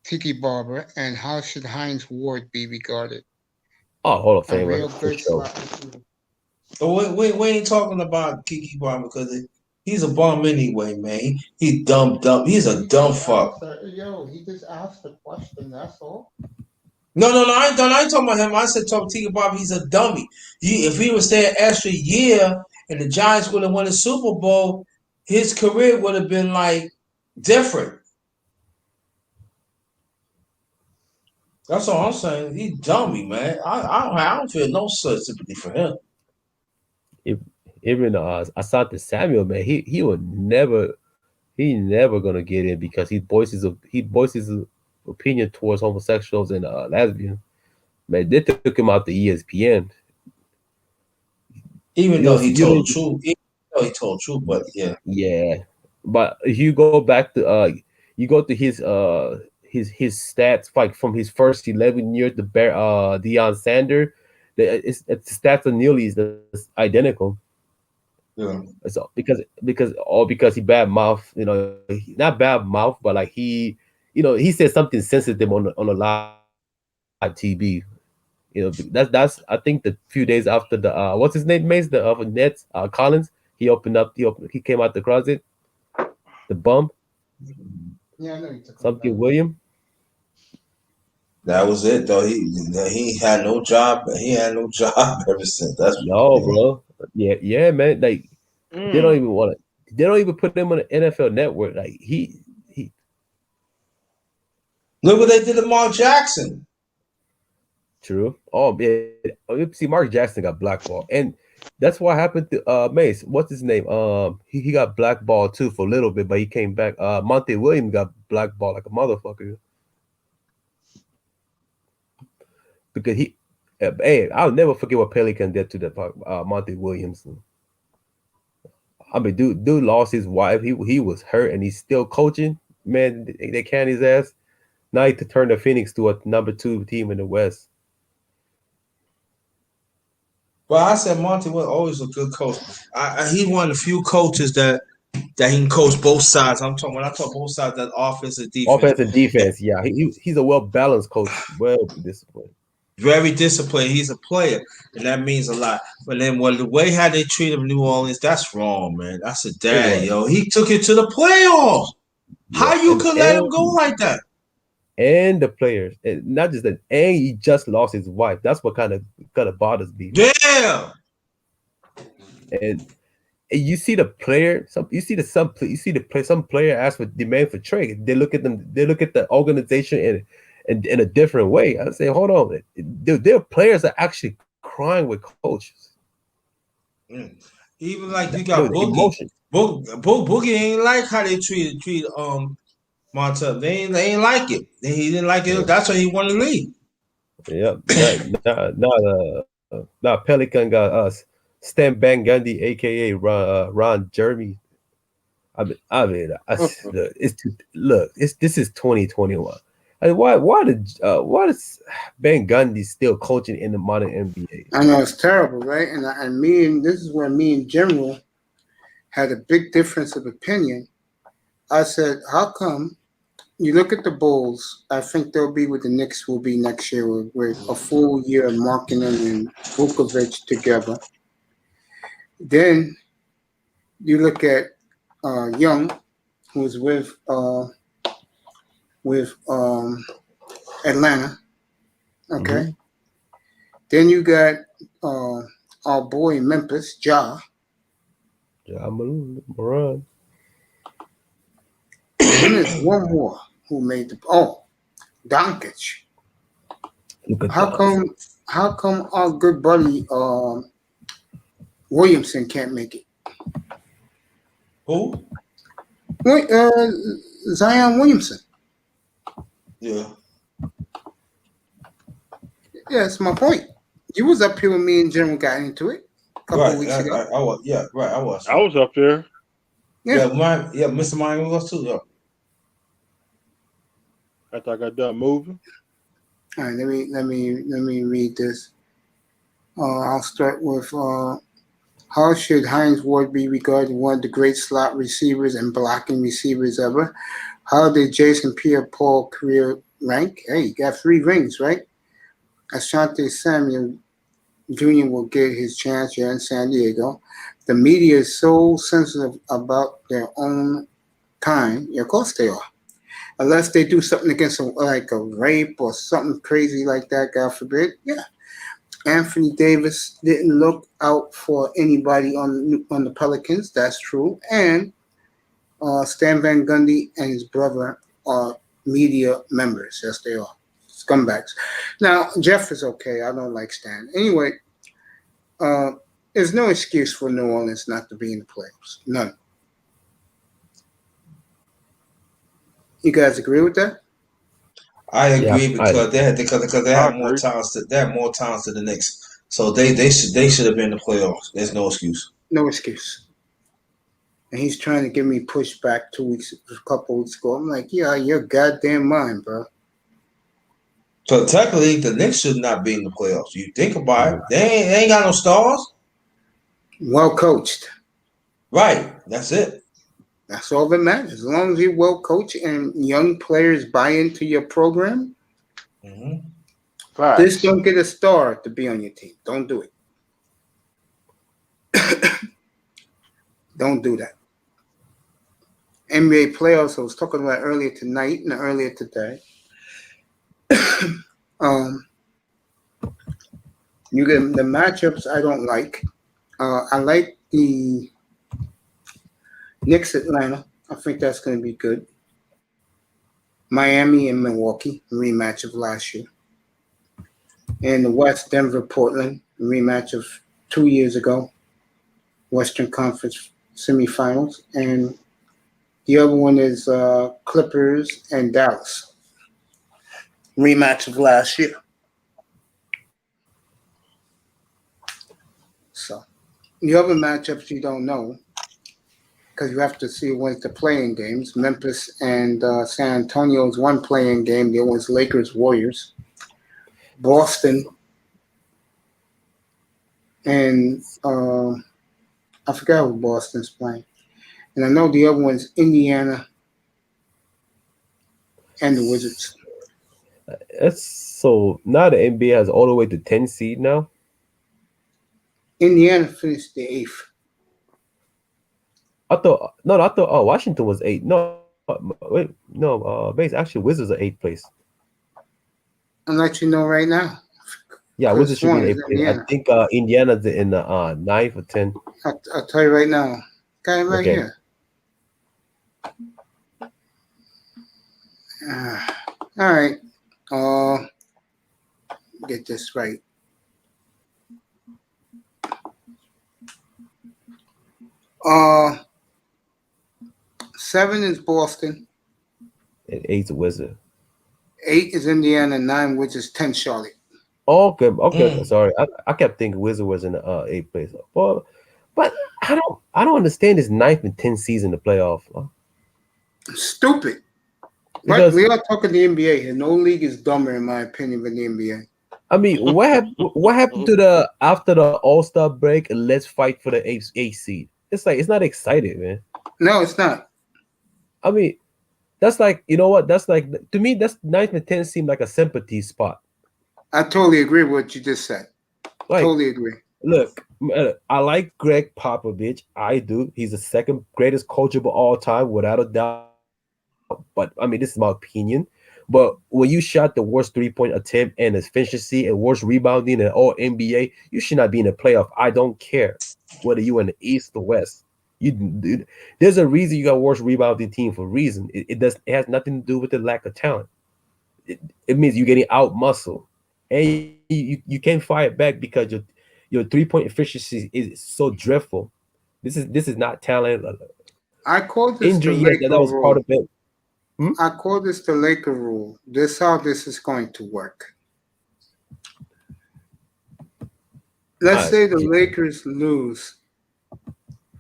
Tiki Barber, and how should Hines Ward be regarded? Oh, Hall of Fame. We ain't talking about Kiki Barber because he's a bum anyway, man. He's dumb. He's a dumb fuck. Yo, he just asked a question. That's all. No, I ain't talking about him. I said talking Tiki Barber. He's a dummy. If he would stay an extra year and the Giants would have won the Super Bowl, his career would have been like different. That's all I'm saying. He's dummy, man. I don't feel no such sympathy for him. Asante Samuel, man, he never gonna get in because he voices his opinion towards homosexuals and lesbians. Man, they took him out to ESPN. Even You though know, he you told don't, truth, but yeah. yeah. But if you go back to you go to his stats like from his first 11 years to Deion Sanders, it's stats are nearly identical. Yeah. So because he bad mouth, not bad mouth, but like he said something sensitive on the live TV. That's I think the few days after the what's his name, Mace, the Nets Collins, he came out the closet, the bum, Yeah, I know you took something William. That was it though. He had no job. He had no job ever since. That's No, bro. Yeah, man. Like they don't even want to. They don't even put him on the NFL Network. Like he. Look what they did to Mark Jackson. True. Oh yeah. See, Mark Jackson got blackballed, and that's what happened to Mace. What's his name? He got blackballed too for a little bit, but he came back. Monte Williams got blackballed like a motherfucker because he. Hey, I'll never forget what Pelican did to that Monte Williams. I mean, dude lost his wife. He was hurt, and he's still coaching. Man, they can his ass. Now he to turn the Phoenix to a number 2 team in the West. Well, I said Monty was always a good coach. He one of the few coaches that he can coach both sides. When I talk both sides, that offense and defense. Offense and defense, yeah. He's a well balanced coach, well disciplined. Very disciplined. He's a player, and that means a lot. But then, the way how they treat him in New Orleans, that's wrong, man. That's a dad, yo. He took it to the playoffs. Yeah. How you could let him go like that? And the players, and not just that, and he just lost his wife. That's what kind of bothers me. Yeah. And you see the player. Some player ask for demand for trade. They look at them. They look at the organization in a different way. I say, hold on, there are players that are actually crying with coaches. Even like you got Boogie. Boogie ain't like how they treat Montel. They ain't like it. He didn't like it. That's why he wanted to leave. Yep. Now Pelican got us. Stan Van Gundy, aka Ron Jeremy. This is 2021. Why is Van Gundy still coaching in the modern NBA? I know it's terrible, right? And this is where me and General had a big difference of opinion. I said, how come you look at the Bulls? I think they'll be what the Knicks will be next year with a full year of Markkanen and Vukovic together. Then you look at Young, who's with Atlanta. Okay. Mm-hmm. Then you got our boy in Memphis, Ja Morant. Then there's one more who made Doncic. How come our good buddy Williamson can't make it? Who? Zion Williamson. Yeah. Yeah, that's my point. You was up here with me and General got into it a couple of weeks ago. I was. Yeah, right. I was. I was up there. Yeah, Mr. Miami was too. Yeah. After I got done moving. All right, let me read this. I'll start with how should Hines Ward be regarded as one of the great slot receivers and blocking receivers ever? How did Jason Pierre-Paul career rank? Hey, you got 3 rings, right? Asante Samuel Jr. will get his chance here in San Diego. The media is so sensitive about their own kind. Yeah, of course they are. Unless they do something against like a rape or something crazy like that, God forbid. Yeah. Anthony Davis didn't look out for anybody on the Pelicans. That's true. And Stan Van Gundy and his brother are media members. Yes, they are. Scumbags. Now, Jeff is okay. I don't like Stan. Anyway, There's no excuse for New Orleans not to be in the playoffs. None. You guys agree with that? I agree Yeah, because they had more talents. They had more talents than the Knicks, so they should have been in the playoffs. There's no excuse. No excuse. And he's trying to give me pushback a couple weeks ago. I'm like, yeah, you're goddamn mind, bro. So technically, the Knicks should not be in the playoffs. You think about it, they ain't got no stars. Well coached. Right. That's it. That's all that matters. As long as you're well coached and young players buy into your program, just don't get a star to be on your team. Don't do it. Don't do that. NBA playoffs, I was talking about earlier tonight and earlier today. You get the matchups I don't like. I like the Knicks Atlanta. I think that's going to be good. Miami and Milwaukee, rematch of last year. And the West, Denver, Portland, rematch of 2 years ago. Western Conference semifinals. And the other one is Clippers and Dallas. Rematch of last year. So the other matchups you don't know because you have to see when's the playing games. Memphis and San Antonio's one playing game. The other one's Lakers, Warriors. Boston and I forgot who Boston's playing. And I know the other one's Indiana and the Wizards. So now the NBA has all the way to 10 seed now. Indiana finished the 8th. I thought Washington was 8. Actually Wizards are 8th place. I'll let you know right now. Yeah, Wizards should be in 8th place. Indiana. I think Indiana's in the 9th or 10th. I'll tell you right now. Got it right here. All right. Get this right. Seven is Boston. And 8's Wizard. 8 is Indiana. 9, which is 10 Charlotte. Okay. Sorry, I kept thinking Wizard was in the 8th place. But I don't understand this 9th and 10th season in the playoff. Stupid. But we are talking the NBA here. No league is dumber, in my opinion, than the NBA. I mean, what happened to after the All-Star break? And let's fight for the 8th seed. It's like it's not exciting, man. No, it's not. I mean, that's like, you know what? That's like, to me, that's 9th and 10th seem like a sympathy spot. I totally agree with what you just said. Totally agree. Look, I like Greg Popovich. I do. He's the second greatest coach of all time, without a doubt. But I mean, this is my opinion. But when you shot the worst 3-point attempt and efficiency and worst rebounding in all NBA, you should not be in the playoff. I don't care whether you in the East or West. There's a reason you got worst rebounding team for a reason. It has nothing to do with the lack of talent. It means you're getting out muscle, and you can't fight back because your 3-point efficiency is so dreadful. This is not talent. I call this injury. The Laker that was rule. part of it. I call this the Laker rule. This is how this is going to work. Let's say the Lakers lose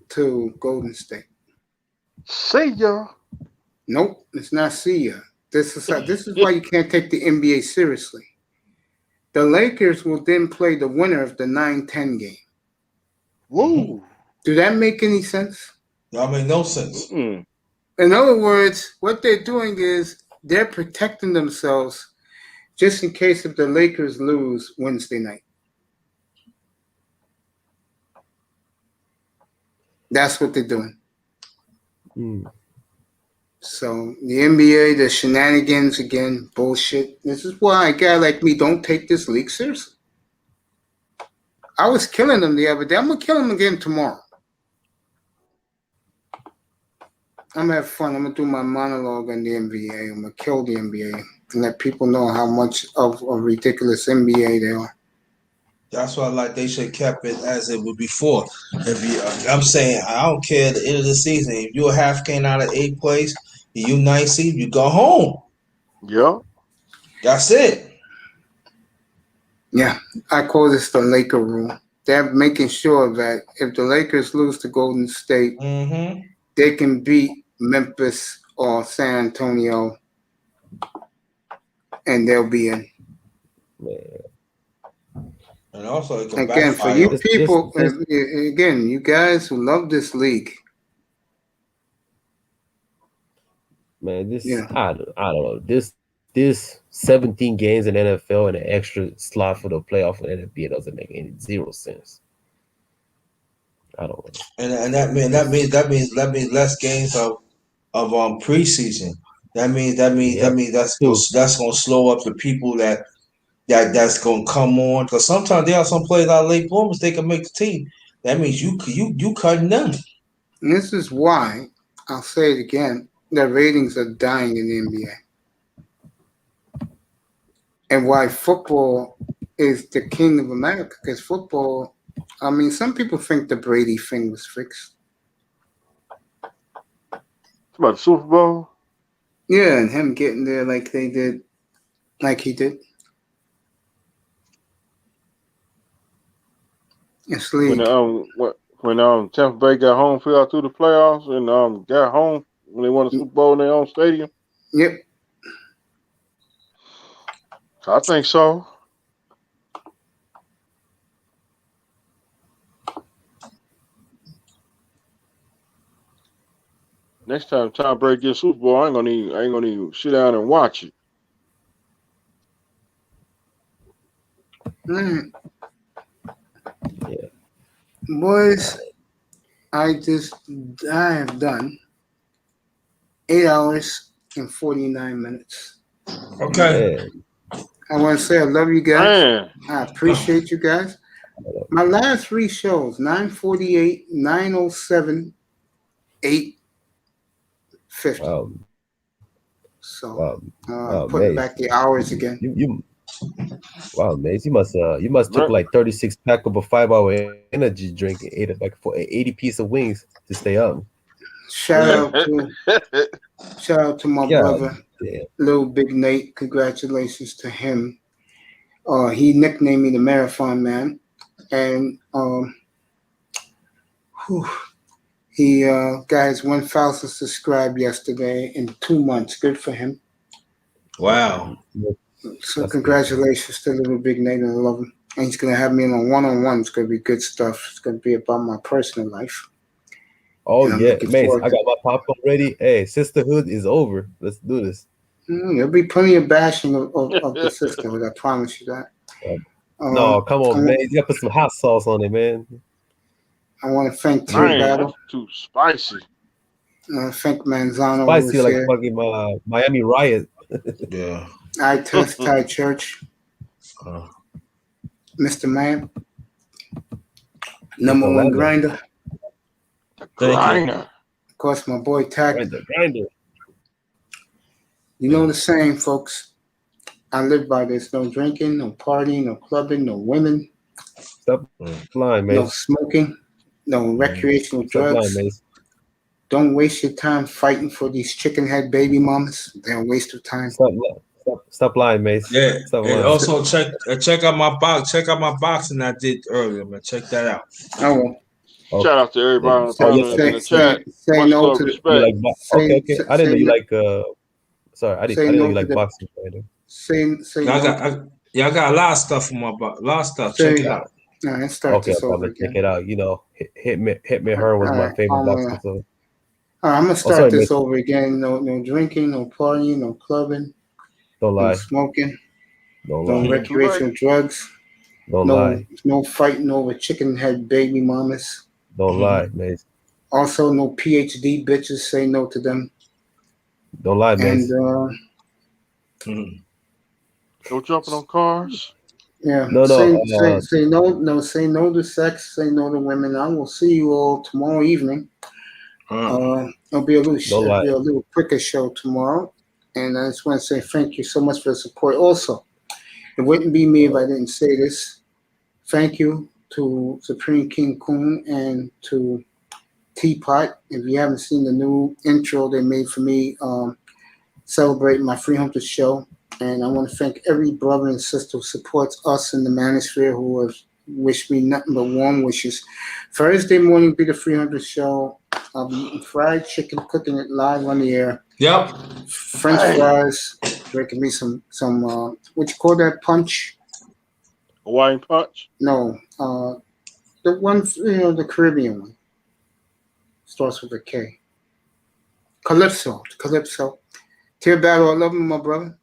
to Golden State. See ya. Nope, it's not see ya. This is why you can't take the NBA seriously. The Lakers will then play the winner of the 9-10 game. Woo. Do that make any sense? That make no sense. Mm. In other words, what they're doing is they're protecting themselves just in case if the Lakers lose Wednesday night. That's what they're doing. So the NBA, the shenanigans again, bullshit. This is why a guy like me don't take this league seriously. I was killing them the other day. I'm going to kill them again tomorrow. I'm going to have fun. I'm going to do my monologue on the NBA. I'm going to kill the NBA and let people know how much of a ridiculous NBA they are. That's why like they should kept it as it was before. If you, I'm saying I don't care at the end of the season. If you're a half game out of 8th place, you 9th seed, you go home. Yeah. That's it. Yeah, I call this the Laker rule. They're making sure that if the Lakers lose to Golden State, they can beat Memphis or San Antonio, and they'll be in. And also, it can Again, for backfire. you people, again, you guys who love this league, Man, this Yeah. I don't know. This 17 games in NFL and an extra slot for the playoff in NBA doesn't make any zero sense. I don't know. And that means less games of preseason. That means that's gonna slow up the people that's gonna come on. Because sometimes there are some players out of late bloomers, they can make the team. That means you cutting them. and this is why, I'll say it again, the ratings are dying in the NBA. And why football is the king of America, because football, I mean, some people think the Brady thing was fixed. It's about the Super Bowl. Yeah, and him getting there like he did. It's league. When Tampa Bay got home field through the playoffs and got home when they won the Super Bowl in their own stadium. Yep. I think so. Next time Tom Brady gets Super Bowl, I ain't gonna even sit down and watch it. Yeah. Boys, I have done 8 hours and 49 minutes. Okay. Man. I want to say I love you guys. Man. I appreciate you guys. My last 3 shows, 9:48, 9:07, 8:50. So putting back the hours again. Wow, man, you must took like 36 pack of a 5-hour energy drink and ate it like for 80 piece of wings to stay up. Shout out to my brother, Little Big Nate. Congratulations to him. He nicknamed me the Marathon Man, and he got his 1,000 subscribed yesterday in 2 months. Good for him. Wow. So congratulations to Little Big Nate, and I love him. And he's gonna have me in a one-on-one. It's gonna be good stuff. It's gonna be about my personal life. Oh yeah, Mace, I got my popcorn ready. Hey, sisterhood is over. Let's do this. There'll be plenty of bashing of the sisterhood. I promise you that. No, come on, man. You gotta put some hot sauce on it, man. I want to thank Team Man, Battle. that's too spicy. I want to thank Manzano. Spicy like here. fucking Miami Riot. Yeah. I Test Thai Church. Mr. Man. Number one grinder. Grinder. Of course, my boy Tack. Grinder. You know the saying, folks. I live by this. No drinking, no partying, no clubbing, no women. Stop lying, man. No smoking, no recreational drugs. Lying, Don't waste your time fighting for these chicken head baby mamas. They're a waste of time. Stop lying, Mace. Yeah. Stop And lying. also check out my box. Check out my boxing I did earlier, man. Check that out. I will. Shout out to everybody in the chat. Say Much no love, to respect. Okay. I didn't know you like. Sorry, I didn't know you like the- boxing. Say I got a lot of stuff in my box. A lot of stuff. Say- Check it out. Nah, let's start Okay, this I'm over gonna check again. it out. You know, hit me. Her was my Alright, favorite I'm boxer. So. I'm gonna start sorry, this Mace. over again. No drinking, no partying, no clubbing, Don't no lie. smoking, Don't no lie. recreational drugs, Don't lie. no fighting over chicken head baby mamas. Don't lie, Mace. Also, no PhD bitches. Say no to them. Don't lie, Mace. And No jumping on cars. yeah, No, say no to sex. Say no to women. I will see you all tomorrow evening. It'll be a little quicker show tomorrow, and I just want to say thank you so much for the support. Also, it wouldn't be me if I didn't say this. thank you to Supreme King Coon and to Teapot. If you haven't seen the new intro they made for me, celebrating my 300th show. And I want to thank every brother and sister who supports us in the manosphere who has wished me nothing but warm wishes. Thursday morning will be the 300th show. I'll be eating fried chicken, cooking it live on the air. Yep. French fries, drinking me some what you call that punch? Hawaiian punch? No, the one, the Caribbean one. Starts with a K. Calypso. Tear Battle, I love you, my brother.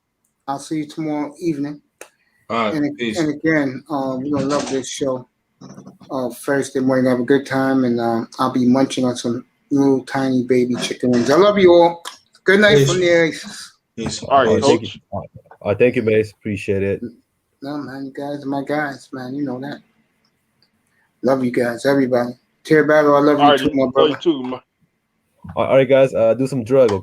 I'll see you tomorrow evening. All right, and peace. again, we're gonna love this show. Thursday morning, have a good time, and I'll be munching on some little tiny baby chicken wings. I love you all. Good night Peace. from the Aces. Peace. All right, Thank coach. you. Thank you, Mace. Appreciate it. No, man, you guys are my guys, man. You know that. Love you guys, everybody. Tear Battle, I love All you right, too, my love brother. you too, man. All right, guys. Do some drug.